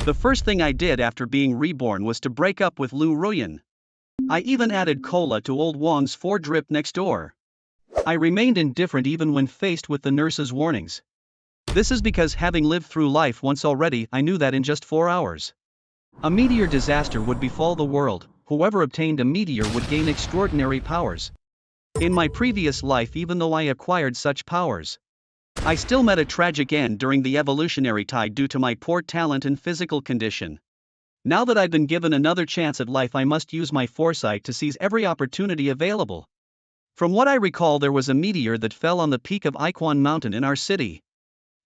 The first thing I did after being reborn was to break up with Lu Ruyan. I even added cola to old Wang's 4-drip next door. I remained indifferent even when faced with the nurse's warnings. This is because having lived through life once already, I knew that in just 4 hours, a meteor disaster would befall the world. Whoever obtained a meteor would gain extraordinary powers. In my previous life, even though I acquired such powers, I still met a tragic end during the evolutionary tide due to my poor talent and physical condition. Now that I've been given another chance at life, I must use my foresight to seize every opportunity available. From what I recall, there was a meteor that fell on the peak of Iquan Mountain in our city.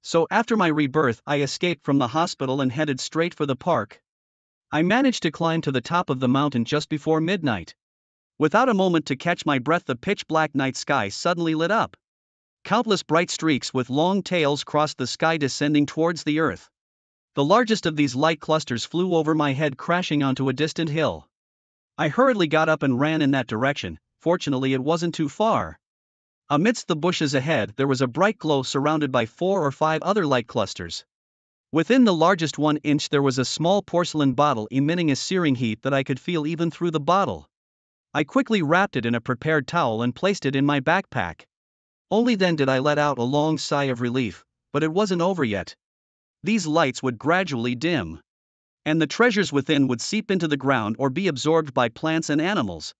So after my rebirth, I escaped from the hospital and headed straight for the park. I managed to climb to the top of the mountain just before midnight. Without a moment to catch my breath, the pitch-black night sky suddenly lit up. Countless bright streaks with long tails crossed the sky, descending towards the earth. The largest of these light clusters flew over my head, crashing onto a distant hill. I hurriedly got up and ran in that direction. Fortunately, it wasn't too far. Amidst the bushes ahead, there was a bright glow surrounded by 4 or 5 other light clusters. Within the largest 1 inch, there was a small porcelain bottle emitting a searing heat that I could feel even through the bottle. I quickly wrapped it in a prepared towel and placed it in my backpack. Only then did I let out a long sigh of relief, but it wasn't over yet. These lights would gradually dim, and the treasures within would seep into the ground or be absorbed by plants and animals.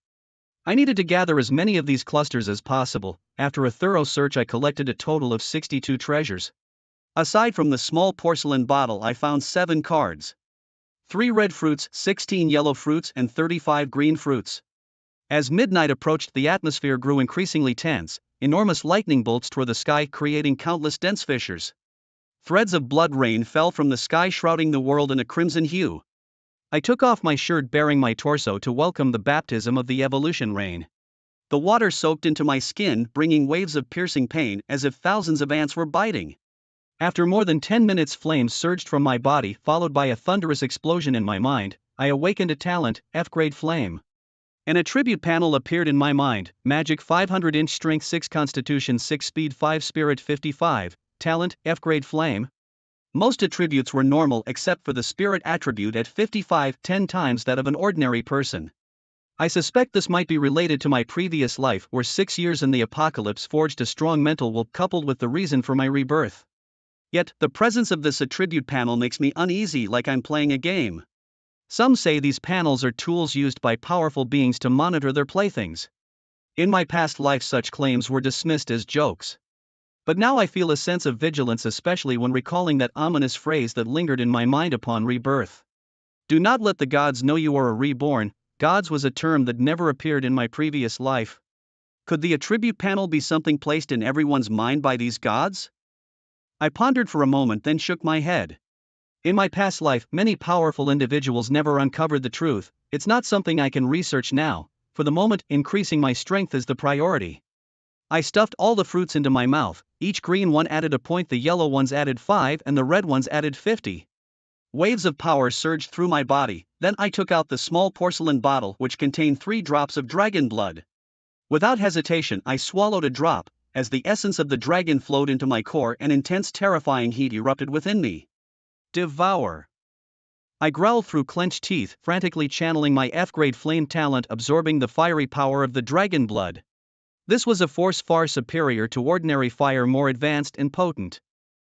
I needed to gather as many of these clusters as possible. After a thorough search, I collected a total of 62 treasures. Aside from the small porcelain bottle, I found 7 cards, 3 red fruits, 16 yellow fruits, and 35 green fruits. As midnight approached, the atmosphere grew increasingly tense. Enormous lightning bolts tore the sky, creating countless dense fissures. Threads of blood rain fell from the sky, shrouding the world in a crimson hue. I took off my shirt, baring my torso to welcome the baptism of the evolution rain. The water soaked into my skin, bringing waves of piercing pain as if thousands of ants were biting. After more than 10 minutes, flames surged from my body, followed by a thunderous explosion in my mind. I awakened a talent, F-grade flame. An attribute panel appeared in my mind: magic 500 inch, strength 6, constitution 6, speed 5, spirit 55, talent, F-grade flame. Most attributes were normal except for the spirit attribute at 55, 10 times that of an ordinary person. I suspect this might be related to my previous life, where 6 years in the apocalypse forged a strong mental will coupled with the reason for my rebirth. Yet, the presence of this attribute panel makes me uneasy, like I'm playing a game. Some say these panels are tools used by powerful beings to monitor their playthings. In my past life, such claims were dismissed as jokes. But now I feel a sense of vigilance, especially when recalling that ominous phrase that lingered in my mind upon rebirth. Do not let the gods know you are a reborn. Gods was a term that never appeared in my previous life. Could the attribute panel be something placed in everyone's mind by these gods? I pondered for a moment, then shook my head. In my past life, many powerful individuals never uncovered the truth. It's not something I can research now. For the moment, increasing my strength is the priority. I stuffed all the fruits into my mouth. Each green one added a point, the yellow ones added 5, and the red ones added 50. Waves of power surged through my body. Then I took out the small porcelain bottle, which contained 3 drops of dragon blood. Without hesitation, I swallowed a drop. As the essence of the dragon flowed into my core, an intense, terrifying heat erupted within me. Devour. I growled through clenched teeth, frantically channeling my F-grade flame talent, absorbing the fiery power of the dragon blood. This was a force far superior to ordinary fire, more advanced and potent.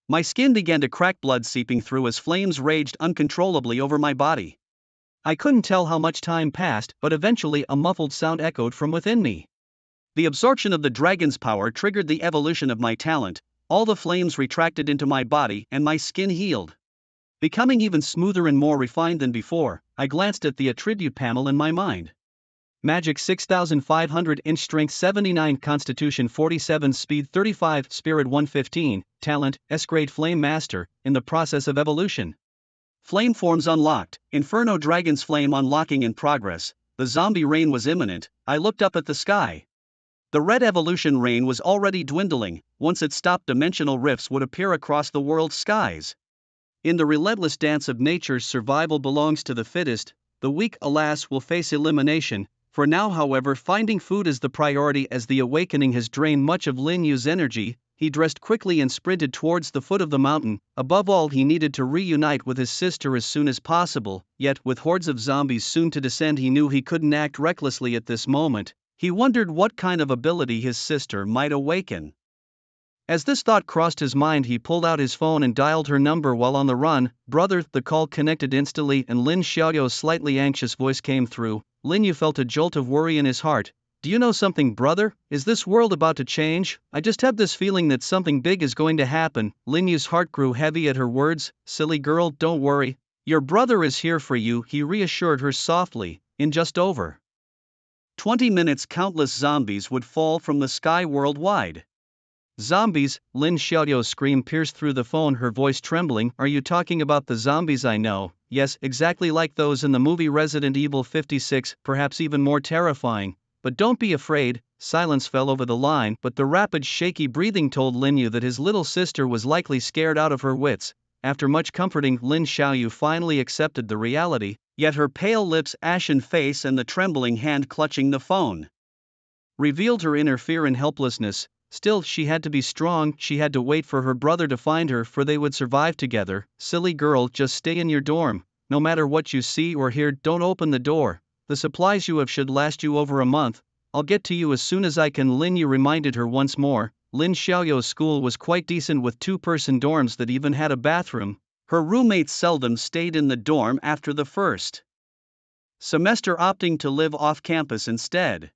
My skin began to crack, blood seeping through as flames raged uncontrollably over my body. I couldn't tell how much time passed, but eventually a muffled sound echoed from within me. The absorption of the dragon's power triggered the evolution of my talent. All the flames retracted into my body, and my skin healed. Becoming even smoother and more refined than before, I glanced at the attribute panel in my mind. Magic 6500 inch, strength 79, constitution 47, speed 35, spirit 115, talent, S-grade flame master, in the process of evolution. Flame forms unlocked, Inferno dragon's flame unlocking in progress. The zombie rain was imminent. I looked up at the sky. The red evolution rain was already dwindling. Once it stopped, dimensional rifts would appear across the world's skies. In the relentless dance of nature's survival belongs to the fittest. The weak, alas, will face elimination. For now, however, finding food is the priority, as the awakening has drained much of Lin Yu's energy. He dressed quickly and sprinted towards the foot of the mountain. Above all, he needed to reunite with his sister as soon as possible, yet, with hordes of zombies soon to descend, he knew he couldn't act recklessly at this moment. He wondered what kind of ability his sister might awaken. As this thought crossed his mind, he pulled out his phone and dialed her number while on the run. "Brother," the call connected instantly and Lin Xiaoyou's slightly anxious voice came through. Lin Yu felt a jolt of worry in his heart. "Do you know something, brother? Is this world about to change? I just have this feeling that something big is going to happen." Lin Yu's heart grew heavy at her words. "Silly girl, don't worry. Your brother is here for you," he reassured her softly. In just over 20 minutes, countless zombies would fall from the sky worldwide. "Zombies?" Lin Xiaoyou's scream pierced through the phone, her voice trembling. "Are you talking about the zombies I know?" "Yes, exactly like those in the movie Resident Evil 56, perhaps even more terrifying. But don't be afraid." Silence fell over the line, but the rapid, shaky breathing told Lin Yu that his little sister was likely scared out of her wits. After much comforting, Lin Xiaoyu finally accepted the reality, yet her pale lips, ashen face, and the trembling hand clutching the phone revealed her inner fear and helplessness. Still, she had to be strong. She had to wait for her brother to find her, for they would survive together. "Silly girl, just stay in your dorm. No matter what you see or hear, don't open the door. The supplies you have should last you over a month. I'll get to you as soon as I can." Lin Yu reminded her once more. Lin Xiaoyou's school was quite decent with two-person dorms that even had a bathroom. Her roommates seldom stayed in the dorm after the first semester, opting to live off campus instead.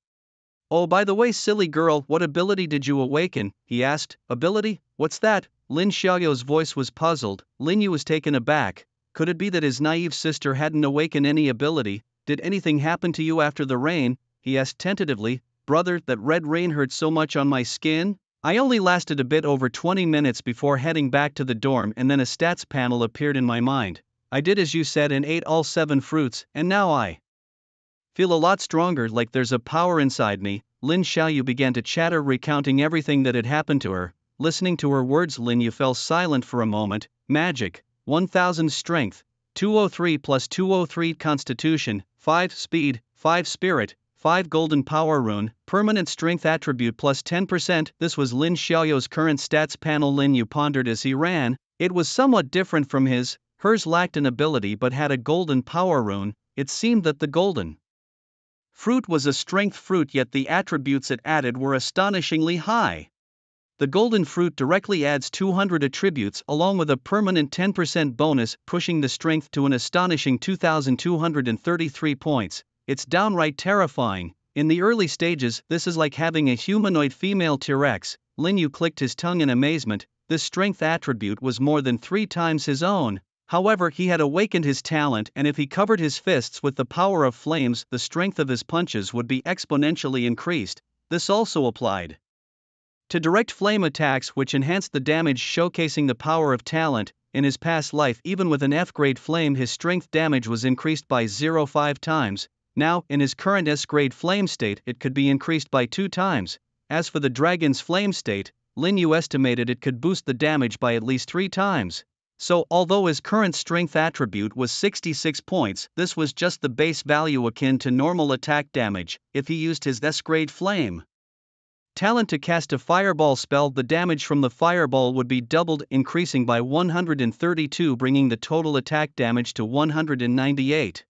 "Oh, by the way, silly girl, what ability did you awaken?" he asked. "Ability? What's that?" Lin Xiaoyou's voice was puzzled. Lin Yu was taken aback. Could it be that his naive sister hadn't awakened any ability? "Did anything happen to you after the rain?" he asked tentatively. "Brother, that red rain hurt so much on my skin." "I only lasted a bit over 20 minutes before heading back to the dorm, and then a stats panel appeared in my mind. I did as you said and ate all 7 fruits, and now I feel a lot stronger, like there's a power inside me." Lin Xiaoyu began to chatter, recounting everything that had happened to her. Listening to her words, Lin Yu fell silent for a moment. "Magic. 1000 strength. 203 plus 203 constitution, 5 speed, 5 spirit, 5 golden power rune, permanent strength attribute plus 10%. This was Lin Xiaoyou's current stats panel. Lin Yu pondered as he ran. It was somewhat different from his. Hers lacked an ability but had a golden power rune. It seemed that the golden fruit was a strength fruit, yet the attributes it added were astonishingly high. The golden fruit directly adds 200 attributes along with a permanent 10% bonus, pushing the strength to an astonishing 2,233 points. It's downright terrifying. In the early stages, this is like having a humanoid female T-Rex. Lin Yu clicked his tongue in amazement. This strength attribute was more than 3 times his own. However, he had awakened his talent, and if he covered his fists with the power of flames, the strength of his punches would be exponentially increased. This also applied to direct flame attacks, which enhanced the damage, showcasing the power of talent. In his past life, even with an F-grade flame, his strength damage was increased by 0.5 times. Now, in his current S-grade flame state, it could be increased by 2 times. As for the dragon's flame state, Lin Yu estimated it could boost the damage by at least 3 times. So, although his current strength attribute was 66 points, this was just the base value akin to normal attack damage. If he used his S-grade flame talent to cast a fireball spell, the damage from the fireball would be doubled, increasing by 132, bringing the total attack damage to 198.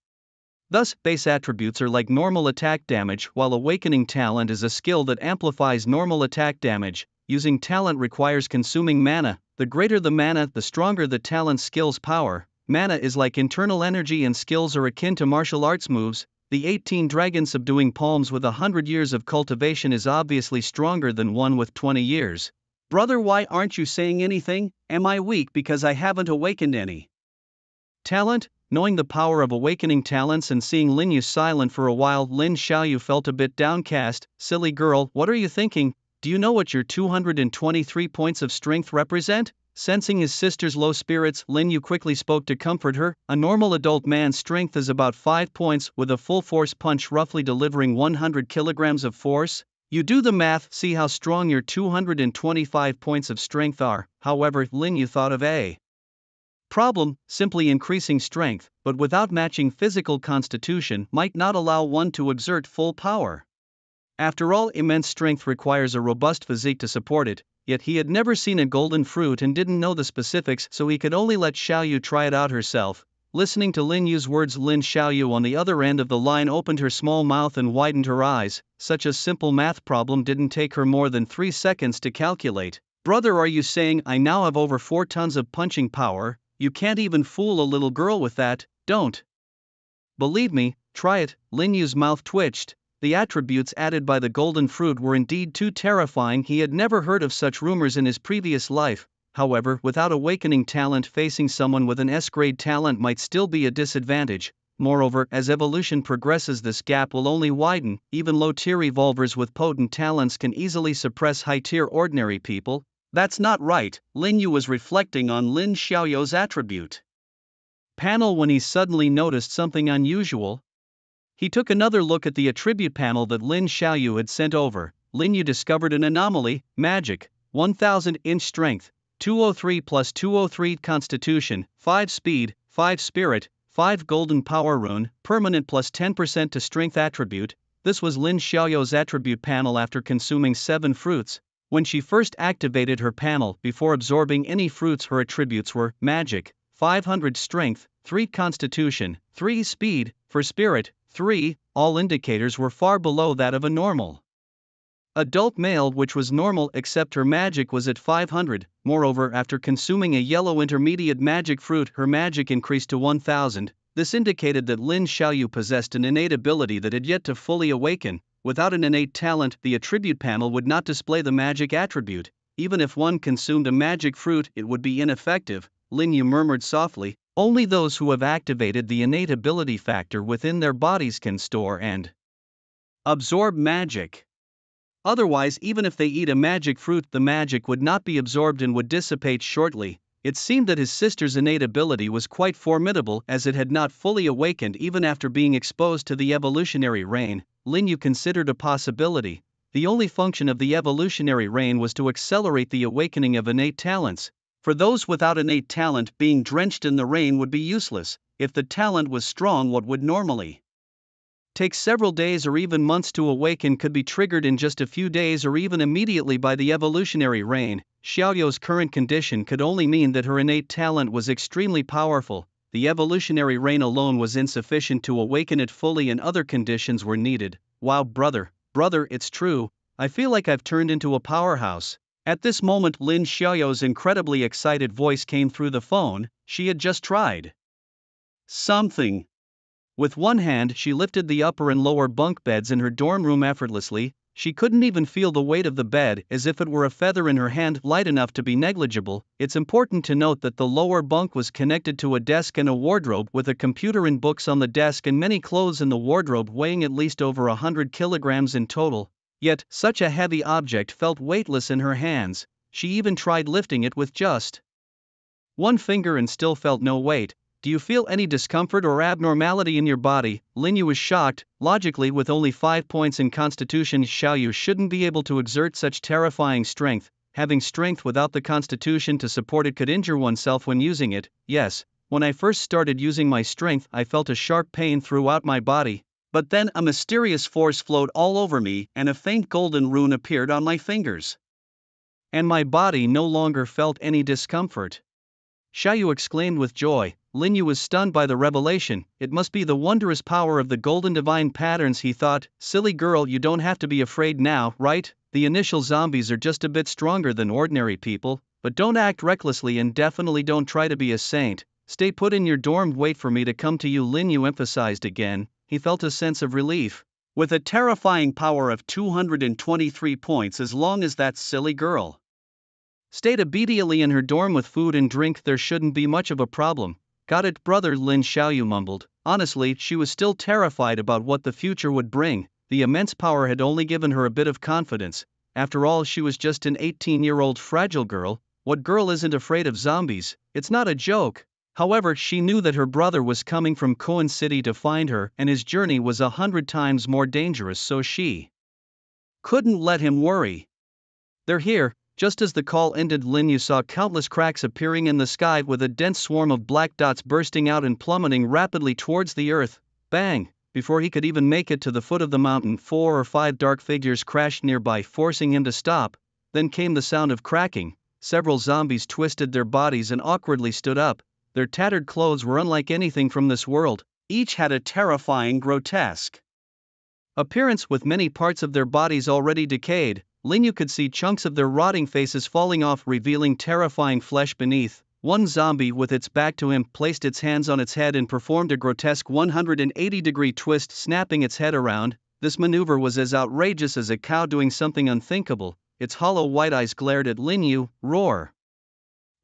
Thus, base attributes are like normal attack damage, while awakening talent is a skill that amplifies normal attack damage. Using talent requires consuming mana. The greater the mana, the stronger the talent skill's power. Mana is like internal energy, and skills are akin to martial arts moves. The 18 dragon subduing palms with 100 years of cultivation is obviously stronger than one with 20 years. "Brother, why aren't you saying anything? Am I weak because I haven't awakened any talent?" Knowing the power of awakening talents and seeing Lin Yu silent for a while, Lin Xiaoyu felt a bit downcast. "Silly girl, what are you thinking? Do you know what your 223 points of strength represent?" Sensing his sister's low spirits, Lin Yu quickly spoke to comfort her. "A normal adult man's strength is about 5 points, with a full force punch roughly delivering 100 kilograms of force. You do the math, see how strong your 225 points of strength are." However, Lin Yu thought of a problem. Simply increasing strength, but without matching physical constitution, might not allow one to exert full power. After all, immense strength requires a robust physique to support it. yet he had never seen a golden fruit and didn't know the specifics, so he could only let Xiaoyu try it out herself. Listening to Lin Yu's words, Lin Xiaoyu on the other end of the line opened her small mouth and widened her eyes. Such a simple math problem didn't take her more than 3 seconds to calculate. Brother, are you saying I now have over 4 tons of punching power? You can't even fool a little girl with that. Don't believe me, try it. Lin Yu's mouth twitched. The attributes added by the golden fruit were indeed too terrifying. He had never heard of such rumors in his previous life. However, without awakening talent, facing someone with an S-grade talent might still be a disadvantage. Moreover, as evolution progresses, this gap will only widen. Even low-tier evolvers with potent talents can easily suppress high-tier ordinary people. That's not right. Lin Yu was reflecting on Lin Xiaoyu's attribute panel when he suddenly noticed something unusual. He took another look at the attribute panel that Lin Xiaoyu had sent over. Lin Yu discovered an anomaly: magic, 1000 inch strength, 203 plus 203 constitution, 5 speed, 5 spirit, 5 golden power rune, permanent plus 10% to strength attribute. This was Lin Xiaoyu's attribute panel after consuming 7 fruits. When she first activated her panel, before absorbing any fruits, her attributes were magic, 500 strength, 3 constitution, 3 speed, for spirit, 3. All indicators were far below that of a normal adult male, which was normal, except her magic was at 500. Moreover, after consuming a yellow intermediate magic fruit, her magic increased to 1000. This indicated that Lin Xiaoyu possessed an innate ability that had yet to fully awaken. Without an innate talent, the attribute panel would not display the magic attribute. Even if one consumed a magic fruit, it would be ineffective. Lin Yu murmured softly, only those who have activated the innate ability factor within their bodies can store and absorb magic. Otherwise, even if they eat a magic fruit, the magic would not be absorbed and would dissipate shortly. It seemed that his sister's innate ability was quite formidable, as it had not fully awakened even after being exposed to the evolutionary rain. Lin Yu considered a possibility. The only function of the evolutionary rain was to accelerate the awakening of innate talents. For those without innate talent, being drenched in the rain would be useless. If the talent was strong, what would normally take several days or even months to awaken could be triggered in just a few days or even immediately by the evolutionary rain. Xiaoyu's current condition could only mean that her innate talent was extremely powerful. The evolutionary rain alone was insufficient to awaken it fully, and other conditions were needed. Wow, brother, it's true. I feel like I've turned into a powerhouse. At this moment, Lin Xiaoyu's incredibly excited voice came through the phone. She had just tried something. With one hand, she lifted the upper and lower bunk beds in her dorm room effortlessly. She couldn't even feel the weight of the bed, as if it were a feather in her hand, light enough to be negligible. It's important to note that the lower bunk was connected to a desk and a wardrobe, with a computer and books on the desk and many clothes in the wardrobe, weighing at least over 100 kilograms in total. Yet, such a heavy object felt weightless in her hands. She even tried lifting it with just one finger and still felt no weight. Do you feel any discomfort or abnormality in your body? Lin Yu was shocked. Logically, with only 5 points in constitution, Xiaoyu shouldn't be able to exert such terrifying strength. Having strength without the constitution to support it could injure oneself when using it. Yes, when I first started using my strength, I felt a sharp pain throughout my body. But then a mysterious force flowed all over me, and a faint golden rune appeared on my fingers. And my body no longer felt any discomfort. Xiaoyu exclaimed with joy. Lin Yu was stunned by the revelation. It must be the wondrous power of the golden divine patterns, he thought. Silly girl, you don't have to be afraid now, right? The initial zombies are just a bit stronger than ordinary people, but don't act recklessly and definitely don't try to be a saint. Stay put in your dorm, wait for me to come to you, Lin Yu emphasized again. He felt a sense of relief. With a terrifying power of 223 points, as long as that silly girl stayed obediently in her dorm with food and drink, there shouldn't be much of a problem. Got it, brother, Lin Xiaoyu mumbled. Honestly, she was still terrified about what the future would bring. The immense power had only given her a bit of confidence. After all, she was just an 18-year-old fragile girl. What girl isn't afraid of zombies? It's not a joke. However, she knew that her brother was coming from Koan City to find her, and his journey was 100 times more dangerous, so she couldn't let him worry. They're here. Just as the call ended, Lin Yu saw countless cracks appearing in the sky, with a dense swarm of black dots bursting out and plummeting rapidly towards the earth. Bang! Before he could even make it to the foot of the mountain, 4 or 5 dark figures crashed nearby, forcing him to stop. then came the sound of cracking. Several zombies twisted their bodies and awkwardly stood up. Their tattered clothes were unlike anything from this world. Each had a terrifying, grotesque appearance with many parts of their bodies already decayed. Linyu could see chunks of their rotting faces falling off, revealing terrifying flesh beneath. One zombie with its back to him placed its hands on its head and performed a grotesque 180-degree twist, snapping its head around. This maneuver was as outrageous as a cow doing something unthinkable. Its hollow white eyes glared at Linyu. Roar!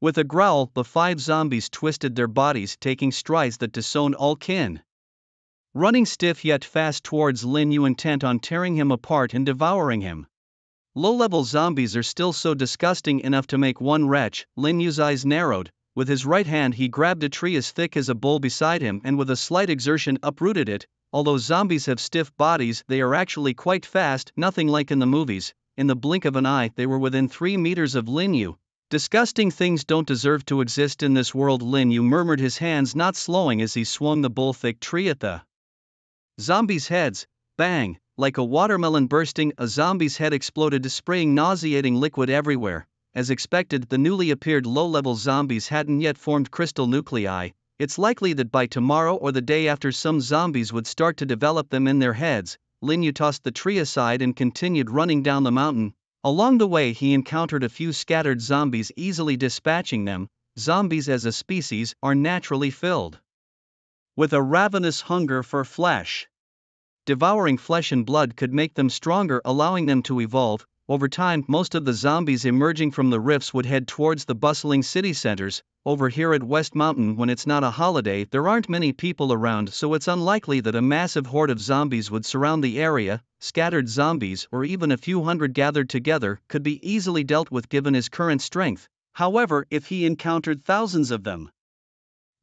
With a growl, the 5 zombies twisted their bodies, taking strides that disowned all kin. Running stiff yet fast towards Linyu, intent on tearing him apart and devouring him. Low-level zombies are still so disgusting enough to make one retch. Linyu's eyes narrowed. With his right hand he grabbed a tree as thick as a bowl beside him and with a slight exertion uprooted it. Although zombies have stiff bodies, they are actually quite fast, nothing like in the movies. In the blink of an eye they were within 3 meters of Linyu. Disgusting things don't deserve to exist in this world, Linyu murmured, his hands not slowing as he swung the bull-thick tree at the zombies' heads. Bang! Like a watermelon bursting, a zombie's head exploded, spraying nauseating liquid everywhere. As expected, the newly appeared low-level zombies hadn't yet formed crystal nuclei. It's likely that by tomorrow or the day after some zombies would start to develop them in their heads. Linyu tossed the tree aside and continued running down the mountain. Along the way he encountered a few scattered zombies, easily dispatching them. Zombies as a species are naturally filled with a ravenous hunger for flesh. Devouring flesh and blood could make them stronger, allowing them to evolve. Over time, most of the zombies emerging from the rifts would head towards the bustling city centers. Over here at West Mountain, when it's not a holiday, there aren't many people around, so it's unlikely that a massive horde of zombies would surround the area. Scattered zombies, or even a few hundred gathered together, could be easily dealt with given his current strength. However, if he encountered thousands of them,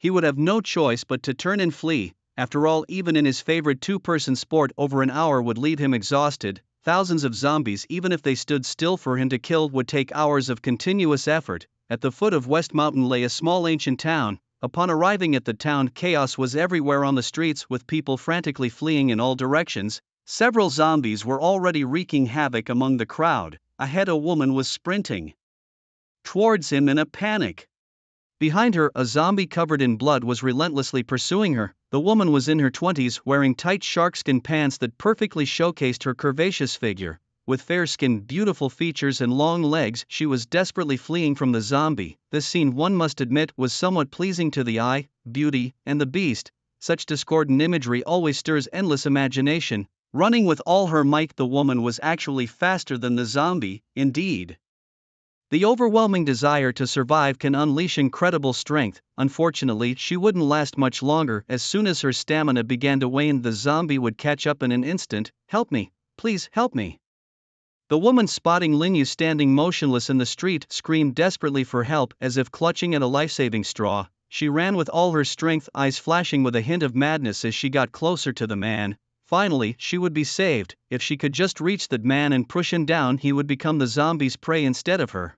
he would have no choice but to turn and flee. After all, even in his favorite 2-person sport, over an hour would leave him exhausted. Thousands of zombies, even if they stood still for him to kill, would take hours of continuous effort. At the foot of West Mountain lay a small ancient town. Upon arriving at the town, chaos was everywhere on the streets, with people frantically fleeing in all directions. Several zombies were already wreaking havoc among the crowd. Ahead, a woman was sprinting towards him in a panic. Behind her, a zombie covered in blood was relentlessly pursuing her. The woman was in her 20s, wearing tight sharkskin pants that perfectly showcased her curvaceous figure. With fair skin, beautiful features and long legs, she was desperately fleeing from the zombie. This scene, one must admit, was somewhat pleasing to the eye. Beauty and the Beast. Such discordant imagery always stirs endless imagination. Running with all her might, the woman was actually faster than the zombie. Indeed, the overwhelming desire to survive can unleash incredible strength. Unfortunately, she wouldn't last much longer. As soon as her stamina began to wane, the zombie would catch up in an instant. Help me, please help me. The woman, spotting Linyu standing motionless in the street, screamed desperately for help, as if clutching at a life-saving straw. She ran with all her strength, eyes flashing with a hint of madness as she got closer to the man. Finally, she would be saved. If she could just reach that man and push him down, he would become the zombie's prey instead of her.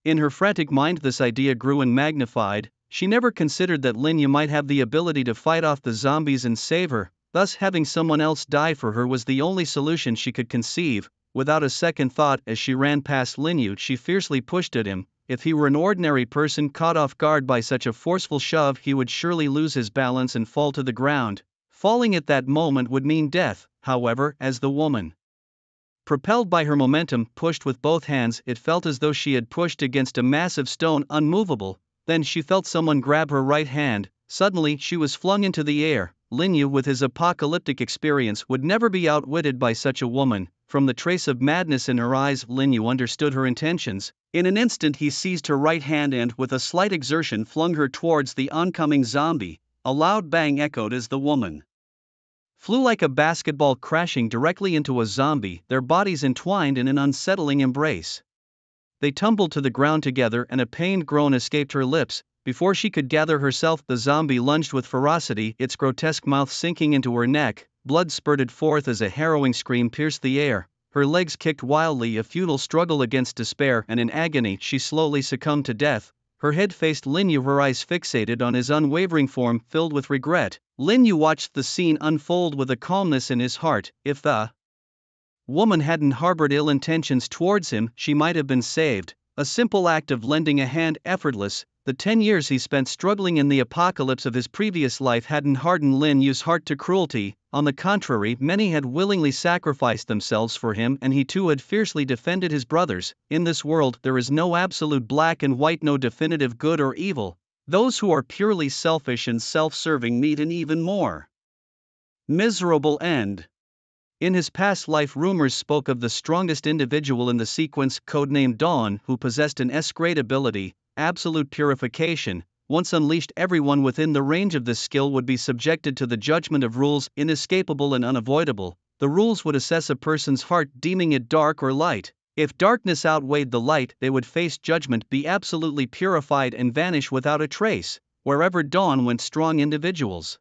In her frantic mind, this idea grew and magnified. She never considered that Linyu might have the ability to fight off the zombies and save her. Thus, having someone else die for her was the only solution she could conceive. Without a second thought, as she ran past Linyu, she fiercely pushed at him. If he were an ordinary person caught off guard by such a forceful shove, he would surely lose his balance and fall to the ground. Falling at that moment would mean death. However, as the woman, propelled by her momentum, pushed with both hands, it felt as though she had pushed against a massive stone, unmovable. Then she felt someone grab her right hand. Suddenly, she was flung into the air. Linyu, with his apocalyptic experience, would never be outwitted by such a woman. From the trace of madness in her eyes, Linyu understood her intentions. In an instant, he seized her right hand and, with a slight exertion, flung her towards the oncoming zombie. A loud bang echoed as the woman flew like a basketball, crashing directly into a zombie, their bodies entwined in an unsettling embrace. They tumbled to the ground together and a pained groan escaped her lips. Before she could gather herself, the zombie lunged with ferocity, its grotesque mouth sinking into her neck. Blood spurted forth as a harrowing scream pierced the air. Her legs kicked wildly, a futile struggle against despair, and in agony she slowly succumbed to death. Her head faced Linyu, her eyes fixated on his unwavering form, filled with regret. Linyu watched the scene unfold with a calmness in his heart. If the woman hadn't harbored ill intentions towards him, she might have been saved. A simple act of lending a hand, effortless. The 10 years he spent struggling in the apocalypse of his previous life hadn't hardened Lin Yu's heart to cruelty. On the contrary, many had willingly sacrificed themselves for him, and he too had fiercely defended his brothers. In this world, there is no absolute black and white, no definitive good or evil. Those who are purely selfish and self-serving meet an even more miserable end. In his past life, rumors spoke of the strongest individual in the sequence, codenamed Dawn, who possessed an S-grade ability, absolute purification. Once unleashed, everyone within the range of this skill would be subjected to the judgment of rules, inescapable and unavoidable. The rules would assess a person's heart, deeming it dark or light. If darkness outweighed the light, they would face judgment, be absolutely purified, and vanish without a trace. Wherever Dawn went, strong individuals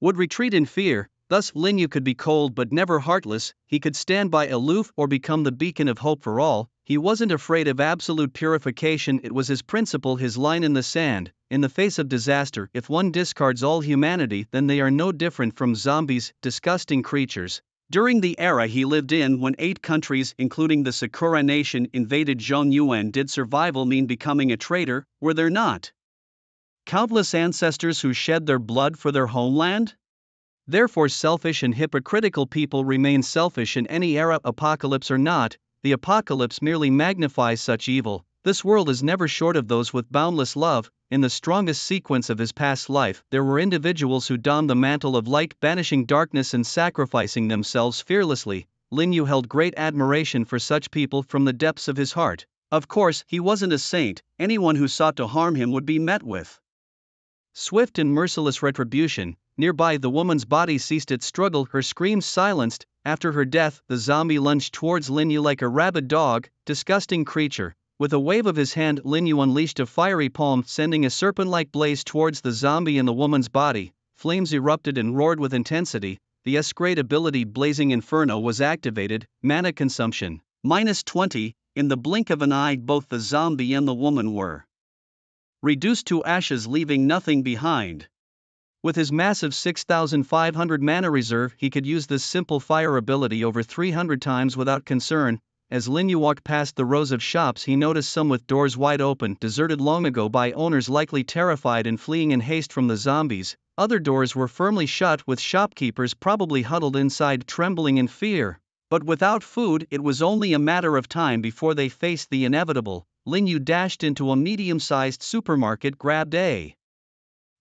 would retreat in fear. Thus, Lin Yu could be cold but never heartless. He could stand by aloof or become the beacon of hope for all. He wasn't afraid of absolute purification, it was his principle, his line in the sand. In the face of disaster, if one discards all humanity, then they are no different from zombies, disgusting creatures. During the era he lived in, when 8 countries, including the Sakura nation, invaded Zhongyuan, did survival mean becoming a traitor? Were there not countless ancestors who shed their blood for their homeland? Therefore, selfish and hypocritical people remain selfish in any era, apocalypse or not. The apocalypse merely magnifies such evil. This world is never short of those with boundless love. In the strongest sequence of his past life, there were individuals who donned the mantle of light, banishing darkness and sacrificing themselves fearlessly. Lin Yu held great admiration for such people from the depths of his heart. Of course, he wasn't a saint. Anyone who sought to harm him would be met with swift and merciless retribution. Nearby, the woman's body ceased its struggle, her screams silenced. After her death, the zombie lunged towards Lin Yu like a rabid dog. Disgusting creature. With a wave of his hand, Lin Yu unleashed a fiery palm, sending a serpent-like blaze towards the zombie in the woman's body. Flames erupted and roared with intensity. The S-grade ability Blazing Inferno was activated. Mana consumption -20. In the blink of an eye, both the zombie and the woman were reduced to ashes, leaving nothing behind. With his massive 6,500 mana reserve, he could use this simple fire ability over 300 times without concern. As Lin Yu walked past the rows of shops, he noticed some with doors wide open, deserted long ago by owners likely terrified and fleeing in haste from the zombies. Other doors were firmly shut, with shopkeepers probably huddled inside, trembling in fear. But without food, it was only a matter of time before they faced the inevitable. Lin Yu dashed into a medium-sized supermarket, grabbed a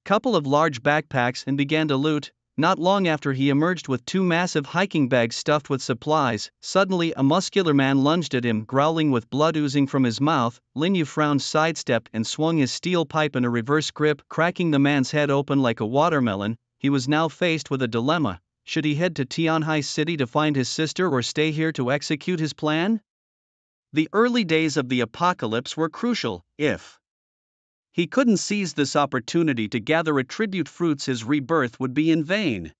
couple of large backpacks and began to loot. Not long after, he emerged with 2 massive hiking bags stuffed with supplies. Suddenly, a muscular man lunged at him, growling with blood oozing from his mouth. Lin Yu frowned, sidestepped, and swung his steel pipe in a reverse grip, cracking the man's head open like a watermelon. He was now faced with a dilemma. Should he head to Tianhai City to find his sister, or stay here to execute his plan? The early days of the apocalypse were crucial. If he couldn't seize this opportunity to gather attribute fruits, his rebirth would be in vain.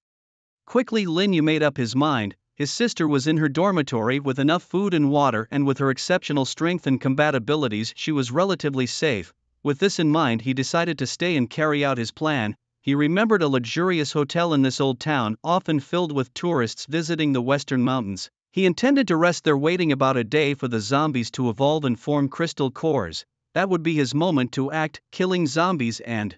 Quickly, Lin Yu made up his mind. His sister was in her dormitory with enough food and water, and with her exceptional strength and combat abilities, she was relatively safe. With this in mind, he decided to stay and carry out his plan. He remembered a luxurious hotel in this old town, often filled with tourists visiting the western mountains. He intended to rest there, waiting about a day for the zombies to evolve and form crystal cores. That would be his moment to act, killing zombies and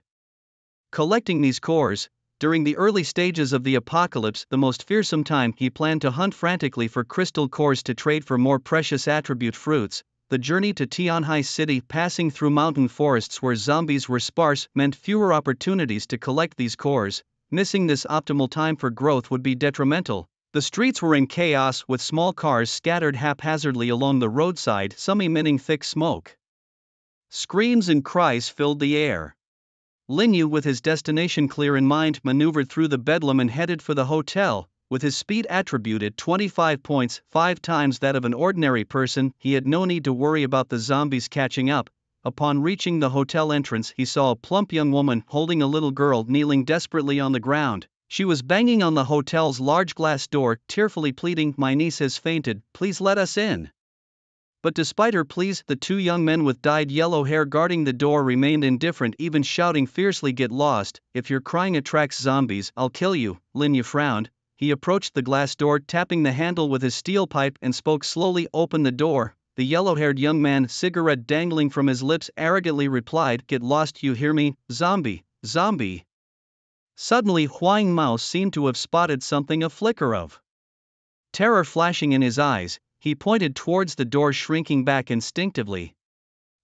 collecting these cores. During the early stages of the apocalypse, the most fearsome time, he planned to hunt frantically for crystal cores to trade for more precious attribute fruits. The journey to Tianhai City, passing through mountain forests where zombies were sparse, meant fewer opportunities to collect these cores. Missing this optimal time for growth would be detrimental. The streets were in chaos, with small cars scattered haphazardly along the roadside, some emitting thick smoke. Screams and cries filled the air. Lin Yu, with his destination clear in mind, maneuvered through the bedlam and headed for the hotel. With his speed attribute at 25 points, 5 times that of an ordinary person, he had no need to worry about the zombies catching up. Upon reaching the hotel entrance, he saw a plump young woman holding a little girl kneeling desperately on the ground. She was banging on the hotel's large glass door, tearfully pleading, "My niece has fainted, please let us in." But despite her pleas, the 2 young men with dyed yellow hair guarding the door remained indifferent, even shouting fiercely, "Get lost, if your crying attracts zombies, I'll kill you." Lin Yu frowned. he approached the glass door, tapping the handle with his steel pipe and spoke slowly. "Open the door." The yellow-haired young man, cigarette dangling from his lips, arrogantly replied, "Get lost, you hear me? Zombie, zombie." Suddenly Huang Mao seemed to have spotted something, a flicker of terror flashing in his eyes. He pointed towards the door, shrinking back instinctively.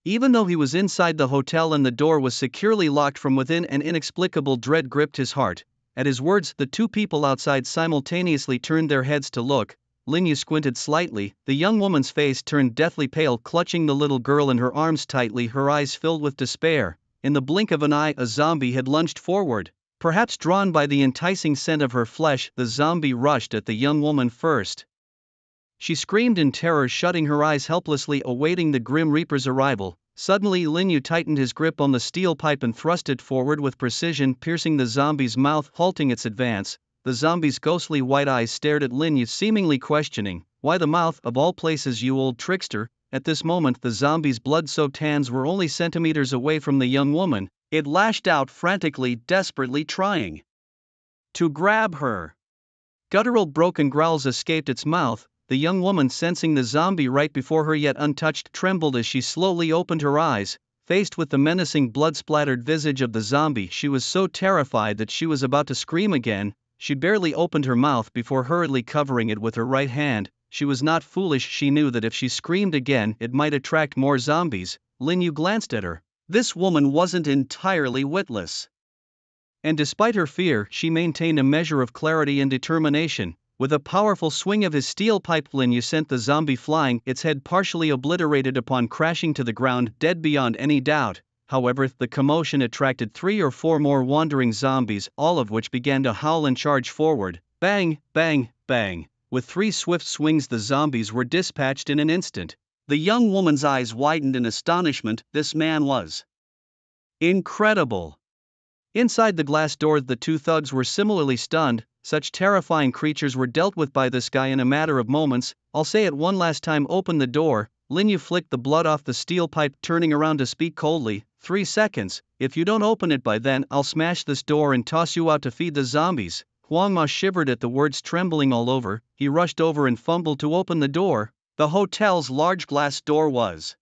Even though he was inside the hotel and the door was securely locked from within, an inexplicable dread gripped his heart. At his words, the two people outside simultaneously turned their heads to look. Lin Yu squinted slightly. The young woman's face turned deathly pale, clutching the little girl in her arms tightly, her eyes filled with despair. In the blink of an eye, a zombie had lunged forward. Perhaps drawn by the enticing scent of her flesh, the zombie rushed at the young woman first. She screamed in terror, shutting her eyes helplessly, awaiting the Grim Reaper's arrival. Suddenly Lin Yu tightened his grip on the steel pipe and thrust it forward with precision, piercing the zombie's mouth, halting its advance. The zombie's ghostly white eyes stared at Lin Yu, seemingly questioning, "Why the mouth, of all places, you old trickster?" At this moment the zombie's blood-soaked hands were only centimeters away from the young woman. It lashed out frantically, desperately trying to grab her. Guttural broken growls escaped its mouth. The young woman, sensing the zombie right before her yet untouched, trembled as she slowly opened her eyes. Faced with the menacing blood-splattered visage of the zombie, she was so terrified that she was about to scream again. She barely opened her mouth before hurriedly covering it with her right hand. She was not foolish, she knew that if she screamed again it might attract more zombies. Lin Yu glanced at her. This woman wasn't entirely witless. And despite her fear, she maintained a measure of clarity and determination. With a powerful swing of his steel pipe, Lin Yu sent the zombie flying, its head partially obliterated upon crashing to the ground, dead beyond any doubt. However, the commotion attracted 3 or 4 more wandering zombies, all of which began to howl and charge forward. Bang, bang, bang. With 3 swift swings the zombies were dispatched in an instant. The young woman's eyes widened in astonishment. This man was incredible. Inside the glass door, the 2 thugs were similarly stunned. Such terrifying creatures were dealt with by this guy in a matter of moments. "I'll say it one last time, open the door." Lin Yu flicked the blood off the steel pipe, turning around to speak coldly. 3 seconds. If you don't open it by then, I'll smash this door and toss you out to feed the zombies." Huang Ma shivered at the words, trembling all over. He rushed over and fumbled to open the door. The hotel's large glass door was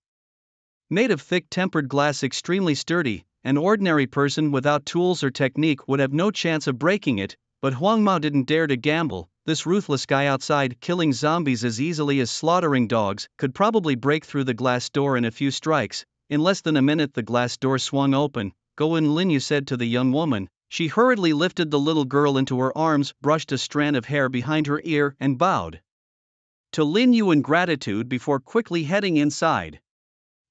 made of thick tempered glass, extremely sturdy. An ordinary person without tools or technique would have no chance of breaking it. But Huang Mao didn't dare to gamble. This ruthless guy outside, killing zombies as easily as slaughtering dogs, could probably break through the glass door in a few strikes. In less than a minute the glass door swung open. "Go in," Lin Yu said to the young woman. She hurriedly lifted the little girl into her arms, brushed a strand of hair behind her ear, and bowed to Lin Yu in gratitude before quickly heading inside.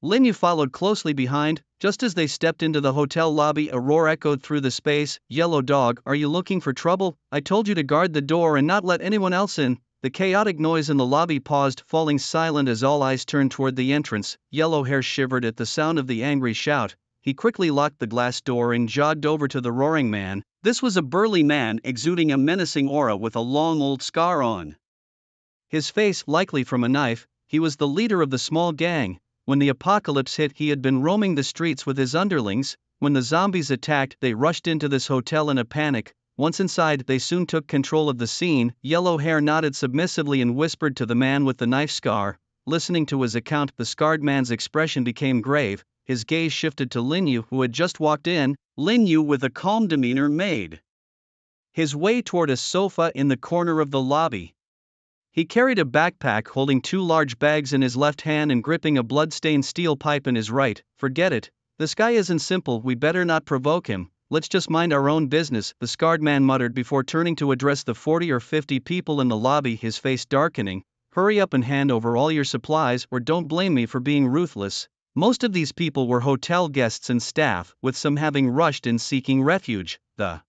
Lin Yu followed closely behind. Just as they stepped into the hotel lobby, a roar echoed through the space. "Yellow dog, are you looking for trouble? I told you to guard the door and not let anyone else in." The chaotic noise in the lobby paused, falling silent as all eyes turned toward the entrance. Yellow Hair shivered at the sound of the angry shout. He quickly locked the glass door and jogged over to the roaring man. This was a burly man exuding a menacing aura with a long old scar on his face, likely from a knife. He was the leader of the small gang. When the apocalypse hit, he had been roaming the streets with his underlings. When the zombies attacked, they rushed into this hotel in a panic. Once inside, they soon took control of the scene. Yellow Hair nodded submissively and whispered to the man with the knife scar. Listening to his account, the scarred man's expression became grave. His gaze shifted to Lin Yu, who had just walked in. Lin Yu, with a calm demeanor, made his way toward a sofa in the corner of the lobby. He carried a backpack, holding 2 large bags in his left hand and gripping a blood-stained steel pipe in his right. "Forget it. This guy isn't simple, we better not provoke him. Let's just mind our own business," the scarred man muttered before turning to address the 40 or 50 people in the lobby, his face darkening. "Hurry up and hand over all your supplies, or don't blame me for being ruthless." Most of these people were hotel guests and staff, with some having rushed in seeking refuge. The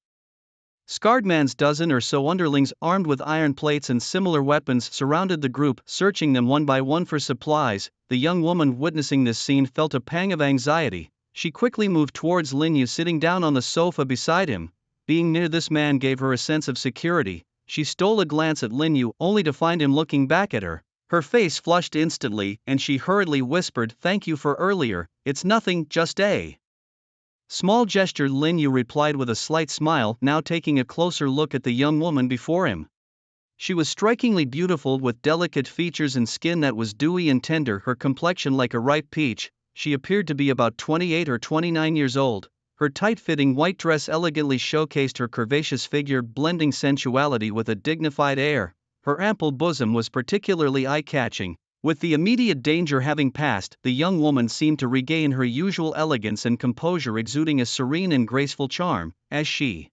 scarred man's dozen or so underlings, armed with iron plates and similar weapons, surrounded the group, searching them one by one for supplies. The young woman, witnessing this scene, felt a pang of anxiety. She quickly moved towards Lin Yu, sitting down on the sofa beside him. Being near this man gave her a sense of security. She stole a glance at Lin Yu, only to find him looking back at her. Her face flushed instantly, and she hurriedly whispered, "Thank you for earlier. It's nothing, just a small gesture," Lin Yu replied with a slight smile, now taking a closer look at the young woman before him. She was strikingly beautiful with delicate features and skin that was dewy and tender, her complexion like a ripe peach. She appeared to be about 28 or 29 years old. Her tight-fitting white dress elegantly showcased her curvaceous figure, blending sensuality with a dignified air. Her ample bosom was particularly eye-catching. With the immediate danger having passed, the young woman seemed to regain her usual elegance and composure, exuding a serene and graceful charm. As she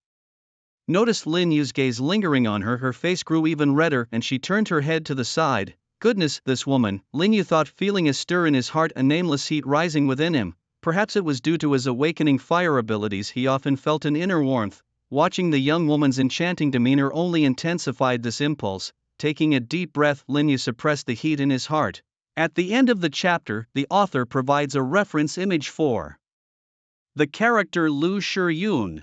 noticed Lin Yu's gaze lingering on her, her face grew even redder and she turned her head to the side. Goodness, this woman, Lin Yu thought, feeling a stir in his heart, a nameless heat rising within him. Perhaps it was due to his awakening fire abilities, he often felt an inner warmth. Watching the young woman's enchanting demeanor only intensified this impulse. Taking a deep breath, Lin Yu suppressed the heat in his heart. At the end of the chapter, the author provides a reference image for the character Lu Shiyun.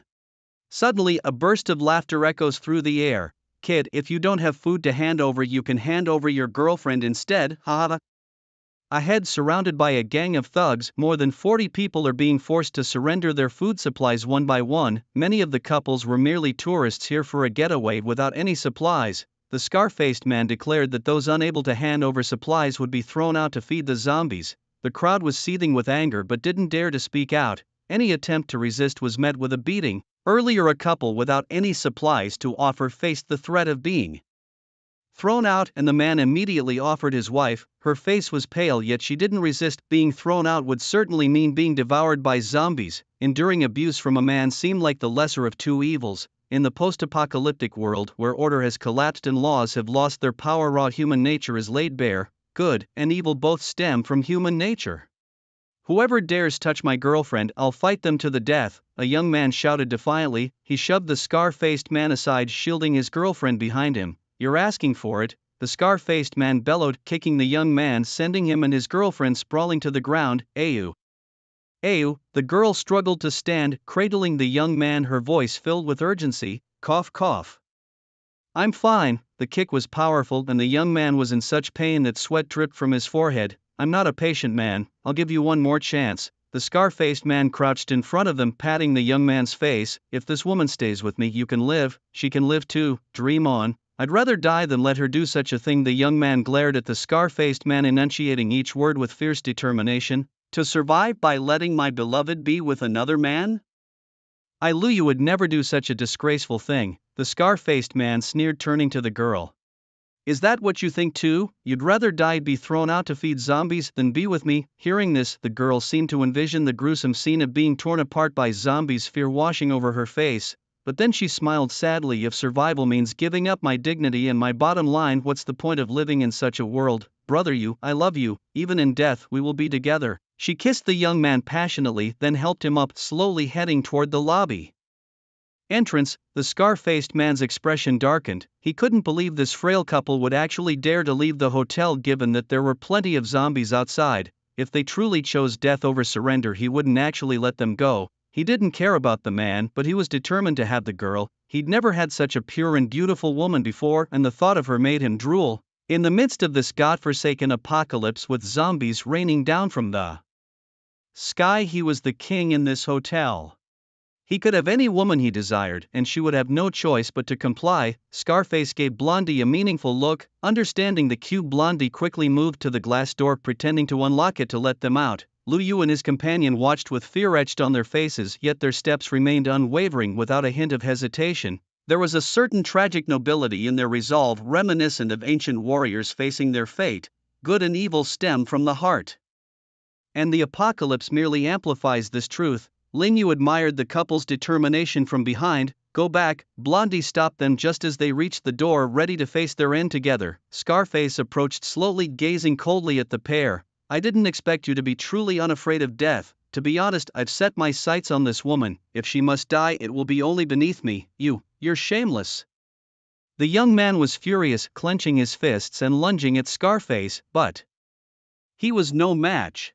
Suddenly, a burst of laughter echoes through the air. Kid, if you don't have food to hand over, you can hand over your girlfriend instead, haha. Ahead, surrounded by a gang of thugs, more than 40 people are being forced to surrender their food supplies one by one. Many of the couples were merely tourists here for a getaway without any supplies. The scar-faced man declared that those unable to hand over supplies would be thrown out to feed the zombies. The crowd was seething with anger but didn't dare to speak out. Any attempt to resist was met with a beating. Earlier, a couple without any supplies to offer faced the threat of being thrown out, and the man immediately offered his wife. Her face was pale, yet she didn't resist. Being thrown out would certainly mean being devoured by zombies. Enduring abuse from a man seemed like the lesser of two evils. In the post-apocalyptic world where order has collapsed and laws have lost their power, raw human nature is laid bare. Good and evil both stem from human nature. Whoever dares touch my girlfriend, I'll fight them to the death, a young man shouted defiantly. He shoved the scar-faced man aside, shielding his girlfriend behind him. You're asking for it, the scar-faced man bellowed, kicking the young man, sending him and his girlfriend sprawling to the ground. Ayu. Ayu, the girl struggled to stand, cradling the young man, her voice filled with urgency. Cough, cough. I'm fine. The kick was powerful and the young man was in such pain that sweat dripped from his forehead. I'm not a patient man, I'll give you one more chance. The scar-faced man crouched in front of them, patting the young man's face. If this woman stays with me, you can live, she can live too, dream on. I'd rather die than let her do such a thing. The young man glared at the scar-faced man, enunciating each word with fierce determination. To survive by letting my beloved be with another man? Lu Yu would never do such a disgraceful thing, the scar-faced man sneered, turning to the girl. Is that what you think too? You'd rather die, be thrown out to feed zombies, than be with me? Hearing this, the girl seemed to envision the gruesome scene of being torn apart by zombies, fear washing over her face. But then she smiled sadly. If survival means giving up my dignity and my bottom line, what's the point of living in such a world? Brother Yu, I love you, even in death we will be together. She kissed the young man passionately, then helped him up, slowly heading toward the lobby entrance. The scar-faced man's expression darkened. He couldn't believe this frail couple would actually dare to leave the hotel, given that there were plenty of zombies outside. If they truly chose death over surrender, he wouldn't actually let them go. He didn't care about the man, but he was determined to have the girl. He'd never had such a pure and beautiful woman before, and the thought of her made him drool. In the midst of this godforsaken apocalypse with zombies raining down from the sky, he was the king in this hotel. He could have any woman he desired, and she would have no choice but to comply. Scarface gave Blondie a meaningful look. Understanding the cue, Blondie quickly moved to the glass door, pretending to unlock it to let them out. Lu Yu and his companion watched with fear etched on their faces, yet their steps remained unwavering without a hint of hesitation. There was a certain tragic nobility in their resolve, reminiscent of ancient warriors facing their fate. Good and evil stem from the heart, and the apocalypse merely amplifies this truth. Lin Yu admired the couple's determination from behind. Go back, Blondie stopped them just as they reached the door, ready to face their end together. Scarface approached slowly, gazing coldly at the pair. I didn't expect you to be truly unafraid of death. To be honest, I've set my sights on this woman. If she must die, it will be only beneath me. You're shameless. The young man was furious, clenching his fists and lunging at Scarface, but he was no match.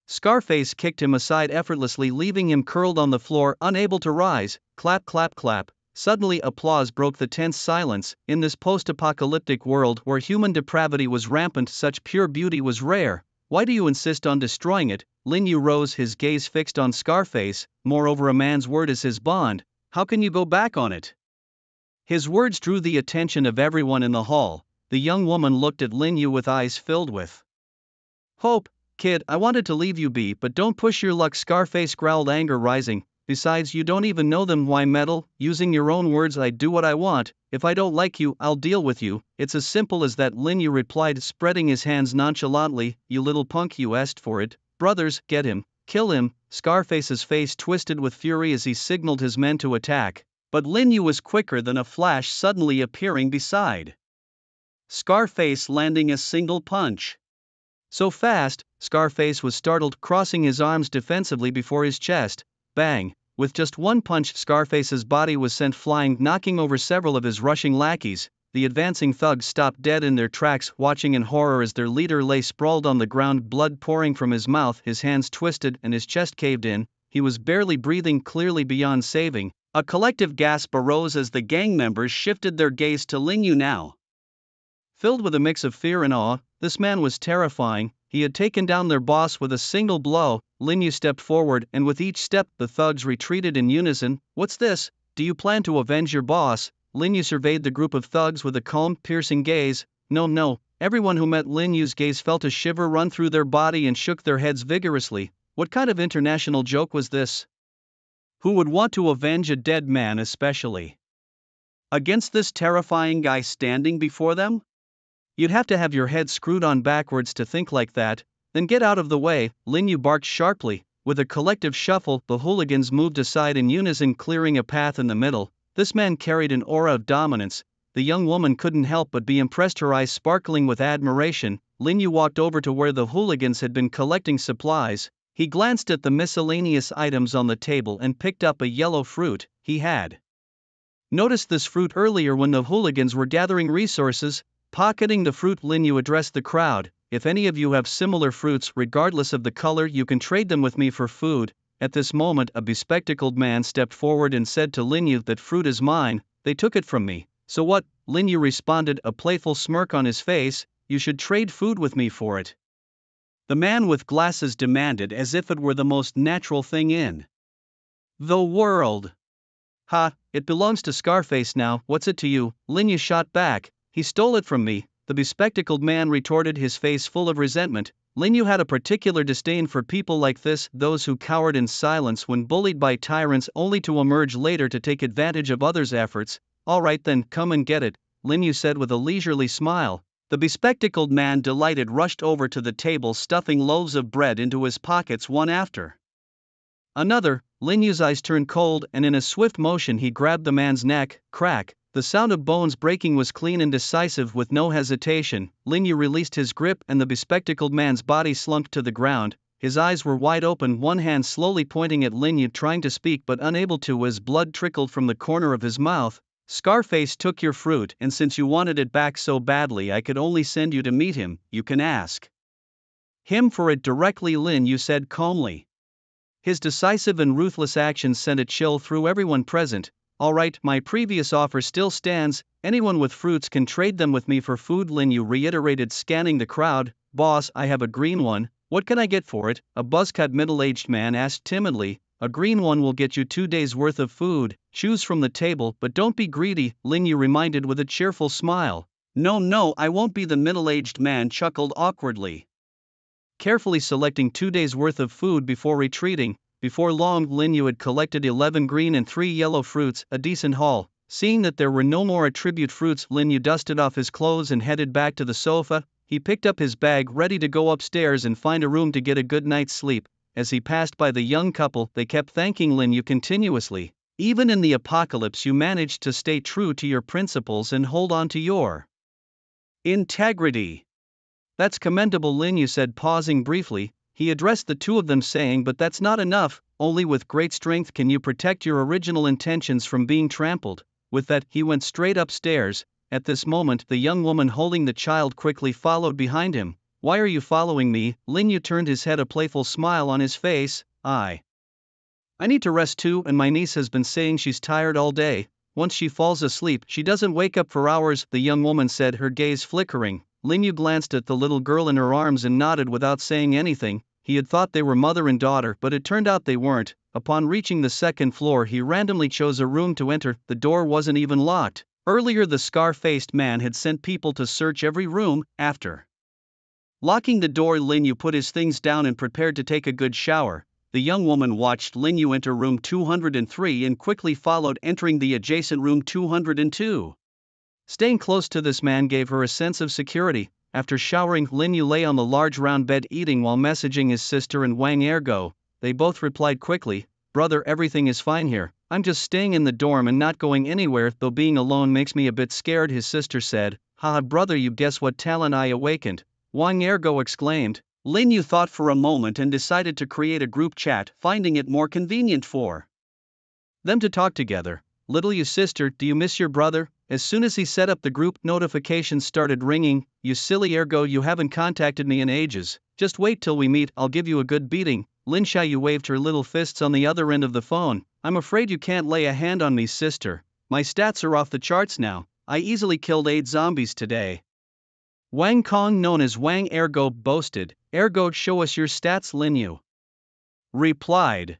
Scarface kicked him aside effortlessly, leaving him curled on the floor, unable to rise. Clap, clap, clap. Suddenly, applause broke the tense silence. In this post-apocalyptic world where human depravity was rampant, such pure beauty was rare. Why do you insist on destroying it? Lin Yu rose, his gaze fixed on Scarface. Moreover, a man's word is his bond. How can you go back on it? His words drew the attention of everyone in the hall. The young woman looked at Lin Yu with eyes filled with hope. Kid, I wanted to leave you be, but don't push your luck. Scarface growled, anger rising. Besides, you don't even know them. Why meddle? Using your own words, I do what I want. If I don't like you, I'll deal with you. It's as simple as that, Lin Yu replied, spreading his hands nonchalantly. You little punk, you asked for it. Brothers, get him. Kill him. Scarface's face twisted with fury as he signaled his men to attack. But Lin Yu was quicker than a flash, suddenly appearing beside Scarface, landing a single punch. So fast, Scarface was startled, crossing his arms defensively before his chest. Bang! With just one punch, Scarface's body was sent flying, knocking over several of his rushing lackeys. The advancing thugs stopped dead in their tracks, watching in horror as their leader lay sprawled on the ground, blood pouring from his mouth, his hands twisted and his chest caved in. He was barely breathing, clearly beyond saving. A collective gasp arose as the gang members shifted their gaze to Lin Yu now. Filled with a mix of fear and awe, this man was terrifying. He had taken down their boss with a single blow. Lin Yu stepped forward, and with each step, the thugs retreated in unison. What's this? Do you plan to avenge your boss? Lin Yu surveyed the group of thugs with a calm, piercing gaze. No. Everyone who met Lin Yu's gaze felt a shiver run through their body and shook their heads vigorously. What kind of international joke was this? Who would want to avenge a dead man, especially against this terrifying guy standing before them? You'd have to have your head screwed on backwards to think like that. Then get out of the way, Lin Yu barked sharply. With a collective shuffle, the hooligans moved aside in unison, clearing a path in the middle. This man carried an aura of dominance. The young woman couldn't help but be impressed, her eyes sparkling with admiration. Lin Yu walked over to where the hooligans had been collecting supplies. He glanced at the miscellaneous items on the table and picked up a yellow fruit. He had noticed this fruit earlier when the hooligans were gathering resources. Pocketing the fruit, Lin Yu addressed the crowd. If any of you have similar fruits, regardless of the color, you can trade them with me for food. At this moment, a bespectacled man stepped forward and said to Lin Yu, that fruit is mine. They took it from me. So what? Lin Yu responded, a playful smirk on his face. You should trade food with me for it. The man with glasses demanded, as if it were the most natural thing in the world. Ha, it belongs to Scarface now. What's it to you? Lin Yu shot back. He stole it from me, the bespectacled man retorted, his face full of resentment. Lin Yu had a particular disdain for people like this, those who cowered in silence when bullied by tyrants only to emerge later to take advantage of others' efforts. All right then, come and get it, Lin Yu said with a leisurely smile. The bespectacled man, delighted, rushed over to the table, stuffing loaves of bread into his pockets one after another. Lin Yu's eyes turned cold, and in a swift motion he grabbed the man's neck. Crack! The sound of bones breaking was clean and decisive. With no hesitation, Lin Yu released his grip and the bespectacled man's body slunk to the ground. His eyes were wide open, one hand slowly pointing at Lin Yu, trying to speak but unable to as blood trickled from the corner of his mouth. Scarface took your fruit, and since you wanted it back so badly, I could only send you to meet him. You can ask him for it directly, Lin Yu said calmly. His decisive and ruthless actions sent a chill through everyone present. All right, my previous offer still stands. Anyone with fruits can trade them with me for food, Lin Yu reiterated, scanning the crowd. Boss, I have a green one. What can I get for it? A buzzcut middle-aged man asked timidly. A green one will get you 2 days worth of food. Choose from the table, but don't be greedy, Lin Yu reminded with a cheerful smile. No, I won't be, the middle-aged man chuckled awkwardly, carefully selecting 2 days worth of food before retreating. Before long, Lin Yu had collected 11 green and 3 yellow fruits, a decent haul. Seeing that there were no more attribute fruits, Lin Yu dusted off his clothes and headed back to the sofa. He picked up his bag, ready to go upstairs and find a room to get a good night's sleep. As he passed by the young couple, they kept thanking Lin Yu continuously. Even in the apocalypse, you managed to stay true to your principles and hold on to your integrity. That's commendable, Lin Yu said, pausing briefly. He addressed the two of them, saying, but that's not enough. Only with great strength can you protect your original intentions from being trampled. With that, he went straight upstairs. At this moment, the young woman holding the child quickly followed behind him. Why are you following me? Lin Yu turned his head, a playful smile on his face. I need to rest too, and my niece has been saying she's tired all day. Once she falls asleep, she doesn't wake up for hours, the young woman said, her gaze flickering. Lin Yu glanced at the little girl in her arms and nodded without saying anything. He had thought they were mother and daughter, but it turned out they weren't. Upon reaching the second floor, he randomly chose a room to enter. The door wasn't even locked. Earlier, the scar-faced man had sent people to search every room. After locking the door, Lin Yu put his things down and prepared to take a good shower. The young woman watched Lin Yu enter room 203 and quickly followed, entering the adjacent room 202. Staying close to this man gave her a sense of security. After showering, Lin Yu lay on the large round bed eating while messaging his sister and Wang Ergo. They both replied quickly, "Brother, everything is fine here. I'm just staying in the dorm and not going anywhere, though being alone makes me a bit scared," his sister said. "Haha, brother, you guess what talent I awakened?" Wang Ergo exclaimed. Lin Yu thought for a moment and decided to create a group chat, finding it more convenient for them to talk together. "Little you sister, do you miss your brother?" As soon as he set up the group, notifications started ringing. "You silly Ergo, you haven't contacted me in ages. Just wait till we meet, I'll give you a good beating." Lin Xiaoyu waved her little fists on the other end of the phone. "I'm afraid you can't lay a hand on me, sister. My stats are off the charts now. I easily killed 8 zombies today." Wang Kong, known as Wang Ergo, boasted. "Ergo, show us your stats," Lin Yu replied.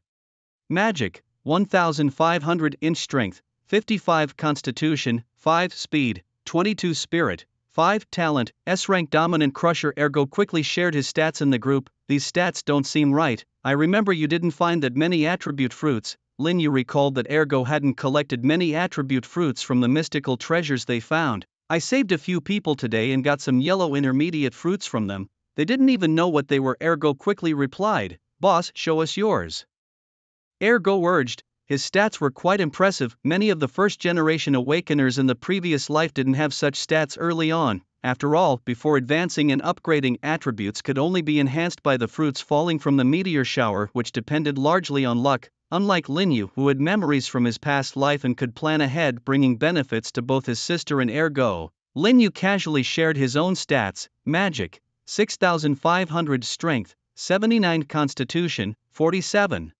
"Magic, 1500 inch strength, 55 constitution, 5 speed, 22 spirit, 5 talent, S-rank dominant crusher." Ergo quickly shared his stats in the group. "These stats don't seem right. I remember you didn't find that many attribute fruits." Lin Yu recalled that Ergo hadn't collected many attribute fruits from the mystical treasures they found. "I saved a few people today and got some yellow intermediate fruits from them. They didn't even know what they were." Ergo quickly replied. "Boss, show us yours." Ergo urged. His stats were quite impressive. Many of the first-generation awakeners in the previous life didn't have such stats early on. After all, before advancing and upgrading, attributes could only be enhanced by the fruits falling from the meteor shower, which depended largely on luck. Unlike Lin Yu, who had memories from his past life and could plan ahead, bringing benefits to both his sister and Ergo, Lin Yu casually shared his own stats. Magic, 6500 strength, 79 constitution, 47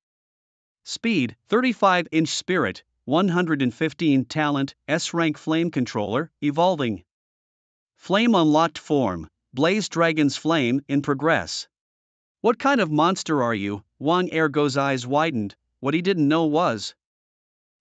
speed, 35 inch spirit, 115 talent, S-rank flame controller, evolving flame unlocked form, blaze dragon's flame, in progress. "What kind of monster are you?" Wang Ergo's eyes widened. What he didn't know was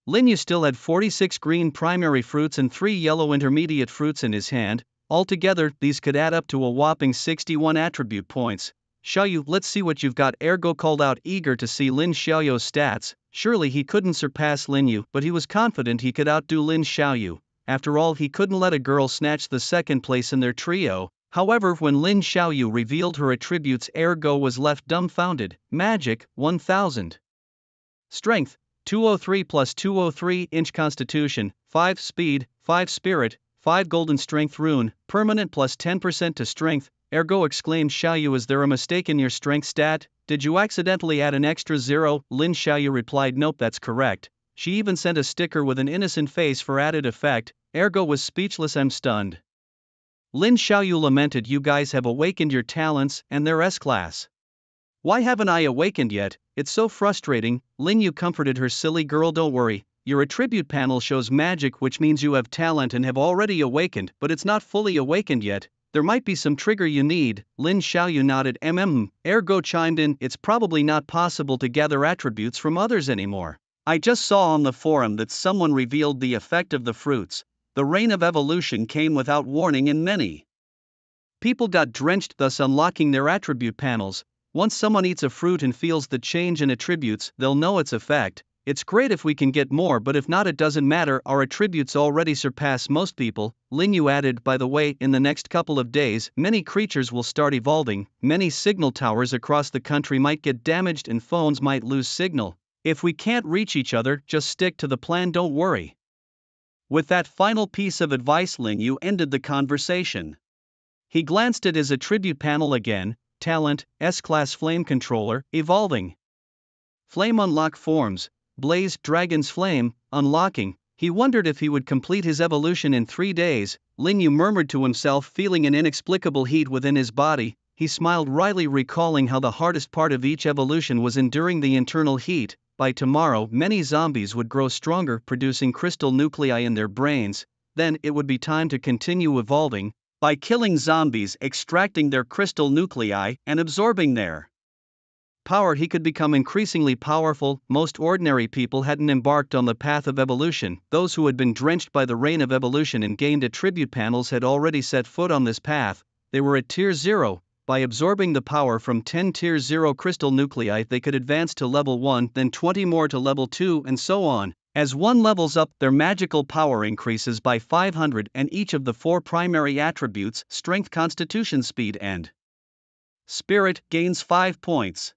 Lin Yu still had 46 green primary fruits and 3 yellow intermediate fruits in his hand. Altogether, these could add up to a whopping 61 attribute points. "Xiaoyu, let's see what you've got," Ergo called out, eager to see Lin Xiaoyu's stats. Surely he couldn't surpass Lin Yu, but he was confident he could outdo Lin Xiaoyu. After all, he couldn't let a girl snatch the second place in their trio. However, when Lin Xiaoyu revealed her attributes, Ergo was left dumbfounded. Magic, 1000 strength, 203 plus 203 inch constitution, 5 speed, 5 spirit, 5 golden strength rune, permanent plus 10% to strength. Ergo exclaimed. "Xiaoyu, is there a mistake in your strength stat? Did you accidentally add an extra 0? Lin Xiaoyu replied, "Nope, that's correct." She even sent a sticker with an innocent face for added effect. Ergo was speechless and stunned. Lin Xiaoyu lamented. "You guys have awakened your talents, and they're S-class. Why haven't I awakened yet? It's so frustrating." Lin Yu comforted her. "Silly girl, don't worry. Your attribute panel shows magic, which means you have talent and have already awakened, but it's not fully awakened yet. There might be some trigger you need." Lin Xiaoyu nodded. Ergo chimed in. "It's probably not possible to gather attributes from others anymore. I just saw on the forum that someone revealed the effect of the fruits. The rain of evolution came without warning and many people got drenched, thus unlocking their attribute panels. Once someone eats a fruit and feels the change in attributes, they'll know its effect. It's great if we can get more, but if not, it doesn't matter. Our attributes already surpass most people." Lin Yu added, "By the way, in the next couple of days, many creatures will start evolving. Many signal towers across the country might get damaged and phones might lose signal. If we can't reach each other, just stick to the plan, don't worry." With that final piece of advice, Lin Yu ended the conversation. He glanced at his attribute panel again. Talent, S-class flame controller, evolving flame unlock forms, blaze dragon's flame, unlocking. He wondered if he would complete his evolution in 3 days. Lin Yu murmured to himself, feeling an inexplicable heat within his body. He smiled wryly, recalling how the hardest part of each evolution was enduring the internal heat. By tomorrow, many zombies would grow stronger, producing crystal nuclei in their brains. Then, it would be time to continue evolving by killing zombies, extracting their crystal nuclei, and absorbing their Power. He could become increasingly powerful. Most ordinary people hadn't embarked on the path of evolution. Those who had been drenched by the rain of evolution and gained attribute panels had already set foot on this path. They were at tier 0. By absorbing the power from 10 tier 0 crystal nuclei, they could advance to level 1, then 20 more to level 2, and so on. As one levels up, their magical power increases by 500, and each of the 4 primary attributes, strength, constitution, speed, and spirit, gains 5 points.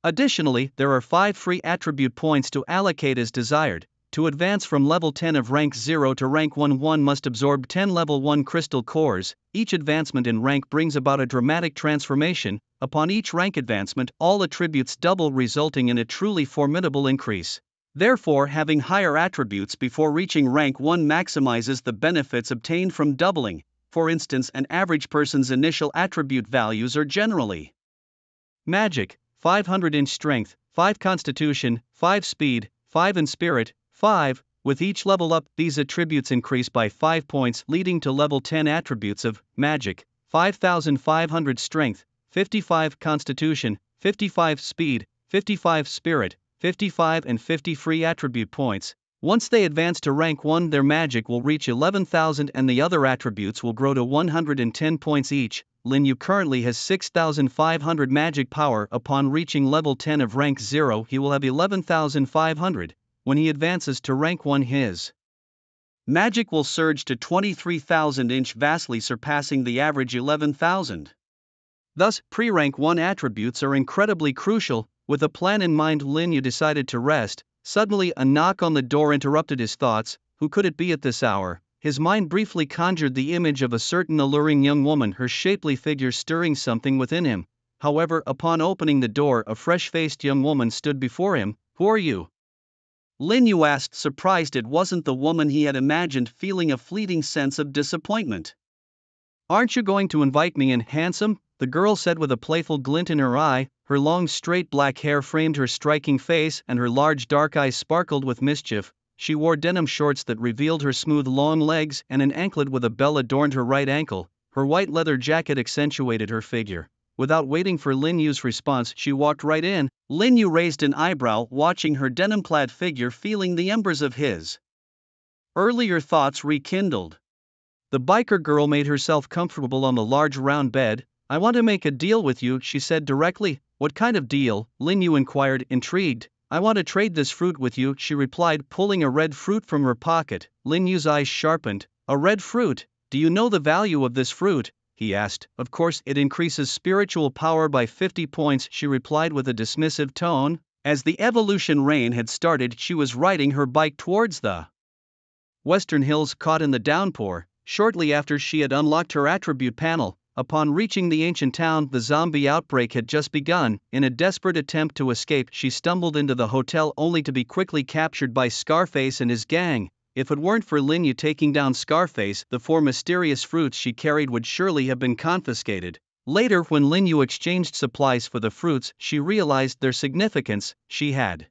Additionally, there are 5 free attribute points to allocate as desired. To advance from level 10 of rank 0 to rank 1, one must absorb 10 level 1 crystal cores. Each advancement in rank brings about a dramatic transformation. Upon each rank advancement, all attributes double, resulting in a truly formidable increase. Therefore, having higher attributes before reaching rank 1 maximizes the benefits obtained from doubling. For instance, an average person's initial attribute values are generally magic, 500 in strength, 5 constitution, 5 speed, 5 in spirit, 5. With each level up, these attributes increase by 5 points, leading to level 10 attributes of magic, 5,500 strength, 55 constitution, 55 speed, 55 spirit, 55 and 50 free attribute points. Once they advance to rank 1, their magic will reach 11,000 and the other attributes will grow to 110 points each. Lin Yu currently has 6,500 magic power. Upon reaching level 10 of rank 0, he will have 11,500. When he advances to rank 1, his magic will surge to 23,000 inch, vastly surpassing the average 11,000. Thus, pre-rank 1 attributes are incredibly crucial. With a plan in mind, Lin Yu decided to rest. Suddenly, a knock on the door interrupted his thoughts. Who could it be at this hour? His mind briefly conjured the image of a certain alluring young woman, her shapely figure stirring something within him. However, upon opening the door, a fresh-faced young woman stood before him. "Who are you?" Lin Yu asked, surprised it wasn't the woman he had imagined, feeling a fleeting sense of disappointment. "Aren't you going to invite me in, handsome?" the girl said with a playful glint in her eye. Her long straight black hair framed her striking face, and her large dark eyes sparkled with mischief. She wore denim shorts that revealed her smooth long legs, and an anklet with a bell adorned her right ankle. Her white leather jacket accentuated her figure. Without waiting for Lin Yu's response, she walked right in. Lin Yu raised an eyebrow, watching her denim-clad figure, feeling the embers of his earlier thoughts rekindled. The biker girl made herself comfortable on the large round bed. "I want to make a deal with you," she said directly. "What kind of deal?" Lin Yu inquired, intrigued. "I want to trade this fruit with you," she replied, pulling a red fruit from her pocket. Lin Yu's eyes sharpened. "A red fruit? Do you know the value of this fruit?" he asked. "Of course, it increases spiritual power by 50 points," she replied with a dismissive tone. As the evolution rain had started, she was riding her bike towards the western hills, caught in the downpour. Shortly after she had unlocked her attribute panel, upon reaching the ancient town, the zombie outbreak had just begun. In a desperate attempt to escape, she stumbled into the hotel only to be quickly captured by Scarface and his gang. If it weren't for Lin Yu taking down Scarface, the 4 mysterious fruits she carried would surely have been confiscated. Later, when Lin Yu exchanged supplies for the fruits, she realized their significance. She had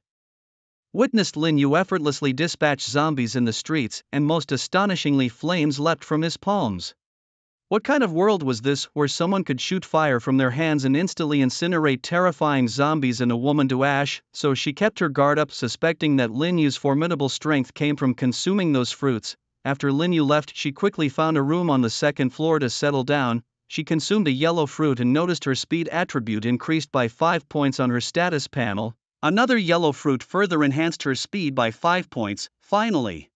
witnessed Lin Yu effortlessly dispatch zombies in the streets, and most astonishingly, flames leapt from his palms. What kind of world was this, where someone could shoot fire from their hands and instantly incinerate terrifying zombies and a woman to ash? So she kept her guard up, suspecting that Lin Yu's formidable strength came from consuming those fruits. After Lin Yu left, she quickly found a room on the 2nd floor to settle down. She consumed a yellow fruit and noticed her speed attribute increased by 5 points on her status panel. Another yellow fruit further enhanced her speed by 5 points. Finally,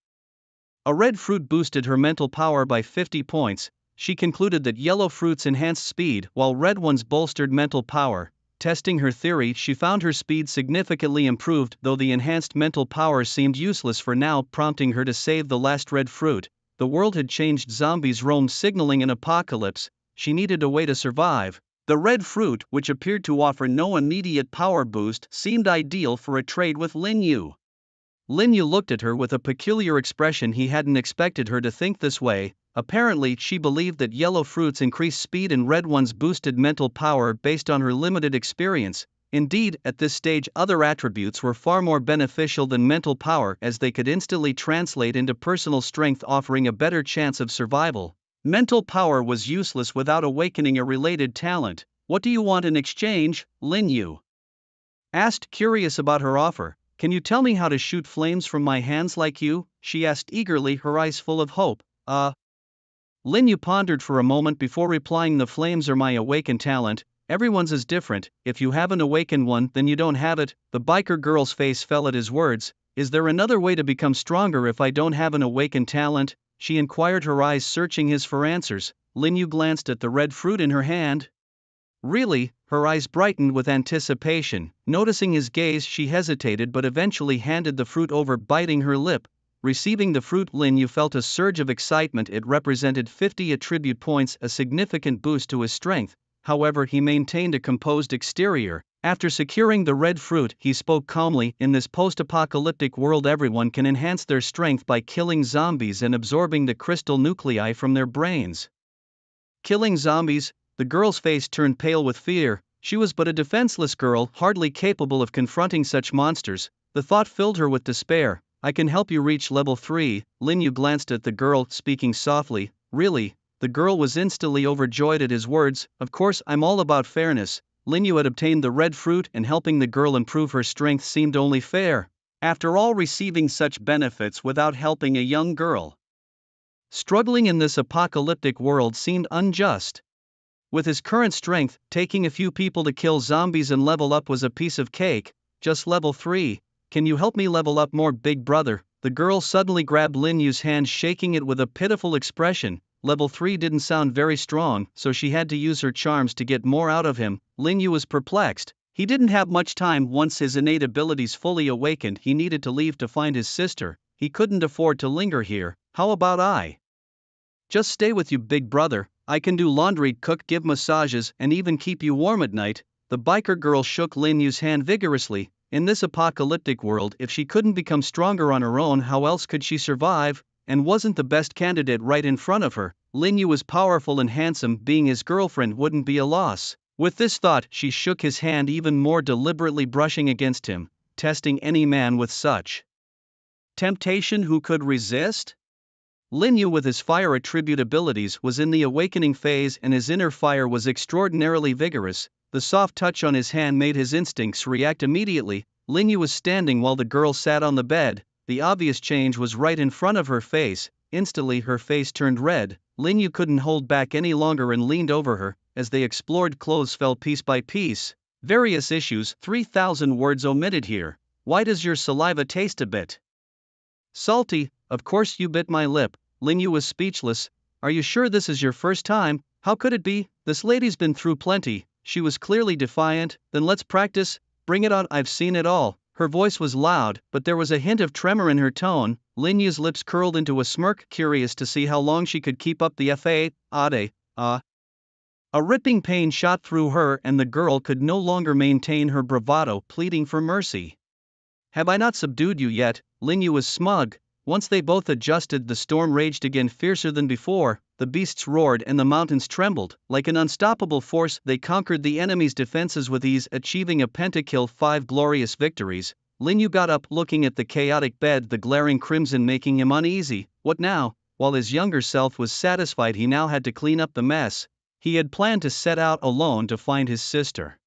a red fruit boosted her mental power by 50 points. She concluded that yellow fruits enhanced speed, while red ones bolstered mental power. Testing her theory, she found her speed significantly improved, though the enhanced mental power seemed useless for now, prompting her to save the last red fruit. The world had changed. Zombies roamed, signaling an apocalypse. She needed a way to survive. The red fruit, which appeared to offer no immediate power boost, seemed ideal for a trade with Lin Yu. Lin Yu looked at her with a peculiar expression. He hadn't expected her to think this way. Apparently, she believed that yellow fruits increased speed and red ones boosted mental power based on her limited experience. Indeed, at this stage, other attributes were far more beneficial than mental power, as they could instantly translate into personal strength, offering a better chance of survival. Mental power was useless without awakening a related talent. "What do you want in exchange, Lin Yu?" Asked, curious about her offer. Can you tell me how to shoot flames from my hands like you? She asked eagerly, her eyes full of hope. Lin Yu pondered for a moment before replying. The flames are my awakened talent. Everyone's is different. If you haven't awakened one, then you don't have it. The biker girl's face fell at his words. Is there another way to become stronger if I don't have an awakened talent? She inquired, her eyes searching his for answers. Lin Yu glanced at the red fruit in her hand. Really? Her eyes brightened with anticipation. Noticing his gaze, she hesitated but eventually handed the fruit over, biting her lip. Receiving the fruit, Lin Yu felt a surge of excitement. It represented 50 attribute points, a significant boost to his strength. However, he maintained a composed exterior. After securing the red fruit, he spoke calmly. In this post-apocalyptic world, everyone can enhance their strength by killing zombies and absorbing the crystal nuclei from their brains. Killing zombies? The girl's face turned pale with fear. She was but a defenseless girl, hardly capable of confronting such monsters. The thought filled her with despair. I can help you reach level 3. Lin Yu glanced at the girl, speaking softly. Really? The girl was instantly overjoyed at his words. Of course, I'm all about fairness. Lin Yu had obtained the red fruit, and helping the girl improve her strength seemed only fair. After all, receiving such benefits without helping a young girl struggling in this apocalyptic world seemed unjust. With his current strength, taking a few people to kill zombies and level up was a piece of cake. Just level 3. Can you help me level up more, big brother? The girl suddenly grabbed Lin Yu's hand, shaking it with a pitiful expression. Level 3 didn't sound very strong, so she had to use her charms to get more out of him. Lin Yu was perplexed. He didn't have much time. Once his innate abilities fully awakened, he needed to leave to find his sister. He couldn't afford to linger here. How about I just stay with you, big brother? I can do laundry, cook, give massages, and even keep you warm at night. The biker girl shook Lin Yu's hand vigorously. In this apocalyptic world, if she couldn't become stronger on her own, how else could she survive? And wasn't the best candidate right in front of her? Lin Yu was powerful and handsome. Being his girlfriend wouldn't be a loss. With this thought, she shook his hand even more, deliberately brushing against him. Testing any man with such temptation, who could resist? Lin Yu, with his fire attribute abilities, was in the awakening phase, and his inner fire was extraordinarily vigorous. The soft touch on his hand made his instincts react immediately. Lin Yu was standing while the girl sat on the bed. The obvious change was right in front of her face. Instantly her face turned red. Lin Yu couldn't hold back any longer and leaned over her. As they explored, clothes fell piece by piece. Various issues, 3,000 words omitted here. Why does your saliva taste a bit salty? Of course you bit my lip. Lin Yu was speechless. Are you sure this is your first time? How could it be? This lady's been through plenty. She was clearly defiant. Then let's practice. Bring it on, I've seen it all. Her voice was loud, but there was a hint of tremor in her tone. Lin Yu's lips curled into a smirk, curious to see how long she could keep up the fa. A ripping pain shot through her, and the girl could no longer maintain her bravado, pleading for mercy. Have I not subdued you yet? Lin Yu was smug. Once they both adjusted, the storm raged again, fiercer than before. The beasts roared and the mountains trembled. Like an unstoppable force, they conquered the enemy's defenses with ease, achieving a pentakill, 5 glorious victories. Lin Yu got up, looking at the chaotic bed, the glaring crimson making him uneasy. What now? While his younger self was satisfied, he now had to clean up the mess. He had planned to set out alone to find his sister.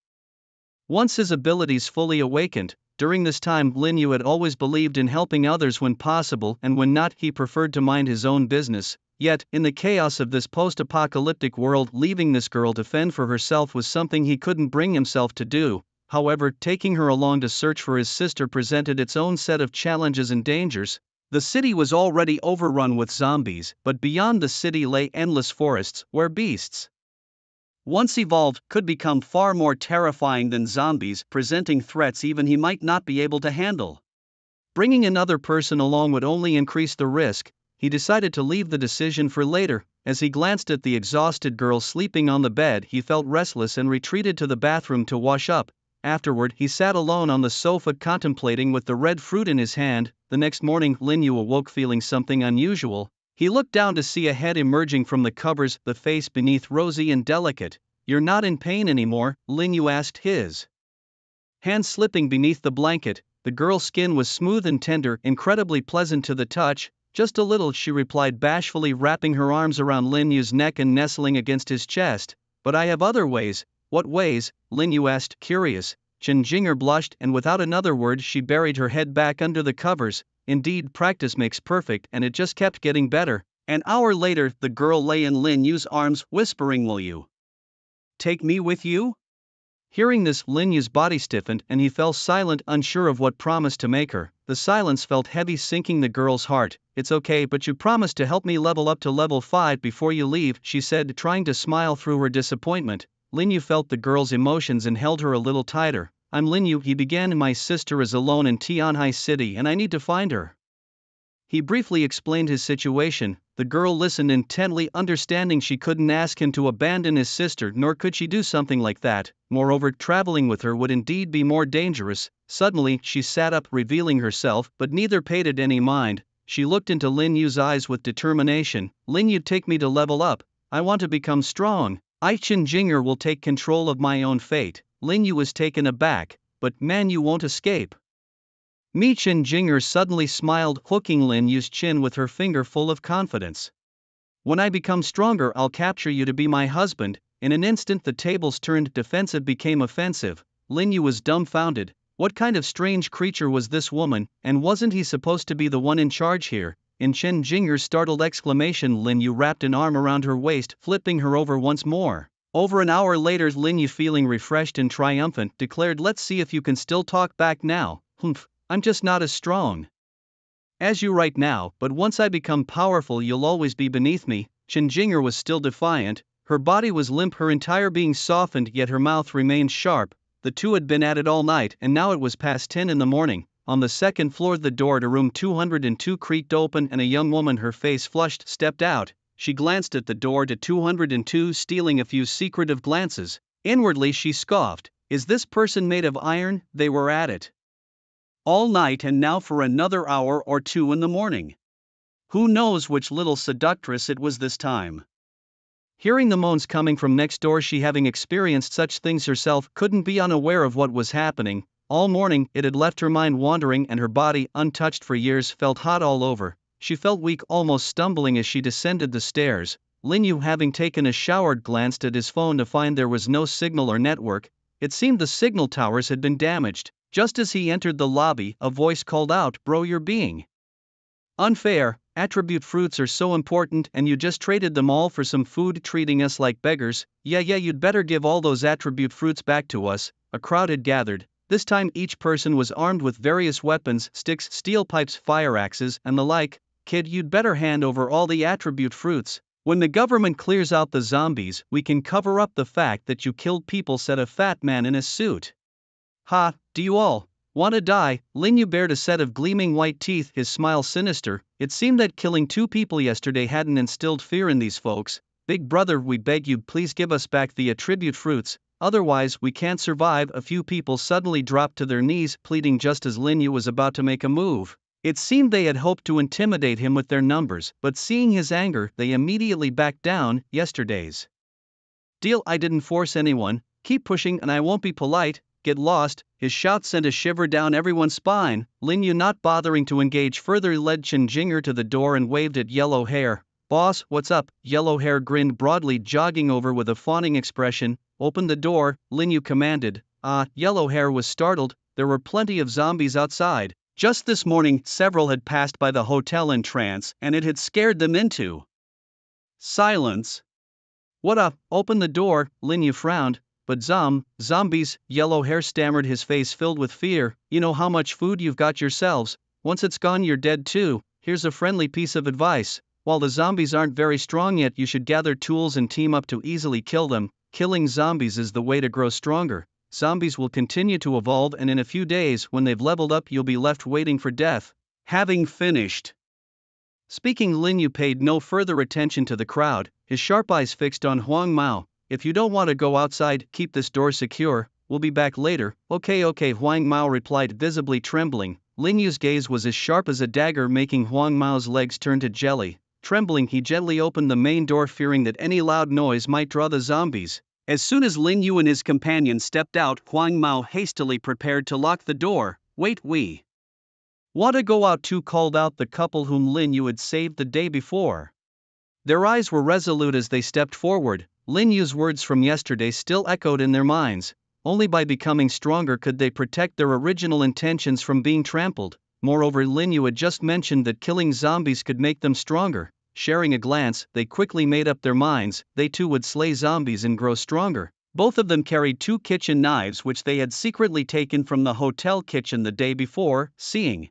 Once his abilities fully awakened, during this time Lin Yu had always believed in helping others when possible, and when not, he preferred to mind his own business. Yet, in the chaos of this post-apocalyptic world, leaving this girl to fend for herself was something he couldn't bring himself to do. However, taking her along to search for his sister presented its own set of challenges and dangers. The city was already overrun with zombies, but beyond the city lay endless forests, where beasts, once evolved, could become far more terrifying than zombies, presenting threats even he might not be able to handle. Bringing another person along would only increase the risk. He decided to leave the decision for later. As he glanced at the exhausted girl sleeping on the bed, he felt restless and retreated to the bathroom to wash up. Afterward, he sat alone on the sofa, contemplating with the red fruit in his hand. The next morning, Lin Yu awoke feeling something unusual. He looked down to see a head emerging from the covers, the face beneath rosy and delicate. You're not in pain anymore? Lin Yu asked, his hand slipping beneath the blanket. The girl's skin was smooth and tender, incredibly pleasant to the touch. Just a little, she replied bashfully, wrapping her arms around Lin Yu's neck and nestling against his chest. But I have other ways. What ways? Lin Yu asked, curious. Chen Jinger blushed, and without another word she buried her head back under the covers. Indeed, practice makes perfect, and it just kept getting better. An hour later, the girl lay in Lin Yu's arms, whispering, "Will you take me with you?" Hearing this, Lin Yu's body stiffened and he fell silent, unsure of what promise to make her. The silence felt heavy, sinking the girl's heart. "It's okay, but you promised to help me level up to level 5 before you leave," she said, trying to smile through her disappointment. Lin Yu felt the girl's emotions and held her a little tighter. "I'm Lin Yu," he began. "My sister is alone in Tianhai City and I need to find her." He briefly explained his situation. The girl listened intently, understanding she couldn't ask him to abandon his sister, nor could she do something like that. Moreover, traveling with her would indeed be more dangerous. Suddenly, she sat up, revealing herself, but neither paid it any mind. She looked into Lin Yu's eyes with determination. "Lin Yu, take me to level up. I want to become strong. I, Chen Jinger, will take control of my own fate." Lin Yu was taken aback. "But man, you won't escape." Mi Chen Jinger suddenly smiled, hooking Lin Yu's chin with her finger, full of confidence. "When I become stronger, I'll capture you to be my husband." In an instant, the tables turned, defensive became offensive. Lin Yu was dumbfounded. What kind of strange creature was this woman, and wasn't he supposed to be the one in charge here? In Chen Jinger's startled exclamation, Lin Yu wrapped an arm around her waist, flipping her over once more. Over an hour later, Lin Yu, feeling refreshed and triumphant, declared, "Let's see if you can still talk back now." "Humph. I'm just not as strong as you right now, but once I become powerful you'll always be beneath me." Chen Jinger was still defiant. Her body was limp, her entire being softened, yet her mouth remained sharp. The two had been at it all night, and now it was past 10 in the morning. On the second floor, the door to room 202 creaked open and a young woman, her face flushed, stepped out. She glanced at the door to 202, stealing a few secretive glances. Inwardly she scoffed. Is this person made of iron? They were at it all night, and now for another hour or two in the morning. Who knows which little seductress it was this time? Hearing the moans coming from next door, she, having experienced such things herself, couldn't be unaware of what was happening. All morning, it had left her mind wandering, and her body, untouched for years, felt hot all over. She felt weak, almost stumbling as she descended the stairs. Lin Yu, having taken a shower, glanced at his phone to find there was no signal or network. It seemed the signal towers had been damaged. Just as he entered the lobby, a voice called out, "Bro, you're being unfair. Attribute fruits are so important and you just traded them all for some food, treating us like beggars." Yeah, you'd better give all those attribute fruits back to us." A crowd had gathered. This time each person was armed with various weapons, sticks, steel pipes, fire axes, and the like. "Kid, you'd better hand over all the attribute fruits. When the government clears out the zombies, we can cover up the fact that you killed people," said a fat man in a suit. "Ha, do you all want to die?" Lin Yu bared a set of gleaming white teeth, his smile sinister. It seemed that killing 2 people yesterday hadn't instilled fear in these folks. "Big brother, we beg you, please give us back the attribute fruits, otherwise we can't survive." A few people suddenly dropped to their knees, pleading just as Lin Yu was about to make a move. It seemed they had hoped to intimidate him with their numbers, but seeing his anger, they immediately backed down. "Yesterday's deal, I didn't force anyone. Keep pushing and I won't be polite. Get lost." His shout sent a shiver down everyone's spine. Lin Yu, not bothering to engage further, led Chen Jinger to the door and waved at Yellow Hair. "Boss, what's up?" Yellow Hair grinned broadly, jogging over with a fawning expression. "Open the door," Lin Yu commanded. Yellow Hair was startled. There were plenty of zombies outside. Just this morning, several had passed by the hotel in trance, and it had scared them into silence. "What up? Open the door," Lin Yu frowned. "But zombies," Yellow Hair stammered, his face filled with fear. "You know how much food you've got yourselves. Once it's gone, you're dead too. Here's a friendly piece of advice. While the zombies aren't very strong yet, you should gather tools and team up to easily kill them. Killing zombies is the way to grow stronger. Zombies will continue to evolve, and in a few days, when they've leveled up, you'll be left waiting for death." Having finished speaking, Lin Yu paid no further attention to the crowd, his sharp eyes fixed on Huang Mao. "If you don't want to go outside, keep this door secure. We'll be back later." Okay, Huang Mao replied, visibly trembling. Lin Yu's gaze was as sharp as a dagger, making Huang Mao's legs turn to jelly. Trembling, he gently opened the main door, fearing that any loud noise might draw the zombies. As soon as Lin Yu and his companion stepped out, Huang Mao hastily prepared to lock the door. "Wait, we want to go out too," called out the couple whom Lin Yu had saved the day before. Their eyes were resolute as they stepped forward. Lin Yu's words from yesterday still echoed in their minds. only by becoming stronger could they protect their original intentions from being trampled. Moreover, Lin Yu had just mentioned that killing zombies could make them stronger. Sharing a glance, they quickly made up their minds, they too would slay zombies and grow stronger. Both of them carried 2 kitchen knives which they had secretly taken from the hotel kitchen the day before. Seeing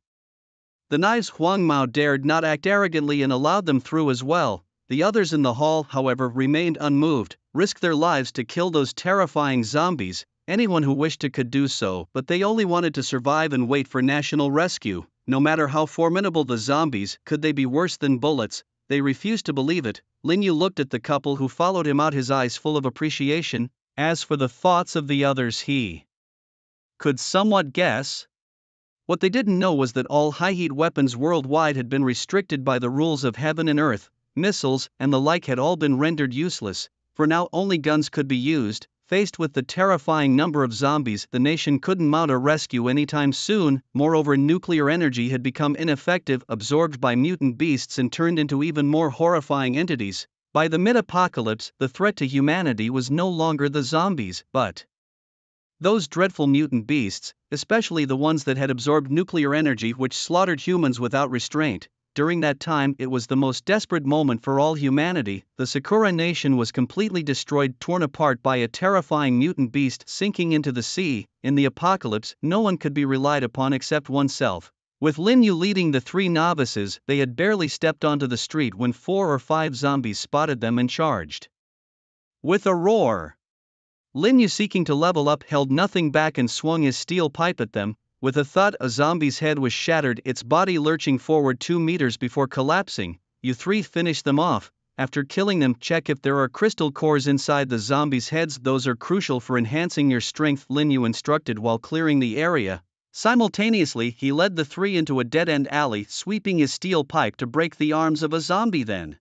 the knives, Huang Mao dared not act arrogantly and allowed them through as well. The others in the hall, however, remained unmoved, risked their lives to kill those terrifying zombies. Anyone who wished to could do so, but they only wanted to survive and wait for national rescue. No matter how formidable the zombies, could they be worse than bullets? They refused to believe it. Lin Yu looked at the couple who followed him out, his eyes full of appreciation. As for the thoughts of the others, he could somewhat guess. What they didn't know was that all high-heat weapons worldwide had been restricted by the rules of heaven and earth. Missiles and the like had all been rendered useless. For now only guns could be used. Faced with the terrifying number of zombies, the nation couldn't mount a rescue anytime soon. Moreover, nuclear energy had become ineffective, absorbed by mutant beasts and turned into even more horrifying entities. By the mid-apocalypse, the threat to humanity was no longer the zombies, but those dreadful mutant beasts, especially the ones that had absorbed nuclear energy which slaughtered humans without restraint. During that time, it was the most desperate moment for all humanity. The Sakura nation was completely destroyed, torn apart by a terrifying mutant beast sinking into the sea. In the apocalypse, no one could be relied upon except oneself. With Lin Yu leading the 3 novices, they had barely stepped onto the street when 4 or 5 zombies spotted them and charged. With a roar, Lin Yu, seeking to level up, held nothing back and swung his steel pipe at them. With a thud, a zombie's head was shattered, its body lurching forward 2 meters before collapsing. You 3 finished them off. After killing them, check if there are crystal cores inside the zombies' heads. Those are crucial for enhancing your strength, Lin Yu instructed while clearing the area. Simultaneously, he led the 3 into a dead-end alley, sweeping his steel pipe to break the arms of a zombie, then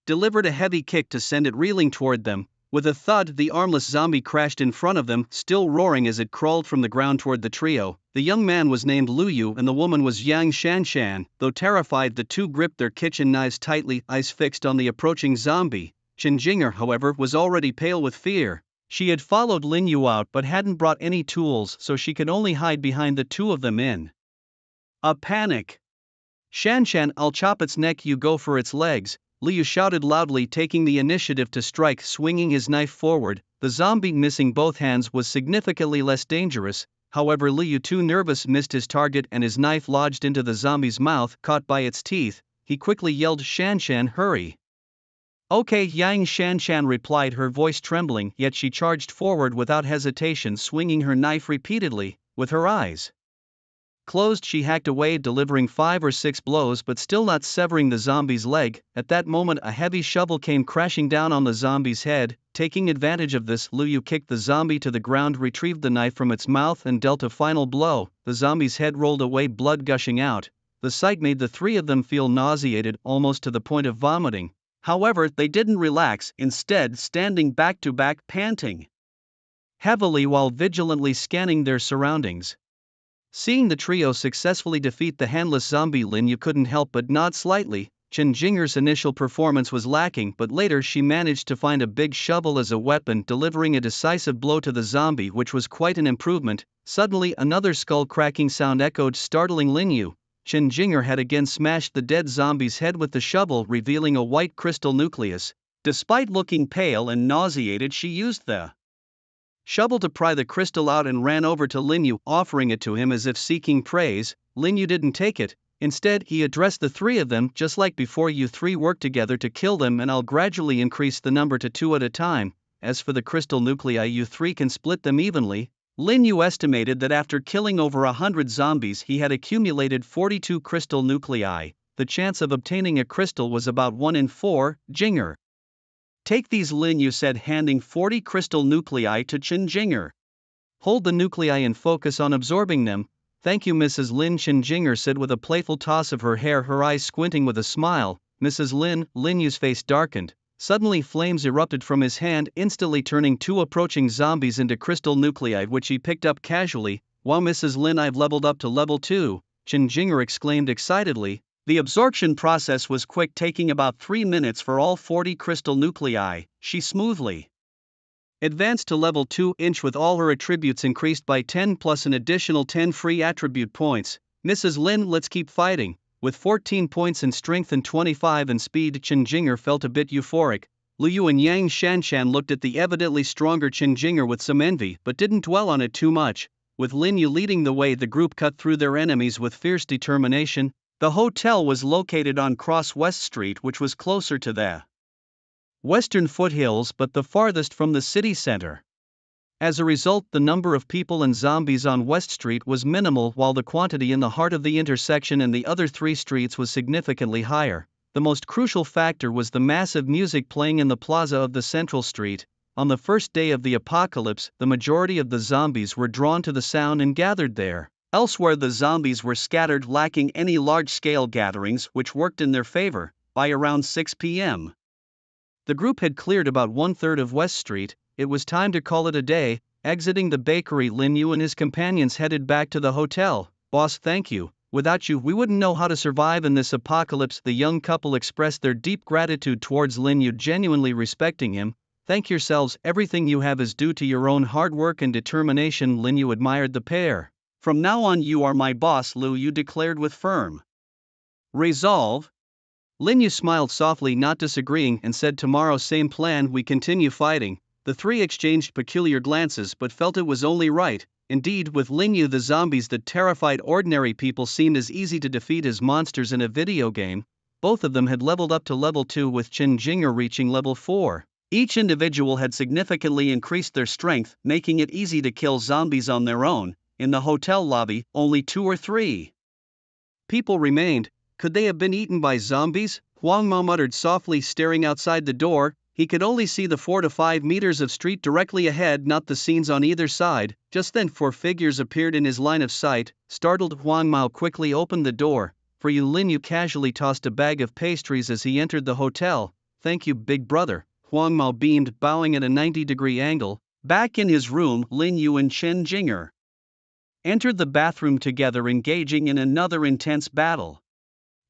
delivered a heavy kick to send it reeling toward them. With a thud, the armless zombie crashed in front of them, still roaring as it crawled from the ground toward the trio. The young man was named Lu Yu and the woman was Yang Shanshan. Though terrified, the 2 gripped their kitchen knives tightly, eyes fixed on the approaching zombie. Chen Jinger, however, was already pale with fear. She had followed Lin Yu out but hadn't brought any tools, so she could only hide behind the 2 of them in a panic. Shanshan, I'll chop its neck, you go for its legs, Liu shouted loudly, taking the initiative to strike, swinging his knife forward. The zombie, missing both hands, was significantly less dangerous. However, Liu, too nervous, missed his target and his knife lodged into the zombie's mouth, caught by its teeth. He quickly yelled, Shanshan, hurry. Okay, Yang Shanshan replied, her voice trembling, yet she charged forward without hesitation, swinging her knife repeatedly. With her eyes closed, she hacked away, delivering 5 or 6 blows but still not severing the zombie's leg. At that moment, a heavy shovel came crashing down on the zombie's head. Taking advantage of this, Liu kicked the zombie to the ground, retrieved the knife from its mouth and dealt a final blow. The zombie's head rolled away, blood gushing out. The sight made the 3 of them feel nauseated, almost to the point of vomiting. However, they didn't relax, instead standing back to back, panting heavily while vigilantly scanning their surroundings. Seeing the trio successfully defeat the handless zombie, Lin Yu couldn't help but nod slightly. Chen Jinger's initial performance was lacking, but later she managed to find a big shovel as a weapon, delivering a decisive blow to the zombie, which was quite an improvement. Suddenly, another skull-cracking sound echoed, startling Lin Yu. Chen Jinger had again smashed the dead zombie's head with the shovel, revealing a white crystal nucleus. Despite looking pale and nauseated, she used the shovel to pry the crystal out and ran over to Lin Yu, offering it to him as if seeking praise. Lin Yu didn't take it. Instead, he addressed the 3 of them, just like before, you 3 work together to kill them and I'll gradually increase the number to 2 at a time. As for the crystal nuclei, you 3 can split them evenly. Lin Yu estimated that after killing over 100 zombies, he had accumulated 42 crystal nuclei. The chance of obtaining a crystal was about 1 in 4. Jinger, take these, Lin Yu said, handing 40 crystal nuclei to Chen Jinger. Hold the nuclei and focus on absorbing them. Thank you, Mrs. Lin, Chen Jinger said with a playful toss of her hair, her eyes squinting with a smile. Mrs. Lin, Lin Yu's face darkened. Suddenly flames erupted from his hand, instantly turning 2 approaching zombies into crystal nuclei, which he picked up casually. Wow, Mrs. Lin, I've leveled up to level 2, Chen Jinger exclaimed excitedly. The absorption process was quick, taking about 3 minutes for all 40 crystal nuclei. She smoothly Advanced to level 2 inch with all her attributes increased by 10 plus an additional 10 free attribute points. Mrs. Lin, let's keep fighting. With 14 points in strength and 25 in speed, Chen Jinger felt a bit euphoric. Lu Yu and Yang Shanshan looked at the evidently stronger Chen Jinger with some envy but didn't dwell on it too much. With Lin Yu leading the way, the group cut through their enemies with fierce determination. The hotel was located on Cross West Street, which was closer to the western foothills but the farthest from the city center. As a result, the number of people and zombies on West Street was minimal, while the quantity in the heart of the intersection and the other three streets was significantly higher. The most crucial factor was the massive music playing in the plaza of the central street. On the first day of the apocalypse, the majority of the zombies were drawn to the sound and gathered there. Elsewhere, the zombies were scattered, lacking any large-scale gatherings, which worked in their favor. By around 6 p.m., the group had cleared about 1/3 of West Street. It was time to call it a day. Exiting the bakery, Lin Yu and his companions headed back to the hotel. Boss, thank you. Without you, we wouldn't know how to survive in this apocalypse. The young couple expressed their deep gratitude towards Lin Yu, genuinely respecting him. Thank yourselves, everything you have is due to your own hard work and determination. Lin Yu admired the pair. From now on, you are my boss, Lu Yu declared with firm resolve. Lin Yu smiled softly, not disagreeing, and said, tomorrow same plan, we continue fighting. The three exchanged peculiar glances but felt it was only right. Indeed, with Lin Yu, the zombies that terrified ordinary people seemed as easy to defeat as monsters in a video game. Both of them had leveled up to level 2, with Chen Jinger reaching level 4. Each individual had significantly increased their strength, making it easy to kill zombies on their own. In the hotel lobby, only 2 or 3 people remained. Could they have been eaten by zombies? Huang Mao muttered softly, staring outside the door. He could only see the 4 to 5 meters of street directly ahead, not the scenes on either side. Just then 4 figures appeared in his line of sight. Startled, Huang Mao quickly opened the door. For you, Lin Yu casually tossed a bag of pastries as he entered the hotel. Thank you, big brother. Huang Mao beamed, bowing at a 90-degree angle. Back in his room, Lin Yu and Chen Jinger entered the bathroom together, engaging in another intense battle.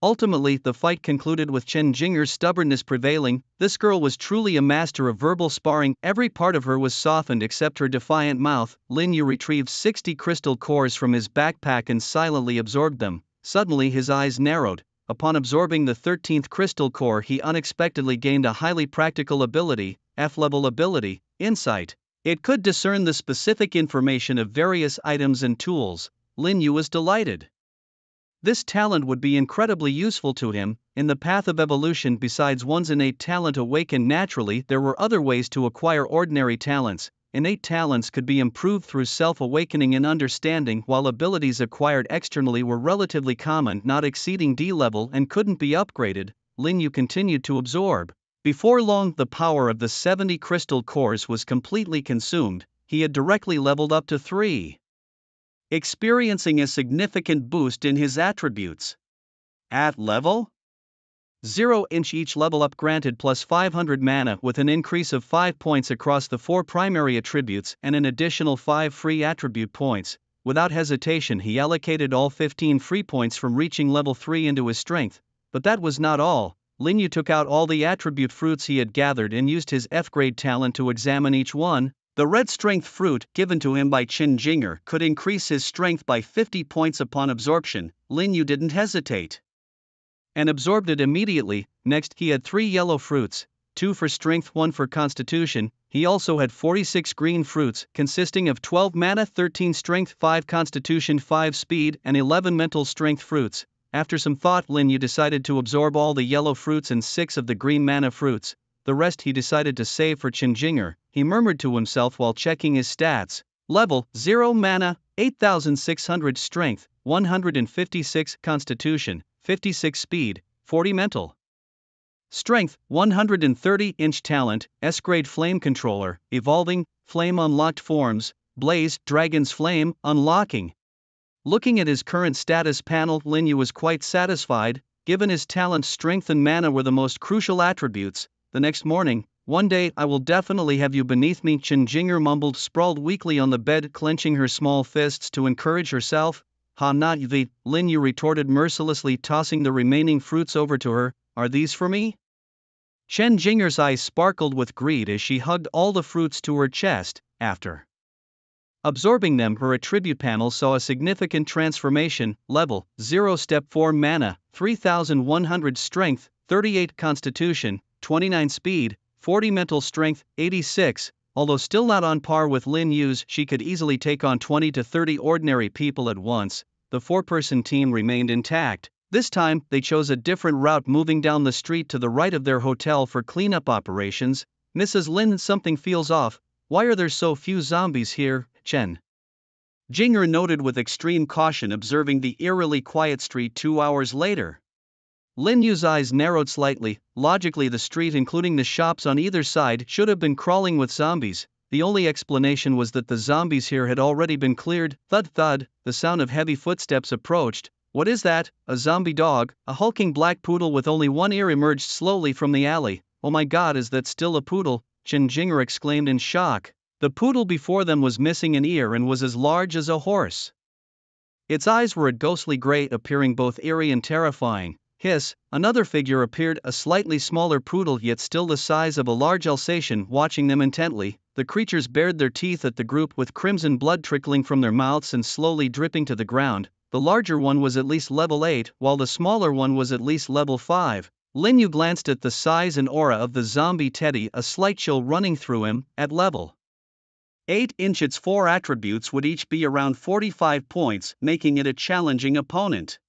Ultimately, the fight concluded with Chen Jinger's stubbornness prevailing. This girl was truly a master of verbal sparring. Every part of her was softened except her defiant mouth. Lin Yu retrieved 60 crystal cores from his backpack and silently absorbed them. Suddenly his eyes narrowed. Upon absorbing the 13th crystal core, he unexpectedly gained a highly practical ability, F-level ability, Insight. It could discern the specific information of various items and tools. Lin Yu was delighted. This talent would be incredibly useful to him in the path of evolution. Besides one's innate talent awakened naturally, there were other ways to acquire ordinary talents. Innate talents could be improved through self-awakening and understanding, while abilities acquired externally were relatively common, not exceeding D level, and couldn't be upgraded. Lin Yu continued to absorb. Before long, the power of the 70 crystal cores was completely consumed. He had directly leveled up to 3, experiencing a significant boost in his attributes. At level 0 inch, each level up granted plus 500 mana with an increase of 5 points across the 4 primary attributes and an additional 5 free attribute points. Without hesitation, he allocated all 15 free points from reaching level 3 into his strength. But that was not all. Lin Yu took out all the attribute fruits he had gathered and used his F-grade talent to examine each one. The red strength fruit, given to him by Chen Jinger, could increase his strength by 50 points upon absorption. Lin Yu didn't hesitate and absorbed it immediately. Next, he had 3 yellow fruits, 2 for strength, 1 for constitution. He also had 46 green fruits, consisting of 12 mana, 13 strength, 5 constitution, 5 speed, and 11 mental strength fruits. After some thought, Lin Yu decided to absorb all the yellow fruits and 6 of the green mana fruits. The rest he decided to save for Chen Jinger. He murmured to himself while checking his stats. Level 0 mana, 8600 strength, 156 constitution, 56 speed, 40 mental strength, 130 inch talent, S-grade flame controller, evolving, flame unlocked forms, blaze, dragon's flame, unlocking. Looking at his current status panel, Lin Yu was quite satisfied. Given his talent, strength and mana were the most crucial attributes. The next morning, one day I will definitely have you beneath me, Chen Jinger mumbled, sprawled weakly on the bed, clenching her small fists to encourage herself. Ha, not the, Lin Yu retorted mercilessly, tossing the remaining fruits over to her. Are these for me? Chen Jinger's eyes sparkled with greed as she hugged all the fruits to her chest. After absorbing them, her attribute panel saw a significant transformation: level 0, step 4 mana, 3100 strength, 38 constitution, 29 speed, 40 mental strength, 86. Although still not on par with Lin Yu's, she could easily take on 20 to 30 ordinary people at once. The four-person team remained intact. This time, they chose a different route, moving down the street to the right of their hotel for cleanup operations. Mrs. Lin, something feels off. Why are there so few zombies here? Chen Jinger noted with extreme caution, observing the eerily quiet street 2 hours later. Lin Yu's eyes narrowed slightly. Logically, the street, including the shops on either side, should have been crawling with zombies. The only explanation was that the zombies here had already been cleared. Thud thud, the sound of heavy footsteps approached. What is that? A zombie dog? A hulking black poodle with only one ear emerged slowly from the alley. Oh my god, is that still a poodle? Chen Jinger exclaimed in shock. The poodle before them was missing an ear and was as large as a horse. Its eyes were a ghostly gray, appearing both eerie and terrifying. Hiss, another figure appeared, a slightly smaller poodle yet still the size of a large Alsatian, watching them intently. The creatures bared their teeth at the group, with crimson blood trickling from their mouths and slowly dripping to the ground. The larger one was at least level 8, while the smaller one was at least level 5. Lin Yu glanced at the size and aura of the zombie teddy, a slight chill running through him. At level 8 inch, its 4 attributes would each be around 45 points, making it a challenging opponent.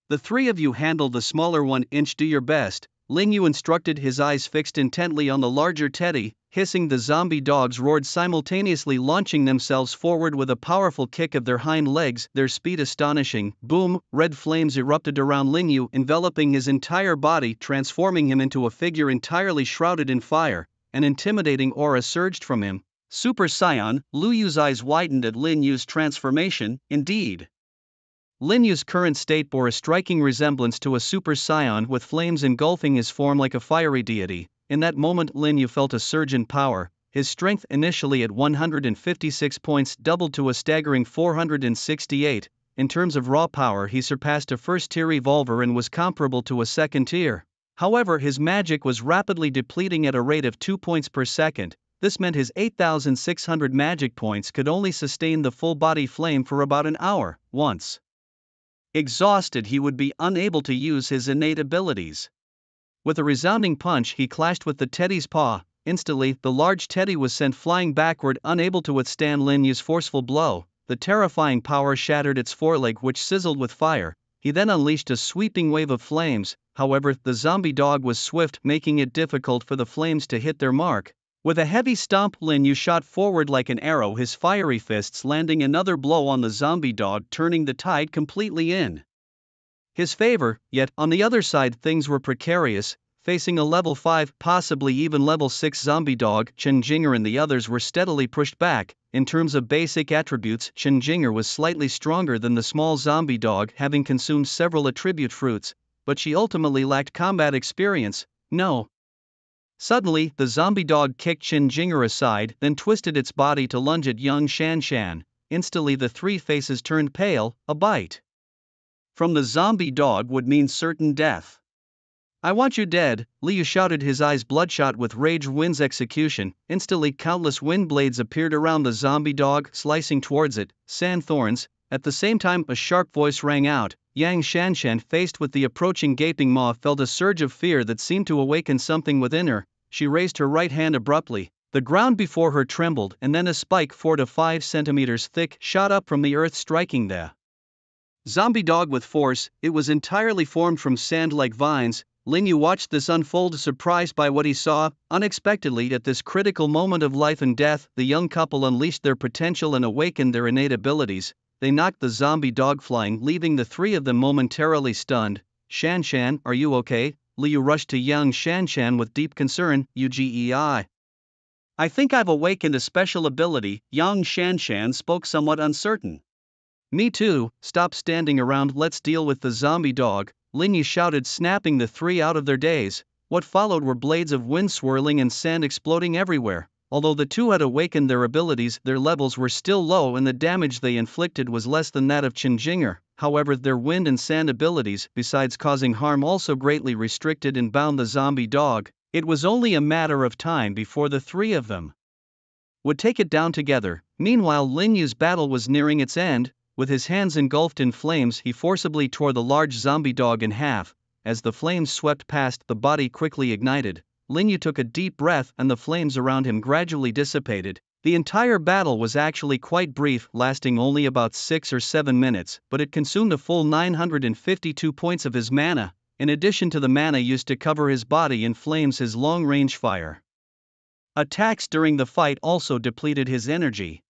The three of you handle the smaller 1 inch, do your best, Lin Yu instructed, his eyes fixed intently on the larger teddy. Hissing, the zombie dogs roared simultaneously, launching themselves forward with a powerful kick of their hind legs, their speed astonishing. Boom, red flames erupted around Lin Yu, enveloping his entire body, transforming him into a figure entirely shrouded in fire. An intimidating aura surged from him. Super Saiyan, Lu Yu's eyes widened at Lin Yu's transformation. Indeed, Lin Yu's current state bore a striking resemblance to a Super Saiyan, with flames engulfing his form like a fiery deity. In that moment, Lin Yu felt a surge in power. His strength, initially at 156 points, doubled to a staggering 468. In terms of raw power, he surpassed a first-tier evolver and was comparable to a second-tier. However, his magic was rapidly depleting at a rate of 2 points per second. This meant his 8,600 magic points could only sustain the full-body flame for about an hour. Once exhausted, he would be unable to use his innate abilities. With a resounding punch, he clashed with the teddy's paw. Instantly, the large teddy was sent flying backward, unable to withstand Lin Yu's forceful blow. The terrifying power shattered its foreleg, which sizzled with fire. He then unleashed a sweeping wave of flames. However, the zombie dog was swift, making it difficult for the flames to hit their mark. With a heavy stomp, Lin Yu shot forward like an arrow, his fiery fists landing another blow on the zombie dog, turning the tide completely in his favor. Yet, on the other side, things were precarious. Facing a level 5, possibly even level 6 zombie dog, Chen Jinger and the others were steadily pushed back. In terms of basic attributes, Chen Jinger was slightly stronger than the small zombie dog, having consumed several attribute fruits, but she ultimately lacked combat experience. No. Suddenly, the zombie dog kicked Chen Jinger aside, then twisted its body to lunge at young Shan Shan. Instantly, the three faces turned pale. A bite from the zombie dog would mean certain death. I want you dead, Liu shouted, his eyes bloodshot with rage. Wind's execution. Instantly, countless wind blades appeared around the zombie dog, slicing towards it, sand thorns. At the same time, a sharp voice rang out. Yang Shanshan, faced with the approaching gaping maw, felt a surge of fear that seemed to awaken something within her. She raised her right hand abruptly. The ground before her trembled, and then a spike 4 to 5 centimeters thick shot up from the earth, striking the zombie dog with force. It was entirely formed from sand like vines. Lin Yu watched this unfold, surprised by what he saw. Unexpectedly, at this critical moment of life and death, the young couple unleashed their potential and awakened their innate abilities. They knocked the zombie dog flying, leaving the three of them momentarily stunned. Shan Shan, are you okay? Liu rushed to young Shan Shan with deep concern. Ugei. I think I've awakened a special ability, Yang Shanshan spoke, somewhat uncertain. Me too, stop standing around, let's deal with the zombie dog, Lin Yu shouted, snapping the three out of their daze. What followed were blades of wind swirling and sand exploding everywhere. Although the two had awakened their abilities, their levels were still low and the damage they inflicted was less than that of Chen Jinger. However, their wind and sand abilities, besides causing harm, also greatly restricted and bound the zombie dog. It was only a matter of time before the three of them would take it down together. Meanwhile, Lin Yu's battle was nearing its end. With his hands engulfed in flames, he forcibly tore the large zombie dog in half. As the flames swept past, the body quickly ignited. Lin Yu took a deep breath and the flames around him gradually dissipated. The entire battle was actually quite brief, lasting only about 6 or 7 minutes, but it consumed a full 952 points of his mana, in addition to the mana used to cover his body in flames. His long-range fire attacks during the fight also depleted his energy.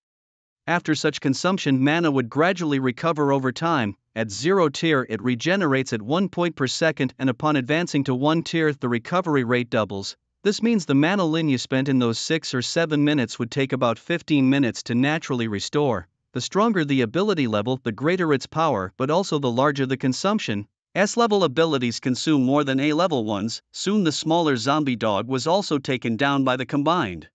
After such consumption, mana would gradually recover over time. At 0 tier it regenerates at 1 point per second, and upon advancing to 1 tier the recovery rate doubles. This means the mana Lin Yu spent in those 6 or 7 minutes would take about 15 minutes to naturally restore. The stronger the ability level, the greater its power, but also the larger the consumption. S-level abilities consume more than A-level ones. Soon the smaller zombie dog was also taken down by the combined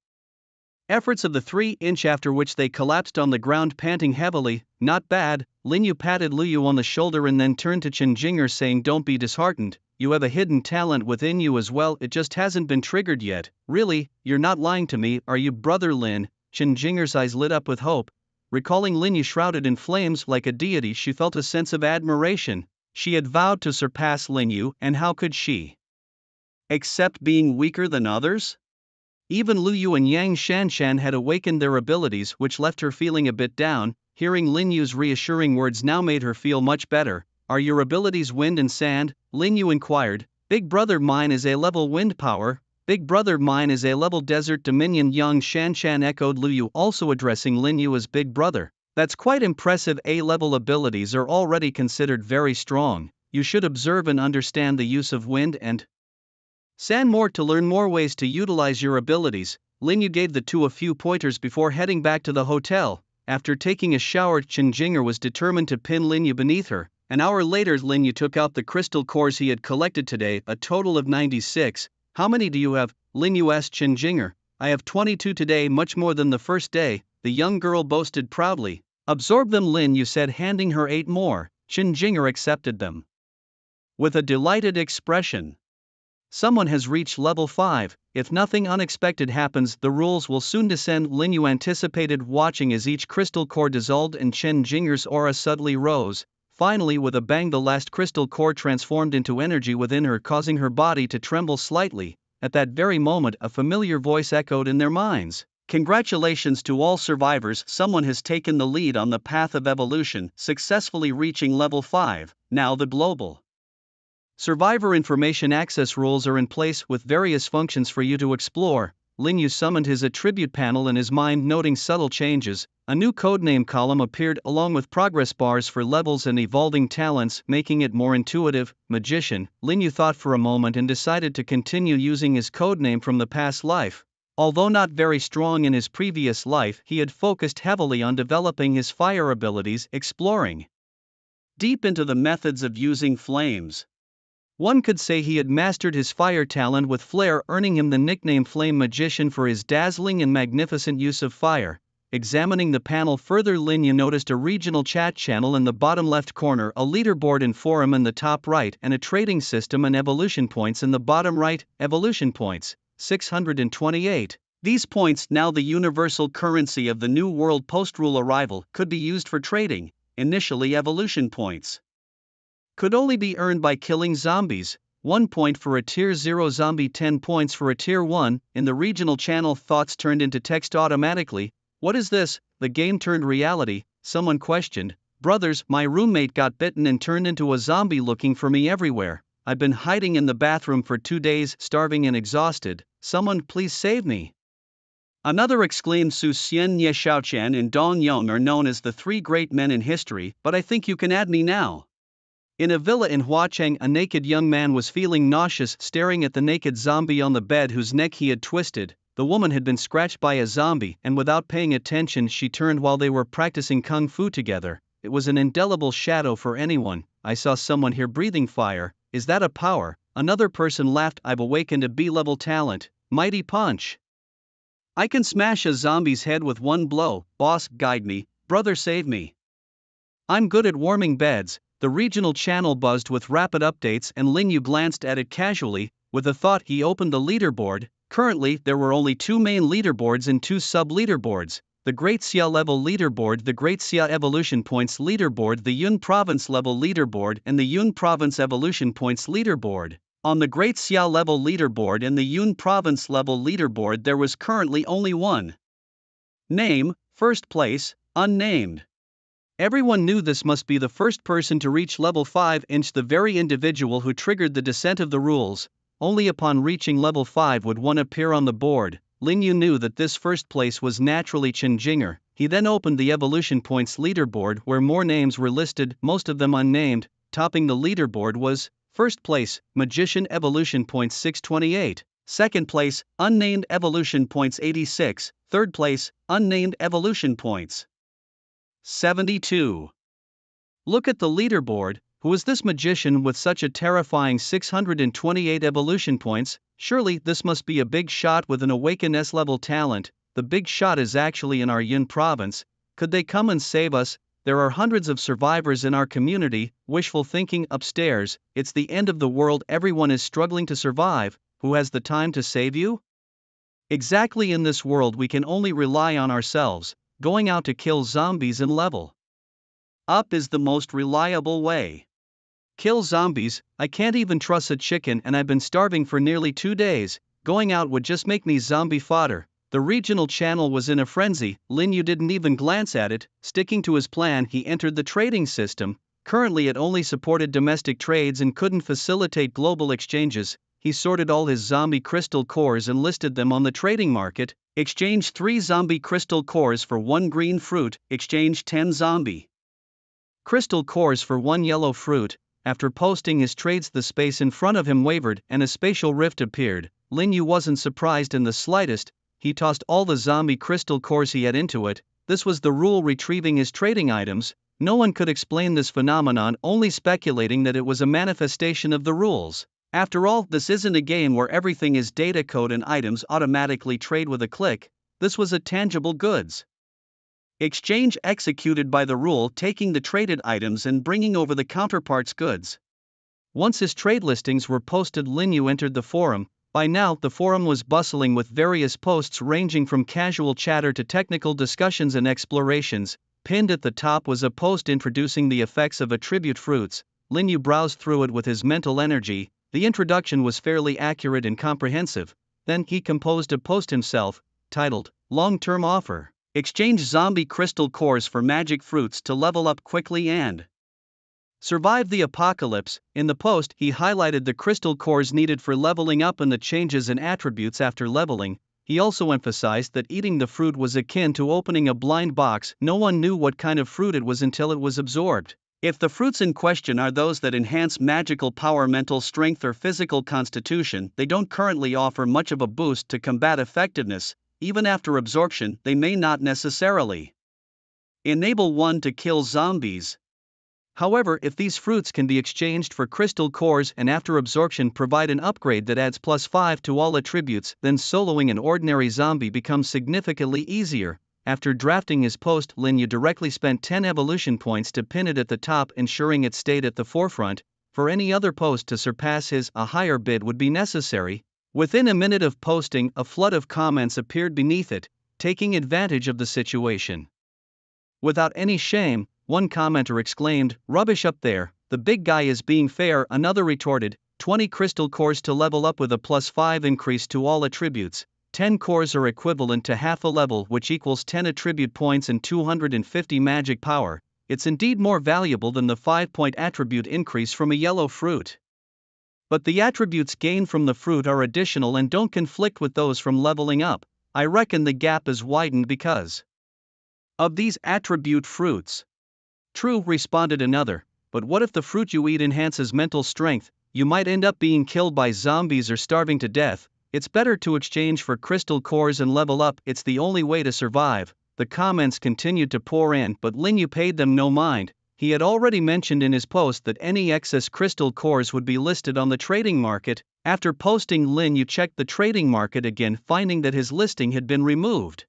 efforts of the three, after which they collapsed on the ground panting heavily. Not bad. Lin Yu patted Lu Yu on the shoulder and then turned to Chen Jinger, saying, "Don't be disheartened, you have a hidden talent within you as well, it just hasn't been triggered yet." "Really? You're not lying to me, are you, brother Lin?" Chen Jinger's eyes lit up with hope. Recalling Lin Yu shrouded in flames like a deity, she felt a sense of admiration. She had vowed to surpass Lin Yu, and how could she accept being weaker than others? Even Lu Yu and Yang Shanshan had awakened their abilities, which left her feeling a bit down. Hearing Lin Yu's reassuring words now made her feel much better. "Are your abilities wind and sand?" Lin Yu inquired. "Big brother, mine is A-level wind power." "Big brother, mine is A-level desert dominion." Yang Shanshan echoed Lu Yu, also addressing Lin Yu as big brother. "That's quite impressive. A-level abilities are already considered very strong. You should observe and understand the use of wind and sand more to learn more ways to utilize your abilities." Lin Yu gave the two a few pointers before heading back to the hotel. After taking a shower, Chen Jinger was determined to pin Lin Yu beneath her. An hour later, Lin Yu took out the crystal cores he had collected today, a total of 96. "How many do you have?" Lin Yu asked Chen Jinger. "I have 22 today, much more than the first day," the young girl boasted proudly. "Absorb them," Lin Yu said, handing her 8 more. Chen Jinger accepted them with a delighted expression. Someone has reached level 5. If nothing unexpected happens, the rules will soon descend. Lin Yu anticipated, watching as each crystal core dissolved and Chen Jinger's aura suddenly rose. Finally, with a bang, the last crystal core transformed into energy within her, causing her body to tremble slightly. At that very moment, a familiar voice echoed in their minds. "Congratulations to all survivors, someone has taken the lead on the path of evolution, successfully reaching level 5. Now the global survivor information access rules are in place, with various functions for you to explore." Lin Yu summoned his attribute panel in his mind, noting subtle changes. A new codename column appeared, along with progress bars for levels and evolving talents, making it more intuitive. "Magician." Lin Yu thought for a moment and decided to continue using his codename from the past life. Although not very strong in his previous life, he had focused heavily on developing his fire abilities, exploring deep into the methods of using flames. One could say he had mastered his fire talent with flair, earning him the nickname Flame Magician for his dazzling and magnificent use of fire. Examining the panel further, Lin Yu noticed a regional chat channel in the bottom left corner, a leaderboard and forum in the top right, and a trading system and evolution points in the bottom right. Evolution points, 628. These points, now the universal currency of the New World post-rule arrival, could be used for trading. Initially, evolution points could only be earned by killing zombies. 1 point for a tier 0 zombie, 10 points for a tier 1. In the regional channel, thoughts turned into text automatically. "What is this?" The game turned reality. Someone questioned. "Brothers, my roommate got bitten and turned into a zombie looking for me everywhere. I've been hiding in the bathroom for 2 days, starving and exhausted. Someone please save me." Another exclaimed. Su Xian, Ye Shaoqian and Dong Yong are known as the 3 great men in history, but I think you can add me now. In a villa in Huacheng, a naked young man was feeling nauseous, staring at the naked zombie on the bed whose neck he had twisted. The woman had been scratched by a zombie, and without paying attention she turned while they were practicing kung fu together. It was an indelible shadow for anyone. "I saw someone here breathing fire. Is that a power?" Another person laughed. "I've awakened a B-level talent, Mighty Punch. I can smash a zombie's head with 1 blow. Boss, guide me. Brother, save me. I'm good at warming beds." The regional channel buzzed with rapid updates, and Lin Yu glanced at it casually. With a thought, he opened the leaderboard. Currently, there were only 2 main leaderboards and 2 sub-leaderboards. The Great Xia level leaderboard, the Great Xia Evolution Points leaderboard, the Yun Province level leaderboard, and the Yun Province Evolution Points leaderboard. On the Great Xia level leaderboard and the Yun Province level leaderboard, there was currently only one name: first place, unnamed. Everyone knew this must be the first person to reach level 5, the very individual who triggered the descent of the rules. Only upon reaching level 5 would one appear on the board. Lin Yu knew that this first place was naturally Chen Jinger. He then opened the Evolution Points leaderboard where more names were listed, most of them unnamed. Topping the leaderboard was, first place, Magician Evolution Points 628. Second place, Unnamed Evolution Points 86. Third place, Unnamed Evolution Points 72. Look at the leaderboard. Who is this magician with such a terrifying 628 evolution points? Surely this must be a big shot with an Awaken S-level talent. The big shot is actually in our Yun province. Could they come and save us? There are hundreds of survivors in our community. Wishful thinking. Upstairs, it's the end of the world. Everyone is struggling to survive. Who has the time to save you? Exactly, in this world we can only rely on ourselves. Going out to kill zombies and level up is the most reliable way. Kill zombies? I can't even trust a chicken and I've been starving for nearly 2 days. Going out would just make me zombie fodder. The regional channel was in a frenzy. Lin Yu didn't even glance at it. Sticking to his plan, he entered the trading system. Currently it only supported domestic trades and couldn't facilitate global exchanges. He sorted all his zombie crystal cores and listed them on the trading market. Exchange 3 zombie crystal cores for 1 green fruit. Exchange 10 zombie crystal cores for 1 yellow fruit. After posting his trades, the space in front of him wavered and a spatial rift appeared. Lin Yu wasn't surprised in the slightest. He tossed all the zombie crystal cores he had into it. This was the rule retrieving his trading items. No one could explain this phenomenon, only speculating that it was a manifestation of the rules. After all, this isn't a game where everything is data code and items automatically trade with a click. This was a tangible goods exchange executed by the rule, taking the traded items and bringing over the counterpart's goods. Once his trade listings were posted, Lin Yu entered the forum. By now, the forum was bustling with various posts ranging from casual chatter to technical discussions and explorations. Pinned at the top was a post introducing the effects of attribute fruits. Lin Yu browsed through it with his mental energy. The introduction was fairly accurate and comprehensive. Then he composed a post himself, titled, Long-Term Offer. Exchange zombie crystal cores for magic fruits to level up quickly and survive the apocalypse. In the post, he highlighted the crystal cores needed for leveling up and the changes in attributes after leveling. He also emphasized that eating the fruit was akin to opening a blind box. No one knew what kind of fruit it was until it was absorbed. If the fruits in question are those that enhance magical power, mental strength, or physical constitution, they don't currently offer much of a boost to combat effectiveness. Even after absorption, they may not necessarily enable one to kill zombies. However, if these fruits can be exchanged for crystal cores and after absorption provide an upgrade that adds +5 to all attributes, then soloing an ordinary zombie becomes significantly easier. After drafting his post, Lin Yu directly spent 10 evolution points to pin it at the top, ensuring it stayed at the forefront. For any other post to surpass his, a higher bid would be necessary. Within a minute of posting, a flood of comments appeared beneath it, taking advantage of the situation. Without any shame, one commenter exclaimed, "Rubbish up there, the big guy is being fair." Another retorted, 20 crystal cores to level up with a +5 increase to all attributes. 10 cores are equivalent to half a level, which equals 10 attribute points and 250 magic power. It's indeed more valuable than the 5-point attribute increase from a yellow fruit. But the attributes gained from the fruit are additional and don't conflict with those from leveling up. I reckon the gap is widened because of these attribute fruits. True, responded another, but what if the fruit you eat enhances mental strength? You might end up being killed by zombies or starving to death. It's better to exchange for crystal cores and level up. It's the only way to survive. The comments continued to pour in, but Lin Yu paid them no mind. He had already mentioned in his post that any excess crystal cores would be listed on the trading market. After posting, Lin Yu checked the trading market again, finding that his listing had been removed.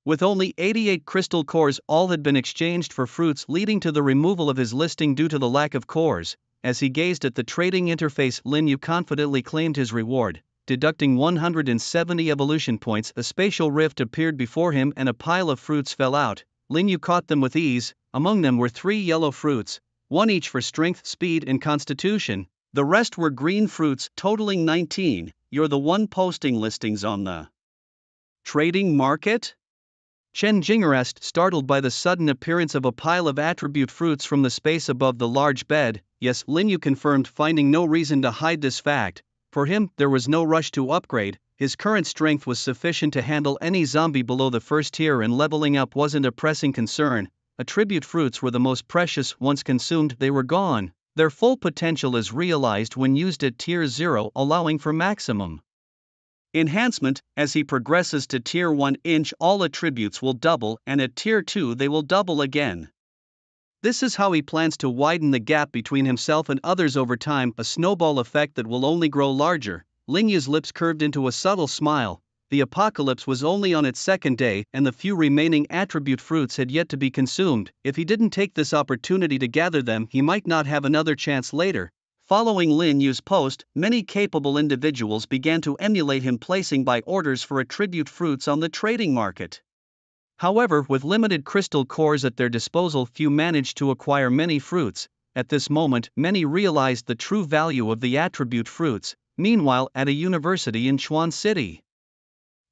With only 88 crystal cores, all had been exchanged for fruits, leading to the removal of his listing due to the lack of cores. As he gazed at the trading interface, Lin Yu confidently claimed his reward. Deducting 170 evolution points, a spatial rift appeared before him and a pile of fruits fell out. Lin Yu caught them with ease. Among them were 3 yellow fruits, one each for strength, speed, and constitution. The rest were green fruits, totaling 19. You're the one posting listings on the trading market? Chen Jinger asked, startled by the sudden appearance of a pile of attribute fruits from the space above the large bed. Yes, Lin Yu confirmed, finding no reason to hide this fact. For him, there was no rush to upgrade. His current strength was sufficient to handle any zombie below the first tier, and leveling up wasn't a pressing concern. Attribute fruits were the most precious. Once consumed, they were gone. Their full potential is realized when used at tier 0, allowing for maximum enhancement. As he progresses to tier 1, all attributes will double, and at tier 2 they will double again. This is how he plans to widen the gap between himself and others over time, a snowball effect that will only grow larger. Lin Yu's lips curved into a subtle smile. The apocalypse was only on its second day, and the few remaining attribute fruits had yet to be consumed. If he didn't take this opportunity to gather them, he might not have another chance later. Following Lin Yu's post, many capable individuals began to emulate him, placing buy orders for attribute fruits on the trading market. However, with limited crystal cores at their disposal, few managed to acquire many fruits. At this moment, many realized the true value of the attribute fruits. Meanwhile, at a university in Chuan City,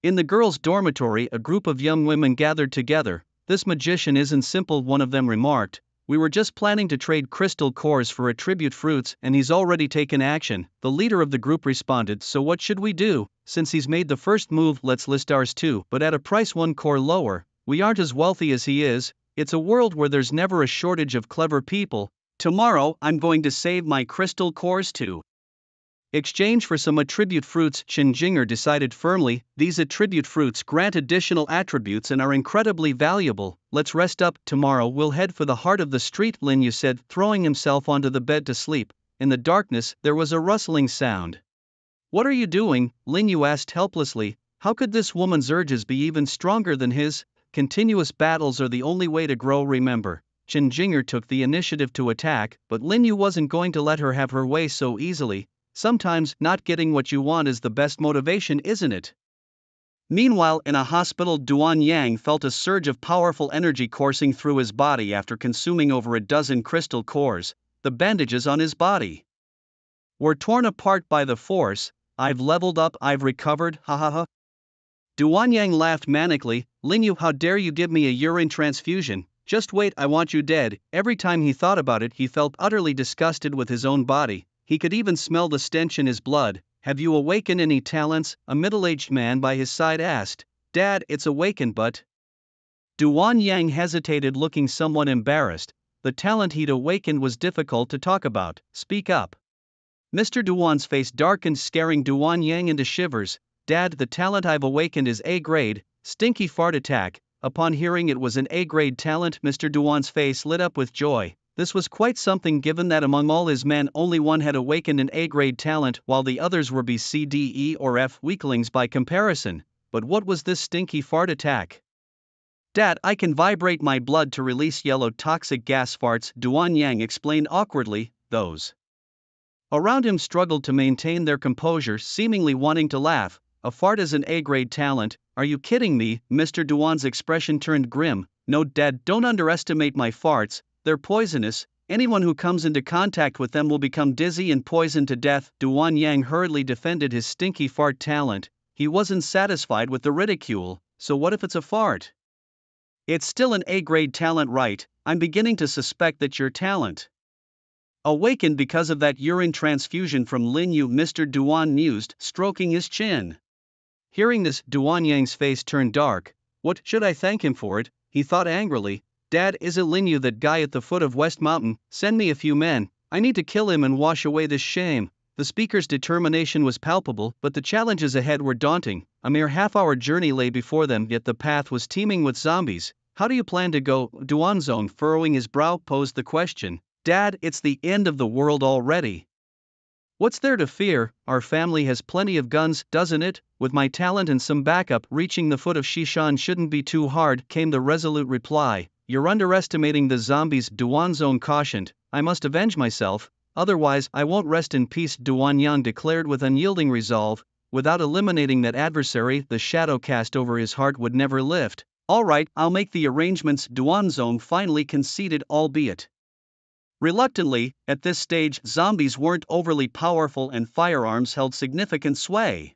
in the girls' dormitory, a group of young women gathered together. This magician isn't simple, one of them remarked. We were just planning to trade crystal cores for attribute fruits, and he's already taken action. The leader of the group responded, so what should we do? Since he's made the first move, let's list ours too, but at a price 1 core lower. We aren't as wealthy as he is. It's a world where there's never a shortage of clever people. Tomorrow, I'm going to save my crystal cores too. Exchange for some attribute fruits, Chen Jinger decided firmly. These attribute fruits grant additional attributes and are incredibly valuable. Let's rest up. Tomorrow we'll head for the heart of the street, Lin Yu said, throwing himself onto the bed to sleep. In the darkness, there was a rustling sound. What are you doing? Lin Yu asked helplessly. How could this woman's urges be even stronger than his? Continuous battles are the only way to grow, remember. Chen Jinger took the initiative to attack, but Lin Yu wasn't going to let her have her way so easily. Sometimes, not getting what you want is the best motivation, isn't it? Meanwhile, in a hospital, Duan Yang felt a surge of powerful energy coursing through his body after consuming over a dozen crystal cores. The bandages on his body were torn apart by the force. I've leveled up, I've recovered, ha ha ha. Duan Yang laughed manically. Lin Yu, how dare you give me a urine transfusion? Just wait, I want you dead. Every time he thought about it, he felt utterly disgusted with his own body. He could even smell the stench in his blood. Have you awakened any talents? A middle-aged man by his side asked. Dad, it's awakened, but... Duan Yang hesitated, looking somewhat embarrassed. The talent he'd awakened was difficult to talk about. Speak up. Mr. Duan's face darkened, scaring Duan Yang into shivers. Dad, the talent I've awakened is A-grade, stinky fart attack. Upon hearing it was an A-grade talent, Mr. Duan's face lit up with joy. This was quite something, given that among all his men only one had awakened an A-grade talent, while the others were B, C, D, E, or F weaklings by comparison. But what was this stinky fart attack? Dad, I can vibrate my blood to release yellow toxic gas farts, Duan Yang explained awkwardly. Those around him struggled to maintain their composure, seemingly wanting to laugh. A fart is an A-grade talent? Are you kidding me? Mr. Duan's expression turned grim. No, Dad, don't underestimate my farts. They're poisonous. Anyone who comes into contact with them will become dizzy and poisoned to death. Duan Yang hurriedly defended his stinky fart talent. He wasn't satisfied with the ridicule. So what if it's a fart? It's still an A-grade talent, right? I'm beginning to suspect that your talent awakened because of that urine transfusion from Lin Yu, Mr. Duan mused, stroking his chin. Hearing this, Duan Yang's face turned dark. What, should I thank him for it? He thought angrily. Dad, is it Lin Yu, that guy at the foot of West Mountain? Send me a few men. I need to kill him and wash away this shame. The speaker's determination was palpable, but the challenges ahead were daunting. A mere half-hour journey lay before them, yet the path was teeming with zombies. How do you plan to go? Duanzong, furrowing his brow, posed the question. Dad, it's the end of the world already. What's there to fear? Our family has plenty of guns, doesn't it? With my talent and some backup, reaching the foot of Shishan shouldn't be too hard, came the resolute reply. You're underestimating the zombies, Duanzong cautioned. I must avenge myself. Otherwise I won't rest in peace, Duan Yan declared with unyielding resolve. Without eliminating that adversary, the shadow cast over his heart would never lift. Alright, I'll make the arrangements, Duanzong finally conceded, albeit reluctantly. At this stage, zombies weren't overly powerful and firearms held significant sway.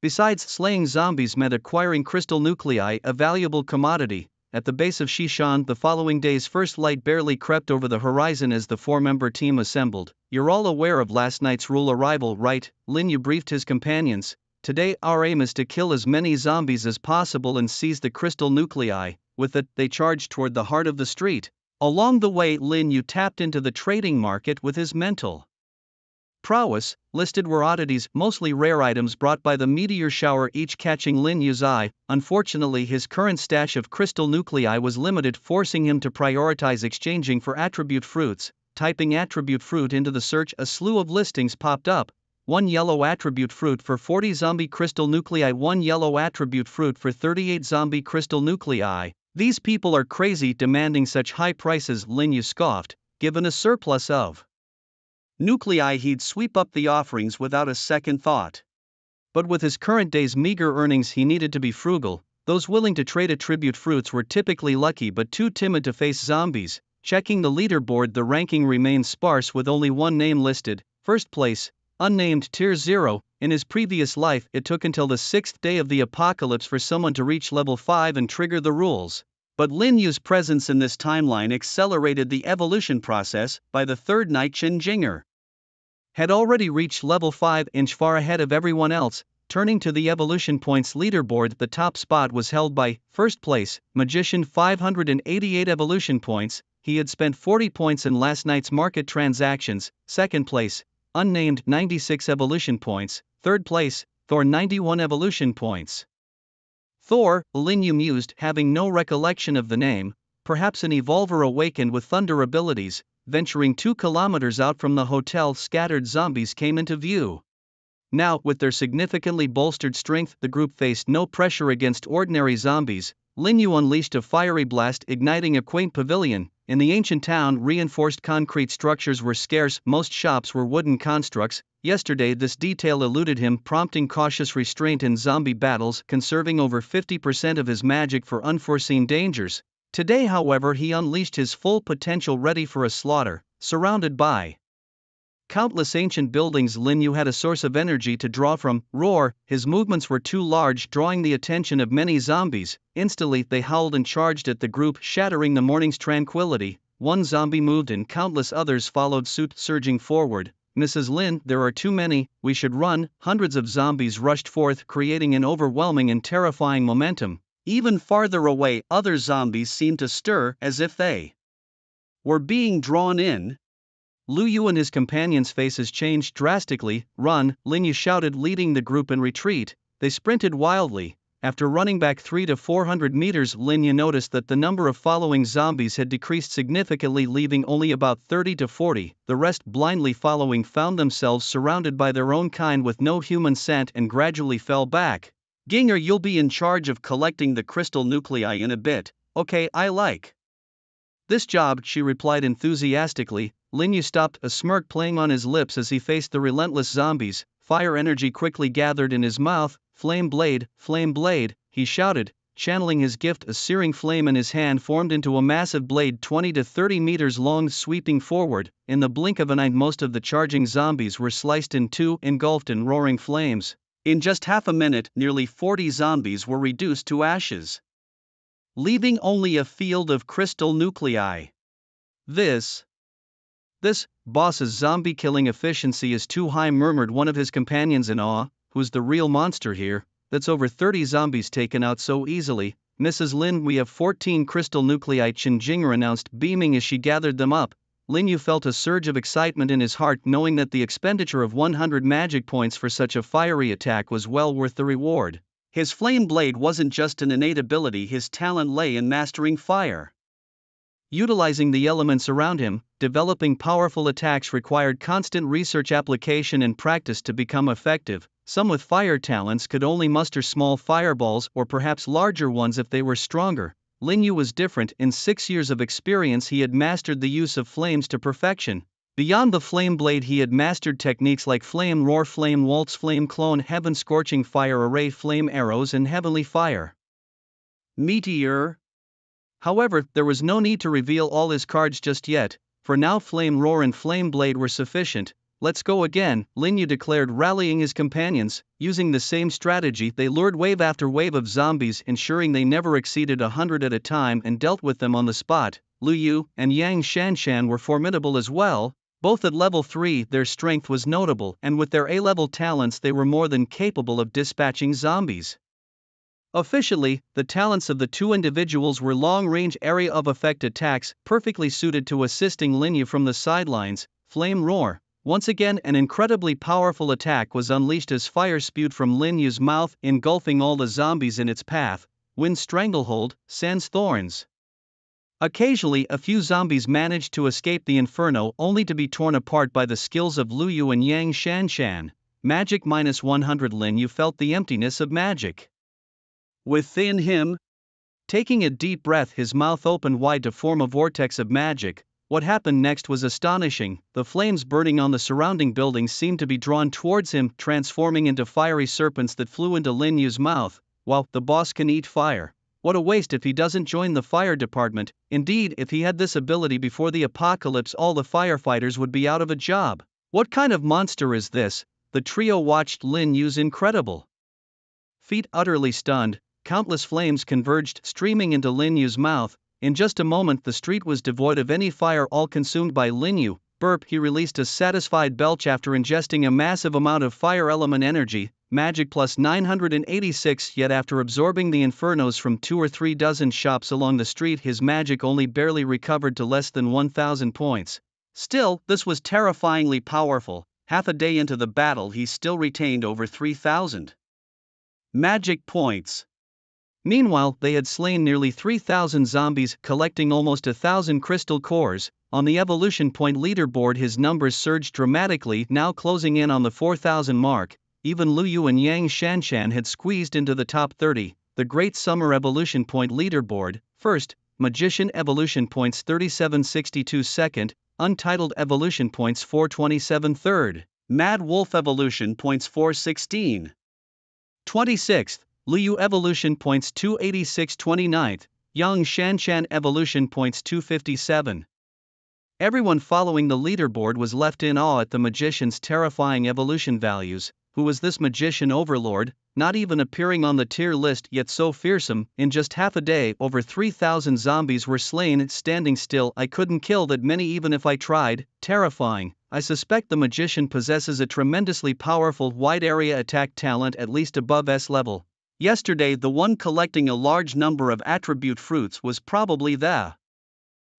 Besides, slaying zombies meant acquiring crystal nuclei, a valuable commodity. At the base of Shishan, the following day's first light barely crept over the horizon as the four-member team assembled. You're all aware of last night's rule arrival, right? Lin Yu briefed his companions. Today our aim is to kill as many zombies as possible and seize the crystal nuclei. With it, they charged toward the heart of the street. Along the way, Lin Yu tapped into the trading market with his mental prowess. Listed were oddities, mostly rare items brought by the meteor shower, each catching Lin Yu's eye. Unfortunately, his current stash of crystal nuclei was limited, forcing him to prioritize exchanging for attribute fruits. Typing attribute fruit into the search, a slew of listings popped up. 1 yellow attribute fruit for 40 zombie crystal nuclei, 1 yellow attribute fruit for 38 zombie crystal nuclei. These people are crazy, demanding such high prices, Lin Yu scoffed. Given a surplus of nuclei, he'd sweep up the offerings without a second thought. But with his current day's meager earnings, he needed to be frugal. Those willing to trade attribute fruits were typically lucky but too timid to face zombies. Checking the leaderboard, the ranking remained sparse with only one name listed. First place, unnamed, tier 0. In his previous life, it took until the 6th day of the apocalypse for someone to reach level 5 and trigger the rules. But Lin Yu's presence in this timeline accelerated the evolution process. By the third night, Chen Jinger had already reached level 5, inch far ahead of everyone else. Turning to the evolution points leaderboard, the top spot was held by, first place, Magician, 588 evolution points. He had spent 40 points in last night's market transactions. Second place, Unnamed, 96 evolution points. Third place, Thor, 91 evolution points. Thor, Lin Yu mused, having no recollection of the name. Perhaps an evolver awakened with thunder abilities. Venturing 2 kilometers out from the hotel, scattered zombies came into view. Now, with their significantly bolstered strength, the group faced no pressure against ordinary zombies. Lin Yu unleashed a fiery blast, igniting a quaint pavilion. In the ancient town, reinforced concrete structures were scarce, most shops were wooden constructs. Yesterday this detail eluded him, prompting cautious restraint in zombie battles, conserving over 50% of his magic for unforeseen dangers. Today, however, he unleashed his full potential, ready for a slaughter. Surrounded by countless ancient buildings, Lin Yu had a source of energy to draw from. Roar! His movements were too large, drawing the attention of many zombies. Instantly, they howled and charged at the group, shattering the morning's tranquility. One zombie moved and countless others followed suit, surging forward. Mrs. Lin, there are too many, we should run. Hundreds of zombies rushed forth, creating an overwhelming and terrifying momentum. Even farther away, other zombies seemed to stir, as if they were being drawn in. Lu Yu and his companions' faces changed drastically. Run, Lin Yu shouted, leading the group in retreat. They sprinted wildly. After running back 300 to 400 meters, Lin Yu noticed that the number of following zombies had decreased significantly, leaving only about 30 to 40. The rest, blindly following, found themselves surrounded by their own kind with no human scent and gradually fell back. Ginger, you'll be in charge of collecting the crystal nuclei in a bit. Okay, I like this job, she replied enthusiastically. Lin Yu stopped, a smirk playing on his lips as he faced the relentless zombies. Fire energy quickly gathered in his mouth. Flame blade, he shouted, channeling his gift. A searing flame in his hand formed into a massive blade 20 to 30 meters long, sweeping forward. In the blink of an eye, most of the charging zombies were sliced in two, engulfed in roaring flames. In just half a minute, nearly 40 zombies were reduced to ashes, leaving only a field of crystal nuclei. This boss's zombie killing efficiency is too high, murmured one of his companions in awe. Who's the real monster here? That's over 30 zombies taken out so easily. Mrs. Lin, we have 14 crystal nuclei, Chen Jinger announced, beaming as she gathered them up. Lin Yu felt a surge of excitement in his heart, knowing that the expenditure of 100 magic points for such a fiery attack was well worth the reward. His flame blade wasn't just an innate ability, his talent lay in mastering fire. Utilizing the elements around him, developing powerful attacks required constant research, application and practice to become effective. Some with fire talents could only muster small fireballs or perhaps larger ones if they were stronger. Lin Yu was different. In 6 years of experience he had mastered the use of flames to perfection. Beyond the flame blade he had mastered techniques like flame roar, flame waltz, flame clone, heaven scorching fire array, flame arrows and heavenly fire. Meteor. However, there was no need to reveal all his cards just yet, for now flame roar and flame blade were sufficient. Let's go again, Lin Yu declared, rallying his companions. Using the same strategy, they lured wave after wave of zombies, ensuring they never exceeded 100 at a time, and dealt with them on the spot. Lu Yu and Yang Shanshan were formidable as well. Both at level 3, their strength was notable, and with their A-level talents they were more than capable of dispatching zombies. Officially, the talents of the two individuals were long-range area of effect attacks, perfectly suited to assisting Lin Yu from the sidelines. Flame Roar. Once again an incredibly powerful attack was unleashed as fire spewed from Lin Yu's mouth, engulfing all the zombies in its path. Wind Stranglehold, Sans Thorns. Occasionally a few zombies managed to escape the inferno, only to be torn apart by the skills of Lu Yu and Yang Shanshan. Magic -100. Lin Yu felt the emptiness of magic within him. Taking a deep breath, his mouth opened wide to form a vortex of magic. What happened next was astonishing. The flames burning on the surrounding buildings seemed to be drawn towards him, transforming into fiery serpents that flew into Lin Yu's mouth. Wow, the boss can eat fire. What a waste if he doesn't join the fire department. Indeed, if he had this ability before the apocalypse, all the firefighters would be out of a job. What kind of monster is this? The trio watched Lin Yu's incredible feat utterly stunned. Countless flames converged, streaming into Lin Yu's mouth. In just a moment the street was devoid of any fire, all consumed by Lin Yu. Burp, he released a satisfied belch after ingesting a massive amount of fire element energy, magic plus 986, yet after absorbing the infernos from 2 or 3 dozen shops along the street his magic only barely recovered to less than 1,000 points. Still, this was terrifyingly powerful. Half a day into the battle he still retained over 3,000 magic points. Meanwhile, they had slain nearly 3,000 zombies, collecting almost 1,000 crystal cores. On the evolution point leaderboard his numbers surged dramatically, now closing in on the 4,000 mark. Even Lu Yu and Yang Shanshan had squeezed into the top 30. The Great Summer Evolution Point leaderboard: first, Magician Evolution Points 3762; second, Untitled Evolution Points 427; third, Mad Wolf Evolution Points 416; 26th, Lu Yu Evolution Points 286; 29th, Yang Shanshan Evolution Points 257. Everyone following the leaderboard was left in awe at the magician's terrifying evolution values. Who was this magician overlord, not even appearing on the tier list, yet so fearsome? In just half a day, over 3,000 zombies were slain. Standing still, I couldn't kill that many even if I tried. Terrifying. I suspect the magician possesses a tremendously powerful wide area attack talent, at least above S level. Yesterday the one collecting a large number of attribute fruits was probably the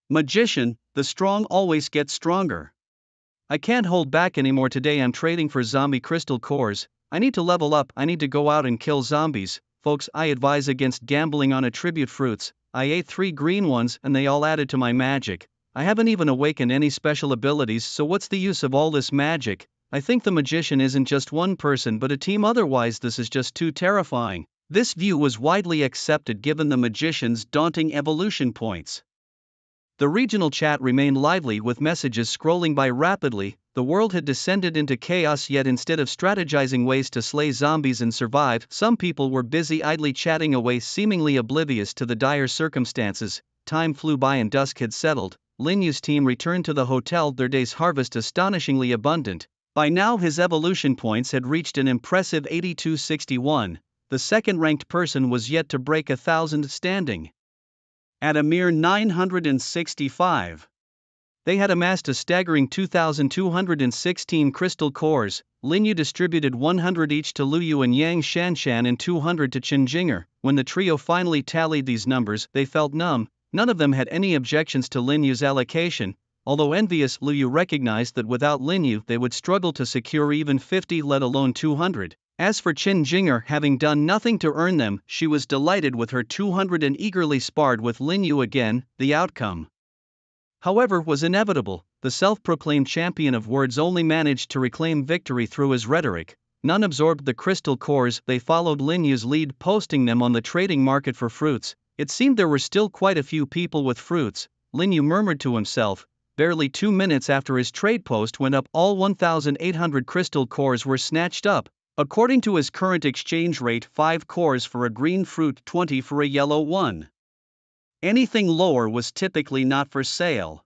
magician. The strong always get stronger. I can't hold back anymore. Today I'm trading for zombie crystal cores. I need to level up, I need to go out and kill zombies. Folks, I advise against gambling on attribute fruits. I ate 3 green ones and they all added to my magic. I haven't even awakened any special abilities, so what's the use of all this magic? I think the magician isn't just one person but a team, otherwise this is just too terrifying. This view was widely accepted given the magician's daunting evolution points. The regional chat remained lively with messages scrolling by rapidly. The world had descended into chaos, yet instead of strategizing ways to slay zombies and survive, some people were busy idly chatting away, seemingly oblivious to the dire circumstances. Time flew by and dusk had settled. Lin Yu's team returned to the hotel, their day's harvest astonishingly abundant. By now his evolution points had reached an impressive 8261. The second-ranked person was yet to break 1,000, standing at a mere 965. They had amassed a staggering 2,216 crystal cores. Lin Yu distributed 100 each to Lu Yu and Yang Shanshan and 200 to Qin Jinger. When the trio finally tallied these numbers, they felt numb. None of them had any objections to Lin Yu's allocation. Although envious, Lu Yu recognized that without Lin Yu they would struggle to secure even 50, let alone 200. As for Qin Jinger, having done nothing to earn them, she was delighted with her 200 and eagerly sparred with Lin Yu again. The outcome, however, was inevitable. The self-proclaimed champion of words only managed to reclaim victory through his rhetoric. None absorbed the crystal cores. They followed Lin Yu's lead, posting them on the trading market for fruits. It seemed there were still quite a few people with fruits. Lin Yu murmured to himself, barely 2 minutes after his trade post went up, all 1,800 crystal cores were snatched up. According to his current exchange rate, 5 cores for a green fruit, 20 for a yellow one. Anything lower was typically not for sale.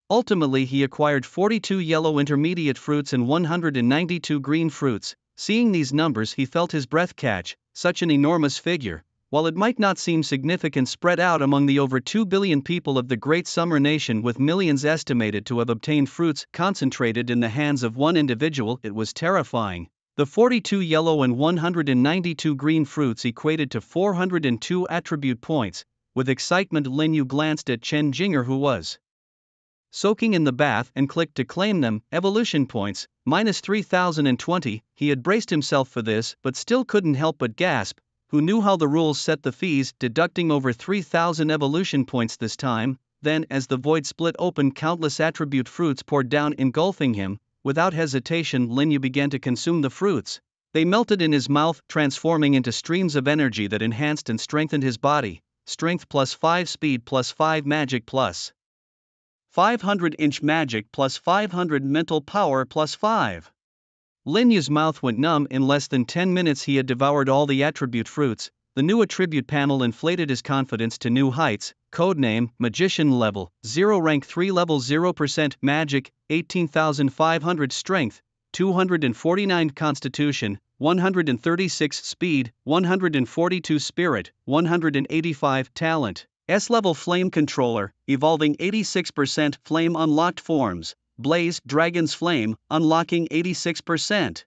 Ultimately, he acquired 42 yellow intermediate fruits and 192 green fruits. Seeing these numbers, he felt his breath catch. Such an enormous figure. While it might not seem significant spread out among the over 2 billion people of the great summer nation, with millions estimated to have obtained fruits concentrated in the hands of one individual, it was terrifying. The 42 yellow and 192 green fruits equated to 402 attribute points. With excitement, Lin Yu glanced at Chen Jing'er, who was soaking in the bath, and clicked to claim them. Evolution points, minus 3020. He had braced himself for this, but still couldn't help but gasp. Who knew how the rules set the fees, deducting over 3,000 evolution points this time? Then, as the void split open, countless attribute fruits poured down, engulfing him. Without hesitation, Lin Yu began to consume the fruits. They melted in his mouth, transforming into streams of energy that enhanced and strengthened his body. Strength plus 5, speed plus 5, magic plus 500-inch magic plus 500 mental power plus 5. Lin Yu's mouth went numb. In less than 10 minutes he had devoured all the attribute fruits. The new attribute panel inflated his confidence to new heights. Codename, Magician level, 0 rank 3 level 0% magic, 18,500 strength, 249 constitution, 136 speed, 142 spirit, 185 talent. S-level flame controller, evolving 86% flame unlocked forms. Blaze, Dragon's Flame, unlocking 86%.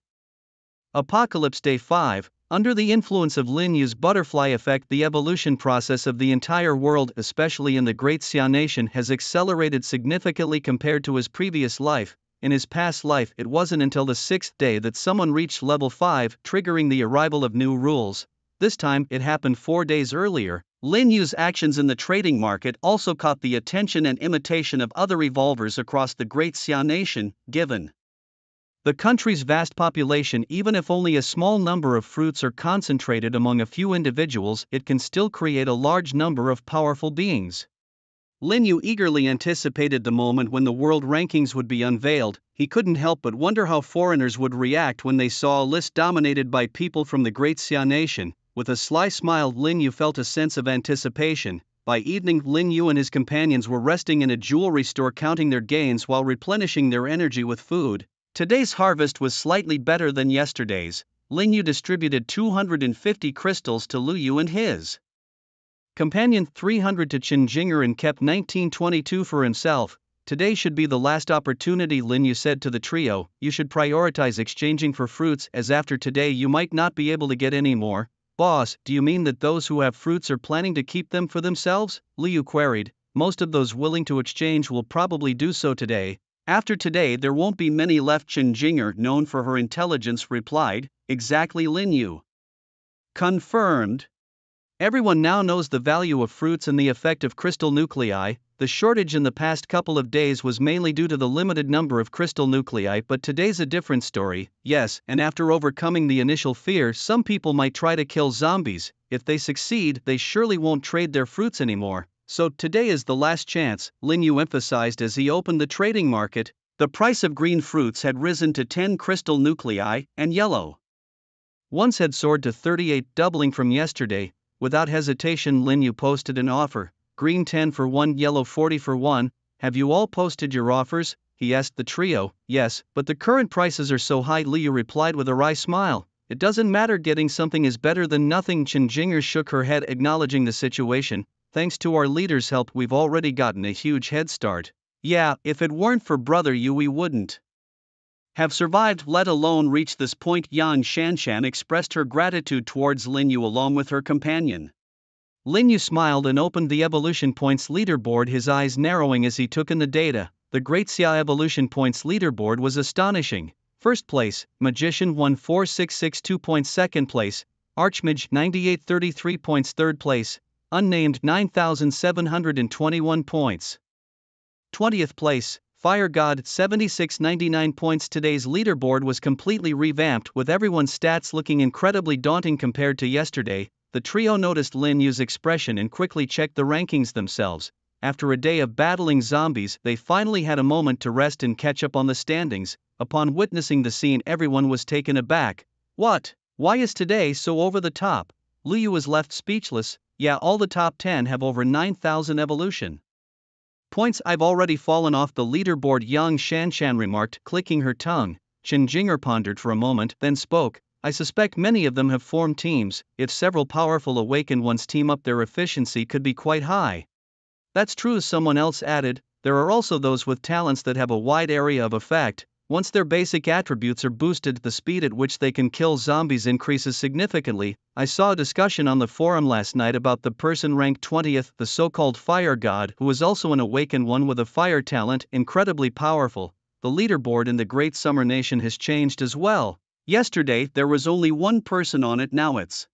Apocalypse Day 5, under the influence of Lin Yu's butterfly effect, the evolution process of the entire world, especially in the Great Xia Nation, has accelerated significantly compared to his previous life. In his past life, it wasn't until the 6th day that someone reached level 5, triggering the arrival of new rules. This time, it happened 4 days earlier. Lin Yu's actions in the trading market also caught the attention and imitation of other evolvers across the Great Xia Nation. Given the country's vast population, even if only a small number of fruits are concentrated among a few individuals, it can still create a large number of powerful beings. Lin Yu eagerly anticipated the moment when the world rankings would be unveiled. He couldn't help but wonder how foreigners would react when they saw a list dominated by people from the Great Xia Nation. With a sly smile, Lin Yu felt a sense of anticipation. By evening, Lin Yu and his companions were resting in a jewelry store, counting their gains while replenishing their energy with food. Today's harvest was slightly better than yesterday's. Lin Yu distributed 250 crystals to Lu Yu and his companion, 300 to Chen Jing'er, and kept 1922 for himself. Today should be the last opportunity, Lin Yu said to the trio. You should prioritize exchanging for fruits, as after today you might not be able to get any more. Boss, do you mean that those who have fruits are planning to keep them for themselves? Lu Yu queried. Most of those willing to exchange will probably do so today. After today there won't be many left, Chen Jing'er, known for her intelligence, replied. Exactly, Lin Yu confirmed. Everyone now knows the value of fruits and the effect of crystal nuclei. The shortage in the past couple of days was mainly due to the limited number of crystal nuclei, but today's a different story. Yes, and after overcoming the initial fear, some people might try to kill zombies. If they succeed, they surely won't trade their fruits anymore. So today is the last chance, Lin Yu emphasized as he opened the trading market. The price of green fruits had risen to 10 crystal nuclei, and yellow ones had soared to 38, doubling from yesterday. Without hesitation, Lin Yu posted an offer. Green 10 for 1, yellow 40 for 1. Have you all posted your offers? He asked the trio. Yes, but the current prices are so high, Lu Yu replied with a wry smile. It doesn't matter, getting something is better than nothing. Chen Jing'er shook her head, acknowledging the situation. Thanks to our leader's help, we've already gotten a huge head start. Yeah, if it weren't for Brother Yu, we wouldn't have survived, let alone reached this point. Yan Shanshan expressed her gratitude towards Lin Yu along with her companion. Lin Yu smiled and opened the evolution points leaderboard, his eyes narrowing as he took in the data. The Great Xia evolution points leaderboard was astonishing. First place, Magician 14662 points. Second place, Archmage 9833 points. Third place, Unnamed 9721 points. 20th place, Fire God 7699 points. Today's leaderboard was completely revamped, with everyone's stats looking incredibly daunting compared to yesterday. The trio noticed Lin Yu's expression and quickly checked the rankings themselves. After a day of battling zombies, they finally had a moment to rest and catch up on the standings. Upon witnessing the scene, everyone was taken aback. What? Why is today so over the top? Liu was left speechless. Yeah, all the top 10 have over 9,000 evolution points. I've already fallen off the leaderboard, Yang Shanshan remarked, clicking her tongue. Chen Jinger pondered for a moment, then spoke. I suspect many of them have formed teams. If several powerful awakened ones team up, their efficiency could be quite high. That's true, someone else added. There are also those with talents that have a wide area of effect. Once their basic attributes are boosted, the speed at which they can kill zombies increases significantly. I saw a discussion on the forum last night about the person ranked 20th, the so-called fire god, who is also an awakened one with a fire talent, incredibly powerful. The leaderboard in the Great Summer Nation has changed as well. Yesterday there was only one person on it, now it's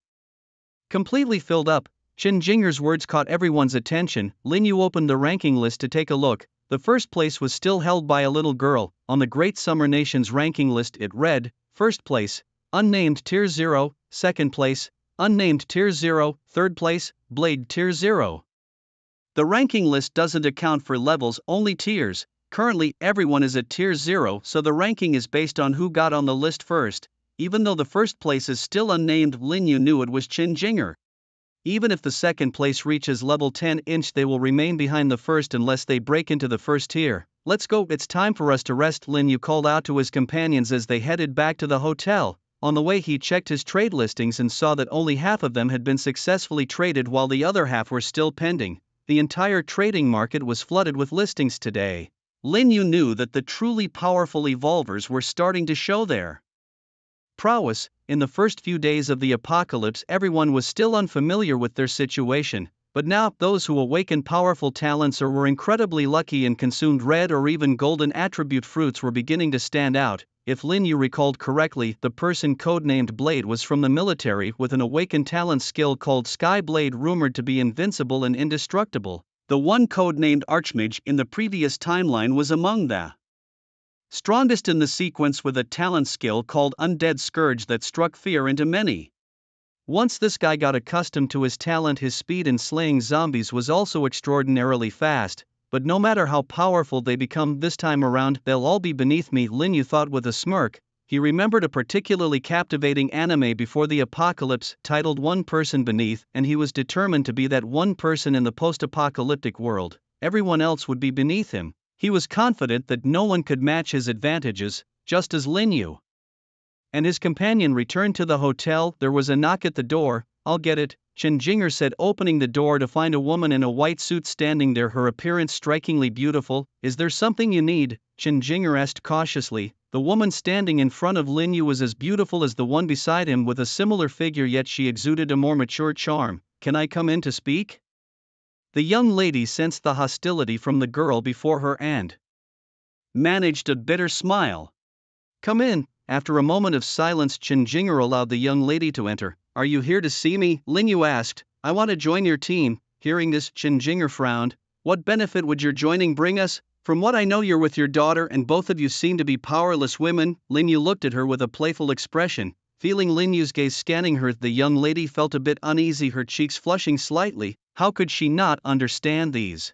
completely filled up. Chen Jinger's words caught everyone's attention. Lin Yu opened the ranking list to take a look. The first place was still held by a little girl. On the Great Summer Nation's ranking list it read, First place, unnamed tier 0, second place, unnamed tier 0, third place, Blade tier 0. The ranking list doesn't account for levels, only tiers. Currently everyone is at tier 0, so the ranking is based on who got on the list first. Even though the first place is still unnamed, Lin Yu knew it was Chen Jinger. Even if the second place reaches level 10, they will remain behind the first unless they break into the first tier. Let's go, it's time for us to rest, Lin Yu called out to his companions as they headed back to the hotel. On the way he checked his trade listings and saw that only half of them had been successfully traded while the other half were still pending. The entire trading market was flooded with listings today. Lin Yu knew that the truly powerful evolvers were starting to show their prowess. In the first few days of the apocalypse, everyone was still unfamiliar with their situation, but now those who awakened powerful talents or were incredibly lucky and consumed red or even golden attribute fruits were beginning to stand out. If Lin Yu recalled correctly, the person codenamed Blade was from the military with an awakened talent skill called Sky Blade, rumored to be invincible and indestructible. The one codenamed Archmage in the previous timeline was among the strongest in the sequence, with a talent skill called Undead Scourge that struck fear into many. Once this guy got accustomed to his talent, his speed in slaying zombies was also extraordinarily fast. But no matter how powerful they become this time around, they'll all be beneath me, Lin Yu thought with a smirk. He remembered a particularly captivating anime before the apocalypse titled One Person Beneath, and he was determined to be that one person in the post-apocalyptic world. Everyone else would be beneath him. He was confident that no one could match his advantages. Just as Lin Yu and his companion returned to the hotel, there was a knock at the door. I'll get it, Chen Jinger said, opening the door to find a woman in a white suit standing there, her appearance strikingly beautiful. Is there something you need? Chen Jinger asked cautiously. The woman standing in front of Lin Yu was as beautiful as the one beside him, with a similar figure, yet she exuded a more mature charm. Can I come in to speak? The young lady sensed the hostility from the girl before her and managed a bitter smile. Come in. After a moment of silence, Chen Jinger allowed the young lady to enter. Are you here to see me? Lin Yu asked. I want to join your team. Hearing this, Chen Jinger frowned. What benefit would your joining bring us? From what I know, you're with your daughter and both of you seem to be powerless women. Lin Yu looked at her with a playful expression. Feeling Lin Yu's gaze scanning her, the young lady felt a bit uneasy, her cheeks flushing slightly. How could she not understand these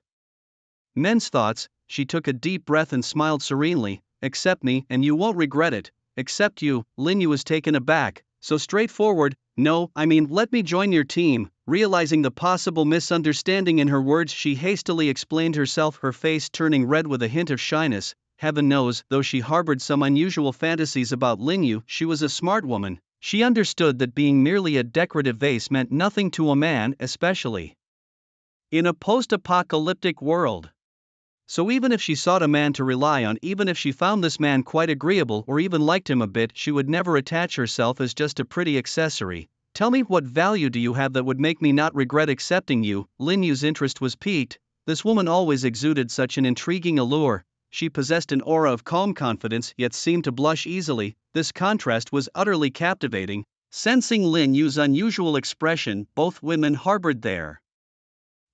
men's thoughts? She took a deep breath and smiled serenely. Accept me, and you won't regret it. Accept you? Lin Yu was taken aback. So straightforward? No, I mean, let me join your team. Realizing the possible misunderstanding in her words, she hastily explained herself, her face turning red with a hint of shyness. Heaven knows, though she harbored some unusual fantasies about Lin Yu, she was a smart woman. She understood that being merely a decorative vase meant nothing to a man, especially in a post-apocalyptic world. So even if she sought a man to rely on, even if she found this man quite agreeable or even liked him a bit, she would never attach herself as just a pretty accessory. Tell me, what value do you have that would make me not regret accepting you? Lin Yu's interest was piqued. This woman always exuded such an intriguing allure. She possessed an aura of calm confidence, yet seemed to blush easily. This contrast was utterly captivating. Sensing Lin Yu's unusual expression, both women harbored their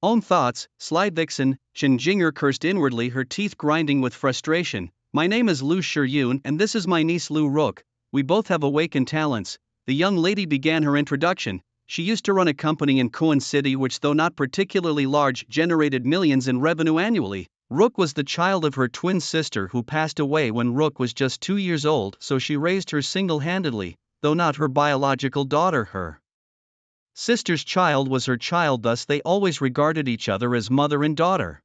own thoughts. Sly vixen, Chen Jinger cursed inwardly, her teeth grinding with frustration. My name is Lu Shiyun and this is my niece Lu Rook. We both have awakened talents. The young lady began her introduction. She used to run a company in Kuan City which, though not particularly large, generated millions in revenue annually. Rook was the child of her twin sister who passed away when Rook was just 2 years old, so she raised her single-handedly, though not her biological daughter. Her sister's child was her child, thus they always regarded each other as mother and daughter.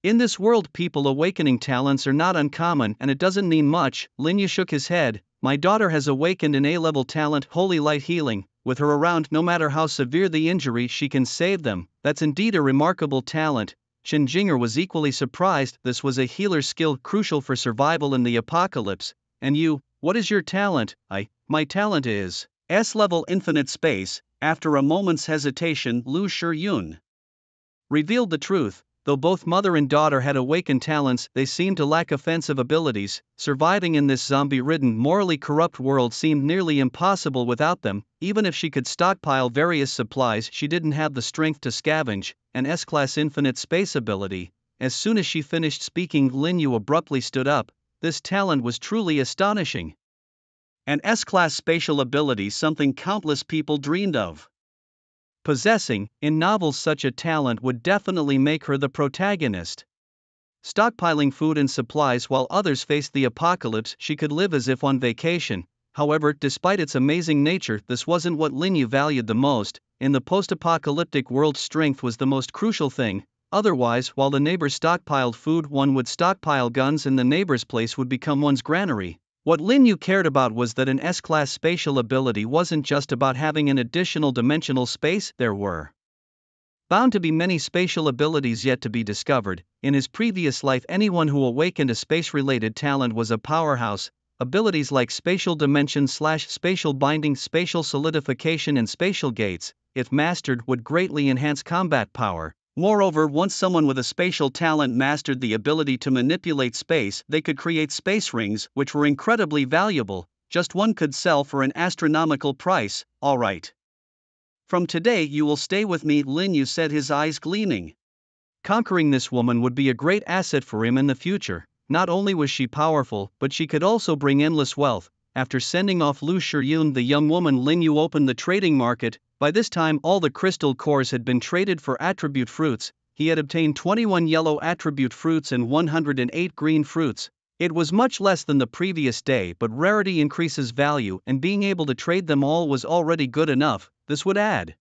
In this world, people awakening talents are not uncommon, and it doesn't mean much. Linyu shook his head. My daughter has awakened an A-level talent, holy light healing. With her around, no matter how severe the injury, she can save them. That's indeed a remarkable talent. Chen Jinger was equally surprised. This was a healer's skill crucial for survival in the apocalypse. And you, what is your talent? My talent is S-level infinite space. After a moment's hesitation, Lu Shiyun revealed the truth. Though both mother and daughter had awakened talents, they seemed to lack offensive abilities. Surviving in this zombie-ridden, morally corrupt world seemed nearly impossible without them. Even if she could stockpile various supplies, she didn't have the strength to scavenge. An S-class infinite space ability. As soon as she finished speaking, Linyu abruptly stood up. This talent was truly astonishing. An S-class spatial ability, something countless people dreamed of possessing. In novels, such a talent would definitely make her the protagonist. Stockpiling food and supplies while others faced the apocalypse, she could live as if on vacation. However, despite its amazing nature, this wasn't what Linyu valued the most. In the post-apocalyptic world, strength was the most crucial thing. Otherwise, while the neighbors stockpiled food, one would stockpile guns and the neighbor's place would become one's granary. What Linyu cared about was that an S-class spatial ability wasn't just about having an additional dimensional space. There were bound to be many spatial abilities yet to be discovered. In his previous life, anyone who awakened a space-related talent was a powerhouse. Abilities like spatial dimension/spatial binding, spatial solidification and spatial gates, if mastered, would greatly enhance combat power. Moreover, once someone with a spatial talent mastered the ability to manipulate space, they could create space rings, which were incredibly valuable. Just one could sell for an astronomical price. All right. From today you will stay with me, Linyu said, his eyes gleaming. Conquering this woman would be a great asset for him in the future. Not only was she powerful, but she could also bring endless wealth. After sending off Lu Shiyun, the young woman, Linyu opened the trading market. By this time, all the crystal cores had been traded for attribute fruits. He had obtained 21 yellow attribute fruits and 108 green fruits. It was much less than the previous day, but rarity increases value, and being able to trade them all was already good enough. This would add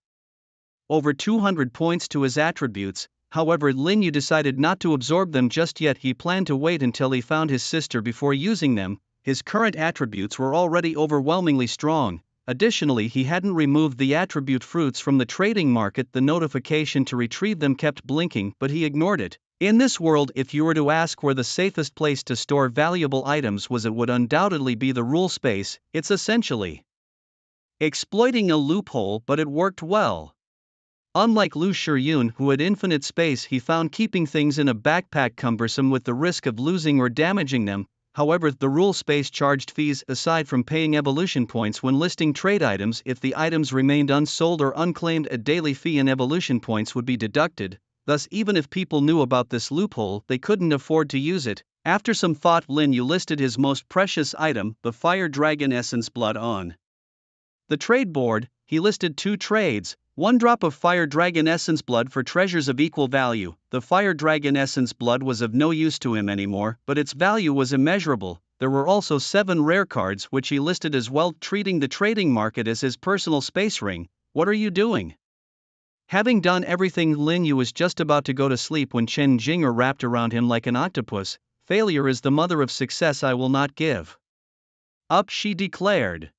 over 200 points to his attributes. However, Linyu decided not to absorb them just yet. He planned to wait until he found his sister before using them. His current attributes were already overwhelmingly strong. Additionally, he hadn't removed the attribute fruits from the trading market. The notification to retrieve them kept blinking, but he ignored it. In this world, if you were to ask where the safest place to store valuable items was, it would undoubtedly be the rule space. It's essentially exploiting a loophole, but it worked well. Unlike Lu Shiyun, who had infinite space, he found keeping things in a backpack cumbersome with the risk of losing or damaging them. However, the rule space charged fees aside from paying evolution points when listing trade items. If the items remained unsold or unclaimed, a daily fee in evolution points would be deducted. Thus, even if people knew about this loophole, they couldn't afford to use it. After some thought, Linyu listed his most precious item, the Fire Dragon Essence Blood, on the trade board. He listed 2 trades. 1 drop of Fire Dragon Essence Blood for treasures of equal value. The Fire Dragon Essence Blood was of no use to him anymore, but its value was immeasurable. There were also 7 rare cards which he listed as well, treating the trading market as his personal space ring. What are you doing? Having done everything, Linyu was just about to go to sleep when Chen Jinger wrapped around him like an octopus. Failure is the mother of success. I will not give up, she declared.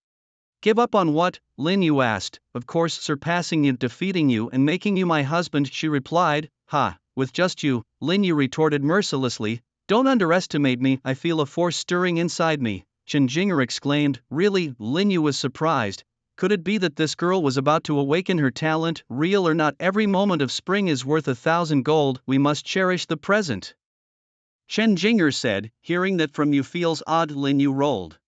Give up on what? Linyu asked. Of course, surpassing you, defeating you, and making you my husband, she replied. Ha, with just you, Linyu retorted mercilessly. Don't underestimate me, I feel a force stirring inside me. Chen Jinger exclaimed. Really? Linyu was surprised. Could it be that this girl was about to awaken her talent? Real or not, every moment of spring is worth 1,000 gold. We must cherish the present, Chen Jinger said. Hearing that from you feels odd, Linyu rolled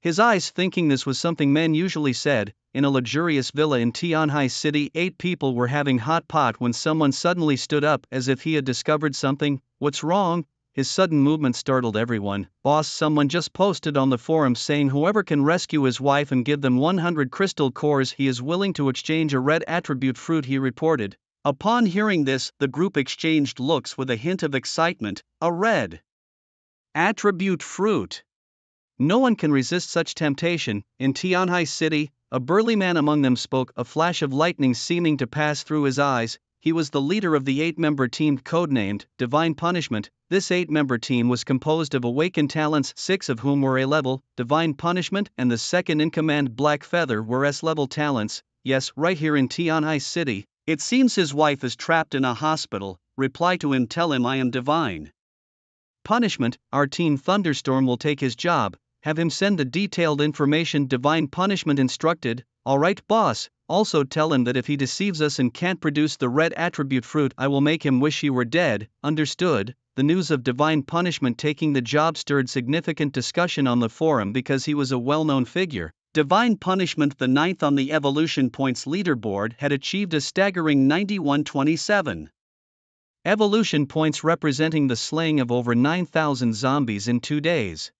his eyes, thinking this was something men usually said. In a luxurious villa in Tianhai City, 8 people were having hot pot when someone suddenly stood up as if he had discovered something. What's wrong? His sudden movement startled everyone. Boss, someone just posted on the forum saying whoever can rescue his wife and give them 100 crystal cores, he is willing to exchange a red attribute fruit, he reported. Upon hearing this, the group exchanged looks with a hint of excitement. A red attribute fruit. No one can resist such temptation. In Tianhai City, a burly man among them spoke, a flash of lightning seeming to pass through his eyes. He was the leader of the 8-member team codenamed Divine Punishment. This 8-member team was composed of awakened talents, 6 of whom were A-level, Divine Punishment, and the second-in-command Black Feather were S-level talents. Yes, right here in Tianhai City. It seems his wife is trapped in a hospital. Reply to him, tell him I am Divine Punishment. Our team Thunderstorm will take his job. Have him send the detailed information. Divine Punishment instructed. Alright, boss. Also tell him that if he deceives us and can't produce the red attribute fruit, I will make him wish he were dead. Understood. The news of Divine Punishment taking the job stirred significant discussion on the forum because he was a well-known figure. Divine Punishment, the 9th on the Evolution Points leaderboard, had achieved a staggering 9127 Evolution Points, representing the slaying of over 9,000 zombies in 2 days.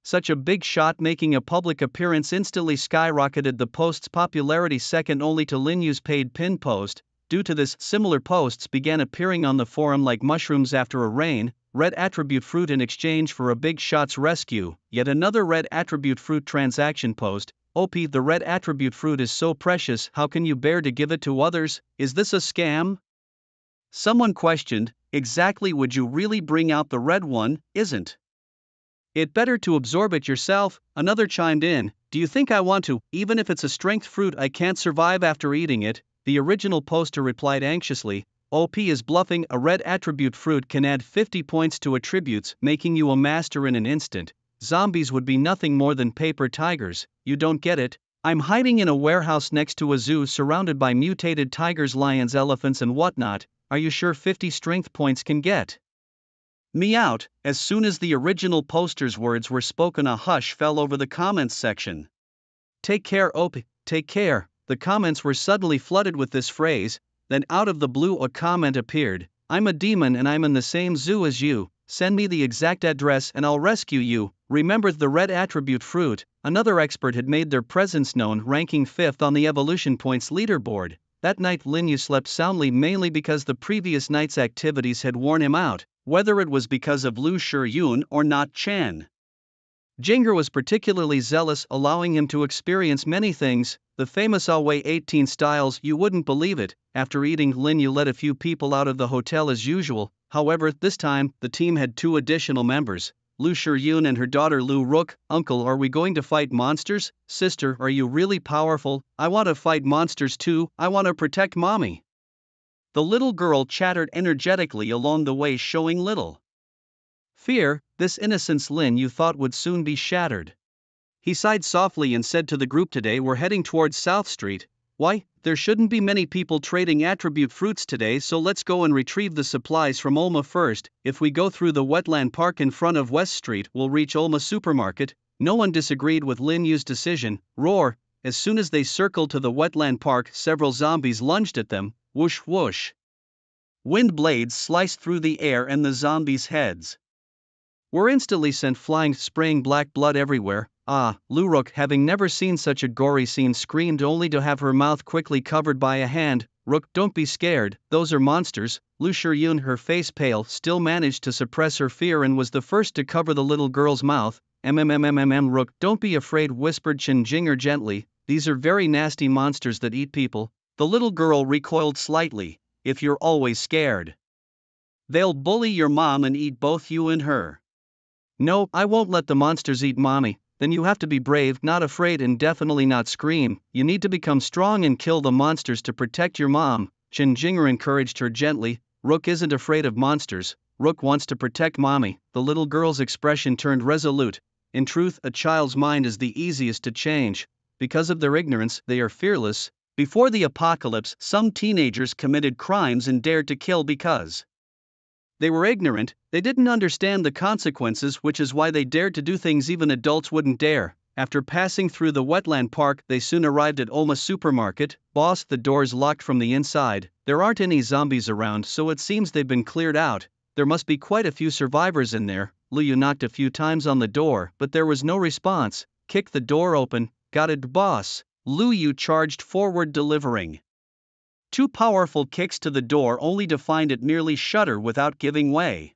Such a big shot making a public appearance instantly skyrocketed the post's popularity, second only to Lin Yu's paid pin post. Due to this, similar posts began appearing on the forum like mushrooms after a rain. Red attribute fruit in exchange for a big shot's rescue. Yet another red attribute fruit transaction post. OP, the red attribute fruit is so precious, how can you bear to give it to others? Is this a scam? Someone questioned. Exactly, would you really bring out the red one? Isn't it better to absorb it yourself? Another chimed in. Do you think I want to? Even if it's a strength fruit, I can't survive after eating it. The original poster replied anxiously. OP is bluffing. A red attribute fruit can add 50 points to attributes, making you a master in an instant. Zombies would be nothing more than paper tigers. You don't get it? I'm hiding in a warehouse next to a zoo surrounded by mutated tigers, lions, elephants and whatnot. Are you sure 50 strength points can get me out? As soon as the original poster's words were spoken, a hush fell over the comments section. Take care, OP, take care. The comments were suddenly flooded with this phrase. Then out of the blue a comment appeared. I'm a demon and I'm in the same zoo as you. Send me the exact address and I'll rescue you. Remember the red attribute fruit. Another expert had made their presence known, ranking 5th on the Evolution Points leaderboard. That night Lin Yu slept soundly, mainly because the previous night's activities had worn him out. Whether it was because of Lu Shiyun or not, Chen Jinger was particularly zealous, allowing him to experience many things. The famous Away 18 styles, you wouldn't believe it. After eating, Lin Yu let a few people out of the hotel as usual. However, this time, the team had 2 additional members. Lu Shiyun and her daughter Lu Rook. Uncle, are we going to fight monsters? Sister, are you really powerful? I want to fight monsters too. I want to protect mommy. The little girl chattered energetically along the way, showing little fear. This innocence Lin Yu thought would soon be shattered. He sighed softly and said to the group, today we're heading towards South Street. Why, there shouldn't be many people trading attribute fruits today, so let's go and retrieve the supplies from Olma first. If we go through the wetland park in front of West Street, we'll reach Olma supermarket. No one disagreed with Lin Yu's decision. Roar! As soon as they circled to the wetland park, several zombies lunged at them. Whoosh whoosh. Wind blades sliced through the air and the zombies' heads were instantly sent flying, spraying black blood everywhere. Lu Rook, having never seen such a gory scene, screamed only to have her mouth quickly covered by a hand. Rook, don't be scared, those are monsters. Lu Shiyun, her face pale, still managed to suppress her fear and was the first to cover the little girl's mouth. Rook, don't be afraid, whispered Chen Jinger gently. These are very nasty monsters that eat people. The little girl recoiled slightly. If you're always scared, they'll bully your mom and eat both you and her. No, I won't let the monsters eat mommy. Then you have to be brave, not afraid, and definitely not scream. You need to become strong and kill the monsters to protect your mom. Chen Jinger encouraged her gently. Rook isn't afraid of monsters. Rook wants to protect mommy. The little girl's expression turned resolute. In truth, a child's mind is the easiest to change. Because of their ignorance, they are fearless. Before the apocalypse, some teenagers committed crimes and dared to kill because they were ignorant. They didn't understand the consequences, which is why they dared to do things even adults wouldn't dare. After passing through the wetland park, they soon arrived at Olma supermarket. Boss, the door's locked from the inside. There aren't any zombies around, so it seems they've been cleared out. there must be quite a few survivors in there. Liu knocked a few times on the door, but there was no response. Kicked the door open. Got it, boss. Liu charged forward, delivering two powerful kicks to the door only to find it merely shudder without giving way.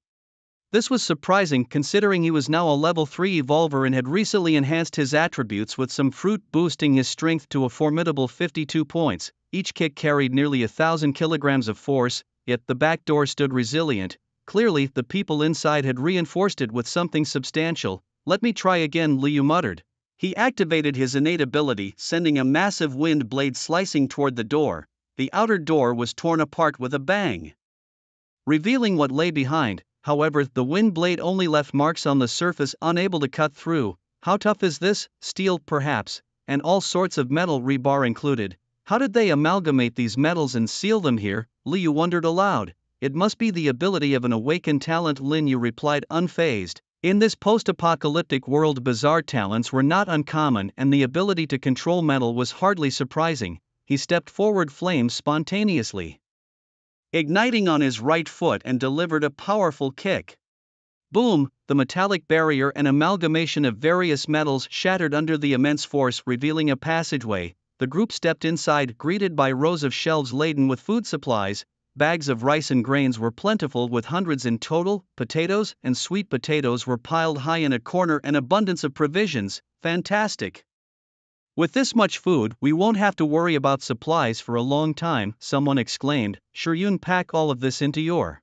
This was surprising considering he was now a level 3 evolver and had recently enhanced his attributes with some fruit, boosting his strength to a formidable 52 points. Each kick carried nearly 1,000 kilograms of force, yet the back door stood resilient. Clearly, the people inside had reinforced it with something substantial. Let me try again, Liu muttered. He activated his innate ability, sending a massive wind blade slicing toward the door. The outer door was torn apart with a bang, revealing what lay behind. However, the wind blade only left marks on the surface, unable to cut through. How tough is this? Steel, perhaps, and all sorts of metal, rebar included. How did they amalgamate these metals and seal them here? Liu wondered aloud. It must be the ability of an awakened talent, Lin Yu replied, unfazed. In this post-apocalyptic world, bizarre talents were not uncommon, and the ability to control metal was hardly surprising. He stepped forward, flames spontaneously igniting on his right foot, and delivered a powerful kick. Boom! The metallic barrier, an amalgamation of various metals, shattered under the immense force, revealing a passageway. The group stepped inside, greeted by rows of shelves laden with food supplies. Bags of rice and grains were plentiful, with hundreds in total. Potatoes and sweet potatoes were piled high in a corner, an abundance of provisions. Fantastic! With this much food, we won't have to worry about supplies for a long time, someone exclaimed. Shiryun, pack all of this into your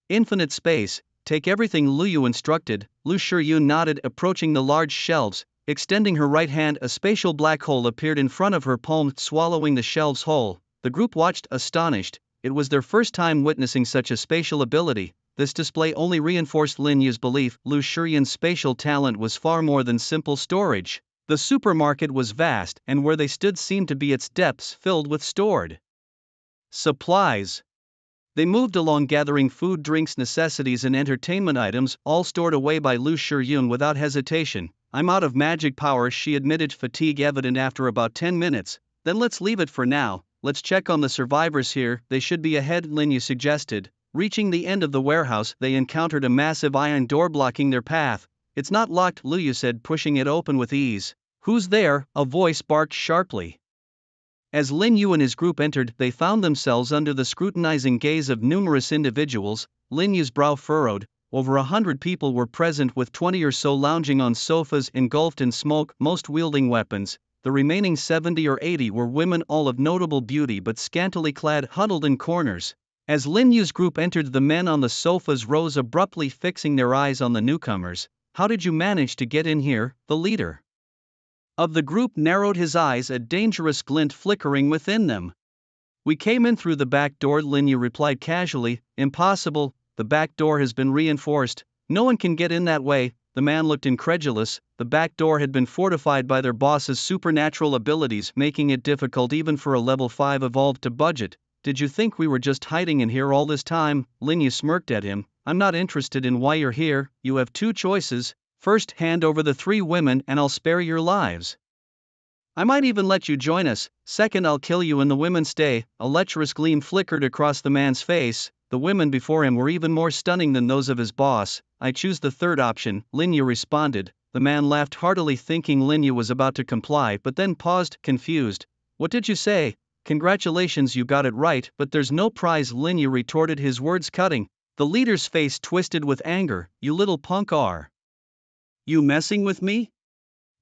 infinite space. Take everything, Liu instructed. Lu Shiryun nodded, approaching the large shelves. Extending her right hand, a spatial black hole appeared in front of her palm, swallowing the shelves whole. The group watched, astonished. It was their first time witnessing such a spatial ability. This display only reinforced Lin Yu's belief. Lu Shiryun's spatial talent was far more than simple storage. The supermarket was vast, and where they stood seemed to be its depths filled with stored supplies. They moved along, gathering food, drinks, necessities, and entertainment items, all stored away by Lu Shiryun without hesitation. I'm out of magic power, she admitted, fatigue evident after about 10 minutes. Then let's leave it for now. Let's check on the survivors here, they should be ahead, Lin Yu suggested. Reaching the end of the warehouse, they encountered a massive iron door blocking their path. It's not locked, Liu said, pushing it open with ease. Who's there? A voice barked sharply. As Lin Yu and his group entered, they found themselves under the scrutinizing gaze of numerous individuals. Lin Yu's brow furrowed. Over 100 people were present, with 20 or so lounging on sofas, engulfed in smoke, most wielding weapons. The remaining 70 or 80 were women, all of notable beauty but scantily clad, huddled in corners. As Lin Yu's group entered, the men on the sofas rose abruptly, fixing their eyes on the newcomers. How did you manage to get in here? The leader of the group narrowed his eyes, a dangerous glint flickering within them. We came in through the back door, Lin Yu replied casually. Impossible, the back door has been reinforced. No one can get in that way. The man looked incredulous. The back door had been fortified by their boss's supernatural abilities, making it difficult even for a level 5 evolved to budget. Did you think we were just hiding in here all this time? Lin Yu smirked at him. I'm not interested in why you're here. You have two choices. First, hand over the 3 women and I'll spare your lives. I might even let you join us. Second, I'll kill you and the women stay. A lecherous gleam flickered across the man's face. The women before him were even more stunning than those of his boss. I choose the third option, Lin Yu responded. The man laughed heartily, thinking Lin Yu was about to comply, but then paused, confused. What did you say? Congratulations, you got it right, but there's no prize, Lin Yu retorted, his words cutting. The leader's face twisted with anger. You little punk, are you messing with me?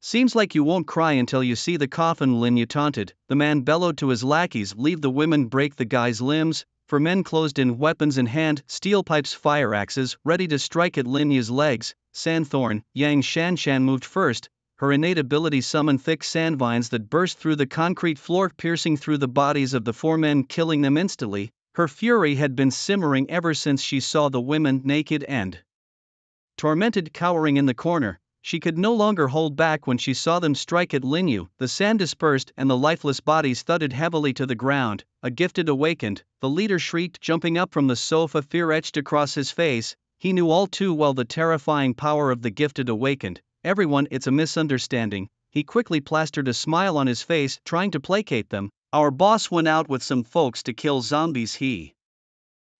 Seems like you won't cry until you see the coffin, Lin Yu taunted. The man bellowed to his lackeys, leave the women, break the guy's limbs. For men closed in, weapons in hand, steel pipes, fire axes, ready to strike at Lin Yu's legs. Sandthorn, Yang Shanshan moved first. Her innate ability summoned thick sand vines that burst through the concrete floor, piercing through the bodies of the 4 men, killing them instantly. Her fury had been simmering ever since she saw the women naked and tormented, cowering in the corner. She could no longer hold back when she saw them strike at Lin Yu. The sand dispersed and the lifeless bodies thudded heavily to the ground. A gifted awakened, the leader shrieked, jumping up from the sofa, fear etched across his face. He knew all too well the terrifying power of the gifted awakened. Everyone, it's a misunderstanding. He quickly plastered a smile on his face, trying to placate them. Our boss went out with some folks to kill zombies. He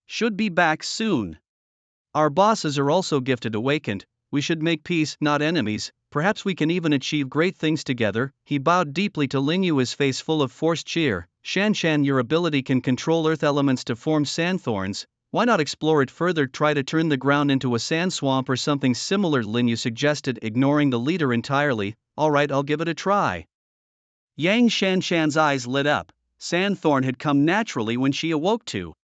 should be back soon. Our bosses are also gifted awakened. We should make peace, not enemies. Perhaps we can even achieve great things together. He bowed deeply to Lin Yu, his face full of forced cheer. Shan, your ability can control earth elements to form sand thorns. Why not explore it further? Try to turn the ground into a sand swamp or something similar, Lin Yu suggested, ignoring the leader entirely. Alright, I'll give it a try. Yang Shanshan's eyes lit up. Sand thorn had come naturally when she awoke to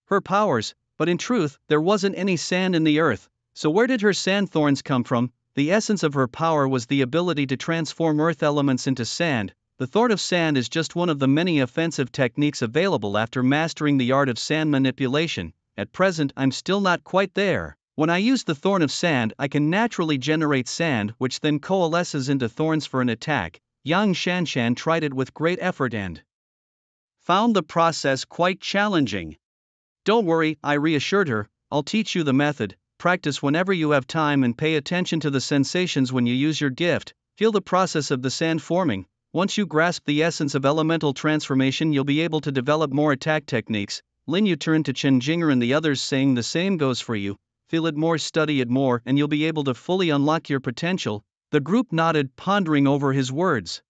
her powers, but in truth, there wasn't any sand in the earth. So where did her sand thorns come from? The essence of her power was the ability to transform earth elements into sand. The thorn of sand is just one of the many offensive techniques available after mastering the art of sand manipulation. At present, I'm still not quite there. When I use the thorn of sand, I can naturally generate sand, which then coalesces into thorns for an attack. Yang Shanshan tried it with great effort and found the process quite challenging. Don't worry, I reassured her, I'll teach you the method. Practice whenever you have time and pay attention to the sensations when you use your gift. Feel the process of the sand forming. Once you grasp the essence of elemental transformation, you'll be able to develop more attack techniques. Lin Yu turned to Chen Jinger and the others, saying the same goes for you. Feel it more, study it more, and you'll be able to fully unlock your potential. The group nodded, pondering over his words.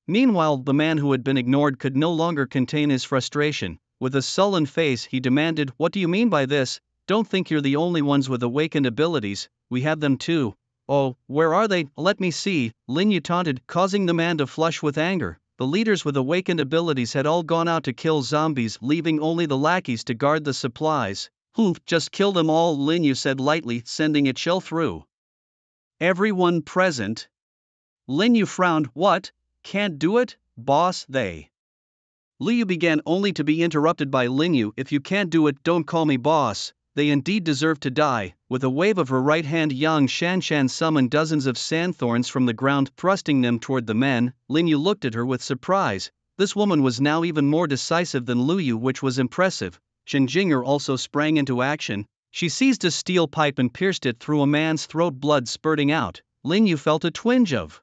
Meanwhile, the man who had been ignored could no longer contain his frustration. With a sullen face, he demanded, "What do you mean by this? Don't think you're the only ones with awakened abilities, we have them too." "Oh, where are they? Let me see," Lin Yu taunted, causing the man to flush with anger. The leaders with awakened abilities had all gone out to kill zombies, leaving only the lackeys to guard the supplies. Just kill them all," Lin Yu said lightly, sending a chill through everyone present. Lin Yu frowned. "What? Can't do it, boss?" Liu Yu began, only to be interrupted by Lin Yu. "If you can't do it, don't call me boss. They indeed deserve to die." With a wave of her right hand, Yang Shanshan summoned dozens of sand thorns from the ground, thrusting them toward the men. Lin Yu looked at her with surprise. This woman was now even more decisive than Liu Yu, which was impressive. Chen Jinger also sprang into action. She seized a steel pipe and pierced it through a man's throat, blood spurting out. Lin Yu felt a twinge of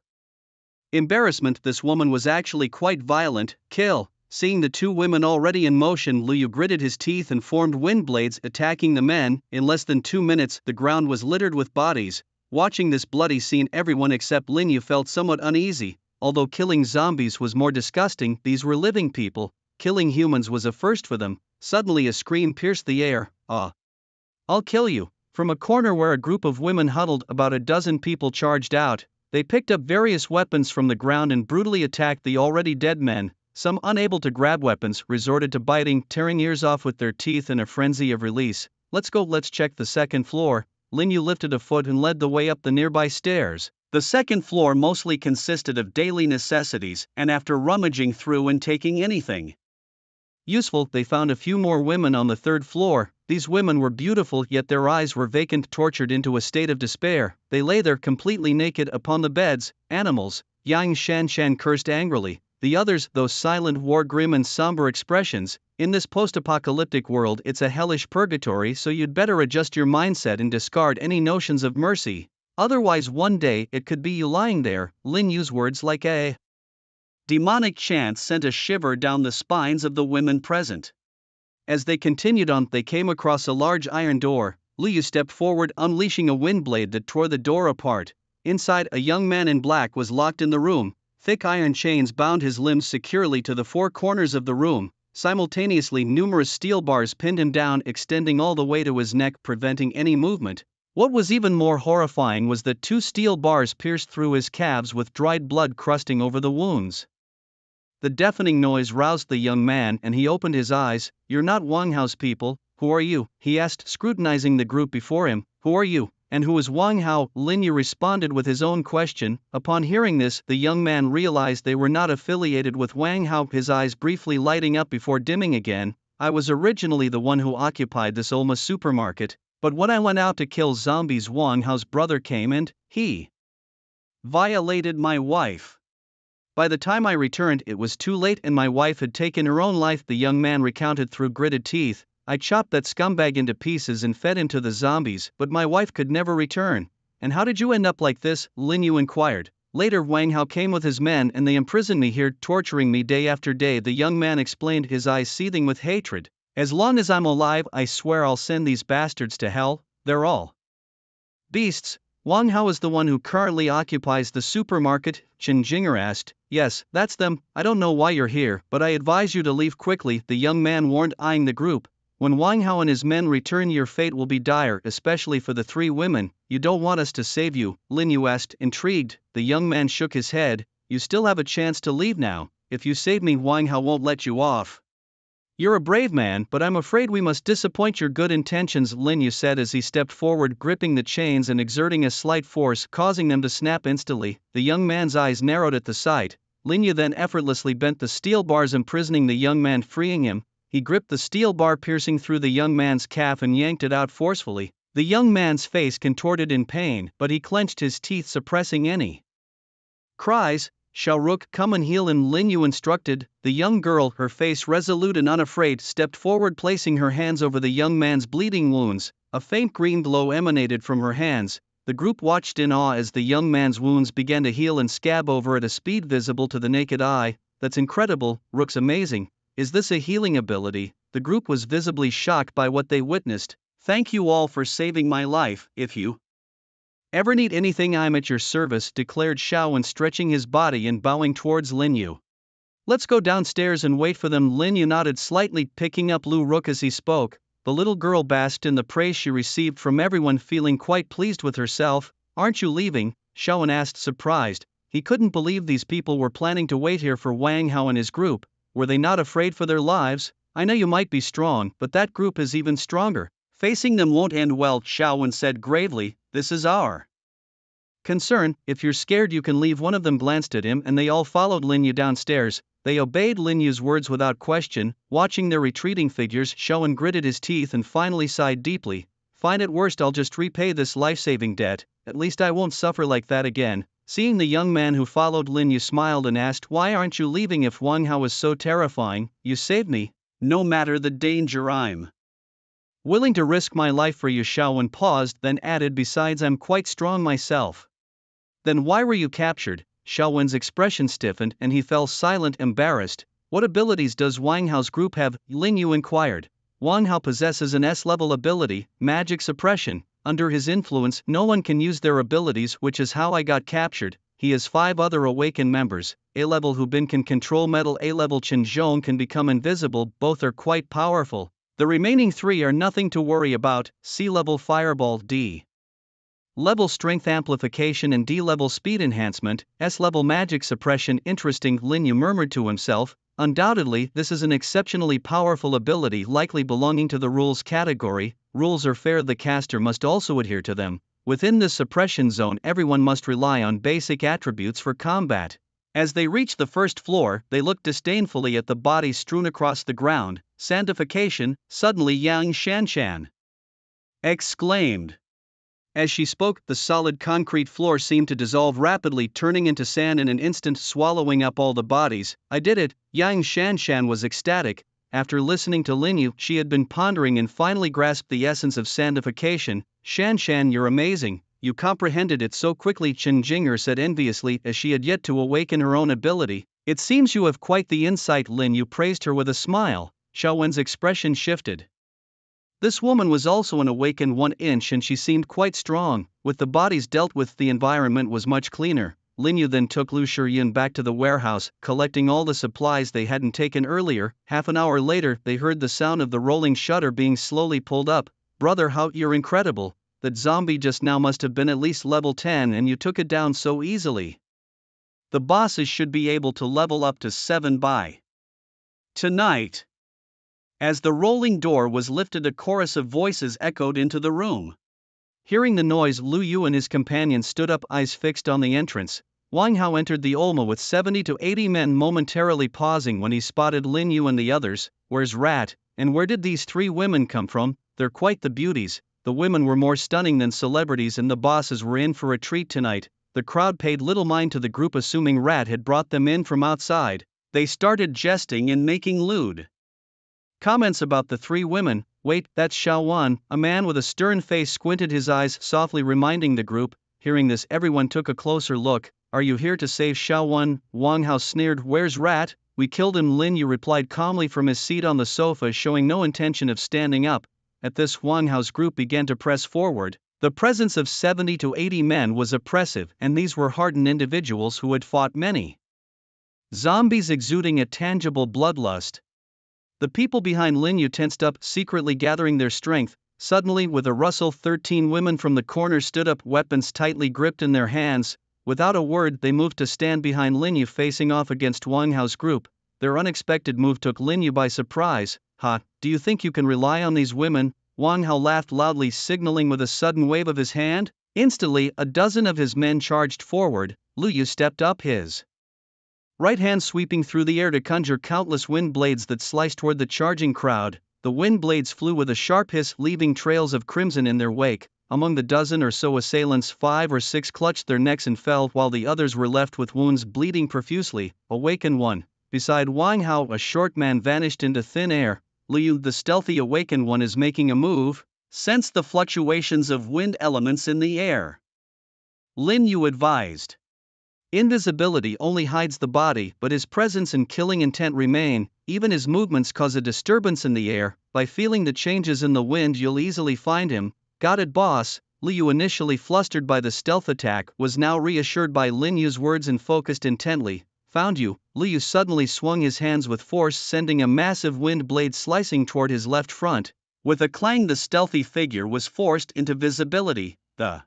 embarrassment. This woman was actually quite violent. "Kill." Seeing the two women already in motion, Liu Yu gritted his teeth and formed wind blades, attacking the men. In less than 2 minutes, the ground was littered with bodies. Watching this bloody scene, everyone except Lin Yu felt somewhat uneasy. Although killing zombies was more disgusting, these were living people. Killing humans was a first for them. Suddenly a scream pierced the air. "I'll kill you." From a corner where a group of women huddled, about a dozen people charged out. They picked up various weapons from the ground and brutally attacked the already dead men. Some, unable to grab weapons, resorted to biting, tearing ears off with their teeth in a frenzy of release. "Let's go, let's check the second floor." Lin Yu lifted a foot and led the way up the nearby stairs. The second floor mostly consisted of daily necessities, and after rummaging through and taking anything useful, they found a few more women on the third floor. These women were beautiful, yet their eyes were vacant, tortured into a state of despair. They lay there completely naked upon the beds. "Animals," Yang Shanshan cursed angrily. The others, those silent, wore grim and somber expressions. "In this post-apocalyptic world, it's a hellish purgatory, so you'd better adjust your mindset and discard any notions of mercy. Otherwise one day, it could be you lying there." Lin Yu's words, like a demonic chant, sent a shiver down the spines of the women present. As they continued on, they came across a large iron door. Liu Yu stepped forward, unleashing a wind blade that tore the door apart. Inside, a young man in black was locked in the room. Thick iron chains bound his limbs securely to the four corners of the room. Simultaneously, numerous steel bars pinned him down, extending all the way to his neck, preventing any movement. What was even more horrifying was that 2 steel bars pierced through his calves, with dried blood crusting over the wounds. The deafening noise roused the young man, and he opened his eyes. "You're not Wang Hao's people. Who are you?" he asked, scrutinizing the group before him. "Who are you? And who is Wang Hao?" Lin Yu responded with his own question. Upon hearing this, the young man realized they were not affiliated with Wang Hao, his eyes briefly lighting up before dimming again. "I was originally the one who occupied this Olma supermarket, but when I went out to kill zombies, Wang Hao's brother came and he violated my wife. By the time I returned, it was too late and my wife had taken her own life," the young man recounted through gritted teeth. "I chopped that scumbag into pieces and fed him to the zombies, but my wife could never return." "And how did you end up like this?" Lin Yu inquired. "Later, Wang Hao came with his men and they imprisoned me here, torturing me day after day," the young man explained, his eyes seething with hatred. As long as I'm alive, I swear I'll send these bastards to hell, they're all beasts. Wang Hao is the one who currently occupies the supermarket, Chen Jinger asked. Yes, that's them. I don't know why you're here, but I advise you to leave quickly, the young man warned, eyeing the group. When Wang Hao and his men return, your fate will be dire, especially for the three women. You don't want us to save you? Lin Yu asked, intrigued. The young man shook his head. You still have a chance to leave now. If you save me, Wang Hao won't let you off. You're a brave man, but I'm afraid we must disappoint your good intentions, Lin Yu said as he stepped forward, gripping the chains and exerting a slight force, causing them to snap instantly. The young man's eyes narrowed at the sight. Lin Yu then effortlessly bent the steel bars, imprisoning the young man, freeing him. He gripped the steel bar, piercing through the young man's calf, and yanked it out forcefully. The young man's face contorted in pain, but he clenched his teeth, suppressing any cries. Shao Ruk, come and heal him, Lin Yu instructed. The young girl, her face resolute and unafraid, stepped forward, placing her hands over the young man's bleeding wounds. A faint green glow emanated from her hands. The group watched in awe as the young man's wounds began to heal and scab over at a speed visible to the naked eye. That's incredible, Rook's amazing. Is this a healing ability? The group was visibly shocked by what they witnessed. Thank you all for saving my life. If you ever need anything, I'm at your service, declared Xiaowen, stretching his body and bowing towards Lin Yu. Let's go downstairs and wait for them. Lin Yu nodded slightly, picking up Lu Rook as he spoke. The little girl basked in the praise she received from everyone, feeling quite pleased with herself. Aren't you leaving? Xiaowen asked, surprised. He couldn't believe these people were planning to wait here for Wang Hao and his group. Were they not afraid for their lives? I know you might be strong, but that group is even stronger. Facing them won't end well, Xiaowen said gravely. This is our concern. If you're scared, you can leave. One of them glanced at him, and they all followed Lin Yu downstairs. They obeyed Lin Yu's words without question. Watching their retreating figures, Xiaowen gritted his teeth and finally sighed deeply. Fine, at worst I'll just repay this life-saving debt. At least I won't suffer like that again. Seeing the young man who followed Lin Yu, smiled and asked, why aren't you leaving if Wang Hao is so terrifying? You saved me. No matter the danger, I'm willing to risk my life for you. Xiaowen paused, then added, besides I'm quite strong myself. Then why were you captured? Xiaowen's expression stiffened and he fell silent, embarrassed. What abilities does Wang Hao's group have? Lin Yu inquired. Wang Hao possesses an S-level ability, magic suppression. Under his influence, no one can use their abilities, which is how I got captured. He has 5 other awakened members. A-level Hubin can control metal, A-level Chen Zhong can become invisible, both are quite powerful. The remaining 3 are nothing to worry about. C-level Fireball, D-level Strength Amplification and D-level Speed Enhancement, S-level Magic Suppression. Interesting, Lin Yu murmured to himself. Undoubtedly, this is an exceptionally powerful ability, likely belonging to the rules category. Rules are fair, the caster must also adhere to them. Within this suppression zone, everyone must rely on basic attributes for combat. As they reached the first floor, they looked disdainfully at the bodies strewn across the ground. Sandification, suddenly Yang Shanshan exclaimed. As she spoke, the solid concrete floor seemed to dissolve rapidly, turning into sand in an instant, swallowing up all the bodies. I did it. Yang Shanshan was ecstatic. After listening to Lin Yu, she had been pondering and finally grasped the essence of sandification. Shanshan, you're amazing. You comprehended it so quickly, Chen Jinger said enviously, as she had yet to awaken her own ability. It seems you have quite the insight. Lin Yu praised her with a smile. Xiaowen's expression shifted. This woman was also an awakened 1-inch and she seemed quite strong. With the bodies dealt with, the environment was much cleaner. Lin Yu then took Lu Shiyun back to the warehouse, collecting all the supplies they hadn't taken earlier. Half an hour later, they heard the sound of the rolling shutter being slowly pulled up. Brother, how you're incredible. That zombie just now must have been at least level 10 and you took it down so easily. The bosses should be able to level up to 7 by tonight. As the rolling door was lifted, a chorus of voices echoed into the room. Hearing the noise, Lu Yu and his companion stood up, eyes fixed on the entrance. Wang Hao entered the Olma with 70 to 80 men, momentarily pausing when he spotted Lin Yu and the others. Where's Rat? And where did these 3 women come from? They're quite the beauties. The women were more stunning than celebrities and the bosses were in for a treat tonight. The crowd paid little mind to the group, assuming Rat had brought them in from outside. They started jesting and making lewd comments about the 3 women. Wait, that's Xiaowan. A man with a stern face squinted his eyes, softly reminding the group. Hearing this, everyone took a closer look. Are you here to save Xiaowan? Wang Hao sneered. Where's Rat? we killed him. Lin Yu replied calmly from his seat on the sofa, showing no intention of standing up. At this, Wang Hao's group began to press forward. The presence of 70 to 80 men was oppressive, and these were hardened individuals who had fought many zombies, exuding a tangible bloodlust. The people behind Lin Yu tensed up, secretly gathering their strength. Suddenly, with a rustle, 13 women from the corner stood up, weapons tightly gripped in their hands. Without a word, they moved to stand behind Lin Yu, facing off against Wang Hao's group. Their unexpected move took Lin Yu by surprise. "Ha, do you think you can rely on these women?" Wang Hao laughed loudly, signaling with a sudden wave of his hand. Instantly, a dozen of his men charged forward. Lu Yu stepped up, his right hand sweeping through the air to conjure countless wind blades that sliced toward the charging crowd. The wind blades flew with a sharp hiss, leaving trails of crimson in their wake. Among the dozen or so assailants, 5 or 6 clutched their necks and fell, while the others were left with wounds bleeding profusely. Awakened one. Beside Wang Hao, a short man vanished into thin air. Liu, the stealthy awakened one, is making a move. Sense the fluctuations of wind elements in the air, Lin Yu advised. Invisibility only hides the body, but his presence and killing intent remain. Even his movements cause a disturbance in the air. By feeling the changes in the wind, you'll easily find him. Got it, boss? Liu, initially flustered by the stealth attack, was now reassured by Lin Yu's words and focused intently. Found you. Liu suddenly swung his hands with force, sending a massive wind blade slicing toward his left front. With a clang, the stealthy figure was forced into visibility. The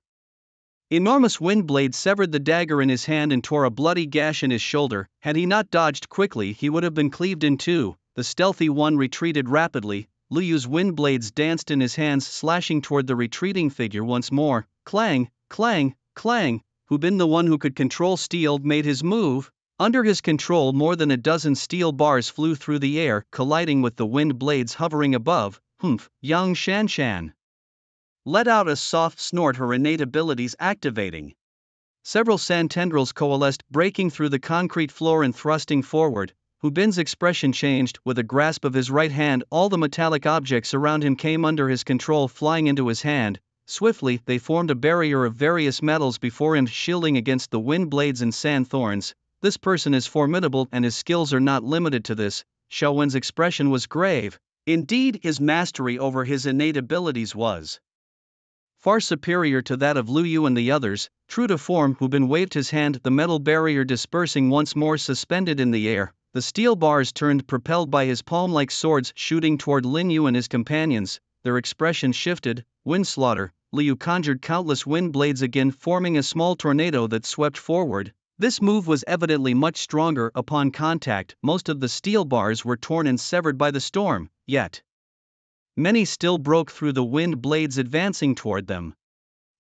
enormous wind blade severed the dagger in his hand and tore a bloody gash in his shoulder. Had he not dodged quickly, he would have been cleaved in two. The stealthy one retreated rapidly. Liu's wind blades danced in his hands, slashing toward the retreating figure once more. Clang, clang, clang. Who been the one who could control steel made his move. Under his control, more than a dozen steel bars flew through the air, colliding with the wind blades hovering above. Humph, Yang Shanshan let out a soft snort, her innate abilities activating. Several sand tendrils coalesced, breaking through the concrete floor and thrusting forward. Hu Bin's expression changed. With a grasp of his right hand, all the metallic objects around him came under his control, flying into his hand. Swiftly, they formed a barrier of various metals before him, shielding against the wind blades and sand thorns. This person is formidable, and his skills are not limited to this. Xiao Wen's expression was grave. Indeed, his mastery over his innate abilities was far superior to that of Lu Yu and the others. True to form, Hu Bin waved his hand, the metal barrier dispersing, once more suspended in the air. The steel bars turned, propelled by his palm-like swords, shooting toward Lin Yu and his companions. Their expression shifted. Wind slaughter. Liu conjured countless wind blades again, forming a small tornado that swept forward. This move was evidently much stronger. Upon contact, most of the steel bars were torn and severed by the storm, yet many still broke through the wind blades advancing toward them.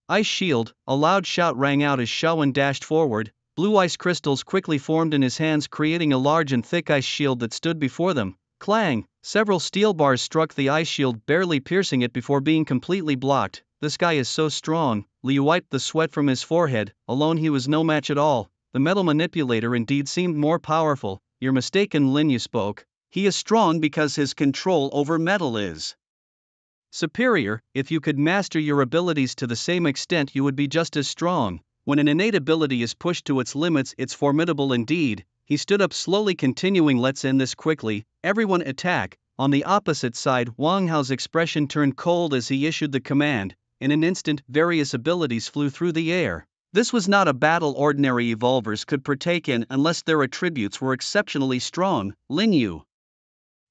Ice shield. A loud shout rang out as Xiaowen dashed forward. Blue ice crystals quickly formed in his hands, creating a large and thick ice shield that stood before them. Clang! Several steel bars struck the ice shield, barely piercing it before being completely blocked. This guy is so strong. Liu wiped the sweat from his forehead. Alone he was no match at all. The metal manipulator indeed seemed more powerful. You're mistaken, Lin Yu spoke. He is strong because his control over metal is superior. If you could master your abilities to the same extent, you would be just as strong. When an innate ability is pushed to its limits, it's formidable indeed. He stood up slowly, continuing, let's end this quickly. Everyone attack. On the opposite side, Wang Hao's expression turned cold as he issued the command. In an instant, various abilities flew through the air. This was not a battle ordinary evolvers could partake in unless their attributes were exceptionally strong. Lin Yu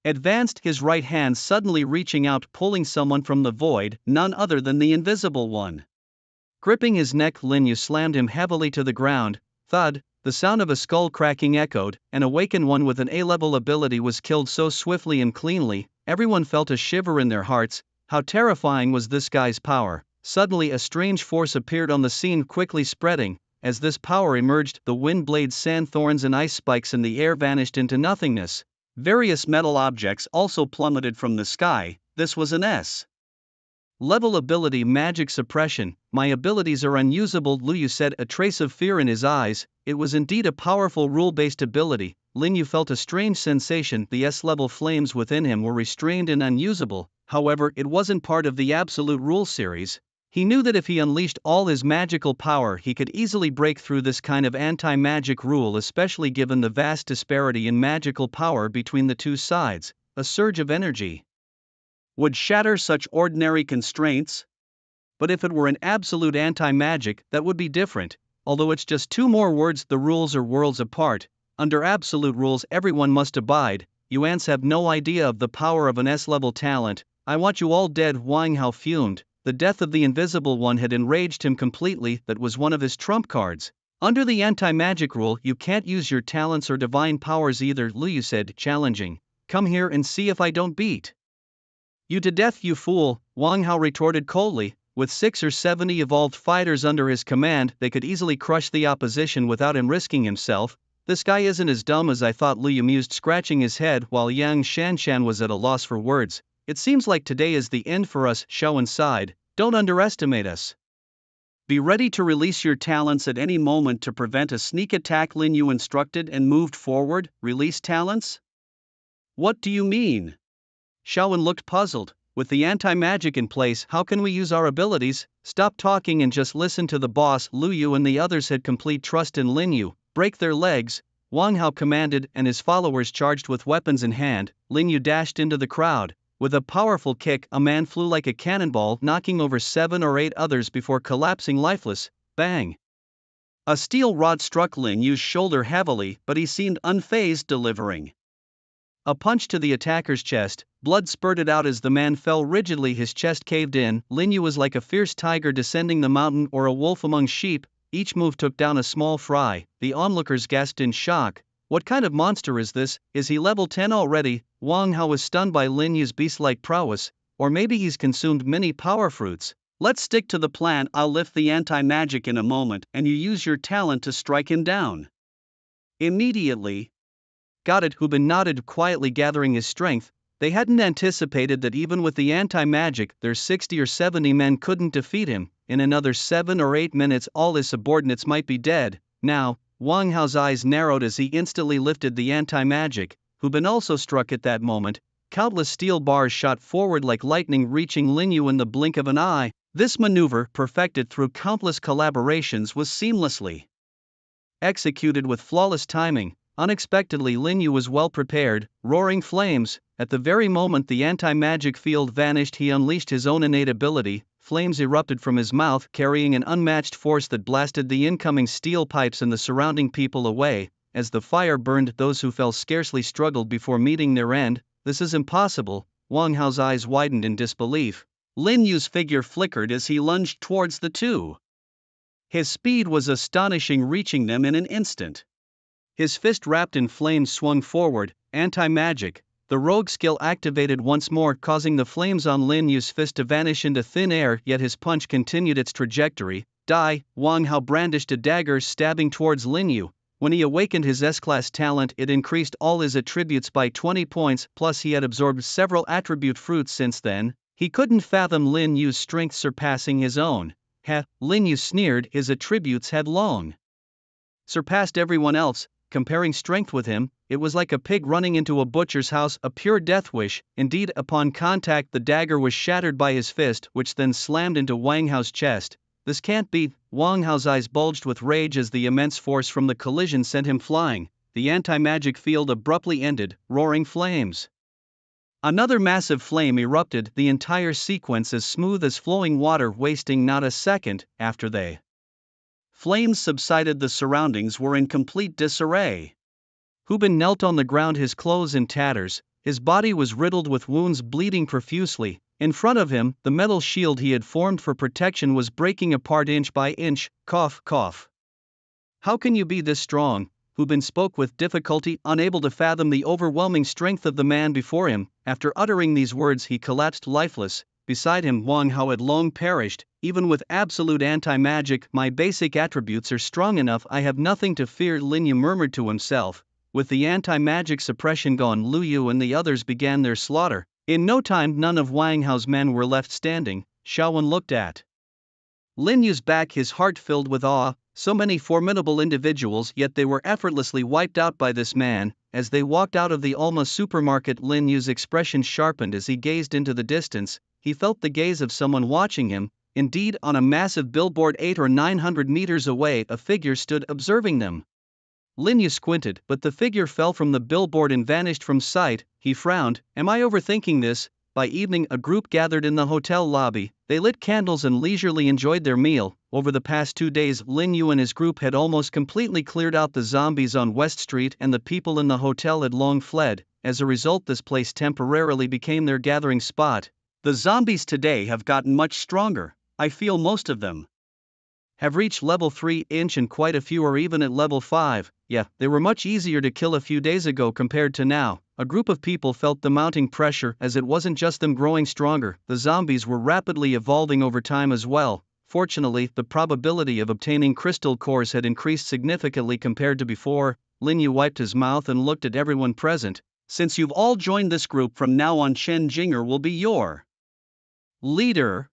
advanced, his right hand suddenly reaching out, pulling someone from the void, none other than the invisible one. Gripping his neck, Lin Yu slammed him heavily to the ground. Thud, the sound of a skull cracking echoed. An awakened one with an A-level ability was killed so swiftly and cleanly, everyone felt a shiver in their hearts. How terrifying was this guy's power! Suddenly a strange force appeared on the scene, quickly spreading. As this power emerged, the wind blades, sand thorns and ice spikes in the air vanished into nothingness. Various metal objects also plummeted from the sky. This was an S-level ability, magic suppression. My abilities are unusable, Lu Yu said, a trace of fear in his eyes. It was indeed a powerful rule-based ability. Lin Yu felt a strange sensation. The S-level flames within him were restrained and unusable. However, it wasn't part of the absolute rule series. He knew that if he unleashed all his magical power he could easily break through this kind of anti-magic rule, especially given the vast disparity in magical power between the two sides. A surge of energy would shatter such ordinary constraints. But if it were an absolute anti-magic, that would be different. Although it's just two more words, the rules are worlds apart. Under absolute rules everyone must abide. You ants have no idea of the power of an S-level talent. I want you all dead. Wang Hao fumed. The death of the Invisible One had enraged him completely. That was one of his trump cards. Under the anti-magic rule you can't use your talents or divine powers either, Liu said, challenging. Come here and see if I don't beat you to death, you fool, Wang Hao retorted coldly. With 6 or 70 evolved fighters under his command, they could easily crush the opposition without him risking himself. This guy isn't as dumb as I thought, Liu mused, scratching his head while Yang Shanshan was at a loss for words. It seems like today is the end for us, Xiaowen sighed. Don't underestimate us. Be ready to release your talents at any moment to prevent a sneak attack, Lin Yu instructed and moved forward. Release talents? What do you mean? Xiaowen looked puzzled. With the anti-magic in place, how can we use our abilities? Stop talking and just listen to the boss. Liu Yu and the others had complete trust in Lin Yu. Break their legs, Wang Hao commanded, and his followers charged with weapons in hand. Lin Yu dashed into the crowd. With a powerful kick, a man flew like a cannonball, knocking over 7 or 8 others before collapsing lifeless. Bang! A steel rod struck Lin Yu's shoulder heavily, but he seemed unfazed, delivering a punch to the attacker's chest. Blood spurted out as the man fell rigidly, his chest caved in. Lin Yu was like a fierce tiger descending the mountain or a wolf among sheep. Each move took down a small fry. The onlookers gasped in shock. What kind of monster is this? Is he level 10 already? Wang Hao was stunned by Lin Yu's beast-like prowess. Or maybe he's consumed many power fruits. Let's stick to the plan. I'll lift the anti-magic in a moment and you use your talent to strike him down immediately. Got it, Hubin nodded, quietly gathering his strength. They hadn't anticipated that even with the anti-magic, their 60 or 70 men couldn't defeat him. In another 7 or 8 minutes all his subordinates might be dead. Now, Wang Hao's eyes narrowed as he instantly lifted the anti-magic. Hubin also struck at that moment. Countless steel bars shot forward like lightning, reaching Lin Yu in the blink of an eye. This maneuver, perfected through countless collaborations, was seamlessly executed with flawless timing. Unexpectedly, Lin Yu was well prepared. Roaring flames. At the very moment the anti-magic field vanished, he unleashed his own innate ability. Flames erupted from his mouth, carrying an unmatched force that blasted the incoming steel pipes and the surrounding people away. As the fire burned, those who fell scarcely struggled before meeting their end. This is impossible. Wang Hao's eyes widened in disbelief. Lin Yu's figure flickered as he lunged towards the two. His speed was astonishing, reaching them in an instant. His fist wrapped in flames swung forward. Anti-magic. The rogue skill activated once more, causing the flames on Lin Yu's fist to vanish into thin air, yet his punch continued its trajectory. Die! Wang Hao brandished a dagger, stabbing towards Lin Yu. When he awakened his S-class talent, it increased all his attributes by 20 points, plus he had absorbed several attribute fruits since then. He couldn't fathom Lin Yu's strength surpassing his own. Lin Yu sneered, his attributes had long surpassed everyone else. Comparing strength with him, it was like a pig running into a butcher's house, a pure death wish. Indeed, upon contact the dagger was shattered by his fist, which then slammed into Wang Hao's chest. This can't be. Wang Hao's eyes bulged with rage as the immense force from the collision sent him flying. The anti-magic field abruptly ended. Roaring flames. Another massive flame erupted, the entire sequence as smooth as flowing water, wasting not a second. After they flames subsided, the surroundings were in complete disarray. Hubin knelt on the ground, his clothes in tatters. His body was riddled with wounds, bleeding profusely. In front of him, the metal shield he had formed for protection was breaking apart inch by inch. Cough, cough. How can you be this strong? Hubin spoke with difficulty, unable to fathom the overwhelming strength of the man before him. After uttering these words, he collapsed lifeless. Beside him, Wang Hao had long perished. Even with absolute anti-magic, my basic attributes are strong enough. I have nothing to fear, Lin Yu murmured to himself. With the anti-magic suppression gone, Liu Yu and the others began their slaughter. In no time, none of Wang Hao's men were left standing. Xiaowen looked at Lin Yu's back, his heart filled with awe. So many formidable individuals, yet they were effortlessly wiped out by this man. As they walked out of the Alma supermarket, Lin Yu's expression sharpened as he gazed into the distance. He felt the gaze of someone watching him. Indeed, on a massive billboard 800 or 900 meters away, a figure stood observing them. Lin Yu squinted, but the figure fell from the billboard and vanished from sight. He frowned. Am I overthinking this? By evening, a group gathered in the hotel lobby. They lit candles and leisurely enjoyed their meal. Over the past 2 days, Lin Yu and his group had almost completely cleared out the zombies on West Street, and the people in the hotel had long fled. As a result, this place temporarily became their gathering spot. The zombies today have gotten much stronger. I feel most of them have reached level 3 and quite a few are even at level 5. Yeah, they were much easier to kill a few days ago compared to now. A group of people felt the mounting pressure, as it wasn't just them growing stronger, the zombies were rapidly evolving over time as well. Fortunately, the probability of obtaining crystal cores had increased significantly compared to before. Lin Yu wiped his mouth and looked at everyone present. Since you've all joined this group, from now on Chen Jinger will be your leader.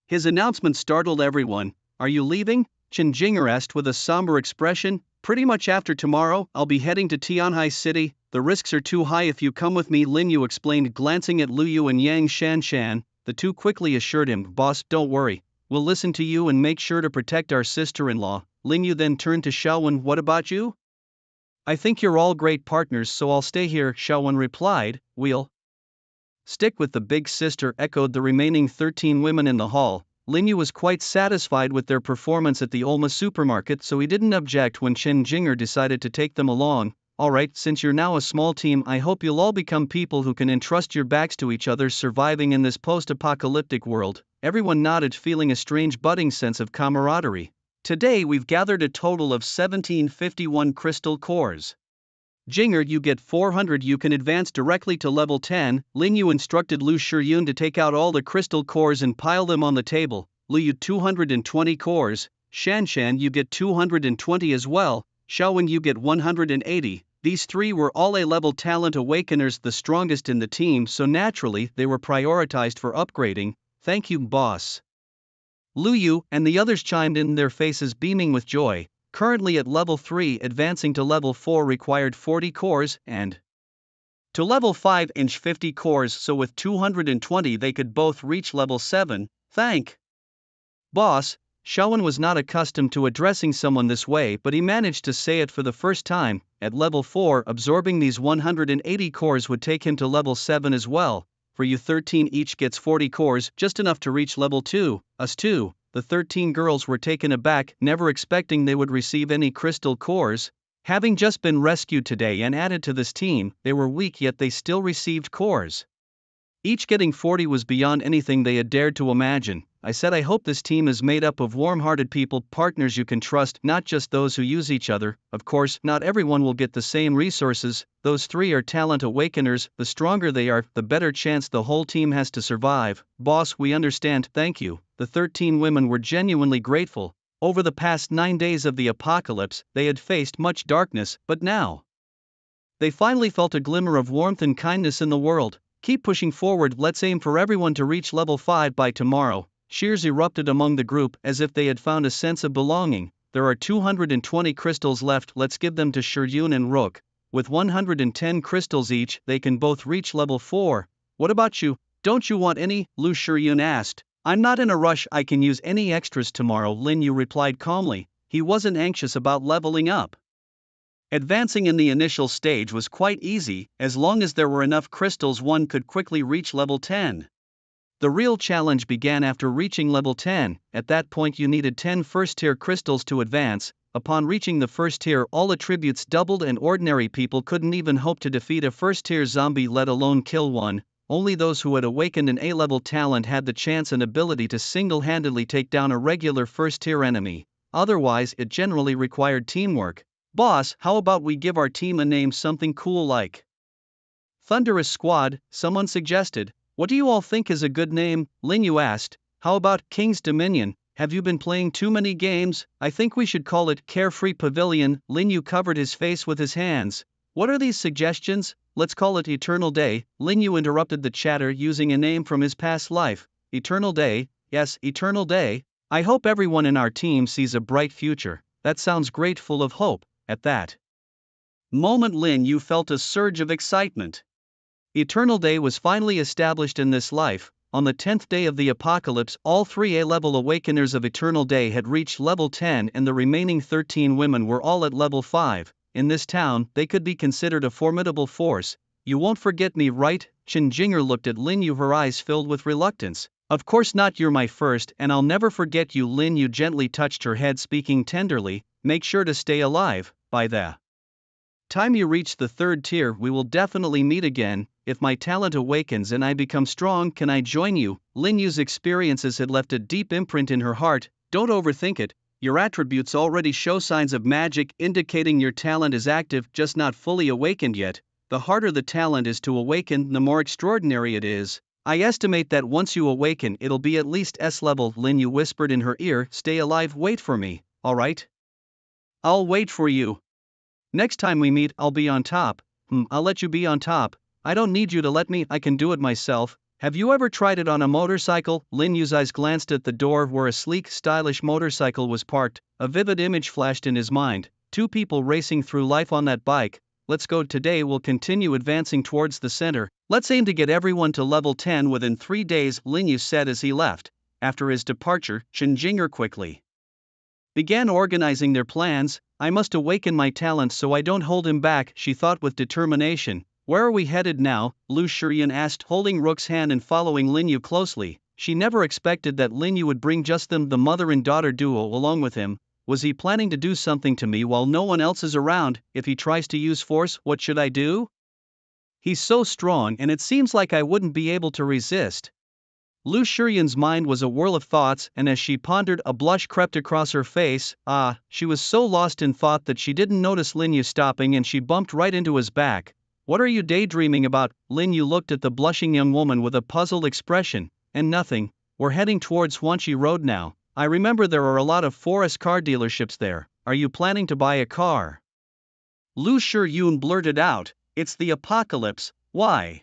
His announcement startled everyone. Are you leaving? Chen Jinger asked with a somber expression. Pretty much after tomorrow, I'll be heading to Tianhai City. The risks are too high if you come with me, Lin Yu explained, glancing at Lu Yu and Yang Shanshan. The two quickly assured him, Boss, don't worry. We'll listen to you and make sure to protect our sister-in-law. Lin Yu then turned to Xiaowen. What about you? I think you're all great partners, so I'll stay here, Xiaowen replied. We'll stick with the big sister, echoed the remaining 13 women in the hall. Lin Yu was quite satisfied with their performance at the Olma supermarket, so he didn't object when Chen Jinger decided to take them along. Alright, since you're now a small team, I hope you'll all become people who can entrust your backs to each other, surviving in this post-apocalyptic world. Everyone nodded, feeling a strange budding sense of camaraderie. Today we've gathered a total of 1751 crystal cores. Jinger, you get 400. You can advance directly to level 10. Lin Yu instructed Lu Shiyun to take out all the crystal cores and pile them on the table. Lu Yu 220 cores. Shanshan, you get 220 as well. Xiaowen, you get 180. These three were all A-level talent awakeners, the strongest in the team, so naturally they were prioritized for upgrading. Thank you, boss. Lu Yu and the others chimed in, their faces beaming with joy. Currently at level 3, advancing to level 4 required 40 cores, and to level 5 50 cores, so with 220 they could both reach level 7. Thank boss. Xiaowen was not accustomed to addressing someone this way, but he managed to say it for the first time. At level 4, absorbing these 180 cores would take him to level 7 as well. For you 13 each gets 40 cores, just enough to reach level 2. Us too. The 13 girls were taken aback, never expecting they would receive any crystal cores. Having just been rescued today and added to this team, they were weak, yet they still received cores. Each getting 40 was beyond anything they had dared to imagine. I said I hope this team is made up of warm-hearted people, partners you can trust, not just those who use each other. Of course, not everyone will get the same resources. Those three are talent awakeners. The stronger they are, the better chance the whole team has to survive. Boss, we understand, thank you. The 13 women were genuinely grateful. Over the past 9 days of the apocalypse, they had faced much darkness, but now they finally felt a glimmer of warmth and kindness in the world. Keep pushing forward, let's aim for everyone to reach level 5 by tomorrow. Cheers erupted among the group, as if they had found a sense of belonging. There are 220 crystals left, let's give them to Shiyun and Rook. With 110 crystals each, they can both reach level 4. What about you? Don't you want any? Lu Shiyun asked. I'm not in a rush, I can use any extras tomorrow, Lin Yu replied calmly. He wasn't anxious about leveling up. Advancing in the initial stage was quite easy, as long as there were enough crystals one could quickly reach level 10. The real challenge began after reaching level 10. At that point you needed 10 first-tier crystals to advance. Upon reaching the first tier, all attributes doubled and ordinary people couldn't even hope to defeat a first-tier zombie, let alone kill one. Only those who had awakened an A-level talent had the chance and ability to single-handedly take down a regular first-tier enemy. Otherwise, it generally required teamwork. Boss, how about we give our team a name, something cool like Thunderous Squad, someone suggested. What do you all think is a good name? Lin Yu asked. How about King's Dominion? Have you been playing too many games? I think we should call it Carefree Pavilion. Lin Yu covered his face with his hands. What are these suggestions? Let's call it Eternal Day. Lin Yu interrupted the chatter using a name from his past life. Eternal Day? Yes, Eternal Day. I hope everyone in our team sees a bright future. That sounds great, full of hope. At that moment, Lin Yu felt a surge of excitement. Eternal Day was finally established in this life. On the 10th day of the apocalypse, all 3 A-level awakeners of Eternal Day had reached level 10 and the remaining 13 women were all at level 5. In this town, they could be considered a formidable force. You won't forget me, right? Chen Jinger looked at Lin Yu, her eyes filled with reluctance. Of course not, you're my first and I'll never forget you. Lin Yu gently touched her head, speaking tenderly, make sure to stay alive. By the time you reach the 3rd tier, we will definitely meet again. If my talent awakens and I become strong, can I join you? Lin Yu's experiences had left a deep imprint in her heart. Don't overthink it. Your attributes already show signs of magic, indicating your talent is active, just not fully awakened yet. The harder the talent is to awaken, the more extraordinary it is. I estimate that once you awaken, it'll be at least S level. Lin Yu whispered in her ear, stay alive, wait for me, alright? I'll wait for you. Next time we meet, I'll be on top. I'll let you be on top. I don't need you to let me, I can do it myself. Have you ever tried it on a motorcycle? Lin Yu's eyes glanced at the door where a sleek, stylish motorcycle was parked. A vivid image flashed in his mind. 2 people racing through life on that bike. Let's go. Today we'll continue advancing towards the center. Let's aim to get everyone to level 10 within 3 days, Lin Yu said as he left. After his departure, Chen Jinger quickly began organizing their plans. I must awaken my talents so I don't hold him back, she thought with determination. Where are we headed now? Lu Shiyan asked, holding Rook's hand and following Lin Yu closely. She never expected that Lin Yu would bring just them, the mother and daughter duo, along with him. Was he planning to do something to me while no one else is around? If he tries to use force, what should I do? He's so strong and it seems like I wouldn't be able to resist. Lu Shiyan's mind was a whirl of thoughts, and as she pondered, a blush crept across her face. She was so lost in thought that she didn't notice Lin Yu stopping and she bumped right into his back. What are you daydreaming about? Lin Yu looked at the blushing young woman with a puzzled expression. And nothing. We're heading towards Huanxi Road now. I remember there are a lot of forest car dealerships there. Are you planning to buy a car? Lu Shiyan blurted out. It's the apocalypse, why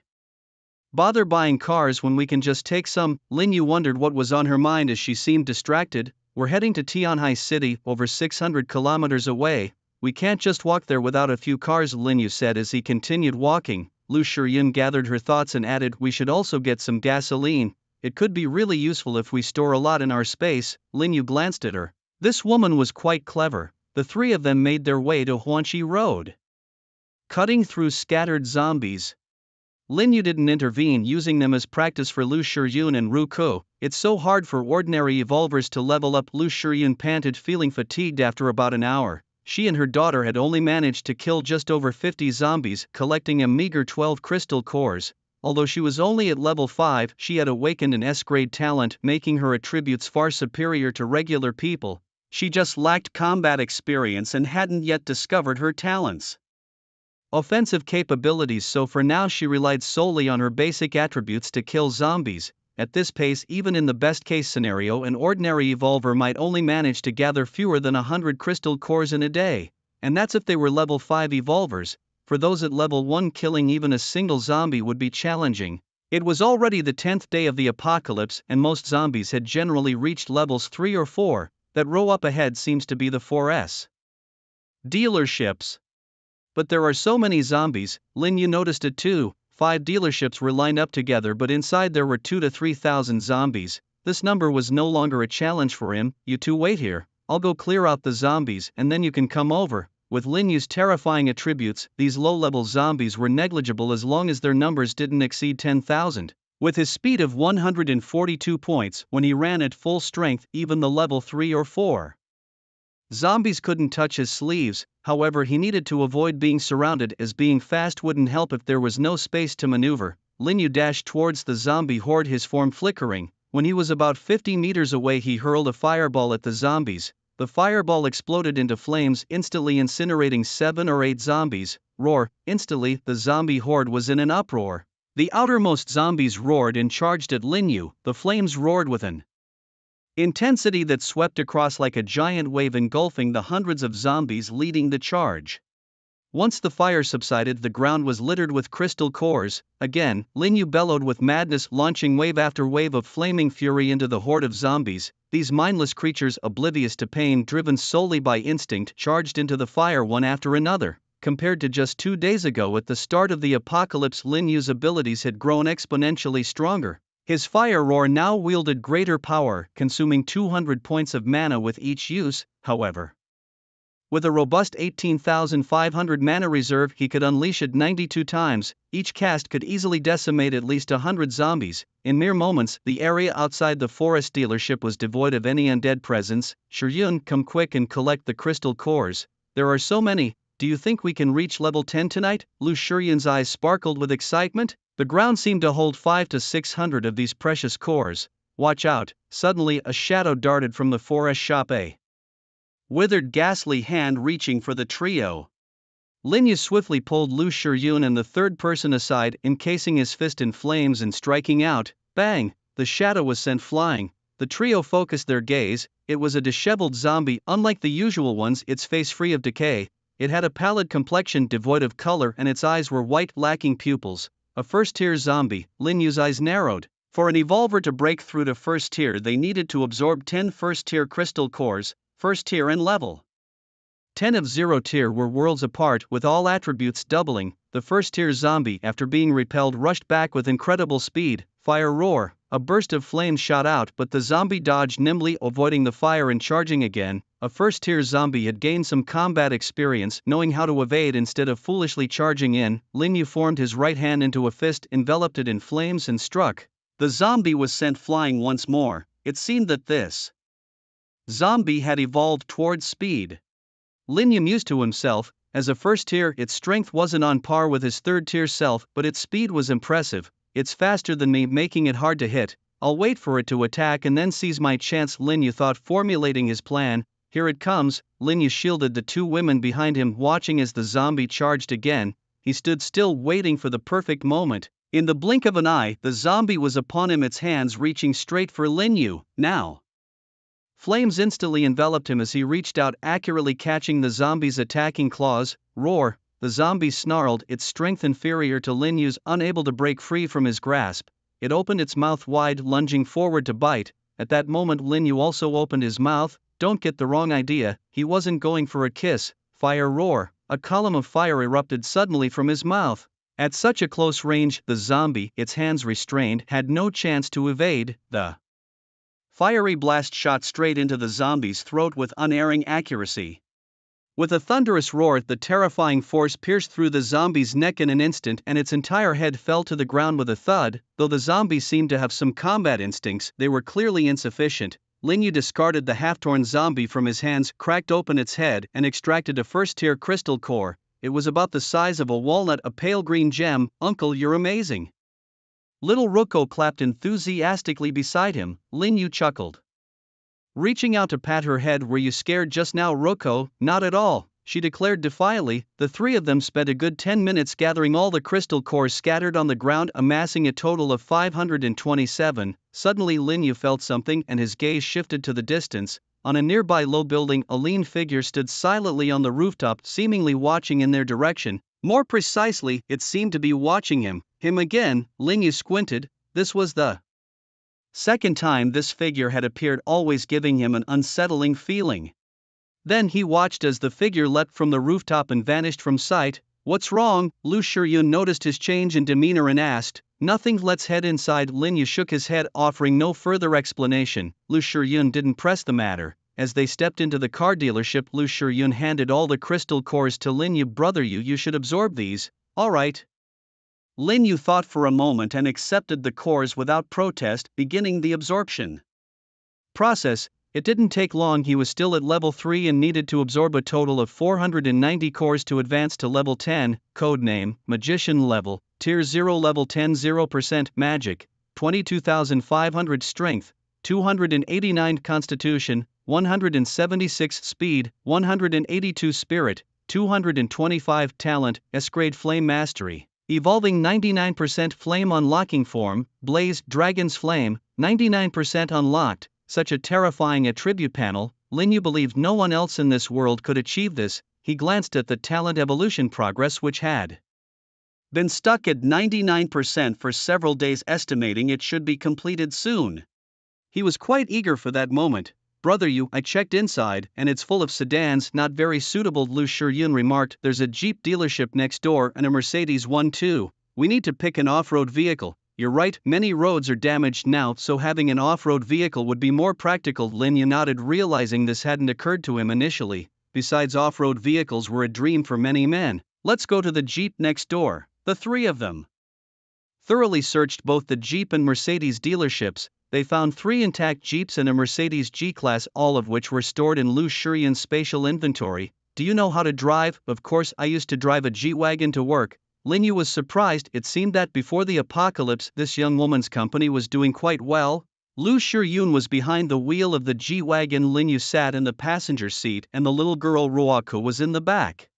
bother buying cars when we can just take some? Lin Yu wondered what was on her mind as she seemed distracted. We're heading to Tianhai City, over 600 kilometers away. We can't just walk there without a few cars, Lin Yu said as he continued walking. Lu Shiyan gathered her thoughts and added, we should also get some gasoline. It could be really useful if we store a lot in our space. Lin Yu glanced at her. This woman was quite clever. The 3 of them made their way to Huanxi Road, cutting through scattered zombies. Lin Yu didn't intervene, using them as practice for Lu Shiyan and Ruko. It's so hard for ordinary evolvers to level up, Lu Shiyan panted, feeling fatigued after about an hour. She and her daughter had only managed to kill just over 50 zombies, collecting a meager 12 crystal cores. Although she was only at level 5, she had awakened an S-grade talent, making her attributes far superior to regular people. She just lacked combat experience and hadn't yet discovered her talents' offensive capabilities, so for now she relied solely on her basic attributes to kill zombies. At this pace, even in the best case scenario, an ordinary evolver might only manage to gather fewer than 100 crystal cores in a day. And that's if they were level 5 evolvers. For those at level 1, killing even a single zombie would be challenging. It was already the 10th day of the apocalypse and most zombies had generally reached levels 3 or 4. That row up ahead seems to be the 4S dealerships. But there are so many zombies, Lin Yu noticed it too. 5 dealerships were lined up together, but inside there were 2,000 to 3,000 zombies. This number was no longer a challenge for him. You two wait here, I'll go clear out the zombies and then you can come over. With Lin Yu's terrifying attributes, these low-level zombies were negligible as long as their numbers didn't exceed 10,000. With his speed of 142 points when he ran at full strength, even the level 3 or 4 zombies couldn't touch his sleeves. However, he needed to avoid being surrounded, as being fast wouldn't help if there was no space to maneuver. Lin Yu dashed towards the zombie horde, his form flickering. When he was about 50 meters away, he hurled a fireball at the zombies. The fireball exploded into flames, instantly incinerating 7 or 8 zombies. Roar! Instantly, the zombie horde was in an uproar. The outermost zombies roared and charged at Lin Yu. The flames roared with an intensity that swept across like a giant wave, engulfing the hundreds of zombies leading the charge. Once the fire subsided, the ground was littered with crystal cores. Again, Lin Yu bellowed with madness, launching wave after wave of flaming fury into the horde of zombies. These mindless creatures, oblivious to pain, driven solely by instinct, charged into the fire one after another. Compared to just 2 days ago at the start of the apocalypse, Lin Yu's abilities had grown exponentially stronger. His fire roar now wielded greater power, consuming 200 points of mana with each use, however. With a robust 18,500 mana reserve, he could unleash it 92 times. Each cast could easily decimate at least 100 zombies. In mere moments, the area outside the forest dealership was devoid of any undead presence. Shiryun, come quick and collect the crystal cores. There are so many. Do you think we can reach level 10 tonight? Lu Shiryun's eyes sparkled with excitement. The ground seemed to hold 500 to 600 of these precious cores. Watch out! Suddenly, a shadow darted from the forest shop. A withered, ghastly hand reaching for the trio. Lin Yu swiftly pulled Lu Shiryun and the third person aside, encasing his fist in flames and striking out. Bang! The shadow was sent flying. The trio focused their gaze. It was a disheveled zombie, unlike the usual ones, its face free of decay. It had a pallid complexion devoid of color and its eyes were white, lacking pupils. A first-tier zombie. Lin Yu's eyes narrowed. For an evolver to break through to first tier, they needed to absorb 10 first-tier crystal cores. First tier and level 10 of 0 tier were worlds apart, with all attributes doubling. The first tier zombie, after being repelled, rushed back with incredible speed. Fire roar! A burst of flames shot out, but the zombie dodged nimbly, avoiding the fire and charging again. A first tier zombie had gained some combat experience, knowing how to evade instead of foolishly charging in. Lin Yu formed his right hand into a fist, enveloped it in flames and struck. The zombie was sent flying once more. It seemed that this zombie had evolved towards speed. Lin Yu mused to himself, as a first tier, its strength wasn't on par with his third tier self, but its speed was impressive. It's faster than me, making it hard to hit. I'll wait for it to attack and then seize my chance, Lin Yu thought, formulating his plan. Here it comes. Lin Yu shielded the two women behind him, watching as the zombie charged again. He stood still, waiting for the perfect moment. In the blink of an eye, the zombie was upon him, its hands reaching straight for Lin Yu. Now! Flames instantly enveloped him as he reached out, accurately catching the zombie's attacking claws. Roar! The zombie snarled, its strength inferior to Lin Yu's, unable to break free from his grasp. It opened its mouth wide, lunging forward to bite. At that moment, Lin Yu also opened his mouth. Don't get the wrong idea, he wasn't going for a kiss. Fire roar! A column of fire erupted suddenly from his mouth. At such a close range, the zombie, its hands restrained, had no chance to evade. The fiery blast shot straight into the zombie's throat with unerring accuracy. With a thunderous roar, the terrifying force pierced through the zombie's neck in an instant, and its entire head fell to the ground with a thud. Though the zombie seemed to have some combat instincts, they were clearly insufficient. Lin Yu discarded the half-torn zombie from his hands, cracked open its head, and extracted a first-tier crystal core. It was about the size of a walnut, a pale green gem. Uncle, you're amazing! Little Roko clapped enthusiastically beside him. Lin Yu chuckled, reaching out to pat her head. Were you scared just now, Roko? Not at all, she declared defiantly. The three of them spent a good 10 minutes gathering all the crystal cores scattered on the ground, amassing a total of 527. Suddenly Lin Yu felt something and his gaze shifted to the distance. On a nearby low building, a lean figure stood silently on the rooftop, seemingly watching in their direction. More precisely, it seemed to be watching him again. Lin Yu squinted. This was the second time this figure had appeared, always giving him an unsettling feeling. Then he watched as the figure leapt from the rooftop and vanished from sight. What's wrong? Lu Shiryun noticed his change in demeanor and asked. Nothing, let's head inside. Lin Yu shook his head, offering no further explanation. Lu Shiryun didn't press the matter. As they stepped into the car dealership, Lu Shiryun handed all the crystal cores to Lin Yu. Brother, you should absorb these. All right. Lin Yu thought for a moment and accepted the cores without protest, beginning the absorption process. It didn't take long. He was still at level 3 and needed to absorb a total of 490 cores to advance to level 10. Codename, Magician level, Tier 0 level 10, 0% magic, 22,500 strength, 289 constitution, 176 speed, 182 spirit, 225 talent, S-grade flame mastery. Evolving 99% flame unlocking form, Blaze Dragon's Flame, 99% unlocked. Such a terrifying attribute panel. Lin Yu believed no one else in this world could achieve this. He glanced at the talent evolution progress, which had been stuck at 99% for several days, estimating it should be completed soon. He was quite eager for that moment. Brother, I checked inside, and it's full of sedans, not very suitable, Lu Shiryun remarked. There's a Jeep dealership next door and a Mercedes one too. We need to pick an off-road vehicle. You're right, many roads are damaged now, so having an off-road vehicle would be more practical. Linya nodded, realizing this hadn't occurred to him initially. Besides, off-road vehicles were a dream for many men. Let's go to the Jeep next door. The three of them thoroughly searched both the Jeep and Mercedes dealerships. They found 3 intact Jeeps and a Mercedes G-Class, all of which were stored in Lu Shiyan's spatial inventory. Do you know how to drive? Of course, I used to drive a G-Wagon to work. Linyu was surprised. It seemed that before the apocalypse, this young woman's company was doing quite well. Lu Shiyun was behind the wheel of the G-Wagon. Linyu sat in the passenger seat and the little girl Ruaku was in the back.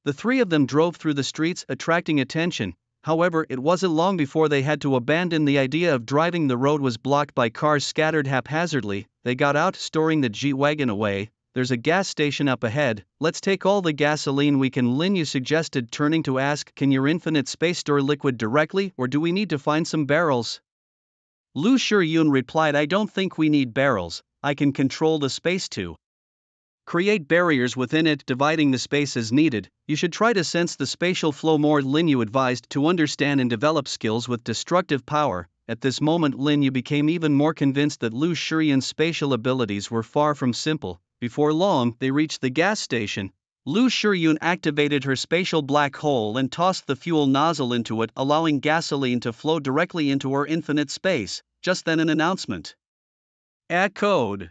The three of them drove through the streets, attracting attention. However, it wasn't long before they had to abandon the idea of driving. The road was blocked by cars scattered haphazardly. They got out, storing the G-Wagon away. There's a gas station up ahead. Let's take all the gasoline we can, Linyu suggested, turning to ask, can your infinite space store liquid directly, or do we need to find some barrels? Lu Shiyun replied, I don't think we need barrels. I can control the space to create barriers within it, dividing the space as needed. You should try to sense the spatial flow more, Linyu advised, to understand and develop skills with destructive power. At this moment, Linyu became even more convinced that Lu Shiyun's spatial abilities were far from simple. Before long, they reached the gas station. Lu Shiyun activated her spatial black hole and tossed the fuel nozzle into it, allowing gasoline to flow directly into her infinite space. Just then, an announcement echoed.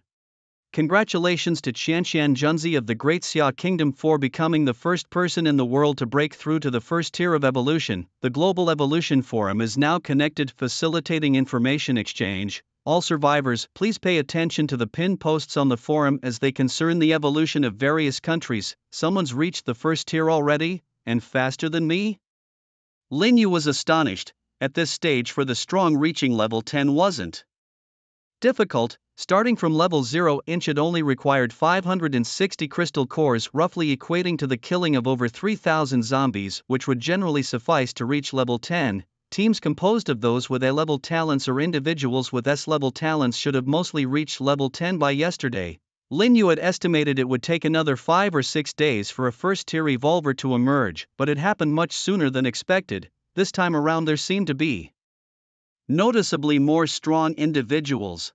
Congratulations to Qianqian Junzi of the Great Xia Kingdom for becoming the first person in the world to break through to the first tier of evolution. The Global Evolution Forum is now connected, facilitating information exchange. All survivors, please pay attention to the pinned posts on the forum as they concern the evolution of various countries. Someone's reached the first tier already, and faster than me? Linyu was astonished. At this stage, for the strong, reaching level 10 wasn't difficult. Starting from level 0, it only required 560 crystal cores, roughly equating to the killing of over 3,000 zombies, which would generally suffice to reach level 10. Teams composed of those with A-level talents or individuals with S-level talents should have mostly reached level 10 by yesterday. Linyu had estimated it would take another 5 or 6 days for a first-tier evolver to emerge, but it happened much sooner than expected. This time around there seemed to be noticeably more strong individuals.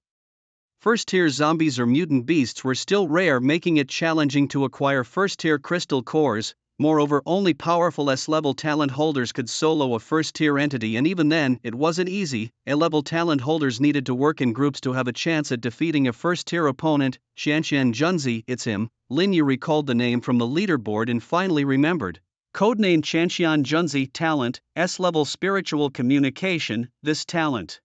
First-tier zombies or mutant beasts were still rare, making it challenging to acquire first-tier crystal cores. Moreover, only powerful S-level talent holders could solo a first-tier entity, and even then, it wasn't easy. A-level talent holders needed to work in groups to have a chance at defeating a first-tier opponent. Qianqian Junzi, it's him. Linyu recalled the name from the leaderboard and finally remembered. Codename Qianqian Junzi, talent, S-level spiritual communication. This talent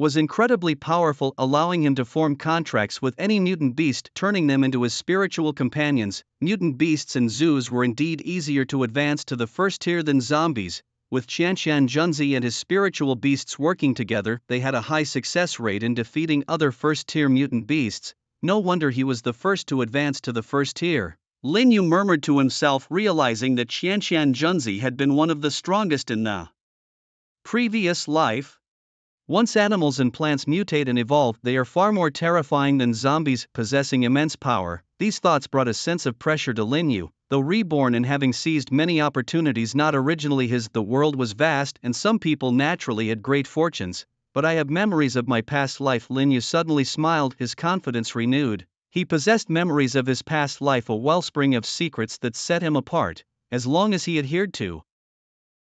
was incredibly powerful, allowing him to form contracts with any mutant beast, turning them into his spiritual companions. Mutant beasts and zoos were indeed easier to advance to the first tier than zombies. With Qianqian Junzi and his spiritual beasts working together, they had a high success rate in defeating other first-tier mutant beasts. No wonder he was the first to advance to the first tier. Linyu murmured to himself, realizing that Qianqian Junzi had been one of the strongest in the previous life. Once animals and plants mutate and evolve, they are far more terrifying than zombies, possessing immense power. These thoughts brought a sense of pressure to Linyu. Though reborn and having seized many opportunities not originally his, the world was vast and some people naturally had great fortunes. But I have memories of my past life. Linyu suddenly smiled, his confidence renewed. He possessed memories of his past life, a wellspring of secrets that set him apart. As long as he adhered to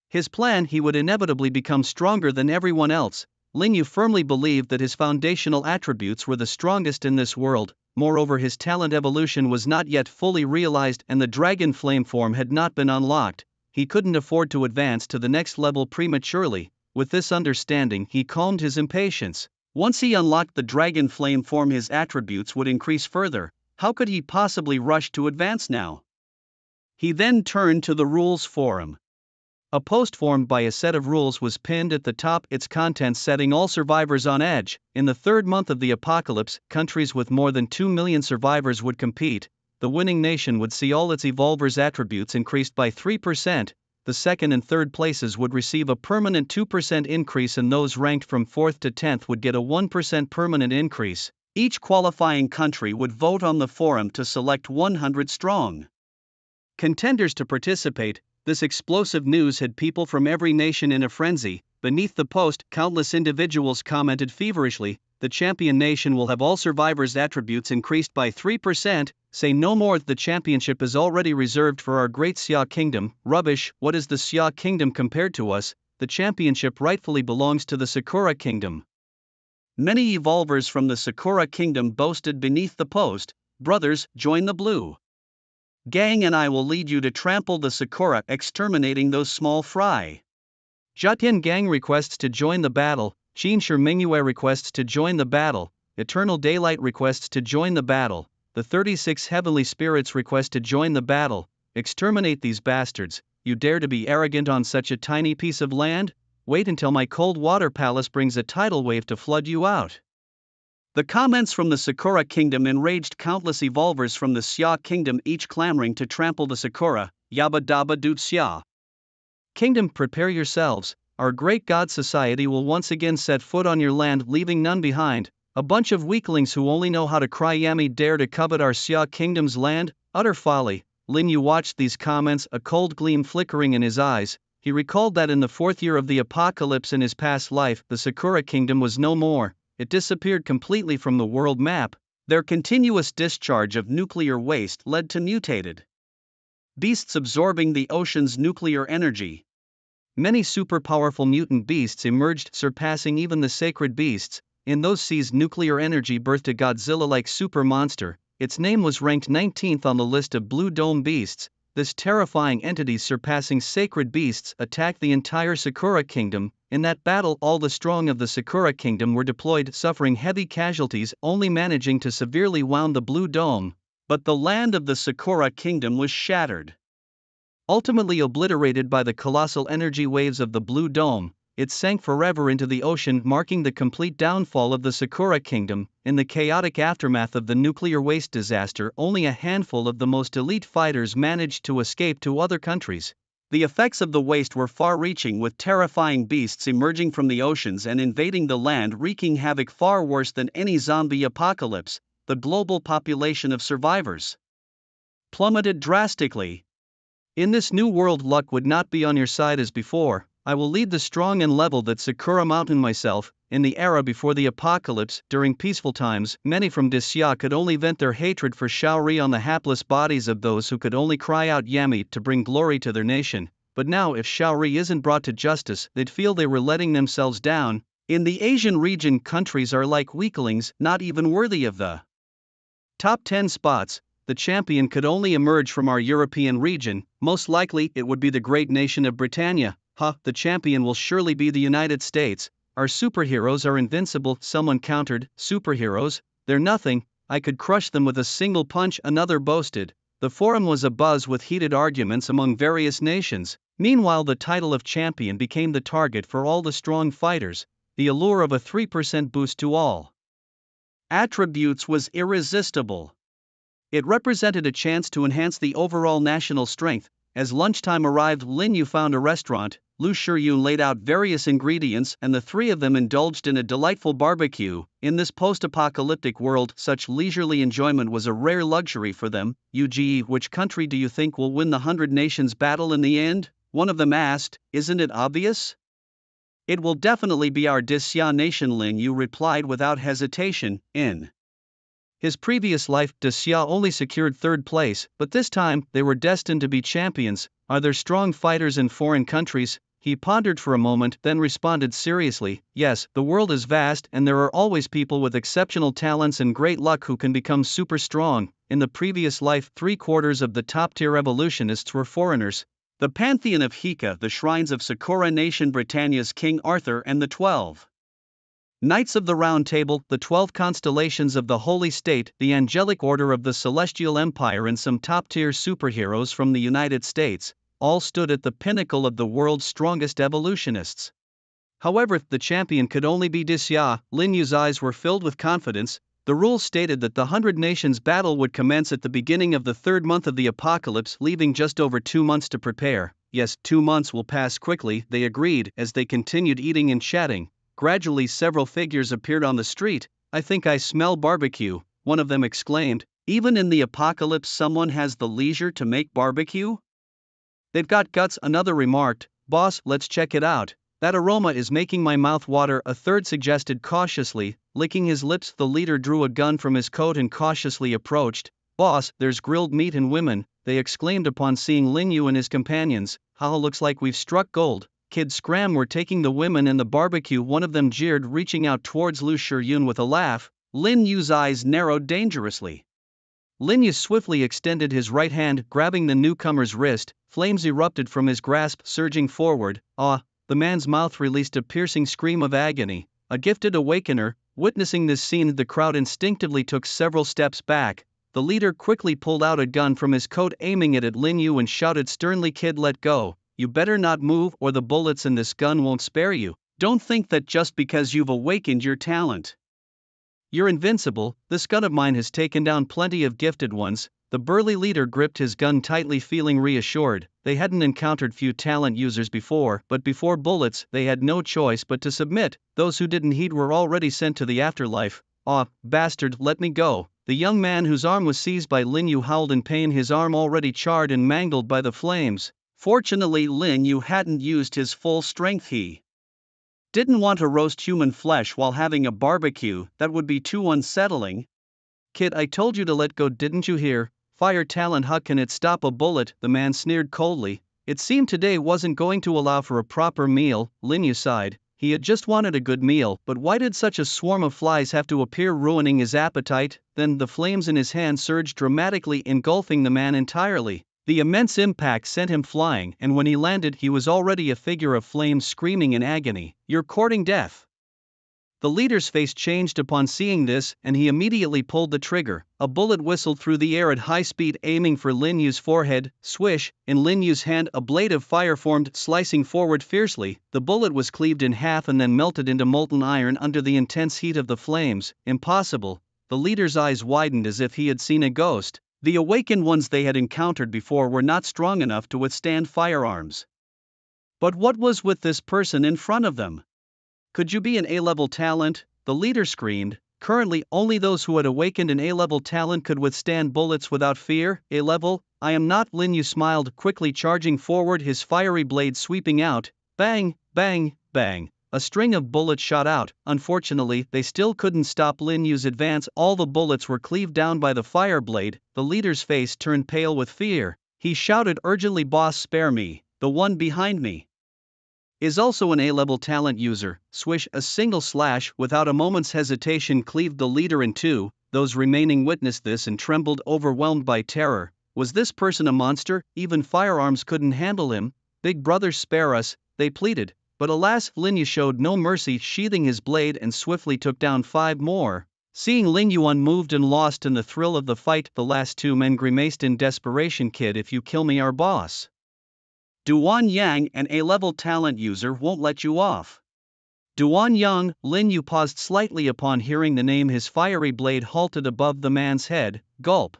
his plan, he would inevitably become stronger than everyone else. Linyu firmly believed that his foundational attributes were the strongest in this world. Moreover, his talent evolution was not yet fully realized and the dragon flame form had not been unlocked. He couldn't afford to advance to the next level prematurely. With this understanding, he calmed his impatience. Once he unlocked the dragon flame form, his attributes would increase further. How could he possibly rush to advance now? He then turned to the rules forum. A post formed by a set of rules was pinned at the top, its contents setting all survivors on edge. In the third month of the apocalypse, countries with more than 2 million survivors would compete. The winning nation would see all its evolvers' attributes increased by 3%. The second and third places would receive a permanent 2% increase, and those ranked from 4th to 10th would get a 1% permanent increase. Each qualifying country would vote on the forum to select 100 strong contenders to participate. This explosive news had people from every nation in a frenzy. Beneath the post, countless individuals commented feverishly, "The champion nation will have all survivors' attributes increased by 3%, say no more, the championship is already reserved for our great Xia kingdom." Rubbish, what is the Xia kingdom compared to us? The championship rightfully belongs to the Sakura kingdom. Many evolvers from the Sakura kingdom boasted beneath the post, "Brothers, join the blue gang and I will lead you to trample the Sakura, exterminating those small fry." Jutian gang requests to join the battle, Qin Shi Mingyue requests to join the battle, Eternal Daylight requests to join the battle, the 36 Heavenly Spirits request to join the battle. Exterminate these bastards. You dare to be arrogant on such a tiny piece of land? Wait until my cold water palace brings a tidal wave to flood you out. The comments from the Sakura kingdom enraged countless evolvers from the Xia kingdom, each clamoring to trample the Sakura. Yabba dabba doot Xia kingdom, prepare yourselves, our great god society will once again set foot on your land, leaving none behind. A bunch of weaklings who only know how to cry yummy dare to covet our Xia kingdom's land? Utter folly. Lin Yu watched these comments, a cold gleam flickering in his eyes. He recalled that in the 4th year of the apocalypse in his past life, the Sakura kingdom was no more. It disappeared completely from the world map. Their continuous discharge of nuclear waste led to mutated beasts absorbing the ocean's nuclear energy. Many super-powerful mutant beasts emerged, surpassing even the sacred beasts. In those seas, nuclear energy birthed a Godzilla-like super monster. Its name was ranked 19th on the list of Blue Dome beasts. This terrifying entity, surpassing sacred beasts, attacked the entire Sakura kingdom. In that battle, all the strong of the Sakura kingdom were deployed, suffering heavy casualties, only managing to severely wound the Blue Dome. But the land of the Sakura kingdom was shattered. Ultimately obliterated by the colossal energy waves of the Blue Dome, it sank forever into the ocean, marking the complete downfall of the Sakura kingdom. In the chaotic aftermath of the nuclear waste disaster, only a handful of the most elite fighters managed to escape to other countries. The effects of the waste were far-reaching, with terrifying beasts emerging from the oceans and invading the land, wreaking havoc far worse than any zombie apocalypse. The global population of survivors plummeted drastically. In this new world, luck would not be on your side as before. I will lead the strong and level that Sakura Mountain myself. In the era before the apocalypse, during peaceful times, many from Xia could only vent their hatred for Shaori on the hapless bodies of those who could only cry out Yami to bring glory to their nation. But now, if Shaori isn't brought to justice, they'd feel they were letting themselves down. In the Asian region, countries are like weaklings, not even worthy of the top 10 spots. The champion could only emerge from our European region. Most likely, it would be the great nation of Britannia. The champion will surely be the United States. Our superheroes are invincible, someone countered. Superheroes? They're nothing, I could crush them with a single punch, another boasted. The forum was abuzz with heated arguments among various nations. Meanwhile, the title of champion became the target for all the strong fighters. The allure of a 3% boost to all attributes was irresistible. It represented a chance to enhance the overall national strength. As lunchtime arrived, Lin Yu found a restaurant. Lu Shiyun laid out various ingredients and the three of them indulged in a delightful barbecue. In this post-apocalyptic world, such leisurely enjoyment was a rare luxury for them. Uge, which country do you think will win the 100 Nations battle in the end? One of them asked. Isn't it obvious? It will definitely be our Xia nation, Lin Yu replied without hesitation. In his previous life, Xia only secured 3rd place, but this time, they were destined to be champions. Are there strong fighters in foreign countries? He pondered for a moment, then responded seriously, yes, the world is vast and there are always people with exceptional talents and great luck who can become super strong. In the previous life, 3/4 of the top-tier evolutionists were foreigners. The pantheon of Hika, the shrines of Sakura Nation, Britannia's King Arthur and the 12 Knights of the Round Table, the 12 constellations of the Holy State, the Angelic Order of the Celestial Empire and some top-tier superheroes from the United States, all stood at the pinnacle of the world's strongest evolutionists. However, the champion could only be Xia. Lin Yu's eyes were filled with confidence. The rules stated that the 100 Nations battle would commence at the beginning of the 3rd month of the apocalypse, leaving just over 2 months to prepare. Yes, 2 months will pass quickly, they agreed, as they continued eating and chatting. Gradually several figures appeared on the street. I think I smell barbecue, one of them exclaimed. Even in the apocalypse someone has the leisure to make barbecue? They've got guts, another remarked. Boss, let's check it out. That aroma is making my mouth water, a third suggested cautiously, licking his lips. The leader drew a gun from his coat and cautiously approached. Boss, there's grilled meat and women, they exclaimed upon seeing Lin Yu and his companions. Haha, looks like we've struck gold. Kid scram, we're taking the women and the barbecue, one of them jeered, reaching out towards Lu Shiyun with a laugh. Lin Yu's eyes narrowed dangerously. Lin Yu swiftly extended his right hand, grabbing the newcomer's wrist. Flames erupted from his grasp, surging forward. Ah! The man's mouth released a piercing scream of agony. A gifted awakener. Witnessing this scene, the crowd instinctively took several steps back. The leader quickly pulled out a gun from his coat, aiming it at Lin Yu and shouted sternly, "Kid, let go. You better not move or the bullets in this gun won't spare you. Don't think that just because you've awakened your talent, you're invincible. This gun of mine has taken down plenty of gifted ones." The burly leader gripped his gun tightly, feeling reassured. They hadn't encountered few talent users before, but before bullets, they had no choice but to submit. Those who didn't heed were already sent to the afterlife. "Aw, bastard, let me go." The young man whose arm was seized by Lin Yu howled in pain, his arm already charred and mangled by the flames. Fortunately, Lin Yu hadn't used his full strength. He didn't want to roast human flesh while having a barbecue, that would be too unsettling. "Kid, I told you to let go, didn't you hear? Fire talent, how can it stop a bullet?" the man sneered coldly. It seemed today wasn't going to allow for a proper meal. Lin Yu sighed. He had just wanted a good meal, but why did such a swarm of flies have to appear, ruining his appetite? Then the flames in his hand surged dramatically, engulfing the man entirely. The immense impact sent him flying, and when he landed, he was already a figure of flame, screaming in agony. "You're courting death." The leader's face changed upon seeing this, and he immediately pulled the trigger. A bullet whistled through the air at high speed, aiming for Lin Yu's forehead. Swish! In Lin Yu's hand, a blade of fire formed, slicing forward fiercely. The bullet was cleaved in half and then melted into molten iron under the intense heat of the flames. Impossible! The leader's eyes widened as if he had seen a ghost. The awakened ones they had encountered before were not strong enough to withstand firearms. But what was with this person in front of them? "Could you be an A-level talent?" the leader screamed. Currently, only those who had awakened an A-level talent could withstand bullets without fear. "A-level? I am not." Lin Yu smiled, quickly charging forward, his fiery blade sweeping out. Bang, bang, bang. A string of bullets shot out. Unfortunately, they still couldn't stop Lin Yu's advance. All the bullets were cleaved down by the fire blade. The leader's face turned pale with fear. He shouted urgently, "Boss, spare me. The one behind me is also an A-level talent user." Swish! A single slash, without a moment's hesitation, cleaved the leader in two. Those remaining witnessed this and trembled, overwhelmed by terror. Was this person a monster? Even firearms couldn't handle him. "Big brother, spare us," they pleaded. But alas, Lin Yu showed no mercy, sheathing his blade and swiftly took down 5 more. Seeing Lin Yu unmoved and lost in the thrill of the fight, the last 2 men grimaced in desperation. "Kid, if you kill me, our boss, Duan Yang, an A-level talent user, won't let you off." Duan Yang. Lin Yu paused slightly upon hearing the name, his fiery blade halted above the man's head. Gulp.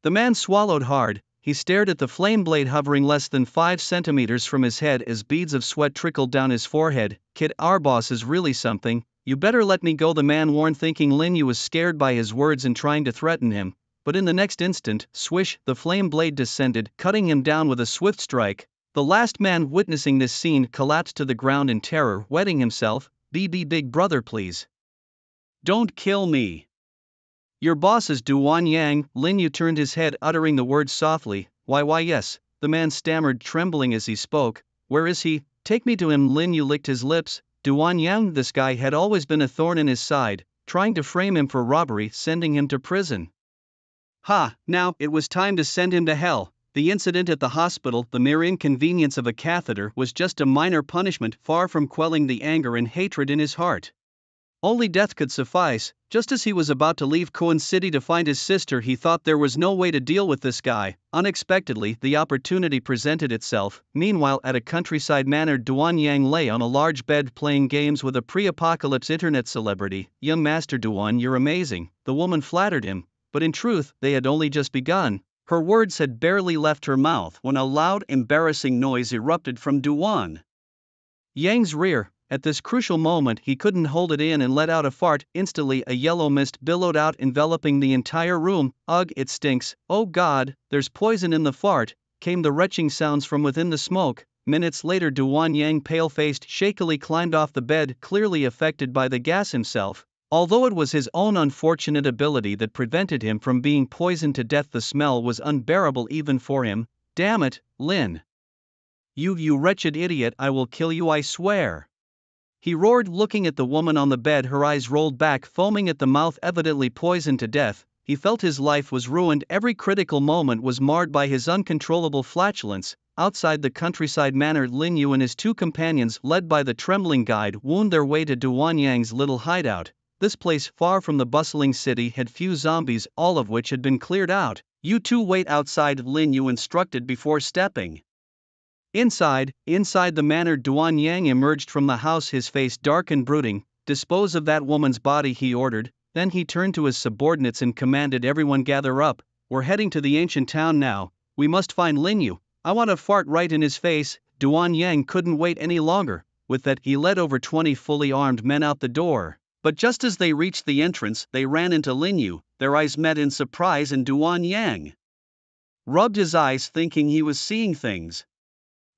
The man swallowed hard. He stared at the flame blade hovering less than 5 centimeters from his head as beads of sweat trickled down his forehead. "Kid, our boss is really something. You better let me go," the man warned, thinking Lin Yu was scared by his words and trying to threaten him. But in the next instant, swish, the flame blade descended, cutting him down with a swift strike. The last man witnessing this scene collapsed to the ground in terror, wetting himself. Big brother, please don't kill me. Your boss is Duan Yang." Lin Yu turned his head, uttering the words softly. Why yes," the man stammered, trembling as he spoke. "Where is he? Take me to him." Lin Yu licked his lips. Duan Yang, this guy had always been a thorn in his side, trying to frame him for robbery, sending him to prison. Now it was time to send him to hell. The incident at the hospital, the mere inconvenience of a catheter, was just a minor punishment, far from quelling the anger and hatred in his heart. Only death could suffice. Just as he was about to leave Koan City to find his sister, he thought there was no way to deal with this guy. Unexpectedly, the opportunity presented itself. Meanwhile, at a countryside manor, Duan Yang lay on a large bed playing games with a pre-apocalypse internet celebrity. "Young Master Duan, you're amazing." The woman flattered him, but in truth, they had only just begun. Her words had barely left her mouth when a loud, embarrassing noise erupted from Duan Yang's rear. At this crucial moment, he couldn't hold it in and let out a fart. Instantly, a yellow mist billowed out, enveloping the entire room. "Ugh, it stinks. Oh God, there's poison in the fart," came the retching sounds from within the smoke. Minutes later, Duan Yang, pale-faced, shakily climbed off the bed, clearly affected by the gas himself. Although it was his own unfortunate ability that prevented him from being poisoned to death, the smell was unbearable even for him. Damn it, Lin. You wretched idiot, I will kill you, I swear. He roared, looking at the woman on the bed, her eyes rolled back, foaming at the mouth, evidently poisoned to death. He felt his life was ruined, every critical moment was marred by his uncontrollable flatulence. Outside the countryside manor, Lin Yu and his two companions, led by the trembling guide, wound their way to Duan Yang's little hideout. This place, far from the bustling city, had few zombies, all of which had been cleared out. You two wait outside, Lin Yu instructed before stepping inside the manor. Duan Yang emerged from the house, his face dark and brooding. Dispose of that woman's body, he ordered. Then he turned to his subordinates and commanded everyone, gather up. We're heading to the ancient town now. We must find Lin Yu. I want to fart right in his face. Duan Yang couldn't wait any longer. With that, he led over 20 fully armed men out the door. But just as they reached the entrance, they ran into Lin Yu. Their eyes met in surprise, and Duan Yang rubbed his eyes, thinking he was seeing things.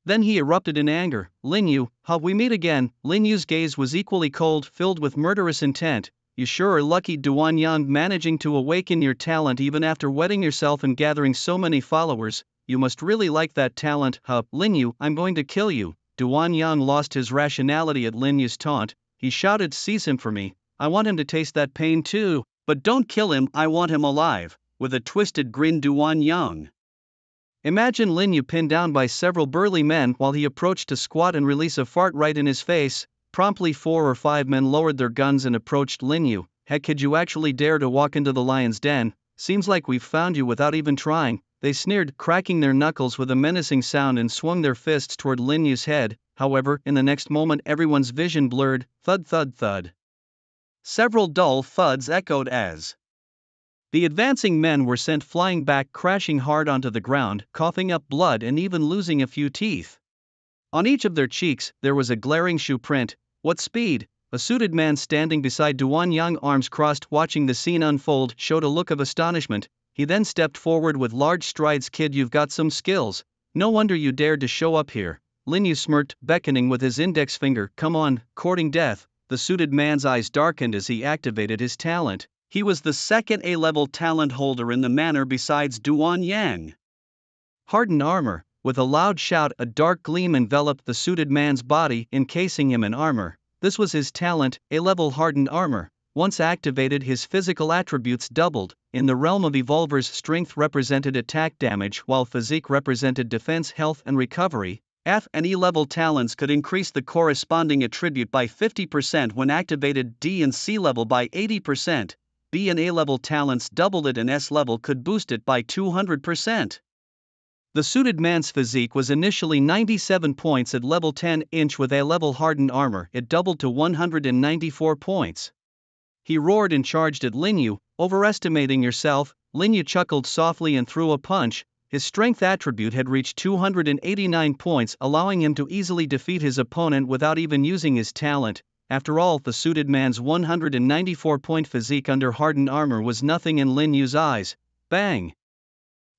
Then he erupted in anger. Lin Yu, how we meet again? Lin Yu's gaze was equally cold, filled with murderous intent. You sure are lucky, Duan Yang, managing to awaken your talent even after wetting yourself and gathering so many followers. You must really like that talent, huh? Lin Yu, I'm going to kill you. Duan Yang lost his rationality at Lin Yu's taunt. He shouted, seize him for me. I want him to taste that pain too. But don't kill him, I want him alive. With a twisted grin, Duan Yang imagine Lin Yu pinned down by several burly men while he approached to squat and release a fart right in his face. Promptly 4 or 5 men lowered their guns and approached Lin Yu. Heck, could you actually dare to walk into the lion's den? Seems like we've found you without even trying. They sneered, cracking their knuckles with a menacing sound, and swung their fists toward Lin Yu's head. However, in the next moment everyone's vision blurred. Thud thud thud. Several dull thuds echoed as the advancing men were sent flying back, crashing hard onto the ground, coughing up blood and even losing a few teeth. On each of their cheeks, there was a glaring shoe print. What speed! A suited man standing beside Duan Yang, arms crossed, watching the scene unfold, showed a look of astonishment. He then stepped forward with large strides. Kid, you've got some skills. No wonder you dared to show up here. Lin Yu smirked, beckoning with his index finger. Come on, courting death. The suited man's eyes darkened as he activated his talent. He was the second A-level talent holder in the manor besides Duan Yang. Hardened armor. With a loud shout, a dark gleam enveloped the suited man's body, encasing him in armor. This was his talent, A-level hardened armor. Once activated, his physical attributes doubled. In the realm of evolvers, strength represented attack damage, while physique represented defense, health, and recovery. F and E-level talents could increase the corresponding attribute by 50% when activated, D and C-level by 80%. B and A-level talents doubled it, and S-level could boost it by 200%. The suited man's physique was initially 97 points at level 10, with A-level hardened armor it doubled to 194 points. He roared and charged at Lin Yu. Overestimating yourself, Lin Yu chuckled softly and threw a punch. His strength attribute had reached 289 points, allowing him to easily defeat his opponent without even using his talent. After all, the suited man's 194-point physique under hardened armor was nothing in Lin Yu's eyes. Bang!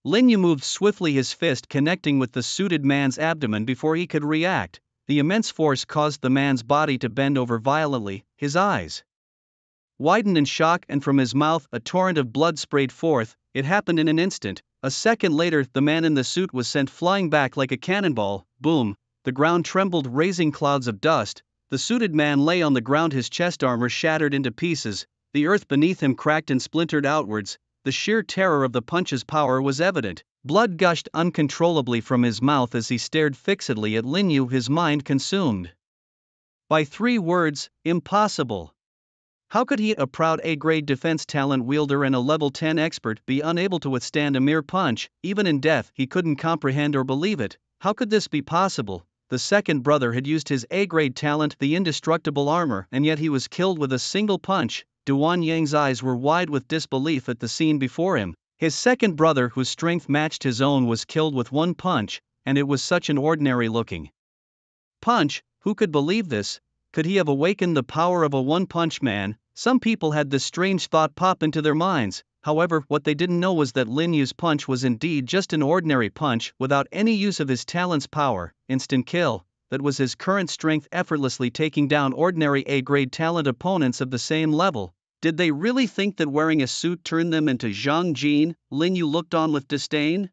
Lin Yu moved swiftly, his fist connecting with the suited man's abdomen before he could react. The immense force caused the man's body to bend over violently. His eyes widened in shock, and from his mouth a torrent of blood sprayed forth. It happened in an instant. A second later, the man in the suit was sent flying back like a cannonball. Boom! The ground trembled, raising clouds of dust. The suited man lay on the ground, his chest armor shattered into pieces. The earth beneath him cracked and splintered outwards. The sheer terror of the punch's power was evident. Blood gushed uncontrollably from his mouth as he stared fixedly at Lin Yu, his mind consumed by 3 words: impossible. How could he, a proud A-grade defense talent wielder and a level 10 expert, be unable to withstand a mere punch? Even in death, he couldn't comprehend or believe it. How could this be possible? The second brother had used his A-grade talent, the indestructible armor, and yet he was killed with a single punch. Duan Yang's eyes were wide with disbelief at the scene before him. His second brother, whose strength matched his own, was killed with 1 punch, and it was such an ordinary-looking punch. Who could believe this? Could he have awakened the power of a one-punch man? Some people had this strange thought pop into their minds. However, what they didn't know was that Lin Yu's punch was indeed just an ordinary punch without any use of his talent's power, instant kill. That was his current strength, effortlessly taking down ordinary A-grade talent opponents of the same level. Did they really think that wearing a suit turned them into Zhang Jin? Lin Yu looked on with disdain.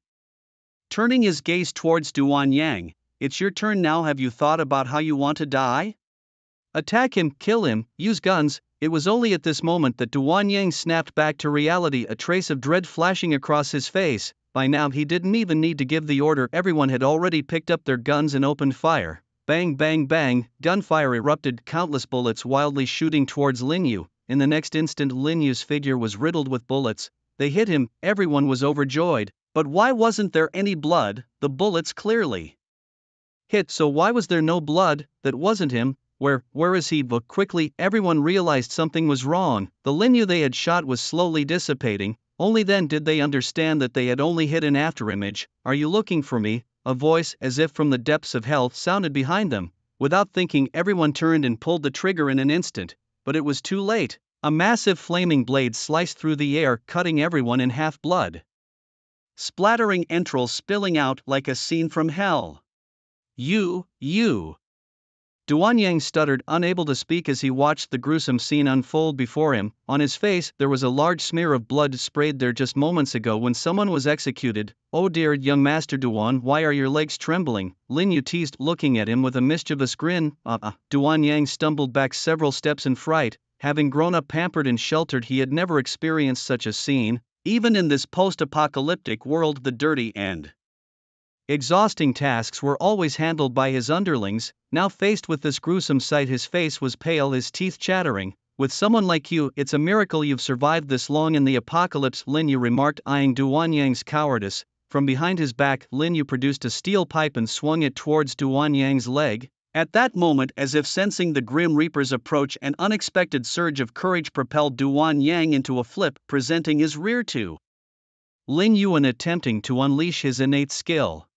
Turning his gaze towards Duan Yang, "It's your turn now. Have you thought about how you want to die? Attack him, kill him, use guns." It was only at this moment that Duan Yang snapped back to reality, a trace of dread flashing across his face. By now he didn't even need to give the order, everyone had already picked up their guns and opened fire. Bang bang bang, gunfire erupted, countless bullets wildly shooting towards Lin Yu. In the next instant Lin Yu's figure was riddled with bullets. They hit him, everyone was overjoyed. But why wasn't there any blood? The bullets clearly hit, so why was there no blood? That wasn't him. Where is he? But quickly, everyone realized something was wrong. The Lin Yu they had shot was slowly dissipating. Only then did they understand that they had only hit an afterimage. "Are you looking for me?" A voice, as if from the depths of hell, sounded behind them. Without thinking, everyone turned and pulled the trigger in an instant. But it was too late. A massive flaming blade sliced through the air, cutting everyone in half, blood splattering, entrails spilling out like a scene from hell. You. Duan Yang stuttered, unable to speak as he watched the gruesome scene unfold before him. On his face, there was a large smear of blood sprayed there just moments ago when someone was executed. "Oh dear, young Master Duan, why are your legs trembling?" Lin Yu teased, looking at him with a mischievous grin. Duan Yang stumbled back several steps in fright. Having grown up pampered and sheltered, he had never experienced such a scene. Even in this post-apocalyptic world, the dirty and exhausting tasks were always handled by his underlings. Now faced with this gruesome sight, his face was pale, his teeth chattering. "With someone like you, it's a miracle you've survived this long in the apocalypse," Lin Yu remarked, eyeing Duan Yang's cowardice. From behind his back, Lin Yu produced a steel pipe and swung it towards Duan Yang's leg. At that moment, as if sensing the Grim Reaper's approach, an unexpected surge of courage propelled Duan Yang into a flip, presenting his rear to Lin Yu and attempting to unleash his innate skill.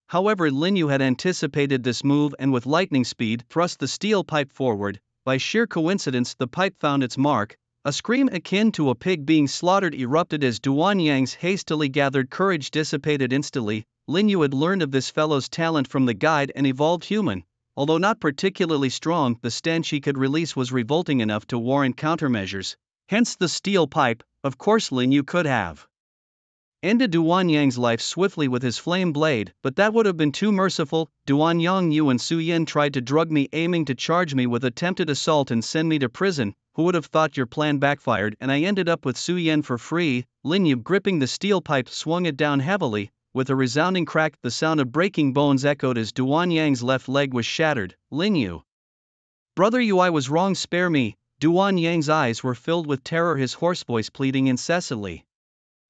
However, Lin Yu had anticipated this move and with lightning speed thrust the steel pipe forward. By sheer coincidence, the pipe found its mark. A scream akin to a pig being slaughtered erupted as Duan Yang's hastily gathered courage dissipated instantly. Lin Yu had learned of this fellow's talent from the guide, an evolved human. Although not particularly strong, the stench he could release was revolting enough to warrant countermeasures. Hence the steel pipe. Of course, Lin Yu could have ended Duan Yang's life swiftly with his flame blade, but that would have been too merciful. Duan Yang, you and Su Yin tried to drug me, aiming to charge me with attempted assault and send me to prison. Who would have thought your plan backfired, and I ended up with Su Yin for free? Lin Yu, gripping the steel pipe, swung it down heavily. With a resounding crack, the sound of breaking bones echoed as Duan Yang's left leg was shattered. "Lin Yu, brother Yu, I was wrong, spare me." Duan Yang's eyes were filled with terror, his hoarse voice pleading incessantly.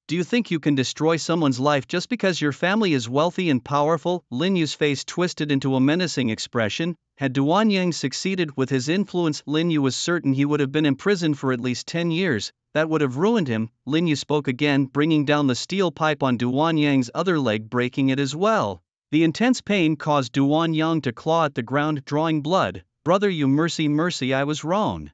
"Do you think you can destroy someone's life just because your family is wealthy and powerful?" Lin Yu's face twisted into a menacing expression. Had Duan Yang succeeded with his influence, Lin Yu was certain he would have been imprisoned for at least 10 years. That would have ruined him. Lin Yu spoke again, bringing down the steel pipe on Duan Yang's other leg, breaking it as well. The intense pain caused Duan Yang to claw at the ground, drawing blood. "Brother Yu, mercy, I was wrong."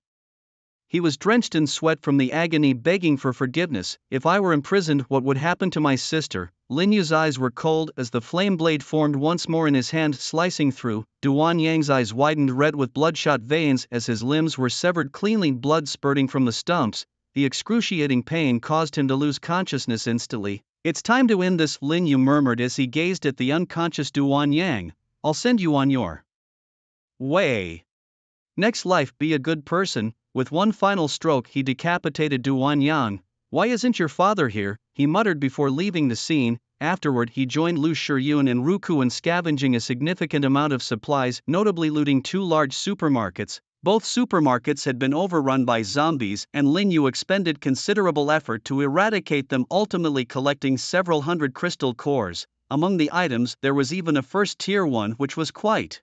He was drenched in sweat from the agony, begging for forgiveness. "If I were imprisoned, what would happen to my sister?" Lin Yu's eyes were cold as the flame blade formed once more in his hand, slicing through. Duan Yang's eyes widened red with bloodshot veins as his limbs were severed cleanly, blood spurting from the stumps. The excruciating pain caused him to lose consciousness instantly. "It's time to end this," Lin Yu murmured as he gazed at the unconscious Duan Yang. "I'll send you on your way. Next life, be a good person." With one final stroke, he decapitated Duan Yang. "Why isn't your father here?" he muttered before leaving the scene. Afterward, he joined Lu Shiyun and Ruku in scavenging a significant amount of supplies, notably looting 2 large supermarkets. Both supermarkets had been overrun by zombies, and Lin Yu expended considerable effort to eradicate them, ultimately collecting several hundred crystal cores. Among the items, there was even a first-tier one, which was quite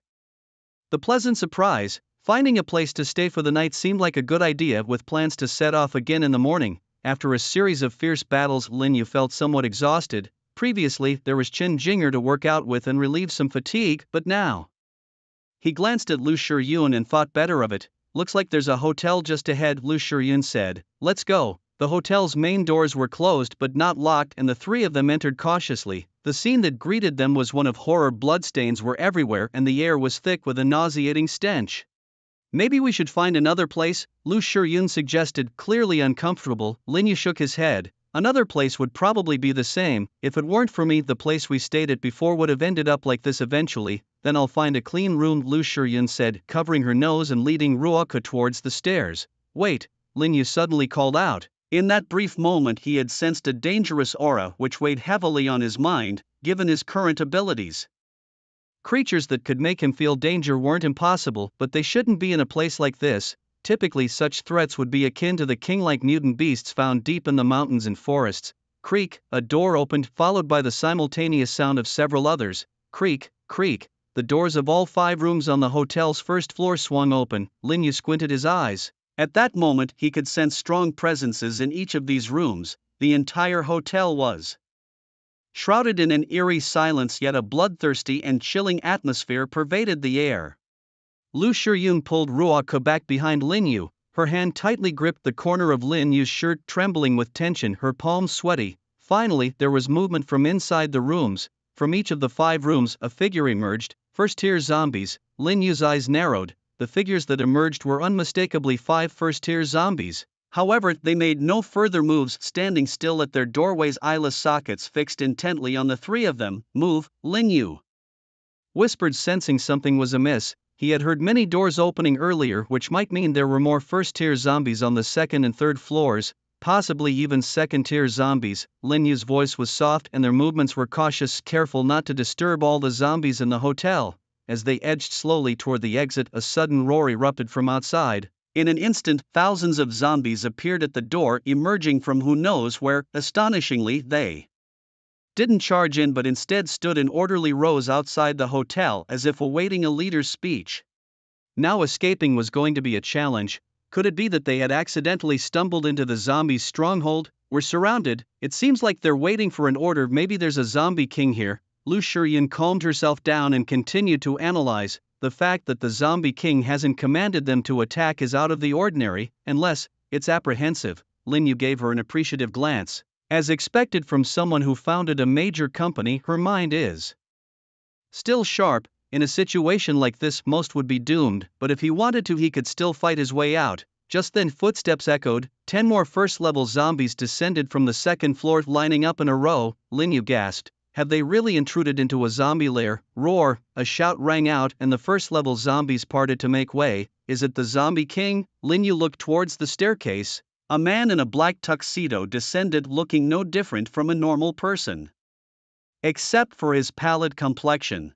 the pleasant surprise. Finding a place to stay for the night seemed like a good idea, with plans to set off again in the morning. After a series of fierce battles, Lin Yu felt somewhat exhausted. Previously, there was Qin Jinger to work out with and relieve some fatigue, but now he glanced at Lu Shiyun and thought better of it. "Looks like there's a hotel just ahead," Lu Shiyun said. "Let's go." The hotel's main doors were closed but not locked, and the three of them entered cautiously. The scene that greeted them was one of horror. Bloodstains were everywhere and the air was thick with a nauseating stench. Maybe we should find another place, Lu Shiryun suggested, clearly uncomfortable. Lin Yu shook his head. Another place would probably be the same. If it weren't for me, the place we stayed at before would have ended up like this eventually. Then I'll find a clean room, Lu Shiryun said, covering her nose and leading Ruoka towards the stairs. Wait, Lin Yu suddenly called out. In that brief moment he had sensed a dangerous aura which weighed heavily on his mind, given his current abilities. Creatures that could make him feel danger weren't impossible, but they shouldn't be in a place like this. Typically such threats would be akin to the king-like mutant beasts found deep in the mountains and forests. Creak, a door opened, followed by the simultaneous sound of several others. Creak, creak. The doors of all 5 rooms on the hotel's first floor swung open. Lin Yu squinted his eyes. At that moment he could sense strong presences in each of these rooms. The entire hotel was shrouded in an eerie silence, yet a bloodthirsty and chilling atmosphere pervaded the air. Lu Shiryun pulled Ruoka back behind Lin Yu. Her hand tightly gripped the corner of Lin Yu's shirt, trembling with tension, her palms sweaty. Finally, there was movement from inside the rooms. From each of the 5 rooms, a figure emerged. First-tier zombies. Lin Yu's eyes narrowed. The figures that emerged were unmistakably 5 first-tier zombies. However, they made no further moves, standing still at their doorways, eyeless sockets fixed intently on the 3 of them. Move, Lin Yu whispered, sensing something was amiss. He had heard many doors opening earlier, which might mean there were more first-tier zombies on the 2nd and 3rd floors, possibly even second-tier zombies. Lin Yu's voice was soft and their movements were cautious, careful not to disturb all the zombies in the hotel. As they edged slowly toward the exit, a sudden roar erupted from outside. In an instant, thousands of zombies appeared at the door, emerging from who knows where. Astonishingly, they didn't charge in but instead stood in orderly rows outside the hotel as if awaiting a leader's speech. Now escaping was going to be a challenge. Could it be that they had accidentally stumbled into the zombies' stronghold? We're surrounded. It seems like they're waiting for an order. Maybe there's a zombie king here. Lu Shiryun calmed herself down and continued to analyze. The fact that the zombie king hasn't commanded them to attack is out of the ordinary, unless it's apprehensive. Lin Yu gave her an appreciative glance. As expected from someone who founded a major company, her mind is still sharp. In a situation like this, most would be doomed, but if he wanted to, he could still fight his way out. Just then footsteps echoed. 10 more first-level zombies descended from the 2nd floor, lining up in a row. Lin Yu gasped. Have they really intruded into a zombie lair? Roar! A shout rang out and the first-level zombies parted to make way. Is it the zombie king? Lin Yu looked towards the staircase. A man in a black tuxedo descended, looking no different from a normal person, except for his pallid complexion.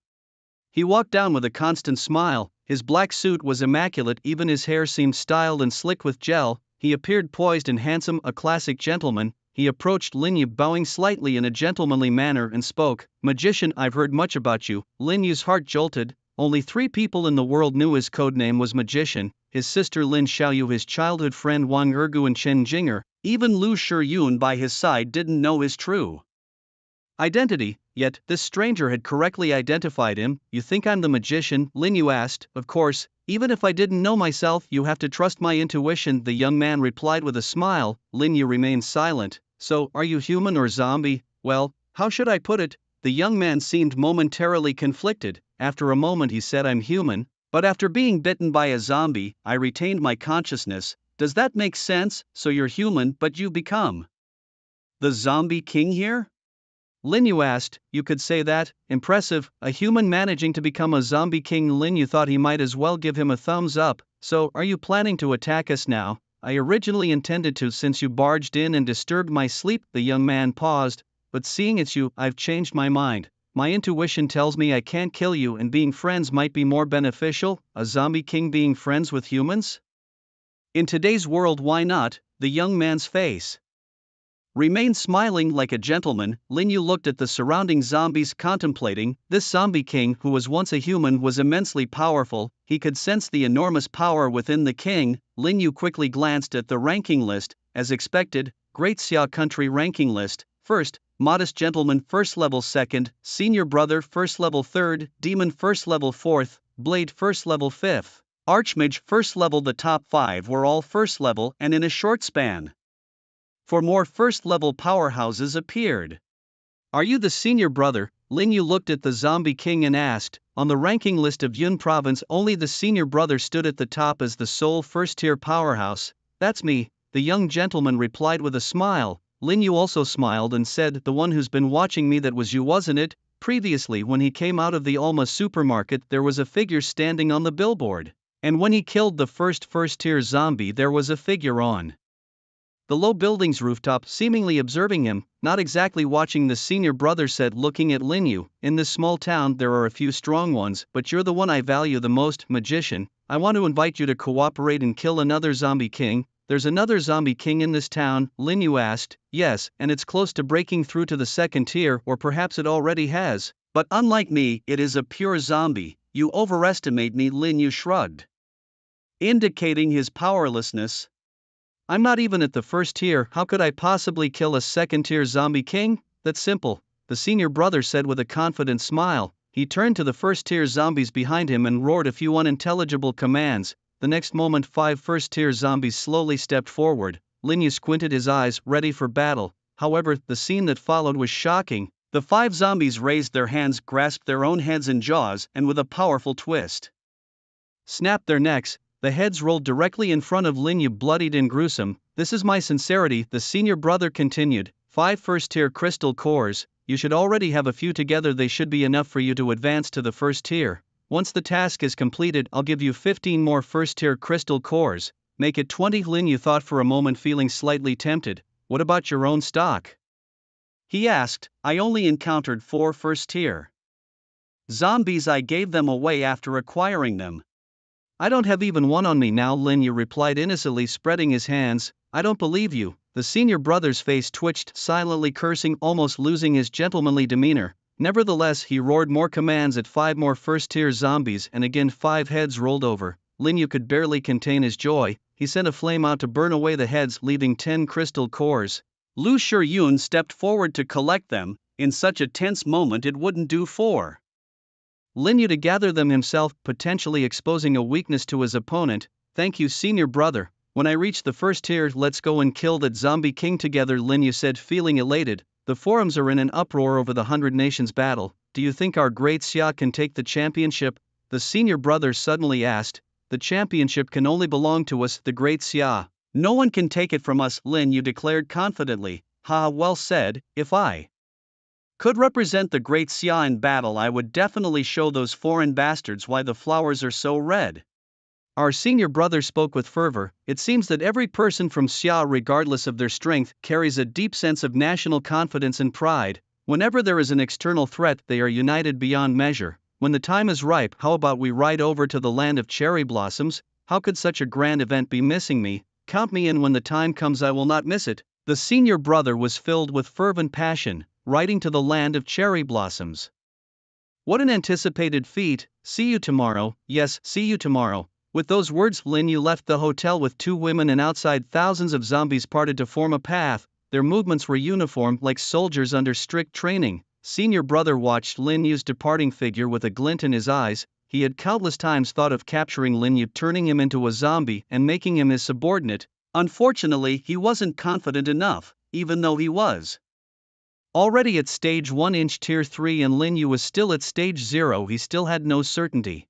He walked down with a constant smile. His black suit was immaculate, even his hair seemed styled and slick with gel. He appeared poised and handsome, a classic gentleman. He approached Lin Yu, bowing slightly in a gentlemanly manner, and spoke. Magician, I've heard much about you. Lin Yu's heart jolted. Only 3 people in the world knew his codename was Magician: his sister Lin Xiaoyu, his childhood friend Wang Ergu, and Chen Jinger. Even Lu Shiryun by his side didn't know his true identity, yet this stranger had correctly identified him. You think I'm the magician? Lin Yu asked. Of course, even if I didn't know myself, you have to trust my intuition, the young man replied with a smile. Lin Yu remained silent. So, are you human or zombie? Well, how should I put it? The young man seemed momentarily conflicted. After a moment he said, I'm human, but after being bitten by a zombie, I retained my consciousness. Does that make sense? So you're human, but you become the zombie king here? Lin Yu asked. You could say that. Impressive, a human managing to become a zombie king. Lin Yu thought he might as well give him a thumbs up. So, are you planning to attack us now? I originally intended to, since you barged in and disturbed my sleep. The young man paused. But seeing it's you, I've changed my mind. My intuition tells me I can't kill you and being friends might be more beneficial. A zombie king being friends with humans? In today's world, why not? The young man's face remained smiling like a gentleman. Lin Yu looked at the surrounding zombies, contemplating. This zombie king, who was once a human, was immensely powerful. He could sense the enormous power within the king. Lin Yu quickly glanced at the ranking list. As expected, Great Xia Country ranking list. First, Modest Gentleman first level, second, Senior Brother first level, third, Demon first level, fourth, Blade first level, fifth, Archmage first level. The top 5 were all first level, and in a short span For more first-level powerhouses appeared. Are you the senior brother? Lin Yu looked at the zombie king and asked. On the ranking list of Yun province, only the senior brother stood at the top as the sole first-tier powerhouse. That's me, the young gentleman replied with a smile. Lin Yu also smiled and said, the one who's been watching me, that was you, wasn't it? Previously, when he came out of the Alma supermarket, there was a figure standing on the billboard. And when he killed the first-tier zombie, there was a figure on the low building's rooftop, seemingly observing him, not exactly watching, the senior brother said, looking at Lin Yu. In this small town there are a few strong ones, but you're the one I value the most, magician. I want to invite you to cooperate and kill another zombie king. There's another zombie king in this town? Lin Yu asked. Yes, and it's close to breaking through to the second tier, or perhaps it already has. But unlike me, it is a pure zombie. You overestimate me, Lin Yu shrugged, indicating his powerlessness. I'm not even at the first tier, how could I possibly kill a second-tier zombie king? That's simple, the senior brother said with a confident smile. He turned to the first-tier zombies behind him and roared a few unintelligible commands. The next moment 5 first-tier zombies slowly stepped forward. Lin Yu squinted his eyes, ready for battle. However, the scene that followed was shocking. The 5 zombies raised their hands, grasped their own heads and jaws, and with a powerful twist, snapped their necks. The heads rolled directly in front of Lin Yu, bloodied and gruesome. This is my sincerity, the senior brother continued. 5 first-tier crystal cores, you should already have a few together. They should be enough for you to advance to the first tier. Once the task is completed, I'll give you 15 more first-tier crystal cores. Make it 20. Lin Yu thought for a moment, feeling slightly tempted. What about your own stock? He asked. I only encountered 4 first-tier zombies. I gave them away after acquiring them. I don't have even one on me now, Lin Yu replied innocently, spreading his hands. I don't believe you. The senior brother's face twitched, silently cursing, almost losing his gentlemanly demeanor. Nevertheless, he roared more commands at 5 more first-tier zombies, and again 5 heads rolled over. Lin Yu could barely contain his joy. He sent a flame out to burn away the heads, leaving 10 crystal cores. Lu Shiyun stepped forward to collect them. In such a tense moment, it wouldn't do for Lin Yu to gather them himself, potentially exposing a weakness to his opponent. Thank you, senior brother. When I reach the first tier, let's go and kill that zombie king together, Lin Yu said, feeling elated. The forums are in an uproar over the 100 Nations battle. Do you think our great Xia can take the championship? The senior brother suddenly asked. The championship can only belong to us, the great Xia. No one can take it from us, Lin Yu declared confidently. Ha, well said. If I could represent the great Xia in battle, I would definitely show those foreign bastards why the flowers are so red. Our senior brother spoke with fervor. It seems that every person from Xia, regardless of their strength, carries a deep sense of national confidence and pride. Whenever there is an external threat, they are united beyond measure. When the time is ripe, how about we ride over to the land of cherry blossoms? How could such a grand event be missing me? Count me in when the time comes, I will not miss it. The senior brother was filled with fervent passion. Riding to the land of cherry blossoms. What an anticipated feat. See you tomorrow. Yes, see you tomorrow. With those words, Lin Yu left the hotel with 2 women, and outside thousands of zombies parted to form a path. Their movements were uniform, like soldiers under strict training. Senior brother watched Lin Yu's departing figure with a glint in his eyes. He had countless times thought of capturing Lin Yu, turning him into a zombie, and making him his subordinate. Unfortunately, he wasn't confident enough, even though he was already at stage 1 inch tier 3 and Lin Yu was still at stage 0, he still had no certainty.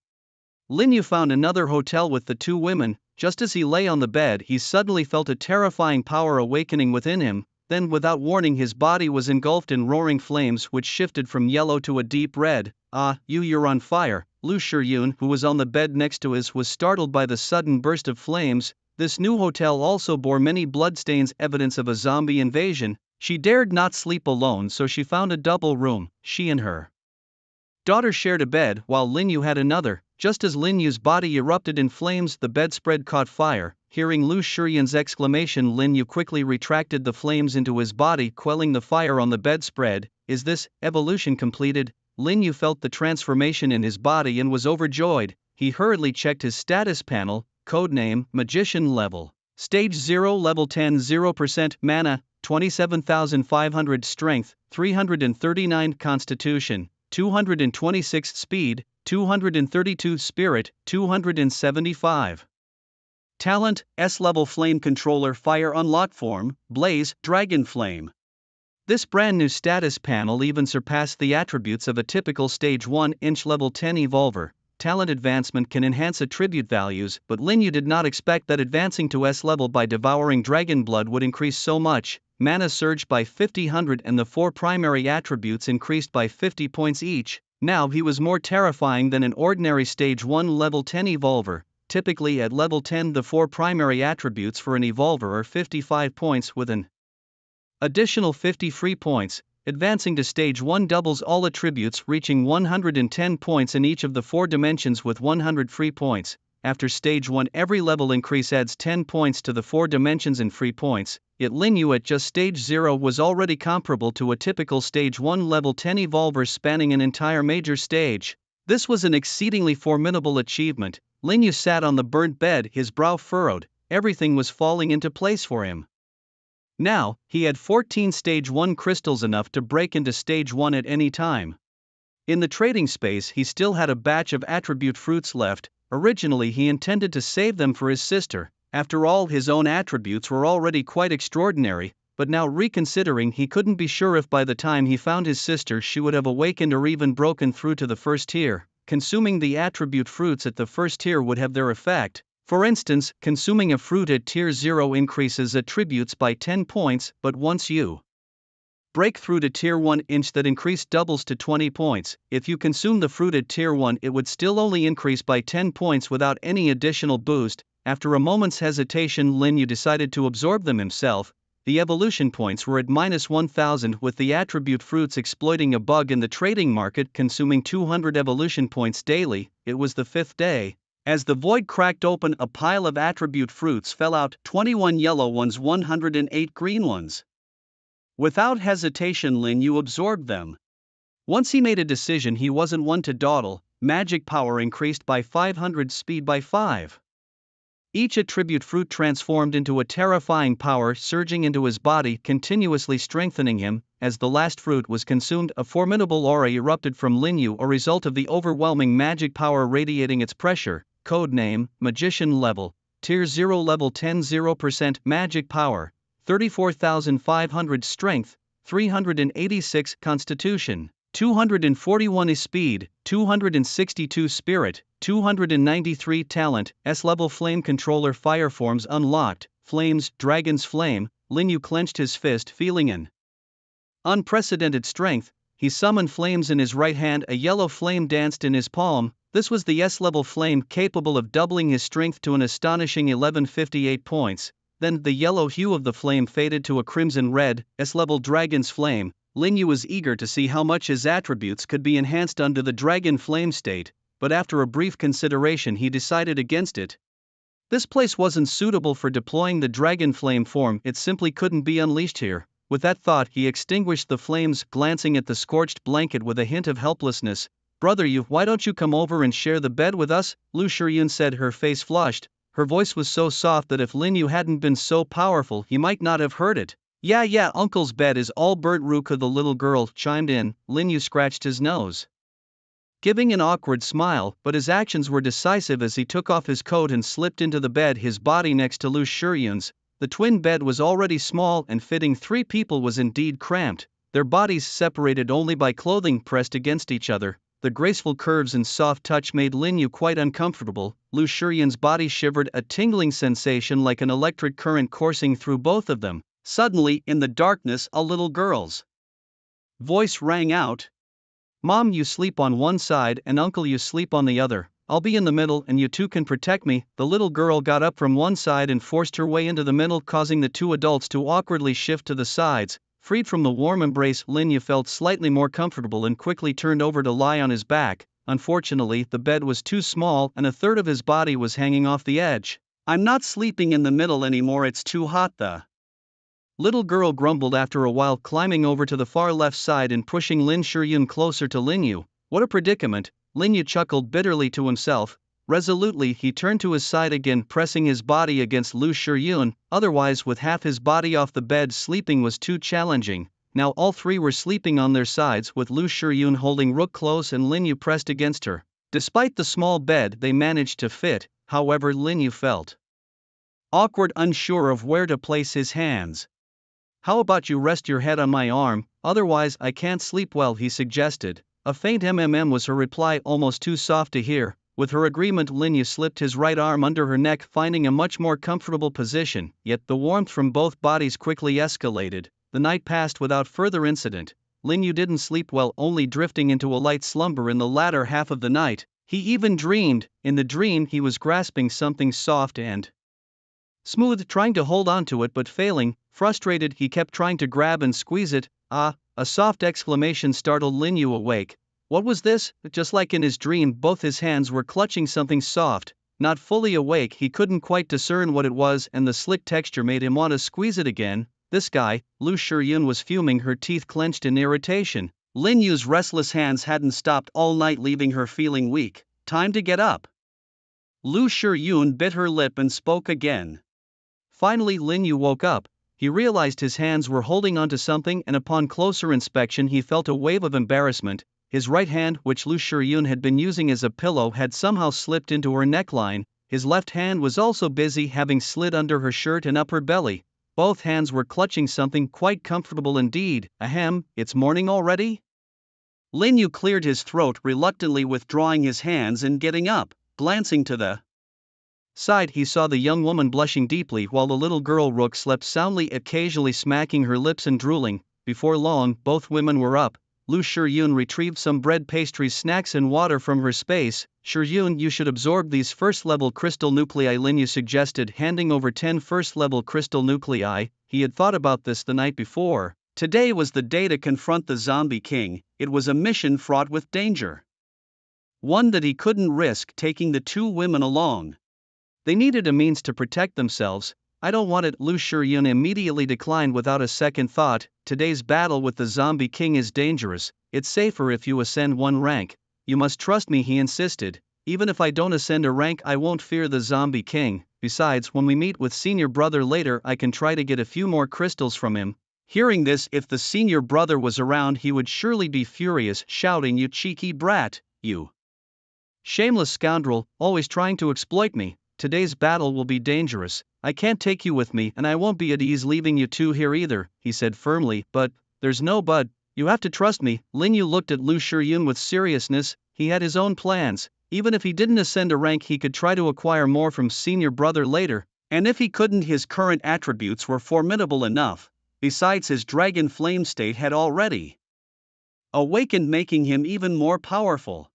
Lin Yu found another hotel with the 2 women. Just as he lay on the bed, he suddenly felt a terrifying power awakening within him. Then, without warning, his body was engulfed in roaring flames which shifted from yellow to a deep red. Ah, you're on fire. Lu Shiyun, who was on the bed next to his, was startled by the sudden burst of flames. This new hotel also bore many bloodstains, evidence of a zombie invasion. She dared not sleep alone, so she found a double room. She and her daughter shared a bed, while Lin Yu had another. Just as Lin Yu's body erupted in flames, the bedspread caught fire. Hearing Lu Shiyun's exclamation, Lin Yu quickly retracted the flames into his body, quelling the fire on the bedspread. Is this evolution completed? Lin Yu felt the transformation in his body and was overjoyed. He hurriedly checked his status panel. Codename, Magician level. Stage 0, level 10, 0% mana, 27,500 strength, 339 constitution, 226 speed, 232 spirit, 275 Talent, S-level flame controller fire unlock form, blaze, dragon flame. This brand new status panel even surpassed the attributes of a typical stage 1 inch level 10 evolver. Talent advancement can enhance attribute values, but Lin Yu did not expect that advancing to S level by devouring dragon blood would increase so much. Mana surged by 50 and the 4 primary attributes increased by 50 points each. Now he was more terrifying than an ordinary stage 1 level 10 evolver. Typically at level 10 the 4 primary attributes for an evolver are 55 points with an additional 50 free points. Advancing to stage 1 doubles all attributes, reaching 110 points in each of the 4 dimensions with 100 free points. After stage 1 every level increase adds 10 points to the 4 dimensions in free points, yet Lin Yu at just stage 0 was already comparable to a typical stage 1 level 10 evolver spanning an entire major stage. This was an exceedingly formidable achievement. Lin Yu sat on the burnt bed, his brow furrowed, everything was falling into place for him. Now, he had 14 stage 1 crystals, enough to break into stage 1 at any time. In the trading space he still had a batch of attribute fruits left. Originally he intended to save them for his sister, after all his own attributes were already quite extraordinary, but now reconsidering he couldn't be sure if by the time he found his sister she would have awakened or even broken through to the first tier. Consuming the attribute fruits at the first tier would have their effect. For instance, consuming a fruit at tier 0 increases attributes by 10 points, but once you break through to tier 1 inch that increase doubles to 20 points. If you consume the fruit at tier 1 it would still only increase by 10 points without any additional boost. After a moment's hesitation Lin Yu decided to absorb them himself. The evolution points were at minus 1000, with the attribute fruits exploiting a bug in the trading market, consuming 200 evolution points daily. It was the 5th day. As the void cracked open, a pile of attribute fruits fell out, 21 yellow ones, 108 green ones. Without hesitation Lin Yu absorbed them. Once he made a decision he wasn't one to dawdle. Magic power increased by 500, speed by 5. Each attribute fruit transformed into a terrifying power surging into his body, continuously strengthening him. As the last fruit was consumed, a formidable aura erupted from Lin Yu, a result of the overwhelming magic power radiating its pressure. Codename, Magician level, Tier 0 level 10, 0% magic power, 34,500 strength, 386 constitution, 241 speed, 262 spirit, 293 talent. S-level flame controller fire forms unlocked, flames, dragon's flame. Lin Yu clenched his fist, feeling an unprecedented strength. He summoned flames in his right hand, a yellow flame danced in his palm. This was the S-level flame, capable of doubling his strength to an astonishing 1158 points. Then the yellow hue of the flame faded to a crimson red. S-level dragon's flame. Lin Yu was eager to see how much his attributes could be enhanced under the dragon flame state, but after a brief consideration he decided against it. This place wasn't suitable for deploying the dragon flame form, it simply couldn't be unleashed here. With that thought he extinguished the flames, glancing at the scorched blanket with a hint of helplessness. "Brother Yu, why don't you come over and share the bed with us?" Lu Shiyun said, her face flushed. Her voice was so soft that if Lin Yu hadn't been so powerful he might not have heard it. Yeah, uncle's bed is all burnt." Ruka the little girl chimed in. Lin Yu scratched his nose, giving an awkward smile, but his actions were decisive as he took off his coat and slipped into the bed, his body next to Lu Shiyun's. The twin bed was already small, and fitting 3 people was indeed cramped, their bodies separated only by clothing pressed against each other. The graceful curves and soft touch made Lin Yu quite uncomfortable. Lu Shiyun's body shivered, a tingling sensation like an electric current coursing through both of them. Suddenly, in the darkness, a little girl's voice rang out. "Mom, you sleep on one side and Uncle, you sleep on the other. I'll be in the middle and you two can protect me." The little girl got up from one side and forced her way into the middle, causing the 2 adults to awkwardly shift to the sides. Freed from the warm embrace, Lin Yu felt slightly more comfortable and quickly turned over to lie on his back. Unfortunately, the bed was too small and a third of his body was hanging off the edge. "I'm not sleeping in the middle anymore, it's too hot." The little girl grumbled after a while, climbing over to the far left side and pushing Lin Shiyun closer to Lin Yu. What a predicament! Lin Yu chuckled bitterly to himself. Resolutely he turned to his side again, pressing his body against Lu Shiyun. Otherwise, with half his body off the bed, sleeping was too challenging. Now all 3 were sleeping on their sides, with Lu Shiyun holding Rook close and Lin Yu pressed against her. Despite the small bed they managed to fit, however Lin Yu felt awkward, unsure of where to place his hands. How about you rest your head on my arm, otherwise I can't sleep well, he suggested. A faint was her reply, almost too soft to hear. With her agreement, Linyu slipped his right arm under her neck, finding a much more comfortable position, yet the warmth from both bodies quickly escalated. The night passed without further incident. Linyu didn't sleep well, only drifting into a light slumber in the latter half of the night. He even dreamed. In the dream, he was grasping something soft and smooth, trying to hold on to it but failing. Frustrated, he kept trying to grab and squeeze it. Ah! A soft exclamation startled Linyu awake. What was this? Just like in his dream, both his hands were clutching something soft. Not fully awake, he couldn't quite discern what it was, and the slick texture made him want to squeeze it again. This guy, Lu Shiryun was fuming, her teeth clenched in irritation. Linyu's restless hands hadn't stopped all night, leaving her feeling weak. Time to get up. Lu Shiryun bit her lip and spoke again. Finally, Linyu woke up. He realized his hands were holding onto something, and upon closer inspection he felt a wave of embarrassment. His right hand, which Lu Shiryun had been using as a pillow, had somehow slipped into her neckline. His left hand was also busy, having slid under her shirt and up her belly. Both hands were clutching something quite comfortable indeed. Ahem, it's morning already? Linyu cleared his throat, reluctantly withdrawing his hands and getting up. Glancing to the side, he saw the young woman blushing deeply while the little girl Rook slept soundly, occasionally smacking her lips and drooling. Before long, both women were up. Lu Shiryun retrieved some bread, pastries, snacks and water from her space. Shiryun, you should absorb these first-level crystal nuclei, Linyu suggested, handing over 10 first-level crystal nuclei. He had thought about this the night before. Today was the day to confront the zombie king. It was a mission fraught with danger. One that he couldn't risk taking the two women along. They needed a means to protect themselves. I don't want it, Lu Shiryun immediately declined without a second thought. Today's battle with the zombie king is dangerous. It's safer if you ascend one rank. You must trust me, he insisted. Even if I don't ascend a rank, I won't fear the zombie king. Besides, when we meet with senior brother later, I can try to get a few more crystals from him. Hearing this, if the senior brother was around, he would surely be furious, shouting, you cheeky brat, you shameless scoundrel, always trying to exploit me. Today's battle will be dangerous. I can't take you with me, and I won't be at ease leaving you two here either, he said firmly. But there's no but. You have to trust me. Linyu looked at Lu Shiryun with seriousness. He had his own plans. Even if he didn't ascend a rank, he could try to acquire more from senior brother later. And if he couldn't, his current attributes were formidable enough. Besides, his dragon flame state had already awakened, making him even more powerful.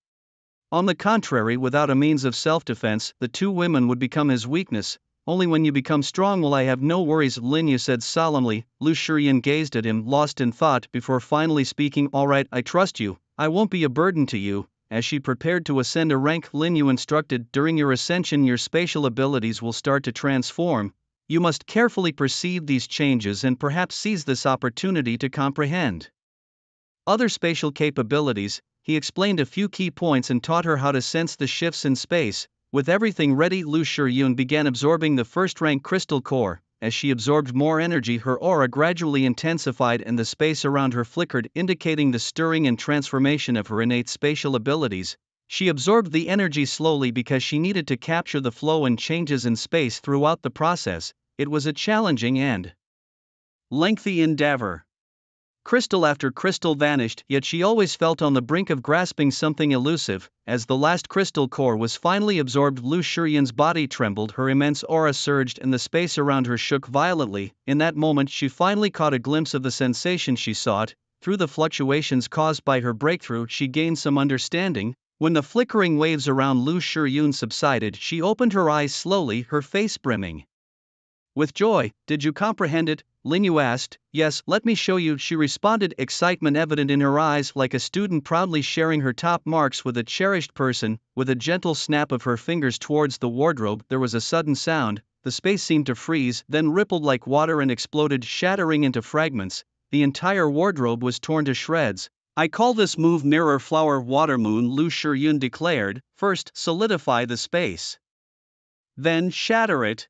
On the contrary, without a means of self-defense, the two women would become his weakness. Only when you become strong will I have no worries, Linyu said solemnly. Lu Shiryun gazed at him, lost in thought, before finally speaking. All right, I trust you. I won't be a burden to you. As she prepared to ascend a rank, Linyu instructed, during your ascension your spatial abilities will start to transform. You must carefully perceive these changes and perhaps seize this opportunity to comprehend other spatial capabilities. He explained a few key points and taught her how to sense the shifts in space. With everything ready, Lu Shiryun began absorbing the first-rank crystal core. As she absorbed more energy, her aura gradually intensified and the space around her flickered, indicating the stirring and transformation of her innate spatial abilities. She absorbed the energy slowly because she needed to capture the flow and changes in space throughout the process. It was a challenging and lengthy endeavor. Crystal after crystal vanished, yet she always felt on the brink of grasping something elusive. As the last crystal core was finally absorbed, Lu Shiryun's body trembled, her immense aura surged, and the space around her shook violently. In that moment, she finally caught a glimpse of the sensation she sought. Through the fluctuations caused by her breakthrough, she gained some understanding. When the flickering waves around Lu Shiryun subsided, she opened her eyes slowly, her face brimming with joy. Did you comprehend it? Linyu asked. Yes, let me show you, she responded, excitement evident in her eyes, like a student proudly sharing her top marks with a cherished person. With a gentle snap of her fingers towards the wardrobe, there was a sudden sound. The space seemed to freeze, then rippled like water and exploded, shattering into fragments. The entire wardrobe was torn to shreds. I call this move Mirror Flower Water Moon, Lu Shiryun declared. First, solidify the space, then shatter it.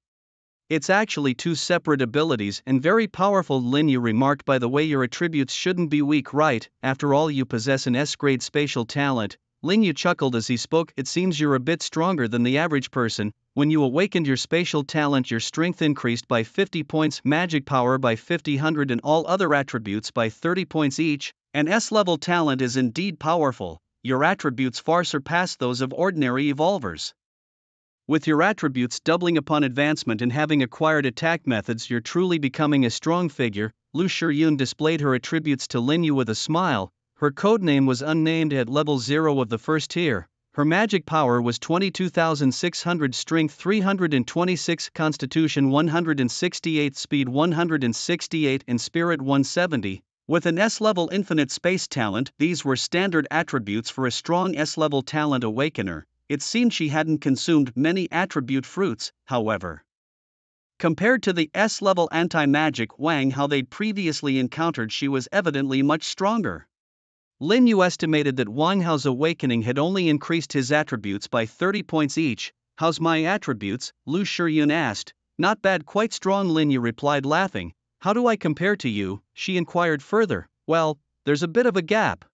It's actually two separate abilities and very powerful, Linyu remarked. By the way, your attributes shouldn't be weak, right? After all, you possess an S-grade spatial talent. Linyu chuckled as he spoke. It seems you're a bit stronger than the average person. When you awakened your spatial talent, your strength increased by 50 points, magic power by 50 and all other attributes by 30 points each. An S-level talent is indeed powerful. Your attributes far surpass those of ordinary evolvers. With your attributes doubling upon advancement and having acquired attack methods, you're truly becoming a strong figure. Lu Shiyun displayed her attributes to Lin Yu with a smile. Her codename was unnamed at level 0 of the first tier. Her magic power was 22,600, strength 326, constitution 168, speed 168 and spirit 170. With an S-level infinite space talent, these were standard attributes for a strong S-level talent awakener. It seemed she hadn't consumed many attribute fruits, however. Compared to the S-level anti-magic Wang Hao they'd previously encountered, she was evidently much stronger. Lin Yu estimated that Wang Hao's awakening had only increased his attributes by 30 points each. How's my attributes? Lu Shiyun asked. Not bad, quite strong, Lin Yu replied, laughing. How do I compare to you? She inquired further. Well, there's a bit of a gap.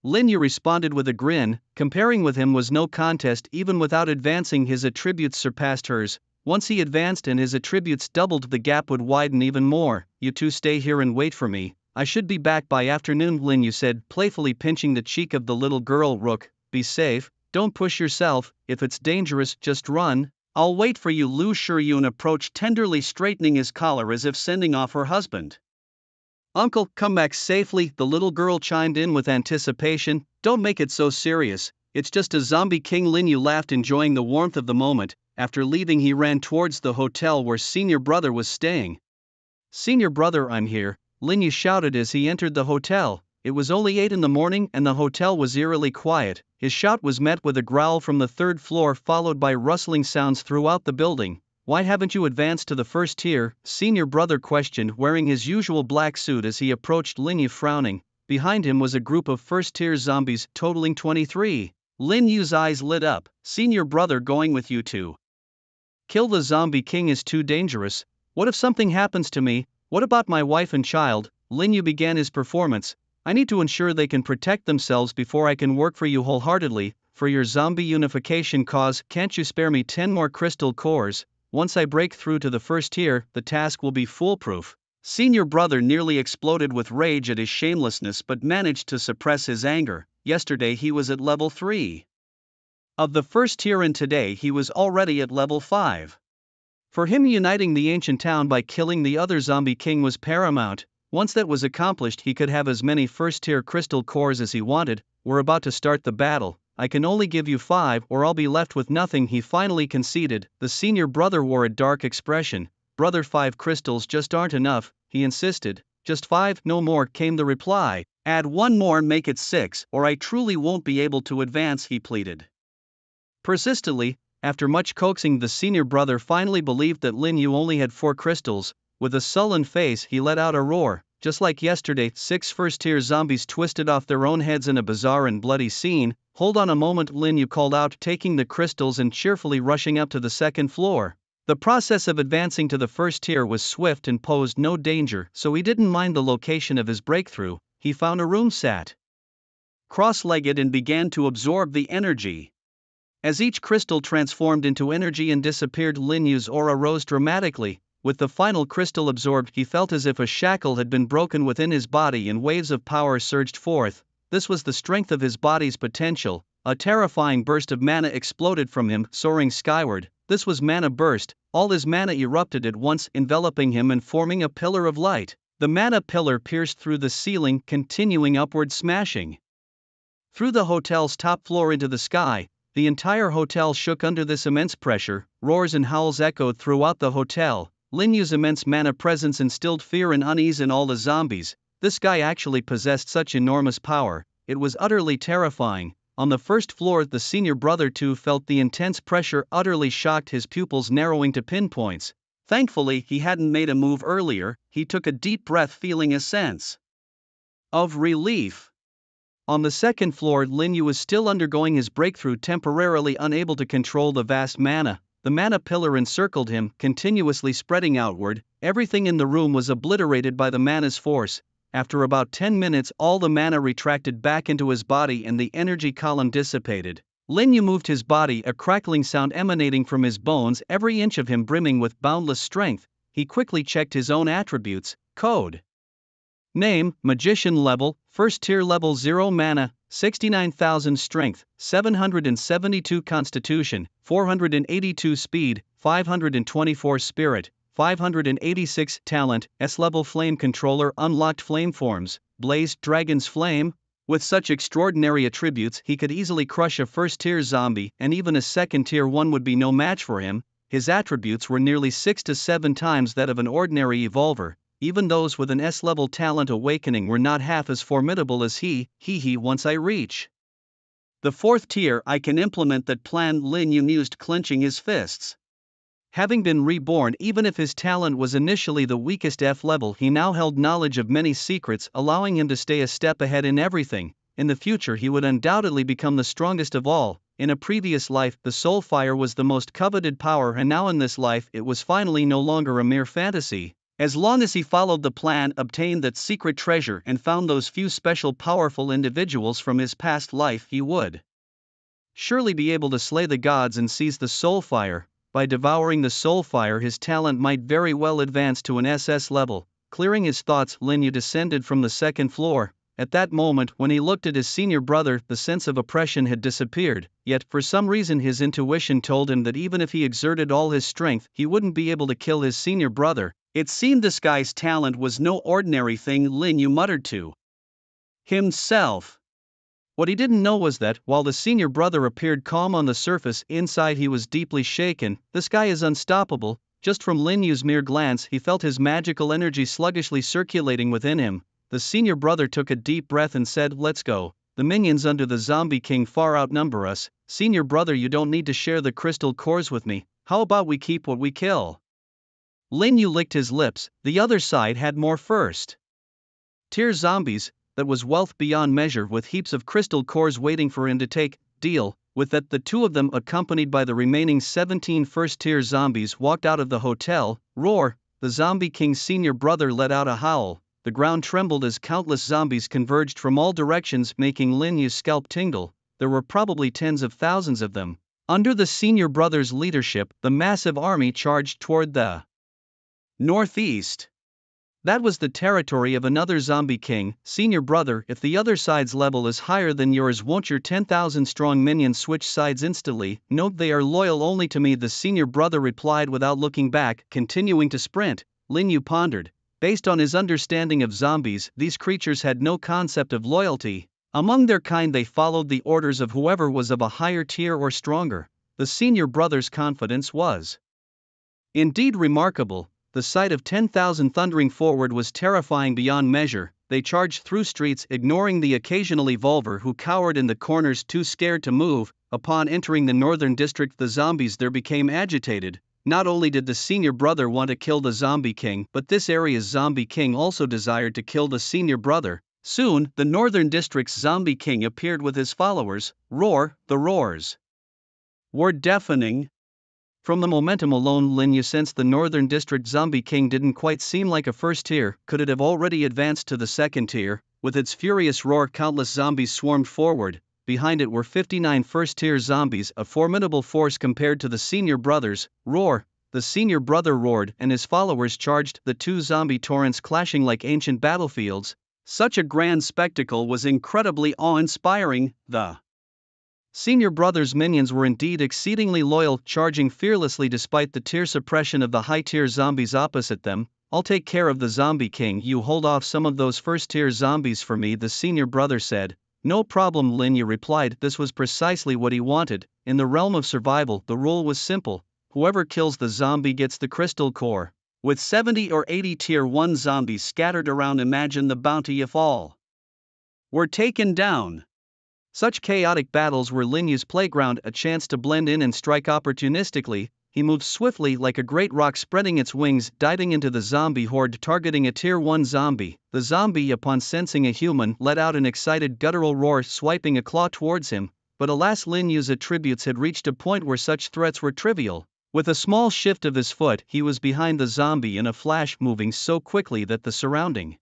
Lin Yu responded with a grin. Comparing with him was no contest. Even without advancing, his attributes surpassed hers. Once he advanced and his attributes doubled, the gap would widen even more. You two stay here and wait for me. I should be back by afternoon, Lin Yu said, playfully pinching the cheek of the little girl. Rook, be safe, don't push yourself, if it's dangerous, just run. I'll wait for you. Lu Shiyun approached tenderly, straightening his collar as if sending off her husband. Uncle, come back safely, the little girl chimed in with anticipation. Don't make it so serious, it's just a zombie king. Lin Yu laughed, enjoying the warmth of the moment. After leaving, he ran towards the hotel where senior brother was staying. Senior brother, I'm here, Lin Yu shouted as he entered the hotel. It was only 8 in the morning and the hotel was eerily quiet. His shout was met with a growl from the 3rd floor, followed by rustling sounds throughout the building. Why haven't you advanced to the first tier? Senior brother questioned, wearing his usual black suit as he approached Lin Yu, frowning. Behind him was a group of first-tier zombies, totaling 23. Lin Yu's eyes lit up. Senior brother going with you too? Kill the zombie king is too dangerous. What if something happens to me? What about my wife and child? Lin Yu began his performance. I need to ensure they can protect themselves before I can work for you wholeheartedly. For your zombie unification cause, can't you spare me 10 more crystal cores? Once I break through to the first tier, the task will be foolproof. Senior brother nearly exploded with rage at his shamelessness but managed to suppress his anger. Yesterday he was at level 3 of the first tier and today he was already at level 5. For him, uniting the ancient town by killing the other zombie king was paramount. Once that was accomplished, he could have as many first-tier crystal cores as he wanted. We're about to start the battle. I can only give you 5 or I'll be left with nothing, he finally conceded. The senior brother wore a dark expression. Brother, 5 crystals just aren't enough, he insisted. Just 5, no more, came the reply. Add 1 more, make it 6, or I truly won't be able to advance, he pleaded. Persistently, after much coaxing, the senior brother finally believed that Lin Yu only had 4 crystals. With a sullen face, he let out a roar. Just like yesterday, 6 first-tier zombies twisted off their own heads in a bizarre and bloody scene. Hold on a moment, Lin Yu called out, taking the crystals and cheerfully rushing up to the 2nd floor. The process of advancing to the first tier was swift and posed no danger, so he didn't mind the location of his breakthrough. He found a room, sat cross-legged and began to absorb the energy. As each crystal transformed into energy and disappeared, Lin Yu's aura rose dramatically. With the final crystal absorbed, he felt as if a shackle had been broken within his body and waves of power surged forth. This was the strength of his body's potential. A terrifying burst of mana exploded from him, soaring skyward. This was mana burst. All his mana erupted at once, enveloping him and forming a pillar of light. The mana pillar pierced through the ceiling, continuing upward, smashing through the hotel's top floor into the sky. The entire hotel shook under this immense pressure. Roars and howls echoed throughout the hotel. Lin Yu's immense mana presence instilled fear and unease in all the zombies. This guy actually possessed such enormous power. It was utterly terrifying. On the first floor, the senior brother too felt the intense pressure, utterly shocked, his pupils narrowing to pinpoints. Thankfully, he hadn't made a move earlier. He took a deep breath, feeling a sense of relief. On the 2nd floor, Lin Yu was still undergoing his breakthrough, temporarily unable to control the vast mana. The mana pillar encircled him, continuously spreading outward. Everything in the room was obliterated by the mana's force. After about 10 minutes, all the mana retracted back into his body and the energy column dissipated. Lin Yu moved his body, a crackling sound emanating from his bones, every inch of him brimming with boundless strength. He quickly checked his own attributes. Code name: Magician level, first tier, level 0 mana, 69,000 strength, 772 constitution, 482 speed, 524 spirit, 586 talent. S-level flame controller, unlocked flame forms, blazed dragon's flame. With such extraordinary attributes, he could easily crush a first-tier zombie, and even a second-tier one would be no match for him. His attributes were nearly 6 to 7 times that of an ordinary evolver. Even those with an S-level talent awakening were not half as formidable as he. Once I reach the 4th tier, I can implement that plan, Lin Yu mused, clenching his fists. Having been reborn, even if his talent was initially the weakest F level, he now held knowledge of many secrets, allowing him to stay a step ahead in everything. In the future he would undoubtedly become the strongest of all. In a previous life, the soul fire was the most coveted power, and now in this life it was finally no longer a mere fantasy. As long as he followed the plan, obtained that secret treasure, and found those few special powerful individuals from his past life, he would surely be able to slay the gods and seize the soul fire. By devouring the soul fire, his talent might very well advance to an SS level. Clearing his thoughts, Lin Yu descended from the 2nd floor. At that moment, when he looked at his senior brother, the sense of oppression had disappeared, yet for some reason his intuition told him that even if he exerted all his strength, he wouldn't be able to kill his senior brother. It seemed this guy's talent was no ordinary thing, Lin Yu muttered to himself. What he didn't know was that, while the senior brother appeared calm on the surface, inside he was deeply shaken. This guy is unstoppable. Just from Lin Yu's mere glance, he felt his magical energy sluggishly circulating within him. The senior brother took a deep breath and said, "Let's go. The minions under the Zombie King far outnumber us. Senior brother, you don't need to share the crystal cores with me. How about we keep what we kill?" Lin Yu licked his lips. The other side had more first-tier zombies. That was wealth beyond measure, with heaps of crystal cores waiting for him to take. Deal with that. The two of them, accompanied by the remaining 17 first-tier zombies, walked out of the hotel. Roar! The Zombie King's senior brother let out a howl. The ground trembled as countless zombies converged from all directions, making Lin Yu's scalp tingle. There were probably tens of thousands of them. Under the senior brother's leadership, the massive army charged toward the northeast. That was the territory of another zombie king. Senior brother, if the other side's level is higher than yours, won't your 10,000 strong minions switch sides instantly? Nope, they are loyal only to me, the senior brother replied without looking back. Continuing to sprint, Lin Yu pondered. Based on his understanding of zombies, these creatures had no concept of loyalty. Among their kind, they followed the orders of whoever was of a higher tier or stronger. The senior brother's confidence was indeed remarkable. The sight of 10,000 thundering forward was terrifying beyond measure. They charged through streets, ignoring the occasional evolver who cowered in the corners, too scared to move. Upon entering the northern district, the zombies there became agitated. Not only did the senior brother want to kill the zombie king, but this area's zombie king also desired to kill the senior brother. Soon, the northern district's zombie king appeared with his followers. Roar! The roars were deafening. From the momentum alone, Lin Yu sensed the northern district zombie king didn't quite seem like a first tier. Could it have already advanced to the 2nd tier? With its furious roar, countless zombies swarmed forward. Behind it were 59 first-tier zombies, a formidable force compared to the senior brothers. Roar! The senior brother roared, and his followers charged, the two zombie torrents clashing like ancient battlefields. Such a grand spectacle was incredibly awe-inspiring. The senior brother's minions were indeed exceedingly loyal, charging fearlessly despite the tier suppression of the high-tier zombies opposite them. "I'll take care of the zombie king, you hold off some of those first-tier zombies for me," the senior brother said. "No problem," Lin Yu replied. This was precisely what he wanted. In the realm of survival, the rule was simple. Whoever kills the zombie gets the crystal core. With 70 or 80 tier 1 zombies scattered around, imagine the bounty if all were taken down. Such chaotic battles were Lin Yu's playground, a chance to blend in and strike opportunistically. He moved swiftly like a great rock, spreading its wings, diving into the zombie horde, targeting a tier 1 zombie. The zombie, upon sensing a human, let out an excited guttural roar, swiping a claw towards him. But alas, Lin Yu's attributes had reached a point where such threats were trivial. With a small shift of his foot, he was behind the zombie in a flash, moving so quickly that the surrounding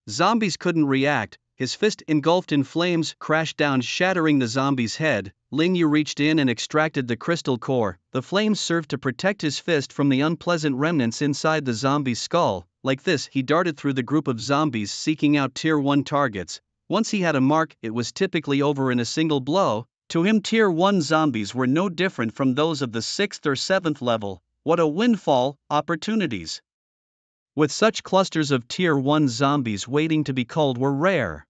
zombies couldn't react. His fist, engulfed in flames, crashed down, shattering the zombie's head. Lin Yu reached in and extracted the crystal core. The flames served to protect his fist from the unpleasant remnants inside the zombie's skull. Like this, he darted through the group of zombies seeking out Tier 1 targets. Once he had a mark, it was typically over in a single blow. To him, Tier 1 zombies were no different from those of the 6th or 7th level. What a windfall, opportunities. With such clusters of Tier 1 zombies waiting to be culled were rare.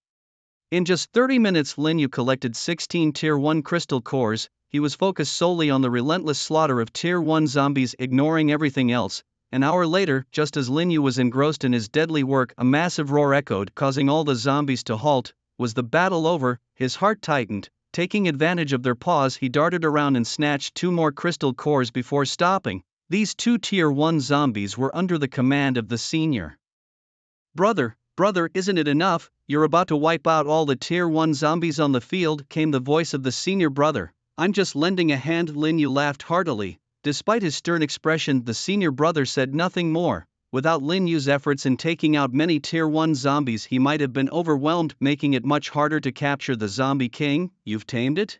In just 30 minutes, Lin Yu collected 16 Tier 1 crystal cores. He was focused solely on the relentless slaughter of Tier 1 zombies, ignoring everything else. An hour later, just as Lin Yu was engrossed in his deadly work, a massive roar echoed, causing all the zombies to halt. Was the battle over? His heart tightened. Taking advantage of their pause, he darted around and snatched 2 more crystal cores before stopping. These 2 Tier 1 zombies were under the command of the senior. Brother, isn't it enough? You're about to wipe out all the Tier 1 zombies on the field, came the voice of the senior brother. I'm just lending a hand, Lin Yu laughed heartily. Despite his stern expression, the senior brother said nothing more. Without Lin Yu's efforts in taking out many Tier 1 zombies, he might have been overwhelmed, making it much harder to capture the zombie king. You've tamed it?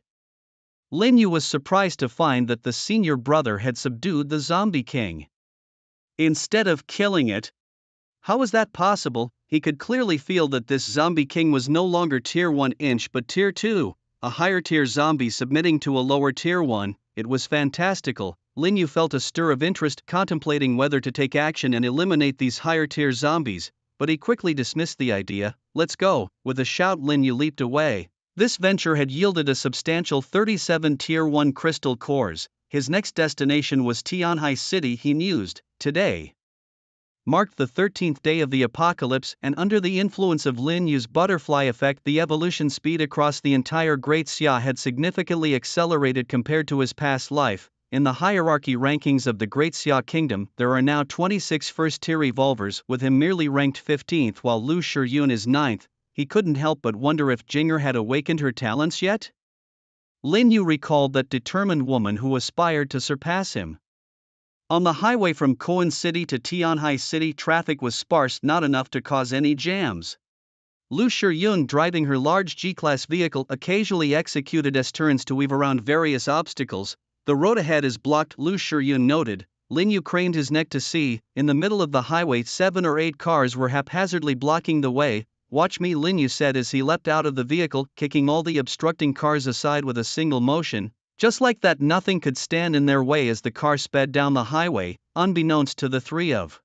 Lin Yu was surprised to find that the senior brother had subdued the zombie king instead of killing it. How was that possible? He could clearly feel that this zombie king was no longer Tier 1 inch but Tier 2, a higher tier zombie submitting to a lower Tier 1. It was fantastical. Lin Yu felt a stir of interest, contemplating whether to take action and eliminate these higher tier zombies, but he quickly dismissed the idea. Let's go. With a shout, Lin Yu leaped away. This venture had yielded a substantial 37 Tier 1 crystal cores. His next destination was Tianhai City, he mused. Today marked the 13th day of the apocalypse, and under the influence of Lin Yu's butterfly effect, the evolution speed across the entire Great Xia had significantly accelerated compared to his past life. In the hierarchy rankings of the Great Xia Kingdom, there are now 26 first-tier evolvers, with him merely ranked 15th while Lu Shiyun is 9th. He couldn't help but wonder if Jinger had awakened her talents yet? Lin Yu recalled that determined woman who aspired to surpass him. On the highway from Koan City to Tianhai City, traffic was sparse, not enough to cause any jams. Lu Shiyun, driving her large G-Class vehicle, occasionally executed S-turns to weave around various obstacles. The road ahead is blocked, Lu Shiyun noted. Lin Yu craned his neck to see. In the middle of the highway, 7 or 8 cars were haphazardly blocking the way. Watch me, Lin Yu said as he leapt out of the vehicle, kicking all the obstructing cars aside with a single motion. Just like that, nothing could stand in their way as the car sped down the highway. Unbeknownst to the 3 of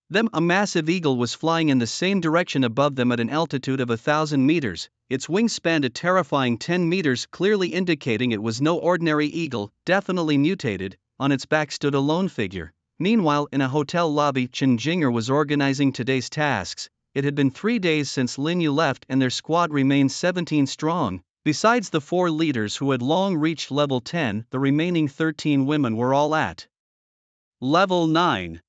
them, a massive eagle was flying in the same direction above them at an altitude of 1,000 meters. Its wings spanned a terrifying 10 meters, clearly indicating it was no ordinary eagle, definitely mutated. On its back stood a lone figure. Meanwhile, in a hotel lobby, Chen Jinger was organizing today's tasks. It had been 3 days since Lin Yu left, and their squad remained 17 strong. Besides the 4 leaders who had long reached level 10, the remaining 13 women were all at level 9.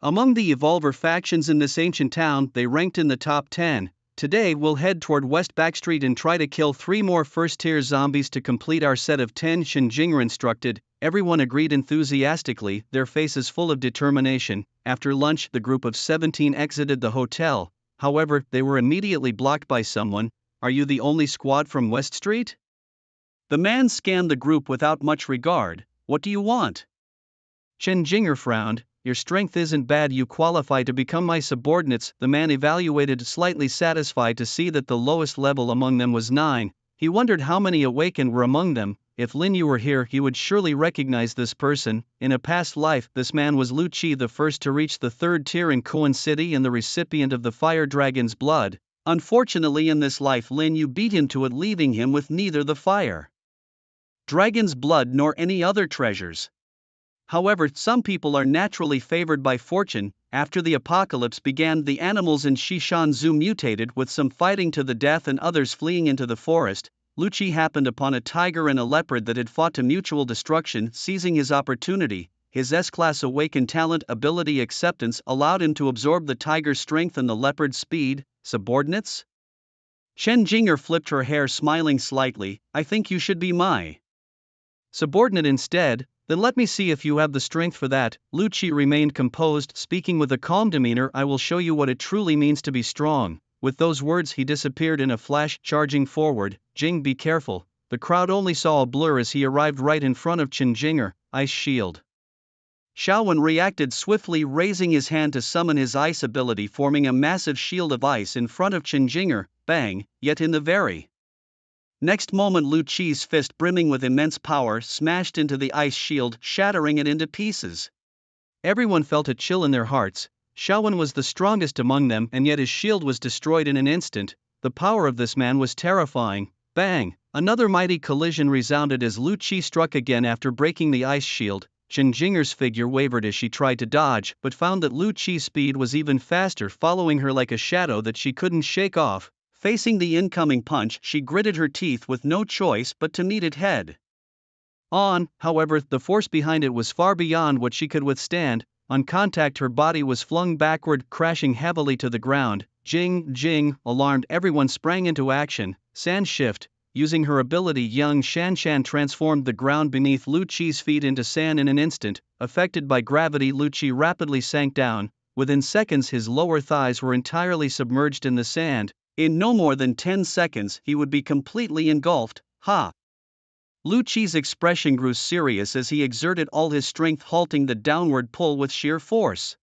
Among the evolver factions in this ancient town, they ranked in the top 10. Today we'll head toward West Backstreet and try to kill 3 more first-tier zombies to complete our set of 10, Shen Jinger instructed. Everyone agreed enthusiastically, their faces full of determination. After lunch, the group of 17 exited the hotel. However, they were immediately blocked by someone. Are you the only squad from West Street? The man scanned the group without much regard. What do you want? Chen Jinger frowned. Your strength isn't bad, you qualify to become my subordinates. The man evaluated, slightly satisfied to see that the lowest level among them was 9. He wondered how many awakened were among them. If Lin Yu were here, he would surely recognize this person. In a past life, this man was Lu Qi, the first to reach the 3rd tier in Koan City and the recipient of the Fire Dragon's blood. Unfortunately, in this life, Lin Yu beat him to it, leaving him with neither the Fire Dragon's blood nor any other treasures. However, some people are naturally favored by fortune. After the apocalypse began, the animals in Shishan Zoo mutated, with some fighting to the death and others fleeing into the forest. Lu Qi happened upon a tiger and a leopard that had fought to mutual destruction. Seizing his opportunity, his S-class awakened talent ability acceptance allowed him to absorb the tiger's strength and the leopard's speed. Subordinates? Chen Jinger flipped her hair, smiling slightly. I think you should be my subordinate instead. Then let me see if you have the strength for that. Lu Qi remained composed, speaking with a calm demeanor. I will show you what it truly means to be strong. With those words, he disappeared in a flash, charging forward. Jing, be careful. the crowd only saw a blur as he arrived right in front of Qingjinger, ice shield. Xiaowen reacted swiftly, raising his hand to summon his ice ability, forming a massive shield of ice in front of Qingjinger, bang, yet in the very next moment Lu Qi's fist, brimming with immense power, smashed into the ice shield, shattering it into pieces. Everyone felt a chill in their hearts. Xiaowen was the strongest among them, and yet his shield was destroyed in an instant. The power of this man was terrifying. Bang! Another mighty collision resounded as Lu Qi struck again after breaking the ice shield. Qingjinger's figure wavered as she tried to dodge, but found that Lu Qi's speed was even faster, following her like a shadow that she couldn't shake off. Facing the incoming punch, she gritted her teeth with no choice but to meet it head on. However, the force behind it was far beyond what she could withstand. On contact, her body was flung backward, crashing heavily to the ground. Jing, Jing, alarmed, everyone sprang into action. Sand shift. Using her ability, young Shanshan transformed the ground beneath Lu Qi's feet into sand in an instant. Affected by gravity, Lu Qi rapidly sank down. Within seconds, his lower thighs were entirely submerged in the sand. In no more than 10 seconds, he would be completely engulfed. Ha! Lu Qi's expression grew serious as he exerted all his strength, halting the downward pull with sheer force.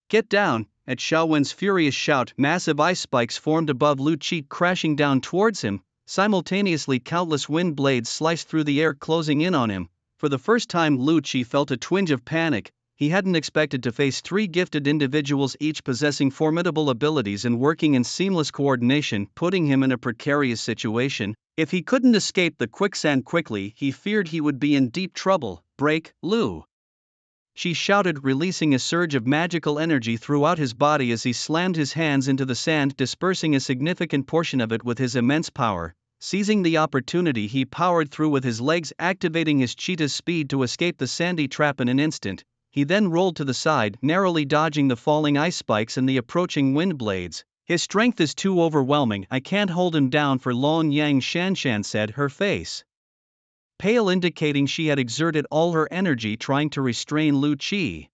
Get down! At Xiaowen's furious shout, massive ice spikes formed above Lu Qi, crashing down towards him. Simultaneously, countless wind blades sliced through the air, closing in on him. For the first time, Lu Qi felt a twinge of panic. He hadn't expected to face three gifted individuals, each possessing formidable abilities and working in seamless coordination, putting him in a precarious situation. If he couldn't escape the quicksand quickly, he feared he would be in deep trouble. Break, Lu! She shouted, releasing a surge of magical energy throughout his body as he slammed his hands into the sand, dispersing a significant portion of it with his immense power. Seizing the opportunity, he powered through with his legs, activating his cheetah's speed to escape the sandy trap in an instant. He then rolled to the side, narrowly dodging the falling ice spikes and the approaching wind blades. His strength is too overwhelming, I can't hold him down for long, Yang Shanshan said, her face pale, indicating she had exerted all her energy trying to restrain Lu Qi.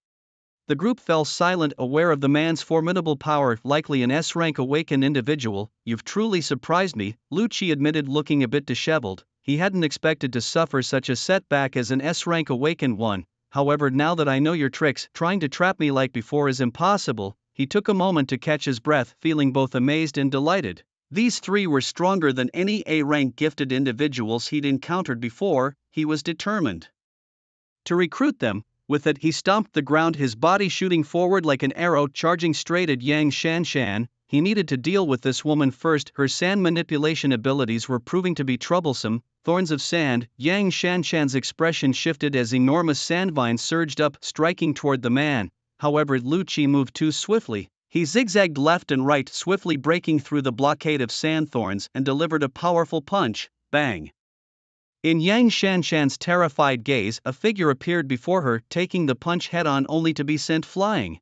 The group fell silent, aware of the man's formidable power, likely an S-rank awakened individual. You've truly surprised me, Lu Qi admitted, looking a bit disheveled. He hadn't expected to suffer such a setback as an S-rank awakened one. However, now that I know your tricks, trying to trap me like before is impossible. He took a moment to catch his breath, feeling both amazed and delighted. These three were stronger than any A-rank gifted individuals he'd encountered before. He was determined to recruit them. With it, he stomped the ground, his body shooting forward like an arrow, charging straight at Yang Shanshan. He needed to deal with this woman first. Her sand manipulation abilities were proving to be troublesome. Thorns of sand. Yang Shanshan's expression shifted as enormous sand vines surged up, striking toward the man. However, Lu Qi moved too swiftly. He zigzagged left and right, swiftly breaking through the blockade of sand thorns, and delivered a powerful punch. Bang! In Yang Shanshan's terrified gaze, a figure appeared before her, taking the punch head-on only to be sent flying.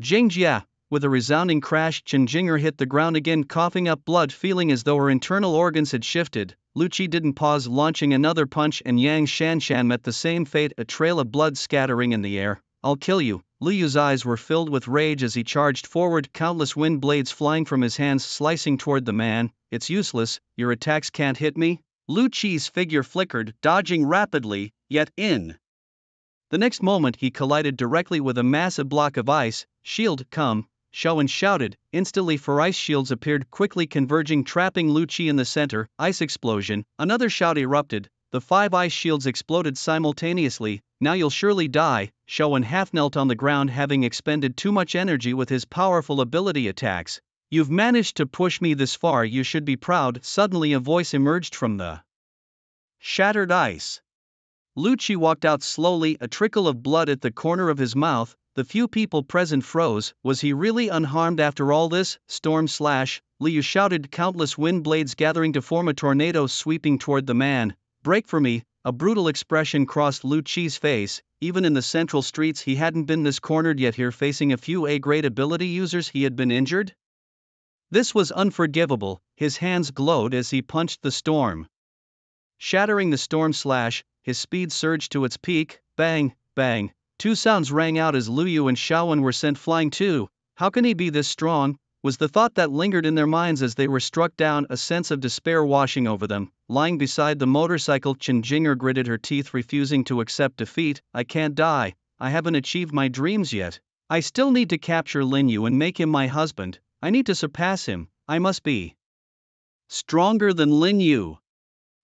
Jingjia! With a resounding crash, Qingjinger hit the ground again, coughing up blood, feeling as though her internal organs had shifted. Lu Qi didn't pause, launching another punch, and Yang Shanshan met the same fate, a trail of blood scattering in the air. I'll kill you. Lu Yu's eyes were filled with rage as he charged forward, countless wind blades flying from his hands, slicing toward the man. It's useless, your attacks can't hit me. Lu Qi's figure flickered, dodging rapidly, yet in the next moment he collided directly with a massive block of ice. Shield, come! Xiaowen shouted. Instantly 4 ice shields appeared, quickly converging, trapping Lu Qi in the center. Ice explosion. Another shout erupted. The 5 ice shields exploded simultaneously. Now you'll surely die. Xiaowen half knelt on the ground, having expended too much energy with his powerful ability attacks. You've managed to push me this far, you should be proud. Suddenly a voice emerged from the shattered ice. Lu Qi walked out slowly, a trickle of blood at the corner of his mouth. The few people present froze. Was he really unharmed after all this? Storm slash! Liu shouted, countless wind blades gathering to form a tornado sweeping toward the man. Break for me! A brutal expression crossed Lu Qi's face. Even in the central streets he hadn't been this cornered yet. Here, facing a few A-grade ability users, he had been injured? This was unforgivable. His hands glowed as he punched the storm, shattering the storm slash. His speed surged to its peak. Bang, bang. 2 sounds rang out as Lu Yu and Xiaowen were sent flying too. How can he be this strong? was the thought that lingered in their minds as they were struck down, a sense of despair washing over them. Lying beside the motorcycle, Chen Jinger gritted her teeth, refusing to accept defeat. I can't die, I haven't achieved my dreams yet. I still need to capture Lin Yu and make him my husband. I need to surpass him, I must be stronger than Lin Yu.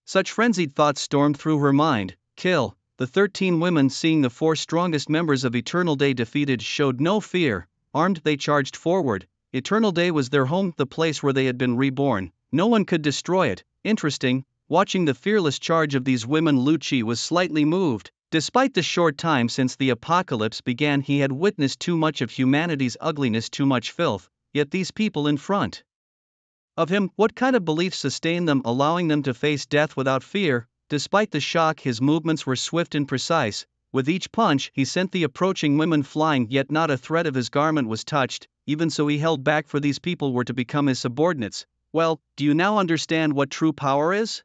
Such frenzied thoughts stormed through her mind. Kill. The 13 women, seeing the 4 strongest members of Eternal Day defeated, showed no fear. Armed, they charged forward. Eternal Day was their home, the place where they had been reborn. No one could destroy it. Interesting, watching the fearless charge of these women, Lu Qi was slightly moved. Despite the short time since the apocalypse began, he had witnessed too much of humanity's ugliness, too much filth. Yet these people in front of him, what kind of beliefs sustained them, allowing them to face death without fear? Despite the shock, his movements were swift and precise. With each punch, he sent the approaching women flying, yet not a thread of his garment was touched. Even so, he held back, for these people were to become his subordinates. Well, do you now understand what true power is?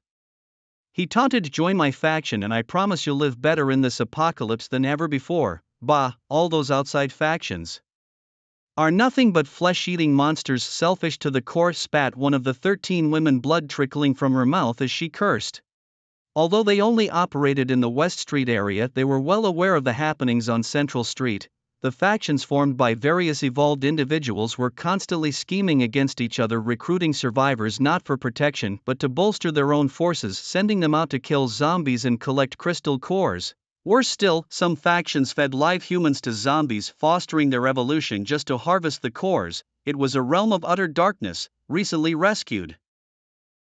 He taunted. Join my faction and I promise you'll live better in this apocalypse than ever before. Bah, all those outside factions are nothing but flesh-eating monsters, selfish to the core, spat one of the 13 women, blood trickling from her mouth as she cursed. Although they only operated in the West Street area, they were well aware of the happenings on Central Street. The factions formed by various evolved individuals were constantly scheming against each other, recruiting survivors not for protection but to bolster their own forces, sending them out to kill zombies and collect crystal cores. Worse still, some factions fed live humans to zombies, fostering their evolution just to harvest the cores. It was a realm of utter darkness, recently rescued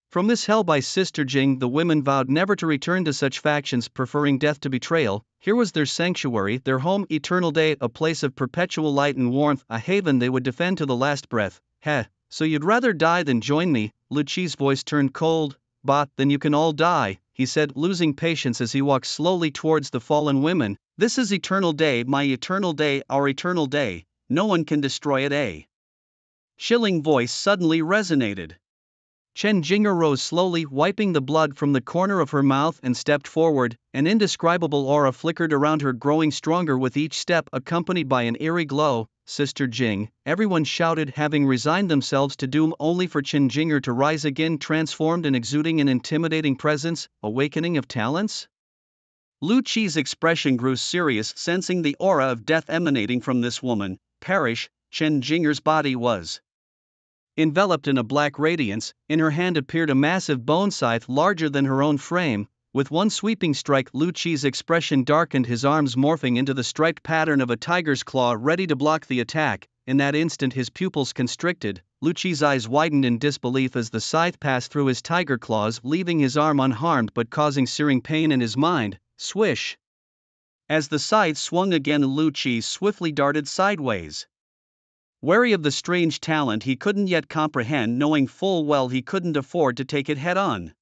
from this hell by Sister Jing. The women vowed never to return to such factions, preferring death to betrayal. Here was their sanctuary, their home, Eternal Day, a place of perpetual light and warmth, a haven they would defend to the last breath. Heh, so you'd rather die than join me? Lu Qi's voice turned cold. Bah, then you can all die, he said, losing patience as he walked slowly towards the fallen women. This is Eternal Day, my Eternal Day, our Eternal Day. No one can destroy it. A chilling voice suddenly resonated. Chen Jinger rose slowly, wiping the blood from the corner of her mouth, and stepped forward. An indescribable aura flickered around her, growing stronger with each step, accompanied by an eerie glow. Sister Jing, everyone shouted, having resigned themselves to doom, only for Chen Jinger to rise again, transformed and exuding an intimidating presence. Awakening of talents? Lu Qi's expression grew serious, sensing the aura of death emanating from this woman. Perish. Chen Jinger's body was enveloped in a black radiance. In her hand appeared a massive bone scythe larger than her own frame. With one sweeping strike, Lu Qi's expression darkened, his arms morphing into the striped pattern of a tiger's claw, ready to block the attack. In that instant his pupils constricted. Lu Qi's eyes widened in disbelief as the scythe passed through his tiger claws, leaving his arm unharmed but causing searing pain in his mind. Swish! As the scythe swung again, Lu Qi swiftly darted sideways. Wary of the strange talent he couldn't yet comprehend, knowing full well he couldn't afford to take it head-on.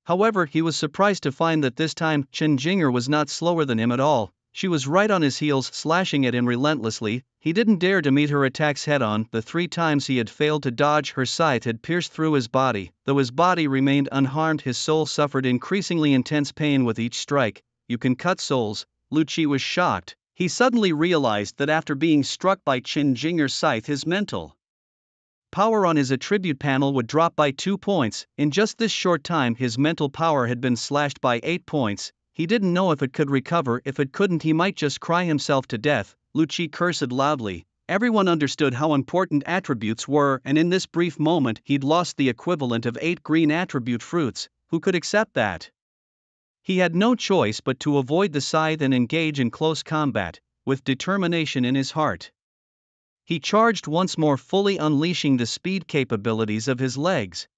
However, he was surprised to find that this time, Chen Jinger was not slower than him at all. She was right on his heels, slashing at him relentlessly. He didn't dare to meet her attacks head-on. The 3 times he had failed to dodge, her scythe had pierced through his body. Though his body remained unharmed, his soul suffered increasingly intense pain with each strike. You can cut souls? Lu Qi was shocked. He suddenly realized that after being struck by Chen Jinger's scythe, his mental power on his attribute panel would drop by 2 points. In just this short time, his mental power had been slashed by 8 points. He didn't know if it could recover. If it couldn't, he might just cry himself to death. Lu Qi cursed loudly. Everyone understood how important attributes were, and in this brief moment he'd lost the equivalent of 8 green attribute fruits. Who could accept that? He had no choice but to avoid the scythe and engage in close combat, with determination in his heart. He charged once more, fully unleashing the speed capabilities of his legs.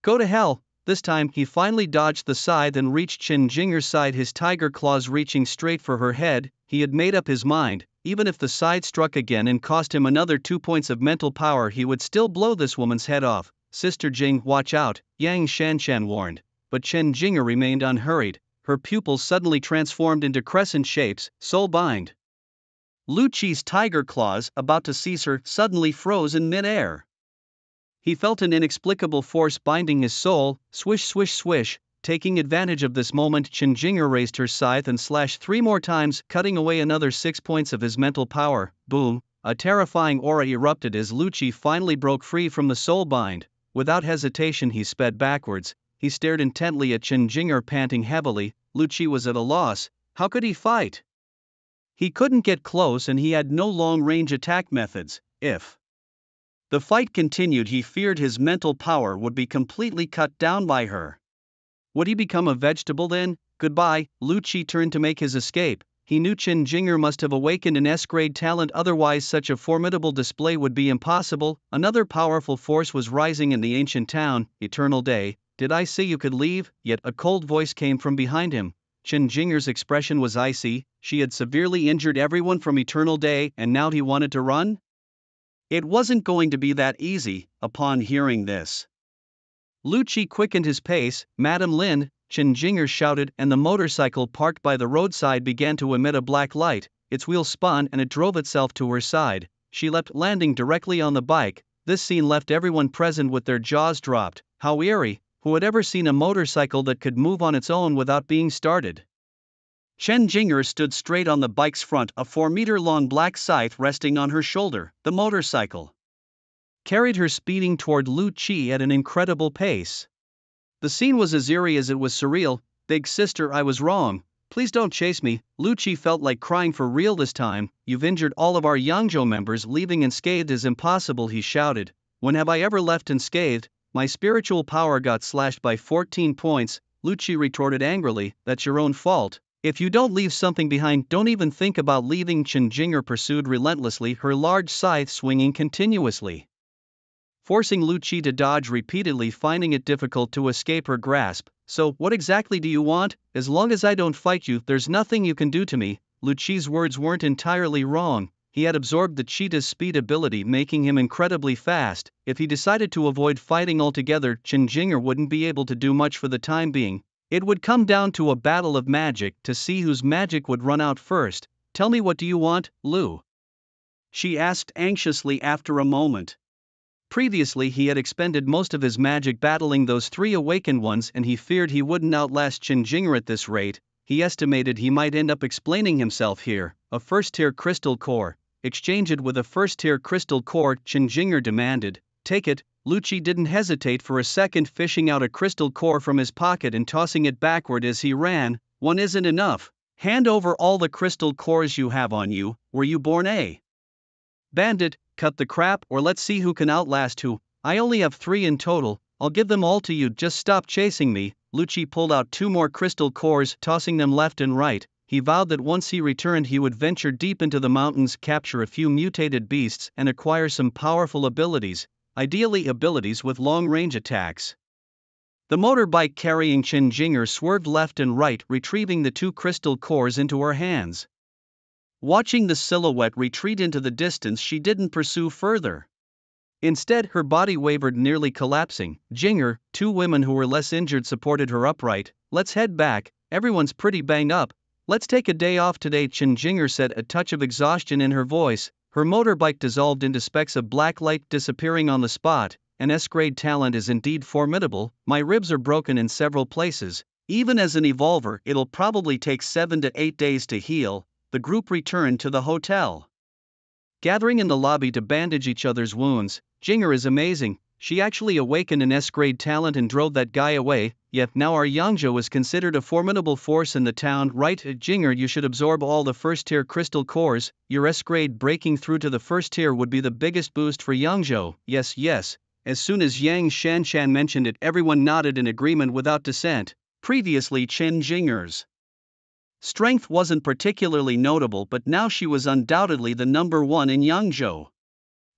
Go to hell! This time he finally dodged the scythe and reached Chen Jinger's side, his tiger claws reaching straight for her head. He had made up his mind, even if the scythe struck again and cost him another 2 points of mental power, he would still blow this woman's head off. Sister Jing, watch out, Yang Shanshan warned. But Chen Jinger remained unhurried. Her pupils suddenly transformed into crescent shapes. Soul bind. Lu Qi's tiger claws, about to seize her, suddenly froze in mid-air. He felt an inexplicable force binding his soul. Swish, swish, swish. Taking advantage of this moment, Chen Jinger raised her scythe and slashed 3 more times, cutting away another 6 points of his mental power. Boom! A terrifying aura erupted as Lucci finally broke free from the soul bind. Without hesitation he sped backwards. He stared intently at Qinjinger, panting heavily. Lucci was at a loss. How could he fight? He couldn't get close and he had no long-range attack methods. If the fight continued, he feared his mental power would be completely cut down by her. Would he become a vegetable then? Goodbye. Lucci turned to make his escape. He knew Qinjinger must have awakened an S-grade talent, otherwise such a formidable display would be impossible. Another powerful force was rising in the ancient town. Eternal Day, did I say you could leave? Yet a cold voice came from behind him. Qinjinger's expression was icy. She had severely injured everyone from Eternal Day and now he wanted to run? It wasn't going to be that easy. Upon hearing this, Lucci quickened his pace. Madam Lin, Qinjinger shouted, and the motorcycle parked by the roadside began to emit a black light. Its wheels spun and it drove itself to her side. She leapt, landing directly on the bike. This scene left everyone present with their jaws dropped. How eerie! Who had ever seen a motorcycle that could move on its own without being started? Qinjinger stood straight on the bike's front, a 4-meter-long black scythe resting on her shoulder. The motorcycle carried her speeding toward Lucci at an incredible pace. The scene was as eerie as it was surreal. Big sister, I was wrong. Please don't chase me. Lucci felt like crying for real this time. You've injured all of our Yangzhou members. Leaving unscathed is impossible, he shouted. When have I ever left unscathed? My spiritual power got slashed by 14 points. Lucci retorted angrily, that's your own fault. If you don't leave something behind, don't even think about leaving. Qinjinger pursued relentlessly, her large scythe swinging continuously, forcing Lucci to dodge repeatedly, finding it difficult to escape her grasp. So, what exactly do you want? As long as I don't fight you, there's nothing you can do to me. Lucci's words weren't entirely wrong. He had absorbed the cheetah's speed ability, making him incredibly fast. If he decided to avoid fighting altogether, Qinjinger wouldn't be able to do much for the time being. It would come down to a battle of magic to see whose magic would run out first. Tell me, what do you want, Lu? She asked anxiously after a moment. Previously he had expended most of his magic battling those 3 awakened ones and he feared he wouldn't outlast Qinjinger at this rate. He estimated he might end up explaining himself here. A first-tier crystal core. Exchange it with a first-tier crystal core, Qinjinger demanded. Take it. Lucci didn't hesitate for a second, fishing out a crystal core from his pocket and tossing it backward as he ran. One isn't enough. Hand over all the crystal cores you have on you. Were you born a bandit? Cut the crap, or let's see who can outlast who. I only have 3 in total. I'll give them all to you, just stop chasing me. Lucci pulled out 2 more crystal cores, tossing them left and right. He vowed that once he returned he would venture deep into the mountains, capture a few mutated beasts and acquire some powerful abilities, ideally abilities with long-range attacks. The motorbike carrying Qinjinger swerved left and right, retrieving the 2 crystal cores into her hands. Watching the silhouette retreat into the distance, she didn't pursue further. Instead, her body wavered, nearly collapsing. Jinger, 2 women who were less injured supported her upright. Let's head back, everyone's pretty banged up. Let's take a day off today, Qinjinger said, a touch of exhaustion in her voice. Her motorbike dissolved into specks of black light, disappearing on the spot. An S-grade talent is indeed formidable. My ribs are broken in several places. Even as an evolver, it'll probably take 7 to 8 days to heal. The group returned to the hotel, gathering in the lobby to bandage each other's wounds. Jinger is amazing. She actually awakened an S-grade talent and drove that guy away. Yet now our Yangzhou is considered a formidable force in the town, right? Jinger, you should absorb all the first-tier crystal cores. Your S-grade breaking through to the first tier would be the biggest boost for Yangzhou. Yes, yes. As soon as Yang Shanshan mentioned it, everyone nodded in agreement without dissent. Previously, Qinjinger's strength wasn't particularly notable, but now she was undoubtedly the number 1 in Yangzhou.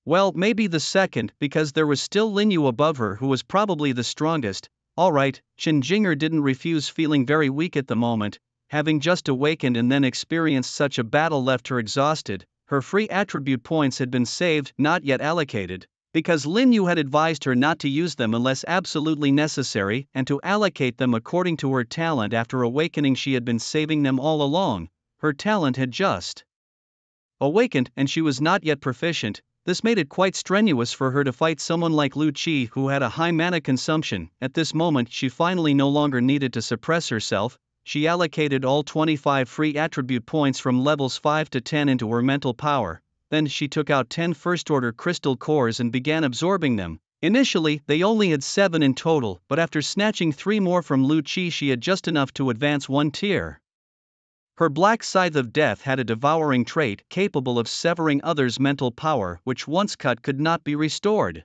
Well, maybe the second, because there was still Linyu above her, who was probably the strongest. Alright, Qinjinger didn't refuse, feeling very weak at the moment. Having just awakened and then experienced such a battle left her exhausted. Her free attribute points had been saved, not yet allocated, because Linyu had advised her not to use them unless absolutely necessary, and to allocate them according to her talent. After awakening, she had been saving them all along. Her talent had just awakened, and she was not yet proficient. This made it quite strenuous for her to fight someone like Lu Qi, who had a high mana consumption. At this moment, she finally no longer needed to suppress herself. She allocated all 25 free attribute points from levels 5 to 10 into her mental power. then she took out 10 first-order crystal cores and began absorbing them. Initially, they only had 7 in total, but after snatching 3 more from Lu Qi, she had just enough to advance 1 tier. Her black scythe of death had a devouring trait capable of severing others' mental power, which once cut could not be restored.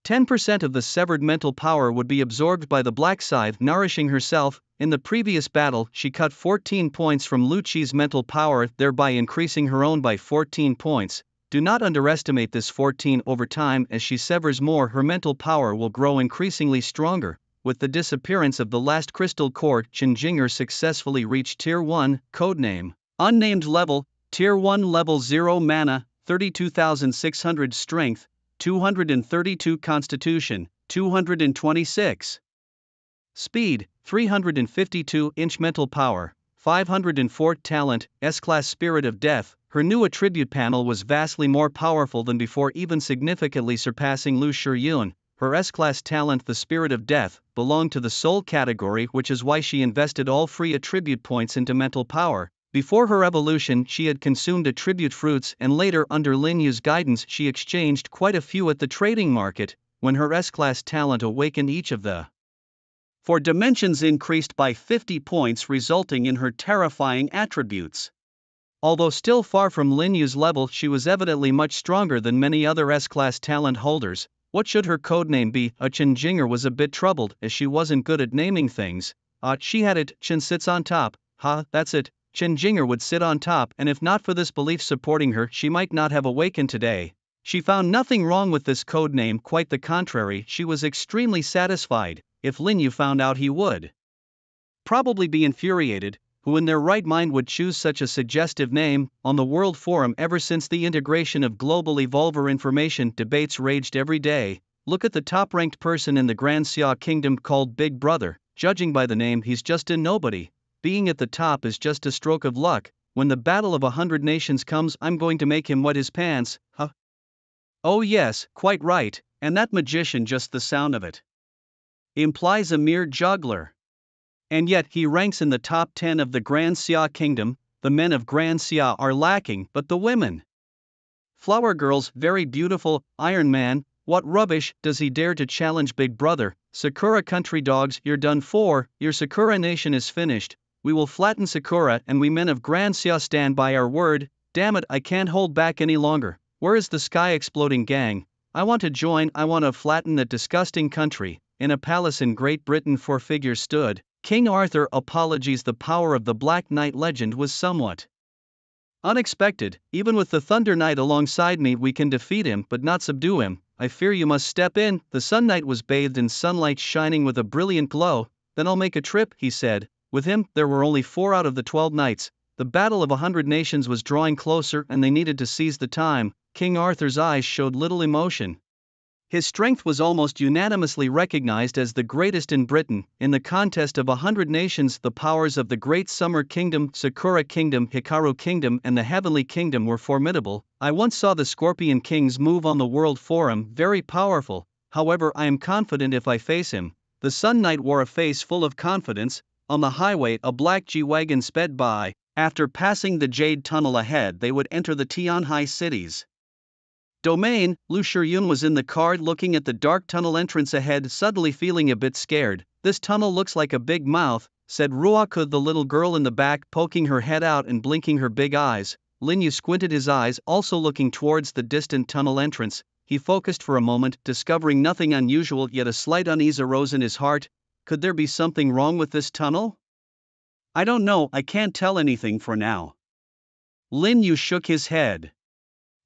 10% of the severed mental power would be absorbed by the black scythe, nourishing herself. In the previous battle, she cut 14 points from Lu Qi's mental power, thereby increasing her own by 14 points. Do not underestimate this 14 over time. As she severs more, her mental power will grow increasingly stronger. With the disappearance of the last crystal core, Qinjinger successfully reached Tier 1, codename Unnamed Level, Tier 1 Level 0 Mana, 32,600 Strength, 232 Constitution, 226 Speed, 352-inch Mental Power, 504 Talent, S-Class Spirit of Death. Her new attribute panel was vastly more powerful than before, even significantly surpassing Lu Shiyun. Her S-Class talent, the Spirit of Death, belonged to the Soul category, which is why she invested all free attribute points into mental power. Before her evolution, she had consumed attribute fruits, and later, under Lin Yu's guidance, she exchanged quite a few at the trading market. When her S-Class talent awakened, each of the 4 dimensions increased by 50 points, resulting in her terrifying attributes. Although still far from Lin Yu's level, she was evidently much stronger than many other S-Class talent holders. What should her codename be? Qinjinger was a bit troubled, as she wasn't good at naming things. She had it. Qin sits on top. That's it. Qinjinger would sit on top, and if not for this belief supporting her, she might not have awakened today. She found nothing wrong with this codename, quite the contrary, she was extremely satisfied. If Lin Yu found out, he would probably be infuriated. Who in their right mind would choose such a suggestive name? On the World Forum, ever since the integration of global evolver information, debates raged every day. Look at the top-ranked person in the Grand Xia Kingdom called Big Brother. Judging by the name, he's just a nobody. Being at the top is just a stroke of luck. When the battle of 100 nations comes, I'm going to make him wet his pants. Oh yes, quite right, and that magician, just the sound of it implies a mere juggler. And yet he ranks in the top 10 of the Grand Xia Kingdom. The men of Grand Xia are lacking, but the women. Flower girls, very beautiful. Iron Man, what rubbish, does he dare to challenge Big Brother? Sakura country dogs, you're done for, your Sakura nation is finished. We will flatten Sakura, and we men of Grand Xia stand by our word. Damn it, I can't hold back any longer. Where is the sky exploding gang? I want to join, I want to flatten that disgusting country. In a palace in Great Britain, 4 figures stood. King Arthur. Apologies, the power of the Black Knight legend was somewhat unexpected. Even with the Thunder Knight alongside me, we can defeat him but not subdue him. I fear you must step in. The Sun Knight was bathed in sunlight, shining with a brilliant glow. Then I'll make a trip, he said. With him, there were only 4 out of the 12 knights. The battle of 100 nations was drawing closer, and they needed to seize the time. King Arthur's eyes showed little emotion. His strength was almost unanimously recognized as the greatest in Britain. In the contest of 100 nations, the powers of the Great Summer Kingdom, Sakura Kingdom, Hikaru Kingdom, and the Heavenly Kingdom were formidable. I once saw the Scorpion Kings move on the World Forum, very powerful. However, I am confident if I face him. The Sun Knight wore a face full of confidence. On the highway, a black G-Wagon sped by. After passing the Jade Tunnel ahead, they would enter the Tianhai cities domain. Lu Shiyun was in the car looking at the dark tunnel entrance ahead, suddenly feeling a bit scared. This tunnel looks like a big mouth, said Ruaka, the little girl in the back, poking her head out and blinking her big eyes. Lin Yu squinted his eyes, also looking towards the distant tunnel entrance. He focused for a moment, discovering nothing unusual, yet a slight unease arose in his heart. Could there be something wrong with this tunnel? I don't know, I can't tell anything for now. Lin Yu shook his head.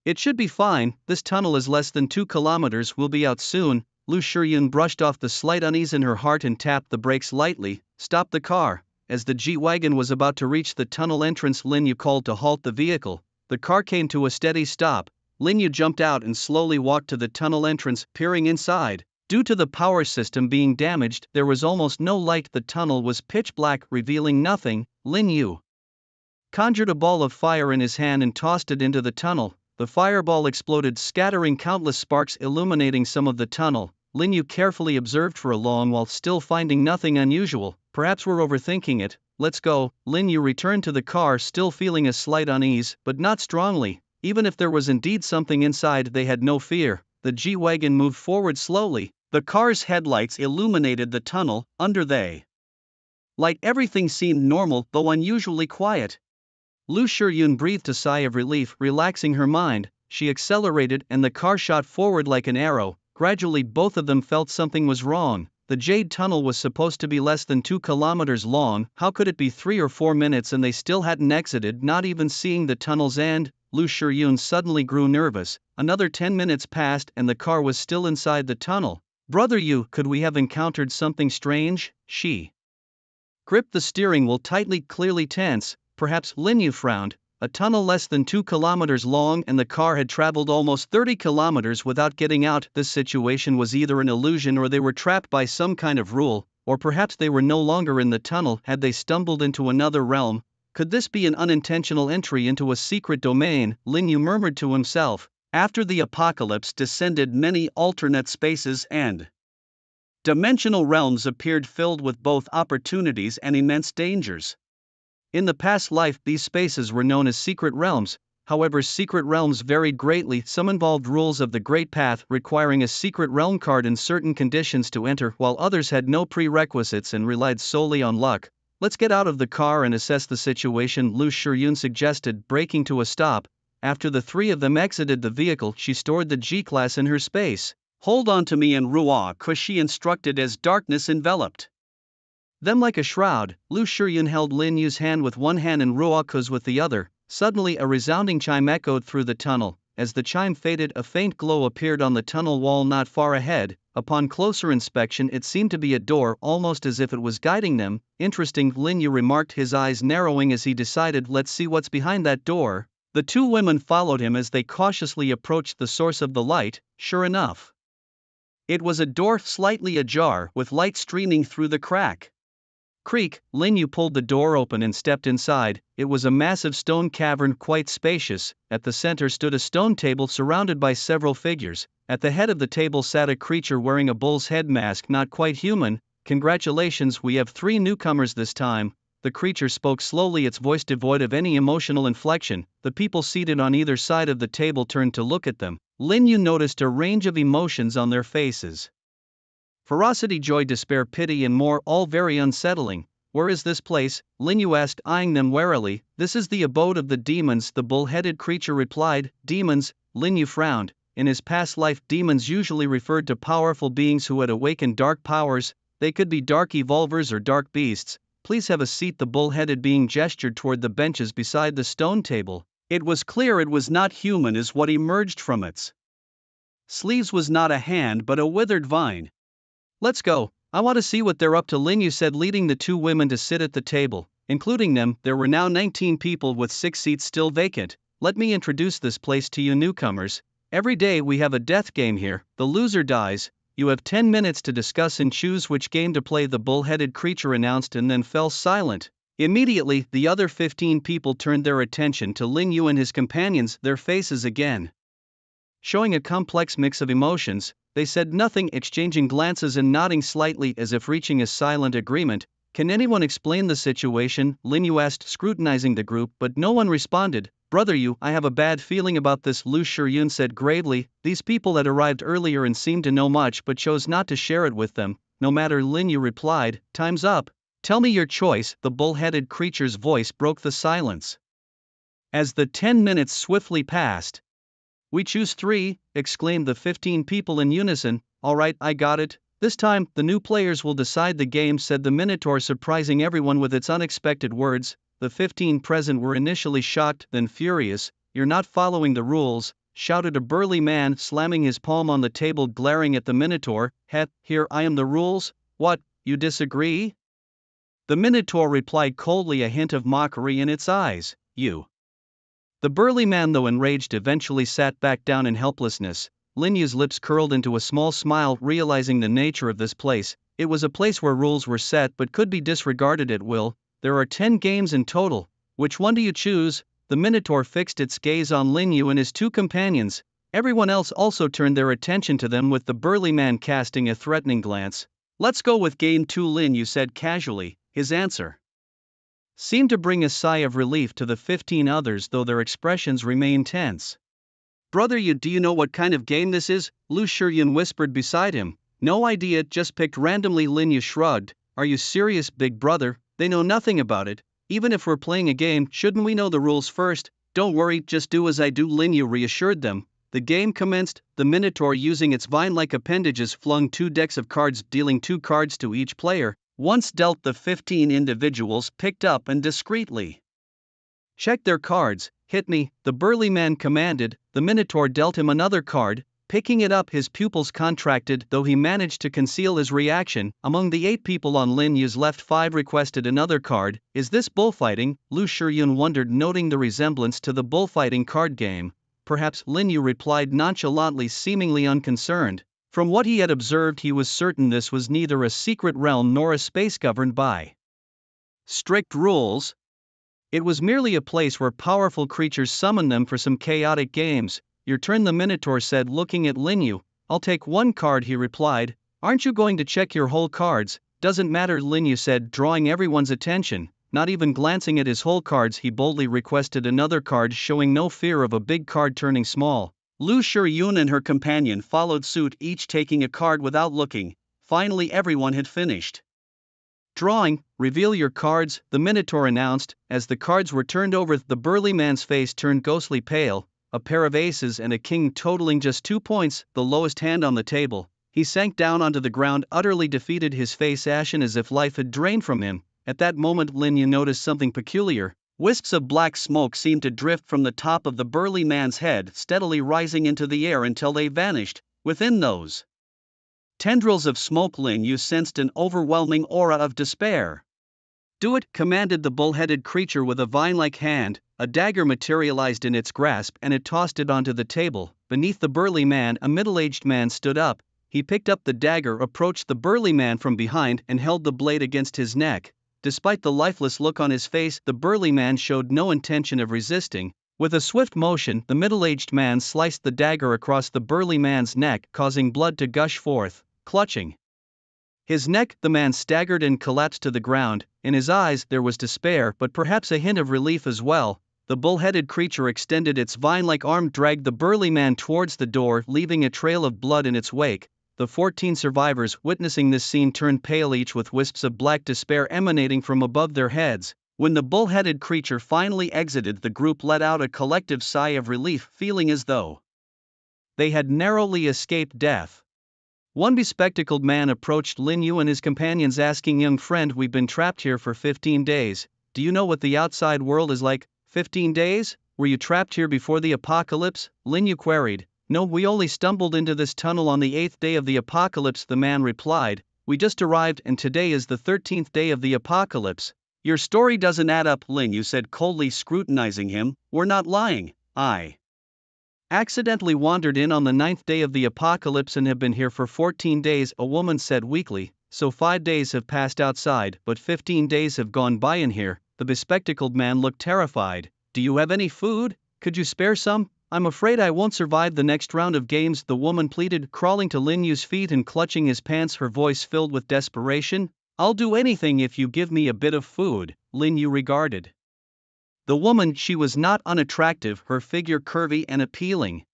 It should be fine, this tunnel is less than 2 kilometers, we'll be out soon. Lu Shiyun brushed off the slight unease in her heart and tapped the brakes lightly. Stop the car. As the G-Wagon was about to reach the tunnel entrance, Lin Yu called to halt the vehicle. The car came to a steady stop. Lin Yu jumped out and slowly walked to the tunnel entrance, peering inside. Due to the power system being damaged, there was almost no light. The tunnel was pitch black, revealing nothing. Lin Yu conjured a ball of fire in his hand and tossed it into the tunnel. The fireball exploded, scattering countless sparks, illuminating some of the tunnel. Lin Yu carefully observed for a long while, still finding nothing unusual. Perhaps we're overthinking it. Let's go. Lin Yu returned to the car, still feeling a slight unease, but not strongly. Even if there was indeed something inside, they had no fear. The G-Wagon moved forward slowly. The car's headlights illuminated the tunnel under they. Light everything seemed normal, though unusually quiet. Lu Shiryun breathed a sigh of relief, relaxing her mind. She accelerated and the car shot forward like an arrow. Gradually both of them felt something was wrong. The Jade Tunnel was supposed to be less than 2 kilometers long. How could it be 3 or 4 minutes and they still hadn't exited, not even seeing the tunnel's end? Lu Shiryun suddenly grew nervous. Another 10 minutes passed and the car was still inside the tunnel. Brother Yu, could we have encountered something strange? She gripped the steering wheel tightly, clearly tense. Perhaps. Lin Yu frowned. A tunnel less than 2 kilometers long and the car had traveled almost 30 kilometers without getting out. This situation was either an illusion or they were trapped by some kind of rule, or perhaps they were no longer in the tunnel. Had they stumbled into another realm? Could this be an unintentional entry into a secret domain? Lin Yu murmured to himself. After the apocalypse descended, many alternate spaces and dimensional realms appeared, filled with both opportunities and immense dangers. In the past life, these spaces were known as secret realms. However, secret realms varied greatly. Some involved rules of the Great Path, requiring a secret realm card in certain conditions to enter, while others had no prerequisites and relied solely on luck. Let's get out of the car and assess the situation, Lu Shiryun suggested, braking to a stop. After the three of them exited the vehicle, she stored the G-Class in her space. Hold on to me and Ruok, she instructed as darkness enveloped them like a shroud. Lu Shiryun held Lin Yu's hand with one hand and Ruok's with the other. Suddenly a resounding chime echoed through the tunnel. As the chime faded, a faint glow appeared on the tunnel wall not far ahead. Upon closer inspection, it seemed to be a door, almost as if it was guiding them. Interesting, Lin Yu remarked, his eyes narrowing as he decided, let's see what's behind that door. The two women followed him as they cautiously approached the source of the light. Sure enough, it was a door slightly ajar, with light streaming through the crack. Creak, Lin Yu pulled the door open and stepped inside. It was a massive stone cavern, quite spacious. At the center stood a stone table surrounded by several figures. At the head of the table sat a creature wearing a bull's head mask, not quite human. Congratulations, we have 3 newcomers this time. The creature spoke slowly, its voice devoid of any emotional inflection. The people seated on either side of the table turned to look at them. Lin Yu noticed a range of emotions on their faces. Ferocity, joy, despair, pity and more, all very unsettling. Where is this place? Lin Yu asked, eyeing them warily. This is the abode of the demons, the bull-headed creature replied. Demons? Lin Yu frowned. In his past life, demons usually referred to powerful beings who had awakened dark powers. They could be dark evolvers or dark beasts. Please have a seat. The bull-headed being gestured toward the benches beside the stone table. It was clear it was not human as what emerged from its sleeves was not a hand but a withered vine. Let's go, I want to see what they're up to, Lin Yu said, leading the 2 women to sit at the table. Including them, there were now 19 people with 6 seats still vacant. Let me introduce this place to you newcomers. Every day we have a death game here. The loser dies. You have 10 minutes to discuss and choose which game to play, the bull-headed creature announced, and then fell silent. Immediately, the other 15 people turned their attention to Lin Yu and his companions, their faces again showing a complex mix of emotions. They said nothing, exchanging glances and nodding slightly as if reaching a silent agreement. Can anyone explain the situation? Lin Yu asked, scrutinizing the group, but no one responded. Brother Yu, I have a bad feeling about this, Lu Shiryun said gravely. These people had arrived earlier and seemed to know much but chose not to share it with them. No matter, Lin Yu replied. Time's up. Tell me your choice. The bull-headed creature's voice broke the silence. As the 10 minutes swiftly passed, we choose 3, exclaimed the 15 people in unison. All right, I got it. This time, the new players will decide the game, said the Minotaur, surprising everyone with its unexpected words. The 15 present were initially shocked, then furious. You're not following the rules, shouted a burly man, slamming his palm on the table, glaring at the Minotaur. Here I am the rules? What, you disagree? The Minotaur replied coldly, a hint of mockery in its eyes. You. The burly man, though enraged, eventually sat back down in helplessness. Lin Yu's lips curled into a small smile, realizing the nature of this place. It was a place where rules were set but could be disregarded at will. There are 10 games in total. Which one do you choose? The Minotaur fixed its gaze on Lin Yu and his 2 companions. Everyone else also turned their attention to them, with the burly man casting a threatening glance. Let's go with game 2, Lin Yu said casually, his answer seemed to bring a sigh of relief to the 15 others, though their expressions remained tense. "Brother, do you know what kind of game this is?" Lu Shiyun whispered beside him. "No idea, just picked randomly." Lin Yu shrugged. "Are you serious, big brother? They know nothing about it. Even if we're playing a game, shouldn't we know the rules first?" "Don't worry, just do as I do," Lin Yu reassured them. The game commenced. The Minotaur, using its vine-like appendages, flung 2 decks of cards, dealing 2 cards to each player. Once dealt, the 15 individuals picked up and discreetly checked their cards. "Hit me," the burly man commanded. The Minotaur dealt him another card. Picking it up, his pupils contracted, though he managed to conceal his reaction. Among the 8 people on Lin Yu's left, 5 requested another card. "Is this bullfighting?" Lu Shiyun wondered, noting the resemblance to the bullfighting card game. "Perhaps," Lin Yu replied nonchalantly, seemingly unconcerned. From what he had observed, he was certain this was neither a secret realm nor a space governed by strict rules. It was merely a place where powerful creatures summoned them for some chaotic games. "Your turn," the Minotaur said, looking at Lin Yu. "I'll take 1 card," he replied. "Aren't you going to check your whole cards?" "Doesn't matter," Lin Yu said, drawing everyone's attention. Not even glancing at his whole cards, he boldly requested another card, showing no fear of a big card turning small. Lu Shiyun and her companion followed suit, each taking a card without looking. Finally, everyone had finished drawing. "Reveal your cards," the Minotaur announced. As the cards were turned over, the burly man's face turned ghostly pale. A pair of aces and a king totaling just 2 points, the lowest hand on the table. He sank down onto the ground, utterly defeated, his face ashen as if life had drained from him. At that moment, Lin Yu noticed something peculiar. Wisps of black smoke seemed to drift from the top of the burly man's head, steadily rising into the air until they vanished. Within those tendrils of smoke, Lin Yu sensed an overwhelming aura of despair. "Do it," commanded the bull-headed creature with a vine-like hand. A dagger materialized in its grasp and it tossed it onto the table. Beneath the burly man, a middle-aged man stood up. He picked up the dagger, approached the burly man from behind, and held the blade against his neck. Despite the lifeless look on his face, the burly man showed no intention of resisting. With a swift motion, the middle-aged man sliced the dagger across the burly man's neck, causing blood to gush forth. Clutching his neck, the man staggered and collapsed to the ground. In his eyes there was despair, but perhaps a hint of relief as well. The bull-headed creature extended its vine-like arm, dragged the burly man towards the door, leaving a trail of blood in its wake. The 14 survivors, witnessing this scene, turned pale, each with wisps of black despair emanating from above their heads. When the bull-headed creature finally exited, the group let out a collective sigh of relief, feeling as though they had narrowly escaped death. One bespectacled man approached Lin Yu and his companions, asking, "Young friend, we've been trapped here for 15 days. Do you know what the outside world is like?" 15 days? Were you trapped here before the apocalypse? Lin Yu queried. "No, we only stumbled into this tunnel on the 8th day of the apocalypse," the man replied. "We just arrived and today is the 13th day of the apocalypse." "Your story doesn't add up," Lin Yu said, coldly scrutinizing him. "We're not lying. I accidentally wandered in on the 9th day of the apocalypse and have been here for 14 days, a woman said weakly. "So 5 days have passed outside, but 15 days have gone by in here." The bespectacled man looked terrified. "Do you have any food? Could you spare some? I'm afraid I won't survive the next round of games," the woman pleaded, crawling to Lin Yu's feet and clutching his pants, her voice filled with desperation. "I'll do anything if you give me a bit of food," Lin Yu regarded the woman. She was not unattractive, her figure curvy and appealing.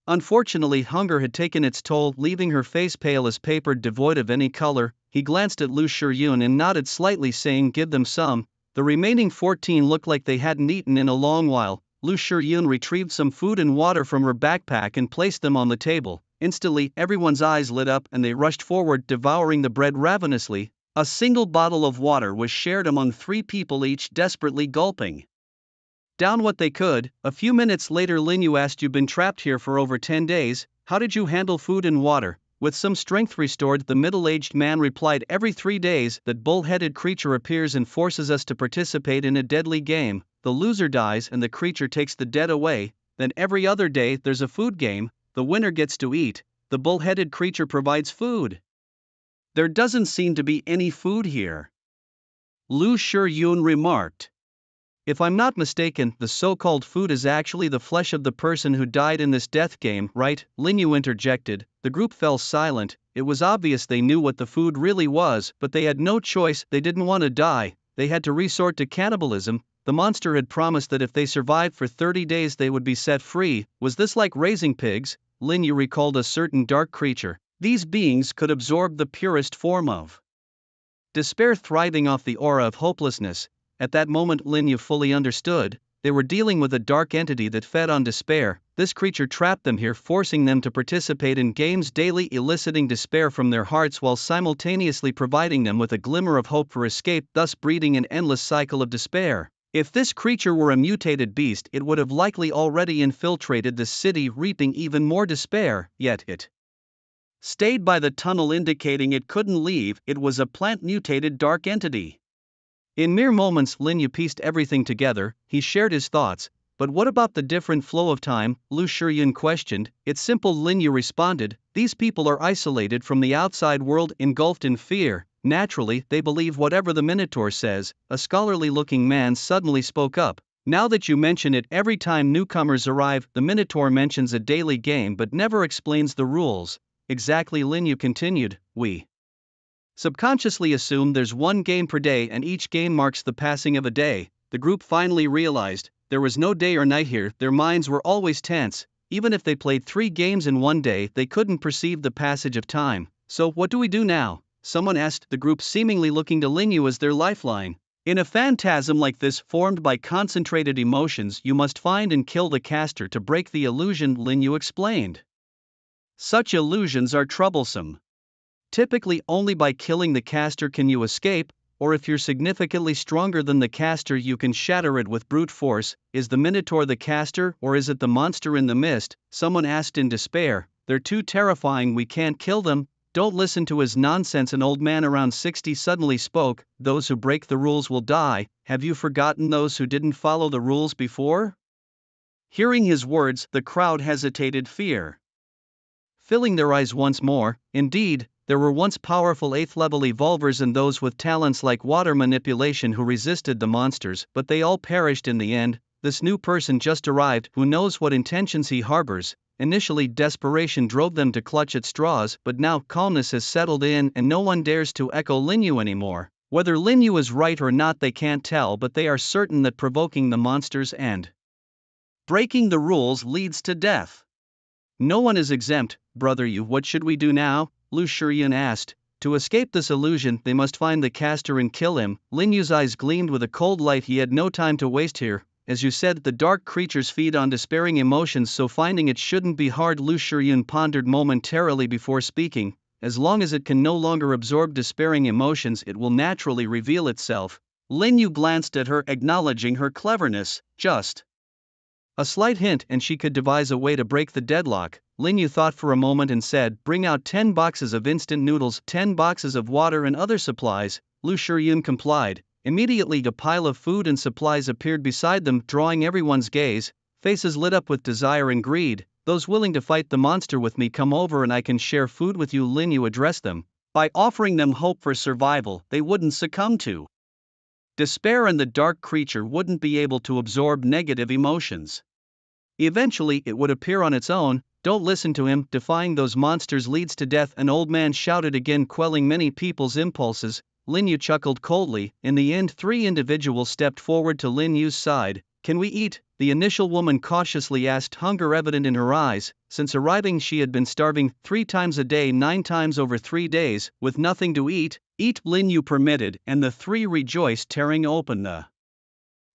Unfortunately, hunger had taken its toll, leaving her face pale as paper, devoid of any color. He glanced at Lu Shiyun and nodded slightly, saying, "Give them some." The remaining 14 looked like they hadn't eaten in a long while. Lu Shiyun retrieved some food and water from her backpack and placed them on the table. Instantly, everyone's eyes lit up and they rushed forward, devouring the bread ravenously. A single bottle of water was shared among 3 people, each desperately gulping down what they could. A few minutes later, Lin Yu asked, "You've been trapped here for over 10 days, how did you handle food and water?" "With some strength restored," the middle-aged man replied. "Every 3 days, that bull-headed creature appears and forces us to participate in a deadly game. The loser dies and the creature takes the dead away. Then every other day there's a food game, the winner gets to eat. The bull-headed creature provides food." "There doesn't seem to be any food here," Lu Shiyun remarked. "If I'm not mistaken, the so-called food is actually the flesh of the person who died in this death game, right?" Lin Yu interjected. The group fell silent. It was obvious they knew what the food really was, but they had no choice. They didn't want to die. they had to resort to cannibalism. The monster had promised that if they survived for 30 days they would be set free. Was this like raising pigs? Lin Yu recalled a certain dark creature. These beings could absorb the purest form of despair, thriving off the aura of hopelessness. At that moment Lin Yu fully understood. They were dealing with a dark entity that fed on despair. This creature trapped them here, forcing them to participate in games daily, eliciting despair from their hearts while simultaneously providing them with a glimmer of hope for escape, thus breeding an endless cycle of despair. If this creature were a mutated beast, it would have likely already infiltrated the city, reaping even more despair, yet it stayed by the tunnel, indicating it couldn't leave. It was a plant-mutated dark entity. In mere moments Lin Yu pieced everything together. He shared his thoughts. But what about the different flow of time? Lu Shiyun questioned. It's simple, Lin Yu responded. These people are isolated from the outside world, engulfed in fear. Naturally, they believe whatever the Minotaur says. A scholarly-looking man suddenly spoke up. Now that you mention it, every time newcomers arrive, the Minotaur mentions a daily game but never explains the rules. Exactly, Lin Yu continued. We subconsciously assume there's one game per day and each game marks the passing of a day. The group finally realized there was no day or night here. Their minds were always tense. Even if they played 3 games in one day, they couldn't perceive the passage of time. So, what do we do now? Someone asked the group, seemingly looking to Lin Yu as their lifeline. In a phantasm like this, formed by concentrated emotions, you must find and kill the caster to break the illusion, Lin Yu explained. Such illusions are troublesome. Typically, only by killing the caster can you escape, or if you're significantly stronger than the caster, you can shatter it with brute force. Is the Minotaur the caster, or is it the monster in the mist? Someone asked in despair. They're too terrifying, we can't kill them. Don't listen to his nonsense, an old man around 60 suddenly spoke. Those who break the rules will die. Have you forgotten those who didn't follow the rules before? Hearing his words, the crowd hesitated, fear filling their eyes once more. Indeed, there were once powerful 8th-level evolvers and those with talents like water manipulation who resisted the monsters, but they all perished in the end. This new person just arrived, who knows what intentions he harbors. Initially, desperation drove them to clutch at straws, but now calmness has settled in and no one dares to echo Lin Yu anymore. Whether Lin Yu is right or not they can't tell, but they are certain that provoking the monsters and breaking the rules leads to death. No one is exempt. Brother Yu, what should we do now? Lu Shiyun asked. To escape this illusion, they must find the caster and kill him. Lin Yu's eyes gleamed with a cold light. He had no time to waste here. As you said, the dark creatures feed on despairing emotions, so finding it shouldn't be hard. Lu Shiyun pondered momentarily before speaking. As long as it can no longer absorb despairing emotions, it will naturally reveal itself. Lin Yu glanced at her, acknowledging her cleverness. Just a slight hint and she could devise a way to break the deadlock. Lin Yu thought for a moment and said, bring out 10 boxes of instant noodles, 10 boxes of water and other supplies. Lu Shiyun complied. Immediately a pile of food and supplies appeared beside them, drawing everyone's gaze. Faces lit up with desire and greed. Those willing to fight the monster with me, come over and I can share food with you. Lin Yu addressed them. By offering them hope for survival, they wouldn't succumb to despair and the dark creature wouldn't be able to absorb negative emotions. Eventually it would appear on its own. Don't listen to him. Defying those monsters leads to death. An old man shouted again, quelling many people's impulses. Lin Yu chuckled coldly. In the end, 3 individuals stepped forward to Lin Yu's side. Can we eat? The initial woman cautiously asked, hunger evident in her eyes. Since arriving she had been starving 3 times a day, 9 times over 3 days, with nothing to eat. Eat, Lin Yu permitted, and the 3 rejoiced, tearing open the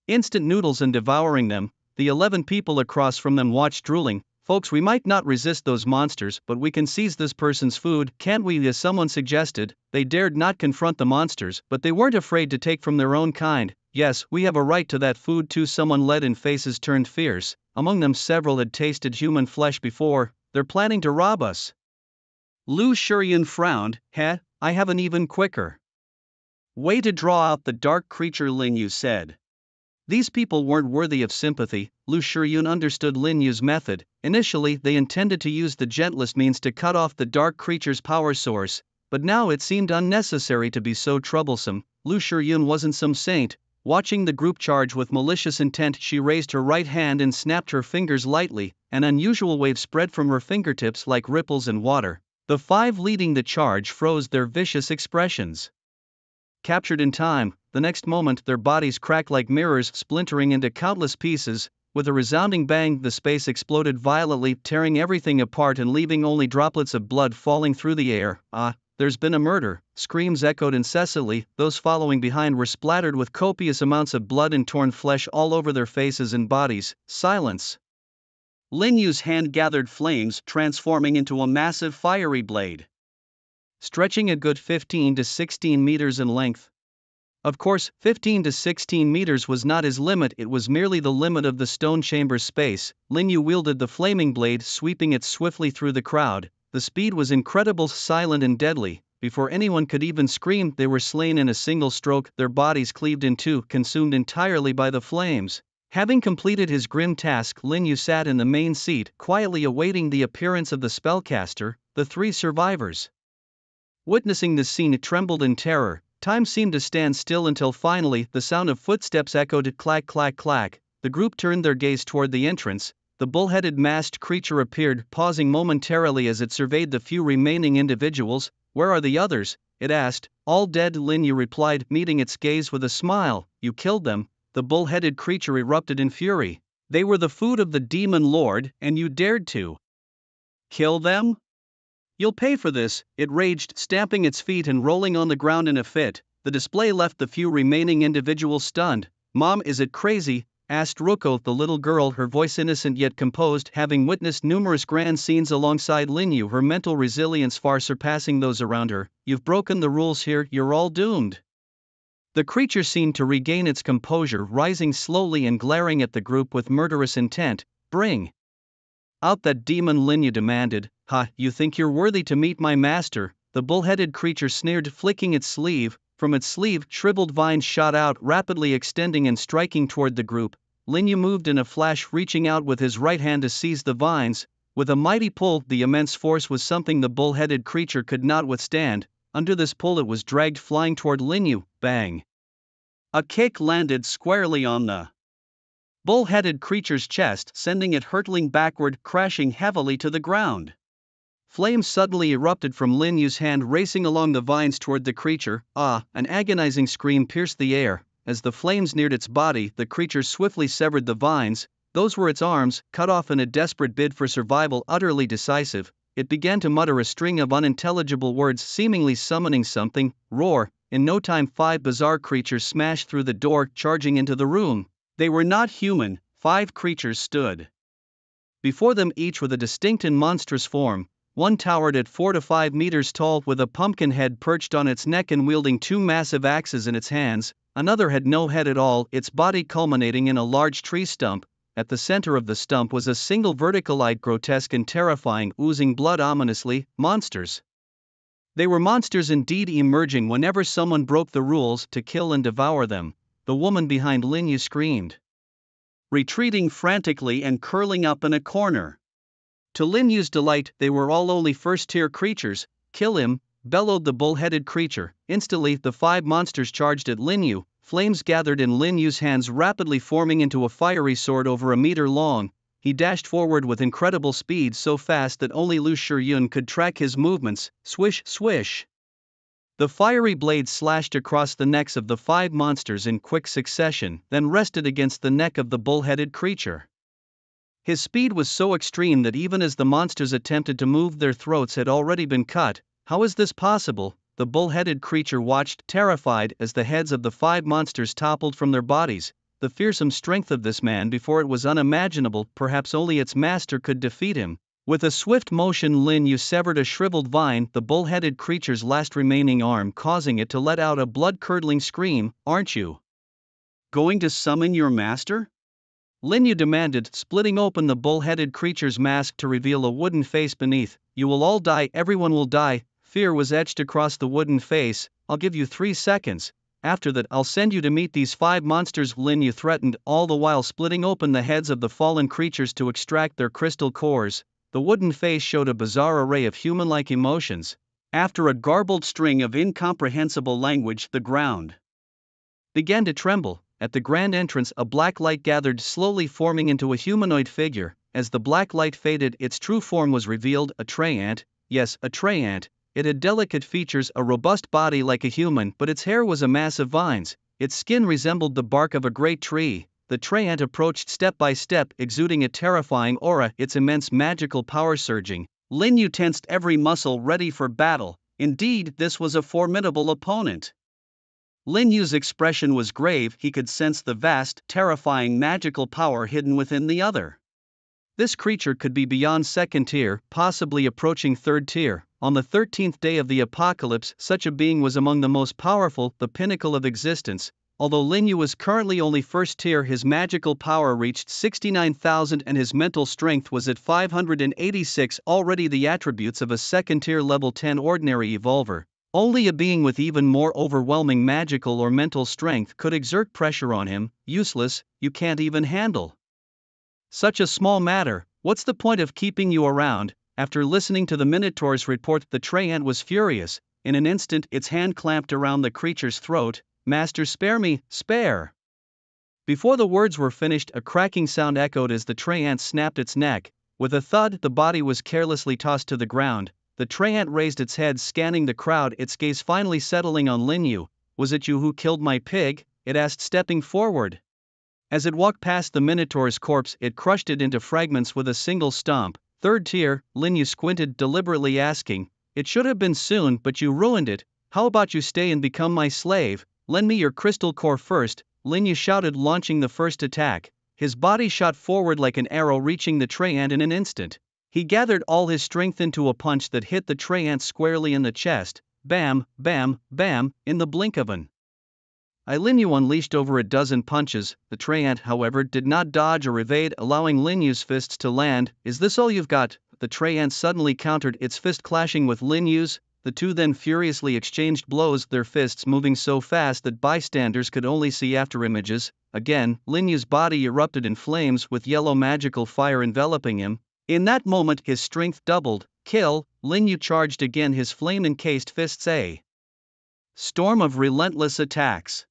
instant noodles and devouring them. The 11 people across from them watched, drooling. Folks, we might not resist those monsters, but we can seize this person's food, can't we? As someone suggested. They dared not confront the monsters, but they weren't afraid to take from their own kind. Yes, we have a right to that food too. Someone led in, faces turned fierce. Among them several had tasted human flesh before. They're planning to rob us. Lu Shiyun frowned. Heh, I have an even quicker way to draw out the dark creature, Lin Yu said. These people weren't worthy of sympathy. Lu Shiyun understood Lin Yu's method. Initially, they intended to use the gentlest means to cut off the dark creature's power source, but now it seemed unnecessary to be so troublesome. Lu Shiyun wasn't some saint. Watching the group charge with malicious intent, she raised her right hand and snapped her fingers lightly. An unusual wave spread from her fingertips like ripples in water. The 5 leading the charge froze their vicious expressions. captured in time. The next moment their bodies cracked like mirrors, splintering into countless pieces. With a resounding bang, the space exploded violently, tearing everything apart and leaving only droplets of blood falling through the air. "Ah, there's been a murder," screams echoed incessantly. Those following behind were splattered with copious amounts of blood and torn flesh all over their faces and bodies. Silence. Lin Yu's hand gathered flames, transforming into a massive fiery blade, stretching a good 15 to 16 meters in length. Of course, 15 to 16 meters was not his limit, it was merely the limit of the stone chamber's space. Lin Yu wielded the flaming blade, sweeping it swiftly through the crowd. The speed was incredible, silent and deadly. Before anyone could even scream, they were slain in a single stroke, their bodies cleaved in two, consumed entirely by the flames. Having completed his grim task, Lin Yu sat in the main seat, quietly awaiting the appearance of the spellcaster. The three survivors, witnessing this scene, trembled in terror. Time seemed to stand still until finally the sound of footsteps echoed, clack clack clack. The group turned their gaze toward the entrance. The bull-headed masked creature appeared, pausing momentarily as it surveyed the few remaining individuals. "Where are the others?" it asked. "All dead," Lin Yu replied, meeting its gaze with a smile. "You killed them?" The bull-headed creature erupted in fury. "They were the food of the demon lord, and you dared to kill them? You'll pay for this," it raged, stamping its feet and rolling on the ground in a fit. The display left the few remaining individuals stunned. "Mom, is it crazy?" asked Ruko, the little girl, her voice innocent yet composed. Having witnessed numerous grand scenes alongside Lin Yu, her mental resilience far surpassing those around her. "You've broken the rules here, you're all doomed." The creature seemed to regain its composure, rising slowly and glaring at the group with murderous intent. "Bring out that demon," Lin Yu demanded. "Ha, you think you're worthy to meet my master?" The bull-headed creature sneered, flicking its sleeve. From its sleeve, shriveled vines shot out, rapidly extending and striking toward the group. Lin Yu moved in a flash, reaching out with his right hand to seize the vines. With a mighty pull, the immense force was something the bull-headed creature could not withstand. Under this pull it was dragged flying toward Lin Yu. Bang! A kick landed squarely on the bull-headed creature's chest, sending it hurtling backward, crashing heavily to the ground. Flames suddenly erupted from Lin Yu's hand, racing along the vines toward the creature. "Ah!" An agonizing scream pierced the air. As the flames neared its body, the creature swiftly severed the vines. Those were its arms, cut off in a desperate bid for survival. Utterly decisive, it began to mutter a string of unintelligible words, seemingly summoning something. Roar! In no time 5 bizarre creatures smashed through the door, charging into the room. They were not human. 5 creatures stood before them, each with a distinct and monstrous form. One towered at 4 to 5 meters tall, with a pumpkin head perched on its neck and wielding 2 massive axes in its hands. Another had no head at all, its body culminating in a large tree stump. At the center of the stump was a single vertical eye, grotesque and terrifying, oozing blood ominously. Monsters. They were monsters indeed, emerging whenever someone broke the rules, to kill and devour them. The woman behind Lin Yu screamed, retreating frantically and curling up in a corner. To Lin Yu's delight, they were all only first-tier creatures. "Kill him!" bellowed the bull-headed creature. Instantly, the 5 monsters charged at Lin Yu. Flames gathered in Lin Yu's hands, rapidly forming into a fiery sword over a meter long. He dashed forward with incredible speed, so fast that only Lu Shiyun could track his movements. Swish, swish! The fiery blade slashed across the necks of the 5 monsters in quick succession, then rested against the neck of the bull-headed creature. His speed was so extreme that even as the monsters attempted to move, their throats had already been cut. How is this possible? The bull-headed creature watched, terrified, as the heads of the 5 monsters toppled from their bodies. The fearsome strength of this man before it was unimaginable. Perhaps only its master could defeat him. With a swift motion, Lin Yu severed a shriveled vine, the bull-headed creature's last remaining arm, causing it to let out a blood-curdling scream. "Aren't you going to summon your master?" Lin Yu demanded, splitting open the bull-headed creature's mask to reveal a wooden face beneath. "You will all die, everyone will die." Fear was etched across the wooden face. "I'll give you 3 seconds. After that, I'll send you to meet these 5 monsters," Lin Yu threatened, all the while splitting open the heads of the fallen creatures to extract their crystal cores. The wooden face showed a bizarre array of human-like emotions. After a garbled string of incomprehensible language, the ground began to tremble. At the grand entrance, a black light gathered, slowly forming into a humanoid figure. As the black light faded, its true form was revealed, a tree ant. Yes, a tree ant. It had delicate features, a robust body like a human, but its hair was a mass of vines. Its skin resembled the bark of a great tree. The treant approached step by step, exuding a terrifying aura, its immense magical power surging. Lin Yu tensed every muscle, ready for battle. Indeed, this was a formidable opponent. Lin Yu's expression was grave, he could sense the vast, terrifying magical power hidden within the other. This creature could be beyond second tier, possibly approaching third tier. On the 13th day of the apocalypse, such a being was among the most powerful, the pinnacle of existence. Although Lin Yu was currently only first tier, his magical power reached 69,000 and his mental strength was at 586, already the attributes of a second tier level 10 ordinary evolver. Only a being with even more overwhelming magical or mental strength could exert pressure on him. Useless, you can't even handle such a small matter, what's the point of keeping you around? After listening to the Minotaur's report, the treant was furious. In an instant, its hand clamped around the creature's throat. Master, spare me, spare! Before the words were finished, a cracking sound echoed as the treant snapped its neck. With a thud, the body was carelessly tossed to the ground. The treant raised its head, scanning the crowd, its gaze finally settling on Lin Yu. Was it you who killed my pig? It asked, stepping forward. As it walked past the Minotaur's corpse, it crushed it into fragments with a single stomp. Third tier, Lin Yu squinted, deliberately asking, it should have been soon, but you ruined it. How about you stay and become my slave? Lend me your crystal core first, Lin Yu shouted, launching the first attack. His body shot forward like an arrow, reaching the treant in an instant. He gathered all his strength into a punch that hit the treant squarely in the chest. Bam, bam, bam, in the blink of an eye. Lin Yu unleashed over a dozen punches. The treant, however, did not dodge or evade, allowing Lin Yu's fists to land. Is this all you've got? The treant suddenly countered, its fist clashing with Lin Yu's. The two then furiously exchanged blows, their fists moving so fast that bystanders could only see afterimages. Again, Lin Yu's body erupted in flames, with yellow magical fire enveloping him. In that moment, his strength doubled. Kill! Lin Yu charged again, his flame-encased fists a storm of relentless attacks.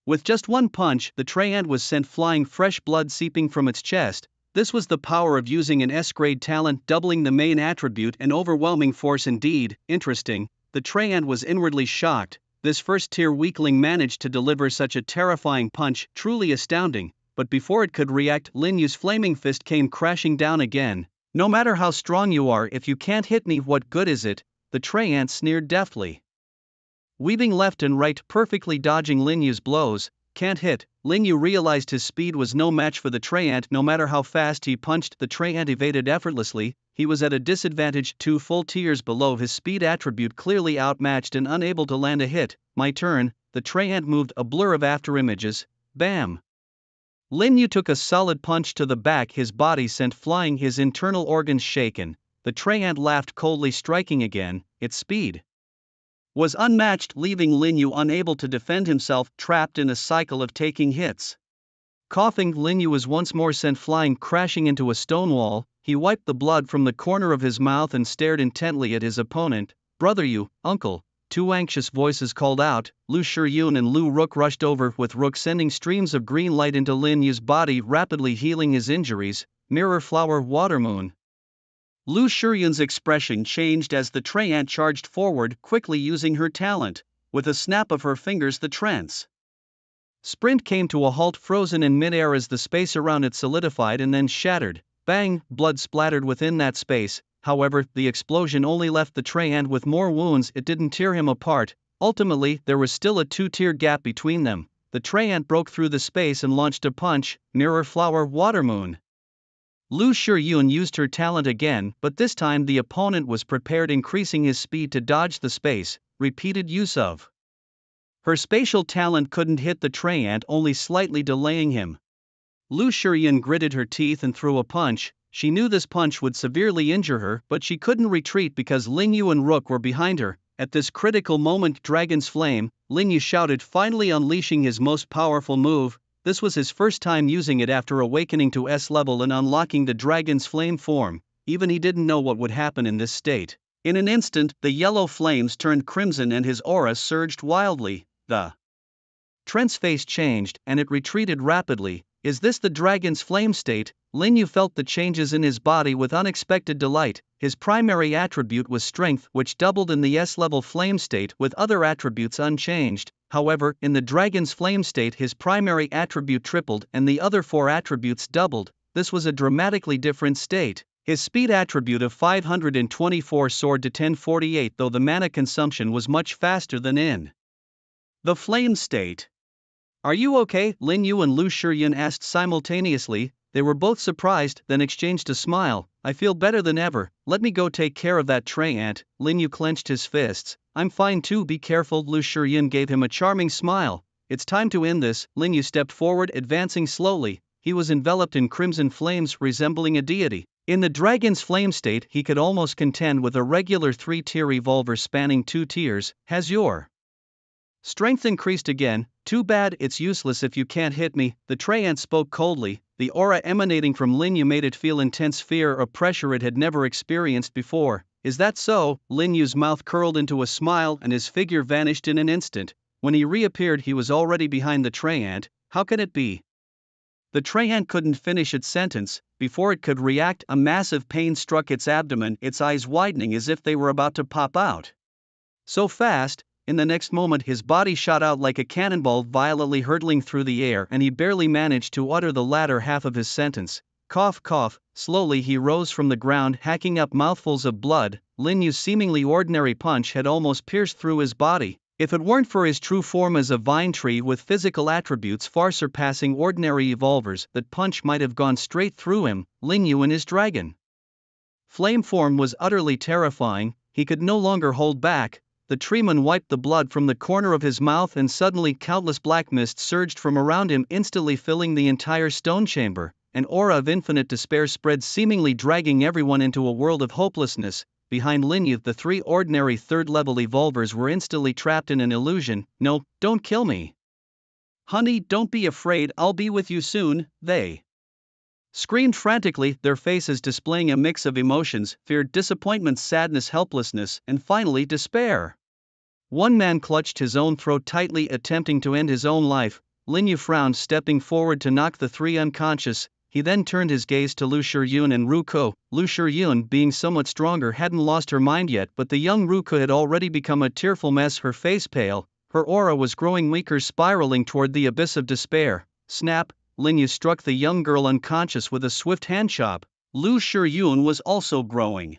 With just one punch, the treant was sent flying, fresh blood seeping from its chest. This was the power of using an S-grade talent, doubling the main attribute, an overwhelming force indeed. Interesting. The treant was inwardly shocked. This first-tier weakling managed to deliver such a terrifying punch, truly astounding. But before it could react, Lin Yu's flaming fist came crashing down again. No matter how strong you are, if you can't hit me, what good is it? The treant sneered deftly, weaving left and right, perfectly dodging Lin Yu's blows. Can't hit. Lin Yu realized his speed was no match for the treant. No matter how fast he punched, the treant evaded effortlessly. He was at a disadvantage, 2 full tiers below, his speed attribute clearly outmatched and unable to land a hit. My turn. The treant moved, a blur of afterimages. Bam! Lin Yu took a solid punch to the back, his body sent flying, his internal organs shaken. The treant laughed coldly, striking again. Its speed was unmatched, leaving Lin Yu unable to defend himself, trapped in a cycle of taking hits. Coughing, Lin Yu was once more sent flying, crashing into a stone wall. He wiped the blood from the corner of his mouth and stared intently at his opponent. Brother Yu, uncle. 2 anxious voices called out. Lu Shiyun and Lu Rook rushed over, with Rook sending streams of green light into Lin Yu's body, rapidly healing his injuries. Mirror Flower Watermoon. Lu Shiyun's expression changed as the treant charged forward, quickly using her talent. With a snap of her fingers, the treant's sprint came to a halt, frozen in midair as the space around it solidified and then shattered. Bang! Blood splattered within that space. However, the explosion only left the treant with more wounds, it didn't tear him apart. Ultimately, there was still a 2-tier gap between them. The treant broke through the space and launched a punch. Mirror Flower Watermoon. Lu Shiyun used her talent again, but this time the opponent was prepared, increasing his speed to dodge the space. Repeated use of her spatial talent couldn't hit the treant, only slightly delaying him. Lu Shiyun gritted her teeth and threw a punch. She knew this punch would severely injure her, but she couldn't retreat because Lin Yu and Rook were behind her. At this critical moment, Dragon's Flame, Lin Yu shouted, finally unleashing his most powerful move. This was his first time using it after awakening to S level and unlocking the Dragon's Flame form. Even he didn't know what would happen in this state. In an instant, the yellow flames turned crimson and his aura surged wildly. The treant's face changed, and it retreated rapidly. Is this the dragon's flame state? Lin Yu felt the changes in his body with unexpected delight. His primary attribute was strength, which doubled in the S-level flame state with other attributes unchanged. However, in the dragon's flame state his primary attribute tripled and the other 4 attributes doubled. This was a dramatically different state. His speed attribute of 524 soared to 1048, though the mana consumption was much faster than in the flame state. "Are you okay?" Lin Yu and Lu Shiyun asked simultaneously. They were both surprised, then exchanged a smile. "I feel better than ever. Let me go take care of that tray ant." Lin Yu clenched his fists. "I'm fine too, be careful." Lu Shiyun gave him a charming smile. "It's time to end this." Lin Yu stepped forward, advancing slowly. He was enveloped in crimson flames, resembling a deity. In the dragon's flame state he could almost contend with a regular 3-tier revolver spanning 2 tiers. "Has your strength increased again?" "Too bad, it's useless if you can't hit me." The tray ant spoke coldly. The aura emanating from Lin Yu made it feel intense fear or pressure it had never experienced before. "Is that so?" Lin Yu's mouth curled into a smile and his figure vanished in an instant. When he reappeared he was already behind the tray ant. "How can it be?" The tray ant couldn't finish its sentence. Before it could react, a massive pain struck its abdomen, its eyes widening as if they were about to pop out. So fast, in the next moment his body shot out like a cannonball, violently hurtling through the air, and he barely managed to utter the latter half of his sentence. Cough, cough. Slowly he rose from the ground, hacking up mouthfuls of blood. Lin Yu's seemingly ordinary punch had almost pierced through his body. If it weren't for his true form as a vine tree with physical attributes far surpassing ordinary evolvers, that punch might have gone straight through him. Lin Yu in his dragon flame form was utterly terrifying. He could no longer hold back. The treeman wiped the blood from the corner of his mouth and suddenly countless black mist surged from around him, instantly filling the entire stone chamber. An aura of infinite despair spread, seemingly dragging everyone into a world of hopelessness. Behind Lin Yu, the 3 ordinary 3rd-level evolvers were instantly trapped in an illusion. "No, don't kill me. Honey, don't be afraid, I'll be with you soon," they screamed frantically, their faces displaying a mix of emotions: fear, disappointment, sadness, helplessness, and finally despair. One man clutched his own throat tightly, attempting to end his own life. Lin Yu frowned, stepping forward to knock the 3 unconscious. He then turned his gaze to Lu Shiyun and Ruko. Lu Shiyun, being somewhat stronger, hadn't lost her mind yet, but the young Ruko had already become a tearful mess, her face pale. Her aura was growing weaker, spiraling toward the abyss of despair. Snap! Lin Yu struck the young girl unconscious with a swift hand chop. Lu Shiyun was also growing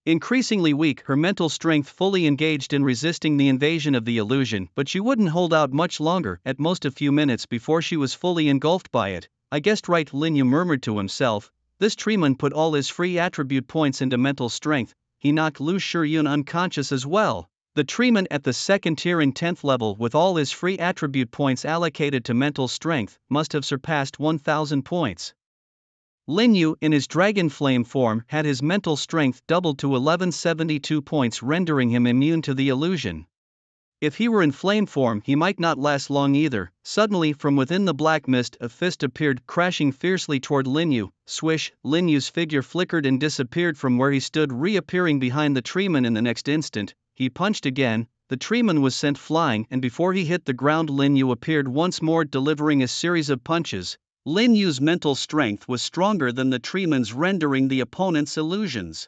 increasingly weak, her mental strength fully engaged in resisting the invasion of the illusion, but she wouldn't hold out much longer, at most a few minutes before she was fully engulfed by it. "I guessed right," Lin Yu murmured to himself. This treeman put all his free attribute points into mental strength. He knocked Lu Shiyun unconscious as well. The treeman at the 2nd tier in 10th level, with all his free attribute points allocated to mental strength, must have surpassed 1000 points. Lin Yu, in his dragon flame form, had his mental strength doubled to 1172 points, rendering him immune to the illusion. If he were in flame form he might not last long either. Suddenly from within the black mist a fist appeared, crashing fiercely toward Lin Yu. Swish! Lin Yu's figure flickered and disappeared from where he stood, reappearing behind the treeman in the next instant. He punched again. The treeman was sent flying, and before he hit the ground Lin Yu appeared once more, delivering a series of punches. Lin Yu's mental strength was stronger than the treeman's, rendering the opponent's illusions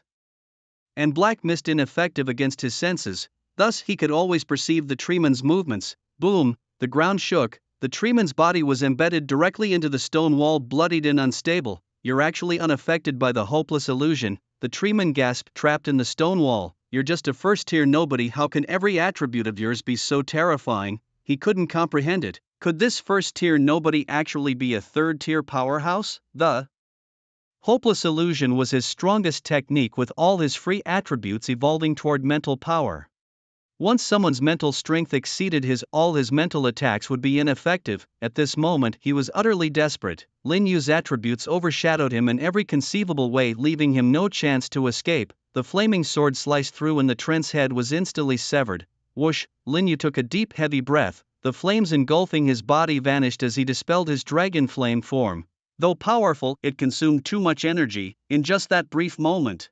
and black mist ineffective against his senses. Thus he could always perceive the treeman's movements. Boom! The ground shook. The treeman's body was embedded directly into the stone wall, bloodied and unstable. "You're actually unaffected by the hopeless illusion," the treeman gasped, trapped in the stone wall. "You're just a 1st-tier nobody. How can every attribute of yours be so terrifying?" He couldn't comprehend it. Could this 1st-tier nobody actually be a 3rd-tier powerhouse? The hopeless illusion was his strongest technique, with all his free attributes evolving toward mental power. Once someone's mental strength exceeded his, all his mental attacks would be ineffective. At this moment he was utterly desperate. Lin Yu's attributes overshadowed him in every conceivable way, leaving him no chance to escape. The flaming sword sliced through and the Trent's head was instantly severed. Whoosh! Lin Yu took a deep, heavy breath. The flames engulfing his body vanished as he dispelled his dragon flame form. Though powerful, it consumed too much energy in just that brief moment.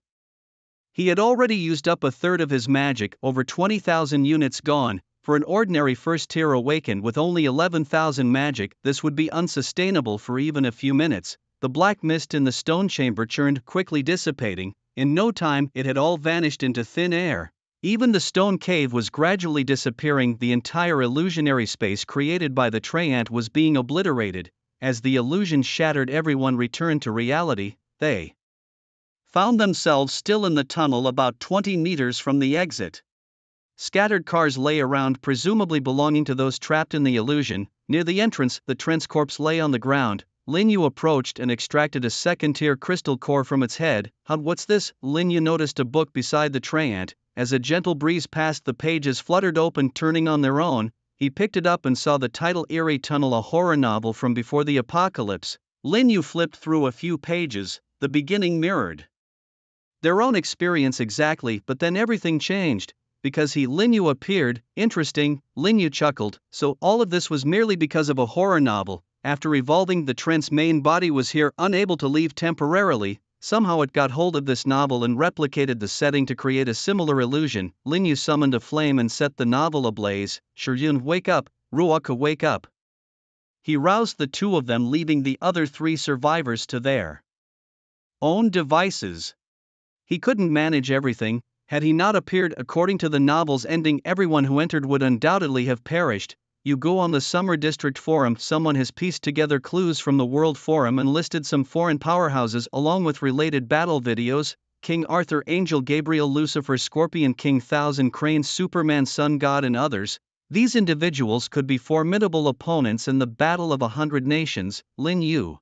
He had already used up a third of his magic, over 20,000 units gone. For an ordinary first tier awakened with only 11,000 magic, this would be unsustainable for even a few minutes. The black mist in the stone chamber churned, quickly dissipating. In no time, it had all vanished into thin air. Even the stone cave was gradually disappearing. The entire illusionary space created by the Treant was being obliterated. As the illusion shattered, everyone returned to reality. They found themselves still in the tunnel about 20 meters from the exit. Scattered cars lay around, presumably belonging to those trapped in the illusion. Near the entrance, the Trent's corpse lay on the ground. Lin Yu approached and extracted a second-tier crystal core from its head. What's this? Lin Yu noticed a book beside the Treant. As a gentle breeze passed, the pages fluttered open, turning on their own. He picked it up and saw the title, Eerie Tunnel, a horror novel from before the apocalypse. Lin Yu flipped through a few pages. The beginning mirrored their own experience exactly, but then everything changed. Because Lin Yu appeared. Interesting, Lin Yu chuckled. So all of this was merely because of a horror novel. After evolving, the Trent's main body was here, unable to leave temporarily. Somehow it got hold of this novel and replicated the setting to create a similar illusion. Lin Yu summoned a flame and set the novel ablaze. Shiryun, wake up. Ruaka, wake up. He roused the two of them, leaving the other three survivors to their own devices. He couldn't manage everything. Had he not appeared according to the novel's ending, everyone who entered would undoubtedly have perished. You go on the Summer District Forum. Someone has pieced together clues from the World Forum and listed some foreign powerhouses along with related battle videos. King Arthur, Angel Gabriel, Lucifer, Scorpion King, Thousand Cranes, Superman, Sun God, and others. These individuals could be formidable opponents in the battle of 100 nations. Lin Yu,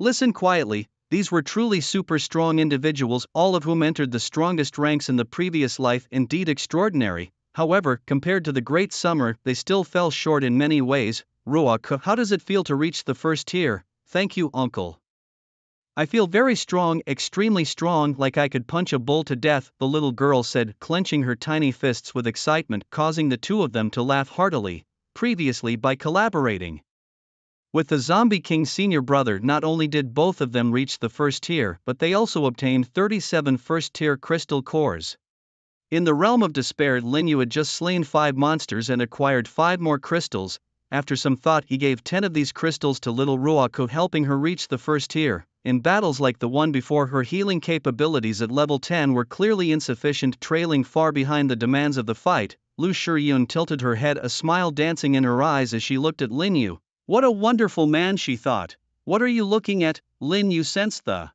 listen quietly. These were truly super strong individuals, all of whom entered the strongest ranks in the previous life, indeed extraordinary. However, compared to the Great Summer, they still fell short in many ways. Ruaka, how does it feel to reach the first tier? Thank you, uncle. I feel very strong, extremely strong, like I could punch a bull to death, the little girl said, clenching her tiny fists with excitement, causing the two of them to laugh heartily. Previously, by collaborating with the Zombie King senior brother, not only did both of them reach the first tier, but they also obtained 37 first-tier crystal cores. In the realm of despair, Lin Yu had just slain 5 monsters and acquired 5 more crystals. After some thought, he gave 10 of these crystals to little Ruako, helping her reach the first tier. In battles like the one before, her healing capabilities at level 10 were clearly insufficient, trailing far behind the demands of the fight. Lu Shiryun tilted her head, a smile dancing in her eyes as she looked at Lin Yu. What a wonderful man, she thought. What are you looking at? Lin Yu sensed the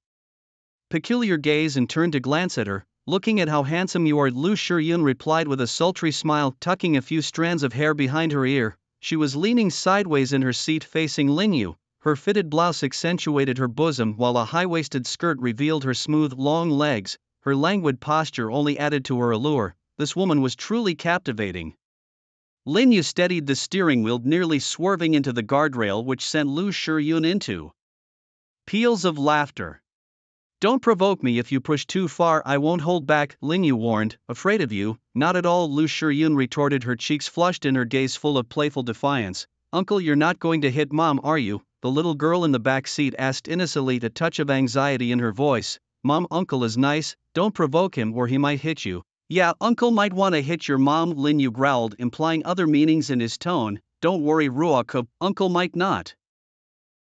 peculiar gaze and turned to glance at her. Looking at how handsome you are, Lu Shiryun replied with a sultry smile, tucking a few strands of hair behind her ear. She was leaning sideways in her seat facing Lin Yu. Her fitted blouse accentuated her bosom while a high-waisted skirt revealed her smooth, long legs. Her languid posture only added to her allure. This woman was truly captivating. Lin Yu steadied the steering wheel, nearly swerving into the guardrail, which sent Lu Shiryun into peals of laughter. Don't provoke me. If you push too far, I won't hold back, Lin Yu warned. Afraid of you? Not at all, Lu Shiryun retorted, her cheeks flushed and her gaze full of playful defiance. Uncle, you're not going to hit Mom, are you? The little girl in the back seat asked innocently, a touch of anxiety in her voice. Mom, Uncle is nice, don't provoke him or he might hit you. Yeah, Uncle might want to hit your mom, Lin Yu growled, implying other meanings in his tone. Don't worry, Ruaka, Uncle might not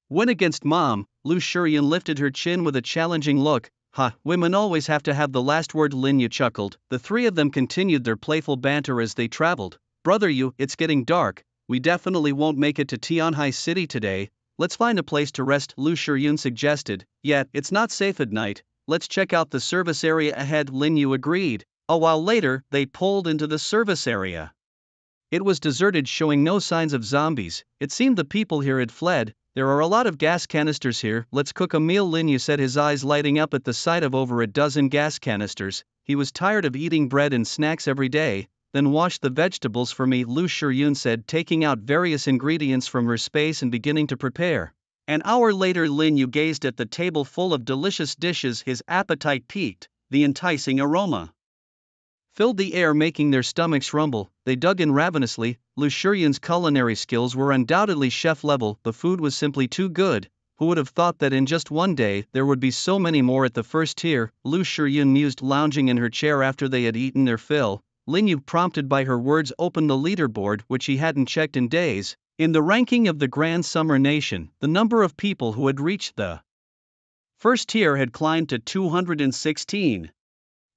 win against Mom. Lu Shiryun lifted her chin with a challenging look. Women always have to have the last word, Lin Yu chuckled. The three of them continued their playful banter as they traveled. Brother Yu, it's getting dark. We definitely won't make it to Tianhai City today. Let's find a place to rest, Lu Shiryun suggested. Yeah, it's not safe at night. Let's check out the service area ahead, Lin Yu agreed. A while later, they pulled into the service area. It was deserted, showing no signs of zombies. It seemed the people here had fled. There are a lot of gas canisters here. Let's cook a meal, Lin Yu said, his eyes lighting up at the sight of over a dozen gas canisters. He was tired of eating bread and snacks every day. Then wash the vegetables for me, Lu Shiryun said, taking out various ingredients from her space and beginning to prepare. An hour later, Lin Yu gazed at the table full of delicious dishes. His appetite peaked. The enticing aroma filled the air, making their stomachs rumble. They dug in ravenously. Lu Shiryun's culinary skills were undoubtedly chef level. The food was simply too good. Who would have thought that in just one day there would be so many more at the first tier? Lu Shiryun mused, lounging in her chair after they had eaten their fill. Lin Yu, prompted by her words, opened the leaderboard, which he hadn't checked in days. In the ranking of the Grand Summer Nation, the number of people who had reached the first tier had climbed to 216.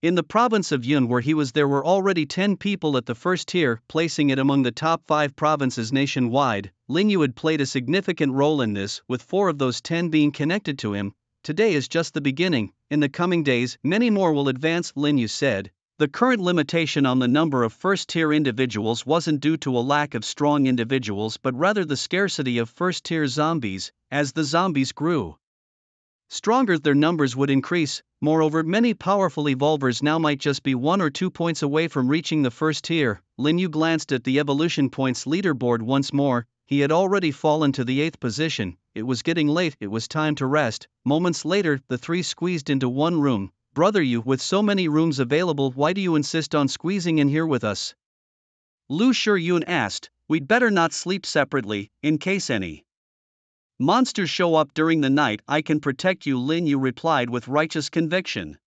In the province of Yun where he was, there were already 10 people at the first tier, placing it among the top 5 provinces nationwide. Lin Yu had played a significant role in this, with 4 of those 10 being connected to him. Today is just the beginning. In the coming days, many more will advance, Lin Yu said. The current limitation on the number of first-tier individuals wasn't due to a lack of strong individuals but rather the scarcity of first-tier zombies. As the zombies grew stronger, their numbers would increase. Moreover, many powerful evolvers now might just be 1 or 2 points away from reaching the first tier. Lin Yu glanced at the evolution points leaderboard once more. He had already fallen to the 8th position. It was getting late, it was time to rest. Moments later, the 3 squeezed into one room. Brother Yu, with so many rooms available, why do you insist on squeezing in here with us? Lu Shiyun asked. We'd better not sleep separately, in case any monsters show up during the night. I can protect you, Lin Yu replied with righteous conviction.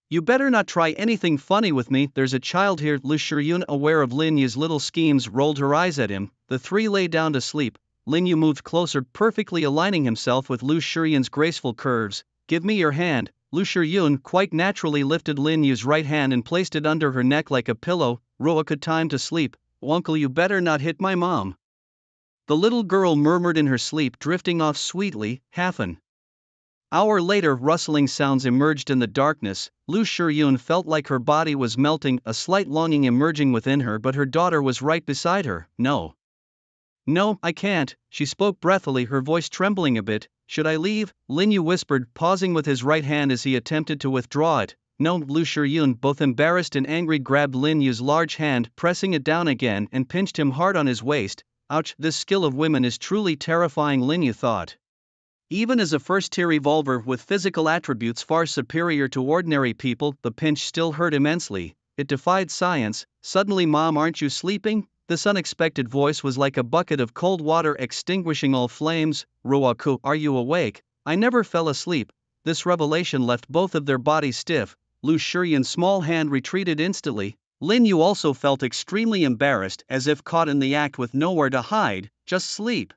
You better not try anything funny with me, there's a child here. Lu Shiyun, aware of Lin Yu's little schemes, rolled her eyes at him. The 3 lay down to sleep. Lin Yu moved closer, perfectly aligning himself with Lu Shiyun's graceful curves. Give me your hand. Lu Shiyun quite naturally lifted Lin Yu's right hand and placed it under her neck like a pillow. Good time to sleep. Uncle, you better not hit my mom. The little girl murmured in her sleep, drifting off sweetly. Half an hour later, rustling sounds emerged in the darkness. Lu Shiyun felt like her body was melting, a slight longing emerging within her, but her daughter was right beside her. No, I can't, she spoke breathily, her voice trembling a bit. Should I leave? Lin Yu whispered, pausing with his right hand as he attempted to withdraw it. No. Lu Shiyun, both embarrassed and angry, grabbed Lin Yu's large hand, pressing it down again, and pinched him hard on his waist. Ouch, this skill of women is truly terrifying, Lin Yu thought. Even as a first-tier evolver with physical attributes far superior to ordinary people, the pinch still hurt immensely. It defied science. Suddenly, Mom, aren't you sleeping? This unexpected voice was like a bucket of cold water extinguishing all flames. Ruaku, are you awake? I never fell asleep. This revelation left both of their bodies stiff. Lu Shiyun's small hand retreated instantly. Lin Yu also felt extremely embarrassed, as if caught in the act with nowhere to hide. Just sleep.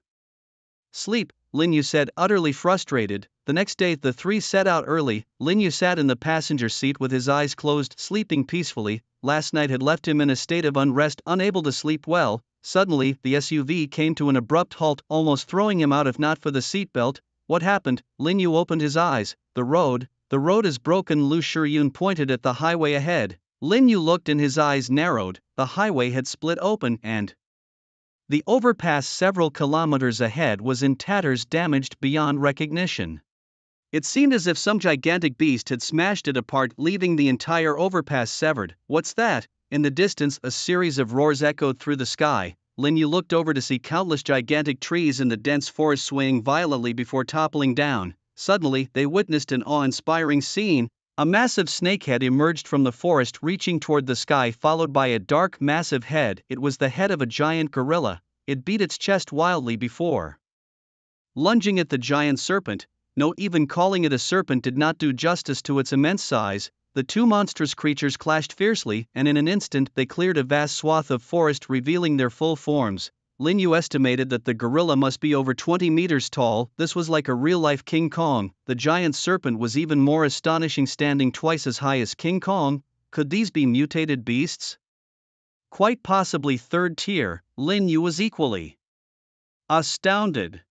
Sleep, Lin Yu said, utterly frustrated. The next day, the 3 set out early. Lin Yu sat in the passenger seat with his eyes closed, sleeping peacefully. Last night had left him in a state of unrest, unable to sleep well. Suddenly, the SUV came to an abrupt halt, almost throwing him out if not for the seatbelt. What happened? Lin Yu opened his eyes. The road is broken. Lu Shiyun pointed at the highway ahead. Lin Yu looked and his eyes narrowed. The highway had split open and the overpass several kilometers ahead was in tatters, damaged beyond recognition. It seemed as if some gigantic beast had smashed it apart, leaving the entire overpass severed. What's that? In the distance, a series of roars echoed through the sky. Lin Yu looked over to see countless gigantic trees in the dense forest swaying violently before toppling down. Suddenly, they witnessed an awe-inspiring scene. A massive snakehead emerged from the forest, reaching toward the sky, followed by a dark, massive head. It was the head of a giant gorilla. It beat its chest wildly before lunging at the giant serpent. No, even calling it a serpent did not do justice to its immense size. The 2 monstrous creatures clashed fiercely, and in an instant they cleared a vast swath of forest, revealing their full forms. Lin Yu estimated that the gorilla must be over 20 meters tall. This was like a real-life King Kong. The giant serpent was even more astonishing, standing twice as high as King Kong. Could these be mutated beasts? Quite possibly 3rd tier. Lin Yu was equally astounded.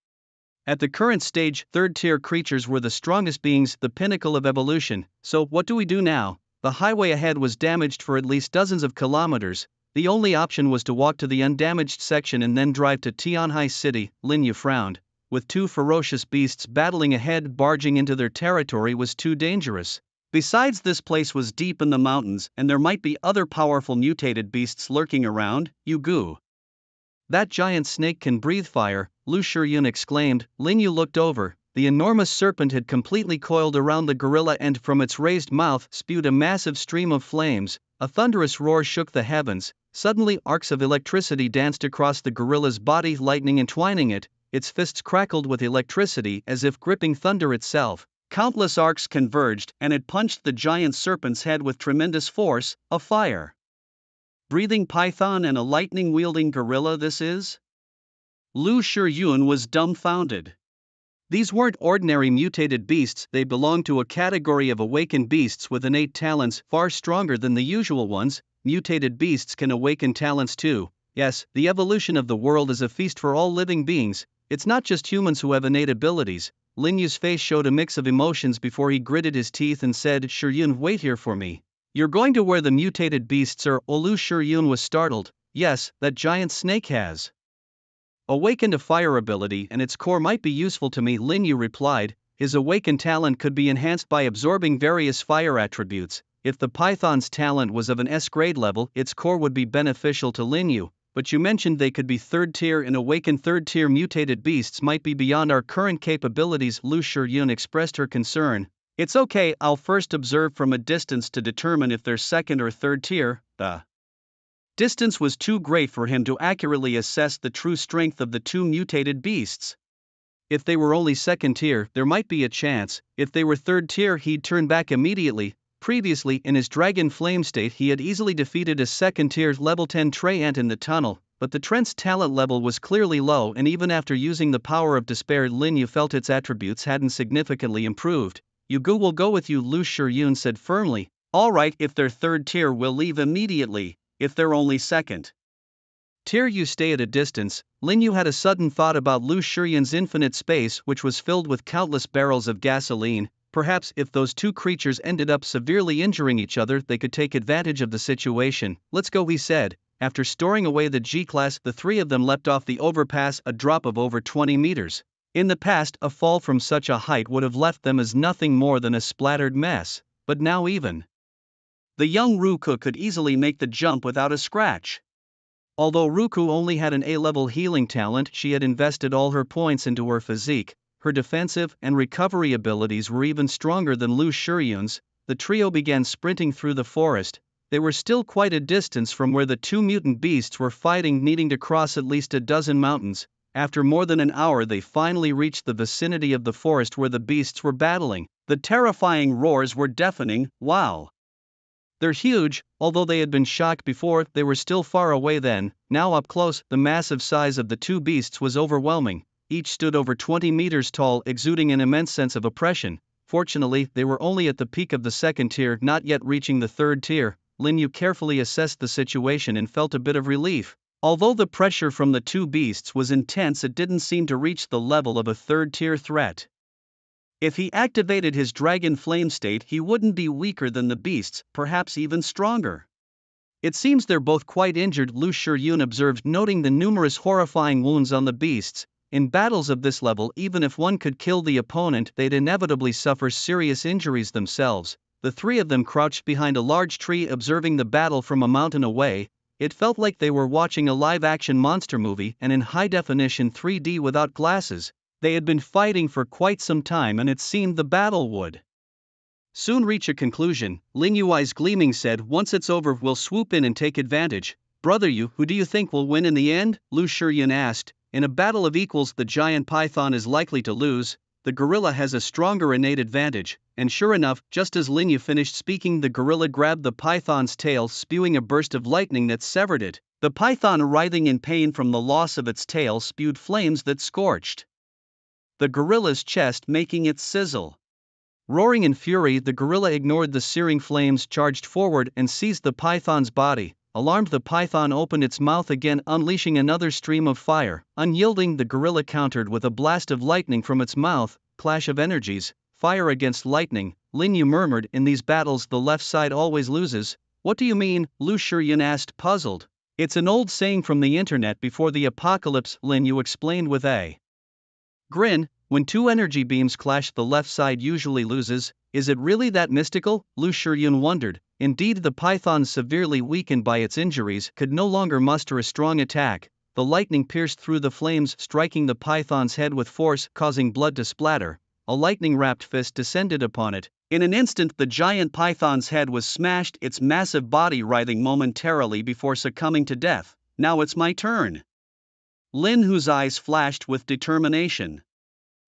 At the current stage, 3rd tier creatures were the strongest beings, the pinnacle of evolution. So, what do we do now? The highway ahead was damaged for at least dozens of kilometers. The only option was to walk to the undamaged section and then drive to Tianhai City. Lin Yu frowned. With 2 ferocious beasts battling ahead, barging into their territory was too dangerous. Besides, this place was deep in the mountains, and there might be other powerful mutated beasts lurking around. Yugu. That giant snake can breathe fire, Lu Shiyun exclaimed. Lin Yu looked over. The enormous serpent had completely coiled around the gorilla and from its raised mouth spewed a massive stream of flames. A thunderous roar shook the heavens. Suddenly, arcs of electricity danced across the gorilla's body, lightning entwining it. Its fists crackled with electricity as if gripping thunder itself. Countless arcs converged, and it punched the giant serpent's head with tremendous force. A fire breathing python and a lightning-wielding gorilla this is? Lu Shiyun was dumbfounded. These weren't ordinary mutated beasts, they belonged to a category of awakened beasts with innate talents far stronger than the usual ones. Mutated beasts can awaken talents too. Yes, the evolution of the world is a feast for all living beings. It's not just humans who have innate abilities. Lin Yu's face showed a mix of emotions before he gritted his teeth and said, Shiyun, wait here for me. You're going to where the mutated beasts are? Lu Shiyun was startled. Yes, that giant snake has awakened a fire ability and its core might be useful to me, Lin Yu replied. His awakened talent could be enhanced by absorbing various fire attributes. If the python's talent was of an S-grade level, its core would be beneficial to Lin Yu. But you mentioned they could be third-tier, and awakened third-tier mutated beasts might be beyond our current capabilities. Lu Shiyun expressed her concern. It's okay, I'll first observe from a distance to determine if they're second or third tier. The distance was too great for him to accurately assess the true strength of the two mutated beasts. If they were only second tier, there might be a chance. If they were third tier, he'd turn back immediately. Previously, in his dragon flame state, he had easily defeated a second tier level 10 Treant in the tunnel, but the Trent's talent level was clearly low, and even after using the power of despair, Lin Yu felt its attributes hadn't significantly improved. Yugu will go with you, Lu Shiyun said firmly. Alright, if they're third tier, we'll leave immediately. If they're only second tier, you stay at a distance. Lin Yu had a sudden thought about Lu Shiyun's infinite space, which was filled with countless barrels of gasoline. Perhaps if those two creatures ended up severely injuring each other, they could take advantage of the situation. Let's go, he said. After storing away the G-Class, the three of them leapt off the overpass, a drop of over 20 meters. In the past, a fall from such a height would have left them as nothing more than a splattered mess, but now even the young Ruku could easily make the jump without a scratch. Although Ruku only had an A-level healing talent, she had invested all her points into her physique. Her defensive and recovery abilities were even stronger than Lu Shiyun's. The trio began sprinting through the forest. They were still quite a distance from where the two mutant beasts were fighting, needing to cross at least a dozen mountains. After more than an hour, they finally reached the vicinity of the forest where the beasts were battling. The terrifying roars were deafening. Wow! They're huge. Although they had been shocked before, they were still far away then. Now up close, the massive size of the two beasts was overwhelming. Each stood over 20 meters tall, exuding an immense sense of oppression. Fortunately, they were only at the peak of the second tier, not yet reaching the third tier. Lin Yu carefully assessed the situation and felt a bit of relief. Although the pressure from the two beasts was intense, it didn't seem to reach the level of a third-tier threat. If he activated his dragon flame state, he wouldn't be weaker than the beasts, perhaps even stronger. It seems they're both quite injured, Lu Shiyun observed, noting the numerous horrifying wounds on the beasts. In battles of this level, even if one could kill the opponent, they'd inevitably suffer serious injuries themselves. The three of them crouched behind a large tree, observing the battle from a mountain away. It felt like they were watching a live-action monster movie, and in high-definition 3D without glasses. They had been fighting for quite some time, and it seemed the battle would soon reach a conclusion. Lin Yu, eyes gleaming, said, once it's over, we'll swoop in and take advantage. Brother Yu, who do you think will win in the end? Lu Shiyun asked. In a battle of equals, the giant python is likely to lose. The gorilla has a stronger innate advantage. And sure enough, just as Lin Yu finished speaking, the gorilla grabbed the python's tail, spewing a burst of lightning that severed it. The python, writhing in pain from the loss of its tail, spewed flames that scorched the gorilla's chest, making it sizzle. Roaring in fury, the gorilla ignored the searing flames, charged forward, and seized the python's body. Alarmed, the python opened its mouth again, unleashing another stream of fire. Unyielding, the gorilla countered with a blast of lightning from its mouth. Clash of energies, fire against lightning. Lin Yu murmured, in these battles the left side always loses. What do you mean? Lu Shiyun asked, puzzled. It's an old saying from the internet before the apocalypse, Lin Yu explained with a grin. When two energy beams clash, the left side usually loses. Is it really that mystical? Lu Shiyun wondered. Indeed, the python, severely weakened by its injuries, could no longer muster a strong attack. The lightning pierced through the flames, striking the python's head with force, causing blood to splatter. A lightning-wrapped fist descended upon it. In an instant, the giant python's head was smashed, its massive body writhing momentarily before succumbing to death. Now it's my turn. Lin Yu's eyes flashed with determination.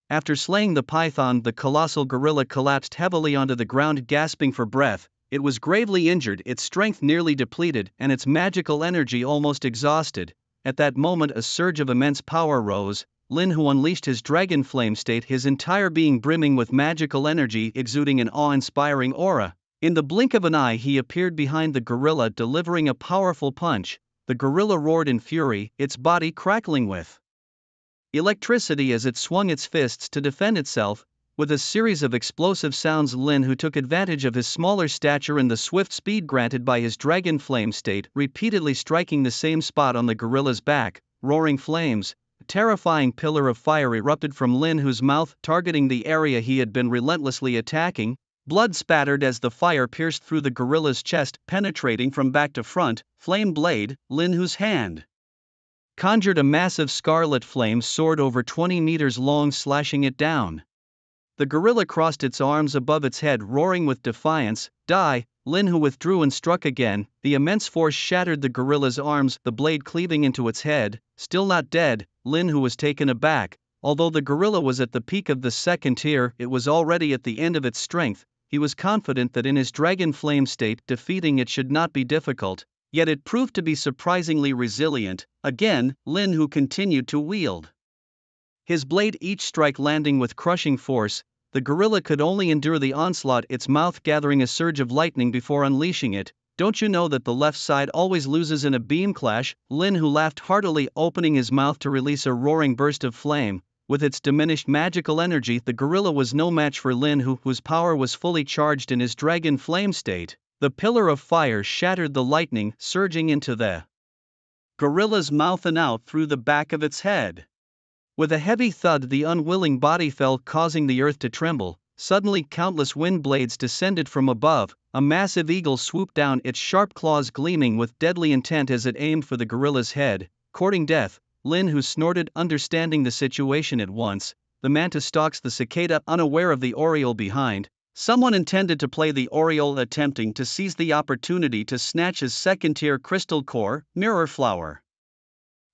After slaying the python, the colossal gorilla collapsed heavily onto the ground, gasping for breath. It was gravely injured, its strength nearly depleted, and its magical energy almost exhausted. At that moment, a surge of immense power rose. Lin Hu unleashed his dragon flame state, his entire being brimming with magical energy, exuding an awe-inspiring aura. In the blink of an eye, he appeared behind the gorilla, delivering a powerful punch. The gorilla roared in fury, its body crackling with electricity as it swung its fists to defend itself. With a series of explosive sounds, Lin Hu took advantage of his smaller stature and the swift speed granted by his dragon flame state, repeatedly striking the same spot on the gorilla's back. Roaring flames. A terrifying pillar of fire erupted from Lin Hu's mouth, targeting the area he had been relentlessly attacking. Blood spattered as the fire pierced through the gorilla's chest, penetrating from back to front. Flame blade. Lin Hu's hand conjured a massive scarlet flame sword over 20 meters long, slashing it down. The gorilla crossed its arms above its head, roaring with defiance. Die! Lin Hu withdrew and struck again. The immense force shattered the gorilla's arms, the blade cleaving into its head. Still not dead, Lin Hu was taken aback. Although the gorilla was at the peak of the second tier, it was already at the end of its strength. He was confident that in his dragon flame state, defeating it should not be difficult. Yet it proved to be surprisingly resilient. Again, Lin Hu continued to wield his blade, each strike landing with crushing force. The gorilla could only endure the onslaught, its mouth gathering a surge of lightning before unleashing it. Don't you know that the left side always loses in a beam clash? Lin Hu laughed heartily, opening his mouth to release a roaring burst of flame. With its diminished magical energy, the gorilla was no match for Lin Hu, whose power was fully charged in his dragon flame state. The pillar of fire shattered the lightning, surging into the gorilla's mouth and out through the back of its head. With a heavy thud, the unwilling body fell, causing the earth to tremble. Suddenly, countless wind blades descended from above. A massive eagle swooped down, its sharp claws gleaming with deadly intent as it aimed for the gorilla's head. Courting death, Lin Hu snorted, understanding the situation at once. The mantis stalks the cicada, unaware of the oriole behind. Someone intended to play the oriole, attempting to seize the opportunity to snatch his second-tier crystal core, mirror flower.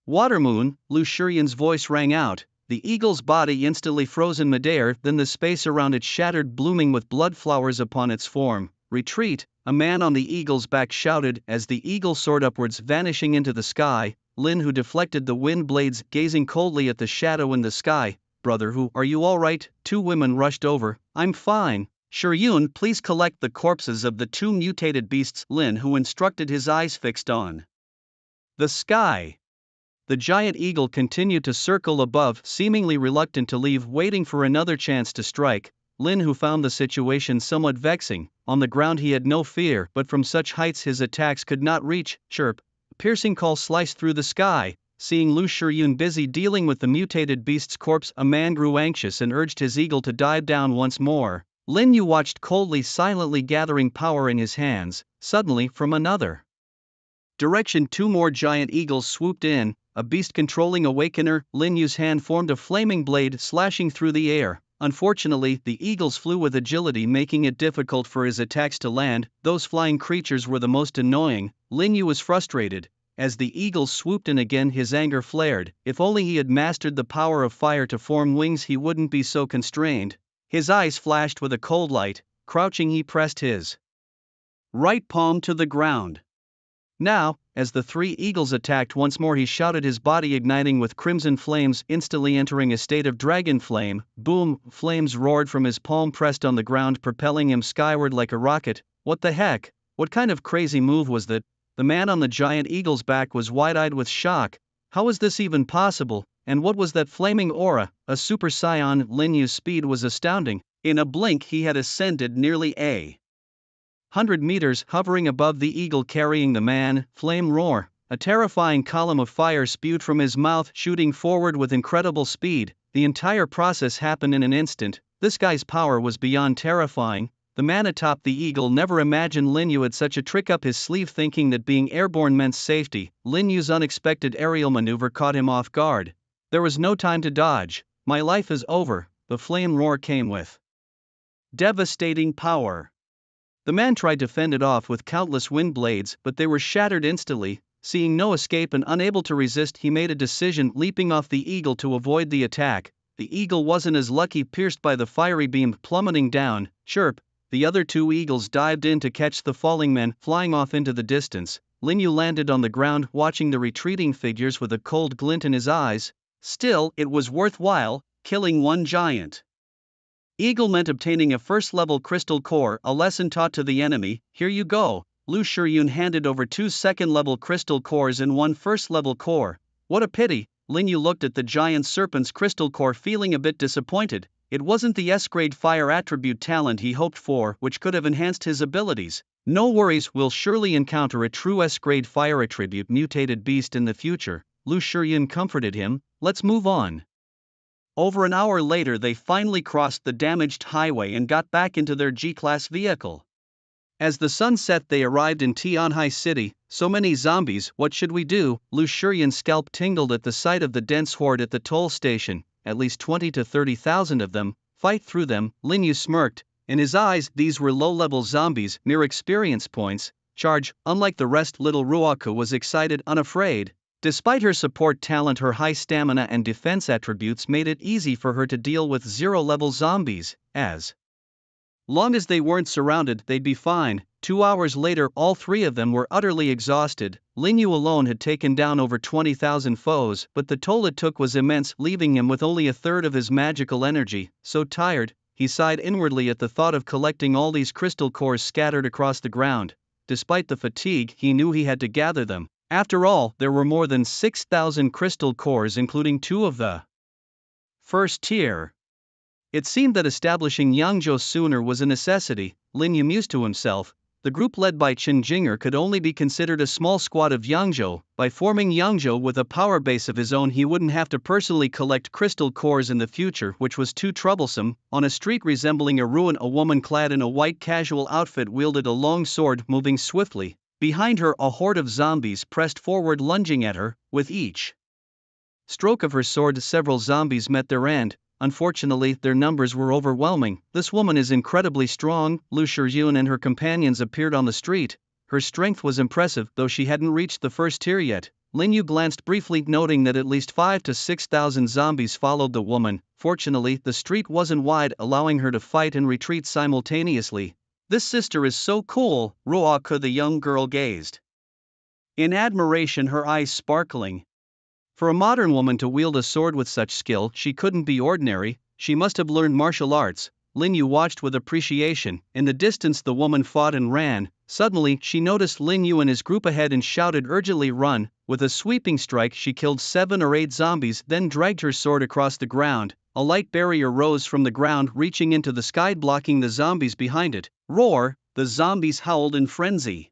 Watermoon, Lu Shiyan's voice rang out. The eagle's body instantly froze in midair, then the space around it shattered, blooming with blood flowers upon its form. Retreat, a man on the eagle's back shouted as the eagle soared upwards, vanishing into the sky. Lin Hu deflected the wind blades, gazing coldly at the shadow in the sky. Brother Hu, are you all right? Two women rushed over. I'm fine. Shiryun, please collect the corpses of the two mutated beasts, Lin Hu instructed, his eyes fixed on the sky. The giant eagle continued to circle above, seemingly reluctant to leave, waiting for another chance to strike. Lin Hu found the situation somewhat vexing. On the ground he had no fear, but from such heights his attacks could not reach. Chirp! A piercing call sliced through the sky. Seeing Lu Shiryun busy dealing with the mutated beast's corpse, a man grew anxious and urged his eagle to dive down once more. Lin Yu watched coldly, silently gathering power in his hands. Suddenly, from another direction, two more giant eagles swooped in. A beast controlling Awakener, Lin Yu's hand formed a flaming blade, slashing through the air. Unfortunately, the eagles flew with agility, making it difficult for his attacks to land. Those flying creatures were the most annoying. Lin Yu was frustrated. As the eagles swooped in again, his anger flared. If only he had mastered the power of fire to form wings, he wouldn't be so constrained. His eyes flashed with a cold light. Crouching, he pressed his right palm to the ground. Now, as the three eagles attacked once more, he shouted, his body igniting with crimson flames, instantly entering a state of dragon flame. Boom! Flames roared from his palm, pressed on the ground, propelling him skyward like a rocket. What the heck? What kind of crazy move was that? The man on the giant eagle's back was wide-eyed with shock. How was this even possible? And what was that flaming aura? A super scion. Lin Yu's speed was astounding. In a blink he had ascended nearly 100 meters, hovering above the eagle carrying the man. Flame roar. A terrifying column of fire spewed from his mouth, shooting forward with incredible speed. The entire process happened in an instant. This guy's power was beyond terrifying. The man atop the eagle never imagined Lin Yu had such a trick up his sleeve, thinking that being airborne meant safety. Lin Yu's unexpected aerial maneuver caught him off guard. There was no time to dodge. My life is over. The flame roar came with devastating power. The man tried to fend it off with countless wind blades, but they were shattered instantly. Seeing no escape and unable to resist, he made a decision, leaping off the eagle to avoid the attack. The eagle wasn't as lucky, pierced by the fiery beam, plummeting down. Chirp! the other two eagles dived in to catch the falling men. Flying off into the distance, Lin Yu landed on the ground watching the retreating figures with a cold glint in his eyes. Still, it was worthwhile, killing one giant eagle meant obtaining a first-level crystal core, a lesson taught to the enemy. Here you go. Lu Shiyun handed over 2 second-level crystal cores and 1 first-level core. What a pity. Lin Yu looked at the giant serpent's crystal core feeling a bit disappointed. It wasn't the S-grade fire attribute talent he hoped for, which could have enhanced his abilities. No worries, we'll surely encounter a true S-grade fire attribute mutated beast in the future. Lu Shiyun comforted him. Let's move on. Over an hour later they finally crossed the damaged highway and got back into their G-class vehicle. As the sun set they arrived in Tianhai City. So many zombies, what should we do? Lu Shiyun's scalp tingled at the sight of the dense horde at the toll station, at least 20 to 30,000 of them. Fight through them, Lin Yu smirked. In his eyes these were low-level zombies, mere experience points. Charge. Unlike the rest, little Ruaku was excited, unafraid. Despite her support talent, her high stamina and defense attributes made it easy for her to deal with zero-level zombies. As long as they weren't surrounded, they'd be fine. 2 hours later, all 3 of them were utterly exhausted. Lin Yu alone had taken down over 20,000 foes, but the toll it took was immense, leaving him with only a third of his magical energy. So tired, he sighed inwardly at the thought of collecting all these crystal cores scattered across the ground. Despite the fatigue, he knew he had to gather them. After all, there were more than 6,000 crystal cores, including 2 of the first tier. It seemed that establishing Yangzhou sooner was a necessity. Lin Yu mused to himself. The group led by Chen Jinger could only be considered a small squad of Yangzhou. By forming Yangzhou with a power base of his own, he wouldn't have to personally collect crystal cores in the future, which was too troublesome. On a street resembling a ruin, a woman clad in a white casual outfit wielded a long sword, moving swiftly. Behind her, a horde of zombies pressed forward, lunging at her. With each stroke of her sword, several zombies met their end. Unfortunately, their numbers were overwhelming. This woman is incredibly strong. Lu Shiyun and her companions appeared on the street. Her strength was impressive, though she hadn't reached the first tier yet. Lin Yu glanced briefly, noting that at least 5,000 to 6,000 zombies followed the woman. Fortunately, the street wasn't wide, allowing her to fight and retreat simultaneously. This sister is so cool, Ruaka the young girl gazed in admiration, her eyes sparkling. For a modern woman to wield a sword with such skill, she couldn't be ordinary. She must have learned martial arts. Lin Yu watched with appreciation. In the distance the woman fought and ran. Suddenly, she noticed Lin Yu and his group ahead and shouted urgently, "Run!" With a sweeping strike she killed 7 or 8 zombies, then dragged her sword across the ground. A light barrier rose from the ground, reaching into the sky, blocking the zombies behind it. Roar! The zombies howled in frenzy,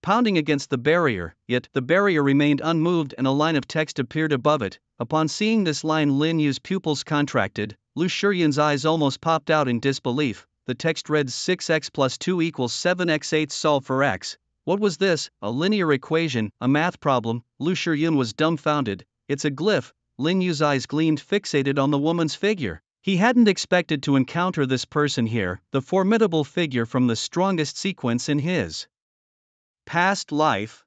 pounding against the barrier, yet the barrier remained unmoved and a line of text appeared above it. Upon seeing this line, Lin Yu's pupils contracted. Lu Shiyun's eyes almost popped out in disbelief. The text read 6x plus 2 equals 7x8, solve for x. What was this? A linear equation, a math problem? Lu Shiyun was dumbfounded. It's a glyph. Lin Yu's eyes gleamed, fixated on the woman's figure. He hadn't expected to encounter this person here, the formidable figure from the strongest sequence in his past life.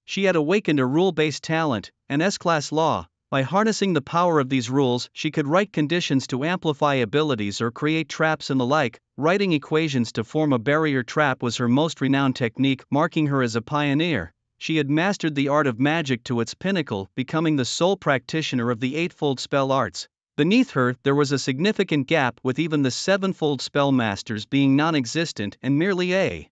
She had awakened a rule-based talent, an S-class law. By harnessing the power of these rules, she could write conditions to amplify abilities or create traps and the like. Writing equations to form a barrier trap was her most renowned technique, marking her as a pioneer. She had mastered the art of magic to its pinnacle, becoming the sole practitioner of the eightfold spell arts. Beneath her, there was a significant gap, with even the sevenfold spell masters being non-existent and merely a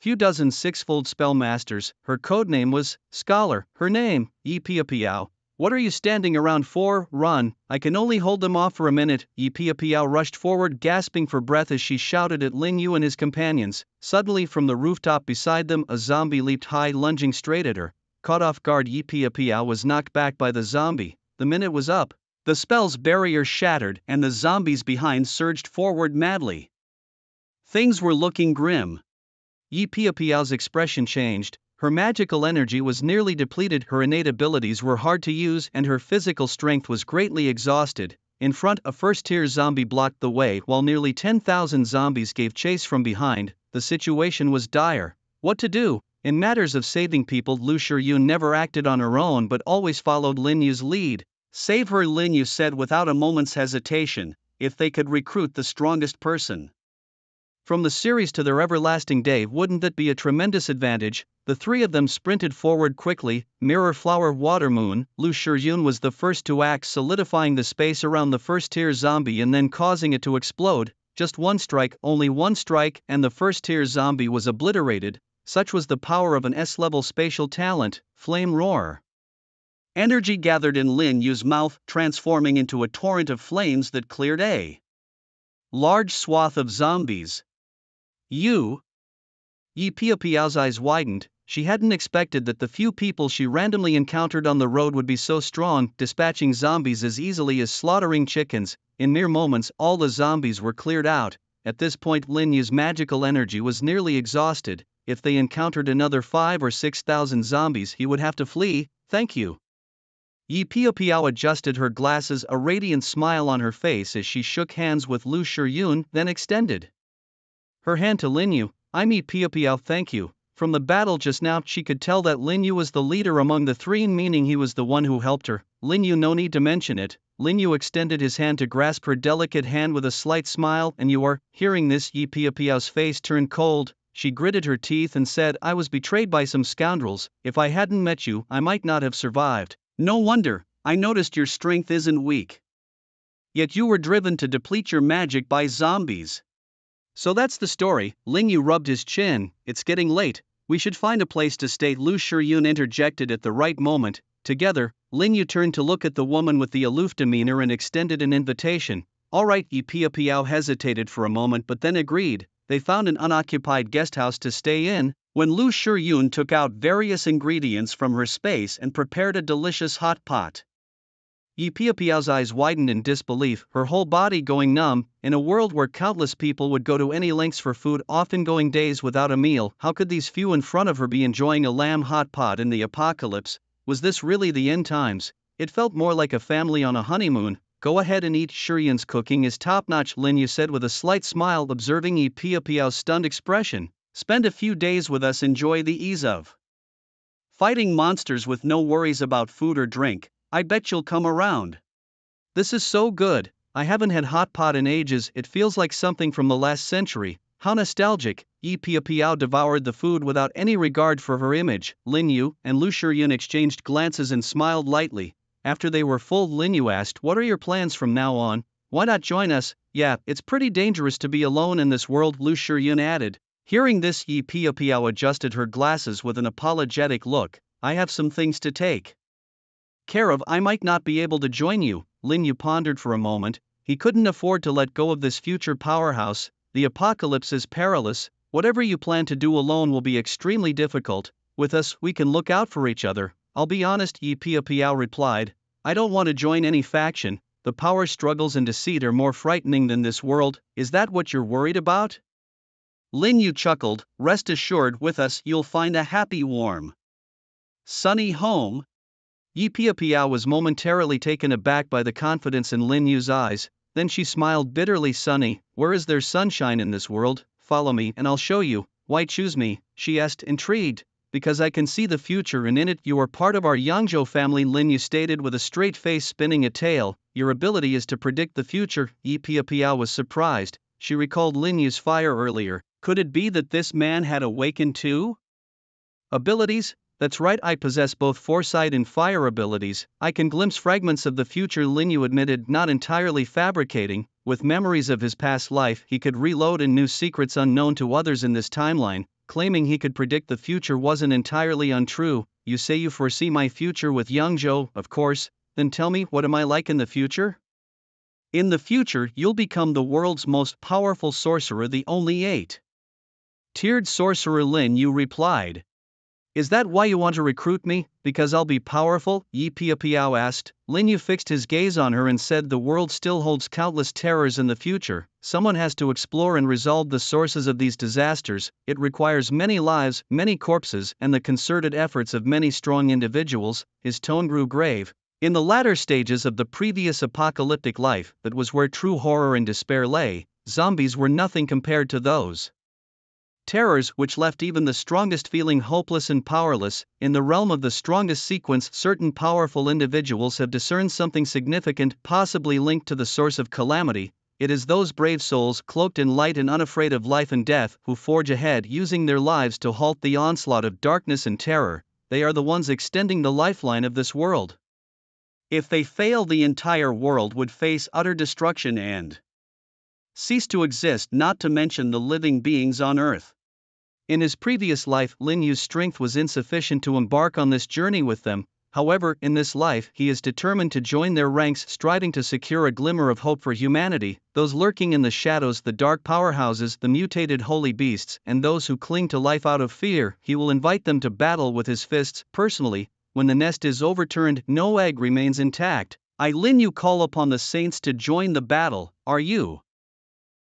few dozen sixfold spell masters. Her codename was Scholar. Her name, Yi Piao. What are you standing around for? Run! I can only hold them off for a minute. Yi Piao rushed forward, gasping for breath as she shouted at Lin Yu and his companions. Suddenly, from the rooftop beside them, a zombie leaped high, lunging straight at her. Caught off guard, Yi Piao was knocked back by the zombie. The minute was up. The spell's barrier shattered, and the zombies behind surged forward madly. Things were looking grim. Yi Piao's expression changed. Her magical energy was nearly depleted, her innate abilities were hard to use, and her physical strength was greatly exhausted. In front, a first-tier zombie blocked the way, while nearly 10,000 zombies gave chase from behind. The situation was dire. What to do? In matters of saving people, Lu Shiyun never acted on her own but always followed Lin Yu's lead. Save her, Lin Yu said without a moment's hesitation, if they could recruit the strongest person. From the series to their everlasting day, wouldn't that be a tremendous advantage? The three of them sprinted forward quickly. Mirror Flower Water Moon, Lu Shiyun was the first to act, solidifying the space around the first tier zombie and then causing it to explode. Just one strike, only one strike, and the first tier zombie was obliterated. Such was the power of an S-level spatial talent. Flame Roar. Energy gathered in Lin Yu's mouth, transforming into a torrent of flames that cleared a large swath of zombies. Yi Piao's eyes widened. She hadn't expected that the few people she randomly encountered on the road would be so strong, dispatching zombies as easily as slaughtering chickens. In mere moments, all the zombies were cleared out. At this point, Lin Yu's magical energy was nearly exhausted. If they encountered another 5,000 or 6,000 zombies, he would have to flee. Thank you. Yi Piao adjusted her glasses, a radiant smile on her face as she shook hands with Lu Shiyun, then extended her hand to Lin Yu. I'm Yi Piao, thank you. From the battle just now, she could tell that Lin Yu was the leader among the three, meaning he was the one who helped her. Lin Yu, no need to mention it. Lin Yu extended his hand to grasp her delicate hand with a slight smile. And you are? Hearing this, Yi Piao's face turned cold. She gritted her teeth and said, I was betrayed by some scoundrels. If I hadn't met you, I might not have survived. No wonder. I noticed your strength isn't weak. Yet you were driven to deplete your magic by zombies. So that's the story. Lin Yu rubbed his chin. It's getting late. We should find a place to stay. Lu Shiyun interjected at the right moment. Together, Lin Yu turned to look at the woman with the aloof demeanor and extended an invitation. All right. Yi Piao hesitated for a moment but then agreed. They found an unoccupied guesthouse to stay in. When Lu Shiyun took out various ingredients from her space and prepared a delicious hot pot. Yi Piao's eyes widened in disbelief, her whole body going numb. In a world where countless people would go to any lengths for food, often going days without a meal, how could these few in front of her be enjoying a lamb hot pot in the apocalypse? Was this really the end times? It felt more like a family on a honeymoon. Go ahead and eat. Shiyun's cooking is top-notch, Lin Yu said with a slight smile, observing Yi Piao's stunned expression. Spend a few days with us, enjoy the ease of fighting monsters with no worries about food or drink. I bet you'll come around. This is so good. I haven't had hot pot in ages. It feels like something from the last century. How nostalgic. Yi Piao devoured the food without any regard for her image. Lin Yu and Lu Shiyun exchanged glances and smiled lightly. After they were full, Lin Yu asked, what are your plans from now on? Why not join us? Yeah, it's pretty dangerous to be alone in this world, Lu Shiyun added. Hearing this, Yi Piao adjusted her glasses with an apologetic look. I have some things to take care of. I might not be able to join you. Lin Yu pondered for a moment. He couldn't afford to let go of this future powerhouse. The apocalypse is perilous. Whatever you plan to do alone will be extremely difficult. With us, we can look out for each other. I'll be honest, Yi Piao replied. I don't want to join any faction. The power struggles and deceit are more frightening than this world. Is that what you're worried about? Lin Yu chuckled. Rest assured, with us you'll find a happy, warm, sunny home. Yi Piao was momentarily taken aback by the confidence in Lin Yu's eyes. Then she smiled bitterly. Sunny, where is there sunshine in this world? Follow me and I'll show you. Why choose me? She asked, intrigued. Because I can see the future and in it you are part of our Yangzhou family, Lin Yu stated with a straight face, spinning a tail. Your ability is to predict the future. Yi Piao was surprised. She recalled Lin Yu's fire earlier. Could it be that this man had awakened too? Abilities? That's right, I possess both foresight and fire abilities. I can glimpse fragments of the future, Lin Yu admitted, not entirely fabricating. With memories of his past life, he could reload and knew secrets unknown to others in this timeline. Claiming he could predict the future wasn't entirely untrue. You say you foresee my future with Yangzhou, of course. Then tell me, what am I like in the future? In the future, you'll become the world's most powerful sorcerer, the only 8-tiered sorcerer, Lin Yu replied. Is that why you want to recruit me? Because I'll be powerful? Yi Piao asked. Lin Yu fixed his gaze on her and said, the world still holds countless terrors in the future. Someone has to explore and resolve the sources of these disasters. It requires many lives, many corpses, and the concerted efforts of many strong individuals. His tone grew grave. In the latter stages of the previous apocalyptic life, that was where true horror and despair lay. Zombies were nothing compared to those terrors which left even the strongest feeling hopeless and powerless. In the realm of the strongest sequence, certain powerful individuals have discerned something significant, possibly linked to the source of calamity. it is those brave souls cloaked in light and unafraid of life and death who forge ahead using their lives to halt the onslaught of darkness and terror. They are the ones extending the lifeline of this world. If they fail, the entire world would face utter destruction and cease to exist, not to mention the living beings on Earth. In his previous life, Lin Yu's strength was insufficient to embark on this journey with them. However, in this life, he is determined to join their ranks, striving to secure a glimmer of hope for humanity, those lurking in the shadows, the dark powerhouses, the mutated holy beasts, and those who cling to life out of fear. He will invite them to battle with his fists, personally. When the nest is overturned, no egg remains intact. I, Lin Yu, call upon the saints to join the battle. Are you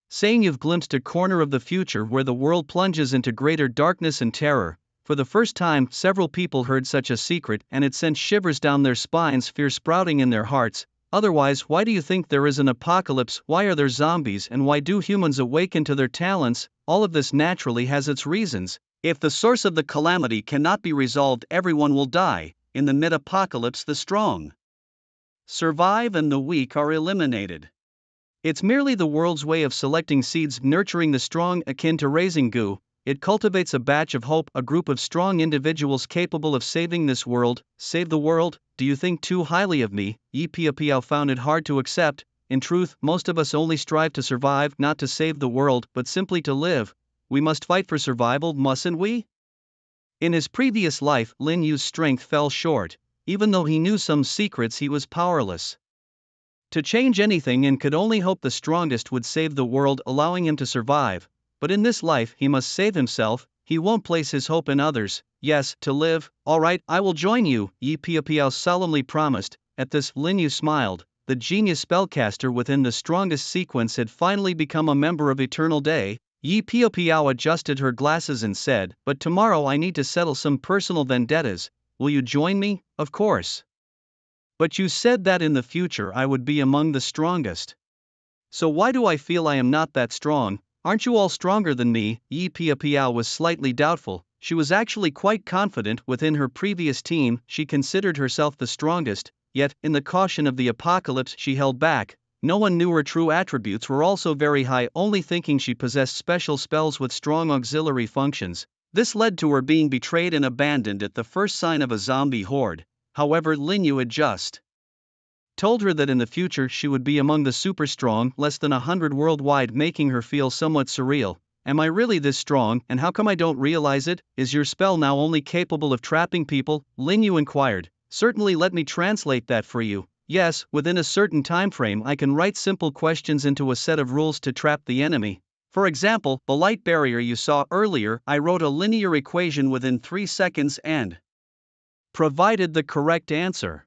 saying you've glimpsed a corner of the future where the world plunges into greater darkness and terror? For the first time, several people heard such a secret, and it sent shivers down their spines, fear sprouting in their hearts. Otherwise, why do you think there is an apocalypse? Why are there zombies, and why do humans awaken to their talents? All of this naturally has its reasons. If the source of the calamity cannot be resolved, everyone will die. In the mid-apocalypse, the strong survive and the weak are eliminated. It's merely the world's way of selecting seeds, nurturing the strong, akin to raising goo. It cultivates a batch of hope, a group of strong individuals capable of saving this world. Save the world? Do you think too highly of me? Yi Piao found it hard to accept. In truth, most of us only strive to survive, not to save the world, but simply to live. We must fight for survival, mustn't we? In his previous life, Lin Yu's strength fell short. Even though he knew some secrets, he was powerless to change anything and could only hope the strongest would save the world, allowing him to survive. But in this life, he must save himself. He won't place his hope in others. Yes, to live. All right, I will join you, Yi Piao solemnly promised. At this, Lin Yu smiled. The genius spellcaster within the strongest sequence had finally become a member of Eternal Day. Yi Piao adjusted her glasses and said, "But tomorrow I need to settle some personal vendettas. Will you join me?" "Of course. But you said that in the future I would be among the strongest. So why do I feel I am not that strong? Aren't you all stronger than me?" Yi Piao was slightly doubtful. She was actually quite confident. Within her previous team, she considered herself the strongest, yet, in the caution of the apocalypse, she held back. No one knew her true attributes were also very high, only thinking she possessed special spells with strong auxiliary functions. This led to her being betrayed and abandoned at the first sign of a zombie horde. However, Lin Yu had just told her that in the future she would be among the super strong, less than 100 worldwide, making her feel somewhat surreal. Am I really this strong, and how come I don't realize it? Is your spell now only capable of trapping people? Lin Yu inquired. Certainly, let me translate that for you. Yes, within a certain time frame I can write simple questions into a set of rules to trap the enemy. For example, the light barrier you saw earlier, I wrote a linear equation within 3 seconds and provided the correct answer.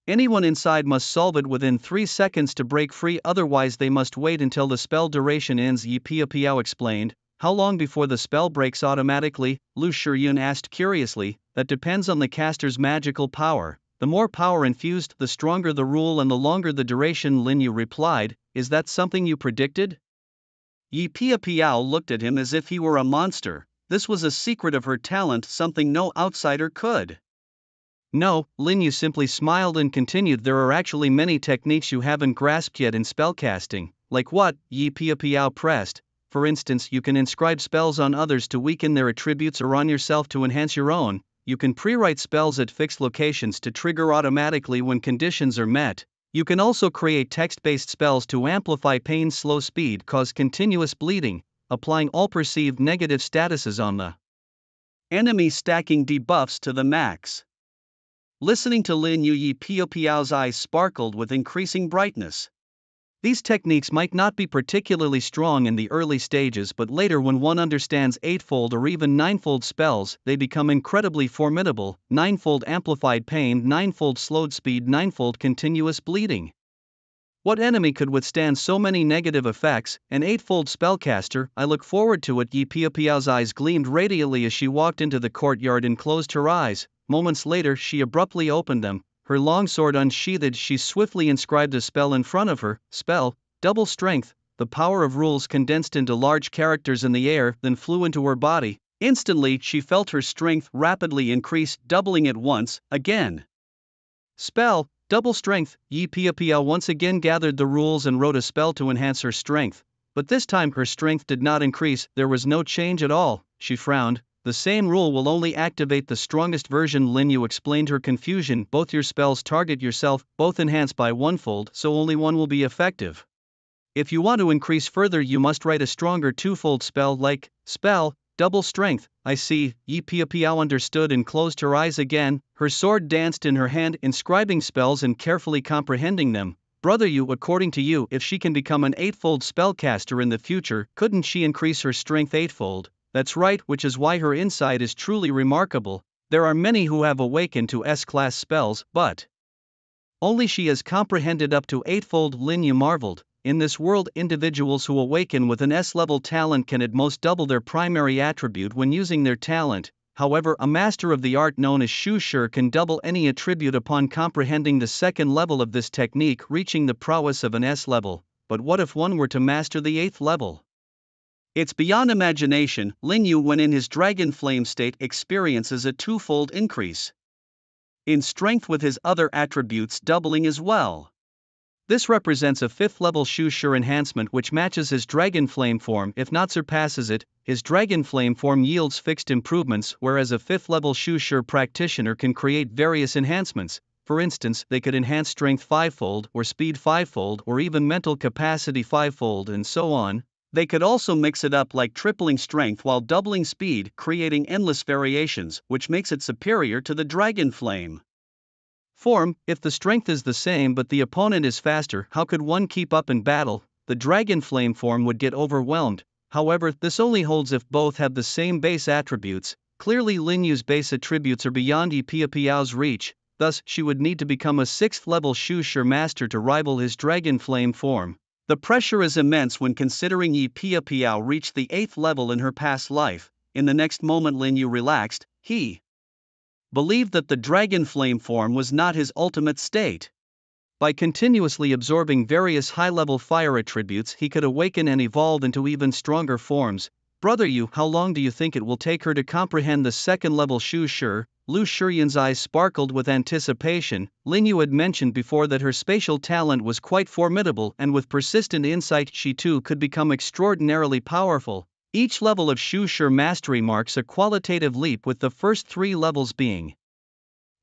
Anyone inside must solve it within 3 seconds to break free, otherwise they must wait until the spell duration ends, Yi Piao explained. How long before the spell breaks automatically? Lu Shiyun asked curiously. That depends on the caster's magical power. The more power infused, the stronger the rule and the longer the duration, Lin Yu replied. Is that something you predicted? Yi Piao looked at him as if he were a monster. This was a secret of her talent, something no outsider could. No, Lin Yu simply smiled and continued. There are actually many techniques you haven't grasped yet in spellcasting. Like what? Yi Piao pressed. For instance, you can inscribe spells on others to weaken their attributes or on yourself to enhance your own. You can pre-write spells at fixed locations to trigger automatically when conditions are met. You can also create text-based spells to amplify pain, slow speed, cause continuous bleeding, applying all perceived negative statuses on the enemy, stacking debuffs to the max. Listening to Lin Yu, Yi Piao's eyes sparkled with increasing brightness. These techniques might not be particularly strong in the early stages, but later, when one understands eightfold or even ninefold spells, they become incredibly formidable. Ninefold amplified pain, ninefold slowed speed, ninefold continuous bleeding. What enemy could withstand so many negative effects? An eightfold spellcaster. I look forward to it. Yi Piao's eyes gleamed radiantly as she walked into the courtyard and closed her eyes. Moments later, she abruptly opened them. Her long sword unsheathed, she swiftly inscribed a spell in front of her. Spell, double strength. The power of rules condensed into large characters in the air, then flew into her body. Instantly, she felt her strength rapidly increase, doubling at once. Again. Spell, Double strength. Yi Piapiao once again gathered the rules and wrote a spell to enhance her strength. But this time her strength did not increase, there was no change at all. She frowned. The same rule will only activate the strongest version. Lin Yu explained her confusion. Both your spells target yourself, both enhance by onefold, so only one will be effective. If you want to increase further, you must write a stronger twofold spell like, spell, double strength. I see. Yi Piapiao understood and closed her eyes again. Her sword danced in her hand, inscribing spells and carefully comprehending them. Brother Yu, according to you, if she can become an eightfold spellcaster in the future, couldn't she increase her strength eightfold? That's right, which is why her insight is truly remarkable. There are many who have awakened to S-class spells, but only she has comprehended up to eightfold. Lin Yu marveled. In this world, individuals who awaken with an S-level talent can at most double their primary attribute when using their talent. However, a master of the art known as Shu Shi can double any attribute upon comprehending the second level of this technique, reaching the prowess of an S level. But what if one were to master the 8th level? It's beyond imagination. Lin Yu, when in his dragon flame state, experiences a twofold increase in strength, with his other attributes doubling as well. This represents a 5th level Shu Shi enhancement which matches his dragon flame form, if not surpasses it. His dragon flame form yields fixed improvements, whereas a 5th level Shu Shi practitioner can create various enhancements. For instance, they could enhance strength 5-fold, or speed 5-fold, or even mental capacity 5-fold, and so on. They could also mix it up, like tripling strength while doubling speed, creating endless variations, which makes it superior to the dragon flame form. If the strength is the same but the opponent is faster, how could one keep up in battle? The dragon flame form would get overwhelmed. However, this only holds if both have the same base attributes. Clearly Lin Yu's base attributes are beyond Yi Piapiao's reach, thus she would need to become a 6th level Shu Shi master to rival his dragon flame form. The pressure is immense when considering Yi Piapiao reached the 8th level in her past life. In the next moment Lin Yu relaxed. He believed that the dragon flame form was not his ultimate state. By continuously absorbing various high-level fire attributes, he could awaken and evolve into even stronger forms. Brother Yu, how long do you think it will take her to comprehend the 2nd level Shu Shi? Lu Shiyun's eyes sparkled with anticipation. Lin Yu had mentioned before that her spatial talent was quite formidable, and with persistent insight she too could become extraordinarily powerful. Each level of Shu Shi mastery marks a qualitative leap, with the first 3 levels being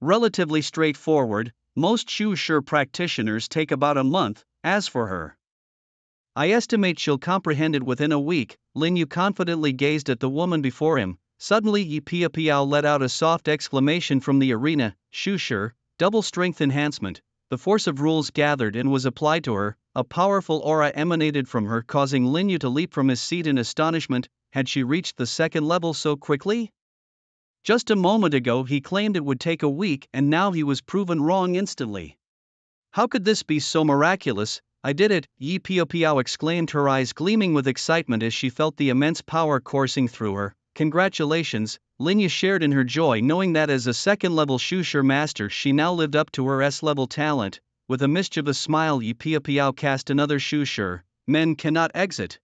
relatively straightforward. Most Shu Shi practitioners take about a month. As for her, I estimate she'll comprehend it within a week. Lin Yu confidently gazed at the woman before him. Suddenly Yi Piapiao let out a soft exclamation from the arena. Shu Shi, double strength enhancement. The force of rules gathered and was applied to her. A powerful aura emanated from her, causing Lin Yu to leap from his seat in astonishment. Had she reached the 2nd level so quickly? Just a moment ago he claimed it would take a week, and now he was proven wrong instantly. How could this be so miraculous? I did it, Yi Piapiao exclaimed, her eyes gleaming with excitement as she felt the immense power coursing through her. Congratulations. Lin Yu shared in her joy, knowing that as a 2nd level Shu Shi master she now lived up to her S-level talent. With a mischievous smile Yi Piapiao cast another Shu Shi. Men cannot exit.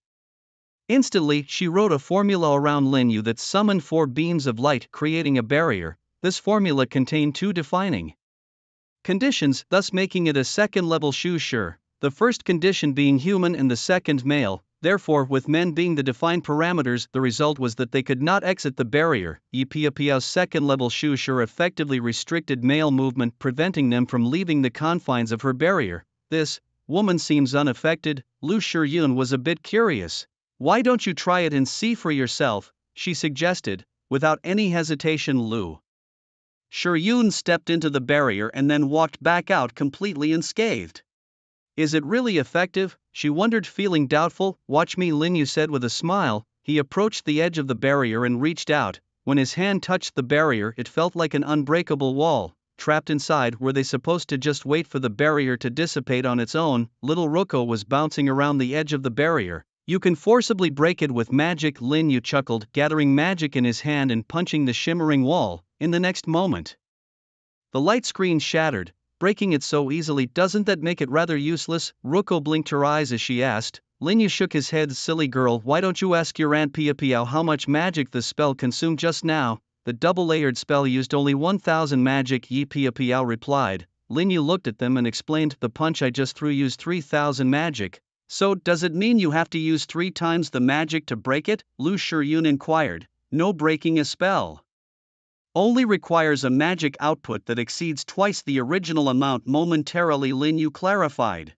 Instantly she wrote a formula around Lin Yu that summoned 4 beams of light, creating a barrier. This formula contained 2 defining conditions, thus making it a 2nd level Shu Shi. The first condition being human and the second male. Therefore, with men being the defined parameters, the result was that they could not exit the barrier. Yi Piapiao's 2nd level Shu Shi effectively restricted male movement, preventing them from leaving the confines of her barrier. This woman seems unaffected. Lu Shiyun was a bit curious. Why don't you try it and see for yourself? She suggested. Without any hesitation Lu Shiyun stepped into the barrier and then walked back out completely unscathed. Is it really effective? She wondered, feeling doubtful. Watch me, Lin Yu said with a smile. He approached the edge of the barrier and reached out. When his hand touched the barrier, it felt like an unbreakable wall. Trapped inside, were they supposed to just wait for the barrier to dissipate on its own? Little Ruko was bouncing around the edge of the barrier. You can forcibly break it with magic, Lin Yu chuckled, gathering magic in his hand and punching the shimmering wall. In the next moment, the light screen shattered. Breaking it so easily, doesn't that make it rather useless? Ruko blinked her eyes as she asked. Lin Yu shook his head. Silly girl, why don't you ask your Aunt Piapiao how much magic the spell consumed just now? The double-layered spell used only 1000 magic, Yi Piapiao replied. Lin Yu looked at them and explained, the punch I just threw used 3,000 magic. So, does it mean you have to use 3 times the magic to break it? Lu Shiyun inquired. No, breaking a spell only requires a magic output that exceeds twice the original amount momentarily, Lin Yu clarified.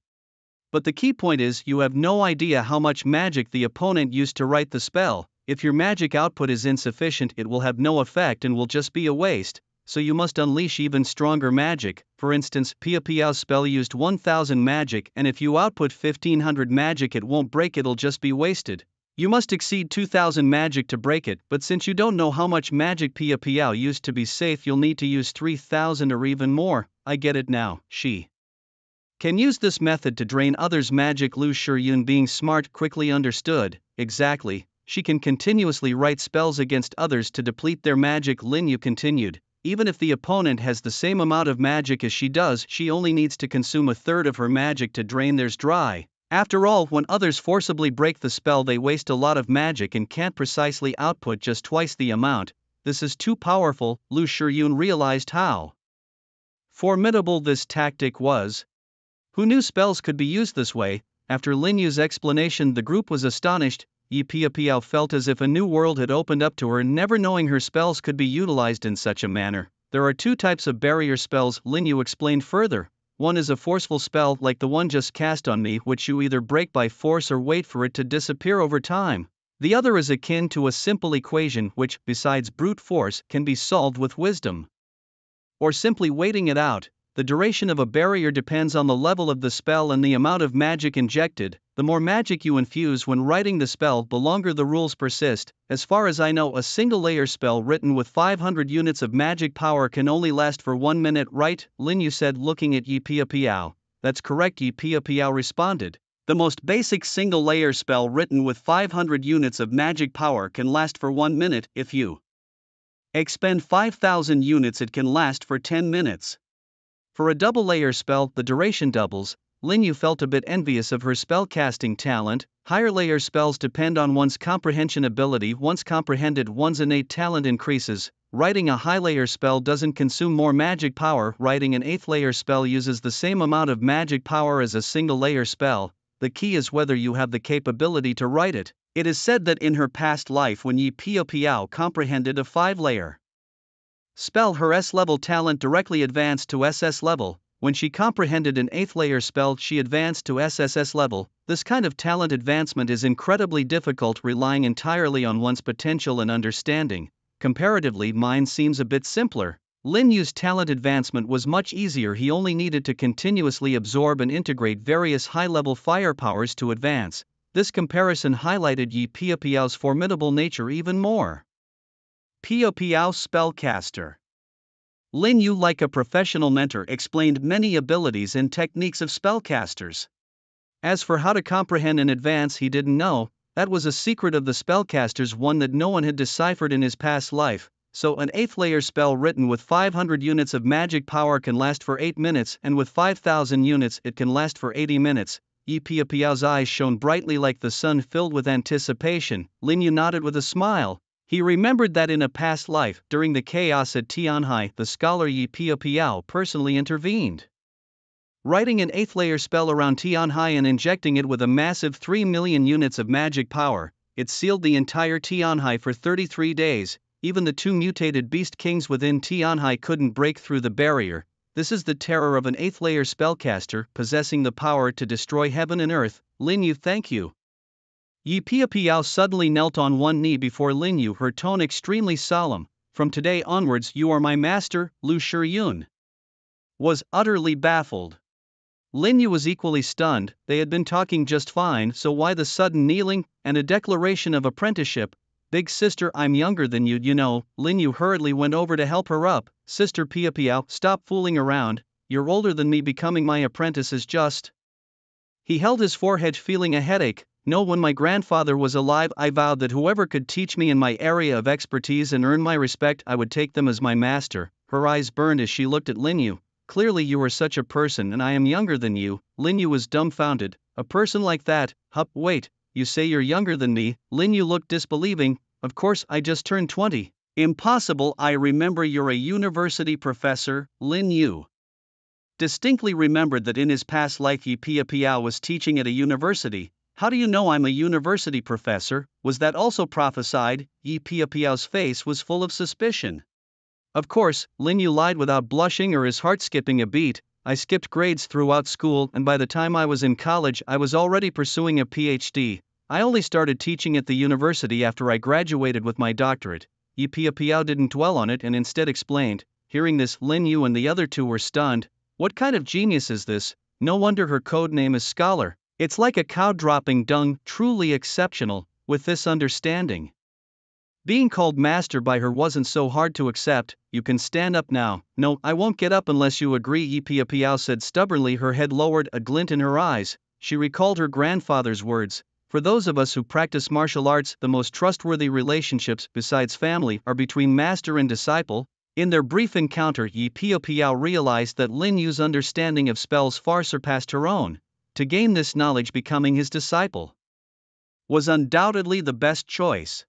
But the key point is you have no idea how much magic the opponent used to write the spell. If your magic output is insufficient, it will have no effect and will just be a waste, so you must unleash even stronger magic. For instance, Pia Piao's spell used 1000 magic, and if you output 1500 magic it won't break, it'll just be wasted. You must exceed 2000 magic to break it, but since you don't know how much magic Pia Piao used to be safe, you'll need to use 3000 or even more. I get it now. She can use this method to drain others' magic. Lu Shiyun, being smart, quickly understood. Exactly, she can continuously write spells against others to deplete their magic. Lin Yu continued. Even if the opponent has the same amount of magic as she does, she only needs to consume a third of her magic to drain theirs dry. After all, when others forcibly break the spell, they waste a lot of magic and can't precisely output just twice the amount. This is too powerful. Lu Shiyun realized how formidable this tactic was. Who knew spells could be used this way? After Lin Yu's explanation, the group was astonished. Yi Pia Piao felt as if a new world had opened up to her, never knowing her spells could be utilized in such a manner. There are 2 types of barrier spells, Lin Yu explained further. One is a forceful spell like the one just cast on me, which you either break by force or wait for it to disappear over time. The other is akin to a simple equation which, besides brute force, can be solved with wisdom or simply waiting it out. The duration of a barrier depends on the level of the spell and the amount of magic injected. The more magic you infuse when writing the spell, the longer the rules persist. As far as I know, a single layer spell written with 500 units of magic power can only last for 1 minute, right? Lin Yu said, looking at Yi Pia Piao. That's correct, Yi Pia Piao responded. The most basic single layer spell written with 500 units of magic power can last for 1 minute. If you expend 5,000 units, it can last for 10 minutes. For a double layer spell, the duration doubles. Lin Yu felt a bit envious of her spellcasting talent. Higher layer spells depend on one's comprehension ability. Once comprehended, one's innate talent increases. Writing a high layer spell doesn't consume more magic power. Writing an 8th layer spell uses the same amount of magic power as a single layer spell. The key is whether you have the capability to write it. It is said that in her past life, when Yi Pia Piao comprehended a 5-layer spell, her S-level talent directly advanced to SS level. When she comprehended an 8th layer spell, she advanced to SSS level. This kind of talent advancement is incredibly difficult, relying entirely on one's potential and understanding. Comparatively, mine seems a bit simpler. Lin Yu's talent advancement was much easier. He only needed to continuously absorb and integrate various high-level firepowers to advance. This comparison highlighted Yi Pia Piao's formidable nature even more. Pia Piao, spellcaster. Lin Yu, like a professional mentor, explained many abilities and techniques of spellcasters. As for how to comprehend in advance, he didn't know. That was a secret of the spellcasters, one that no one had deciphered in his past life. So an 8th layer spell written with 500 units of magic power can last for 8 minutes, and with 5,000 units it can last for 80 minutes. Yi Pia Piao's eyes shone brightly like the sun, filled with anticipation. Lin Yu nodded with a smile. He remembered that in a past life, during the chaos at Tianhai, the scholar Yi Pia Piao personally intervened, writing an 8th layer spell around Tianhai and injecting it with a massive 3 million units of magic power. It sealed the entire Tianhai for 33 days. Even the 2 mutated beast kings within Tianhai couldn't break through the barrier. This is the terror of an 8th layer spellcaster, possessing the power to destroy heaven and earth. Lin Yu, thank you. Yi Pia Piao suddenly knelt on one knee before Lin Yu, her tone extremely solemn. From today onwards you are my master. Lu Shiyun was utterly baffled. Lin Yu was equally stunned. They had been talking just fine, so why the sudden kneeling and a declaration of apprenticeship? Big sister, I'm younger than you know. Lin Yu hurriedly went over to help her up. Sister Pia Piao, stop fooling around. You're older than me. Becoming my apprentice is just. He held his forehead, feeling a headache. No, when my grandfather was alive, I vowed that whoever could teach me in my area of expertise and earn my respect, I would take them as my master. Her eyes burned as she looked at Lin Yu. Clearly you are such a person, and I am younger than you. Lin Yu was dumbfounded. A person like that? Hup, wait, you say you're younger than me? Lin Yu looked disbelieving. Of course, I just turned 20. Impossible, I remember you're a university professor. Lin Yu distinctly remembered that in his past life Yi Pia Piao was teaching at a university. How do you know I'm a university professor? Was that also prophesied? Yi Pia Piao's face was full of suspicion. Of course, Lin Yu lied without blushing or his heart skipping a beat. I skipped grades throughout school, and by the time I was in college I was already pursuing a PhD. I only started teaching at the university after I graduated with my doctorate. Yi Pia Piao didn't dwell on it and instead explained. Hearing this, Lin Yu and the other two were stunned. What kind of genius is this? No wonder her code name is Scholar. It's like a cow dropping dung, truly exceptional. With this understanding, being called master by her wasn't so hard to accept. You can stand up now. No, I won't get up unless you agree, Yi Pia Piao said stubbornly, her head lowered, a glint in her eyes. She recalled her grandfather's words. For those of us who practice martial arts, the most trustworthy relationships, besides family, are between master and disciple. In their brief encounter, Yi Pia Piao realized that Lin Yu's understanding of spells far surpassed her own. To gain this knowledge, becoming his disciple was undoubtedly the best choice.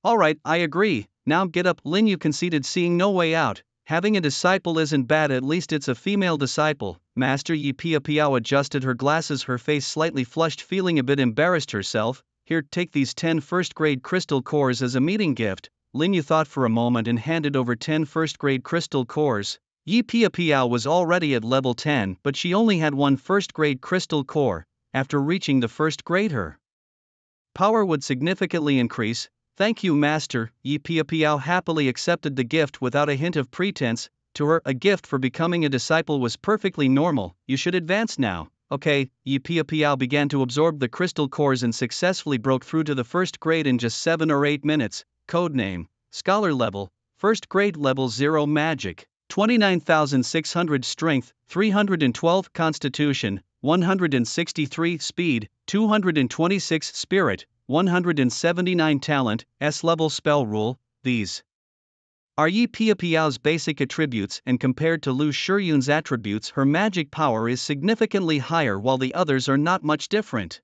Alright, I agree. Now get up, Lin Yu conceded, seeing no way out. Having a disciple isn't bad, at least it's a female disciple. Master. Yi Pia Piao adjusted her glasses, her face slightly flushed, feeling a bit embarrassed herself. Here, take these 10 first-grade crystal cores as a meeting gift. Lin Yu thought for a moment and handed over 10 first-grade crystal cores. Yi Pia Piao was already at level 10, but she only had one first-grade crystal core. After reaching the first grade, her power would significantly increase. Thank you, Master. Yi Pia Piao happily accepted the gift without a hint of pretense. To her, a gift for becoming a disciple was perfectly normal. You should advance now. Okay. Yi Pia Piao began to absorb the crystal cores and successfully broke through to the first grade in just 7 or 8 minutes. Codename: Scholar level, first grade, level 0 magic, 29,600 strength, 312 constitution, 163 speed, 226 spirit, 179 talent. S-level spell rule. These are Yi Pia Piao's basic attributes, and compared to Lu Shiyun's attributes, her magic power is significantly higher, while the others are not much different.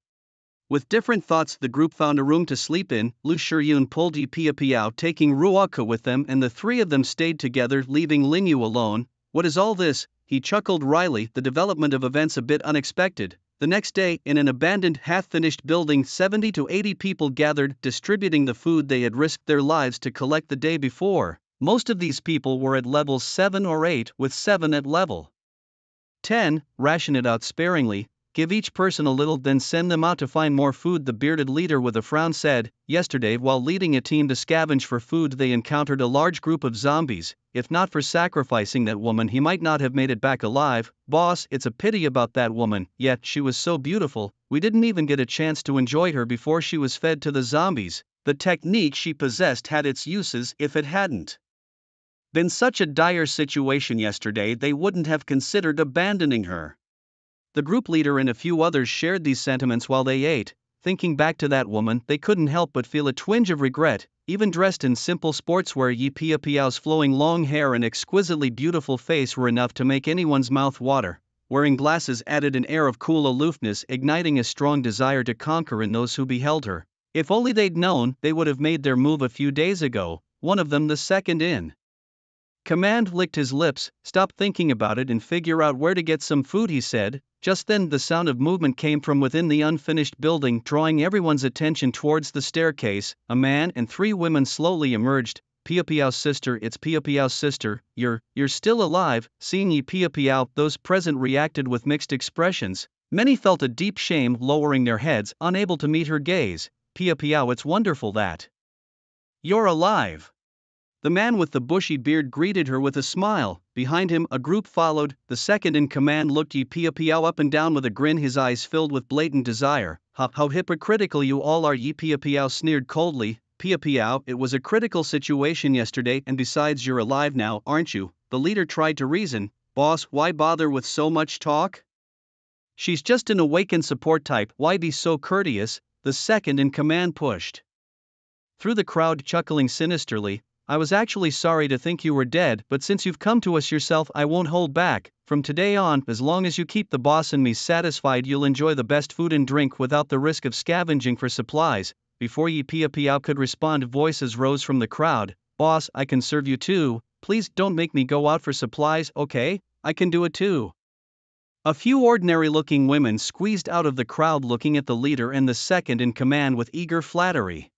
With different thoughts, the group found a room to sleep in. Lu Shiyun pulled Yi Pia Piao, taking Ruoka with them, and the three of them stayed together, leaving Lin Yu alone. What is all this? He chuckled wryly, the development of events a bit unexpected. The next day, in an abandoned, half-finished building, 70 to 80 people gathered, distributing the food they had risked their lives to collect the day before. Most of these people were at levels 7 or 8, with 7 at level 10. Ration it out sparingly. Give each person a little, then send them out to find more food, the bearded leader with a frown said. Yesterday, while leading a team to scavenge for food, they encountered a large group of zombies. If not for sacrificing that woman, he might not have made it back alive. Boss, it's a pity about that woman, yet she was so beautiful, we didn't even get a chance to enjoy her before she was fed to the zombies. The technique she possessed had its uses. If it hadn't been such a dire situation yesterday, they wouldn't have considered abandoning her. The group leader and a few others shared these sentiments while they ate. Thinking back to that woman, they couldn't help but feel a twinge of regret. Even dressed in simple sportswear, Yi Pia Piao's flowing long hair and exquisitely beautiful face were enough to make anyone's mouth water. Wearing glasses added an air of cool aloofness, igniting a strong desire to conquer in those who beheld her. If only they'd known, they would have made their move a few days ago. One of them, the second in command, licked his lips. Stop thinking about it and figure out where to get some food, he said. Just then, the sound of movement came from within the unfinished building, drawing everyone's attention towards the staircase. A man and 3 women slowly emerged. Pia Piao's sister. It's Pia Piao's sister. You're still alive. Seeing Yi Pia Piao, those present reacted with mixed expressions. Many felt a deep shame, lowering their heads, unable to meet her gaze. Pia Piao, it's wonderful that you're alive. The man with the bushy beard greeted her with a smile. Behind him, a group followed. The second in command looked Yi Pia Piao up and down with a grin, his eyes filled with blatant desire. How hypocritical you all are, Yi Pia Piao sneered coldly. Pia Piao, it was a critical situation yesterday, and besides, you're alive now, aren't you? The leader tried to reason. Boss, why bother with so much talk? She's just an awakened support type, why be so courteous? The second in command pushed through the crowd, chuckling sinisterly. I was actually sorry to think you were dead, but since you've come to us yourself, I won't hold back. From today on, as long as you keep the boss and me satisfied, you'll enjoy the best food and drink without the risk of scavenging for supplies. Before Yi Pia Piao could respond, voices rose from the crowd. Boss, I can serve you too. Please don't make me go out for supplies, okay? I can do it too. A few ordinary-looking women squeezed out of the crowd looking at the leader and the second in command with eager flattery.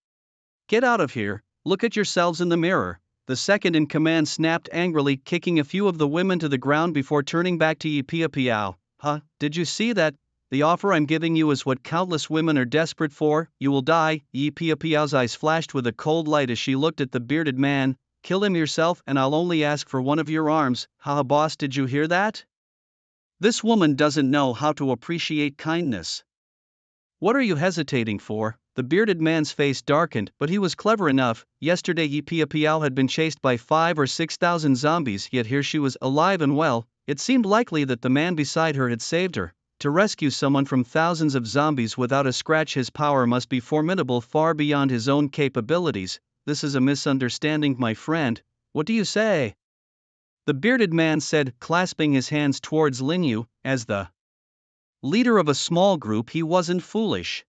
"Get out of here, look at yourselves in the mirror," the second in command snapped angrily, kicking a few of the women to the ground before turning back to Yi Piao. "Huh, did you see that? The offer I'm giving you is what countless women are desperate for. You will die." Yi Piao's eyes flashed with a cold light as she looked at the bearded man. "Kill him yourself and I'll only ask for one of your arms." "Haha, boss, did you hear that? This woman doesn't know how to appreciate kindness. What are you hesitating for?" The bearded man's face darkened, but he was clever enough. Yesterday Yi Piao had been chased by 5 or 6,000 zombies, yet here she was, alive and well. It seemed likely that the man beside her had saved her. To rescue someone from thousands of zombies without a scratch, his power must be formidable, far beyond his own capabilities. "This is a misunderstanding, my friend. What do you say?" the bearded man said, clasping his hands towards Lin Yu. As the leader of a small group, he wasn't foolish.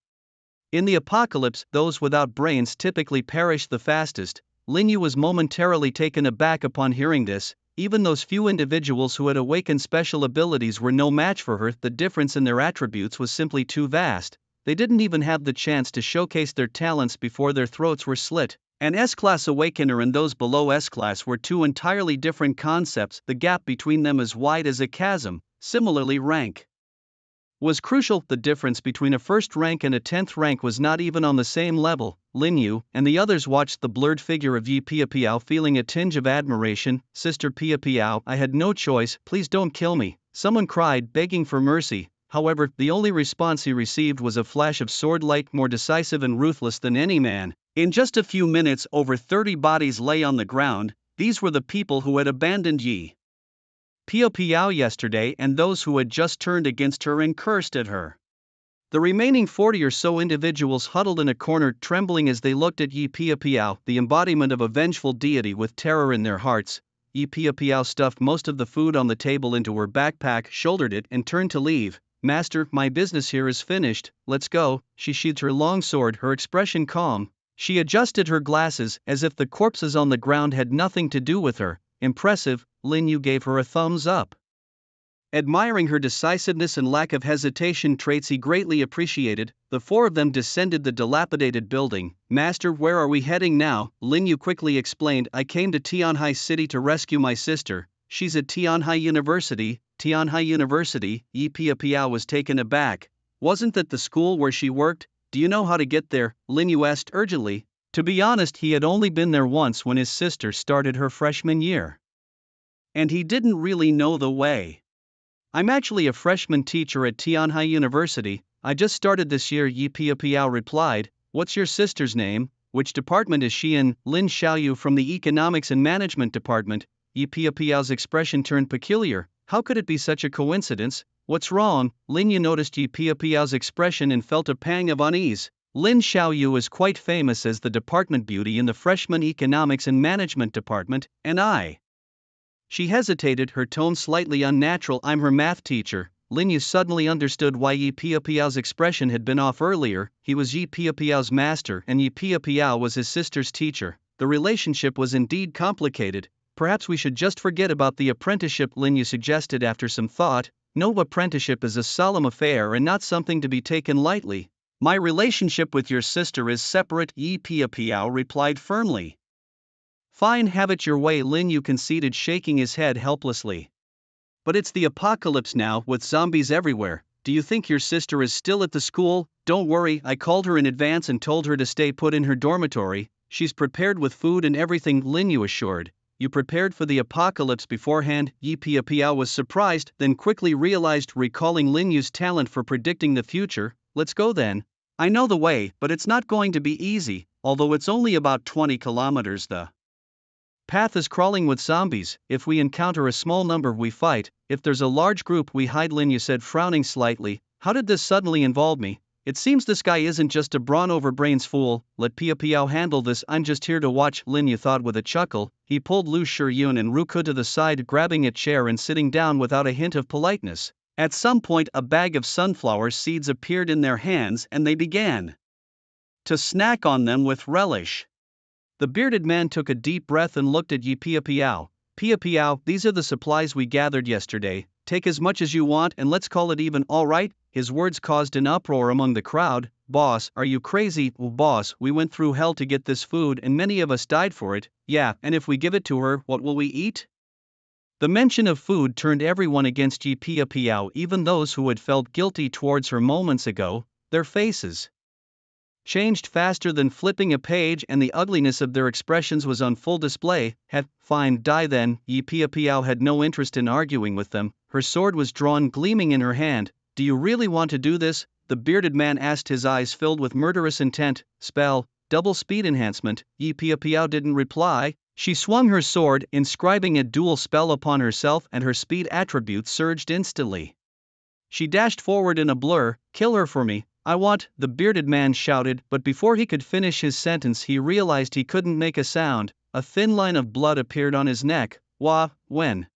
In the apocalypse, those without brains typically perish the fastest. Lin Yu was momentarily taken aback upon hearing this. Even those few individuals who had awakened special abilities were no match for her. The difference in their attributes was simply too vast. They didn't even have the chance to showcase their talents before their throats were slit. An S-Class Awakener and those below S-Class were two entirely different concepts, the gap between them as wide as a chasm. Similarly, rank was crucial. The difference between a first rank and a 10th rank was not even on the same level. Lin Yu and the others watched the blurred figure of Yi Piao, feeling a tinge of admiration. "Sister Piao, I had no choice, please don't kill me," someone cried, begging for mercy. However, the only response he received was a flash of sword light, more decisive and ruthless than any man. In just a few minutes, over 30 bodies lay on the ground. These were the people who had abandoned Yi Piao yesterday and those who had just turned against her and cursed at her. The remaining 40 or so individuals huddled in a corner, trembling as they looked at Yi Piao, the embodiment of a vengeful deity with terror in their hearts. Yi Piao stuffed most of the food on the table into her backpack, shouldered it, and turned to leave. "Master, my business here is finished, let's go." She sheathed her long sword, her expression calm. She adjusted her glasses, as if the corpses on the ground had nothing to do with her. "Impressive." Lin Yu gave her a thumbs up, admiring her decisiveness and lack of hesitation, traits he greatly appreciated. The four of them descended the dilapidated building. "Master, where are we heading now?" Lin Yu quickly explained. "I came to Tianhai City to rescue my sister. She's at Tianhai University." "Tianhai University?" Yi Piao was taken aback. "Wasn't that the school where she worked? Do you know how to get there?" Lin Yu asked urgently. To be honest, he had only been there once when his sister started her freshman year, and he didn't really know the way. "I'm actually a freshman teacher at Tianhai University. I just started this year," Yi Piao replied. "What's your sister's name? Which department is she in?" "Lin Xiaoyu from the Economics and Management Department." Yi Piao's expression turned peculiar. How could it be such a coincidence? "What's wrong?" Lin Yu noticed Yi Piao's expression and felt a pang of unease. Lin Xiaoyu is quite famous as the department beauty in the freshman Economics and Management Department, and She hesitated, her tone slightly unnatural. "I'm her math teacher." Lin Yu suddenly understood why Yi Piao's expression had been off earlier. He was Yi Piao's master and Yi Piao was his sister's teacher. The relationship was indeed complicated. "Perhaps we should just forget about the apprenticeship," Lin Yu suggested after some thought. "No, apprenticeship is a solemn affair and not something to be taken lightly." "My relationship with your sister is separate," Yi Piao replied firmly. "Fine, have it your way," Lin Yu conceded, shaking his head helplessly. "But it's the apocalypse now, with zombies everywhere. Do you think your sister is still at the school?" "Don't worry, I called her in advance and told her to stay put in her dormitory. She's prepared with food and everything," Lin Yu assured. "You prepared for the apocalypse beforehand?" Yi Piao was surprised, then quickly realized, recalling Lin Yu's talent for predicting the future. "Let's go then. I know the way, but it's not going to be easy, although it's only about 20 kilometers. The path is crawling with zombies. If we encounter a small number, we fight. If there's a large group, we hide," Lin Yu said, frowning slightly. "How did this suddenly involve me? It seems this guy isn't just a brawn-over-brains fool. Let Piao handle this, I'm just here to watch," Lin Yu thought with a chuckle. He pulled Lu Shiyun and Ruku to the side, grabbing a chair and sitting down without a hint of politeness. At some point, a bag of sunflower seeds appeared in their hands and they began to snack on them with relish. The bearded man took a deep breath and looked at Yi Piao. "Piao, these are the supplies we gathered yesterday. take as much as you want and let's call it even, alright? His words caused an uproar among the crowd. Boss, are you crazy? Well, boss, we went through hell to get this food and many of us died for it. Yeah, and if we give it to her, what will we eat? The mention of food turned everyone against Yi Pia Piao, even those who had felt guilty towards her moments ago. Their faces changed faster than flipping a page and the ugliness of their expressions was on full display. Fine, die then. Yi Pia Piao had no interest in arguing with them. Her sword was drawn gleaming in her hand. Do you really want to do this? The bearded man asked, his eyes filled with murderous intent. Spell, double speed enhancement. Yi Pia Piao didn't reply. She swung her sword, inscribing a dual spell upon herself, and her speed attribute surged instantly. She dashed forward in a blur. Kill her for me, I want, the bearded man shouted, but before he could finish his sentence he realized he couldn't make a sound. A thin line of blood appeared on his neck. When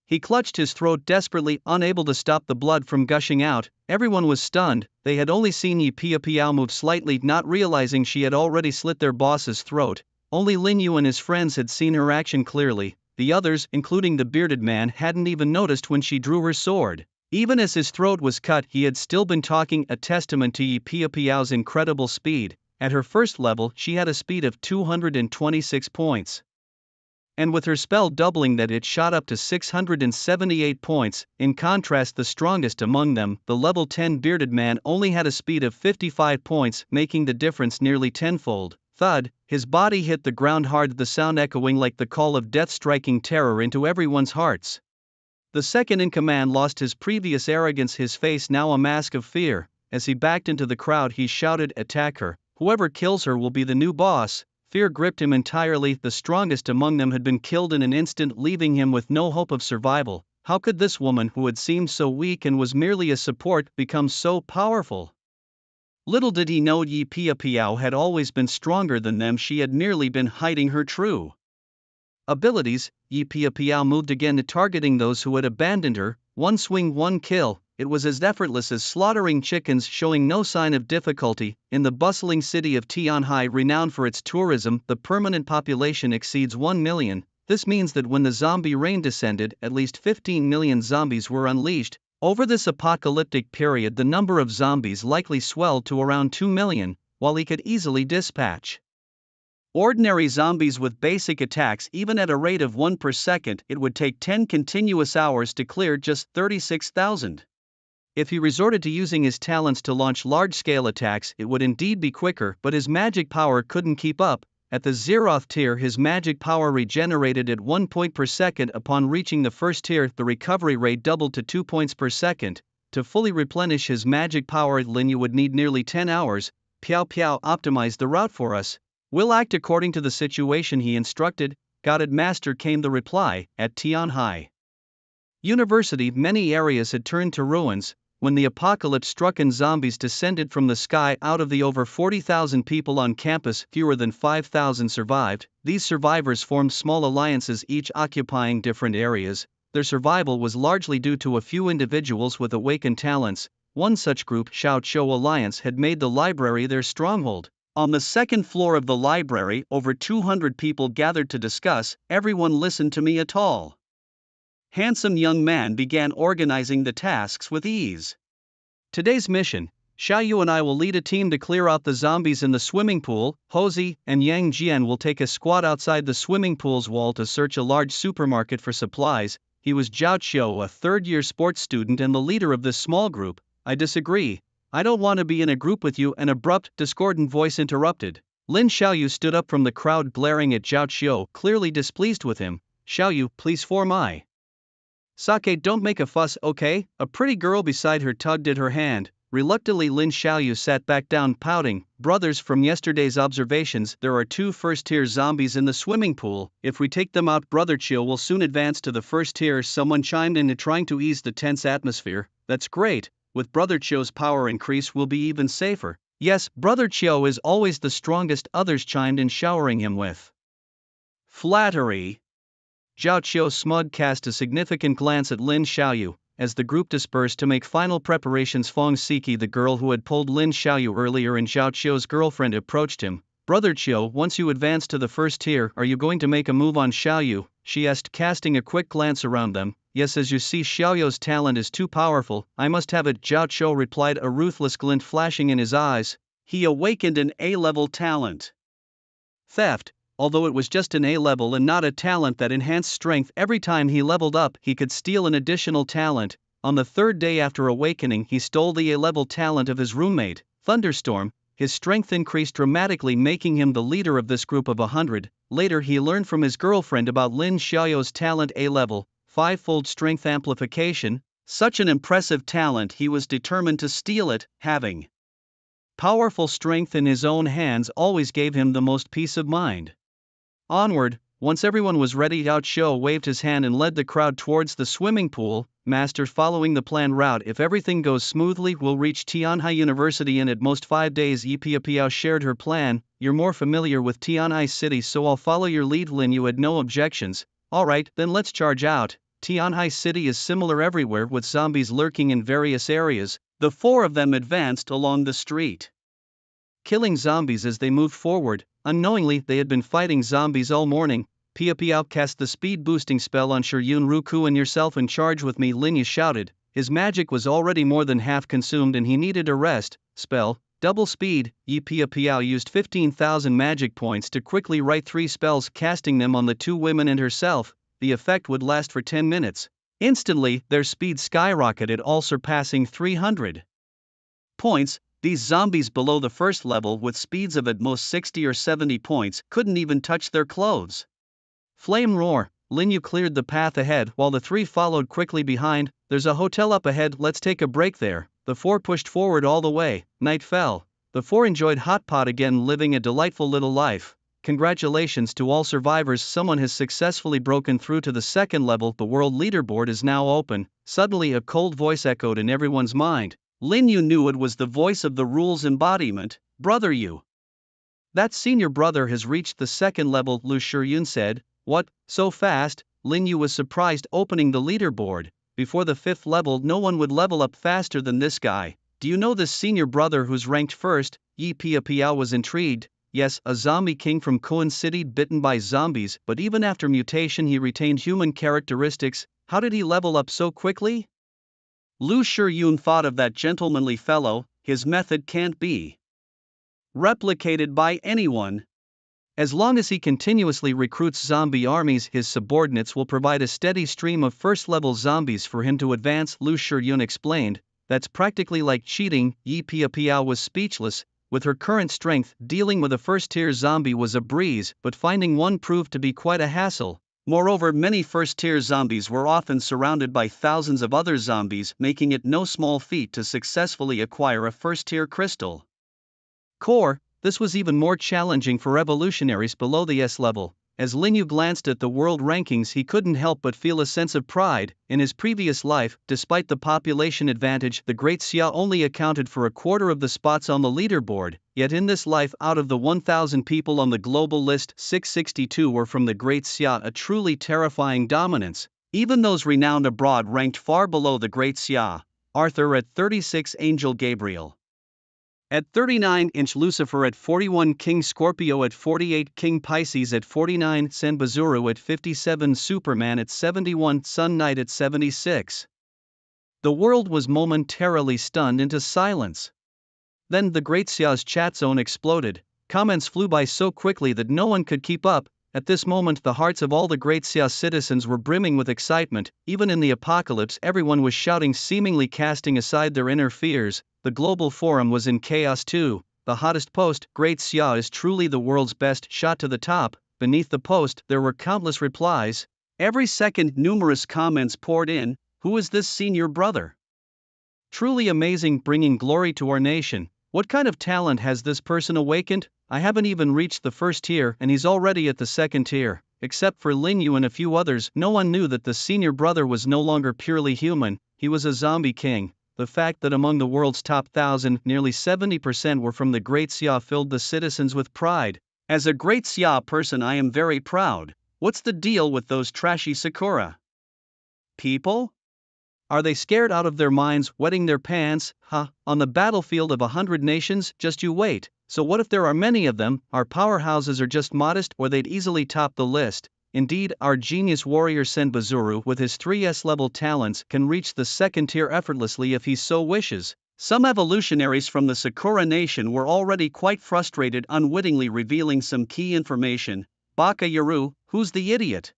he clutched his throat desperately, unable to stop the blood from gushing out. Everyone was stunned. They had only seen Yi Pia Piao move slightly, not realizing she had already slit their boss's throat. Only Lin Yu and his friends had seen her action clearly. The others, including the bearded man, hadn't even noticed when she drew her sword. Even as his throat was cut, he had still been talking, a testament to Yi Pia Piao's incredible speed. At her first level, she had a speed of 226 points. And with her spell doubling that, it shot up to 678 points. In contrast, the strongest among them, the level 10 bearded man, only had a speed of 55 points, making the difference nearly tenfold. Thud, his body hit the ground hard, the sound echoing like the call of death, striking terror into everyone's hearts. The second in command lost his previous arrogance, his face now a mask of fear. As he backed into the crowd he shouted, attack her, whoever kills her will be the new boss. Fear gripped him entirely. The strongest among them had been killed in an instant, leaving him with no hope of survival. How could this woman, who had seemed so weak and was merely a support, become so powerful? Little did he know Yi Pia Piao had always been stronger than them. She had merely been hiding her true abilities. Yi Pia Piao moved again, targeting those who had abandoned her. One swing, one kill. It was as effortless as slaughtering chickens, showing no sign of difficulty. In the bustling city of Tianhai, renowned for its tourism, the permanent population exceeds 1 million. This means that when the zombie rain descended, at least 15 million zombies were unleashed. Over this apocalyptic period, the number of zombies likely swelled to around 2 million, while he could easily dispatch ordinary zombies with basic attacks even at a rate of 1 per second. It would take 10 continuous hours to clear just 36,000. If he resorted to using his talents to launch large-scale attacks, it would indeed be quicker, but his magic power couldn't keep up. At the zeroth tier, his magic power regenerated at 1 point per second. Upon reaching the first tier, the recovery rate doubled to 2 points per second. To fully replenish his magic power, Lin Yu would need nearly 10 hours. Piao Piao, optimize the route for us. We'll act according to the situation, he instructed. Got it, master, came the reply. At Tianhai University, many areas had turned to ruins. When the apocalypse struck and zombies descended from the sky, out of the over 40,000 people on campus, fewer than 5,000 survived. These survivors formed small alliances, each occupying different areas. Their survival was largely due to a few individuals with awakened talents. One such group, Xiao Chou Alliance, had made the library their stronghold. On the second floor of the library, over 200 people gathered to discuss. Everyone listened to me. A tall, handsome young man began organizing the tasks with ease. Today's mission: Xiao Yu and I will lead a team to clear out the zombies in the swimming pool. Hosey and Yang Jian will take a squad outside the swimming pool's wall to search a large supermarket for supplies. He was Zhao Qiu, a third-year sports student and the leader of this small group. I disagree. I don't want to be in a group with you, an abrupt, discordant voice interrupted. Lin Xiaoyu stood up from the crowd, glaring at Zhao Qiu, clearly displeased with him. Xiaoyu, please form I. Sake, don't make a fuss, okay? A pretty girl beside her tugged at her hand. Reluctantly, Lin Xiaoyu sat back down, pouting. Brothers, from yesterday's observations, there are 2 first-tier zombies in the swimming pool. If we take them out, Brother Qiu will soon advance to the first tier. Someone chimed in, trying to ease the tense atmosphere. That's great. With Brother Qiu's power increase, we'll be even safer. Yes, Brother Qiu is always the strongest, others chimed in, showering him with flattery. Zhao Qiu smug cast a significant glance at Lin Xiaoyu. As the group dispersed to make final preparations, Feng Siki, the girl who had pulled Lin Xiaoyu earlier, and Zhao Qiu's girlfriend, approached him. Brother Qiu, once you advance to the first tier, are you going to make a move on Xiaoyu? she asked, casting a quick glance around them. Yes, as you see, Xiaoyou's talent is too powerful, I must have it, Zhao Chou replied, a ruthless glint flashing in his eyes. He awakened an A-level talent. Theft. Although it was just an A-level and not a talent that enhanced strength, every time he leveled up he could steal an additional talent. On the third day after awakening, he stole the A-level talent of his roommate, Thunderstorm. His strength increased dramatically, making him the leader of this group of 100. Later he learned from his girlfriend about Lin Xiaoyou's talent, A-level, 5-fold strength amplification. Such an impressive talent, he was determined to steal it. Having powerful strength in his own hands always gave him the most peace of mind. Onward. Once everyone was ready, Yao Chou waved his hand and led the crowd towards the swimming pool. Master, following the planned route, if everything goes smoothly, we'll reach Tianhai University in at most 5 days. Yi Piao shared her plan. You're more familiar with Tianhai City, so I'll follow your lead. Lin Yu had no objections. Alright, then let's charge out. Tianhai City is similar everywhere, with zombies lurking in various areas. The four of them advanced along the street, killing zombies as they moved forward. Unknowingly, they had been fighting zombies all morning. Piao cast the speed-boosting spell on Shiryun Ruku. And yourself in charge with me, Lin Yu shouted. His magic was already more than half consumed and he needed a rest. Spell, double speed. Yi Piao used 15,000 magic points to quickly write 3 spells, casting them on the 2 women and herself. The effect would last for 10 minutes. Instantly, their speed skyrocketed, all surpassing 300 points. These zombies below the first level, with speeds of at most 60 or 70 points, couldn't even touch their clothes. Flame roar. Lin Yu cleared the path ahead while the 3 followed quickly behind. There's a hotel up ahead, let's take a break there. The 4 pushed forward all the way. Night fell. The 4 enjoyed hot pot again, living a delightful little life. Congratulations to all survivors, someone has successfully broken through to the second level. The world leaderboard is now open. Suddenly a cold voice echoed in everyone's mind. Lin Yu knew it was the voice of the rules embodiment. Brother Yu. That senior brother has reached the second level, Lu Shiryun said. What, so fast? Lin Yu was surprised, opening the leaderboard. Before the 5th level, no one would level up faster than this guy. Do you know this senior brother who's ranked first? Yi Piao was intrigued. Yes, a zombie king from Kuan City, bitten by zombies, but even after mutation he retained human characteristics. How did he level up so quickly? Lu Shiryun thought of that gentlemanly fellow. His method can't be replicated by anyone. As long as he continuously recruits zombie armies, his subordinates will provide a steady stream of first-level zombies for him to advance, Lu Shiryun explained. That's practically like cheating. Yi Piao was speechless. With her current strength, dealing with a first-tier zombie was a breeze, but finding one proved to be quite a hassle. Moreover, many first-tier zombies were often surrounded by thousands of other zombies, making it no small feat to successfully acquire a first-tier crystal core. This was even more challenging for revolutionaries below the S level. As Lin Yu glanced at the world rankings, he couldn't help but feel a sense of pride. In his previous life, despite the population advantage, the Great Xia only accounted for a quarter of the spots on the leaderboard. Yet in this life, out of the 1,000 people on the global list, 662 were from the Great Xia, a truly terrifying dominance. Even those renowned abroad ranked far below the Great Xia. Arthur at 36, Angel Gabriel at 39, Inch Lucifer at 41, King Scorpio at 48, King Pisces at 49, Sanbazuru at 57, Superman at 71, Sun Knight at 76. The world was momentarily stunned into silence. Then the Great Xia's chat zone exploded. Comments flew by so quickly that no one could keep up. At this moment, the hearts of all the Great Xia citizens were brimming with excitement. Even in the apocalypse, everyone was shouting, seemingly casting aside their inner fears. The global forum was in chaos too. The hottest post, Great Xia is truly the world's best, shot to the top. Beneath the post, there were countless replies. Every second, numerous comments poured in. Who is this senior brother? Truly amazing, bringing glory to our nation. What kind of talent has this person awakened? I haven't even reached the first tier and he's already at the second tier. Except for Lin Yu and a few others, no one knew that the senior brother was no longer purely human. He was a zombie king. The fact that among the world's top 1,000, nearly 70% were from the Great Xia filled the citizens with pride. As a Great Xia person, I am very proud. What's the deal with those trashy Sakura people? Are they scared out of their minds, wetting their pants? On the battlefield of 100 nations, just you wait. So what if there are many of them? Our powerhouses are just modest, or they'd easily top the list. Indeed, our genius warrior Senbazuru with his 3S level talents can reach the second tier effortlessly if he so wishes. Some evolutionaries from the Sakura Nation were already quite frustrated, unwittingly revealing some key information. Baka Yaru, who's the idiot?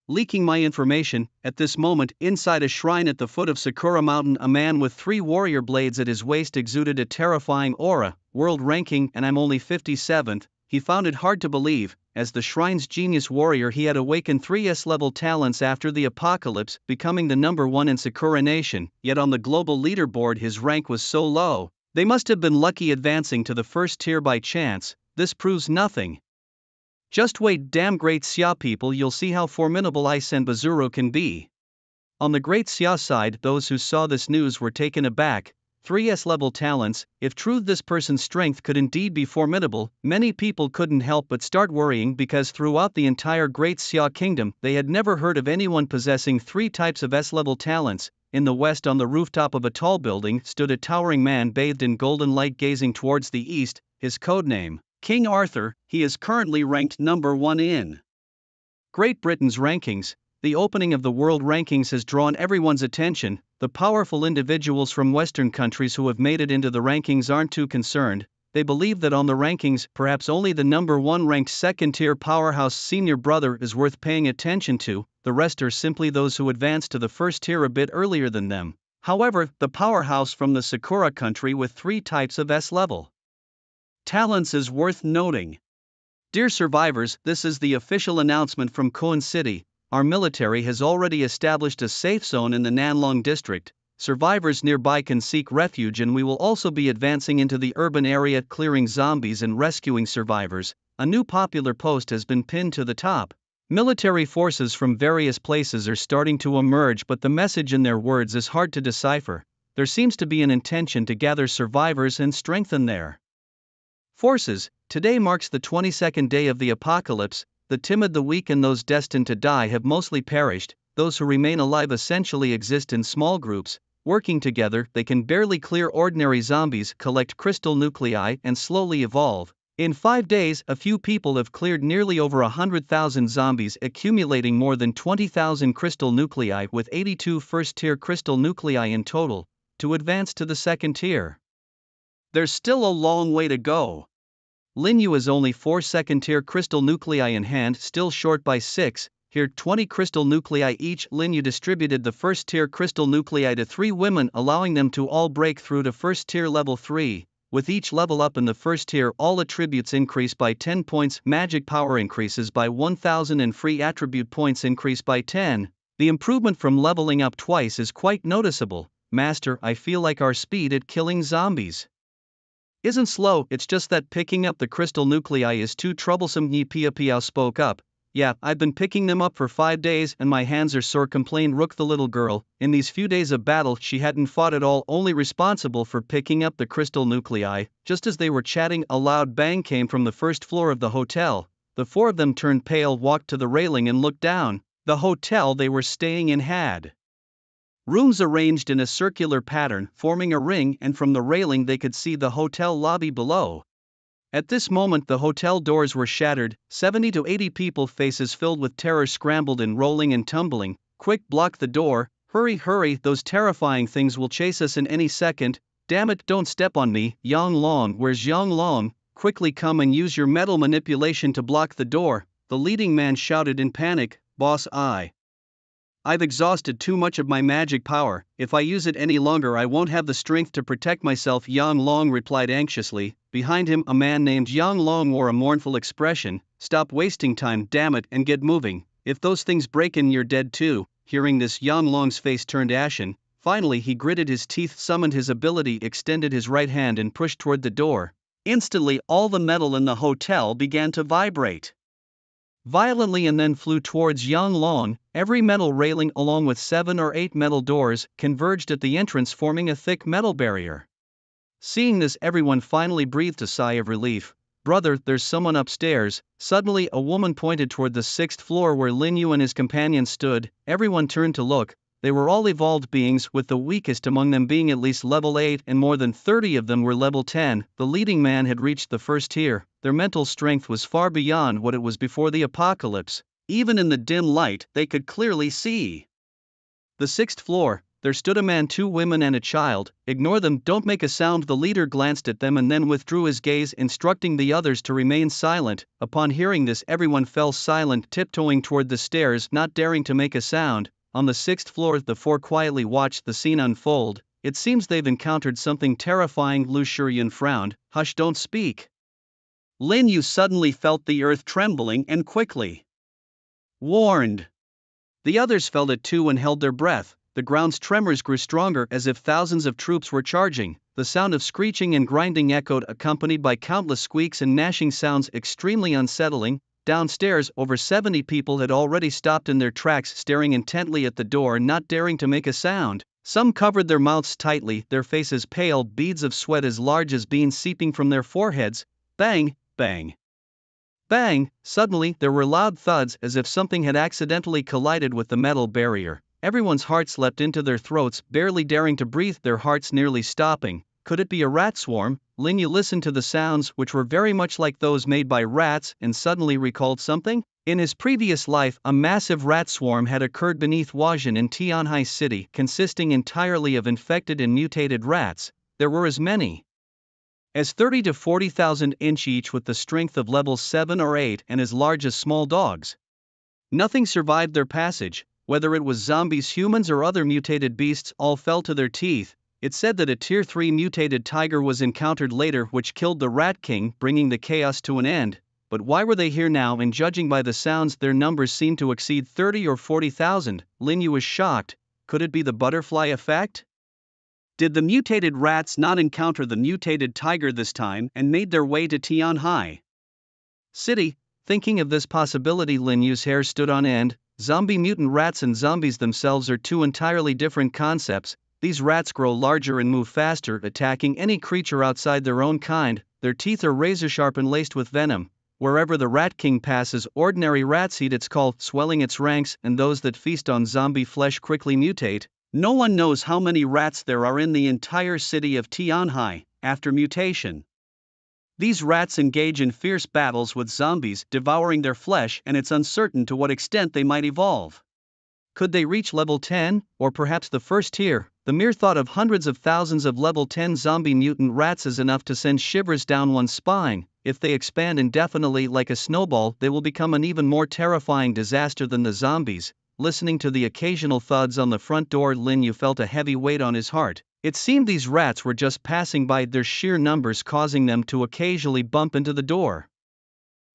Leaking my information. At this moment, inside a shrine at the foot of Sakura Mountain, a man with 3 warrior blades at his waist exuded a terrifying aura. World ranking, and I'm only 57th. He found it hard to believe. As the shrine's genius warrior, he had awakened 3S level talents after the apocalypse, becoming the #1 in Sakura Nation, yet on the global leaderboard his rank was so low. They must have been lucky advancing to the first tier by chance. This proves nothing. Just wait, damn Great Xia people, you'll see how formidable I Senbazuru can be. On the Great Xia side, those who saw this news were taken aback. 3S level talents, if true this person's strength could indeed be formidable, many people couldn't help but start worrying because throughout the entire Great Xia kingdom they had never heard of anyone possessing 3 types of S-level talents. In the west, on the rooftop of a tall building, stood a towering man bathed in golden light gazing towards the east, his codename, King Arthur. He is currently ranked #1 in Great Britain's rankings. The opening of the world rankings has drawn everyone's attention. The powerful individuals from Western countries who have made it into the rankings aren't too concerned. They believe that on the rankings, perhaps only the #1 ranked second-tier powerhouse senior brother is worth paying attention to. The rest are simply those who advance to the first tier a bit earlier than them. However, the powerhouse from the Sakura country with 3 types of S-level talents is worth noting. Dear survivors, this is the official announcement from Koen City. Our military has already established a safe zone in the Nanlong district. Survivors nearby can seek refuge, and we will also be advancing into the urban area, clearing zombies and rescuing survivors. A new popular post has been pinned to the top. Military forces from various places are starting to emerge, but the message in their words is hard to decipher. There seems to be an intention to gather survivors and strengthen their forces. Today marks the 22nd day of the apocalypse. The timid, the weak, and those destined to die have mostly perished. Those who remain alive essentially exist in small groups. Working together, they can barely clear ordinary zombies, collect crystal nuclei, and slowly evolve. In 5 days, a few people have cleared nearly over 100,000 zombies, accumulating more than 20,000 crystal nuclei, with 82 first-tier crystal nuclei in total, to advance to the second tier. There's still a long way to go. Lin Yu has only 4 second-tier crystal nuclei in hand, still short by 6. Here 20 crystal nuclei each. Lin Yu distributed the first-tier crystal nuclei to 3 women, allowing them to all break through to first-tier level 3. With each level up in the first tier, all attributes increase by 10 points, magic power increases by 1000, and free attribute points increase by 10. The improvement from leveling up twice is quite noticeable. Master, I feel like our speed at killing zombies isn't slow, it's just that picking up the crystal nuclei is too troublesome. Yi Pia Piao spoke up. Yeah, I've been picking them up for 5 days and my hands are sore, complained Rook the little girl. In these few days of battle she hadn't fought at all, only responsible for picking up the crystal nuclei. Just as they were chatting, a loud bang came from the first floor of the hotel. The 4 of them turned pale, walked to the railing and looked down. The hotel they were staying in had rooms arranged in a circular pattern, forming a ring, and from the railing they could see the hotel lobby below. At this moment the hotel doors were shattered. 70 to 80 people, faces filled with terror, scrambled and rolling and tumbling. Quick, block the door, hurry, hurry, those terrifying things will chase us in any second. Damn it, don't step on me. Yang Long, where's Yang Long? Quickly come and use your metal manipulation to block the door, the leading man shouted in panic. Boss, I've exhausted too much of my magic power. If I use it any longer I won't have the strength to protect myself, Yang Long replied anxiously. Behind him a man named Yang Long wore a mournful expression. Stop wasting time, damn it, and get moving. If those things break in you're dead too. Hearing this, Yang Long's face turned ashen. Finally he gritted his teeth, summoned his ability, extended his right hand and pushed toward the door. Instantly all the metal in the hotel began to vibrate violently and then flew towards Yang Long. Every metal railing, along with 7 or 8 metal doors, converged at the entrance, forming a thick metal barrier. Seeing this, everyone finally breathed a sigh of relief. Brother, there's someone upstairs. Suddenly a woman pointed toward the 6th floor where Lin Yu and his companions stood. Everyone turned to look. They were all evolved beings, with the weakest among them being at least level 8 and more than 30 of them were level 10. The leading man had reached the first tier. Their mental strength was far beyond what it was before the apocalypse. Even in the dim light, they could clearly see. The sixth floor, there stood a man, 2 women and a child. Ignore them, don't make a sound. The leader glanced at them and then withdrew his gaze, instructing the others to remain silent. Upon hearing this, everyone fell silent, tiptoeing toward the stairs, not daring to make a sound. On the 6th floor, the 4 quietly watched the scene unfold. It seems they've encountered something terrifying. Lu Shiyun frowned. Hush, don't speak. Lin Yu suddenly felt the earth trembling and quickly warned. The others felt it too and held their breath. The ground's tremors grew stronger, as if thousands of troops were charging. The sound of screeching and grinding echoed, accompanied by countless squeaks and gnashing sounds, extremely unsettling. Downstairs, over 70 people had already stopped in their tracks, staring intently at the door, not daring to make a sound. Some covered their mouths tightly, their faces pale, beads of sweat as large as beans seeping from their foreheads. Bang, bang, bang! Suddenly, there were loud thuds, as if something had accidentally collided with the metal barrier. Everyone's hearts leapt into their throats, barely daring to breathe, their hearts nearly stopping. Could it be a rat swarm? Lin Yu listened to the sounds, which were very much like those made by rats, and suddenly recalled something. In his previous life, a massive rat swarm had occurred beneath Huajin in Tianhai City, consisting entirely of infected and mutated rats. There were as many as 30 to 40,000 each, with the strength of level 7 or 8 and as large as small dogs. Nothing survived their passage. Whether it was zombies, humans, or other mutated beasts, all fell to their teeth. It said that a tier 3 mutated tiger was encountered later, which killed the Rat King, bringing the chaos to an end. But why were they here now? And judging by the sounds, their numbers seemed to exceed 30 or 40,000. Lin Yu was shocked. Could it be the butterfly effect? Did the mutated rats not encounter the mutated tiger this time and made their way to Tianhai City? Thinking of this possibility, Lin Yu's hair stood on end. Zombie mutant rats and zombies themselves are 2 entirely different concepts. These rats grow larger and move faster, attacking any creature outside their own kind. Their teeth are razor sharp and laced with venom. Wherever the Rat King passes, ordinary rats eat its call, swelling its ranks, and those that feast on zombie flesh quickly mutate. No one knows how many rats there are in the entire city of Tianhai after mutation. These rats engage in fierce battles with zombies, devouring their flesh, and it's uncertain to what extent they might evolve. Could they reach level 10, or perhaps the first tier? The mere thought of hundreds of thousands of level 10 zombie mutant rats is enough to send shivers down one's spine. If they expand indefinitely like a snowball, they will become an even more terrifying disaster than the zombies. Listening to the occasional thuds on the front door, Lin Yu felt a heavy weight on his heart. It seemed these rats were just passing by, their sheer numbers causing them to occasionally bump into the door.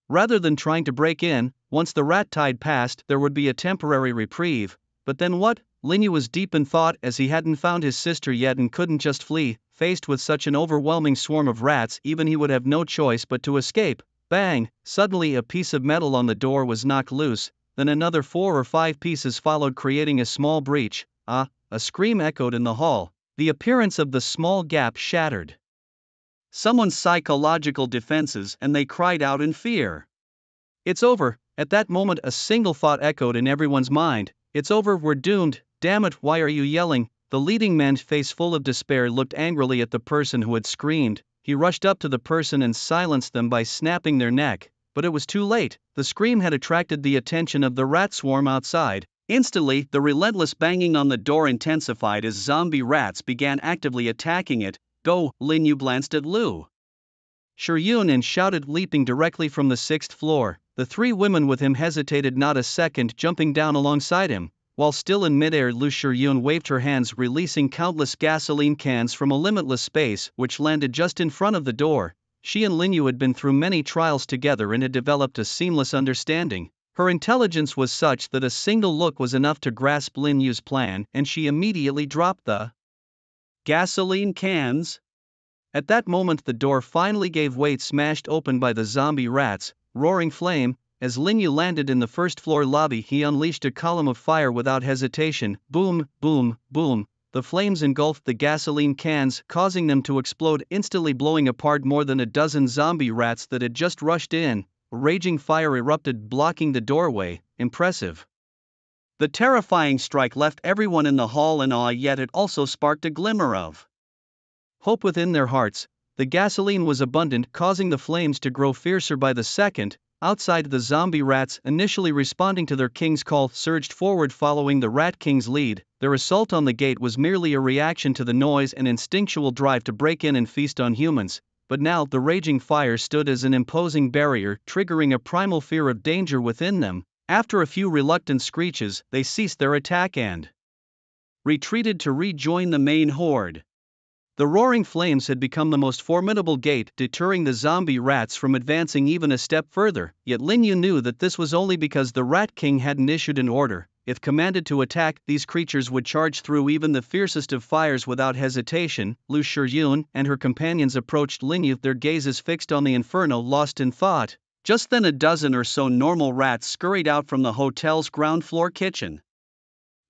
Rather than trying to break in, once the rat tide passed, there would be a temporary reprieve. But then what? Lin Yu was deep in thought, as he hadn't found his sister yet and couldn't just flee. Faced with such an overwhelming swarm of rats, even he would have no choice but to escape. Bang! Suddenly a piece of metal on the door was knocked loose, then another 4 or 5 pieces followed, creating a small breach. A scream echoed in the hall. The appearance of the small gap shattered someone's psychological defenses, and they cried out in fear. It's over. At that moment, a single thought echoed in everyone's mind. It's over, we're doomed. Damn it, why are you yelling? The leading man's face, full of despair, looked angrily at the person who had screamed. He rushed up to the person and silenced them by snapping their neck. But it was too late. The scream had attracted the attention of the rat swarm outside. Instantly, the relentless banging on the door intensified as zombie rats began actively attacking it. Go! Lin Yu glanced at Lu Shiyun and shouted, leaping directly from the 6th floor. The 3 women with him hesitated not a second, jumping down alongside him. While still in midair, Lu Shiyun waved her hands, releasing countless gasoline cans from a limitless space, which landed just in front of the door. She and Lin Yu had been through many trials together and had developed a seamless understanding. Her intelligence was such that a single look was enough to grasp Lin Yu's plan, and she immediately dropped the gasoline cans. At that moment, the door finally gave way, smashed open by the zombie rats. Roaring flame. As Lin Yu landed in the first-floor lobby, he unleashed a column of fire without hesitation. Boom, boom, boom. The flames engulfed the gasoline cans, causing them to explode, instantly blowing apart more than a dozen zombie rats that had just rushed in. Raging fire erupted, blocking the doorway. Impressive. The terrifying strike left everyone in the hall in awe, yet it also sparked a glimmer of hope within their hearts. The gasoline was abundant, causing the flames to grow fiercer by the second. Outside, the zombie rats, initially responding to their king's call, surged forward following the Rat King's lead. Their assault on the gate was merely a reaction to the noise and instinctual drive to break in and feast on humans, but now the raging fire stood as an imposing barrier, triggering a primal fear of danger within them. After a few reluctant screeches, they ceased their attack and retreated to rejoin the main horde. The roaring flames had become the most formidable gate, deterring the zombie rats from advancing even a step further, yet Lin Yu knew that this was only because the Rat King hadn't issued an order. If commanded to attack, these creatures would charge through even the fiercest of fires without hesitation. Lu Shiyun and her companions approached Lin Yu, their gazes fixed on the inferno, lost in thought. Just then a dozen or so normal rats scurried out from the hotel's ground floor kitchen.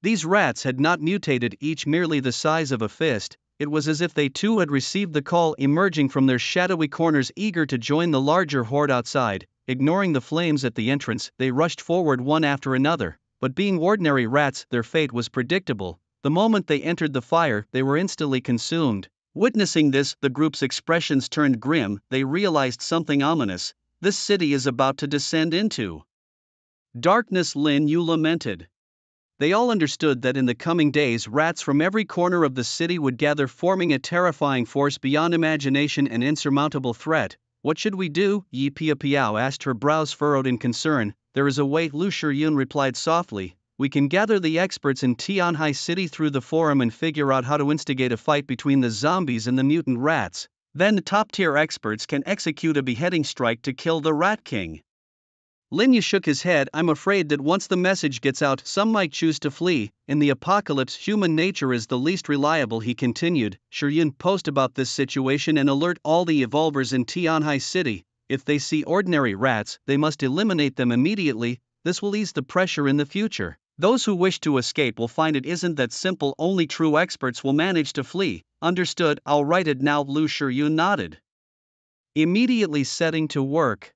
These rats had not mutated, each merely the size of a fist. It was as if they too had received the call, emerging from their shadowy corners eager to join the larger horde outside. Ignoring the flames at the entrance, they rushed forward one after another. But being ordinary rats, their fate was predictable. The moment they entered the fire, they were instantly consumed. Witnessing this, the group's expressions turned grim. They realized something ominous. This city is about to descend into darkness, Lin Yu lamented. They all understood that in the coming days rats from every corner of the city would gather, forming a terrifying force beyond imagination and insurmountable threat. What should we do? Yi Piao asked, her brows furrowed in concern. There is a way, Lu Shiyun replied softly. We can gather the experts in Tianhai City through the forum and figure out how to instigate a fight between the zombies and the mutant rats. Then the top-tier experts can execute a beheading strike to kill the Rat King. Lin Yu shook his head. I'm afraid that once the message gets out, some might choose to flee. In the apocalypse, human nature is the least reliable, he continued. Shiyun, post about this situation and alert all the evolvers in Tianhai City. If they see ordinary rats, they must eliminate them immediately. This will ease the pressure in the future. Those who wish to escape will find it isn't that simple. Only true experts will manage to flee. Understood, I'll write it now. Lu Shiyun nodded, immediately setting to work.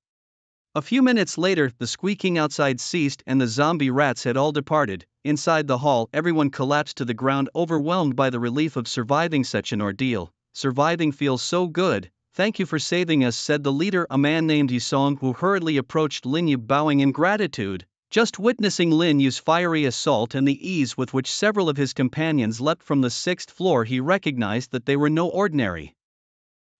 A few minutes later, the squeaking outside ceased and the zombie rats had all departed. Inside the hall, everyone collapsed to the ground, overwhelmed by the relief of surviving such an ordeal. Surviving feels so good. Thank you for saving us, said the leader, a man named Yisong, who hurriedly approached Lin Yu, bowing in gratitude. Just witnessing Lin Yu's fiery assault and the ease with which several of his companions leapt from the 6th floor, he recognized that they were no ordinary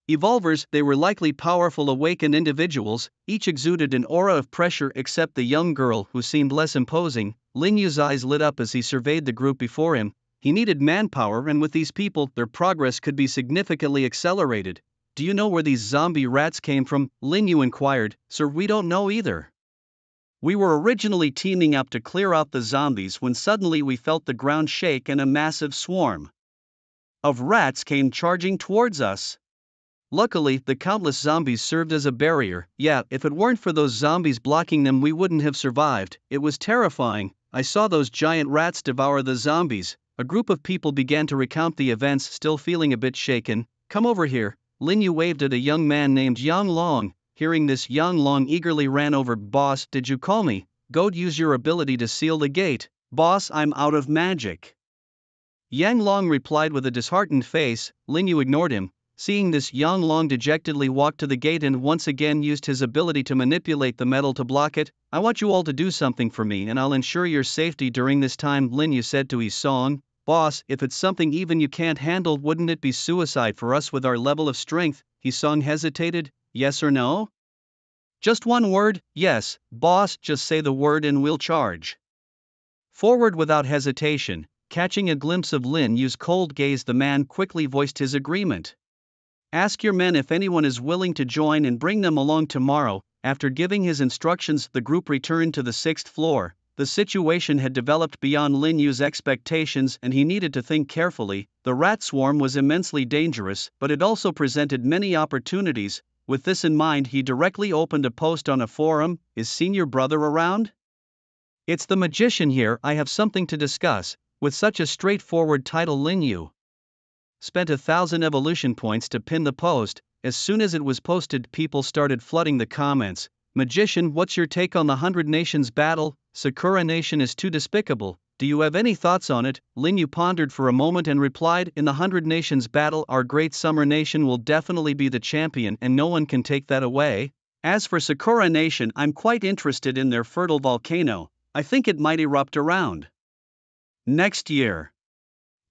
evolvers. They were likely powerful awakened individuals. Each exuded an aura of pressure except the young girl, who seemed less imposing. Lin Yu's eyes lit up as he surveyed the group before him. He needed manpower, and with these people, their progress could be significantly accelerated. Do you know where these zombie rats came from? Lin Yu inquired. Sir, we don't know either. We were originally teaming up to clear out the zombies when suddenly we felt the ground shake and a massive swarm of rats came charging towards us. Luckily, the countless zombies served as a barrier. Yeah, if it weren't for those zombies blocking them, we wouldn't have survived. It was terrifying. I saw those giant rats devour the zombies. A group of people began to recount the events, still feeling a bit shaken. Come over here. Lin Yu waved at a young man named Yang Long. Hearing this, Yang Long eagerly ran over. Boss, did you call me? Go use your ability to seal the gate. Boss, I'm out of magic. Yang Long replied with a disheartened face. Lin Yu ignored him. Seeing this, Yang Long dejectedly walked to the gate and once again used his ability to manipulate the metal to block it. I want you all to do something for me and I'll ensure your safety during this time, Lin Yu said to Yisong. Boss, if it's something even you can't handle, wouldn't it be suicide for us with our level of strength? Yisong hesitated. Yes or no? Just one word. Yes, boss, just say the word and we'll charge forward without hesitation. Catching a glimpse of Lin Yu's cold gaze, the man quickly voiced his agreement. Ask your men if anyone is willing to join and bring them along tomorrow. After giving his instructions, the group returned to the 6th floor. The situation had developed beyond Lin Yu's expectations and he needed to think carefully. The rat swarm was immensely dangerous, but it also presented many opportunities. With this in mind, he directly opened a post on a forum. Is senior brother around? It's the magician here. I have something to discuss. With such a straightforward title, Lin Yu spent 1,000 evolution points to pin the post. As soon as it was posted, people started flooding the comments. Magician, what's your take on the 100 Nations battle? Sakura Nation is too despicable. Do you have any thoughts on it? Lin Yu pondered for a moment and replied, in the 100 Nations battle, our great summer nation will definitely be the champion and no one can take that away. As for Sakura Nation, I'm quite interested in their fertile volcano. I think it might erupt around next year.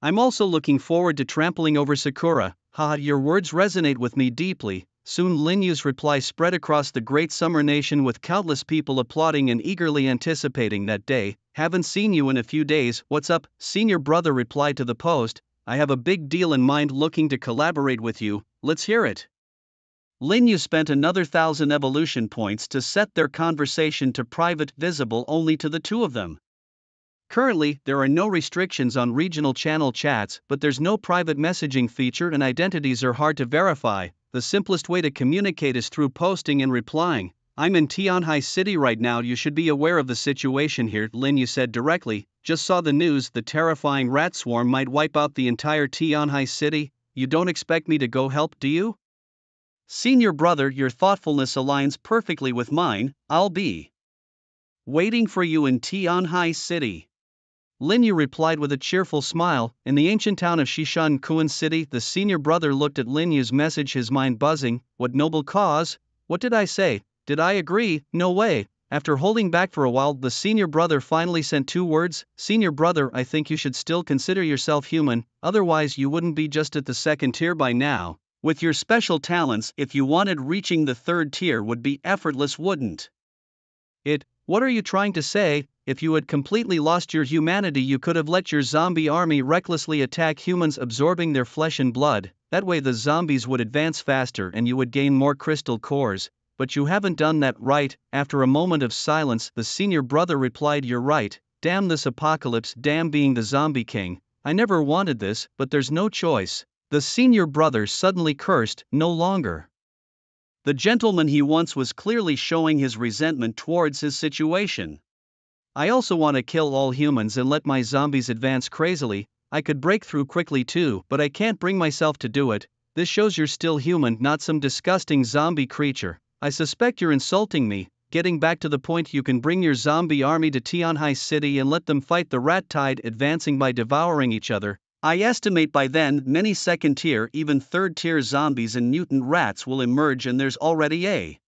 I'm also looking forward to trampling over Sakura. Haha, your words resonate with me deeply. Soon Linyu's reply spread across the great summer nation with countless people applauding and eagerly anticipating that day. Haven't seen you in a few days, what's up? Senior brother replied to the post, I have a big deal in mind looking to collaborate with you, let's hear it. Linyu spent another 1,000 evolution points to set their conversation to private, visible only to the two of them. Currently, there are no restrictions on regional channel chats, but there's no private messaging feature and identities are hard to verify. The simplest way to communicate is through posting and replying. I'm in Tianhai City right now, you should be aware of the situation here, Linyu said directly. Just saw the news, the terrifying rat swarm might wipe out the entire Tianhai City. You don't expect me to go help, do you? Senior brother, your thoughtfulness aligns perfectly with mine. I'll be waiting for you in Tianhai City. Linyu replied with a cheerful smile. In the ancient town of Shishan Kuan City, the senior brother looked at Linyu's message, his mind buzzing. What noble cause? What did I say? Did I agree? No way. After holding back for a while, the senior brother finally sent 2 words. Senior brother, I think you should still consider yourself human, otherwise you wouldn't be just at the 2nd tier by now. With your special talents, if you wanted, reaching the 3rd tier would be effortless, wouldn't it? What are you trying to say? If you had completely lost your humanity, you could have let your zombie army recklessly attack humans, absorbing their flesh and blood. That way the zombies would advance faster and you would gain more crystal cores. But you haven't done that, right? After a moment of silence, the senior brother replied, you're right. Damn this apocalypse, damn being the zombie king. I never wanted this, but there's no choice. The senior brother suddenly cursed, no longer the gentleman he once was, clearly showing his resentment towards his situation. I also want to kill all humans and let my zombies advance crazily. I could break through quickly too, but I can't bring myself to do it. This shows you're still human, not some disgusting zombie creature. I suspect you're insulting me. Getting back to the point, you can bring your zombie army to Tianhai City and let them fight the rat tide, advancing by devouring each other. I estimate by then many 2nd tier, even 3rd tier zombies and mutant rats will emerge, and there's already a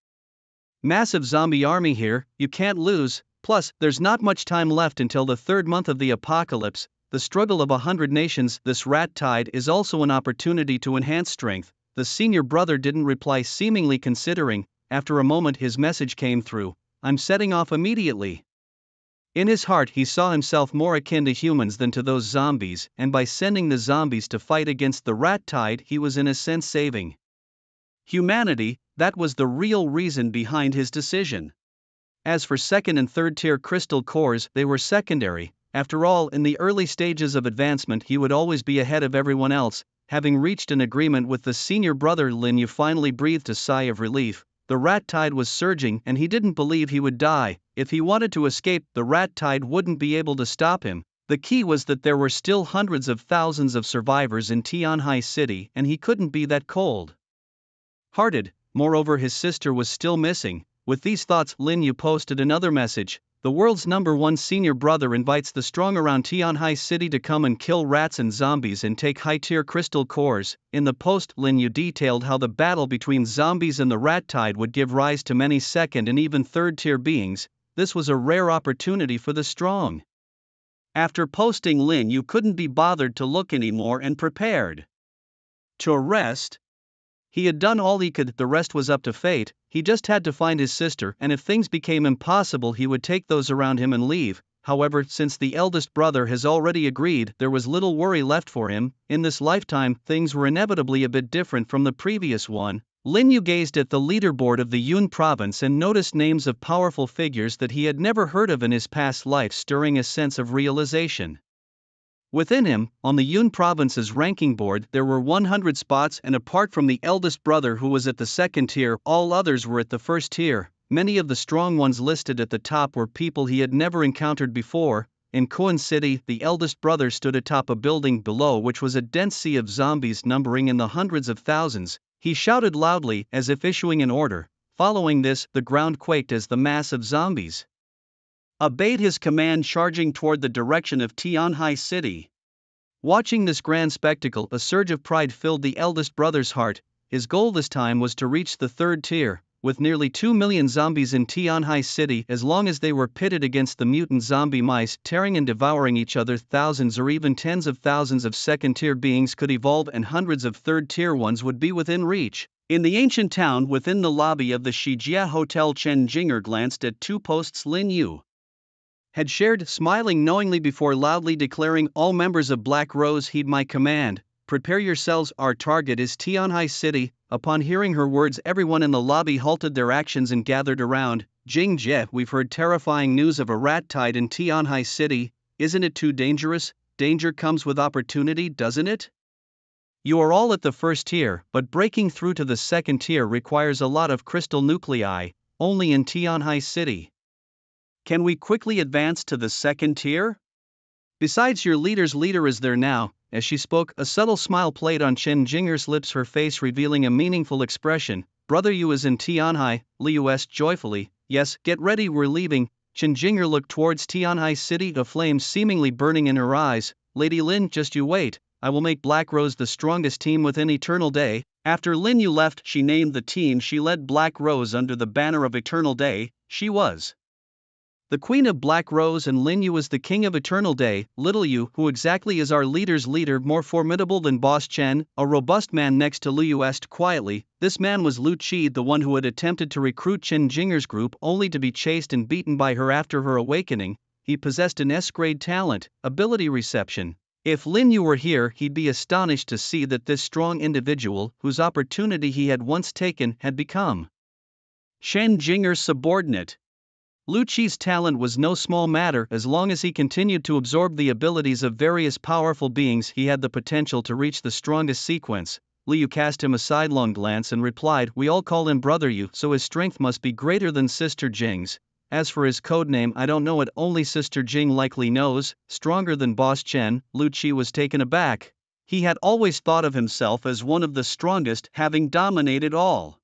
massive zombie army here. You can't lose. Plus, there's not much time left until the 3rd month of the apocalypse, the struggle of 100 nations. This rat tide is also an opportunity to enhance strength. The senior brother didn't reply, seemingly considering. After a moment his message came through. I'm setting off immediately. In his heart he saw himself more akin to humans than to those zombies, and by sending the zombies to fight against the rat tide he was in a sense saving humanity. That was the real reason behind his decision. As for 2nd and 3rd tier crystal cores, they were secondary. After all, in the early stages of advancement he would always be ahead of everyone else. Having reached an agreement with the senior brother, Linyu finally breathed a sigh of relief. The rat tide was surging and he didn't believe he would die. If he wanted to escape, the rat tide wouldn't be able to stop him. The key was that there were still hundreds of thousands of survivors in Tianhai City and he couldn't be that cold-hearted. Moreover, his sister was still missing. With these thoughts, Linyu posted another message. The world's #1 senior brother invites the strong around Tianhai City to come and kill rats and zombies and take high-tier crystal cores. In the post, Linyu detailed how the battle between zombies and the rat tide would give rise to many 2nd and even 3rd tier beings. This was a rare opportunity for the strong. After posting, Linyu couldn't be bothered to look anymore and prepared to rest. He had done all he could, the rest was up to fate. He just had to find his sister, and if things became impossible he would take those around him and leave. However, since the eldest brother has already agreed, there was little worry left for him. In this lifetime, things were inevitably a bit different from the previous one. Linyu gazed at the leaderboard of the Yun province and noticed names of powerful figures that he had never heard of in his past life, stirring a sense of realization. Within him, on the Yun province's ranking board, there were 100 spots, and apart from the eldest brother who was at the 2nd tier, all others were at the 1st tier. Many of the strong ones listed at the top were people he had never encountered before. In Kuan City, the eldest brother stood atop a building below which was a dense sea of zombies numbering in the hundreds of thousands. He shouted loudly, as if issuing an order. Following this, the ground quaked as the mass of zombies obeyed his command, charging toward the direction of Tianhai City. Watching this grand spectacle, a surge of pride filled the eldest brother's heart. His goal this time was to reach the 3rd tier. with nearly 2 million zombies in Tianhai City. As long as they were pitted against the mutant zombie mice tearing and devouring each other, thousands or even tens of thousands of second-tier beings could evolve and hundreds of third-tier ones would be within reach. In the ancient town within the lobby of the Shijia Hotel, Chen Jinger glanced at two posts Lin Yu had shared, smiling knowingly before loudly declaring, "All members of Black Rose heed my command. Prepare yourselves, our target is Tianhai City." Upon hearing her words, everyone in the lobby halted their actions and gathered around. "Jing Jie, we've heard terrifying news of a rat tide in Tianhai City. Isn't it too dangerous? Danger comes with opportunity, doesn't it? You are all at the first tier, but breaking through to the second tier requires a lot of crystal nuclei, only in Tianhai City. Can we quickly advance to the second tier? Besides, your leader's leader is there now." As she spoke, a subtle smile played on Chen Jinger's lips, her face revealing a meaningful expression. "Brother Yu is in Tianhai," Liu asked joyfully. "Yes, get ready, we're leaving." Chen Jinger looked towards Tianhai City, a flame seemingly burning in her eyes. "Lady Lin, just you wait, I will make Black Rose the strongest team within Eternal Day." After Lin Yu left, she named the team she led Black Rose under the banner of Eternal Day. She was the Queen of Black Rose and Lin Yu is the King of Eternal Day. "Little Yu, who exactly is our leader's leader, more formidable than Boss Chen?" a robust man next to Liu asked quietly. This man was Lu Qi, the one who had attempted to recruit Chen Jinger's group only to be chased and beaten by her after her awakening. He possessed an S-grade talent, ability reception. If Lin Yu were here, he'd be astonished to see that this strong individual, whose opportunity he had once taken, had become Chen Jinger's subordinate. Lu Qi's talent was no small matter. As long as he continued to absorb the abilities of various powerful beings, he had the potential to reach the strongest sequence. Liu cast him a sidelong glance and replied, "We all call him Brother Yu, so his strength must be greater than Sister Jing's. As for his codename, I don't know it, only Sister Jing likely knows." Stronger than Boss Chen, Lu Qi was taken aback. He had always thought of himself as one of the strongest, having dominated all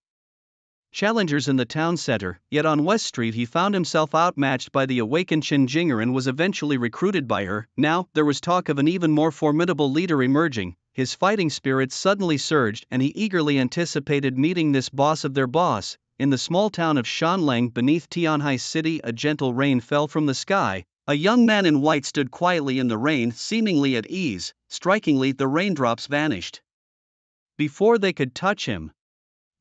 challengers in the town center, yet on West Street he found himself outmatched by the awakened Chen Jinger and was eventually recruited by her. Now, there was talk of an even more formidable leader emerging. His fighting spirit suddenly surged and he eagerly anticipated meeting this boss of their boss. In the small town of Shanlang beneath Tianhai City, a gentle rain fell from the sky. A young man in white stood quietly in the rain, seemingly at ease. Strikingly, the raindrops vanished before they could touch him.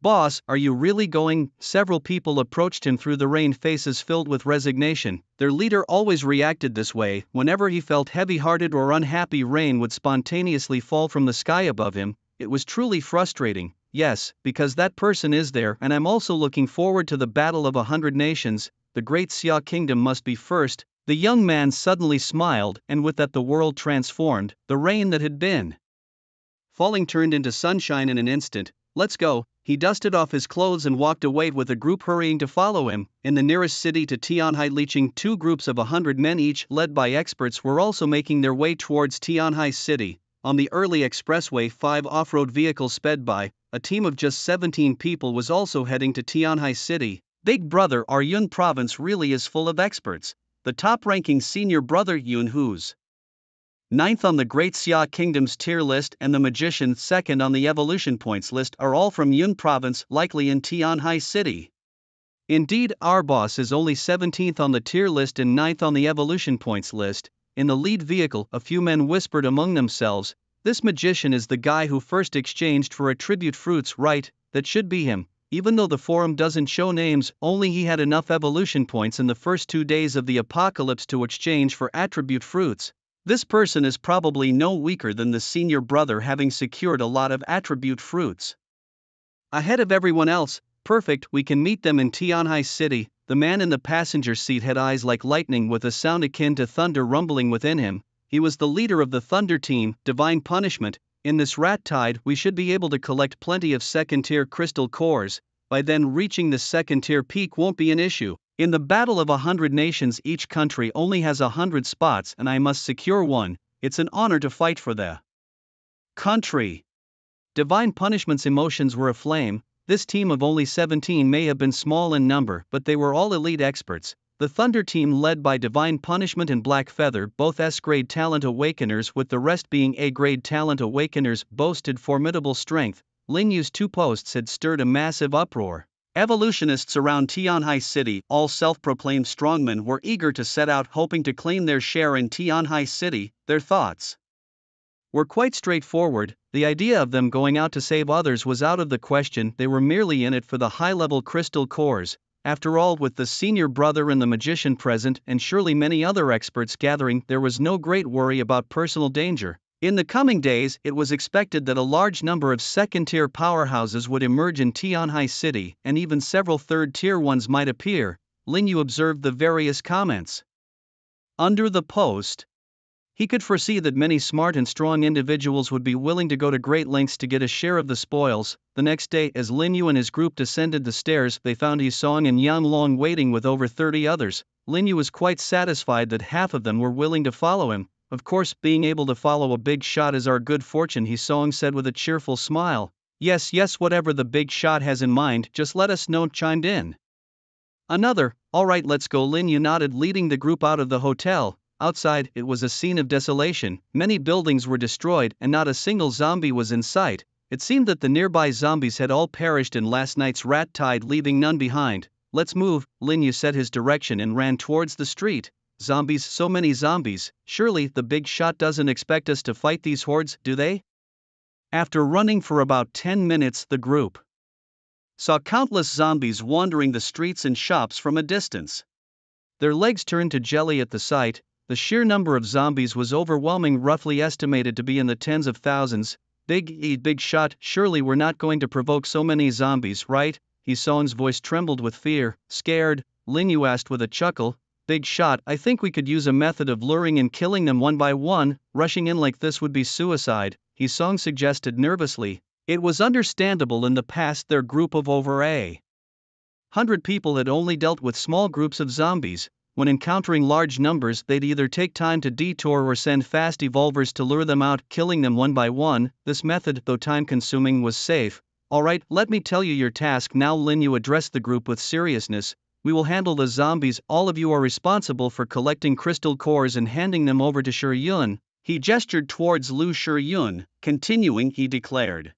"Boss, are you really going?" Several people approached him through the rain, faces filled with resignation. Their leader always reacted this way. Whenever he felt heavy-hearted or unhappy, rain would spontaneously fall from the sky above him. It was truly frustrating. "Yes, because that person is there, and I'm also looking forward to the battle of 100 nations. The great Xia kingdom must be first." The young man suddenly smiled, and with that the world transformed. The rain that had been falling turned into sunshine in an instant. "Let's go." He dusted off his clothes and walked away with a group hurrying to follow him. In the nearest city to Tianhai, Licheng, two groups of 100 men each, led by experts, were also making their way towards Tianhai City. On the early expressway, 5 off-road vehicles sped by. A team of just 17 people was also heading to Tianhai City. "Big brother, our Yun province really is full of experts. The top-ranking senior brother Yun, who's 9th on the Great Xia Kingdom's tier list, and the magician 2nd on the evolution points list, are all from Yun province, likely in Tianhai City. Indeed, our boss is only 17th on the tier list and 9th on the evolution points list." In the lead vehicle, a few men whispered among themselves, "This magician is the guy who first exchanged for attribute fruits, right? That should be him. Even though the forum doesn't show names, only he had enough evolution points in the first 2 days of the apocalypse to exchange for attribute fruits. This person is probably no weaker than the senior brother, having secured a lot of attribute fruits ahead of everyone else. Perfect, we can meet them in Tianhai City." The man in the passenger seat had eyes like lightning, with a sound akin to thunder rumbling within him. He was the leader of the Thunder Team, Divine Punishment. "In this rat tide, we should be able to collect plenty of second-tier crystal cores. By then, reaching the second-tier peak won't be an issue. In the battle of 100 nations, each country only has 100 spots and I must secure one. It's an honor to fight for the country." Divine Punishment's emotions were aflame. This team of only 17 may have been small in number, but they were all elite experts. The Thunder Team, led by Divine Punishment and Black Feather, both S-grade talent awakeners, with the rest being A-grade talent awakeners, boasted formidable strength. Lin Yu's 2 posts had stirred a massive uproar. Evolutionists around Tianhai City, all self-proclaimed strongmen, were eager to set out, hoping to claim their share in Tianhai City. Their thoughts were quite straightforward. The idea of them going out to save others was out of the question. They were merely in it for the high-level crystal cores. After all, with the senior brother and the magician present, and surely many other experts gathering, there was no great worry about personal danger. In the coming days, it was expected that a large number of second-tier powerhouses would emerge in Tianhai City, and even several third-tier ones might appear. Lin Yu observed the various comments under the post. He could foresee that many smart and strong individuals would be willing to go to great lengths to get a share of the spoils. The next day, as Lin Yu and his group descended the stairs, they found Yi Song and Yang Long waiting with over 30 others. Lin Yu was quite satisfied that half of them were willing to follow him. Of course, being able to follow a big shot is our good fortune, Yi Song said with a cheerful smile. Yes, whatever the big shot has in mind, just let us know, chimed in another. Alright, let's go, Lin Yu nodded, leading the group out of the hotel. Outside, it was a scene of desolation. Many buildings were destroyed, and not a single zombie was in sight. It seemed that the nearby zombies had all perished in last night's rat tide, leaving none behind. Let's move, Lin Yu set his direction and ran towards the street. Zombies, so many zombies. Surely the big shot doesn't expect us to fight these hordes, do they? After running for about 10 minutes, the group saw countless zombies wandering the streets and shops from a distance. Their legs turned to jelly at the sight. The sheer number of zombies was overwhelming, roughly estimated to be in the tens of thousands. Big shot, surely we're not going to provoke so many zombies, right? Yi Song's voice trembled with fear. Scared? Lin Yu asked with a chuckle. Big shot, I think we could use a method of luring and killing them one by one. Rushing in like this would be suicide, Yi Song suggested nervously. It was understandable. In the past, their group of over 100 people had only dealt with small groups of zombies. When encountering large numbers, they'd either take time to detour or send fast evolvers to lure them out, killing them one by one. This method, though time-consuming, was safe. Alright, let me tell you your task now, Lin Yu addressed the group with seriousness. We will handle the zombies. All of you are responsible for collecting crystal cores and handing them over to Shi Yun. He gestured towards Lu Shi Yun. Continuing, he declared,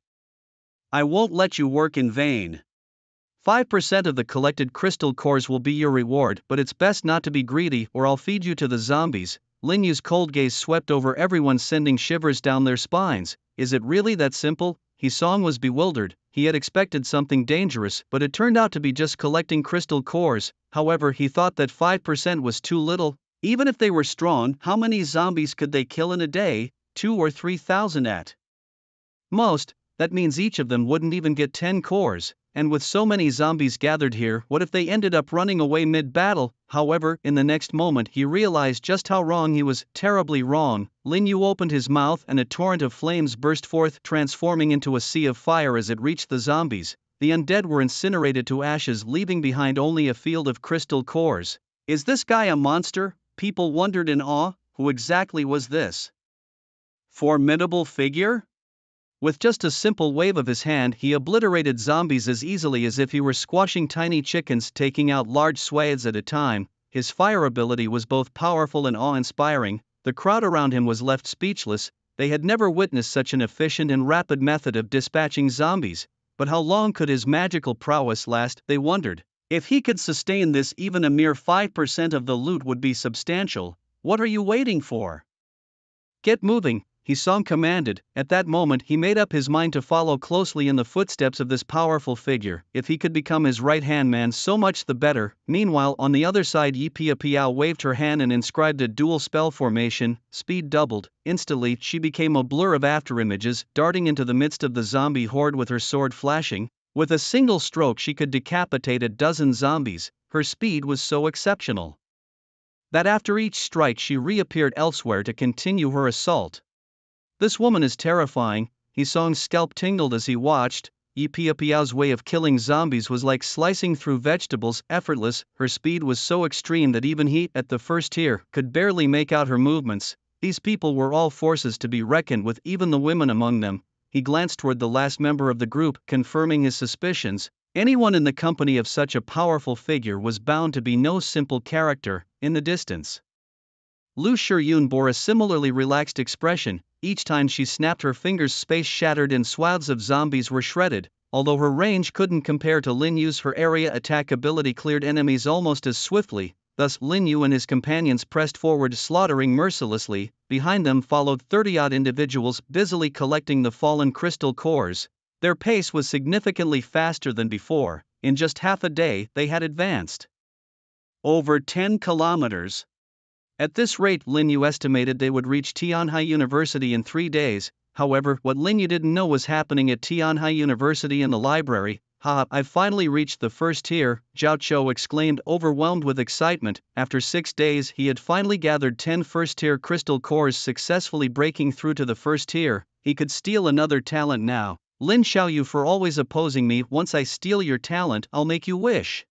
I won't let you work in vain. 5% of the collected crystal cores will be your reward, but it's best not to be greedy or I'll feed you to the zombies. Lin Yu's cold gaze swept over everyone, sending shivers down their spines. Is it really that simple? Yi Song was bewildered. He had expected something dangerous, but it turned out to be just collecting crystal cores. However, he thought that 5% was too little. Even if they were strong, how many zombies could they kill in a day? 2,000 or 3,000 at most. That means each of them wouldn't even get 10 cores. And with so many zombies gathered here, what if they ended up running away mid-battle? However, in the next moment he realized just how wrong he was, terribly wrong. Lin Yu opened his mouth and a torrent of flames burst forth, transforming into a sea of fire as it reached the zombies. The undead were incinerated to ashes, leaving behind only a field of crystal cores. Is this guy a monster? People wondered in awe. Who exactly was this formidable figure? With just a simple wave of his hand, he obliterated zombies as easily as if he were squashing tiny chickens, taking out large swathes at a time. His fire ability was both powerful and awe-inspiring. The crowd around him was left speechless. They had never witnessed such an efficient and rapid method of dispatching zombies. But how long could his magical prowess last, they wondered. If he could sustain this, even a mere 5% of the loot would be substantial. What are you waiting for? Get moving, Yi Song commanded. At that moment he made up his mind to follow closely in the footsteps of this powerful figure. If he could become his right-hand man, so much the better. Meanwhile, on the other side, Yi Piao waved her hand and inscribed a dual spell formation. Speed doubled. Instantly, she became a blur of afterimages, darting into the midst of the zombie horde with her sword flashing. With a single stroke she could decapitate a dozen zombies. Her speed was so exceptional that after each strike she reappeared elsewhere to continue her assault. This woman is terrifying. Yi Song's scalp tingled as he watched. Yi Piao's way of killing zombies was like slicing through vegetables, effortless. Her speed was so extreme that even he, at the first tier, could barely make out her movements. These people were all forces to be reckoned with, even the women among them. He glanced toward the last member of the group, confirming his suspicions. Anyone in the company of such a powerful figure was bound to be no simple character. In the distance, Lu Shiyun bore a similarly relaxed expression. Each time she snapped her fingers, space shattered and swaths of zombies were shredded. Although her range couldn't compare to Lin Yu's, her area attack ability cleared enemies almost as swiftly. Thus Lin Yu and his companions pressed forward, slaughtering mercilessly. Behind them followed 30-odd individuals busily collecting the fallen crystal cores. Their pace was significantly faster than before. In just half a day they had advanced over 10 kilometers. At this rate, Lin Yu estimated they would reach Tianhai University in 3 days. However, what Lin Yu didn't know was happening at Tianhai University in the library. "Ha, I've finally reached the first tier," Zhao Qiu exclaimed, overwhelmed with excitement. After 6 days, he had finally gathered 10 first-tier crystal cores, successfully breaking through to the first tier. He could steal another talent now. "Lin Xiaoyu, for always opposing me. Once I steal your talent, I'll make you wish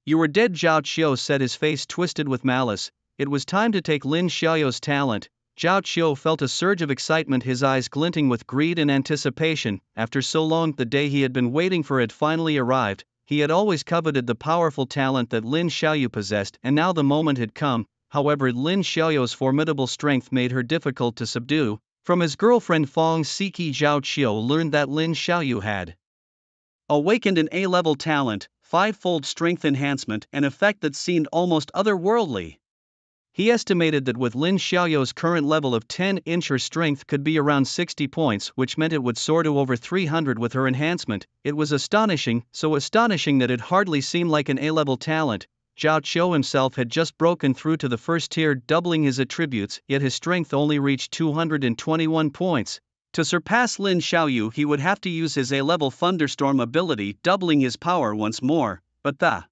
you were dead," Zhao Qiu said, his face twisted with malice. It was time to take Lin Xiaoyu's talent. Zhao Qiu felt a surge of excitement, his eyes glinting with greed and anticipation. After so long, the day he had been waiting for had finally arrived. He had always coveted the powerful talent that Lin Xiaoyu possessed, and now the moment had come. However, Lin Xiaoyu's formidable strength made her difficult to subdue. From his girlfriend Fong Siki, Zhao Qiu learned that Lin Xiaoyu had awakened an A-level talent, 5-fold strength enhancement, an effect that seemed almost otherworldly. He estimated that with Lin Xiaoyu's current level of 10-inch, her strength could be around 60 points, which meant it would soar to over 300 with her enhancement. It was astonishing, so astonishing that it hardly seemed like an A-level talent. Zhao Qiu himself had just broken through to the first tier, doubling his attributes, yet his strength only reached 221 points. To surpass Lin Xiaoyu, he would have to use his A-level Thunderstorm ability, doubling his power once more. But the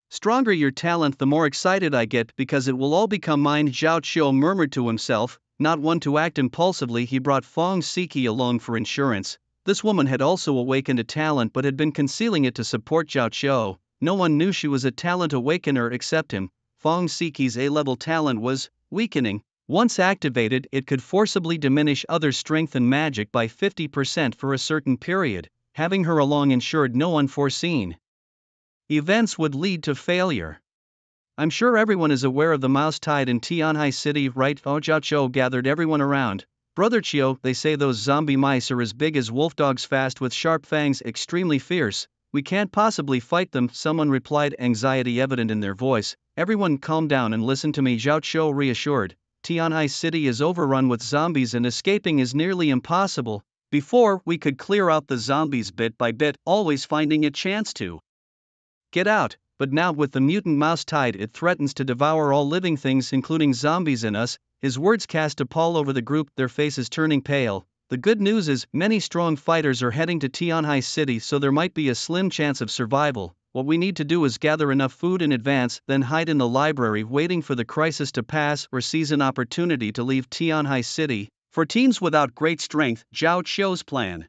stronger your talent, the more excited I get, because it will all become mine, Zhao Qiu murmured to himself. Not one to act impulsively, he brought Fong Siki along for insurance. This woman had also awakened a talent but had been concealing it to support Zhao Qiu. No one knew she was a talent awakener except him. Fong Siki's A-level talent was weakening. Once activated, it could forcibly diminish other strength and magic by 50% for a certain period. Having her along ensured no unforeseen events would lead to failure. "I'm sure everyone is aware of the mouse tide in Tianhai City, right?" Zhao Qiu gathered everyone around. "Brother Qiu, they say those zombie mice are as big as wolf dogs, fast with sharp fangs, extremely fierce. We can't possibly fight them," someone replied, anxiety evident in their voice. "Everyone calm down and listen to me," Zhao Qiu reassured. "Tianhai City is overrun with zombies and escaping is nearly impossible. Before, we could clear out the zombies bit by bit, always finding a chance to get out, but now with the mutant mouse tide, it threatens to devour all living things, including zombies and us." His words cast a pall over the group, their faces turning pale. "The good news is, many strong fighters are heading to Tianhai City, so there might be a slim chance of survival. What we need to do is gather enough food in advance, then hide in the library waiting for the crisis to pass, or seize an opportunity to leave Tianhai City." For teams without great strength, Zhao Qiu's plan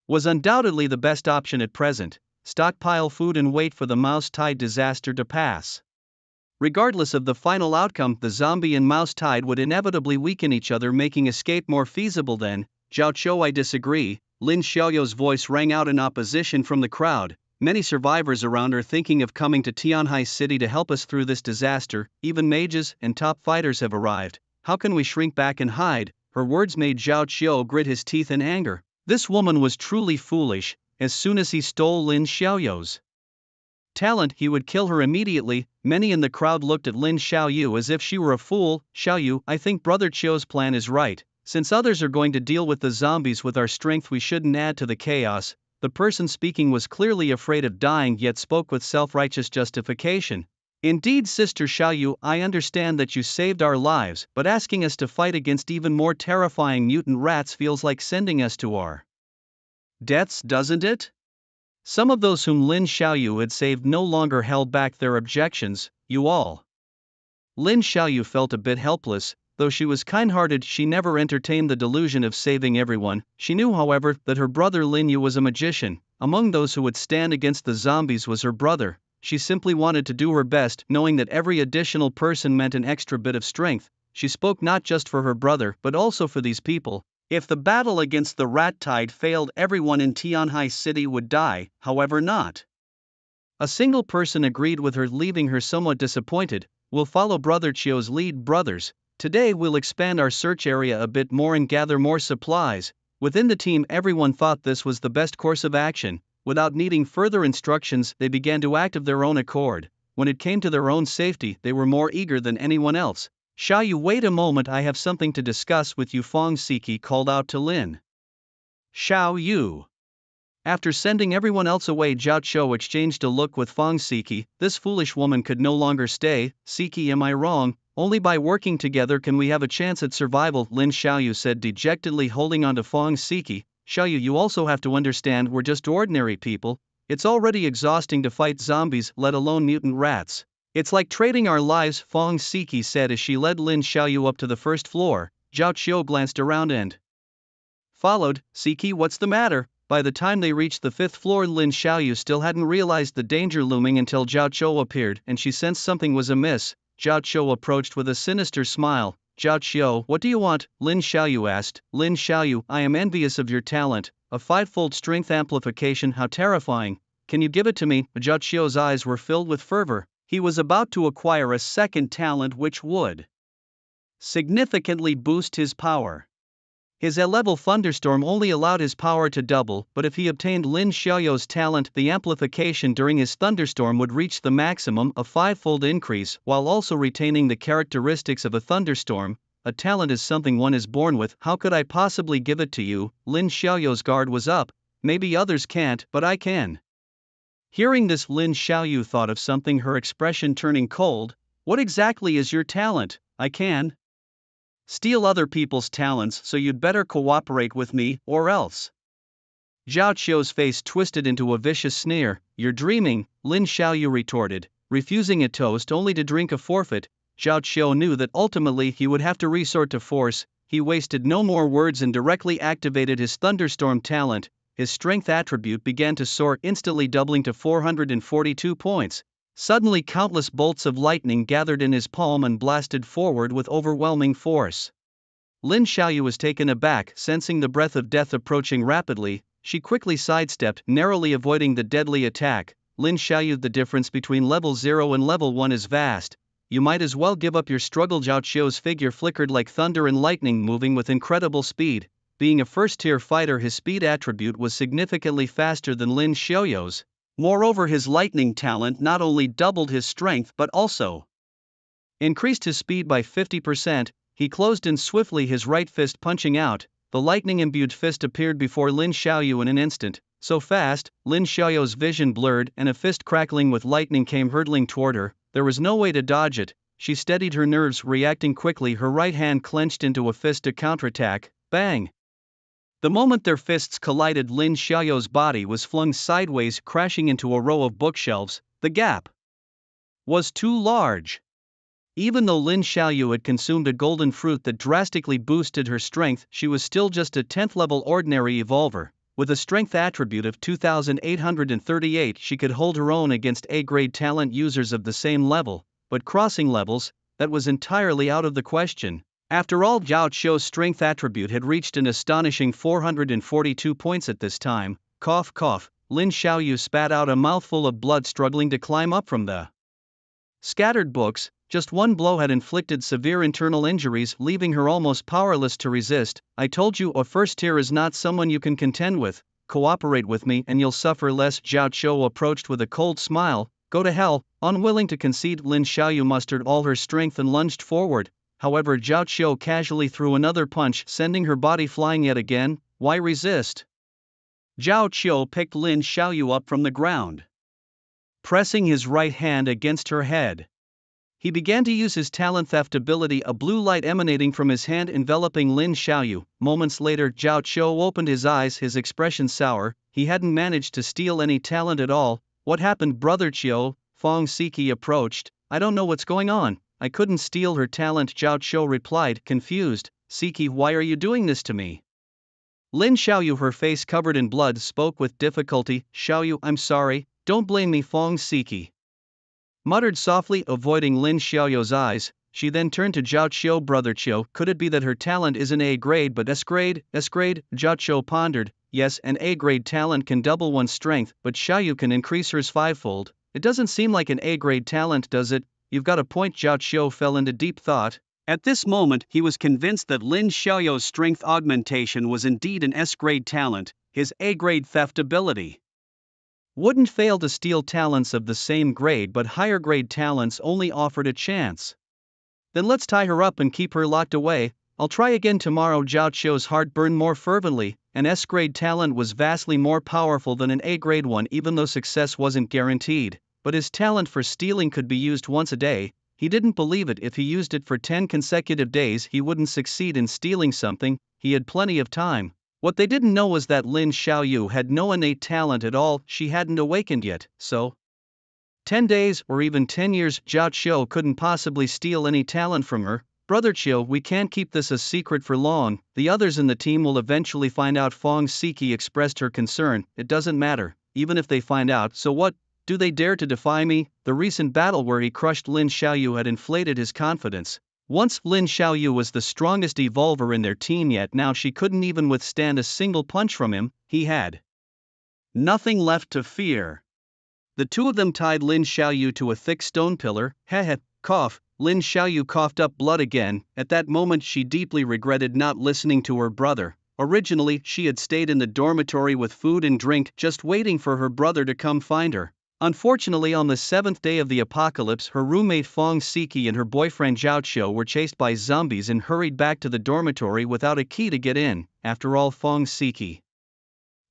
was undoubtedly the best option at present. Stockpile food and wait for the mouse tide disaster to pass. Regardless of the final outcome, the zombie and mouse tide would inevitably weaken each other, making escape more feasible. Then, Zhao Qiu, I disagree. Lin Xiaoyu's voice rang out in opposition from the crowd. "Many survivors around are thinking of coming to Tianhai City to help us through this disaster. Even mages and top fighters have arrived. How can we shrink back and hide?" Her words made Zhao Qiu grit his teeth in anger. This woman was truly foolish. As soon as he stole Lin Xiaoyu's talent, he would kill her immediately. Many in the crowd looked at Lin Xiaoyu as if she were a fool. "Xiaoyu, I think Brother Qiu's plan is right. Since others are going to deal with the zombies with our strength, we shouldn't add to the chaos." The person speaking was clearly afraid of dying, yet spoke with self-righteous justification. "Indeed, Sister Xiaoyu, I understand that you saved our lives, but asking us to fight against even more terrifying mutant rats feels like sending us to our deaths, doesn't it?" Some of those whom Lin Xiaoyu had saved no longer held back their objections. "You all." Lin Xiaoyu felt a bit helpless. Though she was kind-hearted, she never entertained the delusion of saving everyone. She knew, however, that her brother Lin Yu was a magician. Among those who would stand against the zombies was her brother. She simply wanted to do her best, knowing that every additional person meant an extra bit of strength. She spoke not just for her brother, but also for these people. If the battle against the rat tide failed, everyone in Tianhai City would die. However, not a single person agreed with her, leaving her somewhat disappointed. "We'll follow Brother Qiu's lead, brothers. Today we'll expand our search area a bit more and gather more supplies." Within the team, everyone thought this was the best course of action. Without needing further instructions, they began to act of their own accord. When it came to their own safety, they were more eager than anyone else. Xiaoyu, wait a moment, I have something to discuss with you, Fong Siki called out to Lin Xiaoyu. After sending everyone else away, Zhao Qiu exchanged a look with Fong Siki. This foolish woman could no longer stay. Siki, am I wrong? Only by working together can we have a chance at survival, Lin Xiaoyu said dejectedly, holding on to Fong Siki. Xiaoyu, you also have to understand we're just ordinary people. It's already exhausting to fight zombies, let alone mutant rats. It's like trading our lives, Fong Siki said as she led Lin Xiaoyu up to the first floor. Zhao Qiu glanced around and followed. Siki, what's the matter? By the time they reached the fifth floor, Lin Xiaoyu still hadn't realized the danger looming until Zhao Qiu appeared, and she sensed something was amiss. Zhao Qiu approached with a sinister smile. Zhao Qiu, what do you want? Lin Xiaoyu asked. Lin Xiaoyu, I am envious of your talent. A fivefold strength amplification, how terrifying. Can you give it to me? Zhao Qiu's eyes were filled with fervor. He was about to acquire a second talent which would significantly boost his power. His A-level thunderstorm only allowed his power to double, but if he obtained Lin Xiaoyu's talent, the amplification during his thunderstorm would reach the maximum, a fivefold increase, while also retaining the characteristics of a thunderstorm. A talent is something one is born with. How could I possibly give it to you? Lin Xiaoyu's guard was up. Maybe others can't, but I can. Hearing this, Lin Xiaoyu thought of something, her expression turning cold. What exactly is your talent? I can steal other people's talents, so you'd better cooperate with me, or else. Zhao Qiu's face twisted into a vicious sneer. You're dreaming, Lin Xiaoyu retorted, refusing a toast only to drink a forfeit. Zhao Qiu knew that ultimately he would have to resort to force. He wasted no more words and directly activated his thunderstorm talent. His strength attribute began to soar, instantly doubling to 442 points. Suddenly countless bolts of lightning gathered in his palm and blasted forward with overwhelming force. Lin Xiaoyu was taken aback, sensing the breath of death approaching rapidly. She quickly sidestepped, narrowly avoiding the deadly attack. Lin Xiaoyu, the difference between level 0 and level 1 is vast. You might as well give up your struggle. Zhao Qiu's figure flickered like thunder and lightning, moving with incredible speed. Being a first-tier fighter, his speed attribute was significantly faster than Lin Xiaoyu's. Moreover, his lightning talent not only doubled his strength but also increased his speed by 50%. He closed in swiftly, his right fist punching out. The lightning-imbued fist appeared before Lin Xiaoyu in an instant. So fast, Lin Xiaoyu's vision blurred, and a fist crackling with lightning came hurtling toward her. There was no way to dodge it. She steadied her nerves, reacting quickly, her right hand clenched into a fist to counterattack. Bang! The moment their fists collided, Lin Xiaoyu's body was flung sideways, crashing into a row of bookshelves. The gap was too large. Even though Lin Xiaoyu had consumed a golden fruit that drastically boosted her strength, she was still just a 10th level ordinary evolver. With a strength attribute of 2,838, she could hold her own against A-grade talent users of the same level, but crossing levels, that was entirely out of the question. After all, Zhao Qiu's strength attribute had reached an astonishing 442 points at this time. Cough cough, Lin Xiaoyu spat out a mouthful of blood, struggling to climb up from the scattered books. Just one blow had inflicted severe internal injuries, leaving her almost powerless to resist. I told you, a first tier is not someone you can contend with. Cooperate with me and you'll suffer less. Zhao Qiu approached with a cold smile. Go to hell. Unwilling to concede, Lin Xiaoyu mustered all her strength and lunged forward. However, Zhao Qiu casually threw another punch, sending her body flying yet again. Why resist? Zhao Qiu picked Lin Xiaoyu up from the ground, pressing his right hand against her head. He began to use his talent theft ability, a blue light emanating from his hand enveloping Lin Xiaoyu. Moments later, Zhao Qiu opened his eyes, his expression sour. He hadn't managed to steal any talent at all. What happened, Brother Qiu? Fong Siki approached. I don't know what's going on. I couldn't steal her talent, Zhao Qiu replied, confused. Siki, why are you doing this to me? Lin Xiaoyu, her face covered in blood, spoke with difficulty. Xiaoyu, I'm sorry, don't blame me. Fong Siki muttered softly, avoiding Lin Xiaoyu's eyes. She then turned to Zhao Qiu. Brother Qiu, could it be that her talent isn't A-grade but S-grade? S-grade? Zhao Qiu pondered. Yes, an A-grade talent can double one's strength, but Xiaoyu can increase hers fivefold. It doesn't seem like an A-grade talent, does it? You've got a point. Zhao Qiu fell into deep thought. At this moment, he was convinced that Lin Xiaoyou's strength augmentation was indeed an S-grade talent, his A-grade theft ability. Wouldn't fail to steal talents of the same grade, but higher grade talents only offered a chance. Then let's tie her up and keep her locked away. I'll try again tomorrow. Zhao Qiu's heart burned more fervently. An S-grade talent was vastly more powerful than an A-grade one, even though success wasn't guaranteed. But his talent for stealing could be used once a day. He didn't believe it. If he used it for 10 consecutive days, he wouldn't succeed in stealing something. He had plenty of time. What they didn't know was that Lin Xiaoyu had no innate talent at all. She hadn't awakened yet, so 10 days or even 10 years, Zhao Qiu couldn't possibly steal any talent from her. Brother Qiu, we can't keep this a secret for long. The others in the team will eventually find out. Fong Siki expressed her concern. It doesn't matter, even if they find out, so what? Do they dare to defy me? The recent battle where he crushed Lin Xiaoyu had inflated his confidence. Once Lin Xiaoyu was the strongest evolver in their team, yet now she couldn't even withstand a single punch from him. He had nothing left to fear. The two of them tied Lin Xiaoyu to a thick stone pillar. Heh, cough. Lin Xiaoyu coughed up blood again. At that moment she deeply regretted not listening to her brother. Originally she had stayed in the dormitory with food and drink, just waiting for her brother to come find her. Unfortunately, on the 7th day of the apocalypse, her roommate Fong Siki and her boyfriend Zhao Qiu were chased by zombies and hurried back to the dormitory without a key to get in. After all, Fong Siki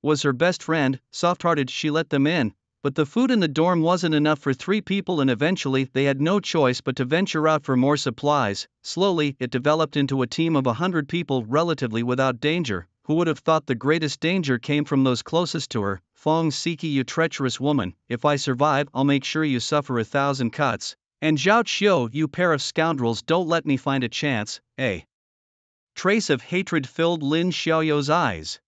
was her best friend. Soft-hearted, she let them in. But the food in the dorm wasn't enough for 3 people, and eventually they had no choice but to venture out for more supplies. Slowly, it developed into a team of 100 people, relatively without danger. Who would have thought the greatest danger came from those closest to her? Fong Siki, you treacherous woman, if I survive, I'll make sure you suffer 1,000 cuts. And Zhao Qiu, you pair of scoundrels, don't let me find a chance. A trace of hatred filled Lin Xiaoyou's eyes.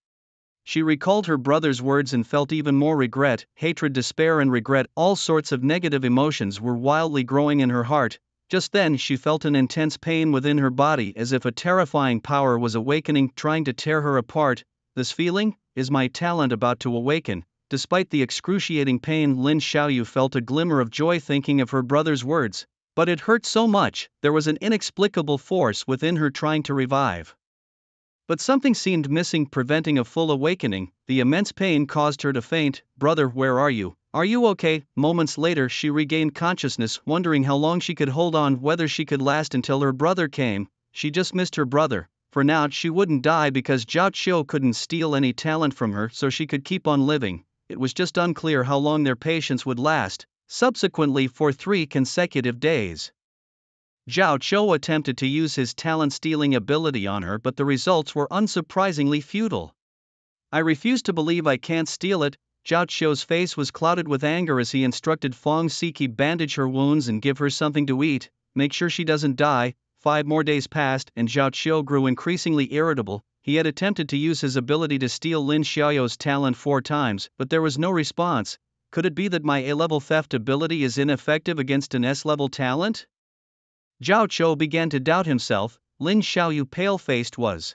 She recalled her brother's words and felt even more regret. Hatred, despair and regret, all sorts of negative emotions were wildly growing in her heart. Just then she felt an intense pain within her body, as if a terrifying power was awakening, trying to tear her apart. This feeling? Is my talent about to awaken? Despite the excruciating pain, Lin Xiaoyu felt a glimmer of joy thinking of her brother's words. But it hurt so much. There was an inexplicable force within her trying to revive. But something seemed missing, preventing a full awakening. The immense pain caused her to faint. Brother, where are you? Are you okay? Moments later she regained consciousness, wondering how long she could hold on, whether she could last until her brother came. She just missed her brother. For now she wouldn't die because Zhao Qiu couldn't steal any talent from her, so she could keep on living. It was just unclear how long their patience would last. Subsequently, for 3 consecutive days, Zhao Qiu attempted to use his talent-stealing ability on her, but the results were unsurprisingly futile. I refuse to believe I can't steal it. Zhao Qiu's face was clouded with anger as he instructed Fong Siki bandage her wounds and give her something to eat. Make sure she doesn't die. 5 more days passed and Zhao Qiu grew increasingly irritable. He had attempted to use his ability to steal Lin Xiaoyou's talent 4 times, but there was no response. Could it be that my A-level theft ability is ineffective against an S-level talent? Zhao Qiu began to doubt himself. Lin Xiaoyu, pale-faced, was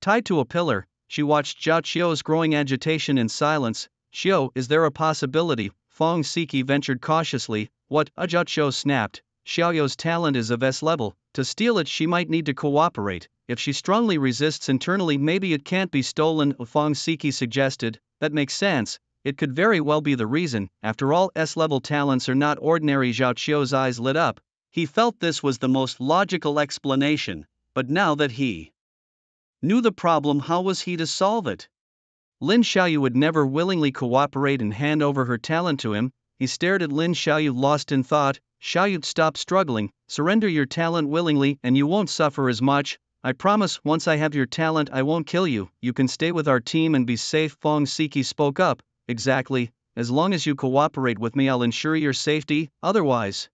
tied to a pillar. She watched Zhao Qiu's growing agitation in silence. Qiu, is there a possibility? Fong Siki ventured cautiously. What? Zhao Qiu snapped. Xiaoyou's talent is of S level. To steal it she might need to cooperate. If she strongly resists internally, maybe it can't be stolen, Fong Siki suggested. That makes sense. It could very well be the reason. After all, S-level talents are not ordinary. Zhao Qiu's eyes lit up. He felt this was the most logical explanation, but now that he knew the problem, how was he to solve it? Lin Xiaoyu would never willingly cooperate and hand over her talent to him. He stared at Lin Xiaoyu, lost in thought. Xiaoyu, stop struggling, surrender your talent willingly and you won't suffer as much. I promise, once I have your talent I won't kill you. You can stay with our team and be safe. Fong Siki spoke up. Exactly, as long as you cooperate with me I'll ensure your safety, otherwise.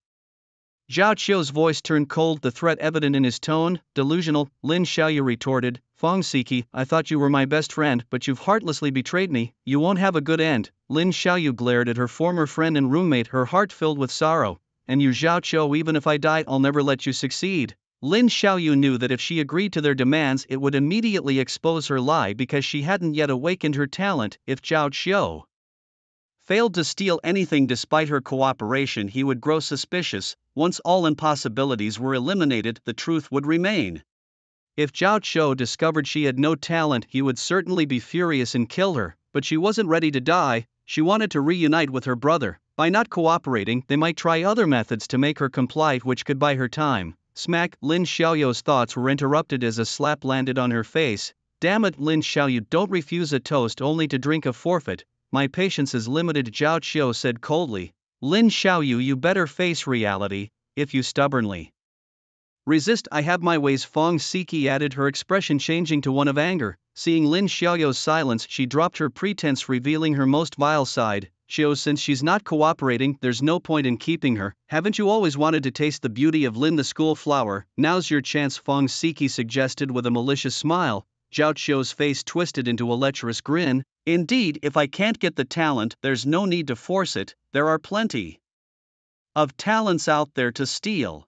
Zhao Qiu's voice turned cold, the threat evident in his tone. Delusional, Lin Xiaoyu retorted. Fong Siki, I thought you were my best friend, but you've heartlessly betrayed me. You won't have a good end. Lin Xiaoyu glared at her former friend and roommate, her heart filled with sorrow. And you, Zhao Qiu, even if I die I'll never let you succeed. Lin Xiaoyu knew that if she agreed to their demands it would immediately expose her lie because she hadn't yet awakened her talent. If Zhao Qiu failed to steal anything despite her cooperation, he would grow suspicious. Once all impossibilities were eliminated, the truth would remain. If Zhao Qiu discovered she had no talent, he would certainly be furious and kill her, but she wasn't ready to die. She wanted to reunite with her brother. By not cooperating, they might try other methods to make her comply, which could buy her time. Smack! Lin Xiaoyu's thoughts were interrupted as a slap landed on her face. Damn it, Lin Xiaoyu, don't refuse a toast only to drink a forfeit. My patience is limited, Zhao Qiu said coldly. Lin Xiaoyu, you better face reality. If you stubbornly resist, I have my ways, Fong Siki added, her expression changing to one of anger. Seeing Lin Xiaoyu's silence, she dropped her pretense, revealing her most vile side. Xiao, since she's not cooperating, there's no point in keeping her. Haven't you always wanted to taste the beauty of Lin the school flower? Now's your chance, Fong Siki suggested with a malicious smile. Zhao Qiu's face twisted into a lecherous grin. Indeed, if I can't get the talent, there's no need to force it. There are plenty of talents out there to steal.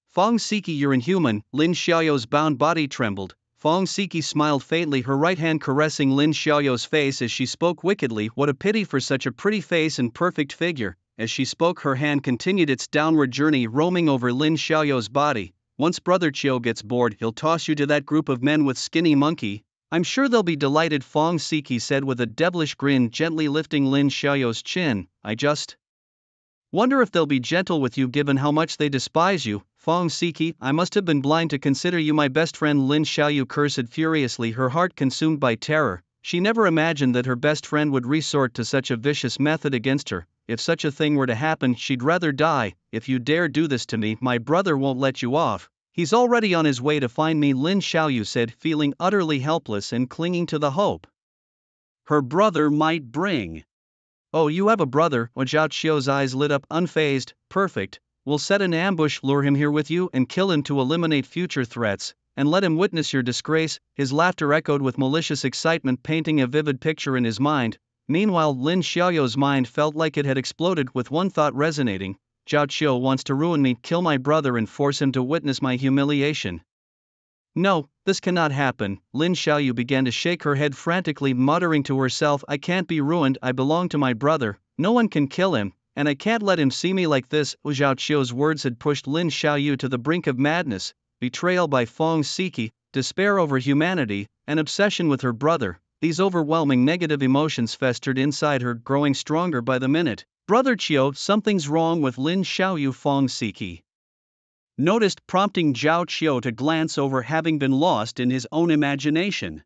Fong Siki, you're inhuman. Lin Xiaoyu's bound body trembled. Fong Siki smiled faintly, her right hand caressing Lin Xiaoyu's face as she spoke wickedly. What a pity for such a pretty face and perfect figure. As she spoke, her hand continued its downward journey, roaming over Lin Xiaoyu's body. Once Brother Qiu gets bored, he'll toss you to that group of men with skinny monkey. I'm sure they'll be delighted, Fong Siki said with a devilish grin, gently lifting Lin Xiaoyu's chin. I just wonder if they'll be gentle with you given how much they despise you. Fong Siki, I must have been blind to consider you my best friend, Lin Xiaoyu cursed furiously, her heart consumed by terror. She never imagined that her best friend would resort to such a vicious method against her. If such a thing were to happen, she'd rather die. If you dare do this to me, my brother won't let you off. He's already on his way to find me, Lin Xiaoyu said, feeling utterly helpless and clinging to the hope her brother might bring. Oh, you have a brother? Zhao Qiu's eyes lit up, unfazed. Perfect. We'll set an ambush, lure him here with you, and kill him to eliminate future threats, and let him witness your disgrace. His laughter echoed with malicious excitement, painting a vivid picture in his mind. Meanwhile, Lin Xiaoyu's mind felt like it had exploded, with one thought resonating. Zhao Qiu wants to ruin me, kill my brother and force him to witness my humiliation. No, this cannot happen. Lin Xiaoyu began to shake her head frantically, muttering to herself, I can't be ruined, I belong to my brother, no one can kill him, and I can't let him see me like this. Zhao Qiu's words had pushed Lin Xiaoyu to the brink of madness. Betrayal by Fong Siki, despair over humanity, an obsession with her brother. These overwhelming negative emotions festered inside her, growing stronger by the minute. Brother Qiu, something's wrong with Lin Xiaoyu, Fong Siki noticed, prompting Zhao Qiu to glance over, having been lost in his own imagination.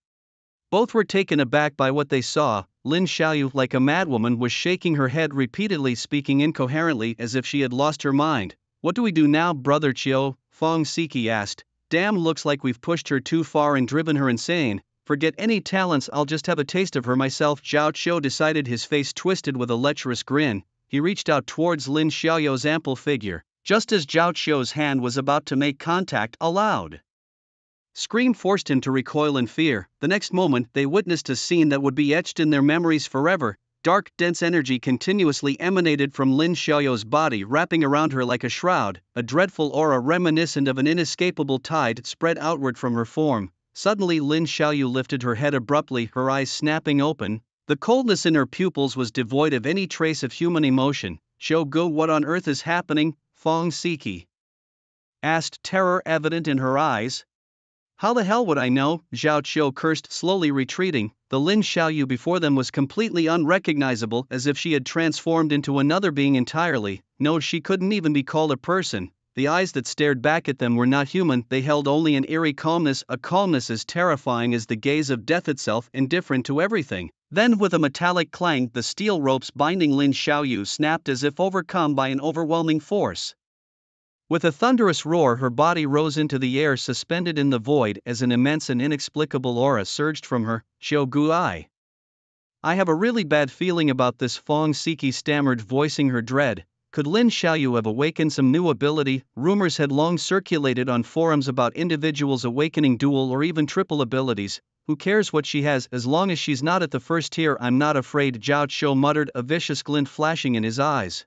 Both were taken aback by what they saw. Lin Xiaoyu, like a madwoman, was shaking her head repeatedly, speaking incoherently as if she had lost her mind. What do we do now, Brother Qiu? Fong Siki asked. Damn, looks like we've pushed her too far and driven her insane. Forget any talents, I'll just have a taste of her myself, Zhao Qiu decided, his face twisted with a lecherous grin. He reached out towards Lin Xiaoyu's ample figure. Just as Zhao Qiu's hand was about to make contact, a loud scream forced him to recoil in fear. The next moment, they witnessed a scene that would be etched in their memories forever. Dark, dense energy continuously emanated from Lin Xiaoyu's body, wrapping around her like a shroud. A dreadful aura reminiscent of an inescapable tide spread outward from her form. Suddenly, Lin Xiaoyu lifted her head abruptly, her eyes snapping open. The coldness in her pupils was devoid of any trace of human emotion. Shogu, what on earth is happening? Fong Siki asked, terror evident in her eyes. How the hell would I know? Zhao Qiu cursed, slowly retreating. The Lin Xiaoyu before them was completely unrecognizable, as if she had transformed into another being entirely. No, she couldn't even be called a person. The eyes that stared back at them were not human, they held only an eerie calmness, a calmness as terrifying as the gaze of death itself, indifferent to everything. Then, with a metallic clang, the steel ropes binding Lin Xiaoyu snapped as if overcome by an overwhelming force. With a thunderous roar, her body rose into the air, suspended in the void, as an immense and inexplicable aura surged from her. Shogu, I have a really bad feeling about this, Fong Siki stammered, voicing her dread. Could Lin Xiaoyu have awakened some new ability? Rumors had long circulated on forums about individuals awakening dual or even triple abilities. Who cares what she has, as long as she's not at the first tier? I'm not afraid, Zhao Qiu muttered, a vicious glint flashing in his eyes.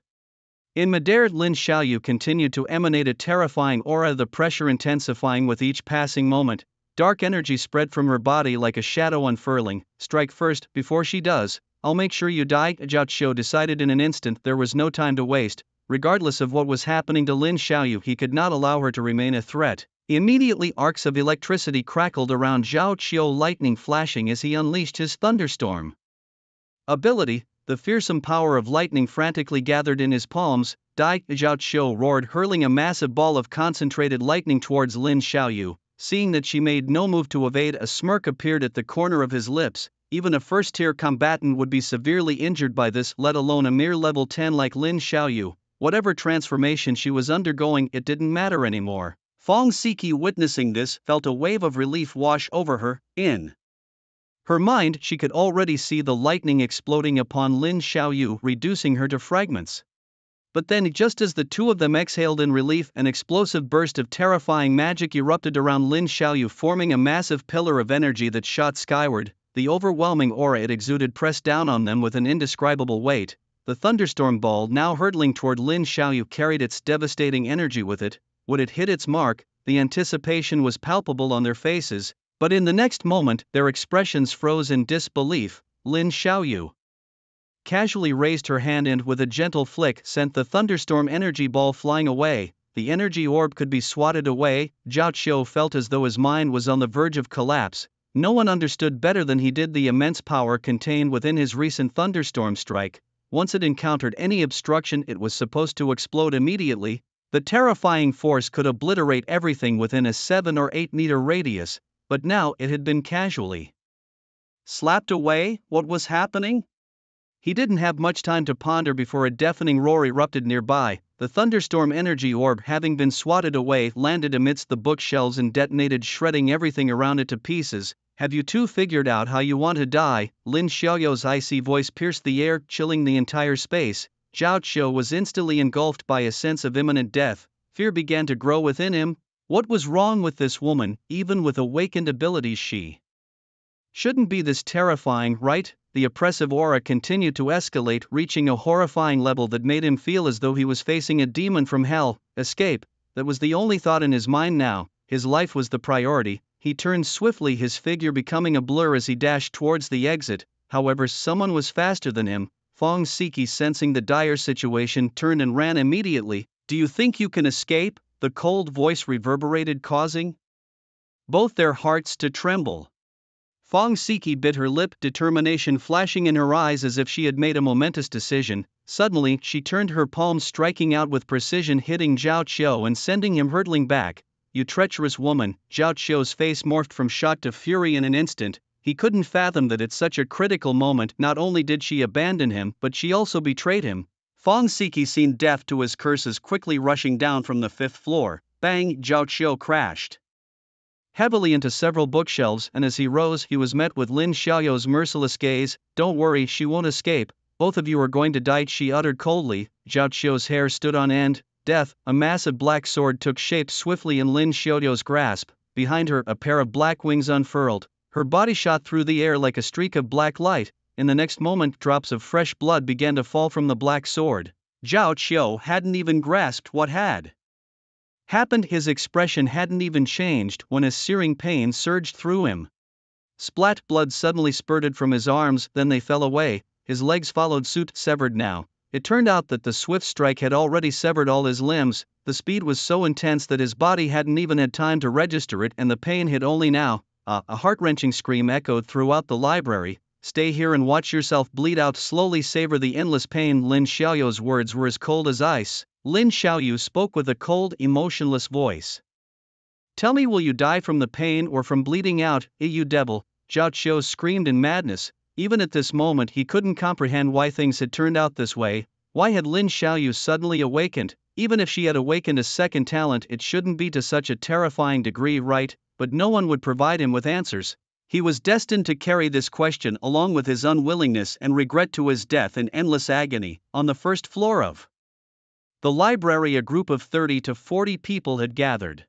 In midair, Lin Xiaoyu continued to emanate a terrifying aura, the pressure intensifying with each passing moment. Dark energy spread from her body like a shadow unfurling. Strike first, before she does, I'll make sure you die. Zhao Qiu decided in an instant there was no time to waste. Regardless of what was happening to Lin Xiaoyu, he could not allow her to remain a threat. Immediately arcs of electricity crackled around Zhao Qiu, lightning flashing as he unleashed his thunderstorm ability. The fearsome power of lightning frantically gathered in his palms. Die! Zhao Qiu roared, hurling a massive ball of concentrated lightning towards Lin Xiaoyu. Seeing that she made no move to evade, a smirk appeared at the corner of his lips. Even a first-tier combatant would be severely injured by this, let alone a mere level 10 like Lin Xiaoyu. Whatever transformation she was undergoing, it didn't matter anymore. Fong Siki, witnessing this, felt a wave of relief wash over her. In her mind, she could already see the lightning exploding upon Lin Xiaoyu, reducing her to fragments. But then, just as the two of them exhaled in relief, an explosive burst of terrifying magic erupted around Lin Xiaoyu, forming a massive pillar of energy that shot skyward. The overwhelming aura it exuded pressed down on them with an indescribable weight. The thunderstorm ball, now hurtling toward Lin Xiaoyu, carried its devastating energy with it. Would it hit its mark? The anticipation was palpable on their faces, but in the next moment, their expressions froze in disbelief. Lin Xiaoyu casually raised her hand and, with a gentle flick, sent the thunderstorm energy ball flying away. The energy orb could be swatted away. Zhao Qiu felt as though his mind was on the verge of collapse. No one understood better than he did the immense power contained within his recent thunderstorm strike. Once it encountered any obstruction, it was supposed to explode immediately. The terrifying force could obliterate everything within a 7 or 8 meter radius, but now it had been casually slapped away. What was happening? He didn't have much time to ponder before a deafening roar erupted nearby. The thunderstorm energy orb, having been swatted away, landed amidst the bookshelves and detonated, shredding everything around it to pieces. Have you two figured out how you want to die? Lin Xiaoyu's icy voice pierced the air, chilling the entire space. Zhao Qiu was instantly engulfed by a sense of imminent death. Fear began to grow within him. What was wrong with this woman? Even with awakened abilities, she shouldn't be this terrifying, right? The oppressive aura continued to escalate, reaching a horrifying level that made him feel as though he was facing a demon from hell. Escape, that was the only thought in his mind now. His life was the priority. He turned swiftly, his figure becoming a blur as he dashed towards the exit. However, someone was faster than him. Fong Siki, sensing the dire situation, turned and ran immediately. Do you think you can escape? The cold voice reverberated, causing both their hearts to tremble. Fong Siki bit her lip, determination flashing in her eyes as if she had made a momentous decision. Suddenly, she turned, her palms striking out with precision, hitting Zhao Qiu and sending him hurtling back. You treacherous woman! Zhao Qiu's face morphed from shock to fury in an instant. He couldn't fathom that at such a critical moment, not only did she abandon him, but she also betrayed him. Fong Siki seemed deaf to his curses, quickly rushing down from the 5th floor. Bang! Zhao Qiu crashed heavily into several bookshelves, and as he rose, he was met with Lin Xiaoyu's merciless gaze. Don't worry, she won't escape. Both of you are going to die, she uttered coldly. Zhao Qiu's hair stood on end. Death! A massive black sword took shape swiftly in Lin Xiaoyu's grasp. Behind her, a pair of black wings unfurled. Her body shot through the air like a streak of black light. In the next moment, drops of fresh blood began to fall from the black sword. Zhao Qiu hadn't even grasped what had happened. His expression hadn't even changed when a searing pain surged through him. Splat! Blood suddenly spurted from his arms, then they fell away. His legs followed suit, severed now. It turned out that the swift strike had already severed all his limbs. The speed was so intense that his body hadn't even had time to register it, and the pain hit only now. A heart-wrenching scream echoed throughout the library. Stay here and watch yourself bleed out slowly, savor the endless pain. Lin Xiaoyu's words were as cold as ice. Lin Xiaoyu spoke with a cold, emotionless voice. Tell me, will you die from the pain or from bleeding out? You devil! Zhao Qiu screamed in madness. Even at this moment he couldn't comprehend why things had turned out this way. Why had Lin Xiaoyu suddenly awakened? Even if she had awakened a second talent, it shouldn't be to such a terrifying degree, right? But no one would provide him with answers. He was destined to carry this question along with his unwillingness and regret to his death in endless agony. On the 1st floor of the library, a group of 30 to 40 people had gathered.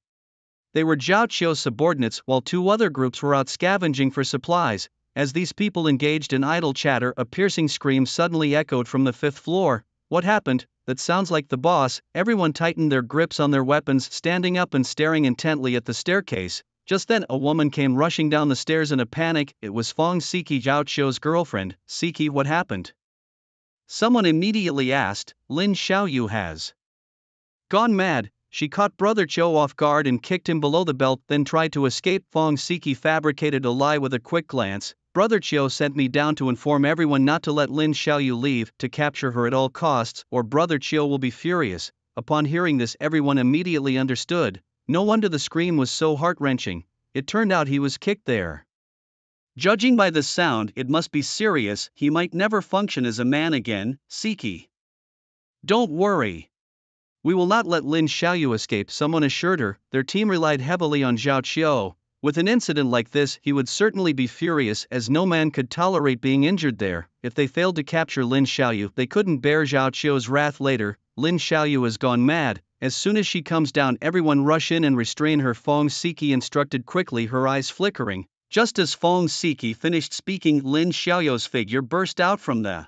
They were Zhao Qiu's subordinates, while 2 other groups were out scavenging for supplies. As these people engaged in idle chatter, a piercing scream suddenly echoed from the 5th floor. What happened? That sounds like the boss. Everyone tightened their grips on their weapons, standing up and staring intently at the staircase. Just then a woman came rushing down the stairs in a panic. It was Fong Siki Zhao Qiu's girlfriend. Siki, what happened? Someone immediately asked. Lin Xiaoyu has gone mad. She caught Brother Qiu off guard and kicked him below the belt, then tried to escape. Fong Siki fabricated a lie with a quick glance. Brother Qiu sent me down to inform everyone not to let Lin Xiaoyu leave, to capture her at all costs, or Brother Qiu will be furious. Upon hearing this, everyone immediately understood. No wonder the scream was so heart-wrenching. It turned out he was kicked there. Judging by the sound, it must be serious. He might never function as a man again. Siki, don't worry. We will not let Lin Xiaoyu escape, someone assured her. Their team relied heavily on Zhao Qiu. With an incident like this, he would certainly be furious, as no man could tolerate being injured there. If they failed to capture Lin Xiaoyu, they couldn't bear Zhao Qiu's wrath later. Lin Xiaoyu has gone mad. As soon as she comes down, everyone rush in and restrain her, Fong Siki instructed quickly, her eyes flickering. Just as Fong Siki finished speaking, Lin Xiaoyu's figure burst out from the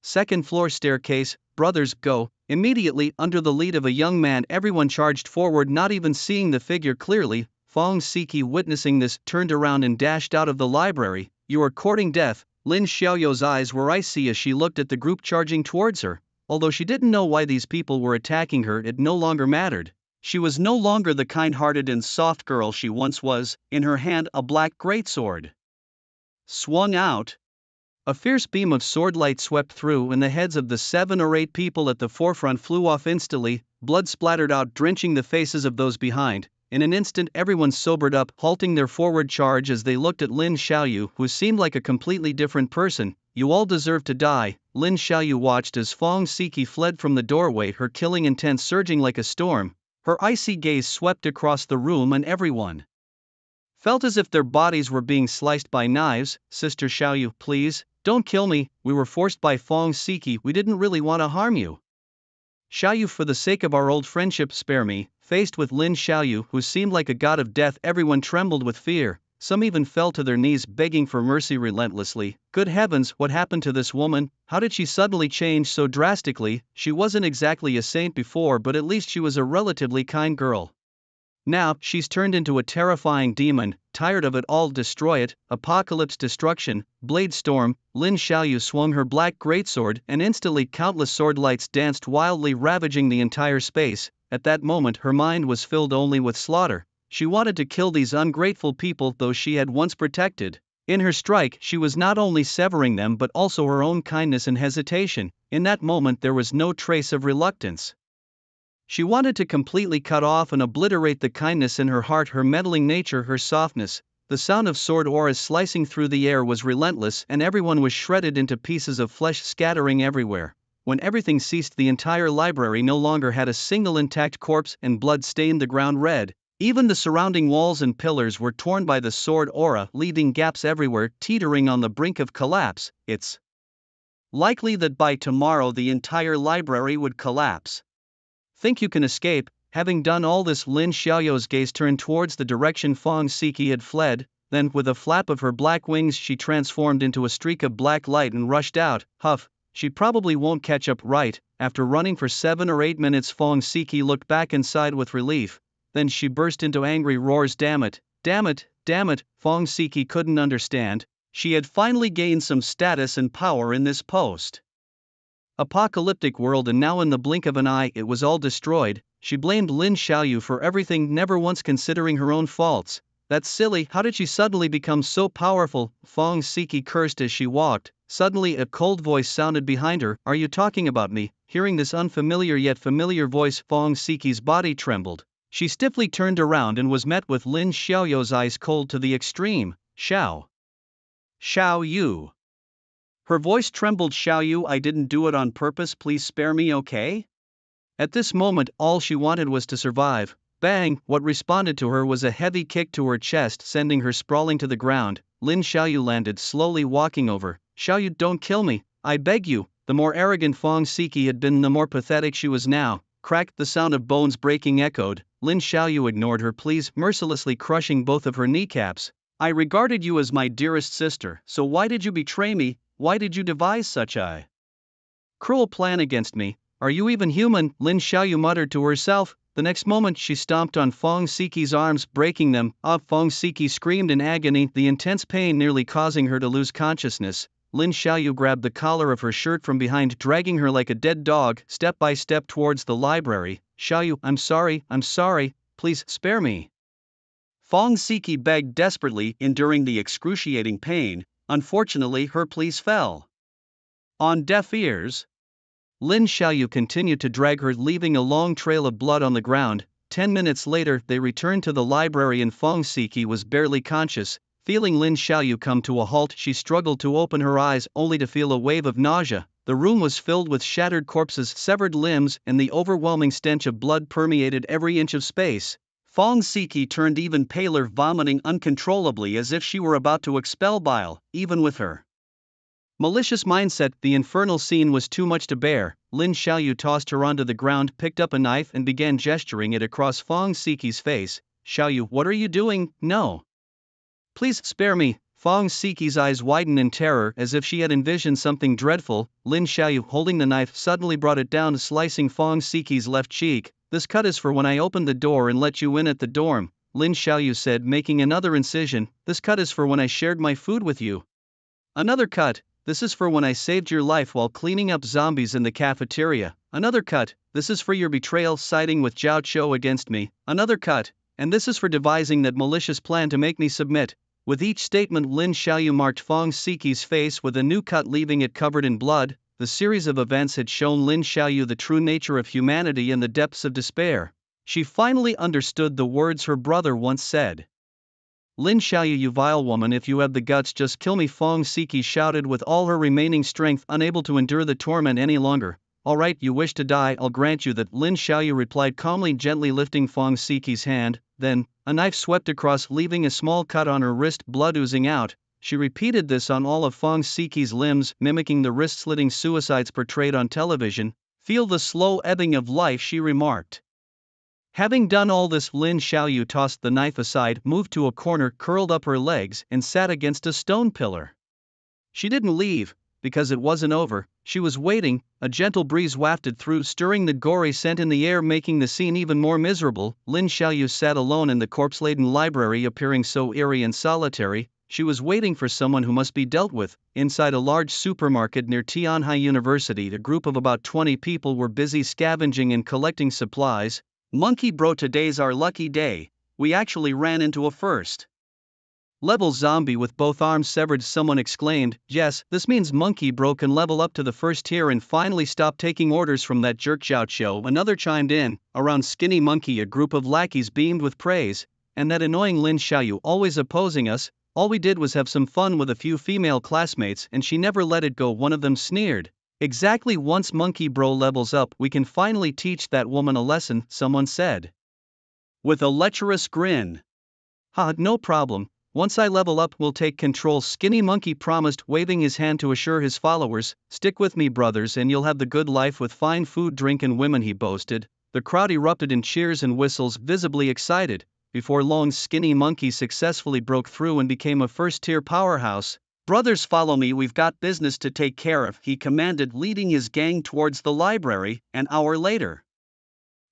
second-floor staircase. Brothers, go! Immediately, under the lead of a young man, everyone charged forward, not even seeing the figure clearly. Fong Siki, witnessing this, turned around and dashed out of the library. You are courting death. Lin Xiaoyu's eyes were icy as she looked at the group charging towards her. Although she didn't know why these people were attacking her, it no longer mattered. She was no longer the kind-hearted and soft girl she once was. In her hand, a black greatsword swung out. A fierce beam of sword light swept through, and the heads of the 7 or 8 people at the forefront flew off instantly. Blood splattered out, drenching the faces of those behind. In an instant, everyone sobered up, halting their forward charge as they looked at Lin Xiaoyu, who seemed like a completely different person. You all deserve to die. Lin Xiaoyu watched as Fong Siki fled from the doorway, her killing intent surging like a storm. Her icy gaze swept across the room, and everyone felt as if their bodies were being sliced by knives. Sister Xiaoyu, please, don't kill me. We were forced by Fong Siki. We didn't really want to harm you. Xiaoyu, for the sake of our old friendship, spare me. Faced with Lin Xiaoyu, who seemed like a god of death, everyone trembled with fear. Some even fell to their knees, begging for mercy relentlessly. Good heavens, what happened to this woman? How did she suddenly change so drastically? She wasn't exactly a saint before, but at least she was a relatively kind girl. Now, she's turned into a terrifying demon. Tired of it all, destroy it. Apocalypse, destruction, blade storm. Lin Xiaoyu swung her black greatsword, and instantly countless sword lights danced wildly, ravaging the entire space. At that moment, her mind was filled only with slaughter. She wanted to kill these ungrateful people, those she had once protected. In her strike, she was not only severing them but also her own kindness and hesitation. In that moment, there was no trace of reluctance. She wanted to completely cut off and obliterate the kindness in her heart, her meddling nature, her softness. The sound of sword auras slicing through the air was relentless, and everyone was shredded into pieces of flesh, scattering everywhere. When everything ceased, the entire library no longer had a single intact corpse, and blood stained the ground red. Even the surrounding walls and pillars were torn by the sword aura, leaving gaps everywhere, teetering on the brink of collapse. It's likely that by tomorrow the entire library would collapse. Think you can escape? Having done all this, Lin Xiaoyu's gaze turned towards the direction Fong Siki had fled. Then, with a flap of her black wings, she transformed into a streak of black light and rushed out. Huff, she probably won't catch up, right? After running for 7 or 8 minutes, Fong Siki looked back and sighed with relief. Then she burst into angry roars. Damn it, damn it, damn it. Fong Siki couldn't understand. She had finally gained some status and power in this post-apocalyptic world, and now in the blink of an eye it was all destroyed. She blamed Lin Xiaoyu for everything, never once considering her own faults. That's silly, how did she suddenly become so powerful? Fong Siki cursed as she walked. Suddenly a cold voice sounded behind her. Are you talking about me? Hearing this unfamiliar yet familiar voice, Fong Siki's body trembled. She stiffly turned around and was met with Lin Xiaoyu's eyes cold to the extreme. Xiaoyu. Her voice trembled. Xiaoyu, I didn't do it on purpose, please spare me, okay? At this moment, all she wanted was to survive. Bang! What responded to her was a heavy kick to her chest, sending her sprawling to the ground. Lin Xiaoyu landed, slowly walking over. Xiaoyu, don't kill me, I beg you. The more arrogant Fong Siki had been, the more pathetic she was now. Crack! The sound of bones breaking echoed. Lin Xiaoyu ignored her pleas, mercilessly crushing both of her kneecaps. I regarded you as my dearest sister, so why did you betray me? Why did you devise such a cruel plan against me? Are you even human? Lin Xiaoyu muttered to herself. The next moment she stomped on Fong Siki's arms, breaking them. Fong Siki screamed in agony, the intense pain nearly causing her to lose consciousness. Lin Xiaoyu grabbed the collar of her shirt from behind, dragging her like a dead dog, step by step towards the library. Xiaoyu, I'm sorry, please spare me. Fong Siki begged desperately, enduring the excruciating pain. Unfortunately, her pleas fell on deaf ears. Lin Xiaoyu continued to drag her, leaving a long trail of blood on the ground. 10 minutes later, they returned to the library and Fong Siki was barely conscious. Feeling Lin Xiaoyu come to a halt, she struggled to open her eyes, only to feel a wave of nausea. The room was filled with shattered corpses, severed limbs, and the overwhelming stench of blood permeated every inch of space. Fong Siki turned even paler, vomiting uncontrollably as if she were about to expel bile. Even with her malicious mindset, the infernal scene was too much to bear. Lin Xiaoyu tossed her onto the ground, picked up a knife and began gesturing it across Fong Siki's face. Xiaoyu, what are you doing? No. Please spare me. Fong Siki's eyes widened in terror as if she had envisioned something dreadful. Lin Xiaoyu, holding the knife, suddenly brought it down, slicing Fong Siki's left cheek. This cut is for when I opened the door and let you in at the dorm, Lin Xiaoyu said, making another incision. This cut is for when I shared my food with you. Another cut. This is for when I saved your life while cleaning up zombies in the cafeteria. Another cut. This is for your betrayal, siding with Zhao Qiu against me. Another cut. And this is for devising that malicious plan to make me submit. With each statement, Lin Xiaoyu marked Fong Siki's face with a new cut, leaving it covered in blood. The series of events had shown Lin Xiaoyu the true nature of humanity and the depths of despair. She finally understood the words her brother once said. Lin Xiaoyu, you vile woman, if you have the guts, just kill me, Fong Siki shouted with all her remaining strength, unable to endure the torment any longer. Alright, you wish to die, I'll grant you that, Lin Xiaoyu replied calmly, gently lifting Fong Siki's hand. Then, a knife swept across, leaving a small cut on her wrist, blood oozing out. She repeated this on all of Fong Siki's limbs, mimicking the wrist-slitting suicides portrayed on television. Feel the slow ebbing of life, she remarked. Having done all this, Lin Xiaoyu tossed the knife aside, moved to a corner, curled up her legs, and sat against a stone pillar. She didn't leave, because it wasn't over. She was waiting. A gentle breeze wafted through, stirring the gory scent in the air, making the scene even more miserable. Lin Xiaoyu sat alone in the corpse-laden library, appearing so eerie and solitary. She was waiting for someone who must be dealt with. Inside a large supermarket near Tianhai University, a group of about 20 people were busy scavenging and collecting supplies. Monkey bro, today's our lucky day. We actually ran into a first level zombie with both arms severed, someone exclaimed. Yes, this means Monkey bro can level up to the first tier and finally stop taking orders from that jerk Zhao Qiu, another chimed in. Around Skinny Monkey, a group of lackeys beamed with praise. And that annoying Lin Xiaoyu, always opposing us. All we did was have some fun with a few female classmates and she never let it go, one of them sneered. Exactly, once Monkey bro levels up, we can finally teach that woman a lesson, someone said. With a lecherous grin. Ha, no problem. Once I level up, we'll take control, Skinny Monkey promised, waving his hand to assure his followers. Stick with me, brothers, and you'll have the good life with fine food, drink, and women, he boasted. The crowd erupted in cheers and whistles, visibly excited. Before long, Skinny Monkey successfully broke through and became a first-tier powerhouse. Brothers, follow me, we've got business to take care of, he commanded, leading his gang towards the library. An hour later,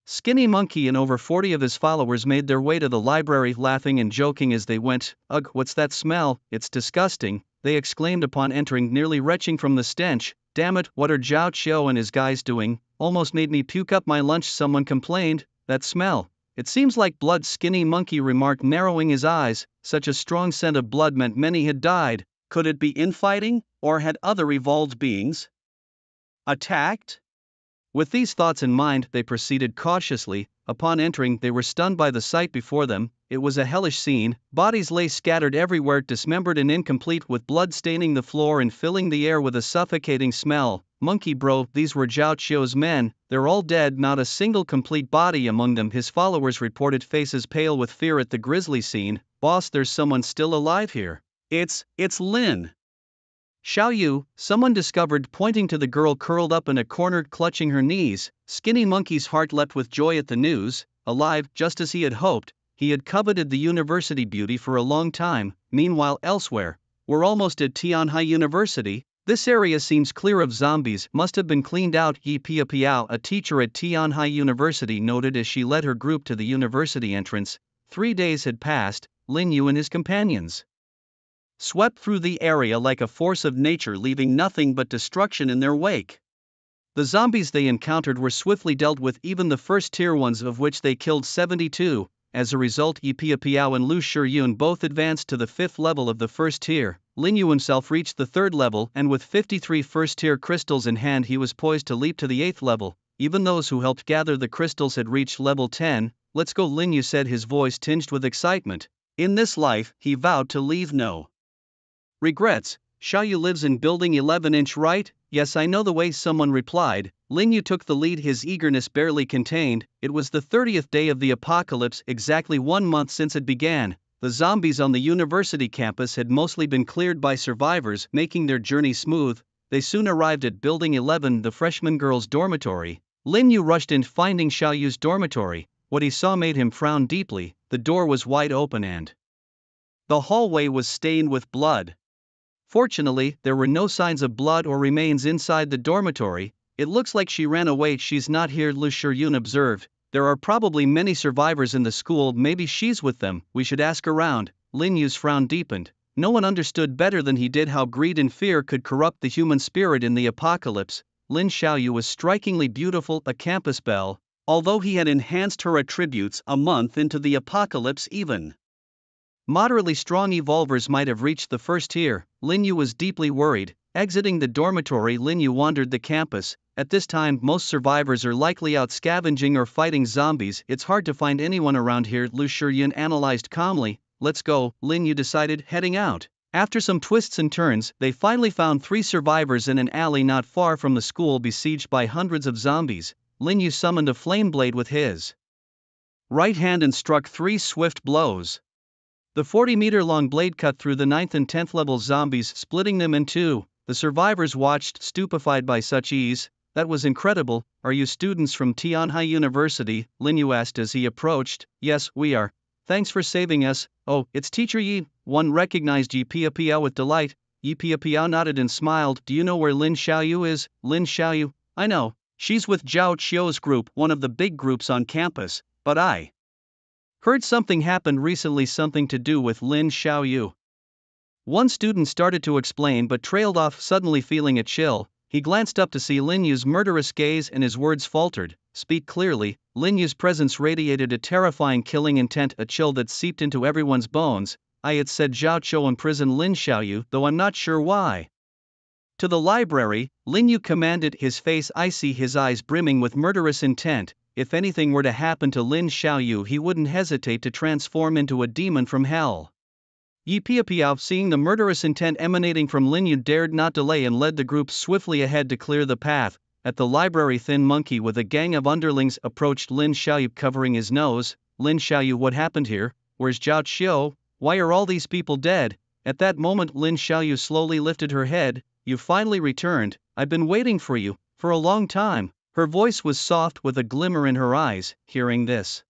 Skinny Monkey and over 40 of his followers made their way to the library, laughing and joking as they went. Ugh, what's that smell? It's disgusting, they exclaimed upon entering, nearly retching from the stench. Damn it, what are Zhao Qiu and his guys doing? Almost made me puke up my lunch, someone complained. That smell. It seems like blood, Skinny Monkey remarked, narrowing his eyes. Such a strong scent of blood meant many had died. Could it be infighting, or had other evolved beings attacked? With these thoughts in mind, they proceeded cautiously. Upon entering, they were stunned by the sight before them. It was a hellish scene. Bodies lay scattered everywhere, dismembered and incomplete, with blood staining the floor and filling the air with a suffocating smell. Monkey bro, these were Zhao Qiu's men. They're all dead, not a single complete body among them, his followers reported, faces pale with fear at the grisly scene. Boss, there's someone still alive here. It's Lin Xiaoyu, someone discovered, pointing to the girl curled up in a corner, clutching her knees. Skinny Monkey's heart leapt with joy at the news. Alive, just as he had hoped. He had coveted the university beauty for a long time. Meanwhile, elsewhere, we're almost at Tianhai University. This area seems clear of zombies, must have been cleaned out. Yi Pia Piao, a teacher at Tianhai University, noted as she led her group to the university entrance. 3 days had passed. Lin Yu and his companions swept through the area like a force of nature, leaving nothing but destruction in their wake. The zombies they encountered were swiftly dealt with, even the first-tier ones, of which they killed 72. As a result, Yi Pia Piao and Lu Shiyun both advanced to the 5th level of the first tier. Lin Yu himself reached the 3rd level, and with 53 first-tier crystals in hand he was poised to leap to the 8th level. Even those who helped gather the crystals had reached level 10. "Let's go," Lin Yu said, his voice tinged with excitement. In this life, he vowed to leave no regrets. "Xiaoyu lives in building 11-inch, right?" "Yes, I know the way," someone replied. Lin Yu took the lead, his eagerness barely contained. It was the 30th day of the apocalypse, exactly 1 month since it began. The zombies on the university campus had mostly been cleared by survivors, making their journey smooth. They soon arrived at Building 11, the freshman girls' dormitory. Lin Yu rushed in, finding Xiaoyu's dormitory. What he saw made him frown deeply. The door was wide open and the hallway was stained with blood. Fortunately, there were no signs of blood or remains inside the dormitory. "It looks like she ran away." "She's not here," Lu Shiyun observed. "There are probably many survivors in the school, maybe she's with them. We should ask around." Lin Yu's frown deepened. No one understood better than he did how greed and fear could corrupt the human spirit in the apocalypse. Lin Xiaoyu was strikingly beautiful, a campus belle, although he had enhanced her attributes a month into the apocalypse. Even moderately strong evolvers might have reached the first tier. Lin Yu was deeply worried. Exiting the dormitory, Lin Yu wandered the campus. At this time, most survivors are likely out scavenging or fighting zombies. "It's hard to find anyone around here," Lu Shiyun analyzed calmly. "Let's go," Lin Yu decided, heading out. After some twists and turns, they finally found 3 survivors in an alley not far from the school, besieged by hundreds of zombies. Lin Yu summoned a flame blade with his right hand and struck 3 swift blows. The 40-meter-long blade cut through the 9th and 10th level zombies, splitting them in 2. The survivors watched, stupefied by such ease. "That was incredible." "Are you students from Tianhai University?" Lin Yu asked as he approached. "Yes, we are. Thanks for saving us." "Oh, it's Teacher Yi." One recognized Yi Pia Piao with delight. Yi Pia Piao nodded and smiled. "Do you know where Lin Xiaoyu is?" "Lin Xiaoyu? I know. She's with Zhao Qiu's group, one of the big groups on campus. But I heard something happened recently, something to do with Lin Xiaoyu." One student started to explain but trailed off, suddenly feeling a chill. He glanced up to see Lin Yu's murderous gaze and his words faltered. "Speak clearly." Lin Yu's presence radiated a terrifying killing intent, a chill that seeped into everyone's bones. "It said Zhao Qiu imprisoned Lin Xiaoyu, though I'm not sure why." "To the library," Lin Yu commanded, his face icy, his eyes brimming with murderous intent. If anything were to happen to Lin Xiaoyu, he wouldn't hesitate to transform into a demon from hell. Yi Pia Piao, seeing the murderous intent emanating from Lin Yu, dared not delay and led the group swiftly ahead to clear the path. At the library, Thin Monkey with a gang of underlings approached Lin Xiaoyu, covering his nose. "Lin Xiaoyu, what happened here? Where's Zhao Qiu? Why are all these people dead?" At that moment, Lin Xiaoyu slowly lifted her head. "You finally returned. I've been waiting for you, for a long time." Her voice was soft, with a glimmer in her eyes. Hearing this,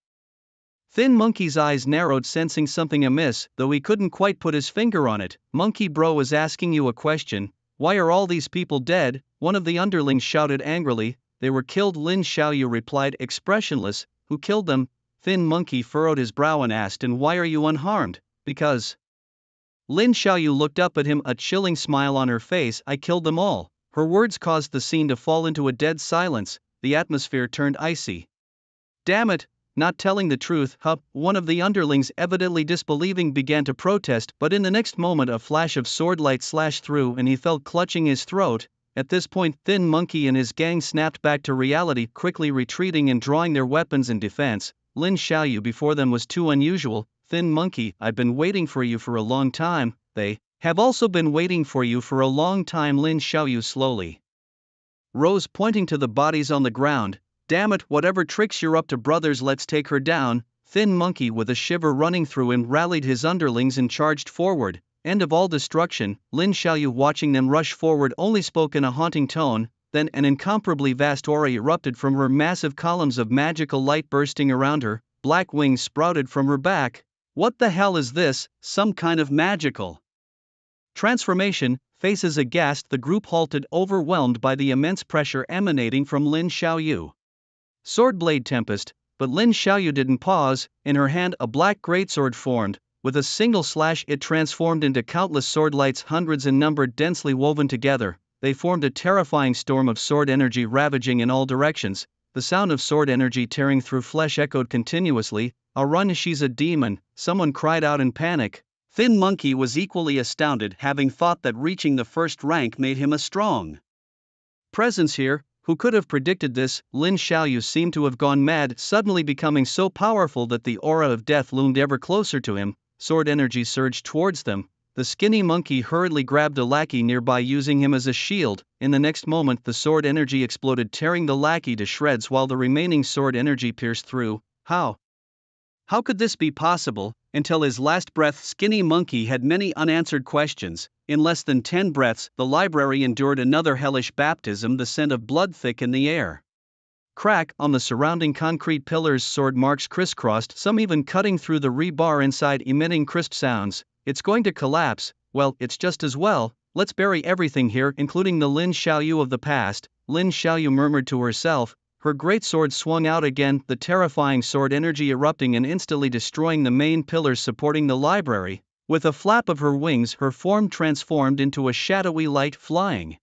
Thin Monkey's eyes narrowed, sensing something amiss, though he couldn't quite put his finger on it. "Monkey Bro is asking you a question. Why are all these people dead?" one of the underlings shouted angrily. "They were killed," Lin Xiaoyu replied, expressionless. "Who killed them?" Thin Monkey furrowed his brow and asked, "And why are you unharmed?" "Because." Lin Xiaoyu looked up at him, a chilling smile on her face. "I killed them all." Her words caused the scene to fall into a dead silence. The atmosphere turned icy. "Damn it, not telling the truth, huh?" One of the underlings, evidently disbelieving, began to protest, but in the next moment a flash of swordlight slashed through and he fell clutching his throat. At this point, Thin Monkey and his gang snapped back to reality, quickly retreating and drawing their weapons in defense. Lin Xiaoyu before them was too unusual. "Thin Monkey, I've been waiting for you for a long time." "They have also been waiting for you for a long time." Lin Xiaoyu slowly rose, pointing to the bodies on the ground. "Damn it, whatever tricks you're up to, brothers, let's take her down." Thin Monkey, with a shiver running through him, rallied his underlings and charged forward. End of all destruction. Lin Xiaoyu, watching them rush forward, only spoke in a haunting tone. Then an incomparably vast aura erupted from her, massive columns of magical light bursting around her. Black wings sprouted from her back. "What the hell is this? Some kind of magical transformation?" Faces aghast, the group halted, overwhelmed by the immense pressure emanating from Lin Xiaoyu. Sword blade tempest, but Lin Xiaoyu didn't pause. In her hand a black greatsword formed. With a single slash it transformed into countless sword lights, hundreds in number, densely woven together. They formed a terrifying storm of sword energy, ravaging in all directions. The sound of sword energy tearing through flesh echoed continuously. "A run, she's a demon," someone cried out in panic. Thin Monkey was equally astounded, having thought that reaching the first rank made him a strong presence here. Who could have predicted this? Lin Xiaoyu seemed to have gone mad, suddenly becoming so powerful that the aura of death loomed ever closer to him. Sword energy surged towards them. The skinny monkey hurriedly grabbed a lackey nearby, using him as a shield. In the next moment the sword energy exploded, tearing the lackey to shreds while the remaining sword energy pierced through. How could this be possible? Until his last breath, Skinny Monkey had many unanswered questions. In less than 10 breaths, the library endured another hellish baptism, the scent of blood thick in the air. Crack, on the surrounding concrete pillars, sword marks crisscrossed, some even cutting through the rebar inside, emitting crisp sounds. "It's going to collapse." "Well, it's just as well. Let's bury everything here, including the Lin Xiaoyu of the past," Lin Xiaoyu murmured to herself. Her great sword swung out again, the terrifying sword energy erupting and instantly destroying the main pillars supporting the library. With a flap of her wings, her form transformed into a shadowy light, flying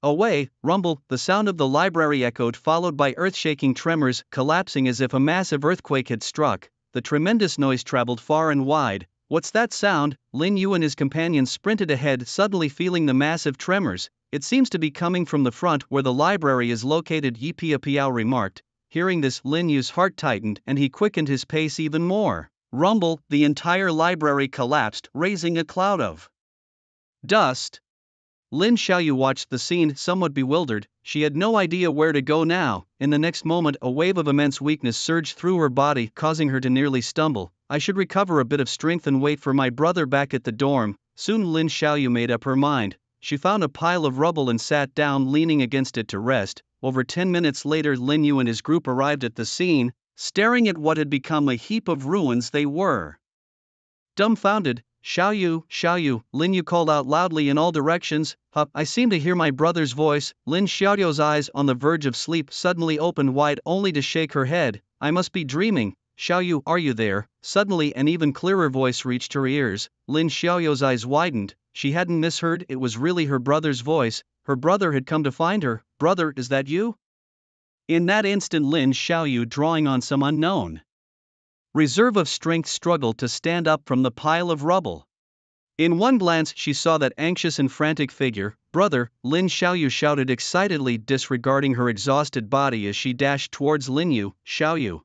away. Rumble, the sound of the library echoed, followed by earth-shaking tremors, collapsing as if a massive earthquake had struck. The tremendous noise traveled far and wide. "What's that sound?" Lin Yu and his companions sprinted ahead, suddenly feeling the massive tremors. "It seems to be coming from the front, where the library is located," Yi Piao remarked. Hearing this, Lin Yu's heart tightened, and he quickened his pace even more. Rumble, the entire library collapsed, raising a cloud of dust. Lin Xiaoyu watched the scene, somewhat bewildered. She had no idea where to go now. In the next moment, a wave of immense weakness surged through her body, causing her to nearly stumble. "I should recover a bit of strength and wait for my brother back at the dorm." Soon Lin Xiaoyu made up her mind. She found a pile of rubble and sat down, leaning against it to rest. Over 10 minutes later, Lin Yu and his group arrived at the scene. Staring at what had become a heap of ruins, they were dumbfounded. Xiaoyu," Lin Yu called out loudly in all directions. I seem to hear my brother's voice." Lin Xiaoyu's eyes, on the verge of sleep, suddenly opened wide, only to shake her head. "I must be dreaming. Xiaoyu, are you there?" Suddenly an even clearer voice reached her ears. Lin Xiaoyu's eyes widened. She hadn't misheard, it was really her brother's voice. Her brother had come to find her. "Brother, is that you?" In that instant, Lin Xiaoyu, drawing on some unknown reserve of strength, struggled to stand up from the pile of rubble. In one glance she saw that anxious and frantic figure. "Brother," Lin Xiaoyu shouted excitedly, disregarding her exhausted body as she dashed towards Lin Yu. "Xiaoyu."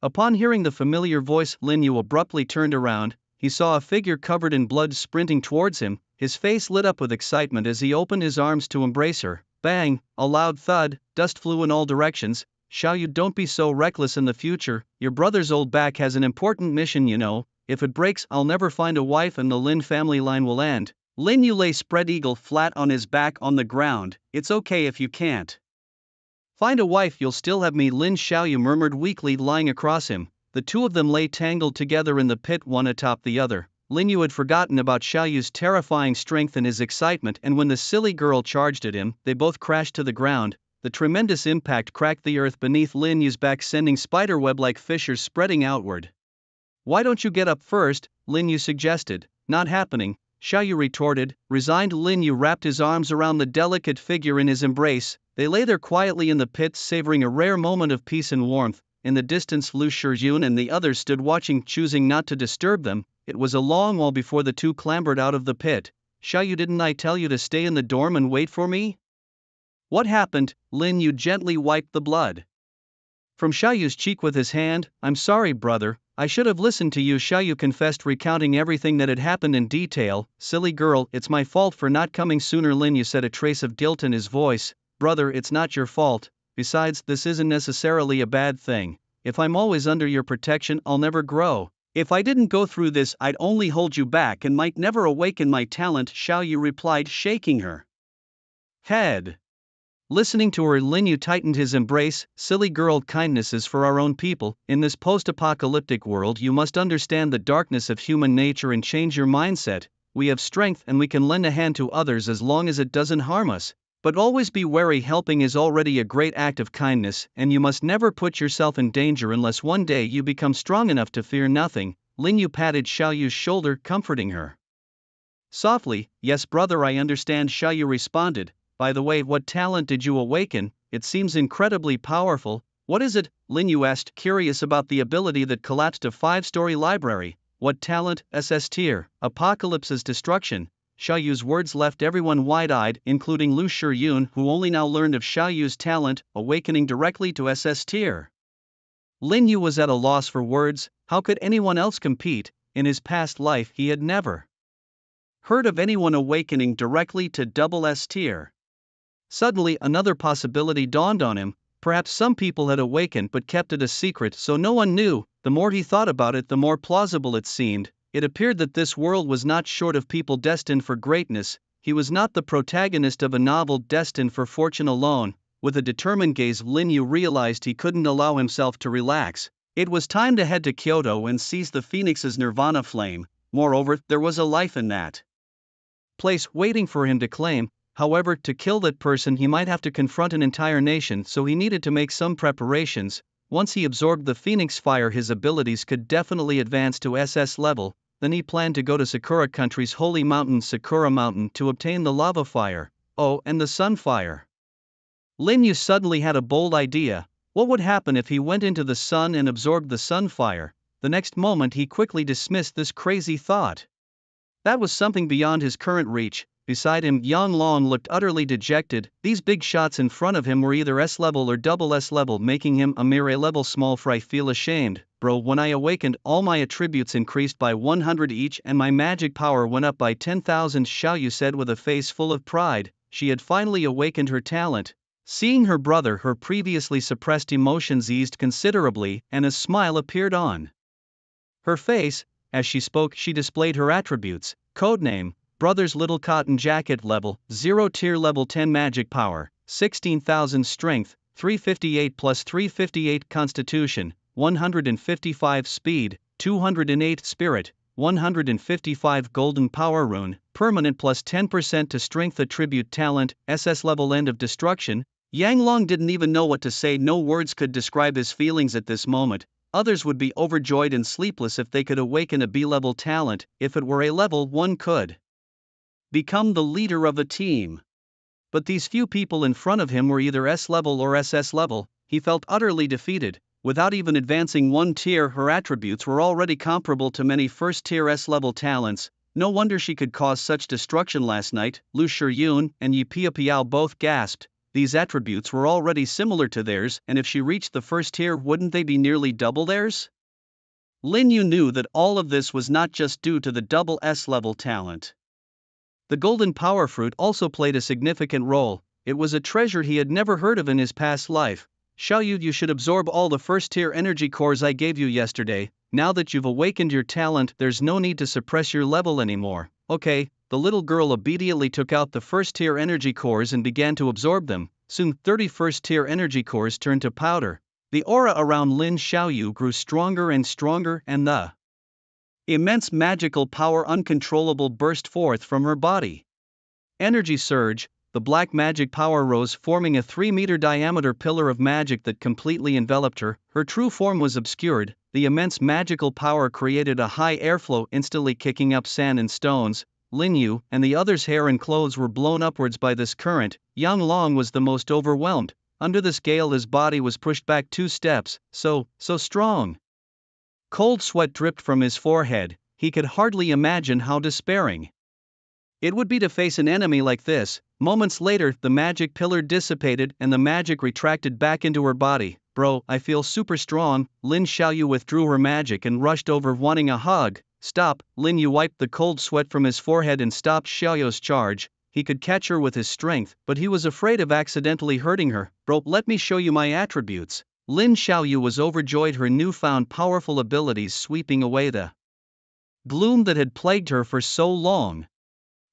Upon hearing the familiar voice, Lin Yu abruptly turned around. He saw a figure covered in blood sprinting towards him. His face lit up with excitement as he opened his arms to embrace her. Bang! A loud thud, dust flew in all directions. "Xiaoyu, don't be so reckless in the future. Your brother's old back has an important mission, you know. If it breaks, I'll never find a wife and the Lin family line will end." Lin Yu lay spread eagle flat on his back on the ground. "It's okay if you can't find a wife, you'll still have me," Lin Xiaoyu murmured weakly, lying across him. The two of them lay tangled together in the pit, one atop the other. Lin Yu had forgotten about Xiaoyu's terrifying strength in his excitement, and when the silly girl charged at him, they both crashed to the ground. The tremendous impact cracked the earth beneath Lin Yu's back, sending spiderweb-like fissures spreading outward. "Why don't you get up first?" Lin Yu suggested. "Not happening," Xiaoyu retorted. Resigned, Lin Yu wrapped his arms around the delicate figure in his embrace. They lay there quietly in the pit, savoring a rare moment of peace and warmth. In the distance, Lu Shiyun and the others stood watching, choosing not to disturb them. It was a long while before the two clambered out of the pit. "Xiaoyu, didn't I tell you to stay in the dorm and wait for me?" "What happened?" Lin Yu gently wiped the blood from Xiaoyu's cheek with his hand. "I'm sorry, brother. I should have listened to you," Xiaoyu confessed, recounting everything that had happened in detail. "Silly girl, it's my fault for not coming sooner," Lin Yu said, a trace of guilt in his voice. "Brother, it's not your fault. Besides, this isn't necessarily a bad thing. If I'm always under your protection, I'll never grow. If I didn't go through this, I'd only hold you back and might never awaken my talent," Xiaoyu replied, shaking her head. Listening to her, Lin Yu tightened his embrace. "Silly girl, kindness is for our own people. In this post-apocalyptic world, you must understand the darkness of human nature and change your mindset. we have strength and we can lend a hand to others as long as it doesn't harm us. But always be wary, helping is already a great act of kindness, and you must never put yourself in danger unless one day you become strong enough to fear nothing. Lin Yu patted Xiaoyu's shoulder, comforting her. Softly, yes brother, I understand, Xiaoyu responded. By the way, what talent did you awaken? It seems incredibly powerful. What is it? Lin Yu asked, curious about the ability that collapsed a 5-story library. What talent? SS tier, Apocalypse's destruction. Xiaoyu's words left everyone wide-eyed, including Lu Shiyun, who only now learned of Xiaoyu's talent, awakening directly to SS tier. Lin Yu was at a loss for words. How could anyone else compete? In his past life he had never heard of anyone awakening directly to double S tier. Suddenly another possibility dawned on him. Perhaps some people had awakened but kept it a secret so no one knew. The more he thought about it, the more plausible it seemed. It appeared that this world was not short of people destined for greatness. He was not the protagonist of a novel destined for fortune alone. With a determined gaze, Lin Yu realized he couldn't allow himself to relax. It was time to head to Kyoto and seize the Phoenix's nirvana flame. Moreover, there was a life in that place waiting for him to claim. However, to kill that person he might have to confront an entire nation, so he needed to make some preparations. Once he absorbed the Phoenix Fire, his abilities could definitely advance to SS level. Then he planned to go to Sakura country's holy mountain, Sakura Mountain, to obtain the lava fire. Oh, and the sun fire. Lin Yu suddenly had a bold idea. What would happen if he went into the sun and absorbed the sun fire? The next moment he quickly dismissed this crazy thought. That was something beyond his current reach. Beside him, Yang Long looked utterly dejected. These big shots in front of him were either S level or double S level, making him a mere A level small fry. Feel ashamed, bro. When I awakened, all my attributes increased by 100 each and my magic power went up by 10,000, Xiaoyu said with a face full of pride. She had finally awakened her talent. Seeing her brother, her previously suppressed emotions eased considerably, and a smile appeared on her face. As she spoke, she displayed her attributes. Codename: Brother's Little Cotton Jacket. Level 0 tier, level 10 magic power, 16,000 strength, 358 plus 358 constitution, 155 speed, 208 spirit, 155 golden power rune, permanent plus 10% to strength attribute talent, SS level. End of destruction. Yang Long didn't even know what to say. No words could describe his feelings at this moment. Others would be overjoyed and sleepless if they could awaken a B-level talent. If it were A level, one could become the leader of a team. But these few people in front of him were either S level or SS level. He felt utterly defeated. Without even advancing one tier, her attributes were already comparable to many first-tier S-level talents. No wonder she could cause such destruction last night. Lu Shiyun and Yi Piao both gasped. These attributes were already similar to theirs, and if she reached the first tier, wouldn't they be nearly double theirs? Lin Yu knew that all of this was not just due to the double S-level talent. The golden power fruit also played a significant role. It was a treasure he had never heard of in his past life. Xiaoyu, you should absorb all the first-tier energy cores I gave you yesterday. Now that you've awakened your talent, there's no need to suppress your level anymore. Okay. The little girl obediently took out the first-tier energy cores and began to absorb them. Soon, 30 first-tier energy cores turned to powder. The aura around Lin Xiaoyu grew stronger and stronger, and the immense magical power uncontrollable burst forth from her body. Energy surge. The black magic power rose, forming a 3-meter diameter pillar of magic that completely enveloped her. Her true form was obscured. The immense magical power created a high airflow, instantly kicking up sand and stones. Lin Yu and the others' hair and clothes were blown upwards by this current. Yang Long was the most overwhelmed. Under this gale his body was pushed back 2 steps, so strong. Cold sweat dripped from his forehead. He could hardly imagine how despairing it would be to face an enemy like this. Moments later, the magic pillar dissipated and the magic retracted back into her body. Bro, I feel super strong. Lin Xiaoyu withdrew her magic and rushed over, wanting a hug. Stop. Lin Yu wiped the cold sweat from his forehead and stopped Xiaoyu's charge. He could catch her with his strength, but he was afraid of accidentally hurting her. Bro, let me show you my attributes. Lin Xiaoyu was overjoyed, her newfound powerful abilities sweeping away the gloom that had plagued her for so long.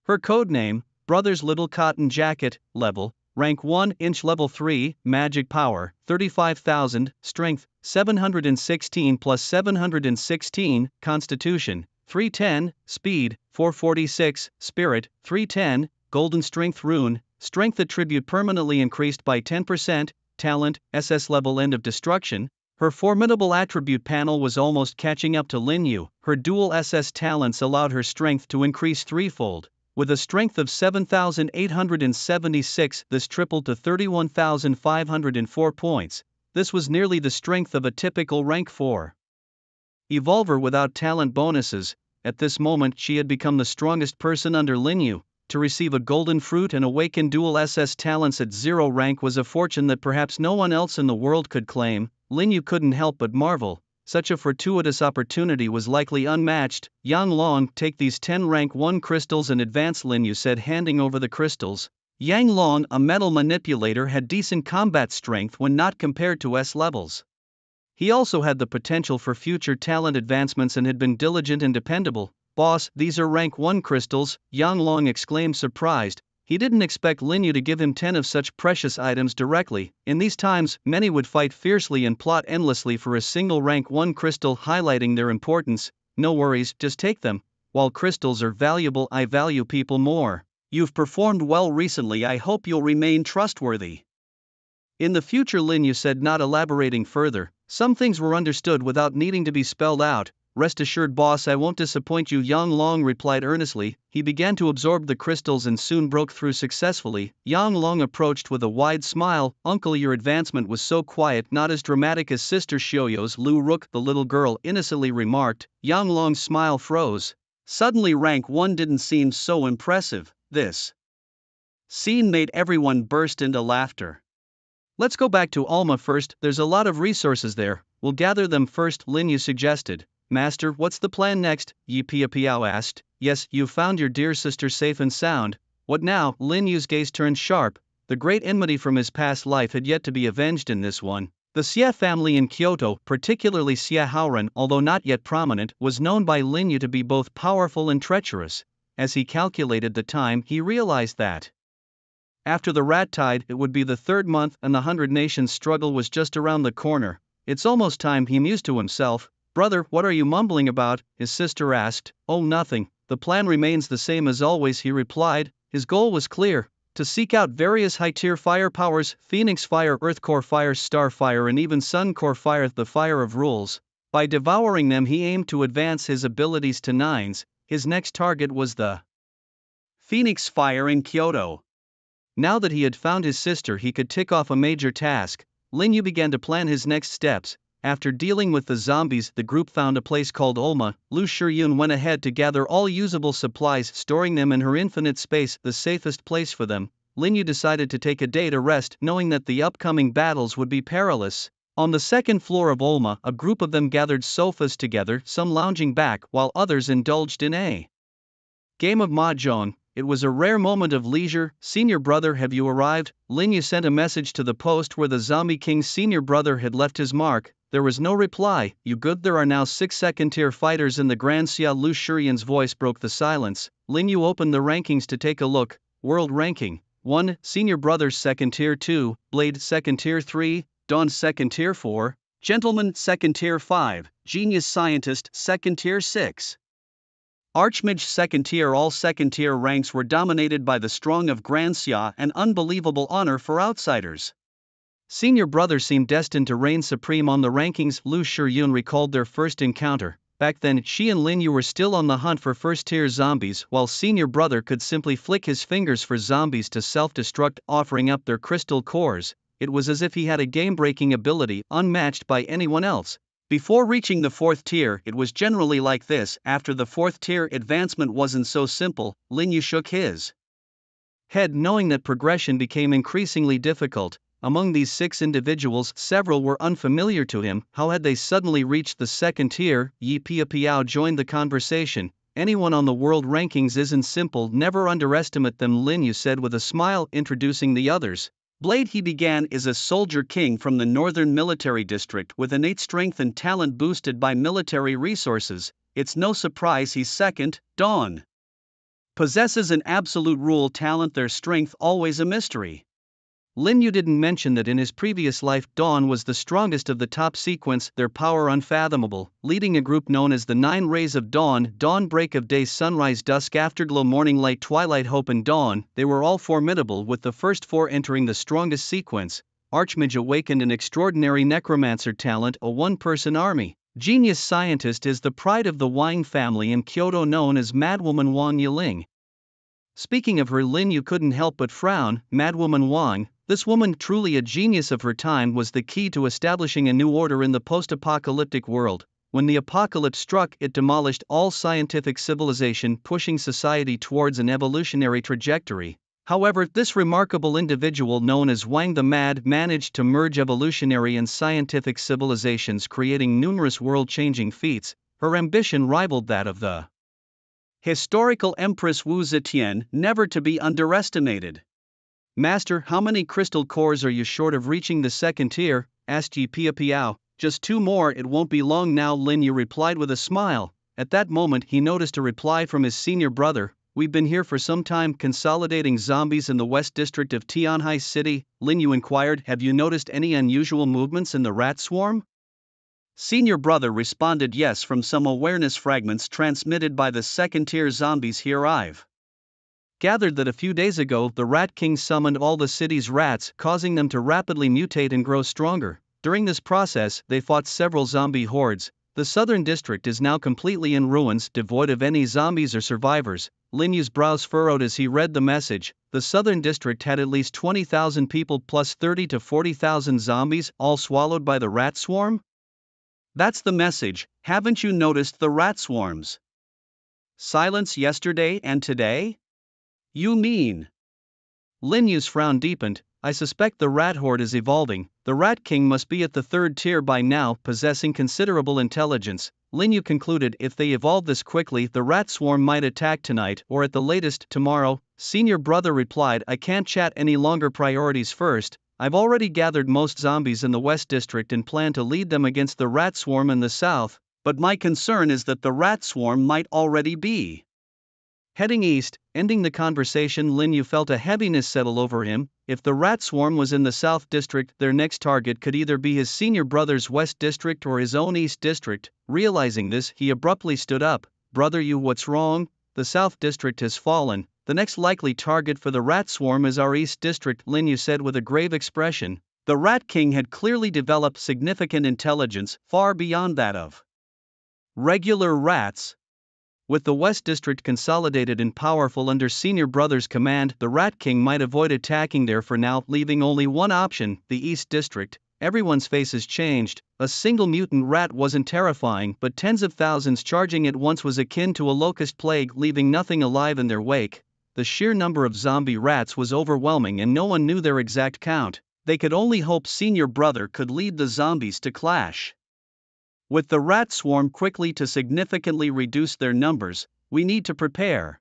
Her codename: Brother's Little Cotton Jacket. Level: Rank 1 inch, level 3, magic power, 35,000, strength, 716 plus 716, constitution, 310, Speed, 446, Spirit, 310, Golden Strength Rune, Strength attribute permanently increased by 10%, Talent, SS level End of Destruction. Her formidable attribute panel was almost catching up to Lin Yu. Her dual SS talents allowed her strength to increase threefold. With a strength of 7,876, this tripled to 31,504 points. This was nearly the strength of a typical rank 4 evolver without talent bonuses. At this moment she had become the strongest person under Lin Yu. To receive a golden fruit and awaken dual SS talents at 0 rank was a fortune that perhaps no one else in the world could claim. Lin Yu couldn't help but marvel. Such a fortuitous opportunity was likely unmatched. Yang Long, take these 10 rank 1 crystals and advance, Lin Yu said, handing over the crystals. Yang Long, a metal manipulator, had decent combat strength when not compared to S levels. He also had the potential for future talent advancements and had been diligent and dependable. Boss, these are rank 1 crystals, Yang Long exclaimed, surprised. He didn't expect Lin Yu to give him 10 of such precious items directly. In these times, many would fight fiercely and plot endlessly for a single rank 1 crystal, highlighting their importance. No worries, just take them. While crystals are valuable, I value people more. You've performed well recently, I hope you'll remain trustworthy in the future, Lin Yu said, not elaborating further. Some things were understood without needing to be spelled out. Rest assured, boss, I won't disappoint you, Yang Long replied earnestly. He began to absorb the crystals and soon broke through successfully. Yang Long approached with a wide smile. Uncle, your advancement was so quiet, not as dramatic as Sister Xiaoyou's, Lu Rook, the little girl, innocently remarked. Yang Long's smile froze. Suddenly rank 1 didn't seem so impressive. This scene made everyone burst into laughter. Let's go back to Alma first, there's a lot of resources there. We'll gather them first, Lin Yu suggested. Master, what's the plan next? Yi Piao asked. Yes, you've found your dear sister safe and sound. What now? Lin Yu's gaze turned sharp. The great enmity from his past life had yet to be avenged in this one. The Xie family in Kyoto, particularly Xie Haoran, although not yet prominent, was known by Lin Yu to be both powerful and treacherous. As he calculated the time, he realized that after the rat tide, it would be the 3rd month and the 100 Nations struggle was just around the corner. It's almost time, he mused to himself. Brother, what are you mumbling about? His sister asked. Oh, nothing. The plan remains the same as always, he replied. His goal was clear: to seek out various high-tier fire powers, Phoenix Fire, Earth Core Fire, Star Fire, and even Sun Core Fire, the Fire of Rules. By devouring them, he aimed to advance his abilities to 9s. His next target was the Phoenix Fire in Kyoto. Now that he had found his sister, he could tick off a major task. Lin Yu began to plan his next steps. After dealing with the zombies, the group found a place called Olma. Lu Shiyun went ahead to gather all usable supplies, storing them in her infinite space, the safest place for them. Lin Yu decided to take a day to rest, knowing that the upcoming battles would be perilous. On the 2nd floor of Olma, a group of them gathered sofas together, some lounging back, while others indulged in a game of mahjong. It was a rare moment of leisure. Senior brother, have you arrived? Lin Yu sent a message to the post where the Zombie King's senior brother had left his mark. There was no reply. You good? There are now 6 second-tier fighters in the Grand Xia. Lu Shiyun's voice broke the silence. Lin Yu opened the rankings to take a look. World ranking: 1. Senior Brothers 2nd tier 2, Blade 2nd tier 3, Dawn 2nd tier 4, Gentleman 2nd tier 5, Genius Scientist 2nd tier 6. Archmage 2nd tier. All 2nd tier ranks were dominated by the strong of Grand Xia, an unbelievable honor for outsiders. Senior brother seemed destined to reign supreme on the rankings. Lu Shiyun recalled their first encounter. Back then, she and Lin Yu were still on the hunt for first-tier zombies, while senior brother could simply flick his fingers for zombies to self-destruct, offering up their crystal cores. It was as if he had a game-breaking ability, unmatched by anyone else. Before reaching the 4th tier, it was generally like this. After the 4th tier, advancement wasn't so simple. Lin Yu shook his head, knowing that progression became increasingly difficult. Among these 6 individuals, several were unfamiliar to him. How had they suddenly reached the 2nd tier? Yi Piao joined the conversation. Anyone on the world rankings isn't simple, never underestimate them, Lin Yu said with a smile, introducing the others. Blade, he began, is a soldier king from the northern military district with innate strength and talent boosted by military resources. It's no surprise he's 2nd. Dawn possesses an absolute rule talent, their strength always a mystery. Lin Yu didn't mention that in his previous life Dawn was the strongest of the top sequence, their power unfathomable, leading a group known as the Nine Rays of Dawn, dawn, break of day, sunrise, dusk, afterglow, morning light, twilight, hope and dawn. They were all formidable, with the first four entering the strongest sequence. Archmage awakened an extraordinary necromancer talent, a one-person army. Genius scientist is the pride of the Wang family in Kyoto, known as Madwoman Wang Yiling. Speaking of her, Lin Yu couldn't help but frown. Madwoman Wang, this woman, truly a genius of her time, was the key to establishing a new order in the post-apocalyptic world. When the apocalypse struck, it demolished all scientific civilization, pushing society towards an evolutionary trajectory. However, this remarkable individual known as Wang the Mad managed to merge evolutionary and scientific civilizations, creating numerous world-changing feats. Her ambition rivaled that of the historical Empress Wu Zetian, never to be underestimated. "Master, how many crystal cores are you short of reaching the second tier?" asked Yi Pia Piao. "Just 2 more, it won't be long now," Lin Yu replied with a smile. At that moment he noticed a reply from his senior brother. "We've been here for some time consolidating zombies in the west district of Tianhai City," Lin Yu inquired. "Have you noticed any unusual movements in the rat swarm?" Senior brother responded yes, from some awareness fragments transmitted by the second-tier zombies here. I've gathered that a few days ago the Rat King summoned all the city's rats, causing them to rapidly mutate and grow stronger. During this process, they fought several zombie hordes. The southern district is now completely in ruins, devoid of any zombies or survivors. Lin Yu's brows furrowed as he read the message. The southern district had at least 20,000 people plus 30 to 40,000 zombies, all swallowed by the rat swarm? That's the message. Haven't you noticed the rat swarms? Silence yesterday and today? You mean? Lin Yu's frown deepened. I suspect the rat horde is evolving. The Rat King must be at the third tier by now, possessing considerable intelligence. Lin Yu concluded if they evolve this quickly, the rat swarm might attack tonight, or at the latest, tomorrow. Senior brother replied, I can't chat any longer, priorities first. I've already gathered most zombies in the West District and plan to lead them against the rat swarm in the South, but my concern is that the rat swarm might already be heading east. Ending the conversation, Lin Yu felt a heaviness settle over him. If the rat swarm was in the South District, their next target could either be his senior brother's West District or his own East District. Realizing this, he abruptly stood up. Brother Yu, what's wrong? The South District has fallen. The next likely target for the rat swarm is our East District, Lin Yu said with a grave expression. The Rat King had clearly developed significant intelligence, far beyond that of regular rats. With the West District consolidated and powerful under senior brother's command, the Rat King might avoid attacking there for now, leaving only one option, the East District. Everyone's faces changed. A single mutant rat wasn't terrifying, but tens of thousands charging at once was akin to a locust plague, leaving nothing alive in their wake. The sheer number of zombie rats was overwhelming and no one knew their exact count. They could only hope senior brother could lead the zombies to clash with the rat swarm quickly to significantly reduce their numbers. We need to prepare.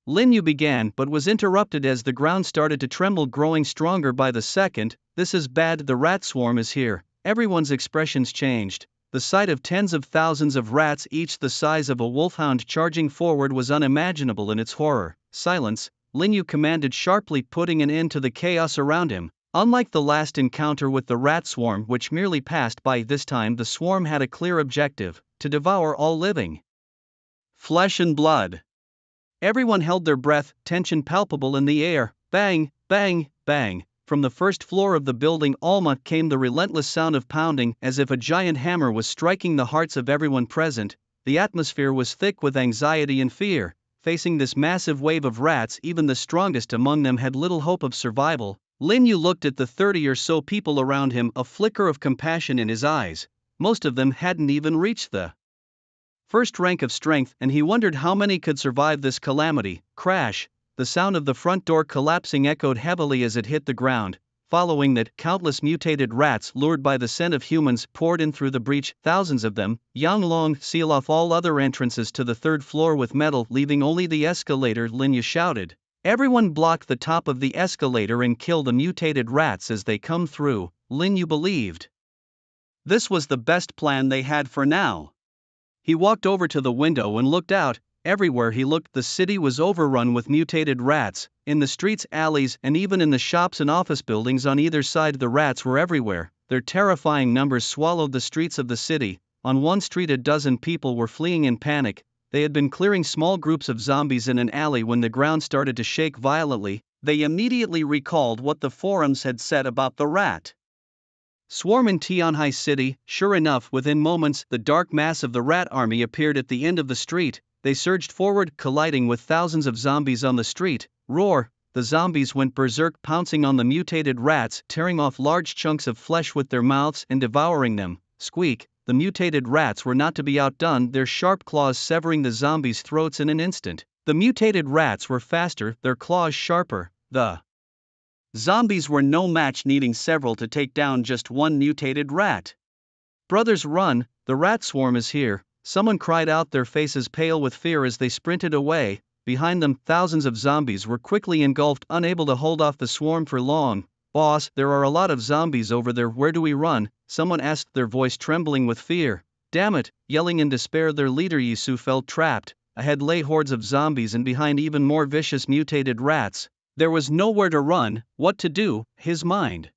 Lin Yu began, but was interrupted as the ground started to tremble, growing stronger by the second. This is bad, the rat swarm is here. Everyone's expressions changed. The sight of tens of thousands of rats, each the size of a wolfhound, charging forward was unimaginable in its horror. Silence, Lin Yu commanded sharply, putting an end to the chaos around him. Unlike the last encounter with the rat swarm, which merely passed by, this time the swarm had a clear objective: to devour all living flesh and blood. Everyone held their breath, tension palpable in the air. Bang, bang, bang. From the first floor of the building Alma came the relentless sound of pounding, as if a giant hammer was striking the hearts of everyone present. The atmosphere was thick with anxiety and fear. Facing this massive wave of rats, even the strongest among them had little hope of survival. Lin Yu looked at the 30 or so people around him, a flicker of compassion in his eyes. Most of them hadn't even reached the first rank of strength, and he wondered how many could survive this calamity. Crash! The sound of the front door collapsing echoed heavily as it hit the ground. Following that, countless mutated rats, lured by the scent of humans, poured in through the breach, thousands of them. Yang Long, seal off all other entrances to the third floor with metal, leaving only the escalator, Lin Yu shouted. Everyone block the top of the escalator and kill the mutated rats as they come through. Lin Yu believed this was the best plan they had for now. He walked over to the window and looked out. Everywhere he looked, the city was overrun with mutated rats. In the streets, alleys, and even in the shops and office buildings on either side, the rats were everywhere. Their terrifying numbers swallowed the streets of the city. On one street, a dozen people were fleeing in panic. They had been clearing small groups of zombies in an alley when the ground started to shake violently. They immediately recalled what the forums had said about the rat swarm in Tianhai City. Sure enough, within moments, the dark mass of the rat army appeared at the end of the street. They surged forward, colliding with thousands of zombies on the street. Roar! The zombies went berserk, pouncing on the mutated rats, tearing off large chunks of flesh with their mouths and devouring them. Squeak! The mutated rats were not to be outdone, their sharp claws severing the zombies' throats in an instant. The mutated rats were faster, their claws sharper. The zombies were no match, needing several to take down just one mutated rat. Brothers, run! The rat swarm is here! Someone cried out, their faces pale with fear as they sprinted away. Behind them, thousands of zombies were quickly engulfed, unable to hold off the swarm for long. Boss, there are a lot of zombies over there, where do we run? Someone asked, their voice trembling with fear. Damn it! Yelling in despair, their leader Yisu felt trapped. Ahead lay hordes of zombies and behind even more vicious mutated rats. There was nowhere to run, what to do. His mind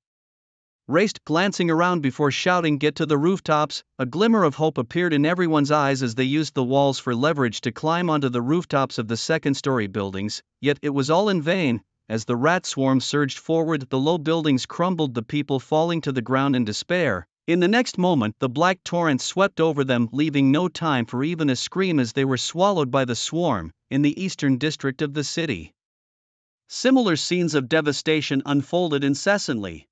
raced, glancing around before shouting, get to the rooftops. A glimmer of hope appeared in everyone's eyes as they used the walls for leverage to climb onto the rooftops of the second-story buildings, yet it was all in vain. As the rat swarm surged forward, the low buildings crumbled, the people falling to the ground in despair. In the next moment, the black torrent swept over them, leaving no time for even a scream as they were swallowed by the swarm. In the eastern district of the city, similar scenes of devastation unfolded incessantly.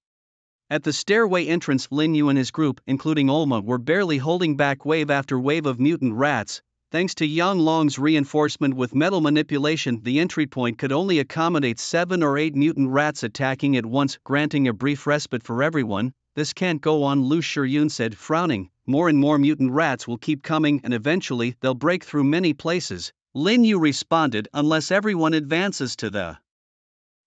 At the stairway entrance, Lin Yu and his group, including Olma, were barely holding back wave after wave of mutant rats. Thanks to Yang Long's reinforcement with metal manipulation, the entry point could only accommodate 7 or 8 mutant rats attacking at once, granting a brief respite for everyone. This can't go on, Lu Shiyun said, frowning. More and more mutant rats will keep coming, and eventually they'll break through many places. Lin Yu responded, unless everyone advances to the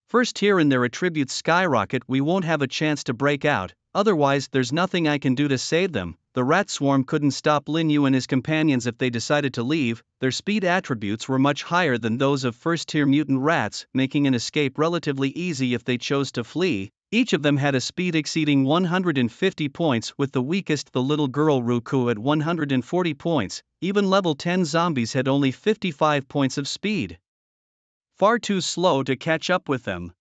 first tier and their attributes skyrocket, we won't have a chance to break out. Otherwise, there's nothing I can do to save them. The rat swarm couldn't stop Lin Yu and his companions if they decided to leave. Their speed attributes were much higher than those of first-tier mutant rats, making an escape relatively easy if they chose to flee. Each of them had a speed exceeding 150 points, with the weakest, the little girl Ruku, at 140 points. Even level 10 zombies had only 55 points of speed. Far too slow to catch up with them.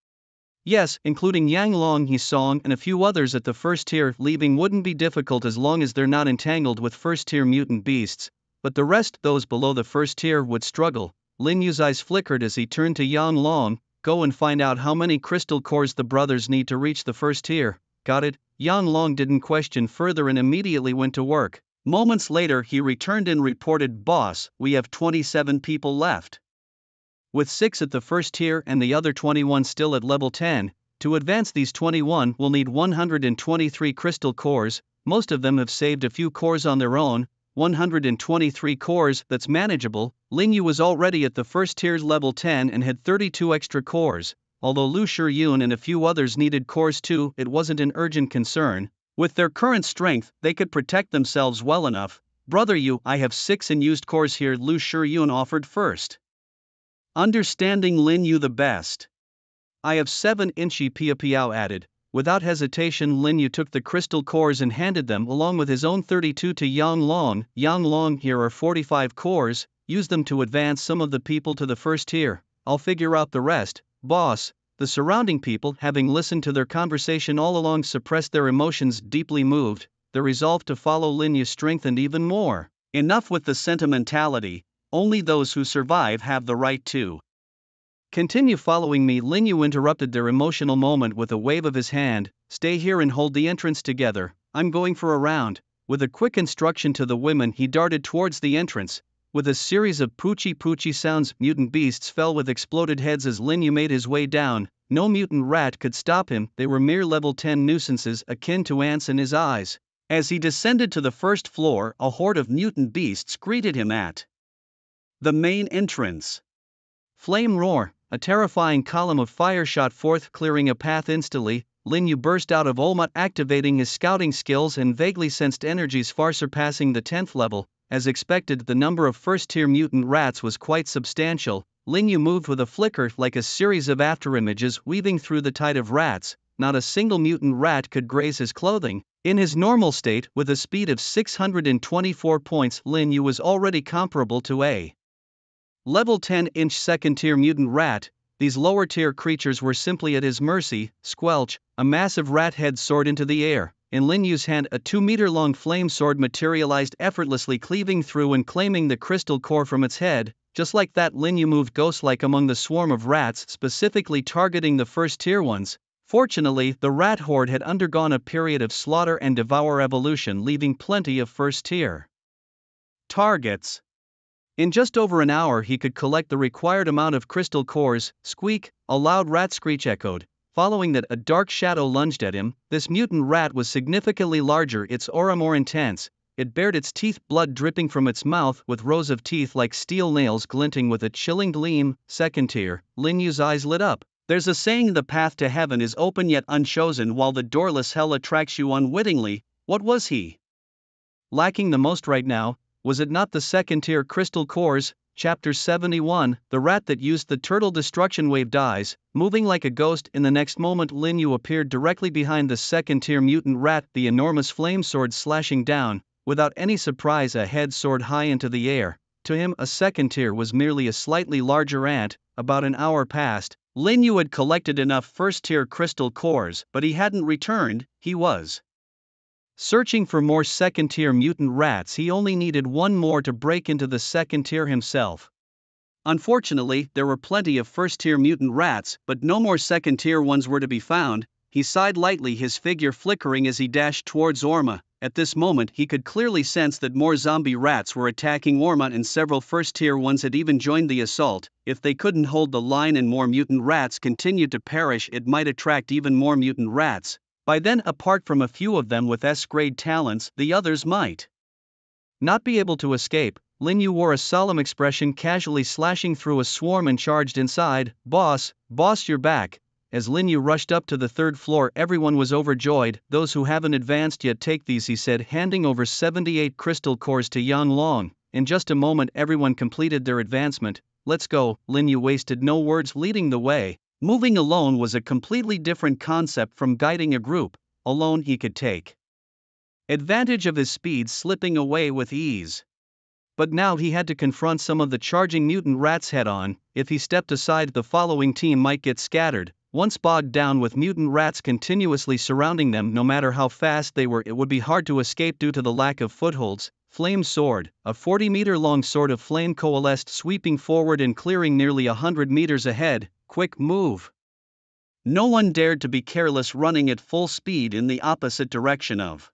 Yes, including Yang Long, Yisong, and a few others at the first tier. Leaving wouldn't be difficult as long as they're not entangled with first-tier mutant beasts, but the rest, those below the first tier, would struggle. Lin Yu's eyes flickered as he turned to Yang Long. Go and find out how many crystal cores the brothers need to reach the first tier. Got it? Yang Long didn't question further and immediately went to work. Moments later, he returned and reported, Boss, we have 27 people left. With 6 at the first tier and the other 21 still at level 10, to advance these 21 we'll need 123 crystal cores. Most of them have saved a few cores on their own. 123 cores, that's manageable. Lin Yu was already at the first tier's level 10 and had 32 extra cores. Although Lu Shiyun and a few others needed cores too, it wasn't an urgent concern. With their current strength, they could protect themselves well enough. Brother Yu, I have 6 unused cores here, Lu Shiyun offered first. Understanding Lin Yu the best. I have 7, Inchi Piao added. Without hesitation, Lin Yu took the crystal cores and handed them along with his own 32 to Yang Long. Yang Long, here are 45 cores, use them to advance some of the people to the first tier. I'll figure out the rest, boss. The surrounding people, having listened to their conversation all along, suppressed their emotions, deeply moved. The resolve to follow Lin Yu strengthened even more. Enough with the sentimentality. Only those who survive have the right to continue following me. Lin Yu interrupted their emotional moment with a wave of his hand. Stay here and hold the entrance together, I'm going for a round. With a quick instruction to the women, he darted towards the entrance. With a series of poochie poochie sounds, mutant beasts fell with exploded heads as Lin Yu made his way down. No mutant rat could stop him, they were mere level 10 nuisances akin to ants in his eyes. As he descended to the first floor, a horde of mutant beasts greeted him at the main entrance. Flame roar, a terrifying column of fire shot forth, clearing a path instantly. Lin Yu burst out of Olma, activating his scouting skills and vaguely sensed energies far surpassing the 10th level. As expected, the number of first-tier mutant rats was quite substantial. Lin Yu moved with a flicker like a series of afterimages weaving through the tide of rats. Not a single mutant rat could graze his clothing. In his normal state, with a speed of 624 points, Lin Yu was already comparable to a level 10-inch second-tier mutant rat. These lower-tier creatures were simply at his mercy. Squelch, a massive rat head soared into the air. In Lin Yu's hand, a 2-meter-long flame sword materialized, effortlessly cleaving through and claiming the crystal core from its head. Just like that, Lin Yu moved ghost-like among the swarm of rats, specifically targeting the first-tier ones. Fortunately, the rat horde had undergone a period of slaughter and devour evolution, leaving plenty of first-tier targets. In just over an hour, he could collect the required amount of crystal cores. Squeak, a loud rat screech echoed. Following that, a dark shadow lunged at him. This mutant rat was significantly larger, its aura more intense. It bared its teeth, blood dripping from its mouth, with rows of teeth like steel nails glinting with a chilling gleam. Second tier. Lin Yu's eyes lit up. There's a saying, the path to heaven is open yet unchosen, while the doorless hell attracts you unwittingly. What was he lacking the most right now? Was it not the second-tier crystal cores? Chapter 71, The Rat That Used the Turtle. Destruction wave dies. Moving like a ghost, in the next moment Lin Yu appeared directly behind the second-tier mutant rat, the enormous flame sword slashing down. Without any surprise, a head soared high into the air. To him, a second tier was merely a slightly larger ant. About an hour passed. Lin Yu had collected enough first-tier crystal cores, but he hadn't returned. He was searching for more second-tier mutant rats. He only needed one more to break into the second tier himself. Unfortunately, there were plenty of first-tier mutant rats, but no more second-tier ones were to be found. He sighed lightly, his figure flickering as he dashed towards Orma. At this moment, he could clearly sense that more zombie rats were attacking Orma, and several first-tier ones had even joined the assault. If they couldn't hold the line and more mutant rats continued to perish, it might attract even more mutant rats. By then, apart from a few of them with S-grade talents, the others might not be able to escape. Lin Yu wore a solemn expression, casually slashing through a swarm and charged inside. Boss, you're back." As Lin Yu rushed up to the third floor, everyone was overjoyed. "Those who haven't advanced yet, take these," he said, handing over 78 crystal cores to Yang Long. In just a moment, everyone completed their advancement. "Let's go." Lin Yu wasted no words, leading the way. Moving alone was a completely different concept from guiding a group. Alone, he could take advantage of his speed, slipping away with ease. But now he had to confront some of the charging mutant rats head-on. If he stepped aside, the following team might get scattered. Once bogged down with mutant rats continuously surrounding them, no matter how fast they were, it would be hard to escape due to the lack of footholds. Flame sword, a 40-meter-long sword of flame coalesced, sweeping forward and clearing nearly 100 meters ahead. Quick move. No one dared to be careless, running at full speed in the opposite direction of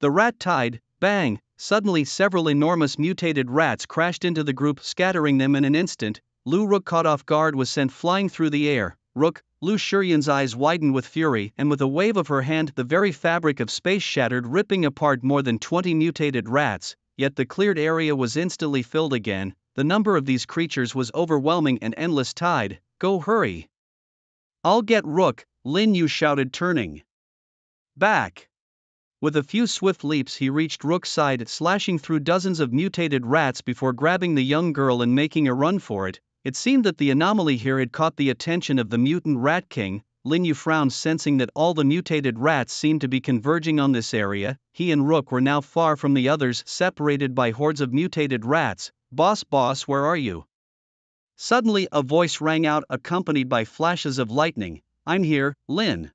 the rat tide. Bang! Suddenly several enormous mutated rats crashed into the group, scattering them in an instant. Lu Rook, caught off guard, was sent flying through the air. Rook, Lu Shiyan's eyes widened with fury, and with a wave of her hand, the very fabric of space shattered, ripping apart more than 20 mutated rats. Yet the cleared area was instantly filled again. The number of these creatures was overwhelming, an endless tide. "Go, hurry. I'll get Rook," Lin Yu shouted, turning back. With a few swift leaps, he reached Rook's side, slashing through dozens of mutated rats before grabbing the young girl and making a run for it. It seemed that the anomaly here had caught the attention of the mutant rat king. Lin Yu frowned, sensing that all the mutated rats seemed to be converging on this area. He and Rook were now far from the others, separated by hordes of mutated rats. Boss, where are you?" Suddenly, a voice rang out, accompanied by flashes of lightning. "I'm here, Lin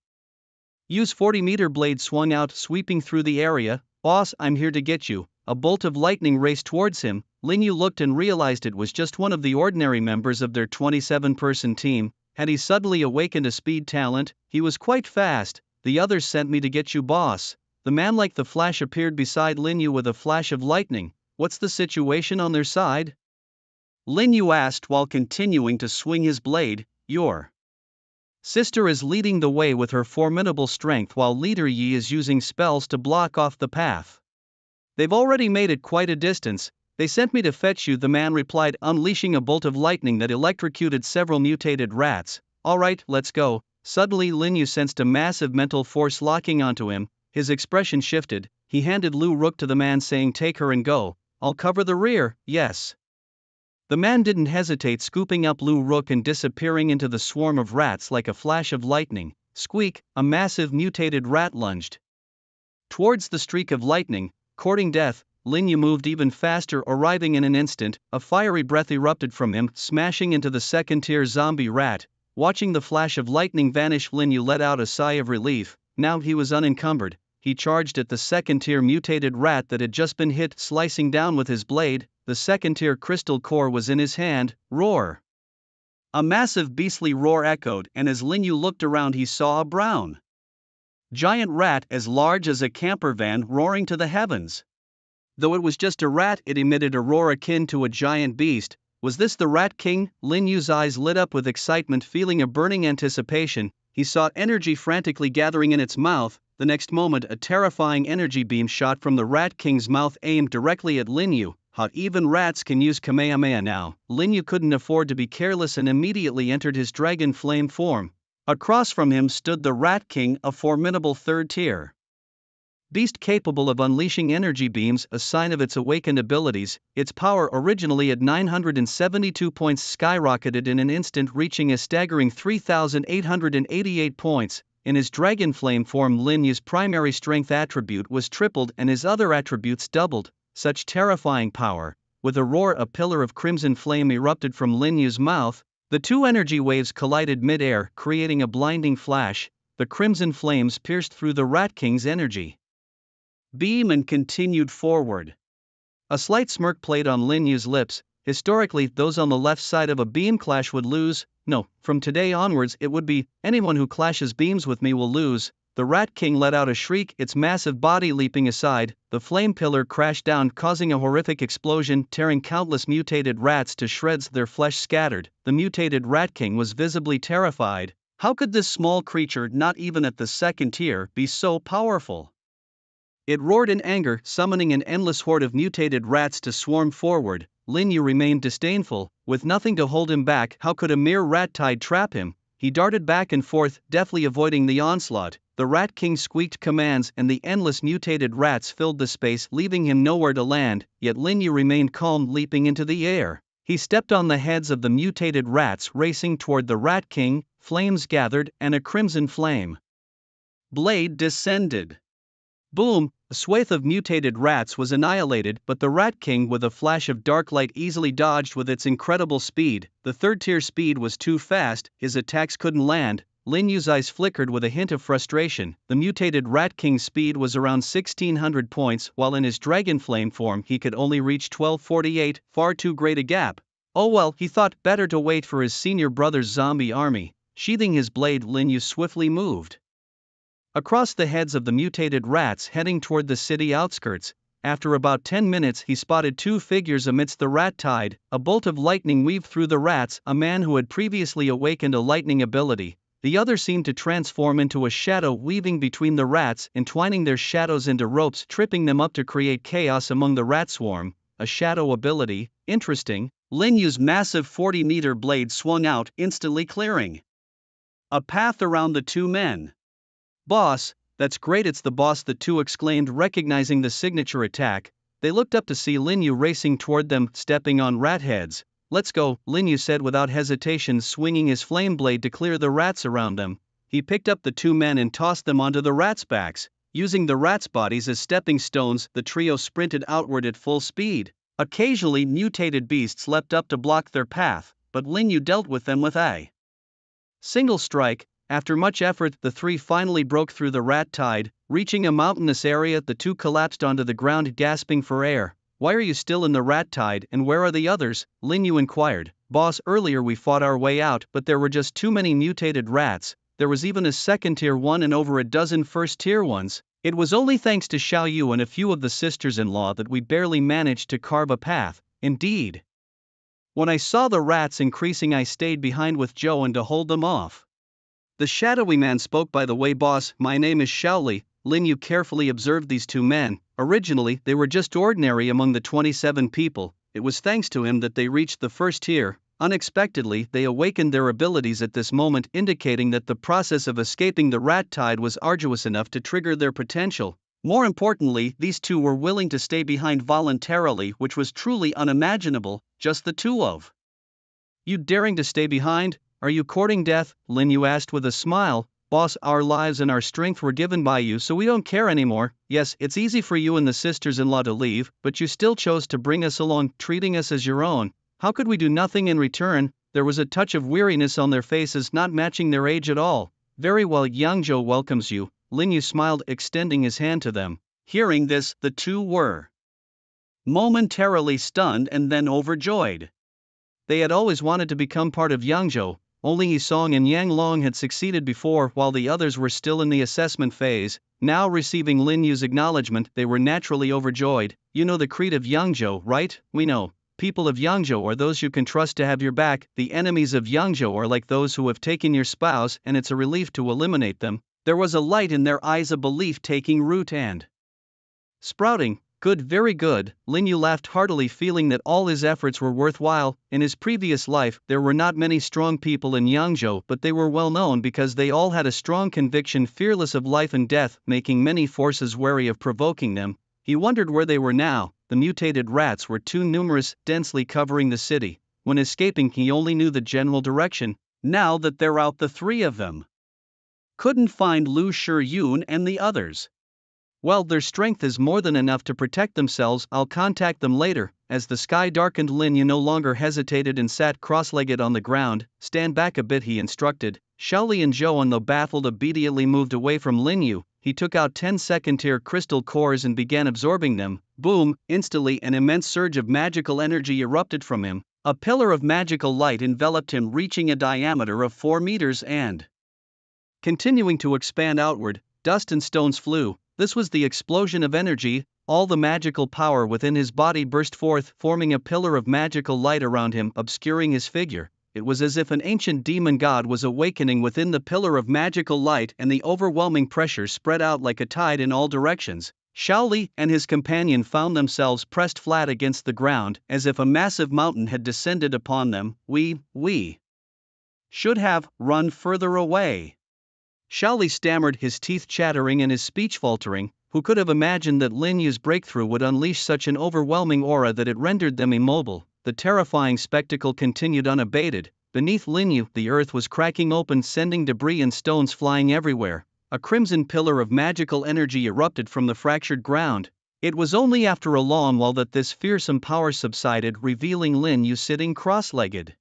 Yu's 40-meter blade swung out, sweeping through the area. "Boss, I'm here to get you." A bolt of lightning raced towards him. Lin Yu looked and realized it was just one of the ordinary members of their 27-person team. Had he suddenly awakened a speed talent? He was quite fast. "The others sent me to get you, boss." The man like the Flash appeared beside Lin Yu with a flash of lightning. "What's the situation on their side?" Lin Yu asked while continuing to swing his blade. "Your sister is leading the way with her formidable strength, while Leader Yi is using spells to block off the path. They've already made it quite a distance. They sent me to fetch you," the man replied, unleashing a bolt of lightning that electrocuted several mutated rats. "Alright, let's go." Suddenly, Lin Yu sensed a massive mental force locking onto him. His expression shifted. He handed Lu Rook to the man, saying, "Take her and go." I'll cover the rear, yes. The man didn't hesitate, scooping up Lu Rook and disappearing into the swarm of rats like a flash of lightning. Squeak, a massive mutated rat lunged towards the streak of lightning, courting death. Lin Yu moved even faster, arriving in an instant. A fiery breath erupted from him, smashing into the second-tier zombie rat. Watching the flash of lightning vanish, Lin Yu let out a sigh of relief. Now he was unencumbered. He charged at the second-tier mutated rat that had just been hit, slicing down with his blade. The second-tier crystal core was in his hand. Roar! A massive beastly roar echoed, and as Lin Yu looked around he saw a brown giant rat as large as a camper van roaring to the heavens. Though it was just a rat, it emitted a roar akin to a giant beast. Was this the Rat King? Lin Yu's eyes lit up with excitement, feeling a burning anticipation. He saw energy frantically gathering in its mouth. The next moment, a terrifying energy beam shot from the Rat King's mouth, aimed directly at Lin Yu. Hot, even rats can use Kamehameha now. Lin Yu couldn't afford to be careless and immediately entered his dragon flame form. Across from him stood the Rat King, a formidable third-tier beast capable of unleashing energy beams, a sign of its awakened abilities. Its power, originally at 972 points, skyrocketed in an instant, reaching a staggering 3,888 points. In his dragon flame form, Lin Yu's primary strength attribute was tripled and his other attributes doubled. Such terrifying power! With a roar, a pillar of crimson flame erupted from Lin Yu's mouth. The two energy waves collided mid-air, creating a blinding flash. The crimson flames pierced through the Rat King's energy beam and continued forward. A slight smirk played on Lin Yu's lips. Historically, those on the left side of a beam clash would lose. No, from today onwards it would be, anyone who clashes beams with me will lose. The Rat King let out a shriek, its massive body leaping aside. The flame pillar crashed down, causing a horrific explosion, tearing countless mutated rats to shreds, their flesh scattered. The mutated Rat King was visibly terrified. How could this small creature, not even at the second tier, be so powerful? It roared in anger, summoning an endless horde of mutated rats to swarm forward. Lin Yu remained disdainful. With nothing to hold him back, how could a mere rat tide trap him? He darted back and forth, deftly avoiding the onslaught. The Rat King squeaked commands and the endless mutated rats filled the space, leaving him nowhere to land. Yet Lin Yu remained calm, leaping into the air. He stepped on the heads of the mutated rats racing toward the Rat King. Flames gathered, and a crimson flame blade descended. Boom! A swathe of mutated rats was annihilated, but the Rat King, with a flash of dark light, easily dodged with its incredible speed. The third-tier speed was too fast, his attacks couldn't land. Lin Yu's eyes flickered with a hint of frustration. The mutated Rat King's speed was around 1,600 points, while in his dragon flame form he could only reach 1,248, far too great a gap. Oh well, he thought, better to wait for his senior brother's zombie army. Sheathing his blade, Lin Yu swiftly moved across the heads of the mutated rats, heading toward the city outskirts. After about 10 minutes he spotted two figures amidst the rat tide. A bolt of lightning weaved through the rats, a man who had previously awakened a lightning ability. The other seemed to transform into a shadow, weaving between the rats, entwining their shadows into ropes, tripping them up to create chaos among the rat swarm. A shadow ability, interesting. Lin Yu's massive 40-meter blade swung out, instantly clearing a path around the two men. "Boss, that's great, it's the boss," the two exclaimed, recognizing the signature attack. They looked up to see Lin Yu racing toward them, stepping on rat heads. "Let's go," Lin Yu said without hesitation, swinging his flame blade to clear the rats around them. He picked up the two men and tossed them onto the rats' backs. Using the rats' bodies as stepping stones, the trio sprinted outward at full speed. Occasionally mutated beasts leapt up to block their path, but Lin Yu dealt with them with a single strike. After much effort, the three finally broke through the rat tide. Reaching a mountainous area, the two collapsed onto the ground, gasping for air. "Why are you still in the rat tide, and where are the others?" Lin Yu inquired. "Boss, earlier we fought our way out, but there were just too many mutated rats. There was even a second-tier one and over a dozen first-tier ones. It was only thanks to Xiao Yu and a few of the sisters-in-law that we barely managed to carve a path." "Indeed. When I saw the rats increasing, I stayed behind with Zhou and to hold them off." The shadowy man spoke. "By the way, boss, my name is Shaoli." Lin Yu carefully observed these two men. Originally, they were just ordinary among the 27 people. It was thanks to him that they reached the first tier. Unexpectedly, they awakened their abilities at this moment, indicating that the process of escaping the rat tide was arduous enough to trigger their potential. More importantly, these two were willing to stay behind voluntarily, which was truly unimaginable, just the two of. You daring to stay behind? Are you courting death? Lin Yu asked with a smile. Boss, our lives and our strength were given by you, so we don't care anymore. Yes, it's easy for you and the sisters-in-law to leave, but you still chose to bring us along, treating us as your own. How could we do nothing in return? There was a touch of weariness on their faces, not matching their age at all. Very well, Yangzhou welcomes you. Lin Yu smiled, extending his hand to them. Hearing this, the two were momentarily stunned and then overjoyed. They had always wanted to become part of Yangzhou. Only Yisong and Yang Long had succeeded before, while the others were still in the assessment phase. Now receiving Lin Yu's acknowledgement, they were naturally overjoyed. You know the creed of Yangzhou, right? We know. People of Yangzhou are those you can trust to have your back. The enemies of Yangzhou are like those who have taken your spouse, and it's a relief to eliminate them. There was a light in their eyes, a belief taking root and sprouting. Good, very good. Lin Yu laughed heartily, feeling that all his efforts were worthwhile. In his previous life, there were not many strong people in Yangzhou, but they were well known because they all had a strong conviction, fearless of life and death, making many forces wary of provoking them. He wondered where they were now. The mutated rats were too numerous, densely covering the city. When escaping, he only knew the general direction. Now that they're out, the three of them couldn't find Lu Shiyun and the others. Well, their strength is more than enough to protect themselves. I'll contact them later. As the sky darkened, Lin Yu no longer hesitated and sat cross-legged on the ground. Stand back a bit, he instructed. Shaoli and Zhou, though baffled, immediately moved away from Lin Yu. He took out 10 second-tier crystal cores and began absorbing them. Boom! Instantly an immense surge of magical energy erupted from him. A pillar of magical light enveloped him, reaching a diameter of 4 meters and continuing to expand outward. Dust and stones flew. This was the explosion of energy. All the magical power within his body burst forth, forming a pillar of magical light around him, obscuring his figure. It was as if an ancient demon god was awakening within the pillar of magical light, and the overwhelming pressure spread out like a tide in all directions. Shaoli and his companion found themselves pressed flat against the ground, as if a massive mountain had descended upon them. We should have run further away. Shaoli stammered, his teeth chattering and his speech faltering. Who could have imagined that Lin Yu's breakthrough would unleash such an overwhelming aura that it rendered them immobile? The terrifying spectacle continued unabated. Beneath Lin Yu, the earth was cracking open, sending debris and stones flying everywhere. A crimson pillar of magical energy erupted from the fractured ground. It was only after a long while that this fearsome power subsided, revealing Lin Yu sitting cross-legged.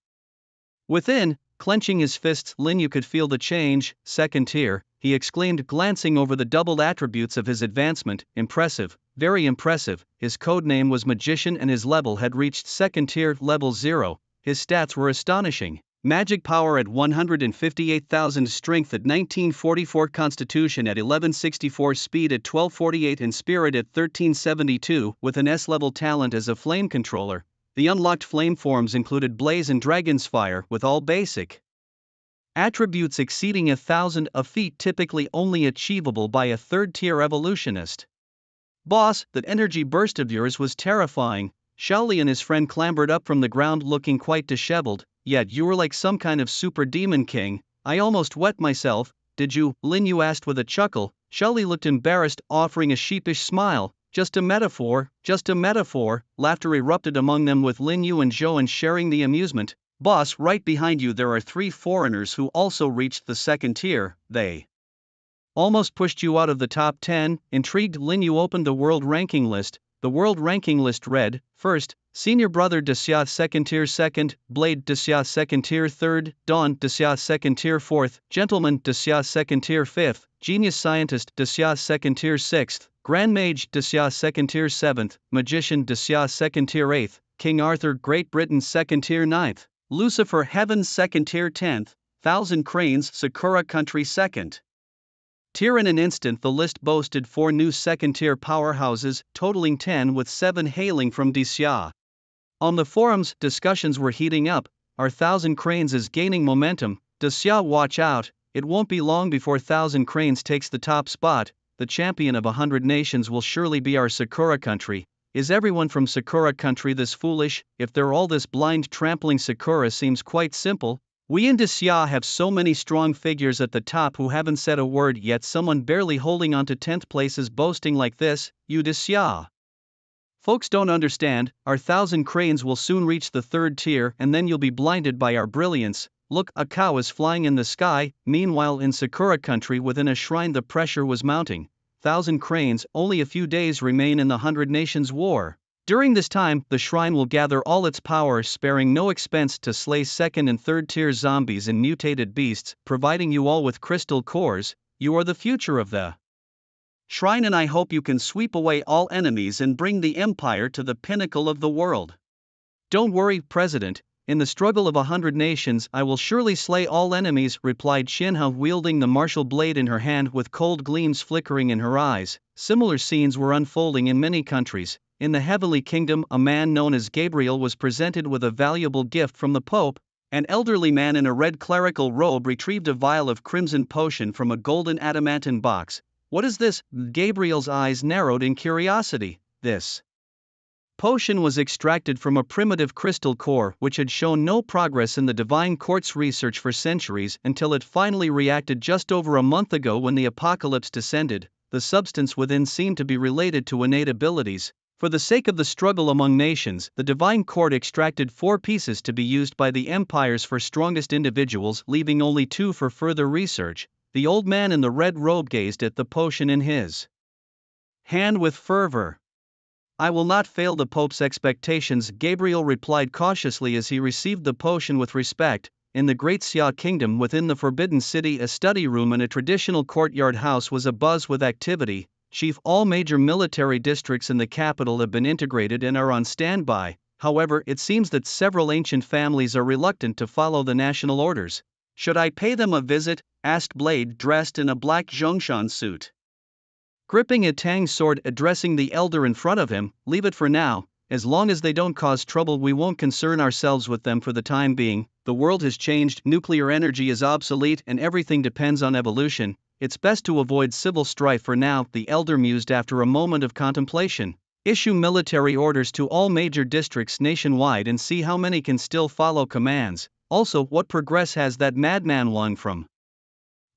Within, clenching his fists, Lin Yu could feel the change. Second tier, he exclaimed, glancing over the doubled attributes of his advancement. Impressive, very impressive. His codename was Magician and his level had reached second tier, level 0. His stats were astonishing. Magic power at 158,000, strength at 1944, constitution at 1164, speed at 1248 and spirit at 1372, with an S-level talent as a flame controller. The unlocked flame forms included Blaze and Dragon's Fire, with all basic attributes exceeding 1,000, a feat typically only achievable by a third-tier evolutionist. Boss, that energy burst of yours was terrifying. Shaoli and his friend clambered up from the ground looking quite disheveled. Yet you were like some kind of super demon king. I almost wet myself. Did you? Lin Yu asked with a chuckle. Shaoli looked embarrassed, offering a sheepish smile. Just a metaphor, just a metaphor. Laughter erupted among them, with Lin Yu and Zhou sharing the amusement. Boss, right behind you there are 3 foreigners who also reached the second tier. They almost pushed you out of the top 10. Intrigued, Lin Yu opened the world ranking list. The world ranking list read: first, Senior Brother Desya second tier, second, Blade Desya second tier, third, Dawn Desya second tier, fourth, Gentleman Desya second tier, fifth, Genius Scientist Desya second tier, sixth, Grand Mage Desya second tier, seventh, Magician Desya second tier, eighth, King Arthur Great Britain second tier, ninth, Lucifer Heaven second tier, 10th, Thousand Cranes Sakura Country second tier. In an instant the list boasted 4 new second-tier powerhouses, totaling 10, with 7 hailing from Desya. On the forums, discussions were heating up. Our Thousand Cranes is gaining momentum. Desya, watch out, it won't be long before Thousand Cranes takes the top spot. The champion of 100 nations will surely be our Sakura Country. Is everyone from Sakura Country this foolish? If they're all this blind, trampling Sakura seems quite simple. We in Xia have so many strong figures at the top who haven't said a word yet. Someone barely holding on to 10th place is boasting like this, you Xia. Folks don't understand, our 1,000 cranes will soon reach the 3rd tier and then you'll be blinded by our brilliance. Look, a cow is flying in the sky. Meanwhile in Sakura country within a shrine the pressure was mounting. 1,000 cranes, only a few days remain in the 100 Nations War. During this time, the shrine will gather all its power, sparing no expense to slay 2nd and 3rd tier zombies and mutated beasts, providing you all with crystal cores. You are the future of the shrine and I hope you can sweep away all enemies and bring the empire to the pinnacle of the world. Don't worry, President, in the struggle of 100 nations I will surely slay all enemies, replied Shinha wielding the martial blade in her hand with cold gleams flickering in her eyes. Similar scenes were unfolding in many countries. In the Heavenly Kingdom, a man known as Gabriel was presented with a valuable gift from the Pope. An elderly man in a red clerical robe retrieved a vial of crimson potion from a golden adamantine box. What is this? Gabriel's eyes narrowed in curiosity. This potion was extracted from a primitive crystal core which had shown no progress in the Divine Court's research for centuries until it finally reacted just over a month ago when the apocalypse descended. The substance within seemed to be related to innate abilities. For the sake of the struggle among nations, the Divine Court extracted 4 pieces to be used by the empire's 4 strongest individuals, leaving only 2 for further research. The old man in the red robe gazed at the potion in his hand with fervor. I will not fail the Pope's expectations, Gabriel replied cautiously as he received the potion with respect. In the Great Xia Kingdom within the Forbidden City, a study room and a traditional courtyard house was abuzz with activity. Chief, all major military districts in the capital have been integrated and are on standby. However, it seems that several ancient families are reluctant to follow the national orders. Should I pay them a visit? Asked Blade, dressed in a black Zhongshan suit. Gripping a tang sword, addressing the elder in front of him, leave it for now. As long as they don't cause trouble we won't concern ourselves with them for the time being. The world has changed, nuclear energy is obsolete and everything depends on evolution. It's best to avoid civil strife for now, the elder mused after a moment of contemplation. Issue military orders to all major districts nationwide and see how many can still follow commands. Also, what progress has that madman Wang from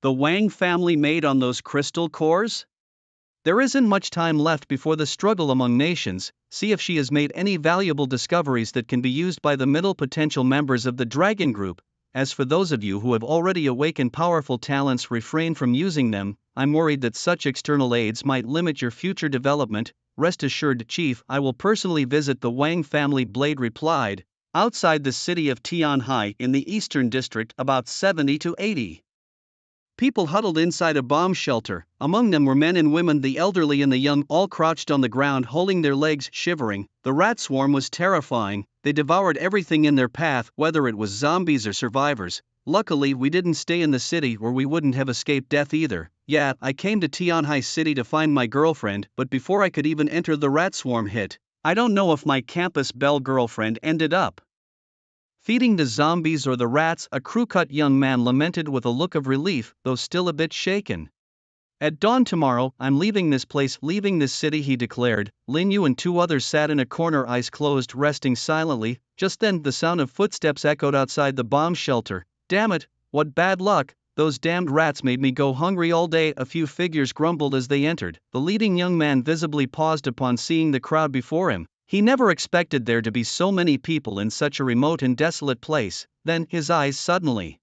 the Wang family made on those crystal cores? There isn't much time left before the struggle among nations. See if she has made any valuable discoveries that can be used by the middle potential members of the Dragon Group. As for those of you who have already awakened powerful talents, refrain from using them. I'm worried that such external aids might limit your future development. Rest assured, Chief, I will personally visit the Wang family, Blade replied. Outside the city of Tianhai in the eastern district, about 70 to 80 people huddled inside a bomb shelter. Among them were men and women, the elderly and the young, all crouched on the ground holding their legs, shivering. The rat swarm was terrifying. They devoured everything in their path, whether it was zombies or survivors. Luckily we didn't stay in the city or we wouldn't have escaped death either. Yeah, I came to Tianhai City to find my girlfriend, but before I could even enter the rat swarm hit. I don't know if my campus belle girlfriend ended up feeding the zombies or the rats, a crew-cut young man lamented with a look of relief, though still a bit shaken. At dawn tomorrow, I'm leaving this place, leaving this city, he declared. Lin Yu and 2 others sat in a corner, eyes closed, resting silently. Just then, the sound of footsteps echoed outside the bomb shelter. Damn it, what bad luck, those damned rats made me go hungry all day, a few figures grumbled as they entered. The leading young man visibly paused upon seeing the crowd before him. He never expected there to be so many people in such a remote and desolate place. Then, his eyes suddenly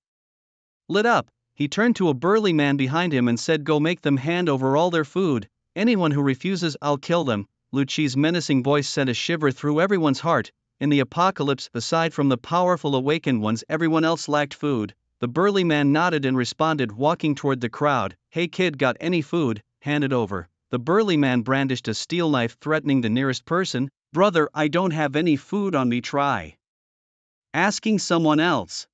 lit up. He turned to a burly man behind him and said, go make them hand over all their food. Anyone who refuses, I'll kill them. Lu Chi's menacing voice sent a shiver through everyone's heart. In the apocalypse, aside from the powerful awakened ones, everyone else lacked food. The burly man nodded and responded, walking toward the crowd. Hey kid, got any food? Hand it over. The burly man brandished a steel knife, threatening the nearest person. Brother, I don't have any food on me, try asking someone else.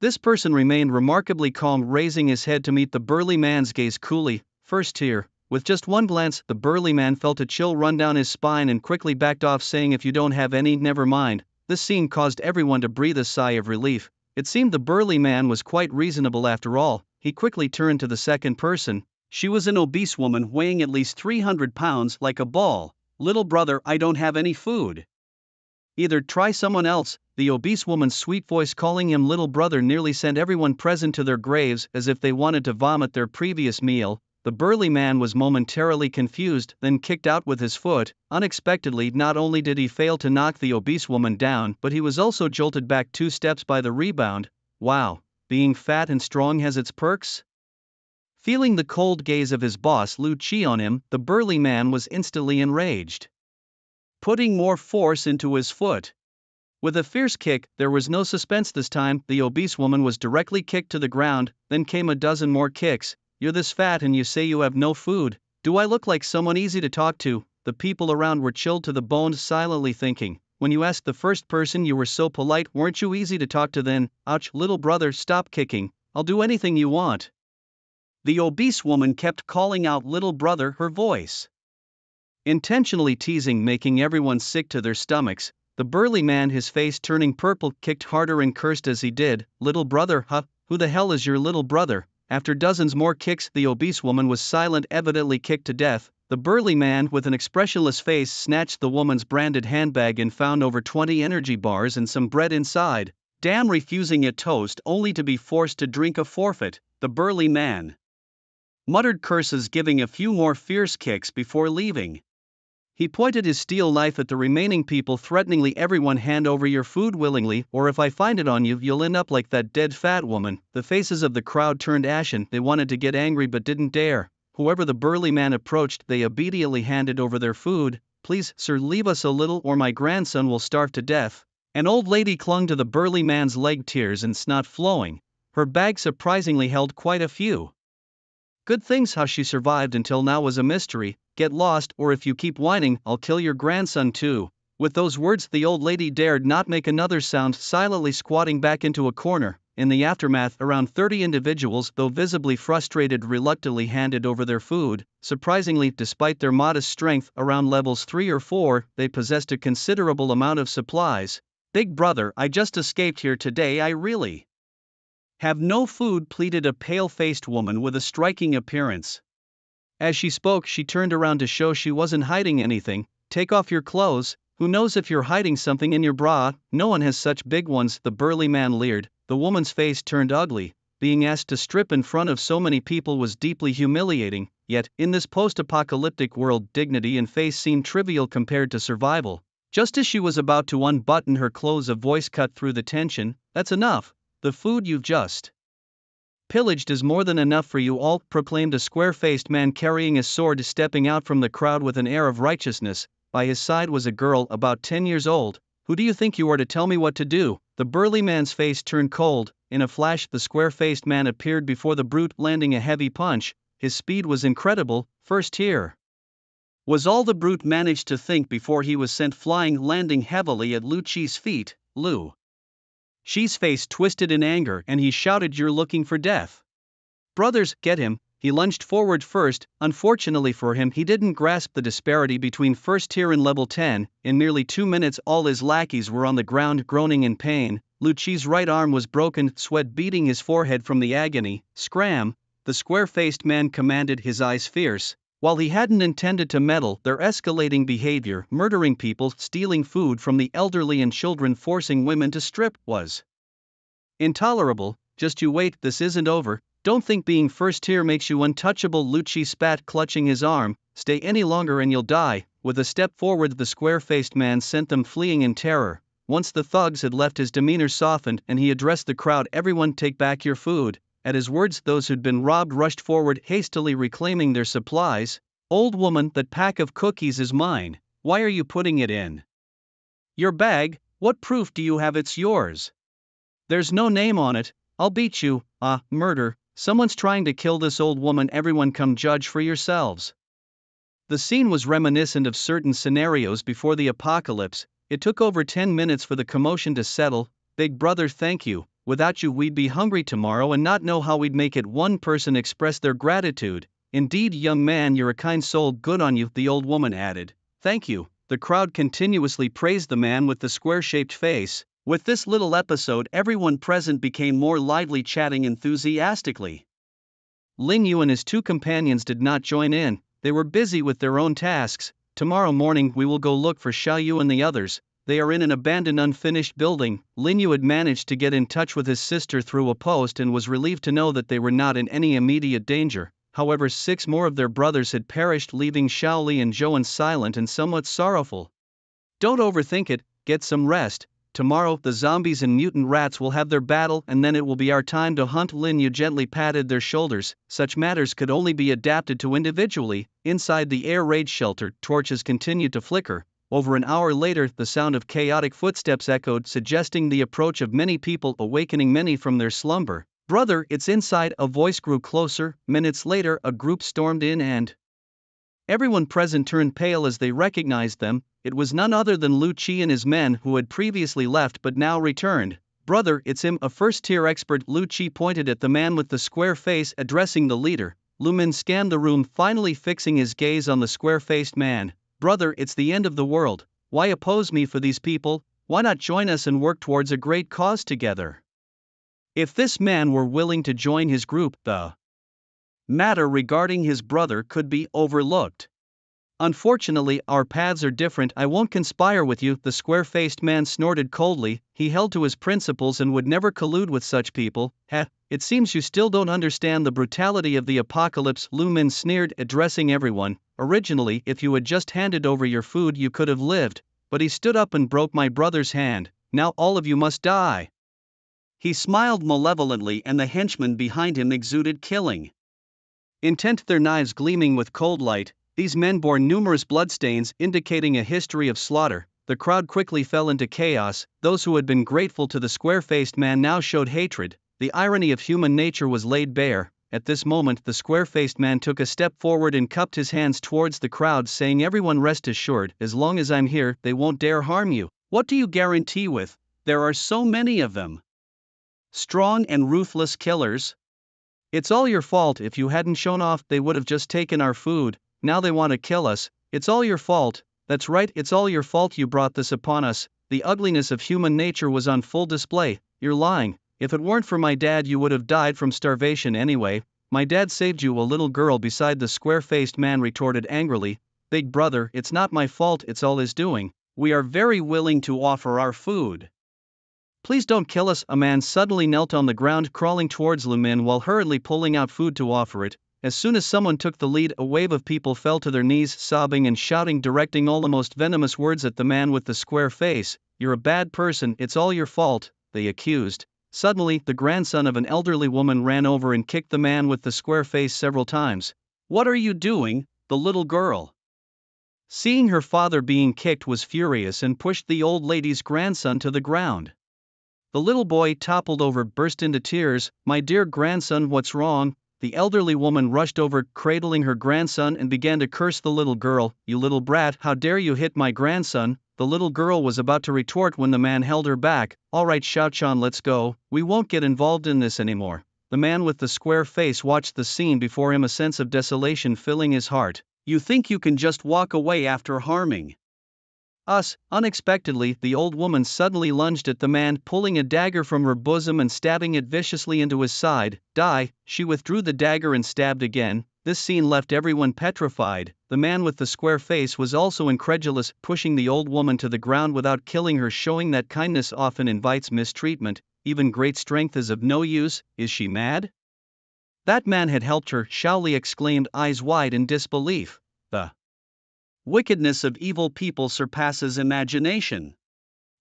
This person remained remarkably calm, raising his head to meet the burly man's gaze coolly. First tier. With just one glance, the burly man felt a chill run down his spine and quickly backed off, saying, if you don't have any, never mind. This scene caused everyone to breathe a sigh of relief. It seemed the burly man was quite reasonable after all. He quickly turned to the second person. She was an obese woman weighing at least 300 pounds, like a ball. Little brother, I don't have any food. Either try someone else. The obese woman's sweet voice calling him little brother nearly sent everyone present to their graves as if they wanted to vomit their previous meal. The burly man was momentarily confused, then kicked out with his foot. Unexpectedly, not only did he fail to knock the obese woman down, but he was also jolted back 2 steps by the rebound. Wow, being fat and strong has its perks? Feeling the cold gaze of his boss Lu Chi on him, the burly man was instantly enraged, putting more force into his foot. With a fierce kick, there was no suspense this time. The obese woman was directly kicked to the ground, then came a dozen more kicks. You're this fat and you say you have no food. Do I look like someone easy to talk to? The people around were chilled to the bone, silently thinking, when you asked the first person you were so polite, weren't you easy to talk to then? Ouch, little brother, stop kicking. I'll do anything you want. The obese woman kept calling out little brother, her voice intentionally teasing, making everyone sick to their stomachs. The burly man, his face turning purple, kicked harder and cursed as he did. Little brother, huh? Who the hell is your little brother? After dozens more kicks, the obese woman was silent, evidently kicked to death. The burly man, with an expressionless face, snatched the woman's branded handbag and found over 20 energy bars and some bread inside. Damn, refusing a toast only to be forced to drink a forfeit. The burly man muttered curses, giving a few more fierce kicks before leaving. He pointed his steel knife at the remaining people, threateningly, everyone hand over your food willingly, or if I find it on you, you'll end up like that dead fat woman. The faces of the crowd turned ashen. They wanted to get angry but didn't dare. Whoever the burly man approached, they obediently handed over their food. Please, sir, leave us a little or my grandson will starve to death. An old lady clung to the burly man's leg, tears and snot flowing. Her bag surprisingly held quite a few good things. How she survived until now was a mystery. Get lost, or if you keep whining, I'll kill your grandson too. With those words, the old lady dared not make another sound, silently squatting back into a corner. In the aftermath, around 30 individuals, though visibly frustrated, reluctantly handed over their food. Surprisingly, despite their modest strength, around levels 3 or 4, they possessed a considerable amount of supplies. Big brother, I just escaped here today, I really have no food, pleaded a pale-faced woman with a striking appearance. As she spoke, she turned around to show she wasn't hiding anything. Take off your clothes. Who knows if you're hiding something in your bra? No one has such big ones, the burly man leered. The woman's face turned ugly. Being asked to strip in front of so many people was deeply humiliating, yet, in this post-apocalyptic world, dignity and face seemed trivial compared to survival. Just as she was about to unbutton her clothes, a voice cut through the tension. That's enough. The food you've just pillaged is more than enough for you all, proclaimed a square-faced man carrying a sword, stepping out from the crowd with an air of righteousness. By his side was a girl about 10 years old. Who do you think you are to tell me what to do? The burly man's face turned cold. In a flash, the square-faced man appeared before the brute, landing a heavy punch. His speed was incredible. First here was all the brute managed to think before he was sent flying, landing heavily at Lu Chi's feet. Lu Chi's face twisted in anger and he shouted, "You're looking for death. Brothers, get him." He lunged forward first. Unfortunately for him, he didn't grasp the disparity between first tier and level 10. In merely 2 minutes, all his lackeys were on the ground groaning in pain. Lu Chi's right arm was broken, sweat beading his forehead from the agony. Scram! The square-faced man commanded, his eyes fierce. While he hadn't intended to meddle, their escalating behavior, murdering people, stealing food from the elderly and children, forcing women to strip, was intolerable. Just you wait, this isn't over. Don't think being first tier makes you untouchable. Lu Chi spat, clutching his arm. Stay any longer and you'll die. With a step forward, the square-faced man sent them fleeing in terror. Once the thugs had left, his demeanor softened and he addressed the crowd. Everyone, take back your food. At his words, those who'd been robbed rushed forward, hastily reclaiming their supplies. Old woman, that pack of cookies is mine. Why are you putting it in your bag? What proof do you have it's yours? There's no name on it. I'll beat you. Murder. Someone's trying to kill this old woman. Everyone, come judge for yourselves. The scene was reminiscent of certain scenarios before the apocalypse. It took over 10 minutes for the commotion to settle. Big brother, thank you. Without you, we'd be hungry tomorrow and not know how we'd make it. One person expressed their gratitude. Indeed, young man, you're a kind soul. Good on you, the old woman added. Thank you. The crowd continuously praised the man with the square-shaped face. With this little episode, everyone present became more lively, chatting enthusiastically. Ling Yu and his 2 companions did not join in. They were busy with their own tasks. Tomorrow morning we will go look for Xiao Yu and the others. They are in an abandoned unfinished building. Lin Yu had managed to get in touch with his sister through a post and was relieved to know that they were not in any immediate danger. However, 6 more of their brothers had perished, leaving Shaoli and Zhouan silent and somewhat sorrowful. Don't overthink it, get some rest. Tomorrow the zombies and mutant rats will have their battle and then it will be our time to hunt. Lin Yu gently patted their shoulders. Such matters could only be adapted to individually. Inside the air raid shelter, torches continued to flicker. Over an hour later, the sound of chaotic footsteps echoed, suggesting the approach of many people, awakening many from their slumber. Brother, it's inside. A voice grew closer. Minutes later, a group stormed in and everyone present turned pale as they recognized them. It was none other than Lu Qi and his men who had previously left but now returned. Brother, it's him, a first-tier expert. Lu Qi pointed at the man with the square face, addressing the leader. Lu Min scanned the room, finally fixing his gaze on the square-faced man. Brother, it's the end of the world. Why oppose me for these people? Why not join us and work towards a great cause together? If this man were willing to join his group, the matter regarding his brother could be overlooked. Unfortunately, our paths are different. I won't conspire with you, the square-faced man snorted coldly. He held to his principles and would never collude with such people. Heh, it seems you still don't understand the brutality of the apocalypse, Lu Min sneered, addressing everyone. Originally, if you had just handed over your food you could have lived, but he stood up and broke my brother's hand. Now all of you must die. He smiled malevolently and the henchmen behind him exuded killing intent, their knives gleaming with cold light. These men bore numerous bloodstains, indicating a history of slaughter. The crowd quickly fell into chaos. Those who had been grateful to the square-faced man now showed hatred. The irony of human nature was laid bare. At this moment, the square-faced man took a step forward and cupped his hands towards the crowd, saying, everyone rest assured, as long as I'm here, they won't dare harm you. What do you guarantee with? There are so many of them. Strong and ruthless killers. It's all your fault. If you hadn't shown off, they would have just taken our food. Now they want to kill us. It's all your fault. That's right, it's all your fault. You brought this upon us. The ugliness of human nature was on full display. You're lying. If it weren't for my dad, you would have died from starvation anyway. My dad saved you. A little girl beside the square-faced man retorted angrily. Big brother, it's not my fault, it's all his doing. We are very willing to offer our food. Please don't kill us. A man suddenly knelt on the ground, crawling towards Lu Min while hurriedly pulling out food to offer it. As soon as someone took the lead, a wave of people fell to their knees, sobbing and shouting, directing all the most venomous words at the man with the square face. You're a bad person, it's all your fault, they accused. Suddenly, the grandson of an elderly woman ran over and kicked the man with the square face several times. What are you doing? The little girl, seeing her father being kicked, was furious and pushed the old lady's grandson to the ground. The little boy toppled over, burst into tears. My dear grandson, what's wrong? The elderly woman rushed over, cradling her grandson, and began to curse the little girl. You little brat, how dare you hit my grandson? The little girl was about to retort when the man held her back. All right, Xiaochan, let's go. We won't get involved in this anymore. The man with the square face watched the scene before him, a sense of desolation filling his heart. You think you can just walk away after harming us? Unexpectedly, the old woman suddenly lunged at the man, pulling a dagger from her bosom and stabbing it viciously into his side. Die! She withdrew the dagger and stabbed again. This scene left everyone petrified. The man with the square face was also incredulous, pushing the old woman to the ground without killing her, showing that kindness often invites mistreatment. Even great strength is of no use. Is she mad? That man had helped her, Shaoli exclaimed, eyes wide in disbelief. The wickedness of evil people surpasses imagination.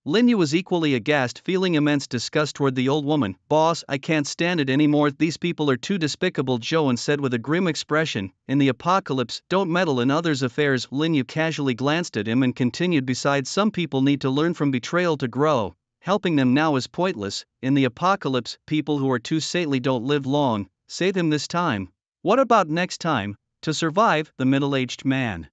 Lin Yu was equally aghast, feeling immense disgust toward the old woman. Boss, I can't stand it anymore. These people are too despicable, Zhouan said with a grim expression. In the apocalypse, don't meddle in others' affairs. Lin Yu casually glanced at him and continued, besides, some people need to learn from betrayal to grow. Helping them now is pointless. In the apocalypse, people who are too saintly don't live long. Save him this time. What about next time? To survive, the middle-aged man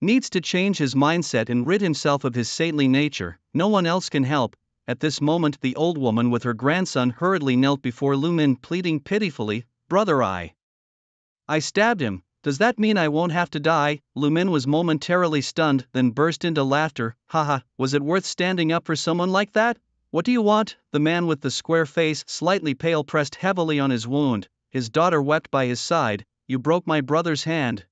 needs to change his mindset and rid himself of his saintly nature. No one else can help. At this moment, the old woman with her grandson hurriedly knelt before Lu Min, pleading pitifully, Brother, I stabbed him. Does that mean I won't have to die? Lu Min was momentarily stunned, then burst into laughter. Haha, was it worth standing up for someone like that? What do you want? The man with the square face, slightly pale, pressed heavily on his wound. His daughter wept by his side. You broke my brother's hand.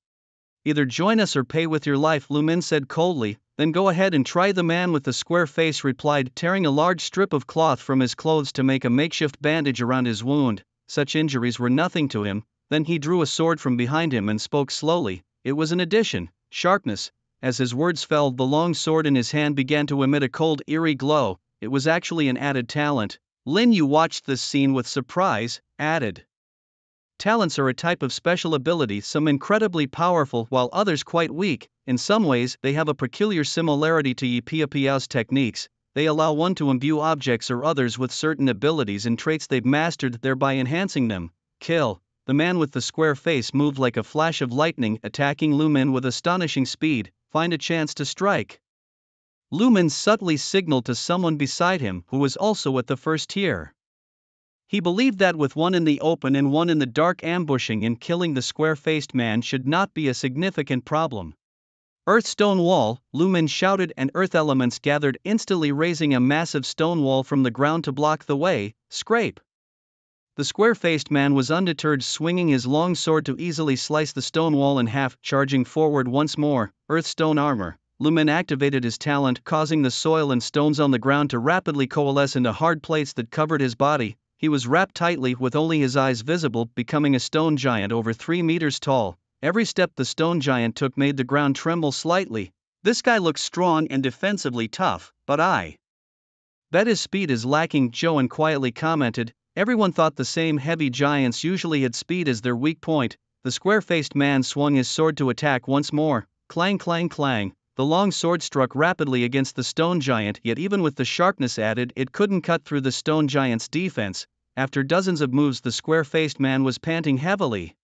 Either join us or pay with your life, Lu Min said coldly. Then go ahead and try, the man with the square face replied, tearing a large strip of cloth from his clothes to make a makeshift bandage around his wound. Such injuries were nothing to him. Then he drew a sword from behind him and spoke slowly. It was an addition, sharpness. As his words fell, the long sword in his hand began to emit a cold, eerie glow. It was actually an added talent. Lin Yu watched this scene with surprise. Added talents are a type of special ability, some incredibly powerful while others quite weak. In some ways, they have a peculiar similarity to Yi Piao's techniques. They allow one to imbue objects or others with certain abilities and traits they've mastered, thereby enhancing them. Kill. The man with the square face moved like a flash of lightning, attacking Lu Min with astonishing speed. Find a chance to strike. Lu Min subtly signaled to someone beside him who was also at the first tier. He believed that with one in the open and one in the dark, ambushing and killing the square-faced man should not be a significant problem. Earth stone wall, Lu Min shouted, and earth elements gathered, instantly raising a massive stone wall from the ground to block the way. Scrape. The square-faced man was undeterred, swinging his long sword to easily slice the stone wall in half. Charging forward once more, earth stone armor, Lu Min activated his talent, causing the soil and stones on the ground to rapidly coalesce into hard plates that covered his body. He was wrapped tightly with only his eyes visible, becoming a stone giant over 3 meters tall. Every step the stone giant took made the ground tremble slightly. This guy looks strong and defensively tough, but I bet his speed is lacking, Joan quietly commented. Everyone thought the same. Heavy giants usually had speed as their weak point. The square-faced man swung his sword to attack once more. Clang, clang, clang. The long sword struck rapidly against the stone giant, yet even with the sharpness added, it couldn't cut through the stone giant's defense. After dozens of moves, the square-faced man was panting heavily.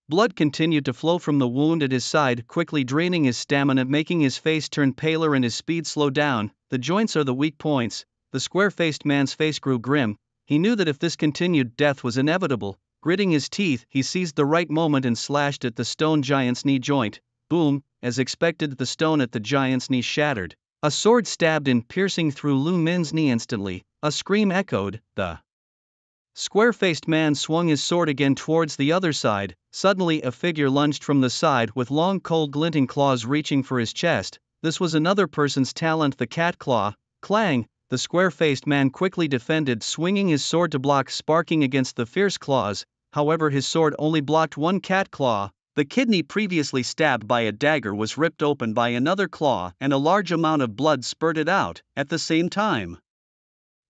Blood continued to flow from the wound at his side, quickly draining his stamina, making his face turn paler and his speed slow down. The joints are the weak points. The square-faced man's face grew grim. He knew that if this continued, death was inevitable. Gritting his teeth, he seized the right moment and slashed at the stone giant's knee joint. Boom! As expected, the stone at the giant's knee shattered. A sword stabbed in, piercing through Lu Min's knee instantly. A scream echoed. The square-faced man swung his sword again towards the other side. Suddenly, a figure lunged from the side with long, cold, glinting claws reaching for his chest. This was another person's talent, the cat claw. Clang! The square-faced man quickly defended, swinging his sword to block, sparking against the fierce claws. However, his sword only blocked one cat claw. The kidney previously stabbed by a dagger was ripped open by another claw, and a large amount of blood spurted out. At the same time,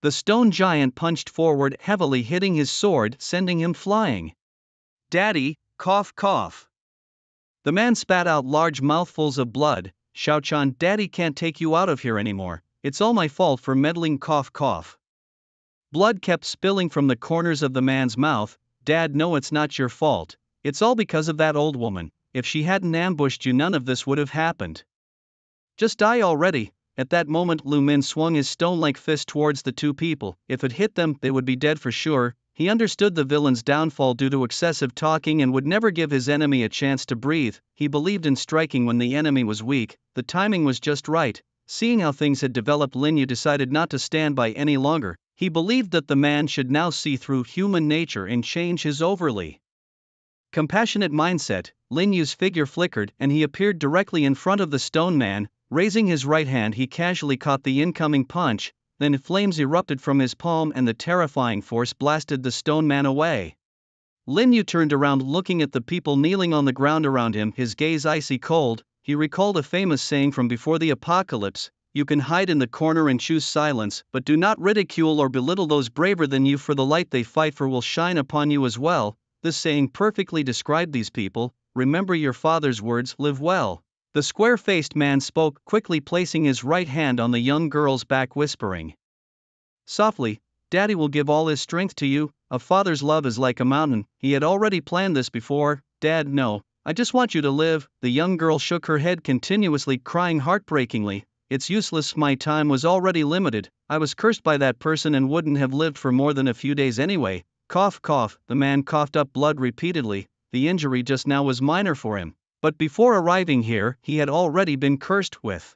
the stone giant punched forward heavily, hitting his sword, sending him flying. Daddy, cough, cough. The man spat out large mouthfuls of blood. Xiaochan, Daddy can't take you out of here anymore. It's all my fault for meddling, cough, cough. Blood kept spilling from the corners of the man's mouth. Dad, no, it's not your fault. It's all because of that old woman. If she hadn't ambushed you, none of this would have happened. Just die already. At that moment, Lu Min swung his stone-like fist towards the two people. If it hit them, they would be dead for sure. He understood the villain's downfall due to excessive talking and would never give his enemy a chance to breathe. He believed in striking when the enemy was weak. The timing was just right. Seeing how things had developed, Lin Yu decided not to stand by any longer. He believed that the man should now see through human nature and change his overly compassionate mindset. Lin Yu's figure flickered and he appeared directly in front of the stone man. Raising his right hand, he casually caught the incoming punch. Then flames erupted from his palm and the terrifying force blasted the stone man away. Lin Yu turned around, looking at the people kneeling on the ground around him, his gaze icy cold. He recalled a famous saying from before the apocalypse: you can hide in the corner and choose silence, but do not ridicule or belittle those braver than you, for the light they fight for will shine upon you as well. This saying perfectly described these people. Remember your father's words, live well. The square-faced man spoke, quickly placing his right hand on the young girl's back, whispering softly, Daddy will give all his strength to you. A father's love is like a mountain. He had already planned this before. Dad, no, I just want you to live. The young girl shook her head continuously, crying heartbreakingly, it's useless, my time was already limited. I was cursed by that person and wouldn't have lived for more than a few days anyway. Cough, cough. The man coughed up blood repeatedly. The injury just now was minor for him, but before arriving here, he had already been cursed with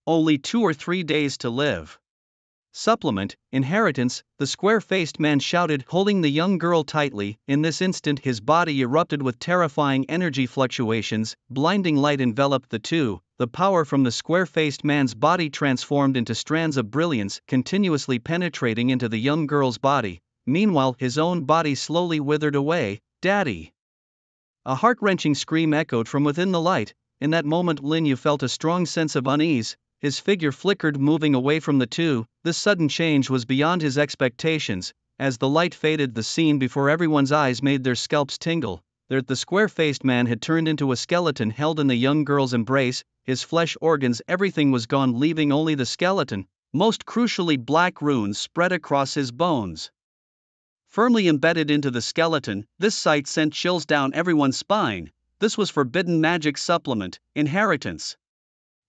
only 2 or 3 days to live. Supplement, inheritance, the square-faced man shouted, holding the young girl tightly. In this instant his body erupted with terrifying energy fluctuations, blinding light enveloped the two, the power from the square-faced man's body transformed into strands of brilliance, continuously penetrating into the young girl's body. Meanwhile his own body slowly withered away. "Daddy!" A heart-wrenching scream echoed from within the light. In that moment Lin Yu felt a strong sense of unease. His figure flickered, moving away from the two. This sudden change was beyond his expectations. As the light faded, the scene before everyone's eyes made their scalps tingle. The square-faced man had turned into a skeleton held in the young girl's embrace. His flesh, organs, everything was gone, leaving only the skeleton. Most crucially, black runes spread across his bones. Firmly embedded into the skeleton, this sight sent chills down everyone's spine. This was forbidden magic supplement, inheritance.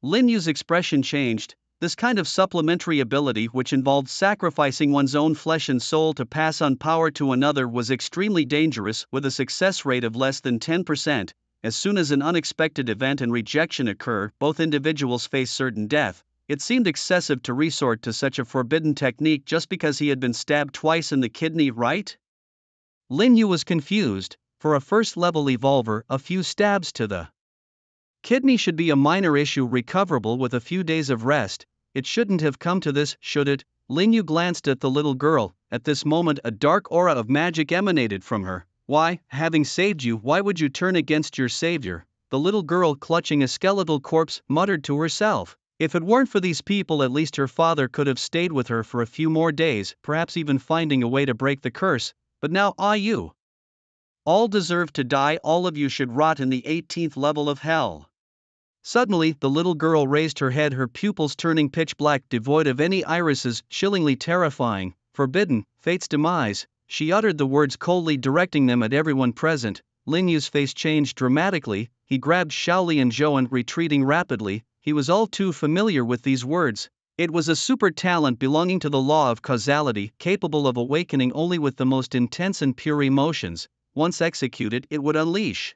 Lin Yu's expression changed. This kind of supplementary ability, which involved sacrificing one's own flesh and soul to pass on power to another, was extremely dangerous, with a success rate of less than 10%. As soon as an unexpected event and rejection occur, both individuals face certain death. It seemed excessive to resort to such a forbidden technique just because he had been stabbed twice in the kidney, right? Lin Yu was confused. For a first-level evolver, a few stabs to the kidney should be a minor issue, recoverable with a few days of rest. It shouldn't have come to this, should it? Lin Yu glanced at the little girl. At this moment a dark aura of magic emanated from her. Why, having saved you, why would you turn against your savior? The little girl, clutching a skeletal corpse, muttered to herself. If it weren't for these people, at least her father could have stayed with her for a few more days, perhaps even finding a way to break the curse. But now, you all deserve to die. All of you should rot in the 18th level of hell. Suddenly, the little girl raised her head, her pupils turning pitch black, devoid of any irises, chillingly terrifying. Forbidden, fate's demise. She uttered the words coldly, directing them at everyone present. Lin Yu's face changed dramatically. He grabbed Shaoli and Zhou, retreating rapidly. He was all too familiar with these words. It was a super talent belonging to the law of causality, capable of awakening only with the most intense and pure emotions. Once executed, it would unleash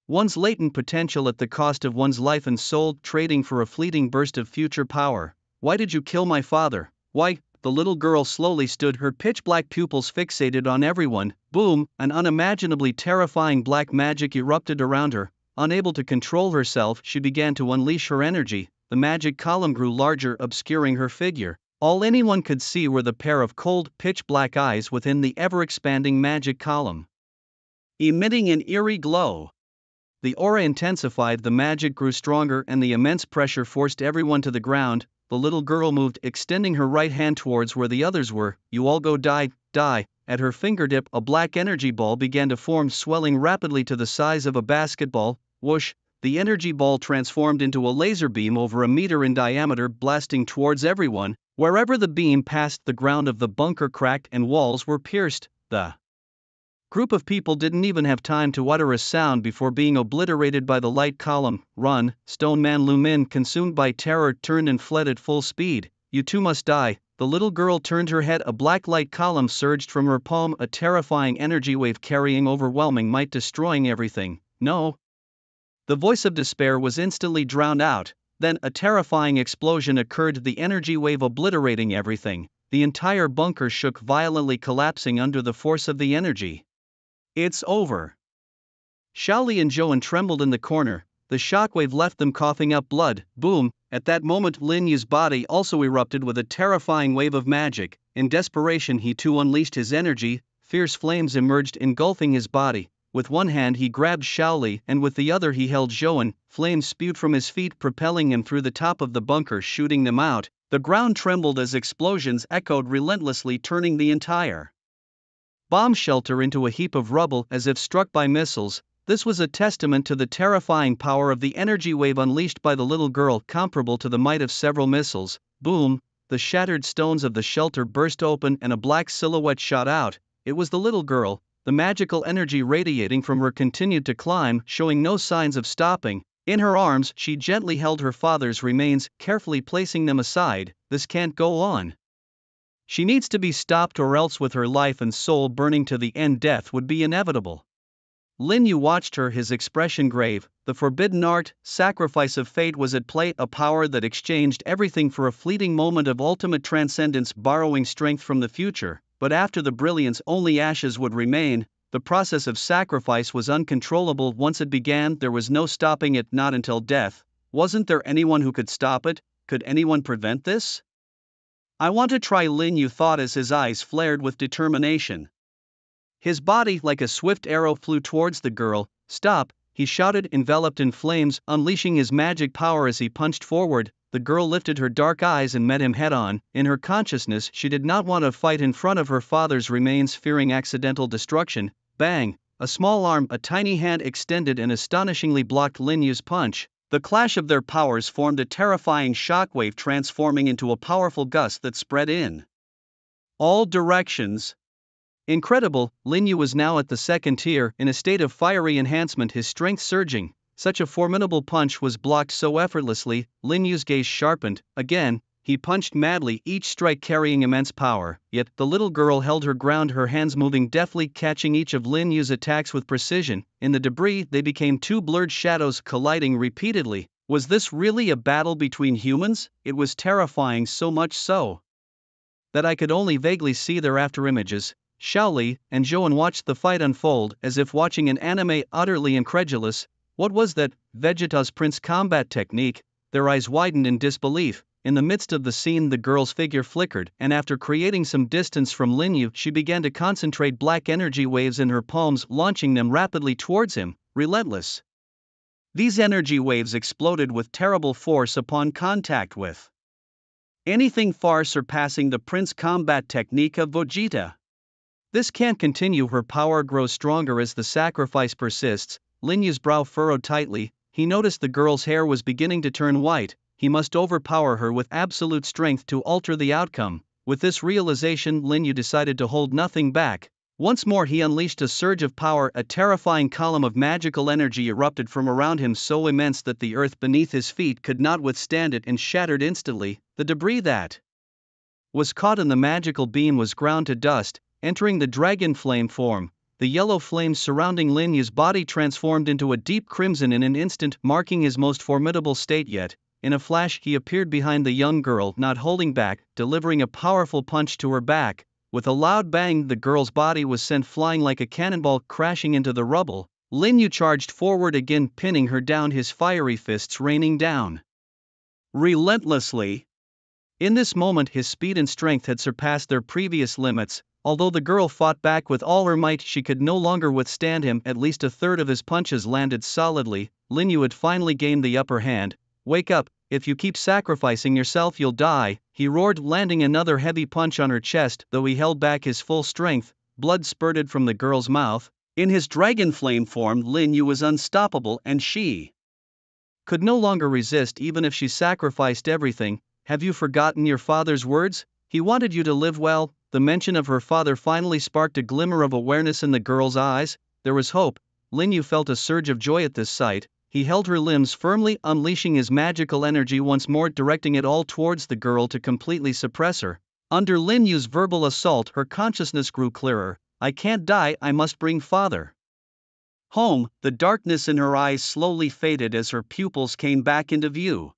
one's latent potential at the cost of one's life and soul, trading for a fleeting burst of future power. Why did you kill my father? Why? The little girl slowly stood, her pitch-black pupils fixated on everyone. Boom! An unimaginably terrifying black magic erupted around her. Unable to control herself, she began to unleash her energy. The magic column grew larger, obscuring her figure. All anyone could see were the pair of cold, pitch-black eyes within the ever-expanding magic column, emitting an eerie glow. The aura intensified, the magic grew stronger, and the immense pressure forced everyone to the ground. The little girl moved, extending her right hand towards where the others were. You all go die, die. At her fingertip, a black energy ball began to form, swelling rapidly to the size of a basketball. Whoosh! The energy ball transformed into a laser beam over a meter in diameter, blasting towards everyone. Wherever the beam passed, the ground of the bunker cracked and walls were pierced. The group of people didn't even have time to utter a sound before being obliterated by the light column. Run! Stone Man Lu Min, consumed by terror, turned and fled at full speed. You too must die. The little girl turned her head, a black light column surged from her palm, a terrifying energy wave carrying overwhelming might, destroying everything. No! The voice of despair was instantly drowned out. Then a terrifying explosion occurred, the energy wave obliterating everything. The entire bunker shook violently, collapsing under the force of the energy. It's over. Shaoli and Zhou trembled in the corner. The shockwave left them coughing up blood. Boom! At that moment Lin Yu's body also erupted with a terrifying wave of magic. In desperation he too unleashed his energy. Fierce flames emerged, engulfing his body. With one hand he grabbed Shaoli, and with the other he held Zhou. Flames spewed from his feet, propelling him through the top of the bunker, shooting them out. The ground trembled as explosions echoed relentlessly, turning the entire bomb shelter into a heap of rubble as if struck by missiles. This was a testament to the terrifying power of the energy wave unleashed by the little girl, comparable to the might of several missiles. Boom! The shattered stones of the shelter burst open and a black silhouette shot out. It was the little girl. The magical energy radiating from her continued to climb, showing no signs of stopping. In her arms she gently held her father's remains, carefully placing them aside. This can't go on. She needs to be stopped, or else with her life and soul burning to the end, death would be inevitable. Lin Yu watched her, his expression grave. The forbidden art, sacrifice of fate was at play, a power that exchanged everything for a fleeting moment of ultimate transcendence, borrowing strength from the future. But after the brilliance, only ashes would remain. The process of sacrifice was uncontrollable. Once it began, there was no stopping it, not until death. Wasn't there anyone who could stop it? Could anyone prevent this? I want to try, Lin Yu thought as his eyes flared with determination. His body, like a swift arrow, flew towards the girl. Stop, he shouted, enveloped in flames, unleashing his magic power as he punched forward. The girl lifted her dark eyes and met him head-on. In her consciousness, she did not want to fight in front of her father's remains, fearing accidental destruction. Bang! A small arm, a tiny hand extended and astonishingly blocked Lin Yu's punch. The clash of their powers formed a terrifying shockwave, transforming into a powerful gust that spread in all directions. Incredible, Lin Yu was now at the second tier, in a state of fiery enhancement, his strength surging. Such a formidable punch was blocked so effortlessly. Lin Yu's gaze sharpened. Again, he punched madly, each strike carrying immense power. Yet, the little girl held her ground, her hands moving deftly, catching each of Lin Yu's attacks with precision. In the debris, they became two blurred shadows, colliding repeatedly. Was this really a battle between humans? It was terrifying, so much so that I could only vaguely see their afterimages. Shaoli and Zhouan watched the fight unfold as if watching an anime, utterly incredulous. What was that? Vegeta's Prince combat technique? Their eyes widened in disbelief. In the midst of the scene, the girl's figure flickered, and after creating some distance from Lin Yu, she began to concentrate black energy waves in her palms, launching them rapidly towards him, relentless. These energy waves exploded with terrible force upon contact with anything, far surpassing the Prince combat technique of Vegeta. This can't continue. Her power grows stronger as the sacrifice persists. Lin Yu's brow furrowed tightly. He noticed the girl's hair was beginning to turn white. He must overpower her with absolute strength to alter the outcome. With this realization, Lin Yu decided to hold nothing back. Once more he unleashed a surge of power. A terrifying column of magical energy erupted from around him, so immense that the earth beneath his feet could not withstand it and shattered instantly. The debris that was caught in the magical beam was ground to dust. Entering the dragon flame form, the yellow flames surrounding Lin Yu's body transformed into a deep crimson in an instant, marking his most formidable state yet. In a flash, he appeared behind the young girl, not holding back, delivering a powerful punch to her back. With a loud bang, the girl's body was sent flying like a cannonball, crashing into the rubble. Lin Yu charged forward again, pinning her down, his fiery fists raining down relentlessly. In this moment, his speed and strength had surpassed their previous limits. Although the girl fought back with all her might, she could no longer withstand him. At least a third of his punches landed solidly. Lin Yu had finally gained the upper hand. Wake up, if you keep sacrificing yourself you'll die, he roared, landing another heavy punch on her chest. Though he held back his full strength, blood spurted from the girl's mouth. In his dragon flame form, Lin Yu was unstoppable, and she could no longer resist even if she sacrificed everything. Have you forgotten your father's words? He wanted you to live well. The mention of her father finally sparked a glimmer of awareness in the girl's eyes. There was hope. Lin Yu felt a surge of joy at this sight. He held her limbs firmly, unleashing his magical energy once more, directing it all towards the girl to completely suppress her. Under Lin Yu's verbal assault, her consciousness grew clearer. I can't die, I must bring father home. The darkness in her eyes slowly faded as her pupils came back into view.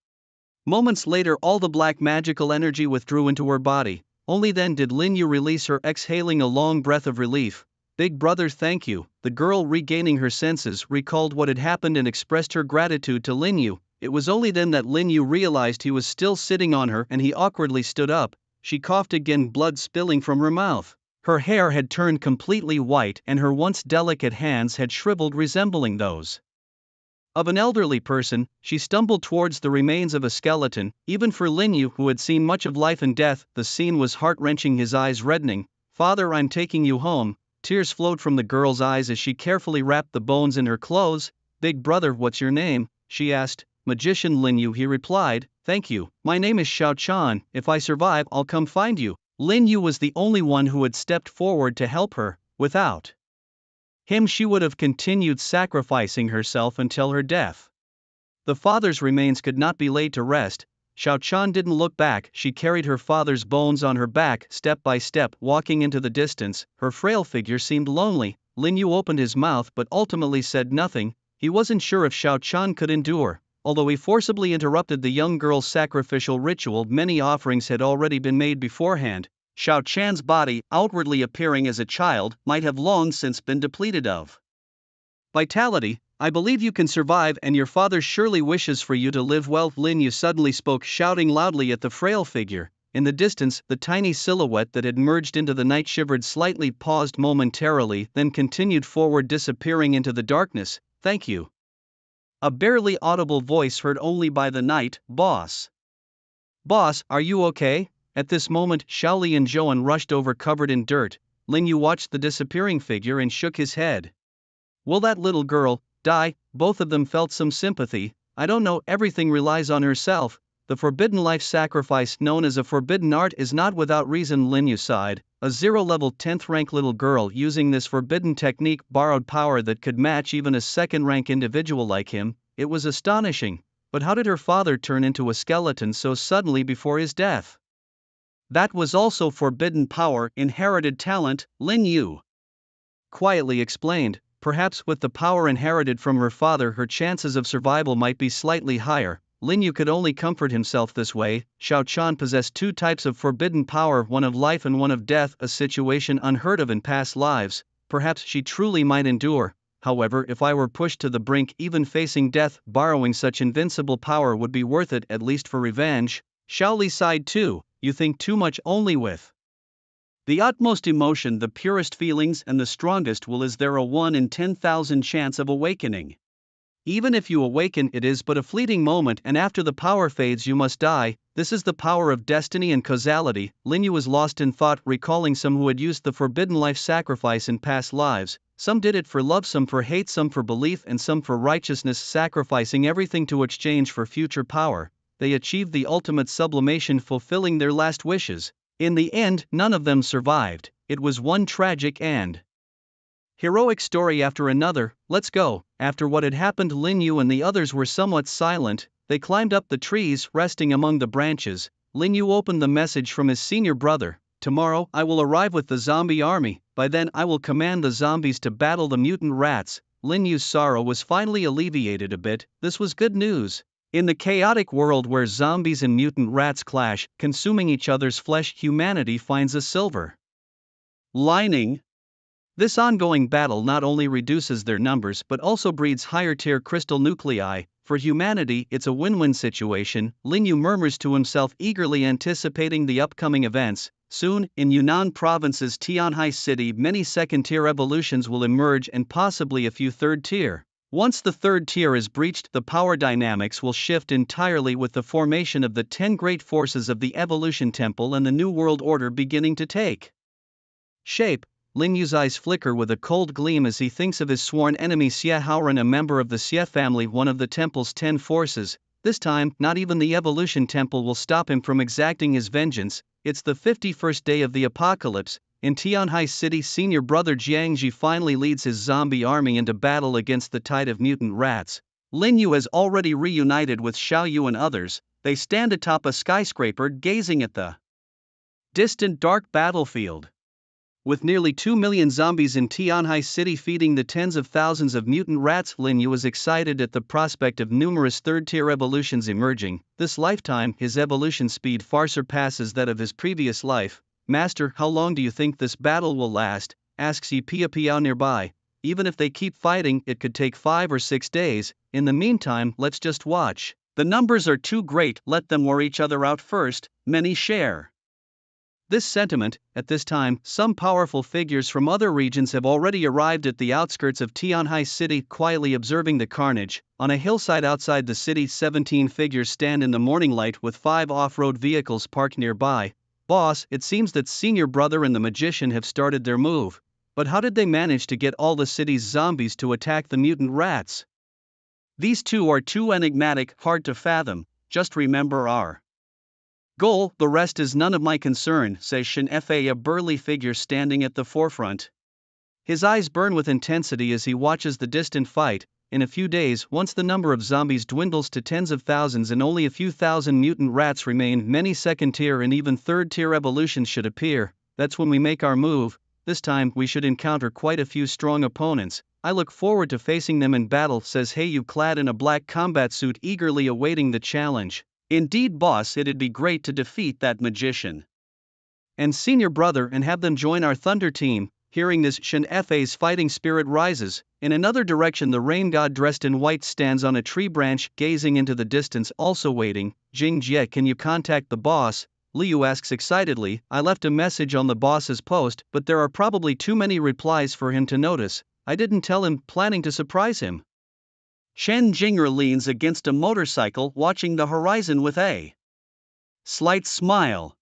Moments later, all the black magical energy withdrew into her body. Only then did Lin Yu release her, exhaling a long breath of relief. Big brother, thank you. The girl, regaining her senses, recalled what had happened and expressed her gratitude to Lin Yu. It was only then that Lin Yu realized he was still sitting on her, and he awkwardly stood up. She coughed again, blood spilling from her mouth. Her hair had turned completely white, and her once delicate hands had shriveled, resembling those of an elderly person. She stumbled towards the remains of a skeleton. Even for Lin Yu, who had seen much of life and death, the scene was heart-wrenching, his eyes reddening. Father, I'm taking you home. Tears flowed from the girl's eyes as she carefully wrapped the bones in her clothes. Big brother, what's your name? She asked. Magician Lin Yu, he replied. Thank you. My name is Xiao Chan. If I survive, I'll come find you. Lin Yu was the only one who had stepped forward to help her. Without him, she would have continued sacrificing herself until her death. The father's remains could not be laid to rest. Xiao Chan didn't look back. She carried her father's bones on her back, step by step, walking into the distance. Her frail figure seemed lonely. Lin Yu opened his mouth but ultimately said nothing. He wasn't sure if Xiao Chan could endure. Although he forcibly interrupted the young girl's sacrificial ritual, many offerings had already been made beforehand. Xiao Chan's body, outwardly appearing as a child, might have long since been depleted of vitality. I believe you can survive, and your father surely wishes for you to live well. Lin Yu suddenly spoke, shouting loudly at the frail figure. In the distance, the tiny silhouette that had merged into the night shivered slightly, paused momentarily, then continued forward, disappearing into the darkness. Thank you. A barely audible voice heard only by the night. Boss. Boss, are you okay? At this moment, Shaoli and Zhouan rushed over, covered in dirt. Lin Yu watched the disappearing figure and shook his head. Will that little girl die? Both of them felt some sympathy. I don't know, everything relies on herself. The forbidden life sacrifice known as a forbidden art is not without reason. Lin Yu sighed. A 0-level 10th rank little girl using this forbidden technique borrowed power that could match even a 2nd rank individual like him. It was astonishing. But how did her father turn into a skeleton so suddenly before his death? That was also forbidden power, inherited talent, Lin Yu quietly explained. Perhaps with the power inherited from her father, her chances of survival might be slightly higher. Lin Yu could only comfort himself this way. Xiao Chan possessed 2 types of forbidden power, one of life and one of death, a situation unheard of in past lives. Perhaps she truly might endure. However, if I were pushed to the brink, even facing death, borrowing such invincible power would be worth it, at least for revenge. Shaoli sighed too. You think too much. Only with the utmost emotion, the purest feelings, and the strongest will is there a 1 in 10,000 chance of awakening. Even if you awaken, it is but a fleeting moment, and after the power fades you must die. This is the power of destiny and causality. Lin Yu was lost in thought, recalling some who had used the forbidden life sacrifice in past lives. Some did it for love, some for hate, some for belief, and some for righteousness, sacrificing everything to exchange for future power. They achieved the ultimate sublimation, fulfilling their last wishes. In the end, none of them survived. It was one tragic and heroic story after another. Let's go. After what had happened, Lin Yu and the others were somewhat silent. They climbed up the trees, resting among the branches. Lin Yu opened the message from his senior brother. Tomorrow, I will arrive with the zombie army. By then, I will command the zombies to battle the mutant rats. Lin Yu's sorrow was finally alleviated a bit. This was good news. In the chaotic world where zombies and mutant rats clash, consuming each other's flesh, humanity finds a silver lining. This ongoing battle not only reduces their numbers but also breeds higher-tier crystal nuclei. For humanity, it's a win-win situation. Lin Yu murmurs to himself, eagerly anticipating the upcoming events. Soon, in Yunnan Province's Tianhai City, many second-tier evolutions will emerge and possibly a few third-tier. Once the 3rd tier is breached, the power dynamics will shift entirely, with the formation of the 10 great forces of the Evolution Temple and the New World Order beginning to take shape. Lin Yu's eyes flicker with a cold gleam as he thinks of his sworn enemy Xie Haoran, a member of the Xie family, one of the temple's 10 forces. This time, not even the Evolution Temple will stop him from exacting his vengeance. It's the 51st day of the apocalypse. In Tianhai City, senior brother Jiangji finally leads his zombie army into battle against the tide of mutant rats. Lin Yu has already reunited with Xiao Yu and others. They stand atop a skyscraper, gazing at the distant dark battlefield. With nearly 2 million zombies in Tianhai City feeding the tens of thousands of mutant rats, Lin Yu is excited at the prospect of numerous 3rd-tier evolutions emerging. This lifetime, his evolution speed far surpasses that of his previous life. Master, how long do you think this battle will last? Asks Yi Pia Piao nearby. Even if they keep fighting, it could take 5 or 6 days. In the meantime, let's just watch. The numbers are too great, let them wear each other out first. Many share this sentiment. At this time, some powerful figures from other regions have already arrived at the outskirts of Tianhai City, quietly observing the carnage. On a hillside outside the city, 17 figures stand in the morning light with 5 off-road vehicles parked nearby. Boss, it seems that senior brother and the magician have started their move. But how did they manage to get all the city's zombies to attack the mutant rats? These two are too enigmatic, hard to fathom. Just remember our goal, the rest is none of my concern, says Shen Fa, a burly figure standing at the forefront. His eyes burn with intensity as he watches the distant fight. In a few days, once the number of zombies dwindles to tens of thousands and only a few thousand mutant rats remain, many 2nd-tier and even 3rd-tier evolutions should appear. That's when we make our move. this time we should encounter quite a few strong opponents. I look forward to facing them in battle, says Heiyu, clad in a black combat suit, eagerly awaiting the challenge. Indeed, boss, it'd be great to defeat that magician and senior brother and have them join our thunder team. Hearing this, Shen Fei's fighting spirit rises. In another direction, the rain god dressed in white stands on a tree branch, gazing into the distance, also waiting. Jing Jie, can you contact the boss? Liu asks excitedly. I left a message on the boss's post, but there are probably too many replies for him to notice. I didn't tell him, planning to surprise him. Shen Jing'er leans against a motorcycle, watching the horizon with a slight smile.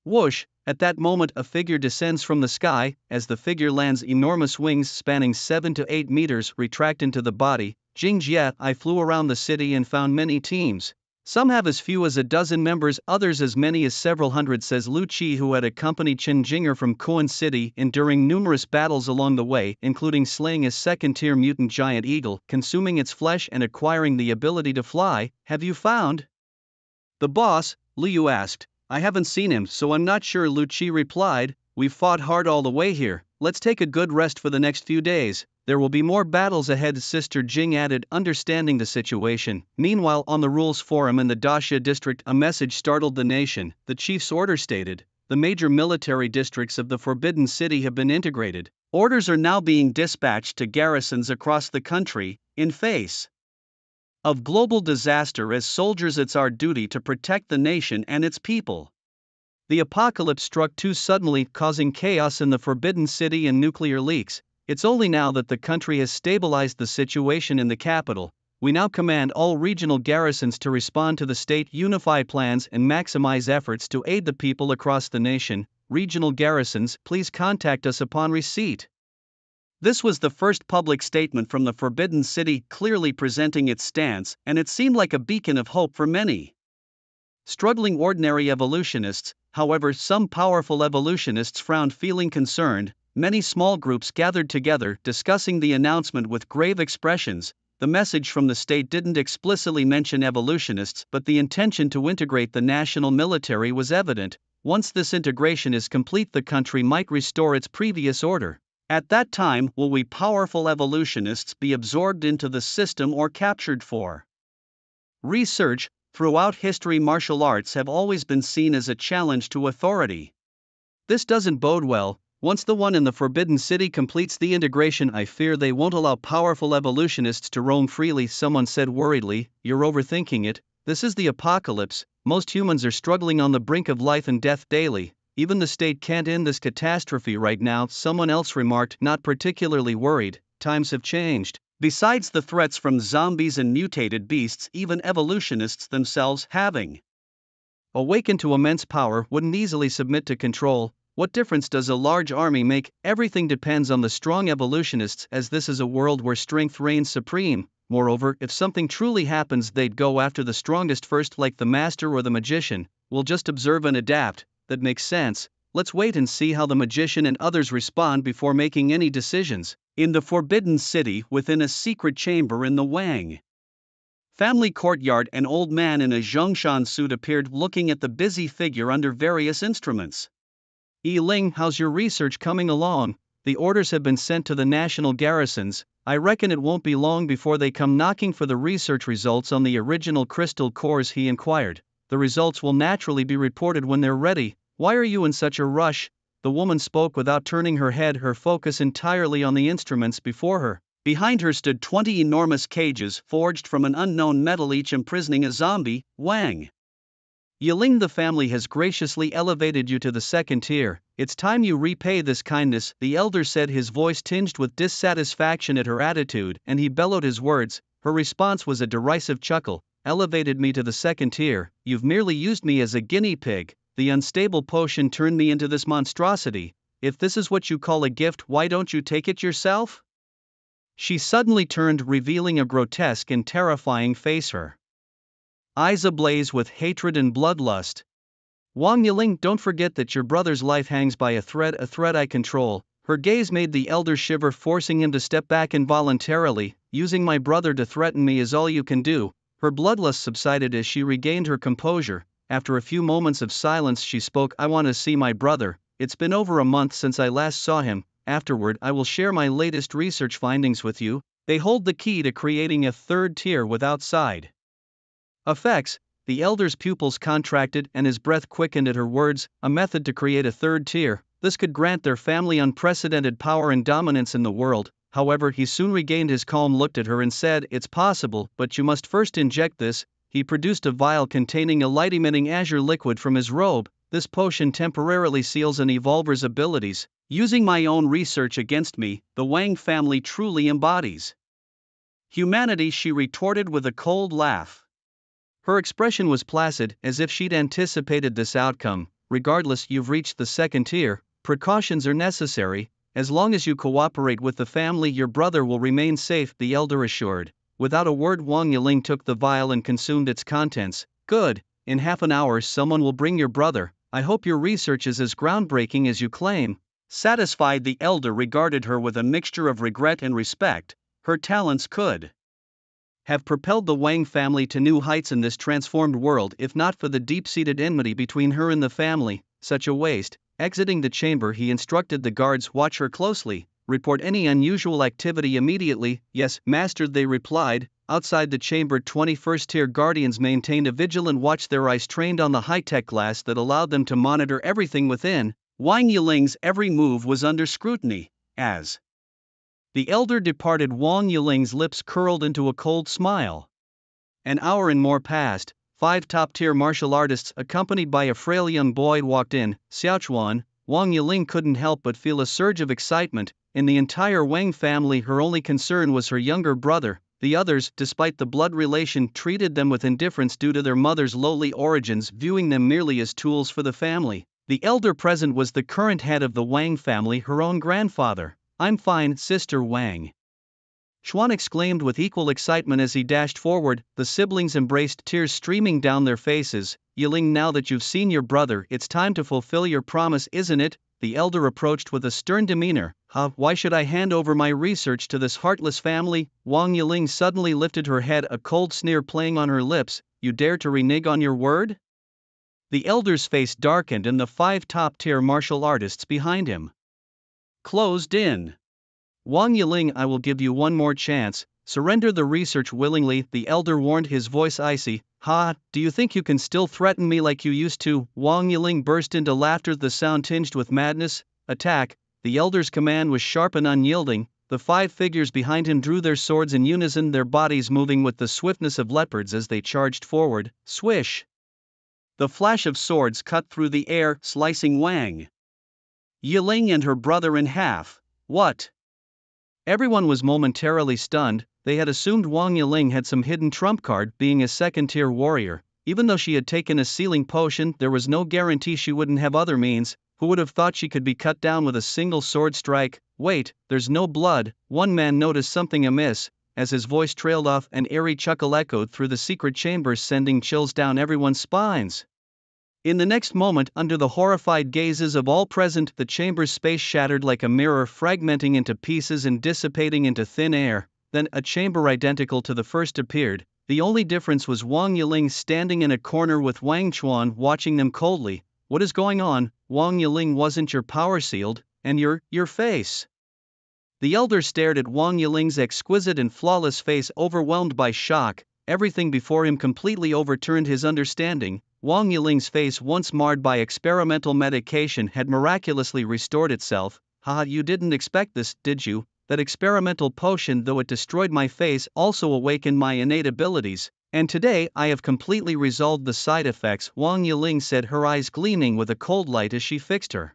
Whoosh! At that moment, a figure descends from the sky. As the figure lands, enormous wings spanning 7 to 8 meters retract into the body. Jing Jie, I flew around the city and found many teams. Some have as few as a dozen members, others as many as several hundred, says Lu Qi, who had accompanied Chen Jing'er from Kuan City, enduring numerous battles along the way, including slaying a second-tier mutant giant eagle, consuming its flesh and acquiring the ability to fly. Have you found the boss? Liu asked. I haven't seen him, so I'm not sure, Lu Qi replied. We've fought hard all the way here. Let's take a good rest for the next few days. There will be more battles ahead, Sister Jing added, understanding the situation. Meanwhile, on the Rules Forum in the Daxia district, a message startled the nation. The chief's order stated, the major military districts of the Forbidden City have been integrated. Orders are now being dispatched to garrisons across the country, in face of global disaster. As soldiers, it's our duty to protect the nation and its people. The apocalypse struck too suddenly, causing chaos in the Forbidden City and nuclear leaks. It's only now that the country has stabilized the situation in the capital. We now command all regional garrisons to respond to the state unified plans and maximize efforts to aid the people across the nation. Regional garrisons, please contact us upon receipt. This was the first public statement from the Forbidden City, clearly presenting its stance, and it seemed like a beacon of hope for many struggling ordinary evolutionists. However, some powerful evolutionists frowned, feeling concerned. Many small groups gathered together, discussing the announcement with grave expressions. The message from the state didn't explicitly mention evolutionists, but the intention to integrate the national military was evident. Once this integration is complete, the country might restore its previous order. At that time, will we powerful evolutionists be absorbed into the system or captured for research? Throughout history, martial arts have always been seen as a challenge to authority. This doesn't bode well. Once the one in the Forbidden City completes the integration, I fear they won't allow powerful evolutionists to roam freely, someone said worriedly. You're overthinking it. This is the apocalypse. Most humans are struggling on the brink of life and death daily. Even the state can't end this catastrophe right now, someone else remarked, not particularly worried. Times have changed. Besides the threats from zombies and mutated beasts, even evolutionists themselves, having awakened to immense power, wouldn't easily submit to control. What difference does a large army make? Everything depends on the strong evolutionists, as this is a world where strength reigns supreme. Moreover, if something truly happens, they'd go after the strongest first, like the master or the magician. We'll just observe and adapt. That makes sense. Let's wait and see how the magician and others respond before making any decisions. In the Forbidden City, within a secret chamber in the Wang family courtyard, an old man in a Zhongshan suit appeared, looking at the busy figure under various instruments. Yi Ling, how's your research coming along? The orders have been sent to the national garrisons. I reckon it won't be long before they come knocking for the research results on the original crystal cores, he inquired. The results will naturally be reported when they're ready. Why are you in such a rush? The woman spoke without turning her head, her focus entirely on the instruments before her. Behind her stood 20 enormous cages forged from an unknown metal, each imprisoning a zombie. Wang Yiling, the family has graciously elevated you to the second tier. It's time you repay this kindness, the elder said, his voice tinged with dissatisfaction at her attitude, and he bellowed his words. Her response was a derisive chuckle. Elevated me to the second tier? You've merely used me as a guinea pig. The unstable potion turned me into this monstrosity. If this is what you call a gift, why don't you take it yourself? She suddenly turned, revealing a grotesque and terrifying face, her eyes ablaze with hatred and bloodlust. Wang Yiling, don't forget that your brother's life hangs by a thread I control. Her gaze made the elder shiver, forcing him to step back involuntarily. Using my brother to threaten me is all you can do. Her bloodlust subsided as she regained her composure. After a few moments of silence, she spoke. I want to see my brother. it's been over a month since I last saw him. Afterward, I will share my latest research findings with you. They hold the key to creating a third tier without side effects. The elder's pupils contracted and his breath quickened at her words, a method to create a third tier. This could grant their family unprecedented power and dominance in the world. However, he soon regained his calm, looked at her and said, "It's possible, but you must first inject this." He produced a vial containing a light-emitting azure liquid from his robe. "This potion temporarily seals an evolver's abilities. Using my own research against me, the Wang family truly embodies humanity," she retorted with a cold laugh. Her expression was placid, as if she'd anticipated this outcome. "Regardless, you've reached the second tier. Precautions are necessary. As long as you cooperate with the family, your brother will remain safe," the elder assured. Without a word, Wang Yiling took the vial and consumed its contents. "Good. In half an hour someone will bring your brother. I hope your research is as groundbreaking as you claim." Satisfied, the elder regarded her with a mixture of regret and respect. Her talents could have propelled the Wang family to new heights in this transformed world if not for the deep-seated enmity between her and the family. Such a waste. Exiting the chamber, he instructed the guards, "Watch her closely. Report any unusual activity immediately." "Yes, master," they replied. Outside the chamber, 21st tier guardians maintained a vigilant watch, their eyes trained on the high-tech glass that allowed them to monitor everything within. Wang Yiling's every move was under scrutiny. As the elder departed, Wang Yiling's lips curled into a cold smile. An hour and more passed. 5 top-tier martial artists accompanied by a frail young boy walked in. Xiaochuan. Wang Yiling couldn't help but feel a surge of excitement. In the entire Wang family, her only concern was her younger brother. The others, despite the blood relation, treated them with indifference due to their mother's lowly origins, viewing them merely as tools for the family. The elder present was the current head of the Wang family, her own grandfather. "I'm fine, Sister Wang," Chuan exclaimed with equal excitement as he dashed forward. The siblings embraced, tears streaming down their faces. "Yiling, now that you've seen your brother, it's time to fulfill your promise, isn't it?" The elder approached with a stern demeanor. Why should I hand over my research to this heartless family?" Wang Yiling suddenly lifted her head, a cold sneer playing on her lips. "You dare to renege on your word?" The elder's face darkened and the 5 top-tier martial artists behind him closed in. "Wang Yiling, I will give you one more chance. Surrender the research willingly," the elder warned, his voice icy. Do you think you can still threaten me like you used to?" Wang Yiling burst into laughter, the sound tinged with madness. "Attack!" The elder's command was sharp and unyielding. The 5 figures behind him drew their swords in unison, their bodies moving with the swiftness of leopards as they charged forward. Swish! The flash of swords cut through the air, slicing Wang Yiling and her brother in half. What? Everyone was momentarily stunned. They had assumed Wang Yiling had some hidden trump card, being a second-tier warrior. Even though she had taken a sealing potion, there was no guarantee she wouldn't have other means. Who would have thought she could be cut down with a single sword strike? "Wait, there's no blood." One man noticed something amiss. As his voice trailed off, an eerie chuckle echoed through the secret chambers, sending chills down everyone's spines. In the next moment, under the horrified gazes of all present, the chamber's space shattered like a mirror, fragmenting into pieces and dissipating into thin air. Then, a chamber identical to the first appeared. The only difference was Wang Yiling standing in a corner with Wang Chuan watching them coldly. "What is going on? Wang Yiling, wasn't your power sealed? And your face?" The elder stared at Wang Yiling's exquisite and flawless face, overwhelmed by shock. Everything before him completely overturned his understanding. Wang Yiling's face, once marred by experimental medication, had miraculously restored itself. You didn't expect this, did you? That experimental potion, though it destroyed my face, also awakened my innate abilities, and today I have completely resolved the side effects," Wang Yiling said, her eyes gleaming with a cold light as she fixed her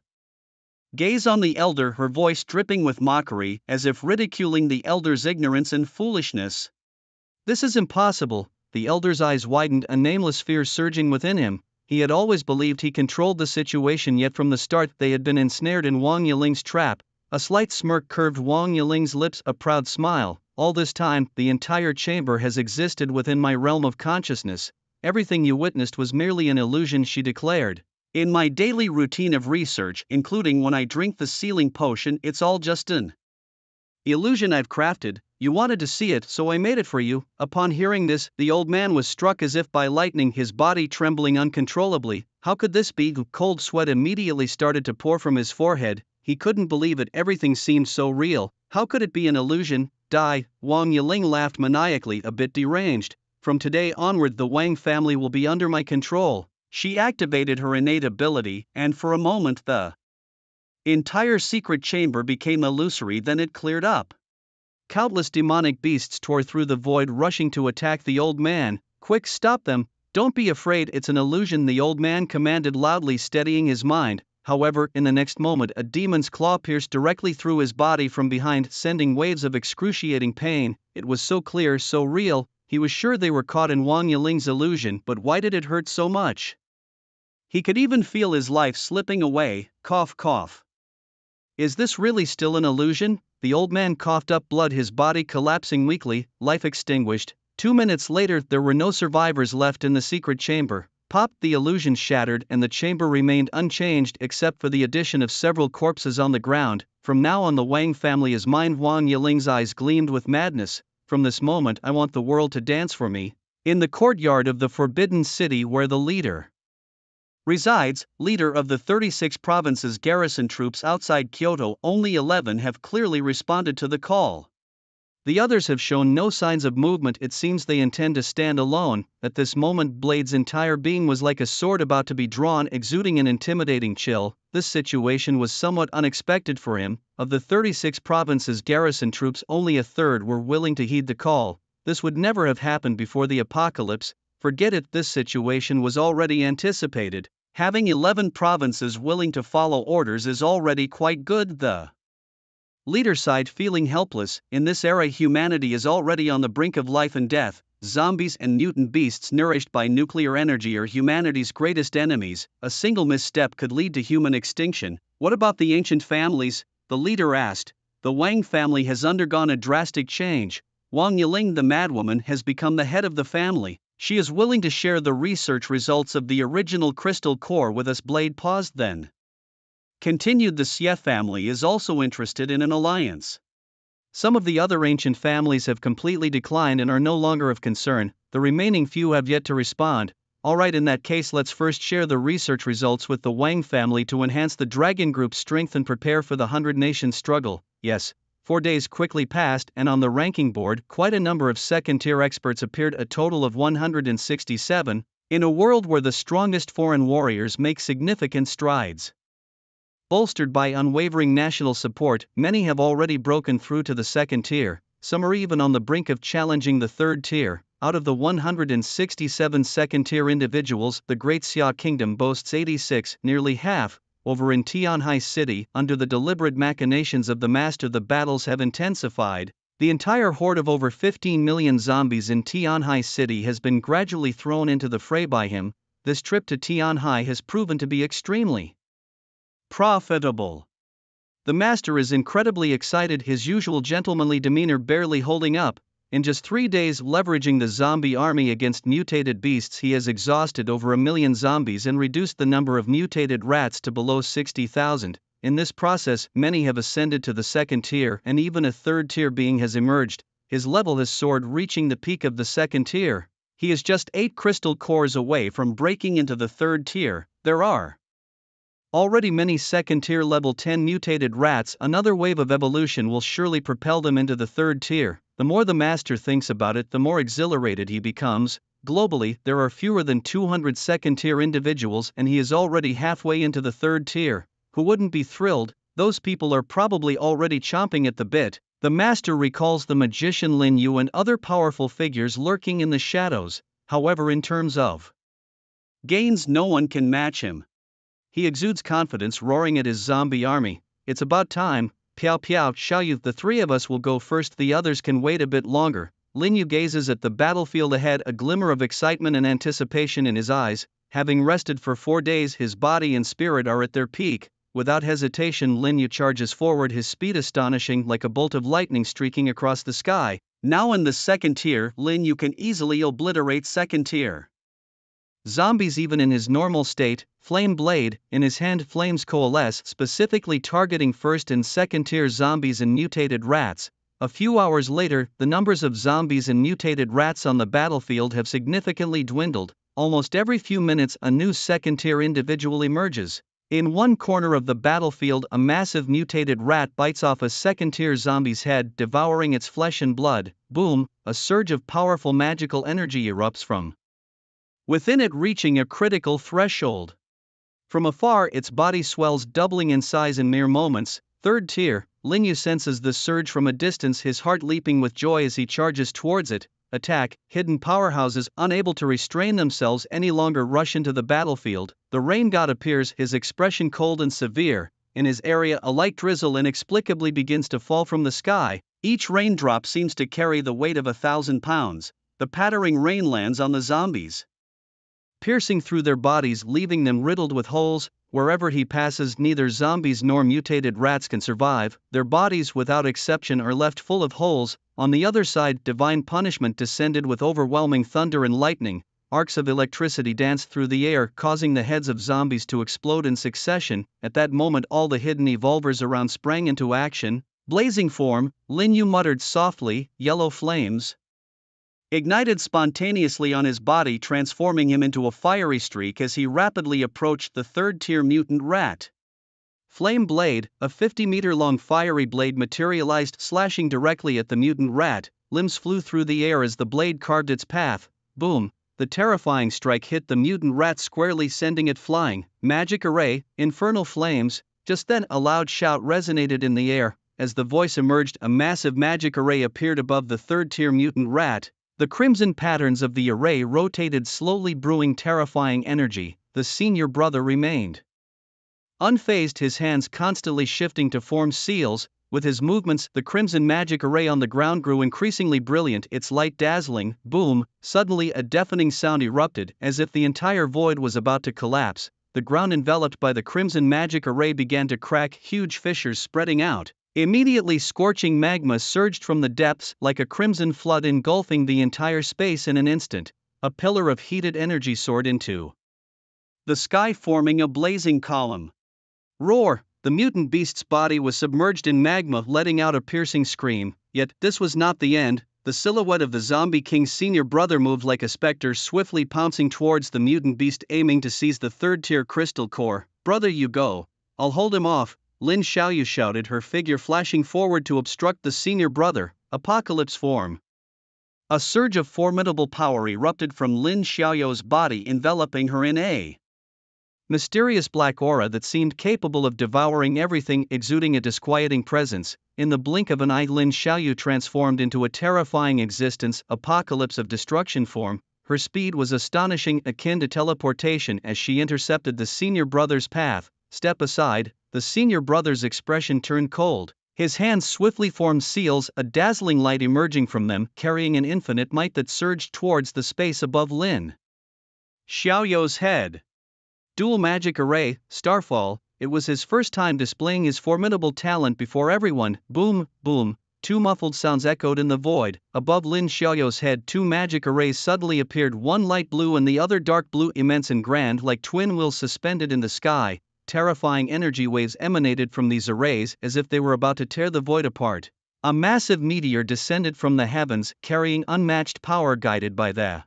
gaze on the elder, her voice dripping with mockery, as if ridiculing the elder's ignorance and foolishness. "This is impossible." The elder's eyes widened, a nameless fear surging within him. He had always believed he controlled the situation, yet from the start they had been ensnared in Wang Yiling's trap. A slight smirk curved Wang Yiling's lips, a proud smile. "All this time, the entire chamber has existed within my realm of consciousness. Everything you witnessed was merely an illusion," she declared. "In my daily routine of research, including when I drink the sealing potion, it's all just an illusion I've crafted. You wanted to see it, so I made it for you." Upon hearing this, the old man was struck as if by lightning, his body trembling uncontrollably. How could this be? Cold sweat immediately started to pour from his forehead. He couldn't believe it, everything seemed so real. How could it be an illusion? Die. Wang Yiling laughed maniacally, a bit deranged. "From today onward the Wang family will be under my control." She activated her innate ability, and for a moment the entire secret chamber became illusory, then it cleared up. Countless demonic beasts tore through the void, rushing to attack the old man. "Quick, stop them! Don't be afraid, it's an illusion," the old man commanded loudly, steadying his mind. However, in the next moment a demon's claw pierced directly through his body from behind, sending waves of excruciating pain. It was so clear, so real. He was sure they were caught in Wang Yiling's illusion, but why did it hurt so much? He could even feel his life slipping away. Cough, cough. Is this really still an illusion? The old man coughed up blood, his body collapsing weakly, life extinguished. 2 minutes later, there were no survivors left in the secret chamber. Pop, the illusion shattered and the chamber remained unchanged except for the addition of several corpses on the ground. From now on the Wang family is mine. Wang Yiling's eyes gleamed with madness. From this moment I want the world to dance for me. In the courtyard of the Forbidden City where the leader resides, leader of the 36 provinces garrison troops outside Kyoto, only 11 have clearly responded to the call. The others have shown no signs of movement. It seems they intend to stand alone. At this moment Blade's entire being was like a sword about to be drawn, exuding an intimidating chill. This situation was somewhat unexpected for him. Of the 36 provinces garrison troops, only a third were willing to heed the call. This would never have happened before the apocalypse. Forget it, this situation was already anticipated. Having 11 provinces willing to follow orders is already quite good. The leader sighed, feeling helpless. In this era humanity is already on the brink of life and death. Zombies and mutant beasts nourished by nuclear energy are humanity's greatest enemies. A single misstep could lead to human extinction. What about the ancient families? The leader asked. The Wang family has undergone a drastic change. Wang Yiling, the madwoman, has become the head of the family. She is willing to share the research results of the original crystal core with us. Blade paused, then continued. The Xie family is also interested in an alliance. Some of the other ancient families have completely declined and are no longer of concern. The remaining few have yet to respond. Alright, in that case let's first share the research results with the Wang family to enhance the Dragon Group's strength and prepare for the 100-nation struggle. Yes. 4 days quickly passed, and on the ranking board, quite a number of second-tier experts appeared, a total of 167, in a world where the strongest foreign warriors make significant strides. Bolstered by unwavering national support, many have already broken through to the second tier. Some are even on the brink of challenging the third tier. Out of the 167 second-tier individuals, the Great Xia Kingdom boasts 86, nearly half. Over in Tianhai City, under the deliberate machinations of the master, the battles have intensified. The entire horde of over 15 million zombies in Tianhai City has been gradually thrown into the fray by him. This trip to Tianhai has proven to be extremely profitable. The master is incredibly excited, his usual gentlemanly demeanor barely holding up. In just 3 days, leveraging the zombie army against mutated beasts, he has exhausted over 1 million zombies and reduced the number of mutated rats to below 60,000. In this process, many have ascended to the second tier, and even a third tier being has emerged. His level has soared, reaching the peak of the second tier. He is just 8 crystal cores away from breaking into the third tier. There are already many second-tier level 10 mutated rats. Another wave of evolution will surely propel them into the third tier. The more the master thinks about it, the more exhilarated he becomes. Globally, there are fewer than 200 second-tier individuals, and he is already halfway into the third tier. Who wouldn't be thrilled? Those people are probably already chomping at the bit. The master recalls the magician Lin Yu and other powerful figures lurking in the shadows. However, in terms of gains, no one can match him. He exudes confidence, roaring at his zombie army. It's about time. Piao Piao, Xiaoyu, the 3 of us will go first, the others can wait a bit longer. Lin Yu gazes at the battlefield ahead, a glimmer of excitement and anticipation in his eyes. Having rested for 4 days, his body and spirit are at their peak. Without hesitation, Lin Yu charges forward, his speed astonishing, like a bolt of lightning streaking across the sky. Now in the second tier, Lin Yu can easily obliterate second tier zombies even in his normal state. Flame blade, in his hand flames coalesce, specifically targeting first and second tier zombies and mutated rats. A few hours later, the numbers of zombies and mutated rats on the battlefield have significantly dwindled. Almost every few minutes, a new second-tier individual emerges. In one corner of the battlefield, a massive mutated rat bites off a second-tier zombie's head, devouring its flesh and blood. Boom, a surge of powerful magical energy erupts from within it, reaching a critical threshold. From afar, its body swells, doubling in size in mere moments. Third tier, Linyu senses the surge from a distance, his heart leaping with joy as he charges towards it. Attack, hidden powerhouses, unable to restrain themselves any longer, rush into the battlefield. The rain god appears, his expression cold and severe. In his area, a light drizzle inexplicably begins to fall from the sky. Each raindrop seems to carry the weight of 1,000 pounds. The pattering rain lands on the zombies, piercing through their bodies, leaving them riddled with holes. Wherever he passes, neither zombies nor mutated rats can survive. Their bodies, without exception, are left full of holes. On the other side, divine punishment descended with overwhelming thunder and lightning. Arcs of electricity danced through the air, causing the heads of zombies to explode in succession. At that moment, all the hidden evolvers around sprang into action. Blazing form, Linyu muttered softly, yellow flames ignited spontaneously on his body, transforming him into a fiery streak as he rapidly approached the third-tier mutant rat. Flame Blade, a 50-meter-long fiery blade materialized, slashing directly at the mutant rat. Limbs flew through the air as the blade carved its path. Boom! The terrifying strike hit the mutant rat squarely, sending it flying. Magic Array, Infernal Flames. Just then, a loud shout resonated in the air. As the voice emerged, a massive magic array appeared above the third-tier mutant rat. The crimson patterns of the array rotated slowly, brewing terrifying energy. The senior brother remained unfazed, his hands constantly shifting to form seals. With his movements, the crimson magic array on the ground grew increasingly brilliant, its light dazzling. Boom! Suddenly a deafening sound erupted, as if the entire void was about to collapse. The ground enveloped by the crimson magic array began to crack, huge fissures spreading out. Immediately, scorching magma surged from the depths, like a crimson flood, engulfing the entire space in an instant. A pillar of heated energy soared into the sky, forming a blazing column. Roar! The mutant beast's body was submerged in magma, letting out a piercing scream. Yet, this was not the end. The silhouette of the Zombie King's senior brother moved like a specter, swiftly pouncing towards the mutant beast, aiming to seize the third-tier crystal core. Brother, you go. I'll hold him off, Lin Xiaoyu shouted, her figure flashing forward to obstruct the senior brother. Apocalypse form. A surge of formidable power erupted from Lin Xiaoyu's body, enveloping her in a mysterious black aura that seemed capable of devouring everything, exuding a disquieting presence. In the blink of an eye, Lin Xiaoyu transformed into a terrifying existence, Apocalypse of Destruction form. Her speed was astonishing, akin to teleportation, as she intercepted the senior brother's path. Step aside. The senior brother's expression turned cold. His hands swiftly formed seals, a dazzling light emerging from them, carrying an infinite might that surged towards the space above Lin Xiaoyu's head. Dual magic array, Starfall. It was his first time displaying his formidable talent before everyone. Boom, boom. Two muffled sounds echoed in the void. Above Lin Xiaoyu's head, two magic arrays suddenly appeared, one light blue and the other dark blue, immense and grand, like twin wheels suspended in the sky. Terrifying energy waves emanated from these arrays, as if they were about to tear the void apart. A massive meteor descended from the heavens, carrying unmatched power, guided by the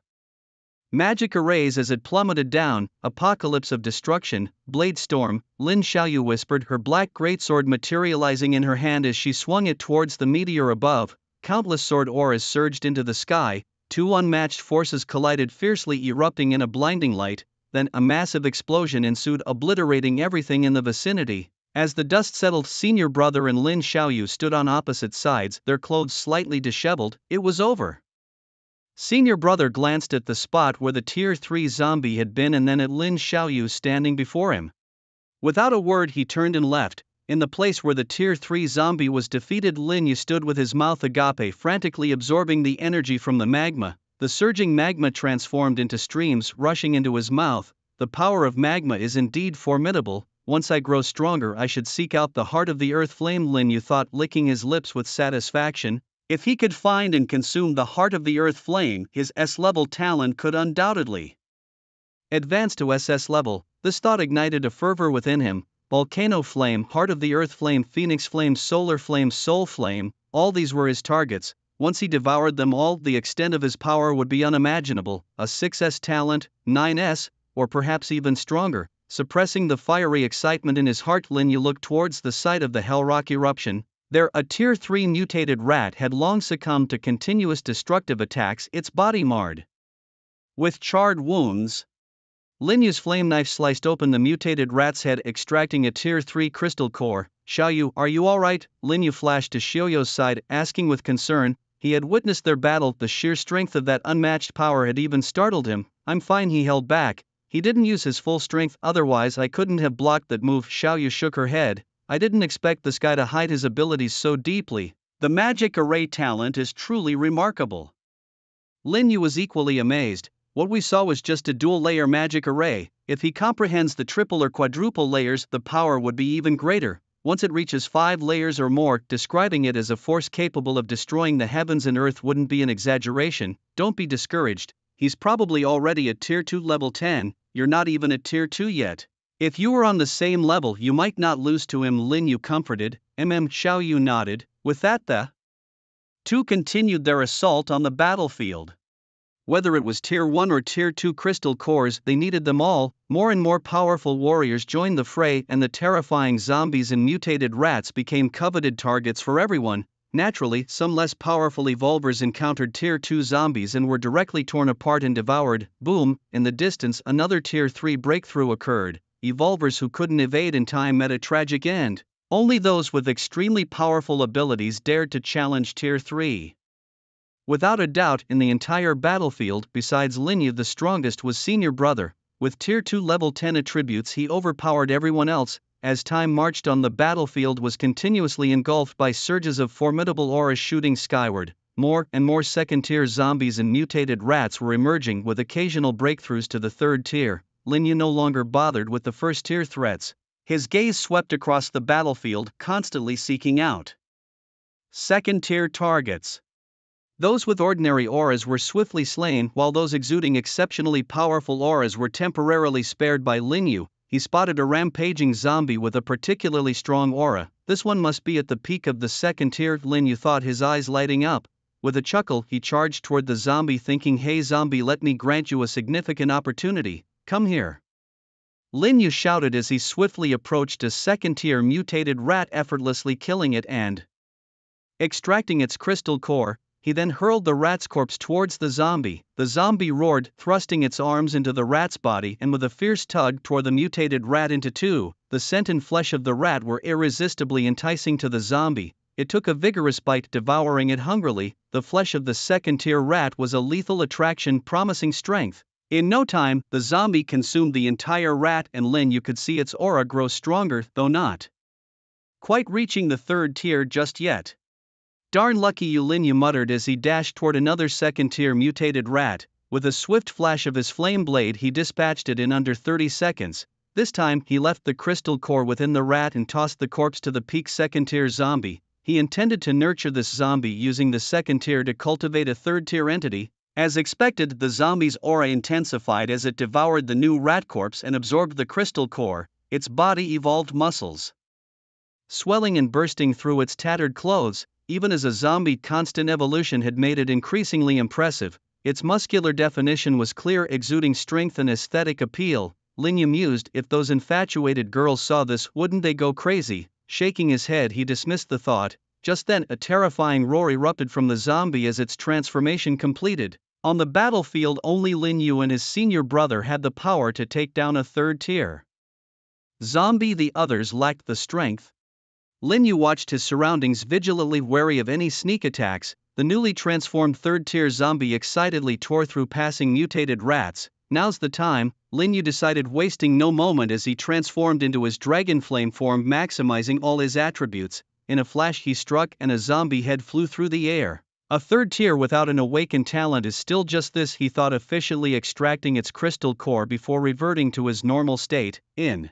magic arrays as it plummeted down. Apocalypse of Destruction, Blade Storm, Lin Xiaoyu whispered, her black greatsword materializing in her hand as she swung it towards the meteor above. Countless sword auras surged into the sky. Two unmatched forces collided fiercely, erupting in a blinding light. Then a massive explosion ensued, obliterating everything in the vicinity. As the dust settled, senior brother and Lin Xiaoyu stood on opposite sides, their clothes slightly disheveled. It was over. Senior brother glanced at the spot where the Tier 3 zombie had been and then at Lin Xiaoyu standing before him. Without a word, he turned and left. In the place where the Tier 3 zombie was defeated, Lin Yu stood with his mouth agape, frantically absorbing the energy from the magma. The surging magma transformed into streams, rushing into his mouth. The power of magma is indeed formidable. Once I grow stronger, I should seek out the heart of the earth flame, Lin Yu thought, licking his lips with satisfaction. If he could find and consume the heart of the earth flame, his S-level talent could undoubtedly advance to SS level. This thought ignited a fervor within him. Volcano flame, heart of the earth flame, phoenix flame, solar flame, soul flame. all these were his targets. Once he devoured them all, the extent of his power would be unimaginable, a 6S talent, 9S, or perhaps even stronger. Suppressing the fiery excitement in his heart, Linyu looked towards the site of the Hellrock eruption. There, a Tier 3 mutated rat had long succumbed to continuous destructive attacks, its body marred with charred wounds. Linyu's flame knife sliced open the mutated rat's head, extracting a Tier 3 crystal core. Xiaoyu, are you alright? Linyu flashed to Xiaoyu's side, asking with concern. He had witnessed their battle, the sheer strength of that unmatched power had even startled him. I'm fine, he held back. He didn't use his full strength, otherwise I couldn't have blocked that move. Xiaoyu shook her head. I didn't expect this guy to hide his abilities so deeply. The magic array talent is truly remarkable. Linyu was equally amazed. What we saw was just a dual-layer magic array. If he comprehends the triple or quadruple layers, the power would be even greater. Once it reaches 5 layers or more, describing it as a force capable of destroying the heavens and earth wouldn't be an exaggeration. Don't be discouraged. He's probably already at Tier 2 level 10, you're not even at Tier 2 yet. If you were on the same level, you might not lose to him, Linyu comforted. Xiaoyu nodded. With that, the two continued their assault on the battlefield. Whether it was Tier 1 or Tier 2 crystal cores, they needed them all. More and more powerful warriors joined the fray, and the terrifying zombies and mutated rats became coveted targets for everyone. Naturally, some less powerful evolvers encountered Tier 2 zombies and were directly torn apart and devoured. Boom! In the distance, another Tier 3 breakthrough occurred. Evolvers who couldn't evade in time met a tragic end. Only those with extremely powerful abilities dared to challenge Tier 3. Without a doubt, in the entire battlefield, besides Linyu, the strongest was Senior Brother. With Tier 2 level 10 attributes, he overpowered everyone else. As time marched on, the battlefield was continuously engulfed by surges of formidable auras shooting skyward. More and more second-tier zombies and mutated rats were emerging, with occasional breakthroughs to the third tier. Linyu no longer bothered with the first-tier threats. His gaze swept across the battlefield, constantly seeking out second-tier targets. Those with ordinary auras were swiftly slain, while those exuding exceptionally powerful auras were temporarily spared by Linyu. He spotted a rampaging zombie with a particularly strong aura. This one must be at the peak of the second tier, Linyu thought, his eyes lighting up. With a chuckle, he charged toward the zombie, thinking, hey zombie, let me grant you a significant opportunity. Come here. Linyu shouted as he swiftly approached a second-tier mutated rat, effortlessly killing it and extracting its crystal core. He then hurled the rat's corpse towards the zombie. The zombie roared, thrusting its arms into the rat's body, and with a fierce tug tore the mutated rat into two. The scent and flesh of the rat were irresistibly enticing to the zombie. It took a vigorous bite, devouring it hungrily. The flesh of the second-tier rat was a lethal attraction, promising strength. In no time, the zombie consumed the entire rat, and Linyu could see its aura grow stronger, though not quite reaching the third tier just yet. Darn lucky you, Linyu muttered as he dashed toward another second-tier mutated rat. With a swift flash of his flame blade, he dispatched it in under 30 seconds. This time, he left the crystal core within the rat and tossed the corpse to the peak second-tier zombie. He intended to nurture this zombie, using the second tier to cultivate a third-tier entity. As expected, the zombie's aura intensified as it devoured the new rat corpse and absorbed the crystal core. Its body evolved muscles, swelling and bursting through its tattered clothes. Even as a zombie, constant evolution had made it increasingly impressive. Its muscular definition was clear, exuding strength and aesthetic appeal. Linyu mused, if those infatuated girls saw this, wouldn't they go crazy? Shaking his head, he dismissed the thought. Just then, a terrifying roar erupted from the zombie as its transformation completed. On the battlefield, only Linyu and his senior brother had the power to take down a third-tier zombie. The others lacked the strength. Linyu watched his surroundings, vigilantly wary of any sneak attacks. The newly transformed third-tier zombie excitedly tore through passing mutated rats. Now's the time, Linyu decided, wasting no moment as he transformed into his dragon flame form, maximizing all his attributes. In a flash he struck, and a zombie head flew through the air. A third tier without an awakened talent is still just this, he thought, efficiently extracting its crystal core before reverting to his normal state. In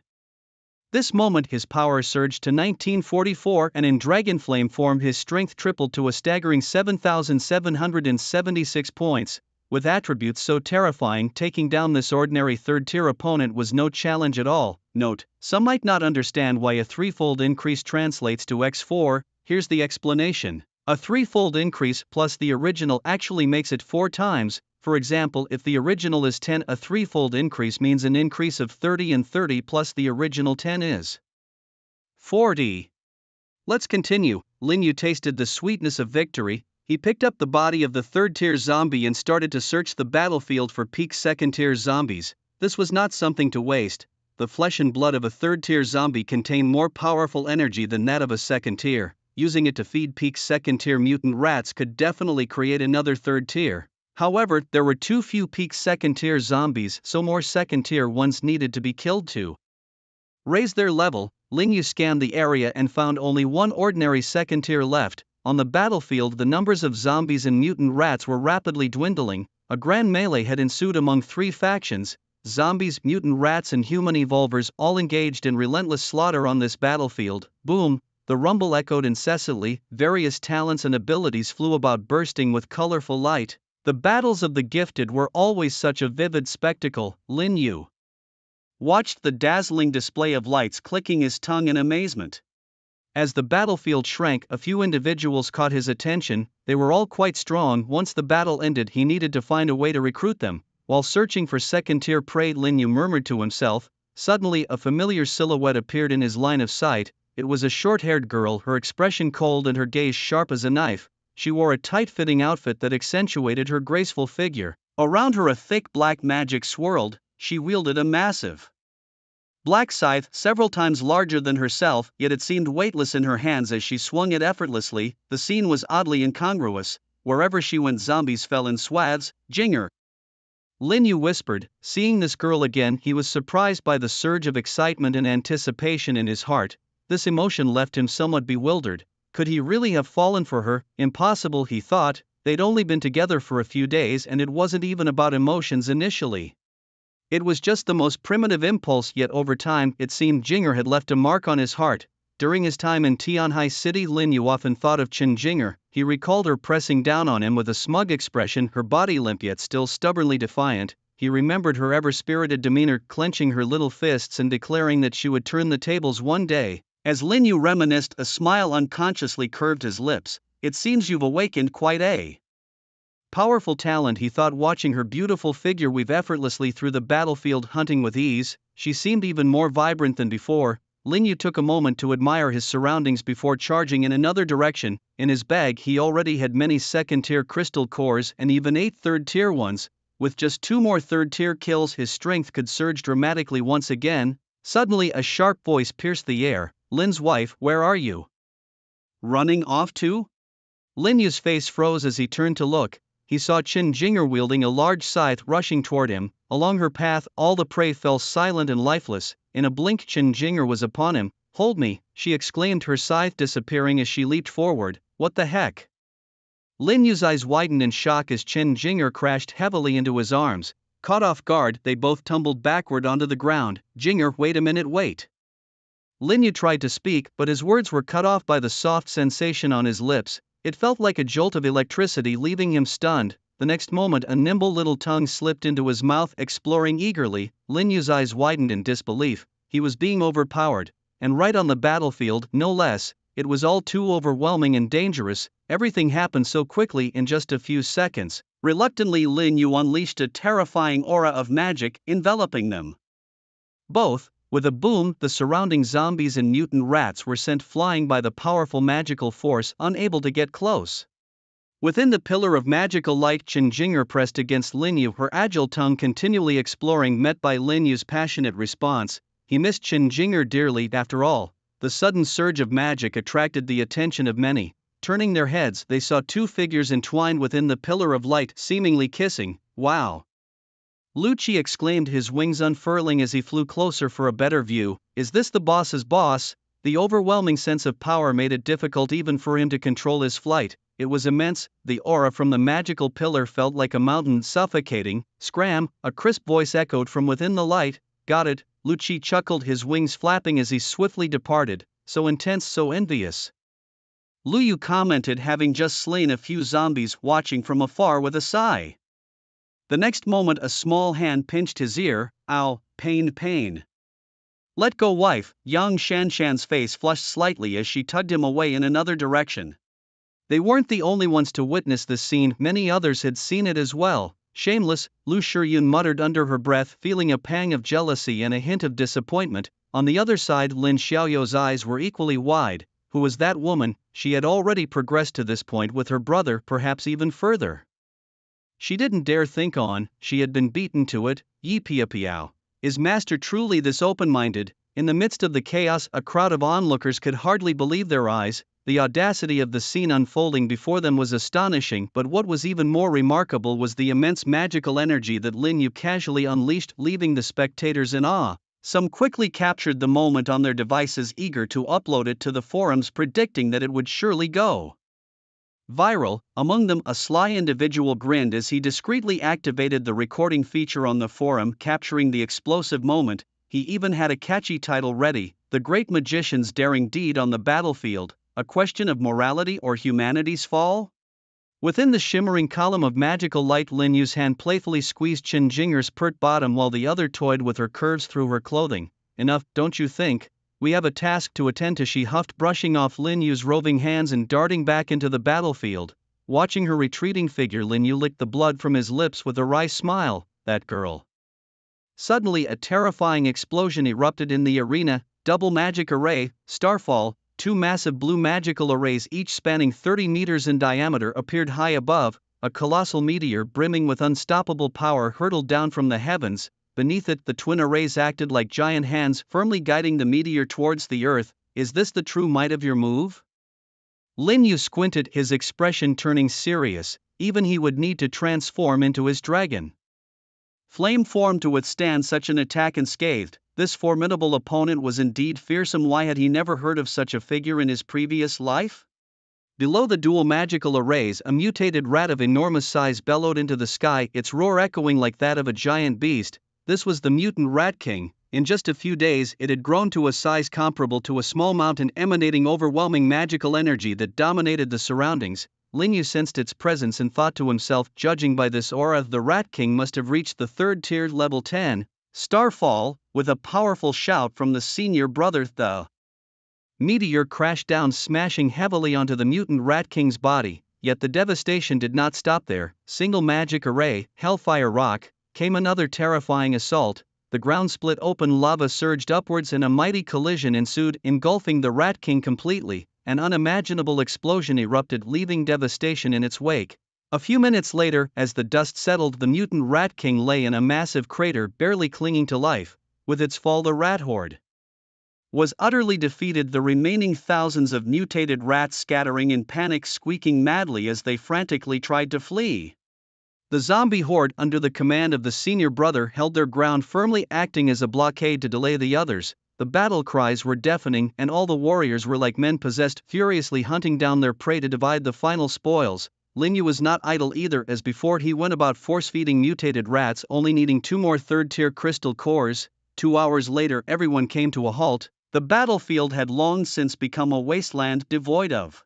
this moment his power surged to 1944, and in dragonflame form his strength tripled to a staggering 7,776 points. With attributes so terrifying, taking down this ordinary third-tier opponent was no challenge at all. Note: some might not understand why a threefold increase translates to x4. Here's the explanation. A threefold increase plus the original actually makes it 4 times. For example, if the original is 10, a threefold increase means an increase of 30, and 30 plus the original 10 is 40. Let's continue. Lin Yu tasted the sweetness of victory. He picked up the body of the third-tier zombie and started to search the battlefield for peak second-tier zombies. This was not something to waste. The flesh and blood of a third-tier zombie contain more powerful energy than that of a second tier. Using it to feed peak second-tier mutant rats could definitely create another third tier. However, there were too few peak second-tier zombies, so more second-tier ones needed to be killed to raise their level. Lin Yu scanned the area and found only one ordinary second tier left. On the battlefield, the numbers of zombies and mutant rats were rapidly dwindling. A grand melee had ensued among 3 factions: zombies, mutant rats, and human evolvers, all engaged in relentless slaughter on this battlefield. Boom! The rumble echoed incessantly. Various talents and abilities flew about, bursting with colorful light. The battles of the gifted were always such a vivid spectacle. Lin Yu watched the dazzling display of lights, clicking his tongue in amazement. As the battlefield shrank, a few individuals caught his attention. They were all quite strong. Once the battle ended, he needed to find a way to recruit them. While searching for second-tier prey, Lin Yu murmured to himself. Suddenly, a familiar silhouette appeared in his line of sight. It was a short-haired girl, her expression cold and her gaze sharp as a knife. She wore a tight-fitting outfit that accentuated her graceful figure. Around her a thick black magic swirled. She wielded a massive black scythe, several times larger than herself, yet it seemed weightless in her hands as she swung it effortlessly. The scene was oddly incongruous. Wherever she went, zombies fell in swaths. Jinger, Lin Yu whispered. Seeing this girl again, he was surprised by the surge of excitement and anticipation in his heart. This emotion left him somewhat bewildered. Could he really have fallen for her? Impossible, he thought. They'd only been together for a few days, and it wasn't even about emotions initially. It was just the most primitive impulse, yet over time, it seemed Jinger had left a mark on his heart. During his time in Tianhai City, Lin Yu often thought of Chen Jinger. He recalled her pressing down on him with a smug expression, her body limp yet still stubbornly defiant. He remembered her ever-spirited demeanor, clenching her little fists and declaring that she would turn the tables one day. As Lin Yu reminisced, a smile unconsciously curved his lips. It seems you've awakened quite a powerful talent, he thought, watching her beautiful figure weave effortlessly through the battlefield, hunting with ease. She seemed even more vibrant than before. Lin Yu took a moment to admire his surroundings before charging in another direction. In his bag, he already had many second-tier crystal cores and even 8 third-tier ones. With just 2 more third-tier kills, his strength could surge dramatically once again. Suddenly, a sharp voice pierced the air. Lin's wife, where are you running off to? Lin Yu's face froze as he turned to look. He saw Chen Jinger wielding a large scythe rushing toward him. Along her path, all the prey fell silent and lifeless. In a blink, Chen Jinger was upon him. Hold me, she exclaimed, her scythe disappearing as she leaped forward. What the heck? Lin Yu's eyes widened in shock as Chen Jinger crashed heavily into his arms. Caught off guard, they both tumbled backward onto the ground. Jinger, wait a minute, wait. Lin Yu tried to speak, but his words were cut off by the soft sensation on his lips. It felt like a jolt of electricity, leaving him stunned. The next moment, a nimble little tongue slipped into his mouth, exploring eagerly. Lin Yu's eyes widened in disbelief. He was being overpowered. And right on the battlefield, no less. It was all too overwhelming and dangerous. Everything happened so quickly in just a few seconds. Reluctantly, Lin Yu unleashed a terrifying aura of magic, enveloping them both. With a boom, the surrounding zombies and mutant rats were sent flying by the powerful magical force, unable to get close. Within the pillar of magical light, Chen Jinger pressed against Lin Yu, her agile tongue continually exploring. Met by Lin Yu's passionate response, he missed Chen Jinger dearly. After all, the sudden surge of magic attracted the attention of many. Turning their heads, they saw 2 figures entwined within the pillar of light, seemingly kissing. Wow! Lu Qi exclaimed, his wings unfurling as he flew closer for a better view. Is this the boss's boss? The overwhelming sense of power made it difficult even for him to control his flight. It was immense. The aura from the magical pillar felt like a mountain, suffocating. Scram! A crisp voice echoed from within the light. Got it, Lu Qi chuckled, his wings flapping as he swiftly departed. So intense, so envious. Lu Yu commented, having just slain a few zombies, watching from afar with a sigh. The next moment, a small hand pinched his ear. Ow, pain, pain. Let go, wife. Yang Shanshan's face flushed slightly as she tugged him away in another direction. They weren't the only ones to witness this scene, many others had seen it as well. Shameless, Lu Shiyun muttered under her breath, feeling a pang of jealousy and a hint of disappointment. On the other side, Lin Xiaoyou's eyes were equally wide. Who was that woman? She had already progressed to this point with her brother, perhaps even further. She didn't dare think on, she had been beaten to it. Yi Piao. Is Master truly this open-minded? In the midst of the chaos, a crowd of onlookers could hardly believe their eyes. The audacity of the scene unfolding before them was astonishing, but what was even more remarkable was the immense magical energy that Lin Yu casually unleashed, leaving the spectators in awe. Some quickly captured the moment on their devices, eager to upload it to the forums, predicting that it would surely go viral. Among them, a sly individual grinned as he discreetly activated the recording feature on the forum, capturing the explosive moment. He even had a catchy title ready: The Great Magician's Daring Deed on the Battlefield, a question of morality or humanity's fall? Within the shimmering column of magical light, Lin Yu's hand playfully squeezed Chen Jinger's pert bottom while the other toyed with her curves through her clothing. Enough, don't you think? We have a task to attend to, she huffed, brushing off Lin Yu's roving hands and darting back into the battlefield. Watching her retreating figure, Lin Yu licked the blood from his lips with a wry smile. That girl. Suddenly, a terrifying explosion erupted in the arena. Double magic array, Starfall. Two massive blue magical arrays, each spanning 30 meters in diameter, appeared high above. A colossal meteor brimming with unstoppable power hurtled down from the heavens. Beneath it, the twin arrays acted like giant hands, firmly guiding the meteor towards the earth. Is this the true might of your move? Lin Yu squinted, his expression turning serious. Even he would need to transform into his dragon flame form to withstand such an attack unscathed. This formidable opponent was indeed fearsome. Why had he never heard of such a figure in his previous life? Below the dual magical arrays, a mutated rat of enormous size bellowed into the sky, its roar echoing like that of a giant beast. This was the mutant Rat King. In just a few days, it had grown to a size comparable to a small mountain, emanating overwhelming magical energy that dominated the surroundings. Lin Yu sensed its presence and thought to himself, judging by this aura, the Rat King must have reached the third tier, level 10. Starfall. With a powerful shout from the senior brother, the meteor crashed down, smashing heavily onto the mutant Rat King's body. Yet the devastation did not stop there. Single magic array, Hellfire Rock. Came another terrifying assault. The ground split open, lava surged upwards, and a mighty collision ensued, engulfing the Rat King completely. An unimaginable explosion erupted, leaving devastation in its wake. A few minutes later, as the dust settled, the mutant Rat King lay in a massive crater, barely clinging to life. With its fall, the rat horde was utterly defeated, the remaining thousands of mutated rats scattering in panic, squeaking madly as they frantically tried to flee. The zombie horde, under the command of the senior brother, held their ground firmly, acting as a blockade to delay the others. The battle cries were deafening, and all the warriors were like men possessed, furiously hunting down their prey to divide the final spoils. Lin Yu was not idle either. As before, he went about force-feeding mutated rats, only needing 2 more third-tier crystal cores. 2 hours later, everyone came to a halt. The battlefield had long since become a wasteland devoid of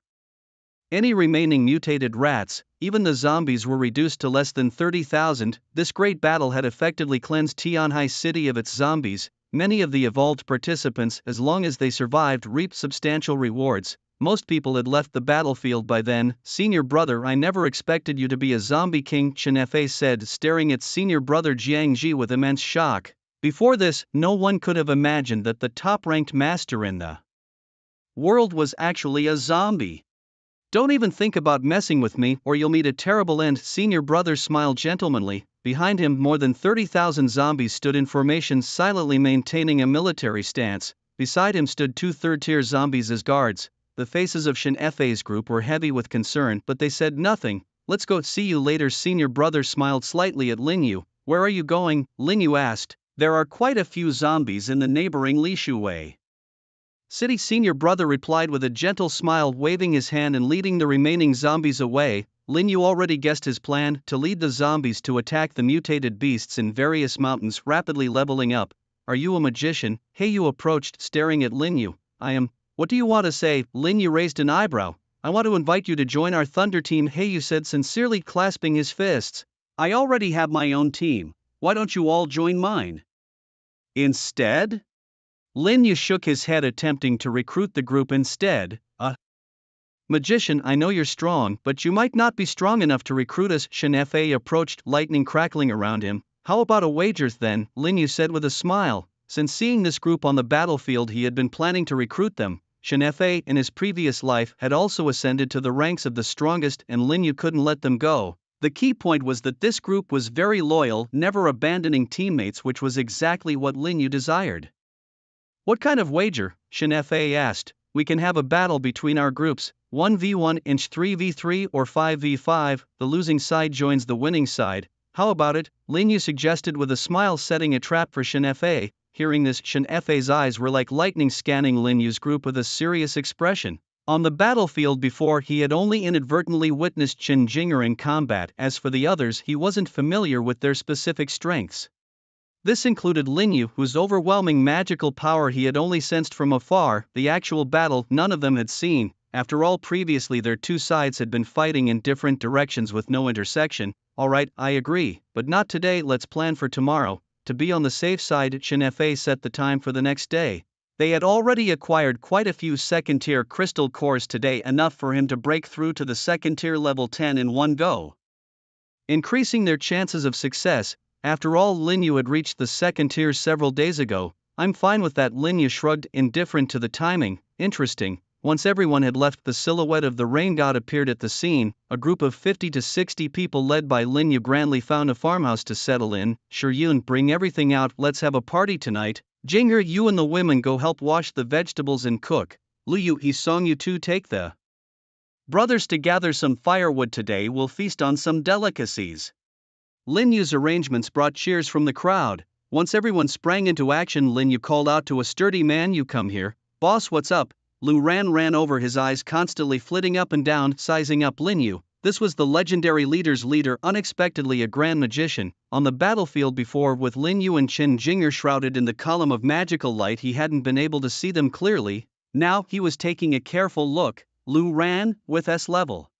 any remaining mutated rats. Even the zombies were reduced to less than 30,000. This great battle had effectively cleansed Tianhai City of its zombies. Many of the evolved participants, as long as they survived, reaped substantial rewards. Most people had left the battlefield by then. Senior brother, I never expected you to be a zombie king, Chen Fei said, staring at senior brother Jiang Ji with immense shock. Before this, no one could have imagined that the top-ranked master in the world was actually a zombie. Don't even think about messing with me, or you'll meet a terrible end. Senior brother smiled gentlemanly. Behind him, more than 30,000 zombies stood in formation, silently maintaining a military stance. Beside him stood 2 third-tier zombies as guards. The faces of Shen Fei's group were heavy with concern, but they said nothing. Let's go. See you later. Senior brother smiled slightly at Lin Yu. Where are you going? Lin Yu asked. There are quite a few zombies in the neighboring Lishuwei city. Senior brother replied with a gentle smile, waving his hand and leading the remaining zombies away. Lin Yu already guessed his plan: to lead the zombies to attack the mutated beasts in various mountains, rapidly leveling up. Are you a magician? He Yu approached, staring at Lin Yu. I am. What do you want to say? Lin Yu raised an eyebrow. I want to invite you to join our Thunder team, He Yu said, sincerely clasping his fists. I already have my own team. Why don't you all join mine instead? Lin Yu shook his head, attempting to recruit the group instead. Magician, I know you're strong, but you might not be strong enough to recruit us. Shen Fa approached, lightning crackling around him. How about a wager then? Lin Yu said with a smile. Since seeing this group on the battlefield, he had been planning to recruit them. Shen Fa, in his previous life, had also ascended to the ranks of the strongest, and Lin Yu couldn't let them go. The key point was that this group was very loyal, never abandoning teammates, which was exactly what Lin Yu desired. What kind of wager? Shen Fa asked. We can have a battle between our groups, 1v1, 3v3 or 5v5, the losing side joins the winning side. How about it? Lin Yu suggested with a smile, setting a trap for Shen Fa. Hearing this, Shen Fa's eyes were like lightning, scanning Lin Yu's group with a serious expression. On the battlefield before, he had only inadvertently witnessed Chen Jing'er in combat. As for the others, he wasn't familiar with their specific strengths. This included Lin Yu, whose overwhelming magical power he had only sensed from afar. The actual battle none of them had seen. After all, previously their two sides had been fighting in different directions with no intersection. Alright, I agree, but not today, let's plan for tomorrow. To be on the safe side, Shen Fa set the time for the next day. They had already acquired quite a few second-tier crystal cores today, enough for him to break through to the second-tier level 10 in one go, increasing their chances of success. After all, Lin Yu had reached the second tier several days ago. I'm fine with that. Lin Yu shrugged, indifferent to the timing. Interesting. Once everyone had left, the silhouette of the rain god appeared at the scene. A group of 50 to 60 people led by Lin Yu grandly found a farmhouse to settle in. Sure, Yun, bring everything out, let's have a party tonight. Jing'er, you and the women go help wash the vegetables and cook. Lu Yu, He Song, you two take the brothers to gather some firewood today. We'll feast on some delicacies. Lin Yu's arrangements brought cheers from the crowd. Once everyone sprang into action, Lin Yu called out to a sturdy man, you come here. Boss, what's up? Lu Ran ran over, his eyes constantly flitting up and down, sizing up Lin Yu. This was the legendary leader's leader, unexpectedly a grand magician. On the battlefield before, with Lin Yu and Chen Jing'er shrouded in the column of magical light, he hadn't been able to see them clearly. Now he was taking a careful look. Lu Ran, with S-level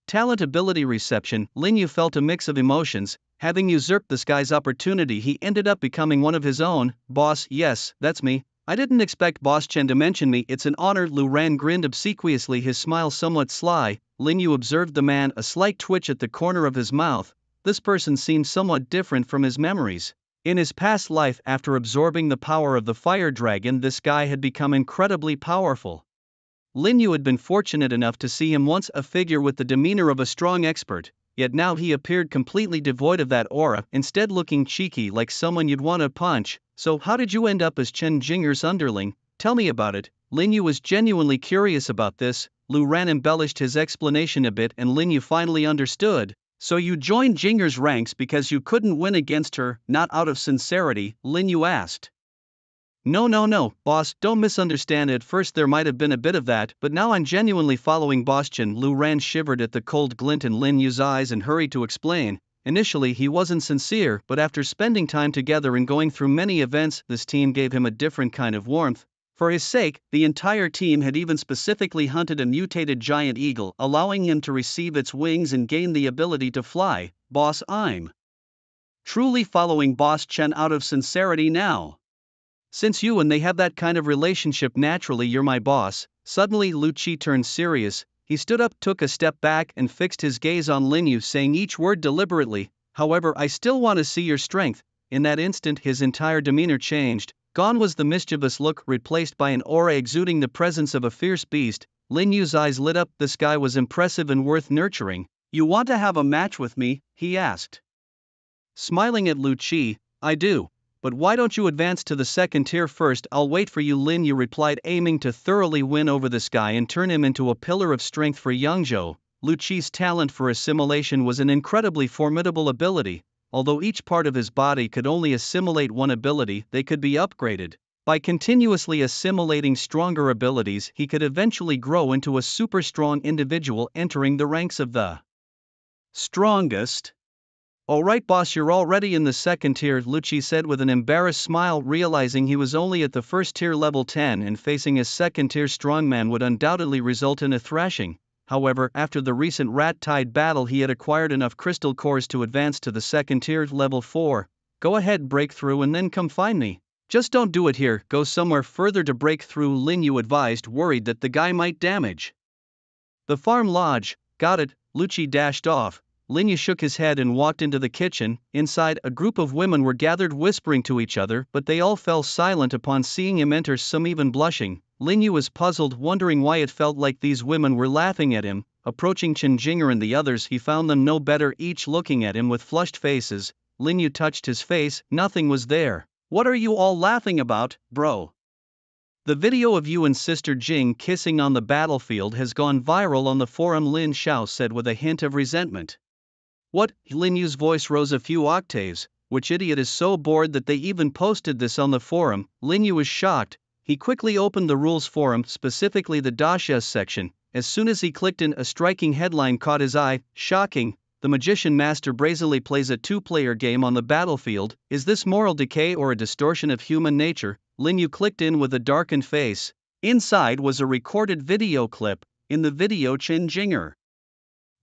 talent, ability, reception. Lin Yu felt a mix of emotions. Having usurped this guy's opportunity, he ended up becoming one of his own. Boss, yes, that's me. I didn't expect Boss Chen to mention me. It's an honor. Lu Ran grinned obsequiously, his smile somewhat sly. Lin Yu observed the man, a slight twitch at the corner of his mouth. This person seemed somewhat different from his memories. In his past life, after absorbing the power of the fire dragon, this guy had become incredibly powerful. Lin Yu had been fortunate enough to see him once, a figure with the demeanor of a strong expert, yet now he appeared completely devoid of that aura, instead looking cheeky, like someone you'd want to punch. So how did you end up as Chen Jing'er's underling? Tell me about it. Lin Yu was genuinely curious about this. Lu Ran embellished his explanation a bit, and Lin Yu finally understood. So you joined Jing'er's ranks because you couldn't win against her, not out of sincerity? Lin Yu asked. No, boss, don't misunderstand. At first there might have been a bit of that, but now I'm genuinely following Boss Chen. Lu Ran shivered at the cold glint in Lin Yu's eyes and hurried to explain. Initially he wasn't sincere, but after spending time together and going through many events, this team gave him a different kind of warmth. For his sake, the entire team had even specifically hunted a mutated giant eagle, allowing him to receive its wings and gain the ability to fly. Boss, I'm truly following Boss Chen out of sincerity now. Since you and they have that kind of relationship, naturally you're my boss. Suddenly Lu Qi turned serious. He stood up, took a step back, and fixed his gaze on Lin Yu, saying each word deliberately. However, I still want to see your strength. In that instant his entire demeanor changed. Gone was the mischievous look, replaced by an aura exuding the presence of a fierce beast. Lin Yu's eyes lit up. This guy was impressive and worth nurturing. You want to have a match with me? He asked. Smiling at Lu Qi, I do. But why don't you advance to the second tier first? I'll wait for you, Lin Yu replied, aiming to thoroughly win over this guy and turn him into a pillar of strength for Yangzhou. Lu Qi's talent for assimilation was an incredibly formidable ability. Although each part of his body could only assimilate one ability, they could be upgraded. By continuously assimilating stronger abilities, he could eventually grow into a super strong individual, entering the ranks of the strongest. Alright boss, you're already in the second tier, Lu Qi said with an embarrassed smile, realizing he was only at the first tier level 10 and facing a second tier strongman would undoubtedly result in a thrashing. However, after the recent rat-tide battle he had acquired enough crystal cores to advance to the second tier level 4. Go ahead, break through and then come find me. Just don't do it here, go somewhere further to break through, Lin Yu advised, worried that the guy might damage The farm lodge, got it, Lucci dashed off. Linyu shook his head and walked into the kitchen. Inside, a group of women were gathered whispering to each other, but they all fell silent upon seeing him enter, some even blushing. Linyu was puzzled, wondering why it felt like these women were laughing at him. Approaching Chenjinger and the others, he found them no better, each looking at him with flushed faces. Linyu touched his face, nothing was there. "What are you all laughing about, bro? The video of you and Sister Jing kissing on the battlefield has gone viral on the forum," Lin Xiao said with a hint of resentment. "What?" Lin Yu's voice rose a few octaves. "Which idiot is so bored that they even posted this on the forum?" Lin Yu was shocked. He quickly opened the rules forum, specifically the Dashes section. As soon as he clicked in, a striking headline caught his eye. "Shocking! The magician master brazenly plays a two-player game on the battlefield. Is this moral decay or a distortion of human nature?" Lin Yu clicked in with a darkened face. Inside was a recorded video clip. In the video, Chenjinger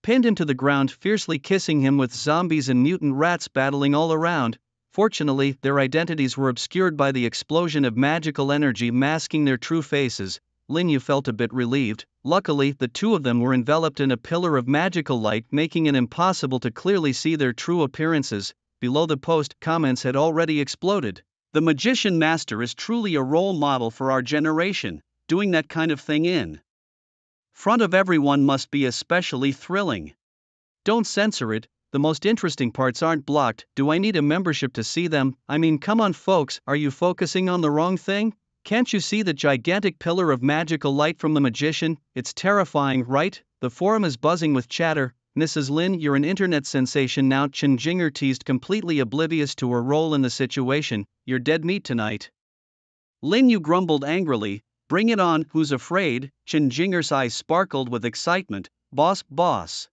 pinned him to the ground, fiercely kissing him, with zombies and mutant rats battling all around. Fortunately, their identities were obscured by the explosion of magical energy masking their true faces. Lin Yu felt a bit relieved. Luckily, the two of them were enveloped in a pillar of magical light, making it impossible to clearly see their true appearances. Below the post, comments had already exploded. "The magician master is truly a role model for our generation. Doing that kind of thing in front of everyone must be especially thrilling. Don't censor it, the most interesting parts aren't blocked. Do I need a membership to see them? I mean, come on folks, are you focusing on the wrong thing? Can't you see the gigantic pillar of magical light from the magician? It's terrifying, right?" The forum is buzzing with chatter. "Mrs. Lin, you're an internet sensation now," Chenjinger teased, completely oblivious to her role in the situation. "You're dead meat tonight." Lin Yu grumbled angrily. "Bring it on, who's afraid?" Chenjinger's eyes sparkled with excitement. "Boss, boss."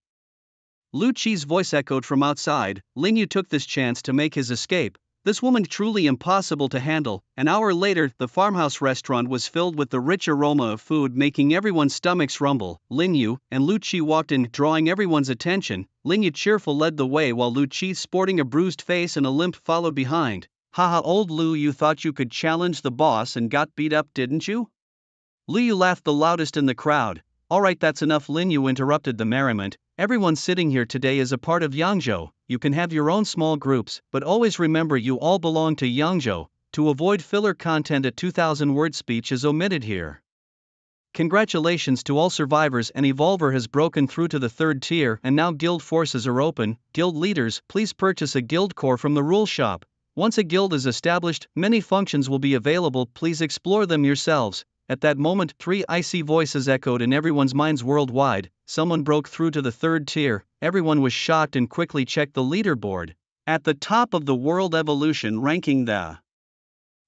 Lu Qi's voice echoed from outside. Lin Yu took this chance to make his escape. This woman truly impossible to handle. An hour later, the farmhouse restaurant was filled with the rich aroma of food, making everyone's stomachs rumble. Lin Yu and Lu Qi walked in, drawing everyone's attention. Lin Yu cheerful led the way, while Lu Qi, sporting a bruised face and a limp, followed behind. "Haha, old Lu, you thought you could challenge the boss and got beat up, didn't you?" Lu Yu laughed the loudest in the crowd. "Alright, that's enough," Lin Yu interrupted the merriment. "Everyone sitting here today is a part of Yangzhou. You can have your own small groups, but always remember you all belong to Yangzhou. To avoid filler content, a 2,000-word speech is omitted here. Congratulations to all survivors, and Evolver has broken through to the 3rd tier, and now guild forces are open. Guild leaders, please purchase a guild core from the rule shop. Once a guild is established, many functions will be available, please explore them yourselves." At that moment, 3 icy voices echoed in everyone's minds worldwide. Someone broke through to the 3rd tier. Everyone was shocked and quickly checked the leaderboard. At the top of the world evolution ranking, the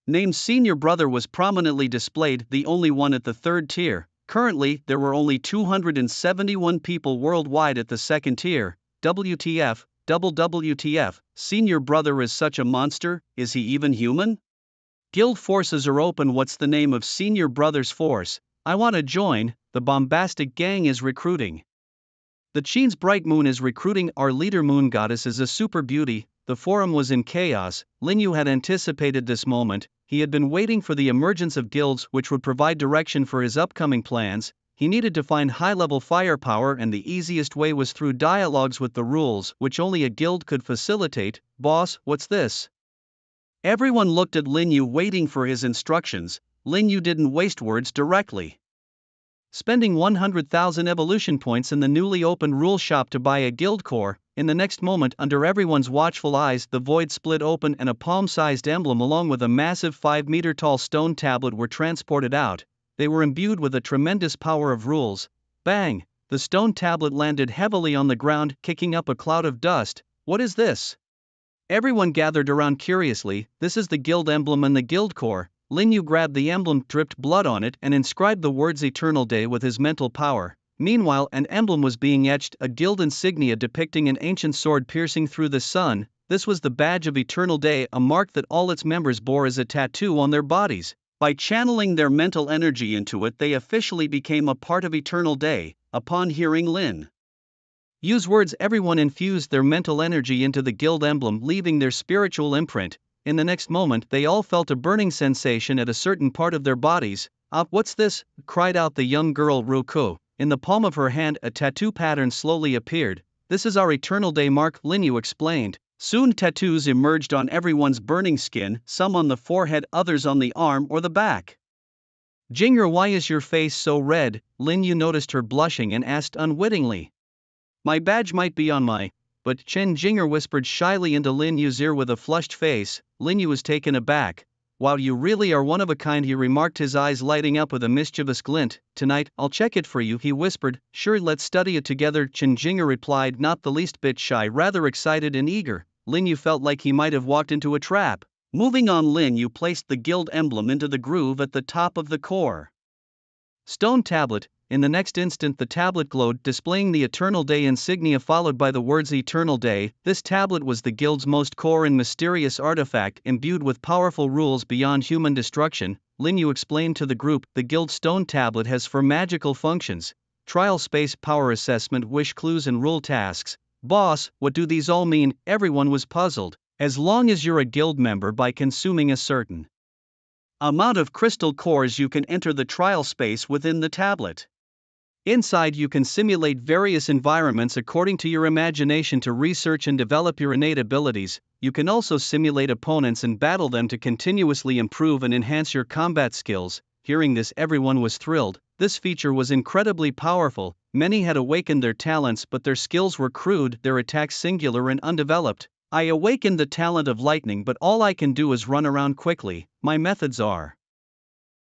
name Senior Brother was prominently displayed, the only one at the 3rd tier. Currently, there were only 271 people worldwide at the 2nd tier. WTF, double WTF, Senior Brother is such a monster, is he even human? Guild forces are open. What's the name of Senior Brother's force? I want to join. The bombastic gang is recruiting. The Qin's Bright Moon is recruiting. Our leader Moon Goddess is a super beauty. The forum was in chaos. Lin Yu had anticipated this moment. He had been waiting for the emergence of guilds which would provide direction for his upcoming plans. He needed to find high-level firepower, and the easiest way was through dialogues with the rules, which only a guild could facilitate. "Boss, what's this?" Everyone looked at Lin Yu, waiting for his instructions. Lin Yu didn't waste words directly. Spending 100,000 evolution points in the newly opened rule shop to buy a guild core, in the next moment, under everyone's watchful eyes, the void split open and a palm-sized emblem along with a massive 5-meter-tall stone tablet were transported out. They were imbued with a tremendous power of rules. Bang! The stone tablet landed heavily on the ground, kicking up a cloud of dust. "What is this?" Everyone gathered around curiously. "This is the guild emblem and the guild core." Lin Yu grabbed the emblem, dripped blood on it, and inscribed the words Eternal Day with his mental power. Meanwhile, an emblem was being etched, a guild insignia depicting an ancient sword piercing through the sun. This was the badge of Eternal Day, a mark that all its members bore as a tattoo on their bodies. By channeling their mental energy into it, they officially became a part of Eternal Day. Upon hearing Lin Yu's words, everyone infused their mental energy into the guild emblem, leaving their spiritual imprint. In the next moment, they all felt a burning sensation at a certain part of their bodies. "Ah, what's this?" cried out the young girl Ruko. In the palm of her hand a tattoo pattern slowly appeared. "This is our eternal day mark," Linyu explained. Soon tattoos emerged on everyone's burning skin, some on the forehead, others on the arm or the back. "Jinger, why is your face so red?" Linyu noticed her blushing and asked unwittingly. "My badge might be on my..." But Chen Jinger whispered shyly into Linyu's ear with a flushed face. Linyu was taken aback. "Wow, you really are one of a kind," he remarked, his eyes lighting up with a mischievous glint. "Tonight, I'll check it for you," he whispered. "Sure, let's study it together," Chen Jinger replied, not the least bit shy, rather excited and eager. Linyu felt like he might have walked into a trap. Moving on, Linyu placed the guild emblem into the groove at the top of the core stone tablet. In the next instant the tablet glowed, displaying the Eternal Day insignia followed by the words Eternal Day. This tablet was the guild's most core and mysterious artifact, imbued with powerful rules beyond human destruction. Linyu explained to the group, "The guild stone tablet has 4 magical functions: trial space, power assessment, wish clues and rule tasks." "Boss, what do these all mean?" Everyone was puzzled. "As long as you're a guild member, by consuming a certain amount of crystal cores you can enter the trial space within the tablet. Inside you can simulate various environments according to your imagination to research and develop your innate abilities. You can also simulate opponents and battle them to continuously improve and enhance your combat skills." Hearing this, everyone was thrilled. This feature was incredibly powerful. Many had awakened their talents, but their skills were crude, their attacks singular and undeveloped. "I awakened the talent of lightning, but all I can do is run around quickly. My methods are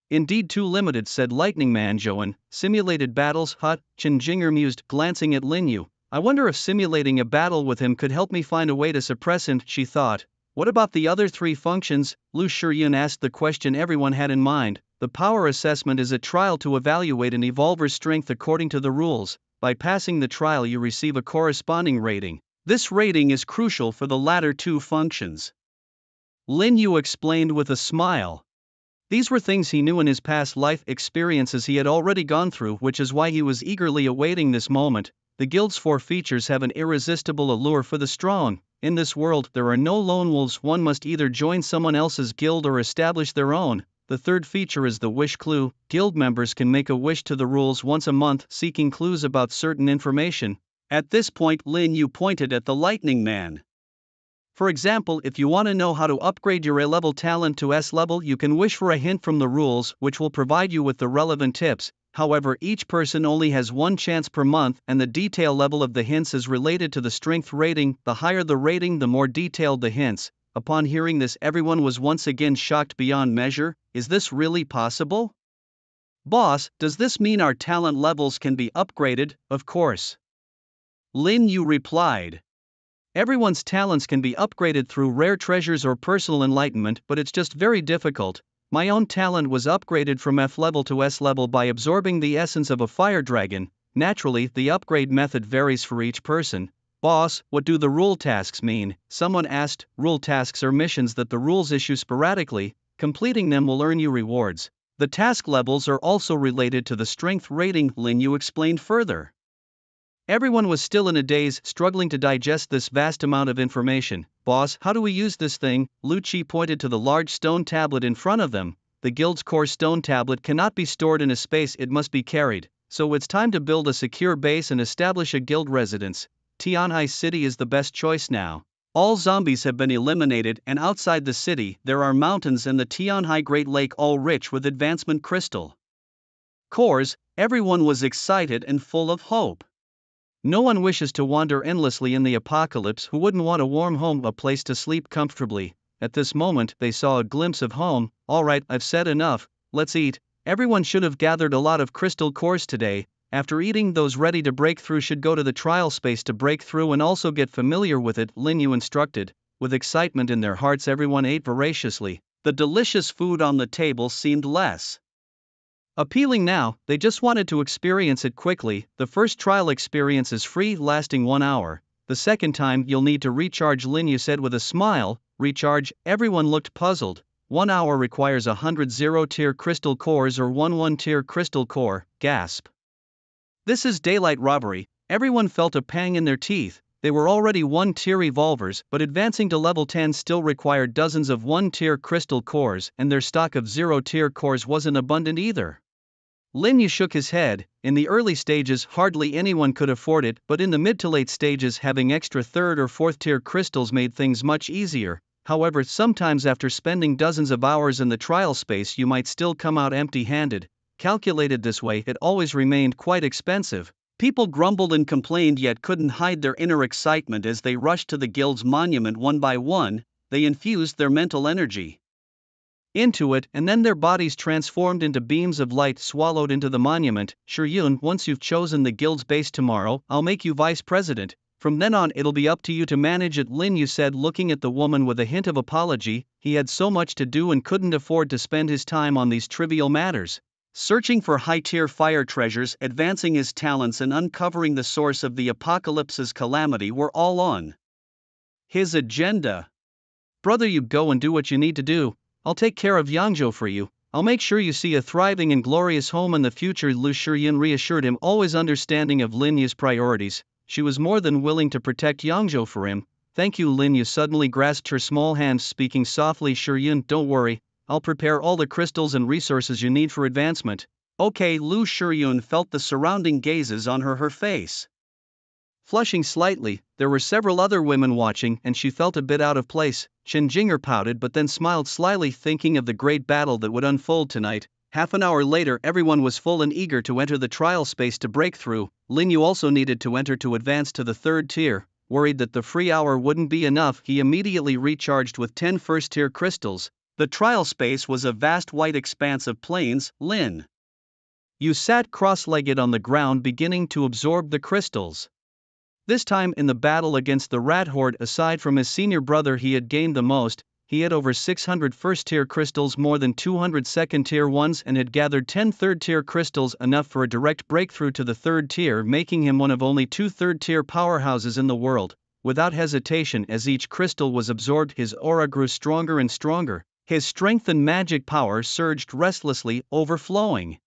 indeed too limited," said Lightning Man Joan. "Simulated battles, huh?" Chen Jinger mused, glancing at Linyu. "I wonder if simulating a battle with him could help me find a way to suppress him," she thought. "What about the other 3 functions?" Lu Shiyun asked the question everyone had in mind. "The power assessment is a trial to evaluate an evolver's strength according to the rules. By passing the trial you receive a corresponding rating. This rating is crucial for the latter 2 functions," Linyu explained with a smile. These were things he knew in his past life experiences he had already gone through, which is why he was eagerly awaiting this moment. The guild's 4 features have an irresistible allure for the strong. In this world, there are no lone wolves. One must either join someone else's guild or establish their own. The 3rd feature is the wish clue. Guild members can make a wish to the rules once a month, seeking clues about certain information. At this point, Linyu pointed at the Lightning Man. "For example, if you want to know how to upgrade your A-level talent to S-level, you can wish for a hint from the rules, which will provide you with the relevant tips. However, each person only has 1 chance per month, and the detail level of the hints is related to the strength rating. The higher the rating, the more detailed the hints." Upon hearing this, everyone was once again shocked beyond measure. "Is this really possible? Boss, does this mean our talent levels can be upgraded?" "Of course," Linyu replied. "Everyone's talents can be upgraded through rare treasures or personal enlightenment, but it's just very difficult. My own talent was upgraded from F level to S level by absorbing the essence of a fire dragon. Naturally, the upgrade method varies for each person." "Boss, what do the rule tasks mean?" someone asked. "Rule tasks are missions that the rules issue sporadically. Completing them will earn you rewards. The task levels are also related to the strength rating," Linyu explained further. Everyone was still in a daze, struggling to digest this vast amount of information. "Boss, how do we use this thing?" Lu Chi pointed to the large stone tablet in front of them. "The guild's core stone tablet cannot be stored in a space, it must be carried. So it's time to build a secure base and establish a guild residence. Tianhai City is the best choice now. All zombies have been eliminated, and outside the city, there are mountains and the Tianhai Great Lake, all rich with advancement crystal cores." Everyone was excited and full of hope. No one wishes to wander endlessly in the apocalypse. Who wouldn't want a warm home, a place to sleep comfortably? At this moment, they saw a glimpse of home. "All right, I've said enough, let's eat." Everyone should have gathered a lot of crystal cores today. After eating, those ready to break through should go to the trial space to break through and also get familiar with it, Linyu instructed. With excitement in their hearts, everyone ate voraciously. The delicious food on the table seemed less appealing now, they just wanted to experience it quickly. "The first trial experience is free, lasting 1 hour. The second time, you'll need to recharge," Linyu said with a smile. "Recharge?" Everyone looked puzzled. 1 hour requires 100 0-tier crystal cores or 1 1-tier crystal core, gasp. "This is daylight robbery." Everyone felt a pang in their teeth. They were already 1-tier evolvers, but advancing to level 10 still required dozens of 1-tier crystal cores, and their stock of 0-tier cores wasn't abundant either. Lin Yu shook his head. In the early stages hardly anyone could afford it, but in the mid to late stages having extra third or fourth tier crystals made things much easier. However, sometimes after spending dozens of hours in the trial space you might still come out empty-handed. Calculated this way, it always remained quite expensive. People grumbled and complained yet couldn't hide their inner excitement as they rushed to the guild's monument one by one. They infused their mental energy into it, and then their bodies transformed into beams of light swallowed into the monument. Shiryun, once you've chosen the guild's base tomorrow, I'll make you vice president. From then on it'll be up to you to manage it, Lin Yu said, looking at the woman with a hint of apology. He had so much to do and couldn't afford to spend his time on these trivial matters. Searching for high-tier fire treasures, advancing his talents and uncovering the source of the apocalypse's calamity were all on his agenda. Brother, you go and do what you need to do. I'll take care of Yangzhou for you. I'll make sure you see a thriving and glorious home in the future, Lu Shiyin reassured him, always understanding of Lin Yu's priorities. She was more than willing to protect Yangzhou for him. Thank you, Lin Yu suddenly grasped her small hand, speaking softly. Shiyin, don't worry. I'll prepare all the crystals and resources you need for advancement. Okay, Lu Shiyin felt the surrounding gazes on her face. Flushing slightly, there were several other women watching and she felt a bit out of place. Chen Jinger pouted but then smiled slyly, thinking of the great battle that would unfold tonight. Half an hour later everyone was full and eager to enter the trial space to break through. Lin Yu also needed to enter to advance to the third tier. Worried that the free hour wouldn't be enough, he immediately recharged with 10 first-tier crystals. The trial space was a vast white expanse of plains. Lin Yu sat cross-legged on the ground, beginning to absorb the crystals. This time in the battle against the rat horde, aside from his senior brother, he had gained the most. He had over 600 first-tier crystals, more than 200 second-tier ones, and had gathered 10 third-tier crystals, enough for a direct breakthrough to the third tier, making him one of only 2 third-tier powerhouses in the world. Without hesitation, as each crystal was absorbed, his aura grew stronger and stronger. His strength and magic power surged restlessly, overflowing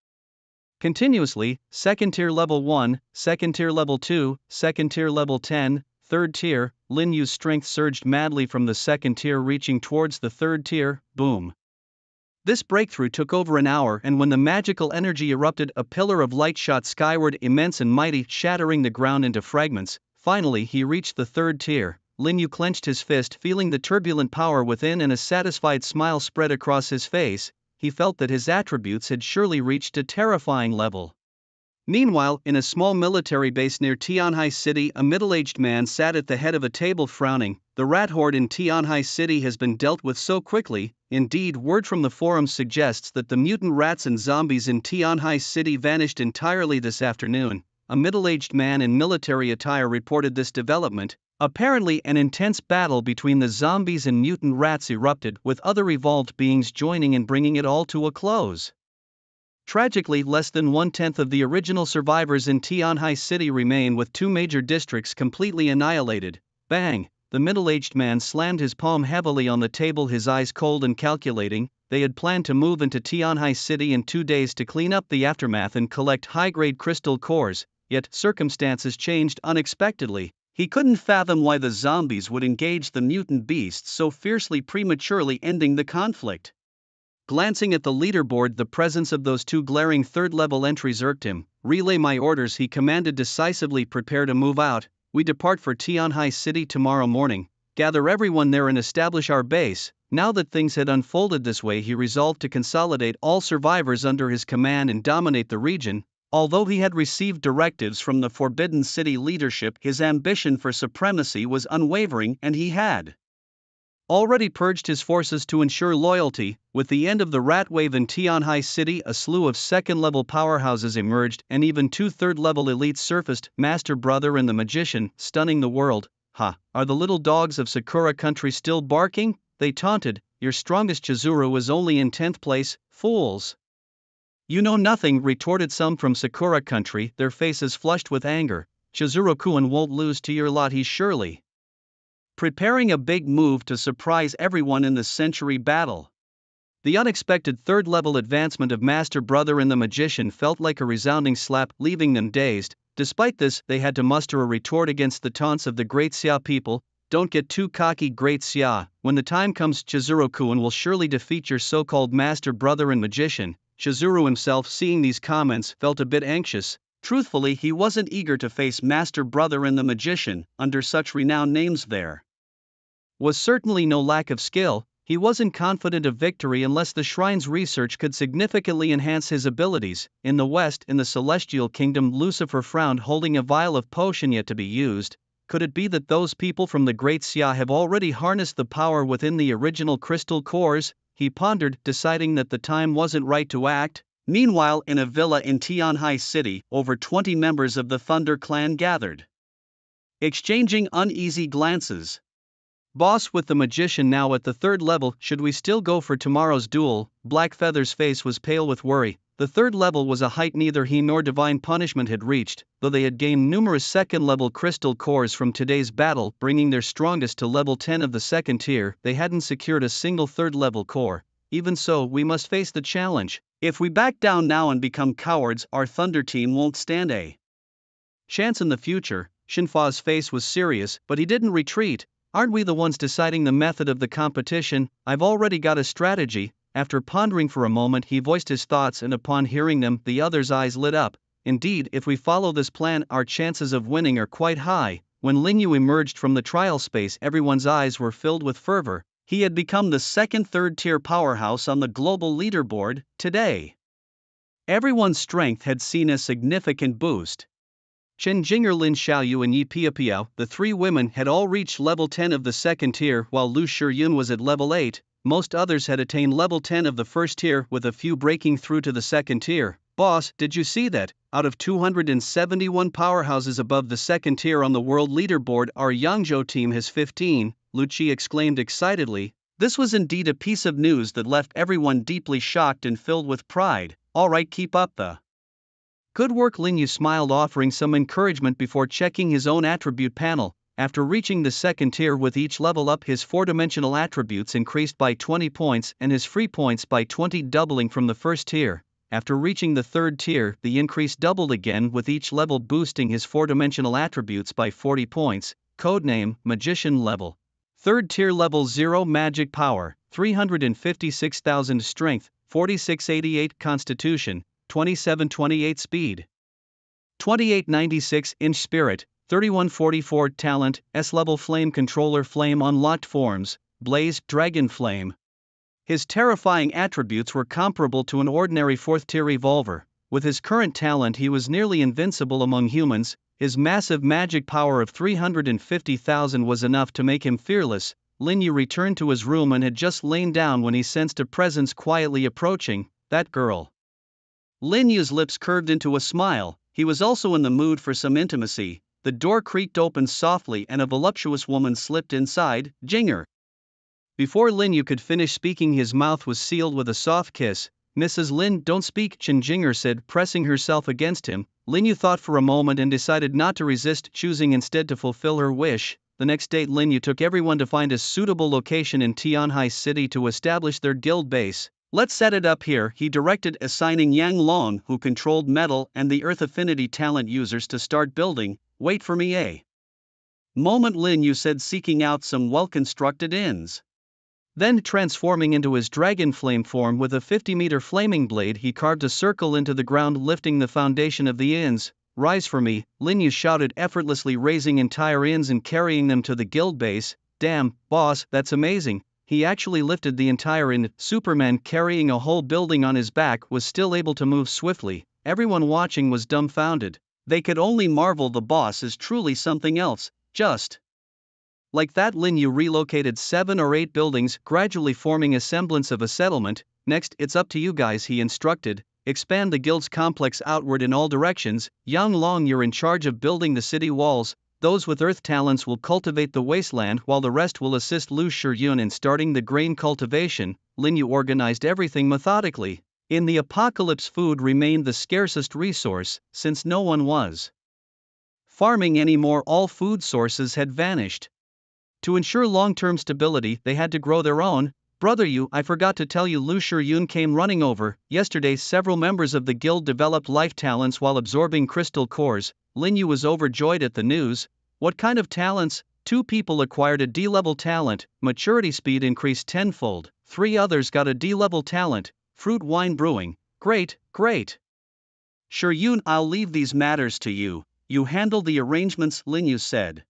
continuously. Second tier level 1, second tier level 2, second tier level 10, third tier. Lin Yu's strength surged madly from the second tier, reaching towards the third tier. Boom. This breakthrough took over an hour, and when the magical energy erupted, a pillar of light shot skyward, immense and mighty, shattering the ground into fragments. Finally he reached the third tier. Lin Yu clenched his fist, feeling the turbulent power within, and a satisfied smile spread across his face. He felt that his attributes had surely reached a terrifying level. Meanwhile, in a small military base near Tianhai City, a middle-aged man sat at the head of a table, frowning. The rat horde in Tianhai City has been dealt with so quickly. Indeed, word from the forums suggests that the mutant rats and zombies in Tianhai City vanished entirely this afternoon. A middle-aged man in military attire reported this development. Apparently, an intense battle between the zombies and mutant rats erupted, with other evolved beings joining and bringing it all to a close. Tragically, less than 1/10 of the original survivors in Tianhai City remain, with 2 major districts completely annihilated. Bang! The middle-aged man slammed his palm heavily on the table, his eyes cold and calculating. They had planned to move into Tianhai City in 2 days to clean up the aftermath and collect high-grade crystal cores, yet circumstances changed unexpectedly. He couldn't fathom why the zombies would engage the mutant beasts so fiercely, prematurely ending the conflict. Glancing at the leaderboard, the presence of those 2 glaring third-level entries irked him. Relay my orders, he commanded decisively. Prepare to move out. We depart for Tianhai City tomorrow morning. Gather everyone there and establish our base. Now that things had unfolded this way, he resolved to consolidate all survivors under his command and dominate the region. Although he had received directives from the Forbidden City leadership, his ambition for supremacy was unwavering, and he had already purged his forces to ensure loyalty. With the end of the rat wave in Tianhai City, a slew of second-level powerhouses emerged, and even 2 third-level elites surfaced. Master Brother and the Magician, stunning the world. Ha, are the little dogs of Sakura country still barking? They taunted. Your strongest Chizuru is only in 10th place, fools. You know nothing, retorted some from Sakura country, their faces flushed with anger. Chizuru-kun won't lose to your lot, he's surely preparing a big move to surprise everyone in the century battle. The unexpected third-level advancement of Master Brother and the Magician felt like a resounding slap, leaving them dazed. Despite this, they had to muster a retort against the taunts of the Great Xia people. Don't get too cocky, Great Xia. When the time comes, Chizuru-kun will surely defeat your so-called Master Brother and Magician. Chizuru himself, seeing these comments, felt a bit anxious. Truthfully, he wasn't eager to face Master Brother and the Magician, under such renowned names. There was certainly no lack of skill. He wasn't confident of victory unless the shrine's research could significantly enhance his abilities. In the west, in the celestial kingdom, Lucifer frowned, holding a vial of potion yet to be used. Could it be that those people from the Great Xia have already harnessed the power within the original crystal cores? He pondered, deciding that the time wasn't right to act. Meanwhile, in a villa in Tianhai City, over 20 members of the Thunder Clan gathered, exchanging uneasy glances. Boss, with the Magician now at the 3rd level, should we still go for tomorrow's duel? Blackfeather's face was pale with worry. The 3rd level was a height neither he nor Divine Punishment had reached, though they had gained numerous 2nd level crystal cores from today's battle, bringing their strongest to level 10 of the 2nd tier. They hadn't secured a single 3rd level core. Even so, we must face the challenge. If we back down now and become cowards, our Thunder team won't stand a chance in the future. Shinfa's face was serious, but he didn't retreat. Aren't we the ones deciding the method of the competition? I've already got a strategy. After pondering for a moment, he voiced his thoughts, and upon hearing them, the other's eyes lit up. Indeed, if we follow this plan, our chances of winning are quite high. When Lin Yu emerged from the trial space, everyone's eyes were filled with fervor. He had become the 2nd 3rd tier powerhouse on the global leaderboard. Today, everyone's strength had seen a significant boost. Chen Jinger, Lin Xiaoyu and Yi Piapiao, the 3 women, had all reached level 10 of the 2nd tier, while Lu Shiyun was at level 8. Most others had attained level 10 of the 1st tier, with a few breaking through to the 2nd tier. Boss, did you see that? Out of 271 powerhouses above the 2nd tier on the world leaderboard, our Yangzhou team has 15, Lu Qi exclaimed excitedly. This was indeed a piece of news that left everyone deeply shocked and filled with pride. Alright, keep up the good work, Lin Yu smiled, offering some encouragement before checking his own attribute panel. After reaching the 2nd tier, with each level up, his 4-dimensional attributes increased by 20 points and his free points by 20, doubling from the 1st tier. After reaching the 3rd tier, the increase doubled again, with each level boosting his 4-dimensional attributes by 40 points. Codename, Magician level. 3rd tier, level 0, magic power, 356,000 strength, 4688 constitution, 2728 speed, 2896 inch spirit, 3144 talent, S-level flame controller, flame unlocked forms, blaze, dragon flame. His terrifying attributes were comparable to an ordinary 4th tier revolver. With his current talent, he was nearly invincible among humans. His massive magic power of 350,000 was enough to make him fearless. Lin Yu returned to his room and had just lain down when he sensed a presence quietly approaching. That girl. Lin Yu's lips curved into a smile. He was also in the mood for some intimacy. The door creaked open softly and a voluptuous woman slipped inside. Jinger. Before Lin Yu could finish speaking, his mouth was sealed with a soft kiss. Mrs. Lin, don't speak, Chen Jinger said, pressing herself against him. Lin Yu thought for a moment and decided not to resist, choosing instead to fulfill her wish. The next day, Lin Yu took everyone to find a suitable location in Tianhai City to establish their guild base. Let's set it up here, he directed, assigning Yang Long, who controlled metal and the earth affinity talent users, to start building. Wait for me a moment, Lin Yu said, seeking out some well-constructed inns. Then, transforming into his dragon flame form with a 50-meter flaming blade, he carved a circle into the ground, lifting the foundation of the inns. Rise for me, Lin Yu shouted, effortlessly raising entire inns and carrying them to the guild base. Damn, boss, that's amazing. He actually lifted the entire inn. Superman, carrying a whole building on his back, was still able to move swiftly. Everyone watching was dumbfounded. They could only marvel. The boss is truly something else. Just like that, Lin Yu relocated 7 or 8 buildings, gradually forming a semblance of a settlement. Next, it's up to you guys, he instructed. Expand the guild's complex outward in all directions. Yang Long, you're in charge of building the city walls. Those with earth talents will cultivate the wasteland, while the rest will assist Lu Shiyun in starting the grain cultivation. Lin Yu organized everything methodically. In the apocalypse, food remained the scarcest resource, since no one was farming anymore. All food sources had vanished. To ensure long-term stability, they had to grow their own. Brother Yu, I forgot to tell you, Lu Shiyun came running over. Yesterday, several members of the guild developed life talents while absorbing crystal cores. Lin Yu was overjoyed at the news. What kind of talents? 2 people acquired a D-level talent, maturity speed increased tenfold. 3 others got a D-level talent, fruit wine brewing. Great, great. Sure Yun, I'll leave these matters to you, you handle the arrangements, Lin Yu said.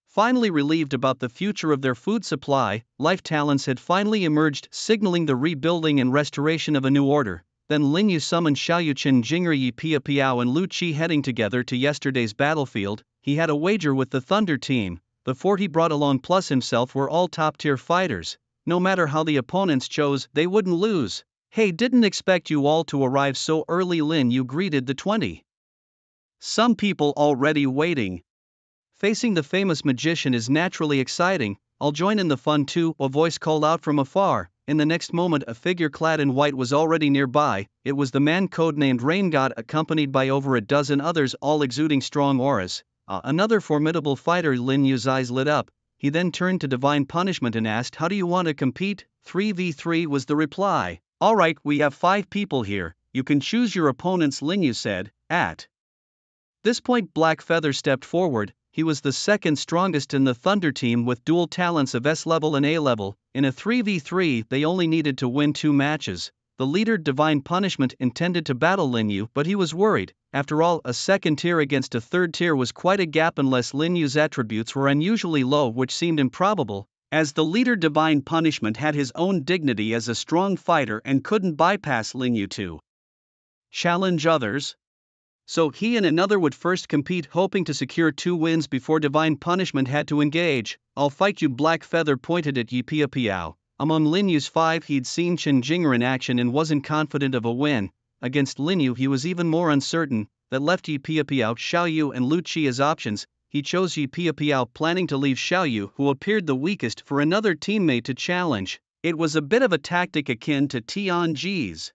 Finally relieved about the future of their food supply, life talents had finally emerged, signaling the rebuilding and restoration of a new order. Then Lin Yu summoned Xiaoyu Chen Jing'er Yi Pia Piao and Lu Qi heading together to yesterday's battlefield. He had a wager with the Thunder team. The 40 brought along plus himself were all top-tier fighters. No matter how the opponents chose, they wouldn't lose. Hey, didn't expect you all to arrive so early, Lin Yu greeted the 20. Some people already waiting. Facing the famous magician is naturally exciting. I'll join in the fun too, a voice called out from afar. In the next moment a figure clad in white was already nearby. It was the man codenamed Rain God, accompanied by over a dozen others, all exuding strong auras. Another formidable fighter. Lin Yu's eyes lit up. He then turned to Divine Punishment and asked, how do you want to compete? 3v3 was the reply. Alright, we have 5 people here. You can choose your opponents, Lin Yu said. At this point Black Feather stepped forward. He was the second strongest in the Thunder team with dual talents of S-level and A-level. In a 3v3 they only needed to win 2 matches. The leader Divine Punishment intended to battle Lin Yu, but he was worried. After all, a second tier against a third tier was quite a gap unless Lin Yu's attributes were unusually low, which seemed improbable, as the leader Divine Punishment had his own dignity as a strong fighter and couldn't bypass Lin Yu to challenge others. So he and another would first compete, hoping to secure 2 wins before Divine Punishment had to engage. I'll fight you, Black Feather pointed at Yi Pia Piao. Among Lin Yu's 5 he'd seen Chen Jing'er in action and wasn't confident of a win. Against Lin Yu he was even more uncertain. That left Yi Pia Piao, Xiaoyu and Lu Qi as options. He chose Yi Pia Piao, planning to leave Xiaoyu, who appeared the weakest, for another teammate to challenge. It was a bit of a tactic akin to Tianji's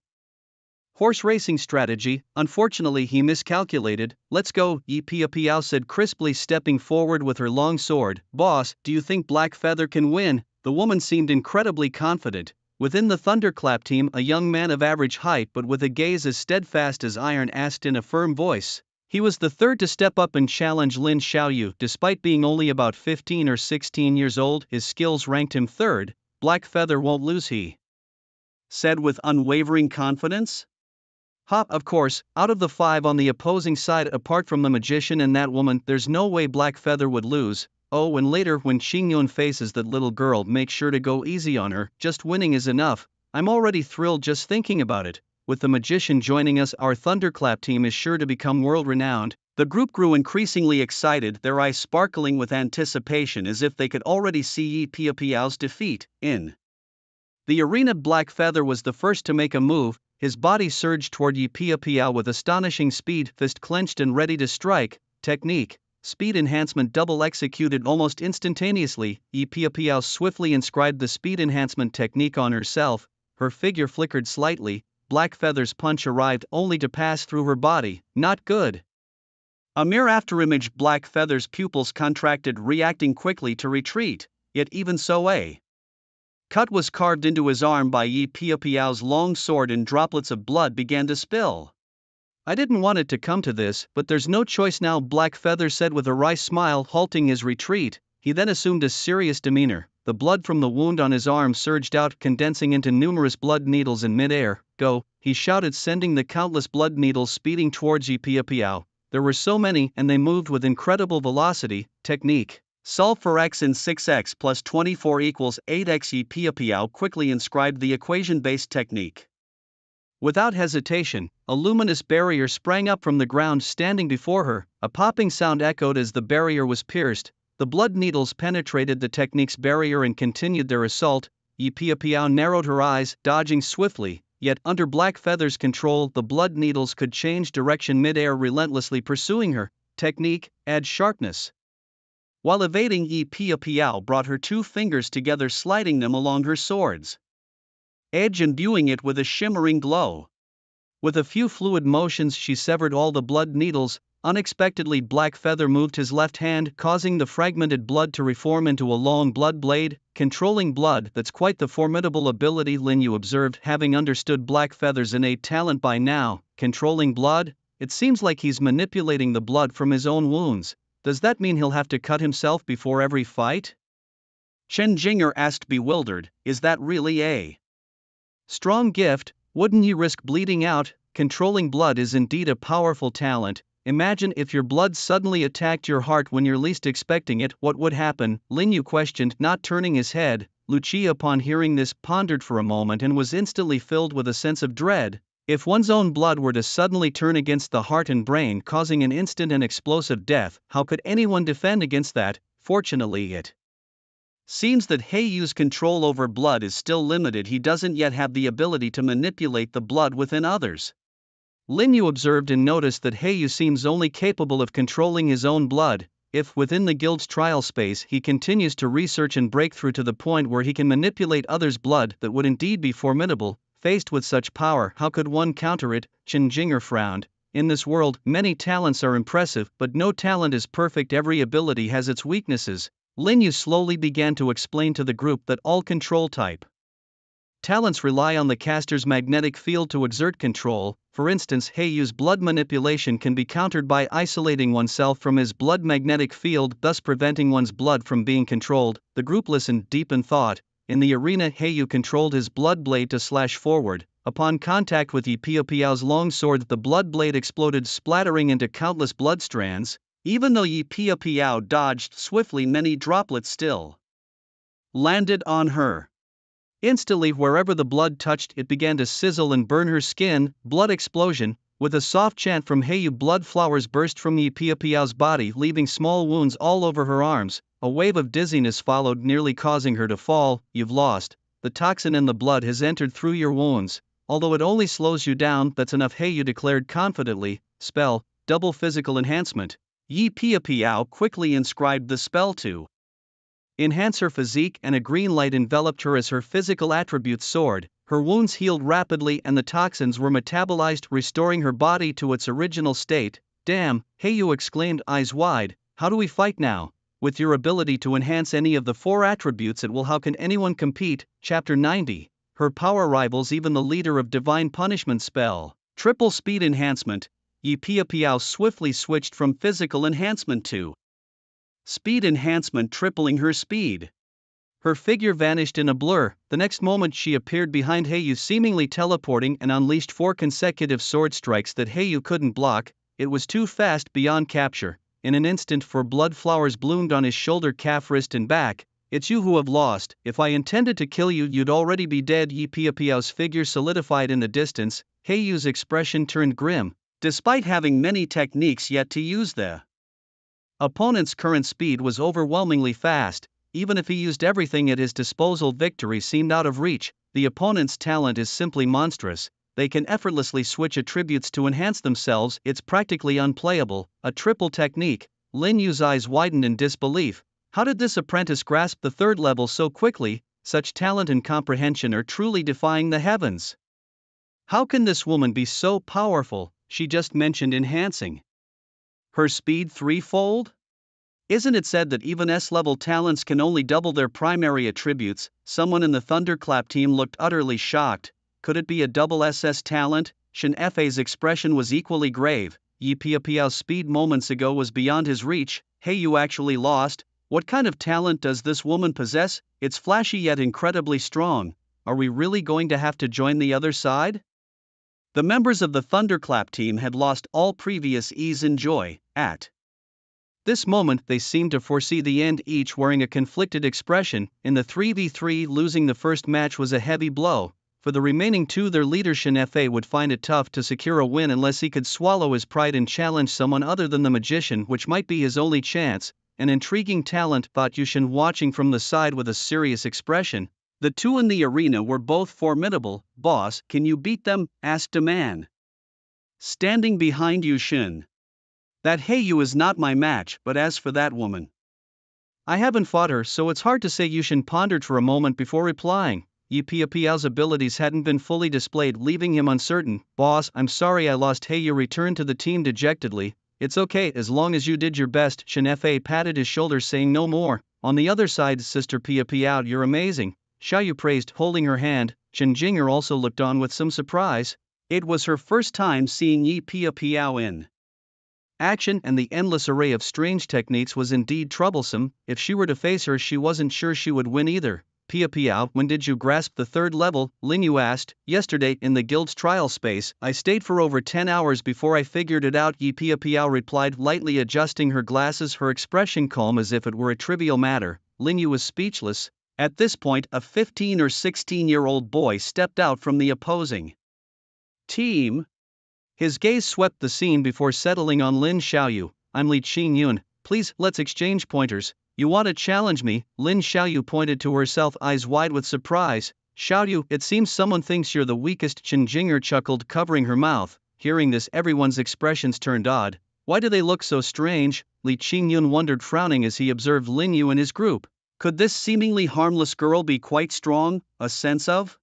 horse racing strategy. Unfortunately he miscalculated. Let's go, Yi Pia Piao said crisply, stepping forward with her long sword. Boss, do you think Black Feather can win? The woman seemed incredibly confident. Within the Thunderclap team, a young man of average height but with a gaze as steadfast as iron asked in a firm voice. He was the third to step up and challenge Lin Xiaoyu. Despite being only about 15 or 16 years old, his skills ranked him third. Black Feather won't lose, he said with unwavering confidence. Of course, out of the 5 on the opposing side apart from the magician and that woman, there's no way Black Feather would lose. Oh, and later when Qingyun faces that little girl, make sure to go easy on her. Just winning is enough. I'm already thrilled just thinking about it. With the magician joining us, our Thunderclap team is sure to become world-renowned. The group grew increasingly excited, their eyes sparkling with anticipation as if they could already see Yi Pia Piao's defeat. In the arena, Black Feather was the first to make a move. His body surged toward Yi Pia Piao with astonishing speed, fist clenched and ready to strike. Technique. Speed enhancement double executed almost instantaneously. Yi Pia Piao swiftly inscribed the speed enhancement technique on herself. Her figure flickered slightly. Black Feather's punch arrived only to pass through her body. Not good. A mere afterimage, Black Feather's pupils contracted, reacting quickly to retreat. Yet even so, a cut was carved into his arm by Yi Pia Piao's long sword and droplets of blood began to spill. I didn't want it to come to this, but there's no choice now, Black Feather said with a wry smile, halting his retreat. He then assumed a serious demeanor. The blood from the wound on his arm surged out, condensing into numerous blood needles in midair. Go, he shouted, sending the countless blood needles speeding towards Yi Pia Piao. There were so many, and they moved with incredible velocity. Technique. Solve for x in 6x plus 24 equals 8x. Yi Pia Piao quickly inscribed the equation-based technique. Without hesitation, a luminous barrier sprang up from the ground standing before her. A popping sound echoed as the barrier was pierced. The blood needles penetrated the technique's barrier and continued their assault. Yi Pia Piao narrowed her eyes, dodging swiftly. Yet under Black Feather's control, the blood needles could change direction mid-air, relentlessly pursuing her. Technique, add sharpness. While evading, Yi Pia Piao brought her 2 fingers together, sliding them along her sword's edge, imbuing it with a shimmering glow. With a few fluid motions, she severed all the blood needles. Unexpectedly, Black Feather moved his left hand, causing the fragmented blood to reform into a long blood blade. Controlling blood, that's quite the formidable ability, Lin Yu observed, having understood Black Feather's innate talent by now. Controlling blood? It seems like he's manipulating the blood from his own wounds. Does that mean he'll have to cut himself before every fight? Chen Jing'er asked, bewildered. Is that really a strong gift? Wouldn't you risk bleeding out? Controlling blood is indeed a powerful talent. Imagine if your blood suddenly attacked your heart when you're least expecting it, what would happen? Lin Yu questioned, not turning his head. Lucia, upon hearing this, pondered for a moment and was instantly filled with a sense of dread. If one's own blood were to suddenly turn against the heart and brain, causing an instant and explosive death, how could anyone defend against that? Fortunately, it seems that Heiyu's control over blood is still limited. He doesn't yet have the ability to manipulate the blood within others. Lin Yu observed and noticed that Heiyu seems only capable of controlling his own blood. If, within the guild's trial space, he continues to research and break through to the point where he can manipulate others' blood, that would indeed be formidable. Faced with such power, how could one counter it? Chen Jinger frowned. In this world, many talents are impressive, but no talent is perfect. Every ability has its weaknesses. Lin Yu slowly began to explain to the group that all control type talents rely on the caster's magnetic field to exert control. For instance, Heiyu's blood manipulation can be countered by isolating oneself from his blood magnetic field, thus preventing one's blood from being controlled. The group listened, deep in thought. In the arena, Heiyu controlled his blood blade to slash forward. Upon contact with Yi Piao's long sword, the blood blade exploded, splattering into countless blood strands. Even though Yi Piao dodged swiftly, many droplets still landed on her. Instantly, wherever the blood touched, it began to sizzle and burn her skin. Blood explosion. With a soft chant from Heiyu, blood flowers burst from Yi Piao's body, leaving small wounds all over her arms. A wave of dizziness followed, nearly causing her to fall. You've lost. The toxin in the blood has entered through your wounds. Although it only slows you down, that's enough, Heiyu declared confidently. Spell, double physical enhancement. Yi Piao quickly inscribed the spell to enhance her physique, and a green light enveloped her as her physical attributes soared. Her wounds healed rapidly and the toxins were metabolized, restoring her body to its original state. Damn, Heiyu exclaimed, eyes wide. How do we fight now? With your ability to enhance any of the 4 attributes at will, how can anyone compete? Chapter 90. Her power rivals even the leader of Divine Punishment spell. Triple speed enhancement. Yi Piao swiftly switched from physical enhancement to speed enhancement, tripling her speed. Her figure vanished in a blur. The next moment she appeared behind Heiyu, seemingly teleporting, and unleashed 4 consecutive sword strikes that Heiyu couldn't block. It was too fast, beyond capture. In an instant, 4 blood flowers bloomed on his shoulder, calf, wrist and back. It's you who have lost. If I intended to kill you, you'd already be dead. Yi Piao's figure solidified in the distance. Heiyu's expression turned grim. Despite having many techniques yet to use, the opponent's current speed was overwhelmingly fast. Even if he used everything at his disposal, victory seemed out of reach. The opponent's talent is simply monstrous. They can effortlessly switch attributes to enhance themselves. It's practically unplayable. A triple technique. Lin Yu's eyes widened in disbelief. How did this apprentice grasp the 3rd level so quickly? Such talent and comprehension are truly defying the heavens. How can this woman be so powerful? She just mentioned enhancing her speed 3-fold? Isn't it said that even S-level talents can only double their primary attributes? Someone in the Thunderclap team looked utterly shocked. Could it be a double SS talent? Shen Fei's expression was equally grave. Yi Piao's speed moments ago was beyond his reach. Heiyu actually lost. What kind of talent does this woman possess? It's flashy yet incredibly strong. Are we really going to have to join the other side? The members of the Thunderclap team had lost all previous ease and joy. At this moment, they seemed to foresee the end, each wearing a conflicted expression. In the 3v3, losing the first match was a heavy blow. For the remaining 2, their leader Shen Fei would find it tough to secure a win unless he could swallow his pride and challenge someone other than the magician, which might be his only chance. An intriguing talent, thought Yushin, watching from the side with a serious expression. The 2 in the arena were both formidable. Boss, can you beat them? Asked a man standing behind Yushin. That Heiyu is not my match, but as for that woman, I haven't fought her, so it's hard to say. Yushin pondered for a moment before replying. Yi Piao's abilities hadn't been fully displayed, leaving him uncertain. Boss, I'm sorry I lost. Heiyu returned to the team dejectedly. It's okay, as long as you did your best. Shen Fei patted his shoulder, saying no more. On the other side, Sister Piao, you're amazing. Xiaoyu praised, holding her hand. Chen Jinger also looked on with some surprise. It was her first time seeing Yi Piao in action, and the endless array of strange techniques was indeed troublesome. If she were to face her, she wasn't sure she would win either. Pia Piao, when did you grasp the third level? Lin Yu asked. Yesterday, in the guild's trial space, I stayed for over 10 hours before I figured it out. Yi Pia Piao replied, lightly adjusting her glasses, her expression calm as if it were a trivial matter. Lin Yu was speechless. At this point, a 15 or 16-year-old boy stepped out from the opposing team. His gaze swept the scene before settling on Lin Xiaoyu. I'm Li Qingyun. Please, let's exchange pointers. You want to challenge me? Lin Xiaoyu pointed to herself, eyes wide with surprise. Xiaoyu, it seems someone thinks you're the weakest. Chen Jinger chuckled, covering her mouth. Hearing this, everyone's expressions turned odd. Why do they look so strange? Li Qingyun wondered, frowning as he observed Lin Yu and his group. Could this seemingly harmless girl be quite strong? A sense of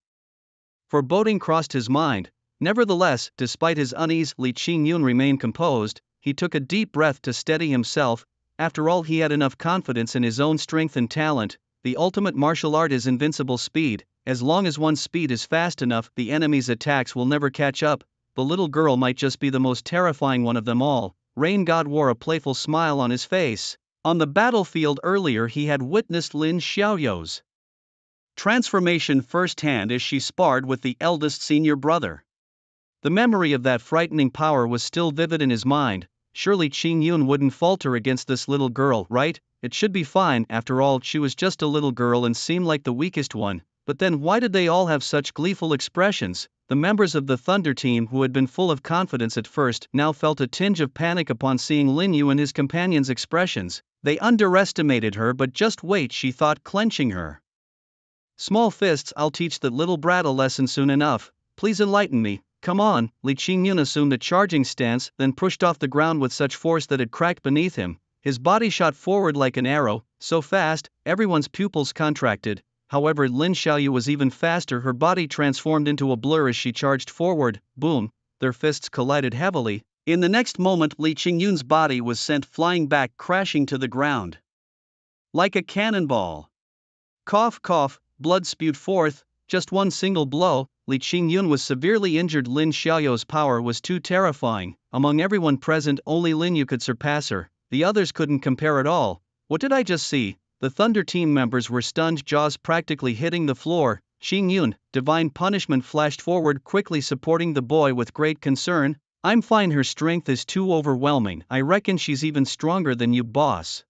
foreboding crossed his mind. Nevertheless, despite his unease, Li Qingyun remained composed. He took a deep breath to steady himself. After all, he had enough confidence in his own strength and talent. The ultimate martial art is invincible speed. As long as one's speed is fast enough, the enemy's attacks will never catch up. The little girl might just be the most terrifying one of them all. Rain God wore a playful smile on his face. On the battlefield earlier, he had witnessed Lin Xiaoyu's transformation firsthand as she sparred with the eldest senior brother. The memory of that frightening power was still vivid in his mind. Surely Qingyun wouldn't falter against this little girl, right? It should be fine. After all, she was just a little girl and seemed like the weakest one. But then why did they all have such gleeful expressions? The members of the Thunder team, who had been full of confidence at first, now felt a tinge of panic upon seeing Lin Yu and his companions' expressions. They underestimated her, but just wait, she thought, clenching her small fists. I'll teach that little brat a lesson soon enough. Please enlighten me. Come on. Li Qingyun assumed a charging stance, then pushed off the ground with such force that it cracked beneath him. His body shot forward like an arrow, so fast, everyone's pupils contracted. However, Lin Xiaoyu was even faster. Her body transformed into a blur as she charged forward. Boom! Their fists collided heavily. In the next moment, Li Qingyun's body was sent flying back, crashing to the ground like a cannonball. Cough, cough, blood spewed forth. Just one single blow, Li Qingyun was severely injured. Lin Xiaoyu's power was too terrifying. Among everyone present, only Lin Yu could surpass her. The others couldn't compare at all. What did I just see? The Thunder team members were stunned, jaws practically hitting the floor. Qingyun, divine punishment, flashed forward, quickly supporting the boy with great concern. I'm fine, her strength is too overwhelming. I reckon she's even stronger than you, boss.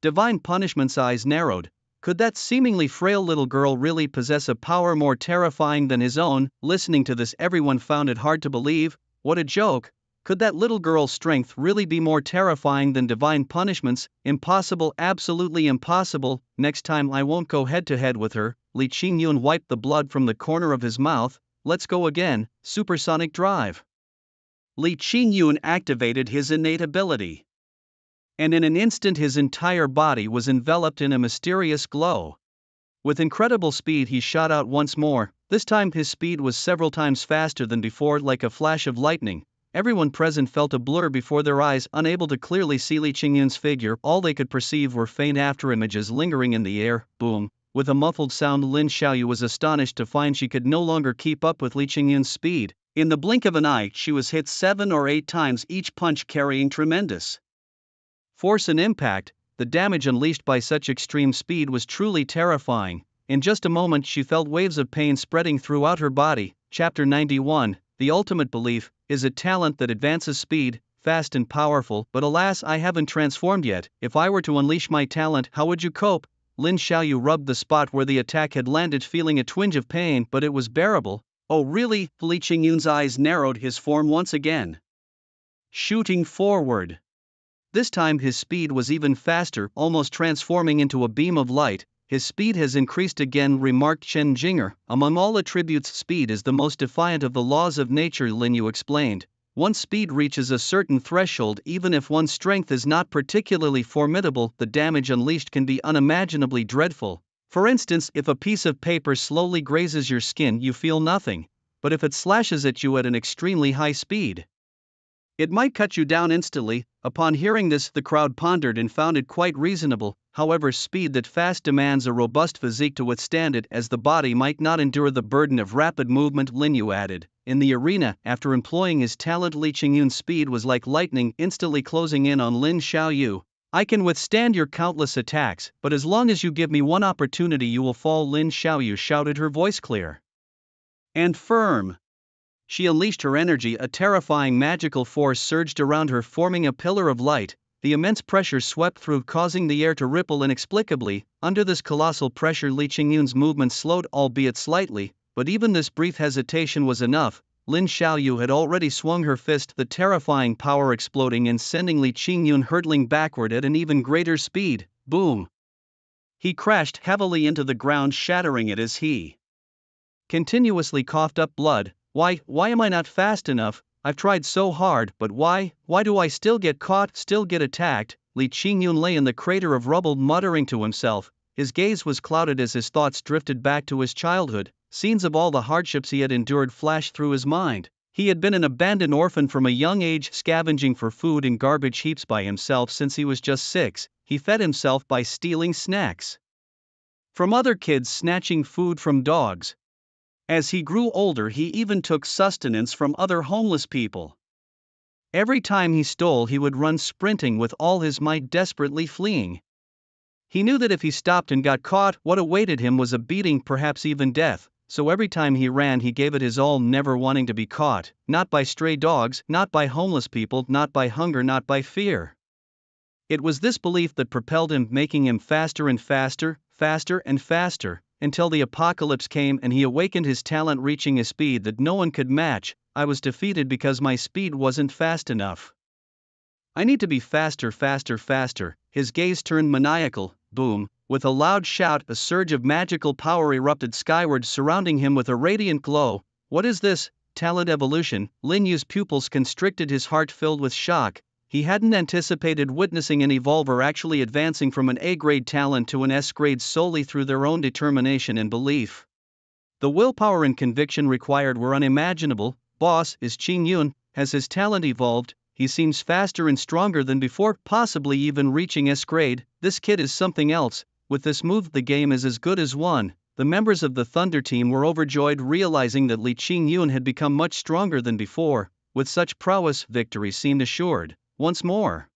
Divine punishment's eyes narrowed. Could that seemingly frail little girl really possess a power more terrifying than his own? Listening to this, everyone found it hard to believe. What a joke! Could that little girl's strength really be more terrifying than divine punishments? Impossible, absolutely impossible. Next time I won't go head to head with her. Li Qingyun wiped the blood from the corner of his mouth. Let's go again. Supersonic drive. Li Qingyun activated his innate ability. And in an instant his entire body was enveloped in a mysterious glow. With incredible speed he shot out once more. This time his speed was several times faster than before, like a flash of lightning. Everyone present felt a blur before their eyes, unable to clearly see Li Qingyun's figure. All they could perceive were faint afterimages lingering in the air. Boom! With a muffled sound, Lin Xiaoyu was astonished to find she could no longer keep up with Li Qingyun's speed. In the blink of an eye, she was hit 7 or 8 times, each punch carrying tremendous force and impact. The damage unleashed by such extreme speed was truly terrifying. In just a moment she felt waves of pain spreading throughout her body. Chapter 91. The ultimate belief is a talent that advances speed, fast and powerful. But alas, I haven't transformed yet. If I were to unleash my talent, how would you cope? Lin Xiaoyu rubbed the spot where the attack had landed, feeling a twinge of pain, but it was bearable. Oh really? Li Qingyun's eyes narrowed, his form once again shooting forward. This time his speed was even faster, almost transforming into a beam of light. His speed has increased again, remarked Chen Jinger. Among all attributes, speed is the most defiant of the laws of nature, Lin Yu explained. Once speed reaches a certain threshold, even if one's strength is not particularly formidable, the damage unleashed can be unimaginably dreadful. For instance, if a piece of paper slowly grazes your skin, you feel nothing. But if it slashes at you at an extremely high speed, it might cut you down instantly. Upon hearing this, the crowd pondered and found it quite reasonable. However, speed that fast demands a robust physique to withstand it, as the body might not endure the burden of rapid movement, Lin Yu added. In the arena, after employing his talent, Li Qingyun's speed was like lightning, instantly closing in on Lin Xiaoyu. I can withstand your countless attacks, but as long as you give me one opportunity you will fall. Lin Xiaoyu shouted, her voice clear and firm. She unleashed her energy, a terrifying magical force surged around her, forming a pillar of light. The immense pressure swept through, causing the air to ripple inexplicably. Under this colossal pressure, Li Qingyun's movement slowed, albeit slightly, but even this brief hesitation was enough. Lin Xiaoyu had already swung her fist, the terrifying power exploding and sending Li Qingyun hurtling backward at an even greater speed. Boom! He crashed heavily into the ground, shattering it as he continuously coughed up blood. Why am I not fast enough? I've tried so hard, but why do I still get caught, still get attacked? Li Qingyun lay in the crater of rubble, muttering to himself. His gaze was clouded as his thoughts drifted back to his childhood. Scenes of all the hardships he had endured flashed through his mind. He had been an abandoned orphan from a young age, scavenging for food in garbage heaps by himself since he was just 6. He fed himself by stealing snacks from other kids, snatching food from dogs. As he grew older, he even took sustenance from other homeless people. Every time he stole, he would run sprinting with all his might, desperately fleeing. He knew that if he stopped and got caught, what awaited him was a beating, perhaps even death, so every time he ran he gave it his all, never wanting to be caught, not by stray dogs, not by homeless people, not by hunger, not by fear. It was this belief that propelled him, making him faster and faster, faster and faster, until the apocalypse came and he awakened his talent, reaching a speed that no one could match. I was defeated because my speed wasn't fast enough. I need to be faster, faster, faster. His gaze turned maniacal. Boom! With a loud shout, a surge of magical power erupted skyward, surrounding him with a radiant glow. What is this? Talent evolution? Lin Yu's pupils constricted, his heart filled with shock. He hadn't anticipated witnessing an evolver actually advancing from an A-grade talent to an S-grade solely through their own determination and belief. The willpower and conviction required were unimaginable. Boss, is Qingyun, has his talent evolved? He seems faster and stronger than before, possibly even reaching S-grade. This kid is something else. With this move the game is as good as won. The members of the Thunder team were overjoyed, realizing that Li Qingyun had become much stronger than before. With such prowess, victory seemed assured. Once more,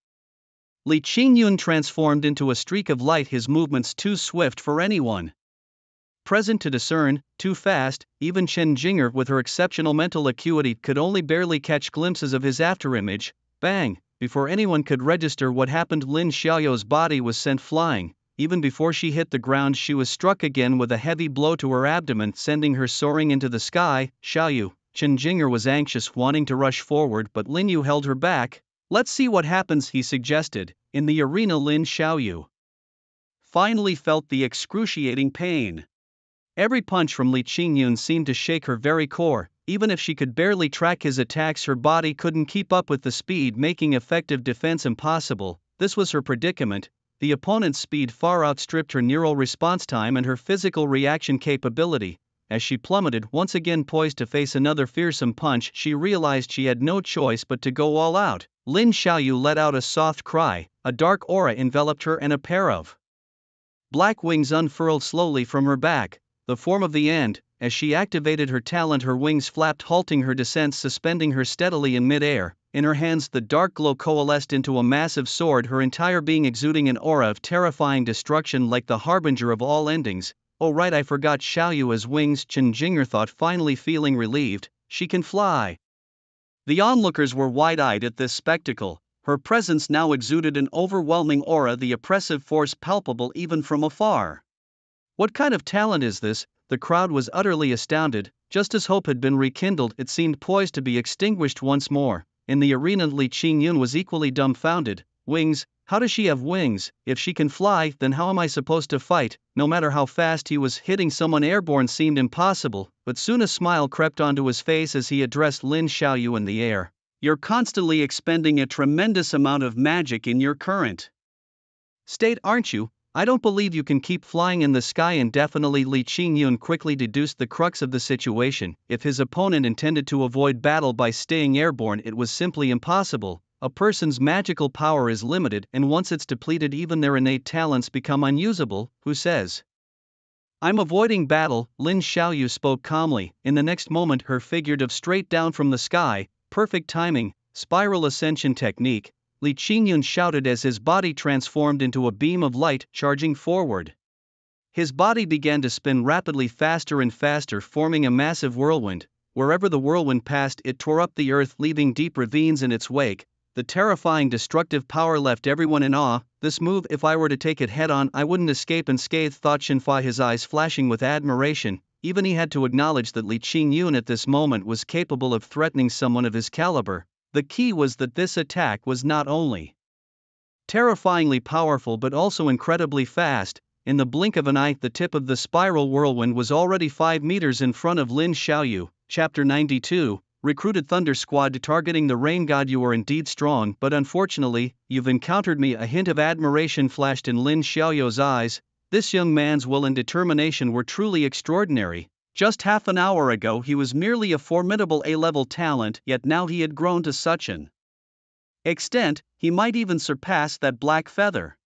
Li Qingyun transformed into a streak of light, his movements too swift for anyone present to discern, too fast. Even Chen Jinger, with her exceptional mental acuity, could only barely catch glimpses of his afterimage. Bang! Before anyone could register what happened, Lin Xiaoyu's body was sent flying. Even before she hit the ground, she was struck again with a heavy blow to her abdomen, sending her soaring into the sky. Xiaoyu, Chen Jinger was anxious, wanting to rush forward, but Lin Yu held her back. Let's see what happens, he suggested. In the arena, Lin Xiaoyu finally felt the excruciating pain. Every punch from Li Qingyun seemed to shake her very core. Even if she could barely track his attacks, her body couldn't keep up with the speed, making effective defense impossible. This was her predicament. The opponent's speed far outstripped her neural response time and her physical reaction capability. As she plummeted, once again poised to face another fearsome punch, she realized she had no choice but to go all out. Lin Xiaoyu let out a soft cry. A dark aura enveloped her and a pair of black wings unfurled slowly from her back, the form of the end. As she activated her talent, her wings flapped, halting her descent, suspending her steadily in mid-air. In her hands the dark glow coalesced into a massive sword, her entire being exuding an aura of terrifying destruction, like the harbinger of all endings. Oh right, I forgot Xiaoyu has wings, Chen Jinger thought, finally feeling relieved. She can fly. The onlookers were wide-eyed at this spectacle. Her presence now exuded an overwhelming aura, the oppressive force palpable even from afar. What kind of talent is this? The crowd was utterly astounded. Just as hope had been rekindled, it seemed poised to be extinguished once more. In the arena, Li Qingyun was equally dumbfounded. Wings? How does she have wings? If she can fly, then how am I supposed to fight? No matter how fast he was, hitting someone airborne seemed impossible, but soon a smile crept onto his face as he addressed Lin Xiaoyu in the air. You're constantly expending a tremendous amount of magic in your current state, aren't you? I don't believe you can keep flying in the sky indefinitely. Li Qingyun quickly deduced the crux of the situation. If his opponent intended to avoid battle by staying airborne, it was simply impossible. A person's magical power is limited, and once it's depleted, even their innate talents become unusable. Who says I'm avoiding battle? Lin Xiaoyu spoke calmly. In the next moment her figure dove straight down from the sky. Perfect timing, spiral ascension technique. Li Qingyun shouted as his body transformed into a beam of light, charging forward. His body began to spin rapidly, faster and faster, forming a massive whirlwind. Wherever the whirlwind passed, it tore up the earth, leaving deep ravines in its wake. The terrifying destructive power left everyone in awe. This move, if I were to take it head-on, I wouldn't escape unscathed, thought Shenfai, his eyes flashing with admiration. Even he had to acknowledge that Li Qingyun at this moment was capable of threatening someone of his caliber. The key was that this attack was not only terrifyingly powerful but also incredibly fast. In the blink of an eye, the tip of the spiral whirlwind was already 5 meters in front of Lin Xiaoyu. Chapter 92, Recruited Thunder Squad. Targeting the rain god, you are indeed strong, but unfortunately, you've encountered me. A hint of admiration flashed in Lin Xiaoyu's eyes. This young man's will and determination were truly extraordinary. Just half an hour ago he was merely a formidable A-level talent, yet now he had grown to such an extent, he might even surpass that black feather.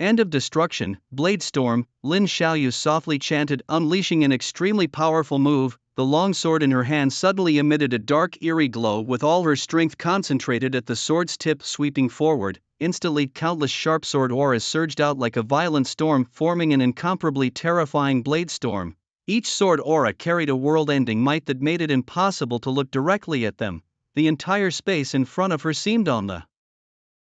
End of destruction, Blade Storm, Lin Xiaoyu softly chanted, unleashing an extremely powerful move. The long sword in her hand suddenly emitted a dark, eerie glow, with all her strength concentrated at the sword's tip. Sweeping forward, instantly countless sharp sword auras surged out like a violent storm, forming an incomparably terrifying blade storm. Each sword aura carried a world-ending might that made it impossible to look directly at them. The entire space in front of her seemed on the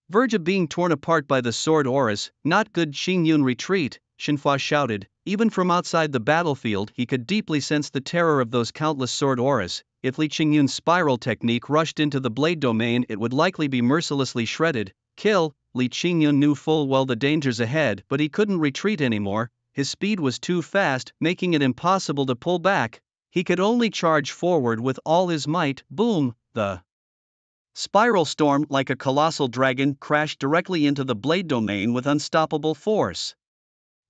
verge of being torn apart by the sword auras. Not good. Qingyun, retreat, Shenfa shouted. Even from outside the battlefield he could deeply sense the terror of those countless sword auras. If Li Qingyun's spiral technique rushed into the blade domain, it would likely be mercilessly shredded. Kill. Li Qingyun knew full well the dangers ahead, but he couldn't retreat anymore. His speed was too fast, making it impossible to pull back. He could only charge forward with all his might. Boom! The spiral storm, like a colossal dragon, crashed directly into the blade domain with unstoppable force.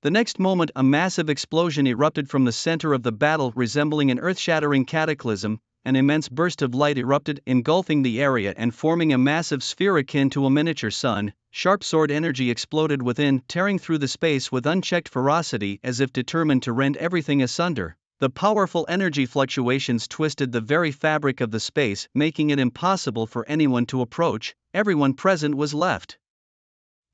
The next moment, a massive explosion erupted from the center of the battle, resembling an earth-shattering cataclysm. An immense burst of light erupted, engulfing the area and forming a massive sphere akin to a miniature sun. Sharp sword energy exploded within, tearing through the space with unchecked ferocity, as if determined to rend everything asunder. The powerful energy fluctuations twisted the very fabric of the space, making it impossible for anyone to approach. Everyone present was left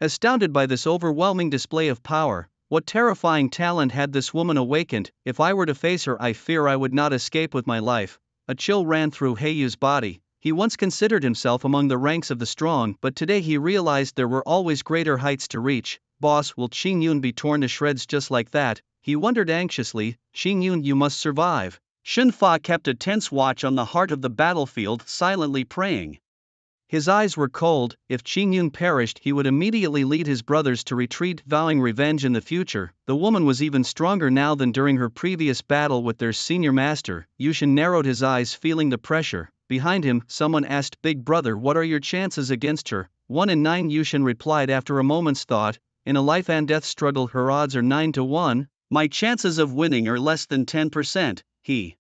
astounded by this overwhelming display of power. What terrifying talent had this woman awakened? If I were to face her, I fear I would not escape with my life. A chill ran through Heiyu's body. He once considered himself among the ranks of the strong, but today he realized there were always greater heights to reach. Boss, will Qingyun be torn to shreds just like that? He wondered anxiously. Qingyun, you must survive. Shenfa kept a tense watch on the heart of the battlefield, silently praying. His eyes were cold. If Qingyun perished, he would immediately lead his brothers to retreat, vowing revenge in the future. The woman was even stronger now than during her previous battle with their senior master. Yushin narrowed his eyes, feeling the pressure. Behind him, someone asked, Big brother, what are your chances against her? 1 in 9, Yushin replied after a moment's thought. In a life and death struggle, her odds are 9 to 1. My chances of winning are less than 10%. He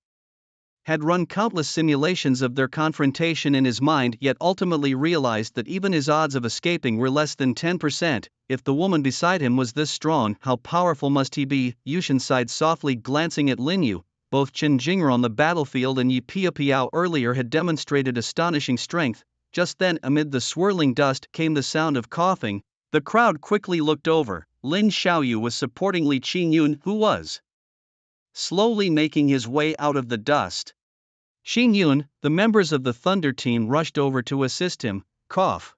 had run countless simulations of their confrontation in his mind, yet ultimately realized that even his odds of escaping were less than 10%. If the woman beside him was this strong, how powerful must he be? Yushin sighed softly, glancing at Linyu. Both Chen Jing'er on the battlefield and Yi Piao earlier had demonstrated astonishing strength. Just then, amid the swirling dust, came the sound of coughing. The crowd quickly looked over. Lin Xiaoyu was supporting Li Qingyun, who was slowly making his way out of the dust. Qingyun, the members of the Thunder team rushed over to assist him. Cough.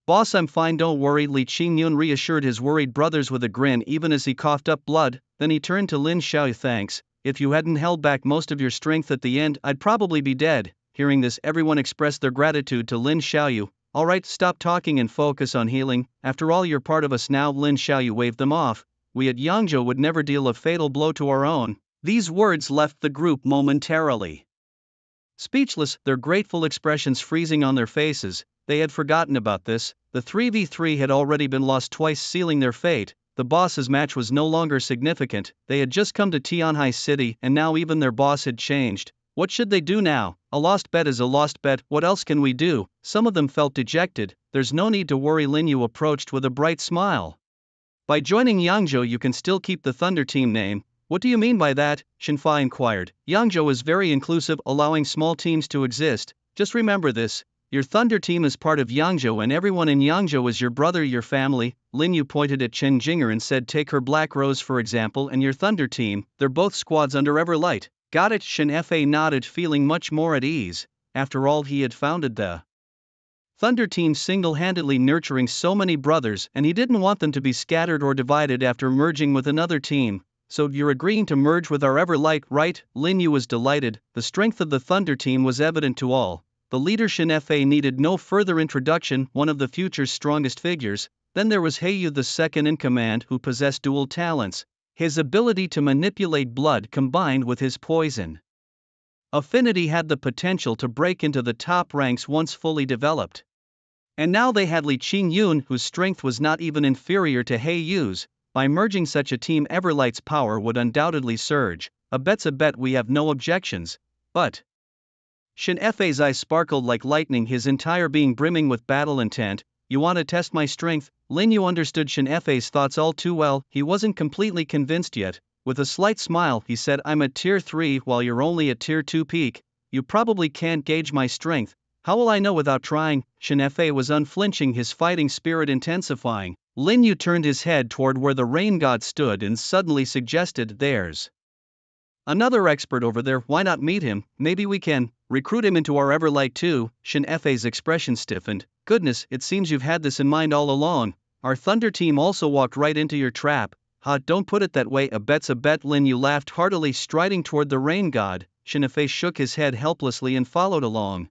Boss, I'm fine, don't worry, Li Qingyun reassured his worried brothers with a grin even as he coughed up blood. Then he turned to Lin Xiaoyu. Thanks. If you hadn't held back most of your strength at the end, I'd probably be dead. Hearing this, everyone expressed their gratitude to Lin Xiaoyu. Alright, stop talking and focus on healing. After all, you're part of us now. Lin Xiaoyu waved them off. We at Yangzhou would never deal a fatal blow to our own. These words left the group momentarily speechless, their grateful expressions freezing on their faces. They had forgotten about this. The 3v3 had already been lost twice, sealing their fate. The boss's match was no longer significant. They had just come to Tianhai City, and now even their boss had changed. What should they do now? A lost bet is a lost bet. What else can we do? Some of them felt dejected. There's no need to worry, Linyu approached with a bright smile. By joining Yangzhou you can still keep the Thunder team name. What do you mean by that? Shenfai inquired. Yangzhou is very inclusive, allowing small teams to exist. Just remember this. Your Thunder team is part of Yangzhou and everyone in Yangzhou is your brother, your family. Lin Yu pointed at Chen Jinger and said, take her Black Rose for example and your Thunder team, they're both squads under Everlight. Got it? Shen Fa nodded, feeling much more at ease. After all, he had founded the Thunder team single-handedly, nurturing so many brothers, and he didn't want them to be scattered or divided after merging with another team. So you're agreeing to merge with our Everlight, right? Lin Yu was delighted. The strength of the Thunder team was evident to all. The leader Shen Fa needed no further introduction, one of the future's strongest figures. Then there was Heiyu, the second in command, who possessed dual talents. His ability to manipulate blood combined with his poison affinity had the potential to break into the top ranks once fully developed. And now they had Li Qingyun, whose strength was not even inferior to Heiyu's. By merging such a team, Everlight's power would undoubtedly surge. A bet's a bet, we have no objections. But Shen Fa's eyes sparkled like lightning, his entire being brimming with battle intent. You want to test my strength? Lin Yu understood Shen Fa's thoughts all too well. He wasn't completely convinced yet. With a slight smile, he said, I'm at tier 3 while you're only at tier 2 peak. You probably can't gauge my strength. How will I know without trying? Shen Fa was unflinching, his fighting spirit intensifying. Lin Yu turned his head toward where the rain god stood and suddenly suggested, there's another expert over there, why not meet him? Maybe we can recruit him into our Everlight too. Shen Fa's expression stiffened. Goodness, it seems you've had this in mind all along. Our Thunder team also walked right into your trap. Ha, don't put it that way, a bet's a bet. Lin Yu laughed heartily, striding toward the rain god. Shen Fa shook his head helplessly and followed along.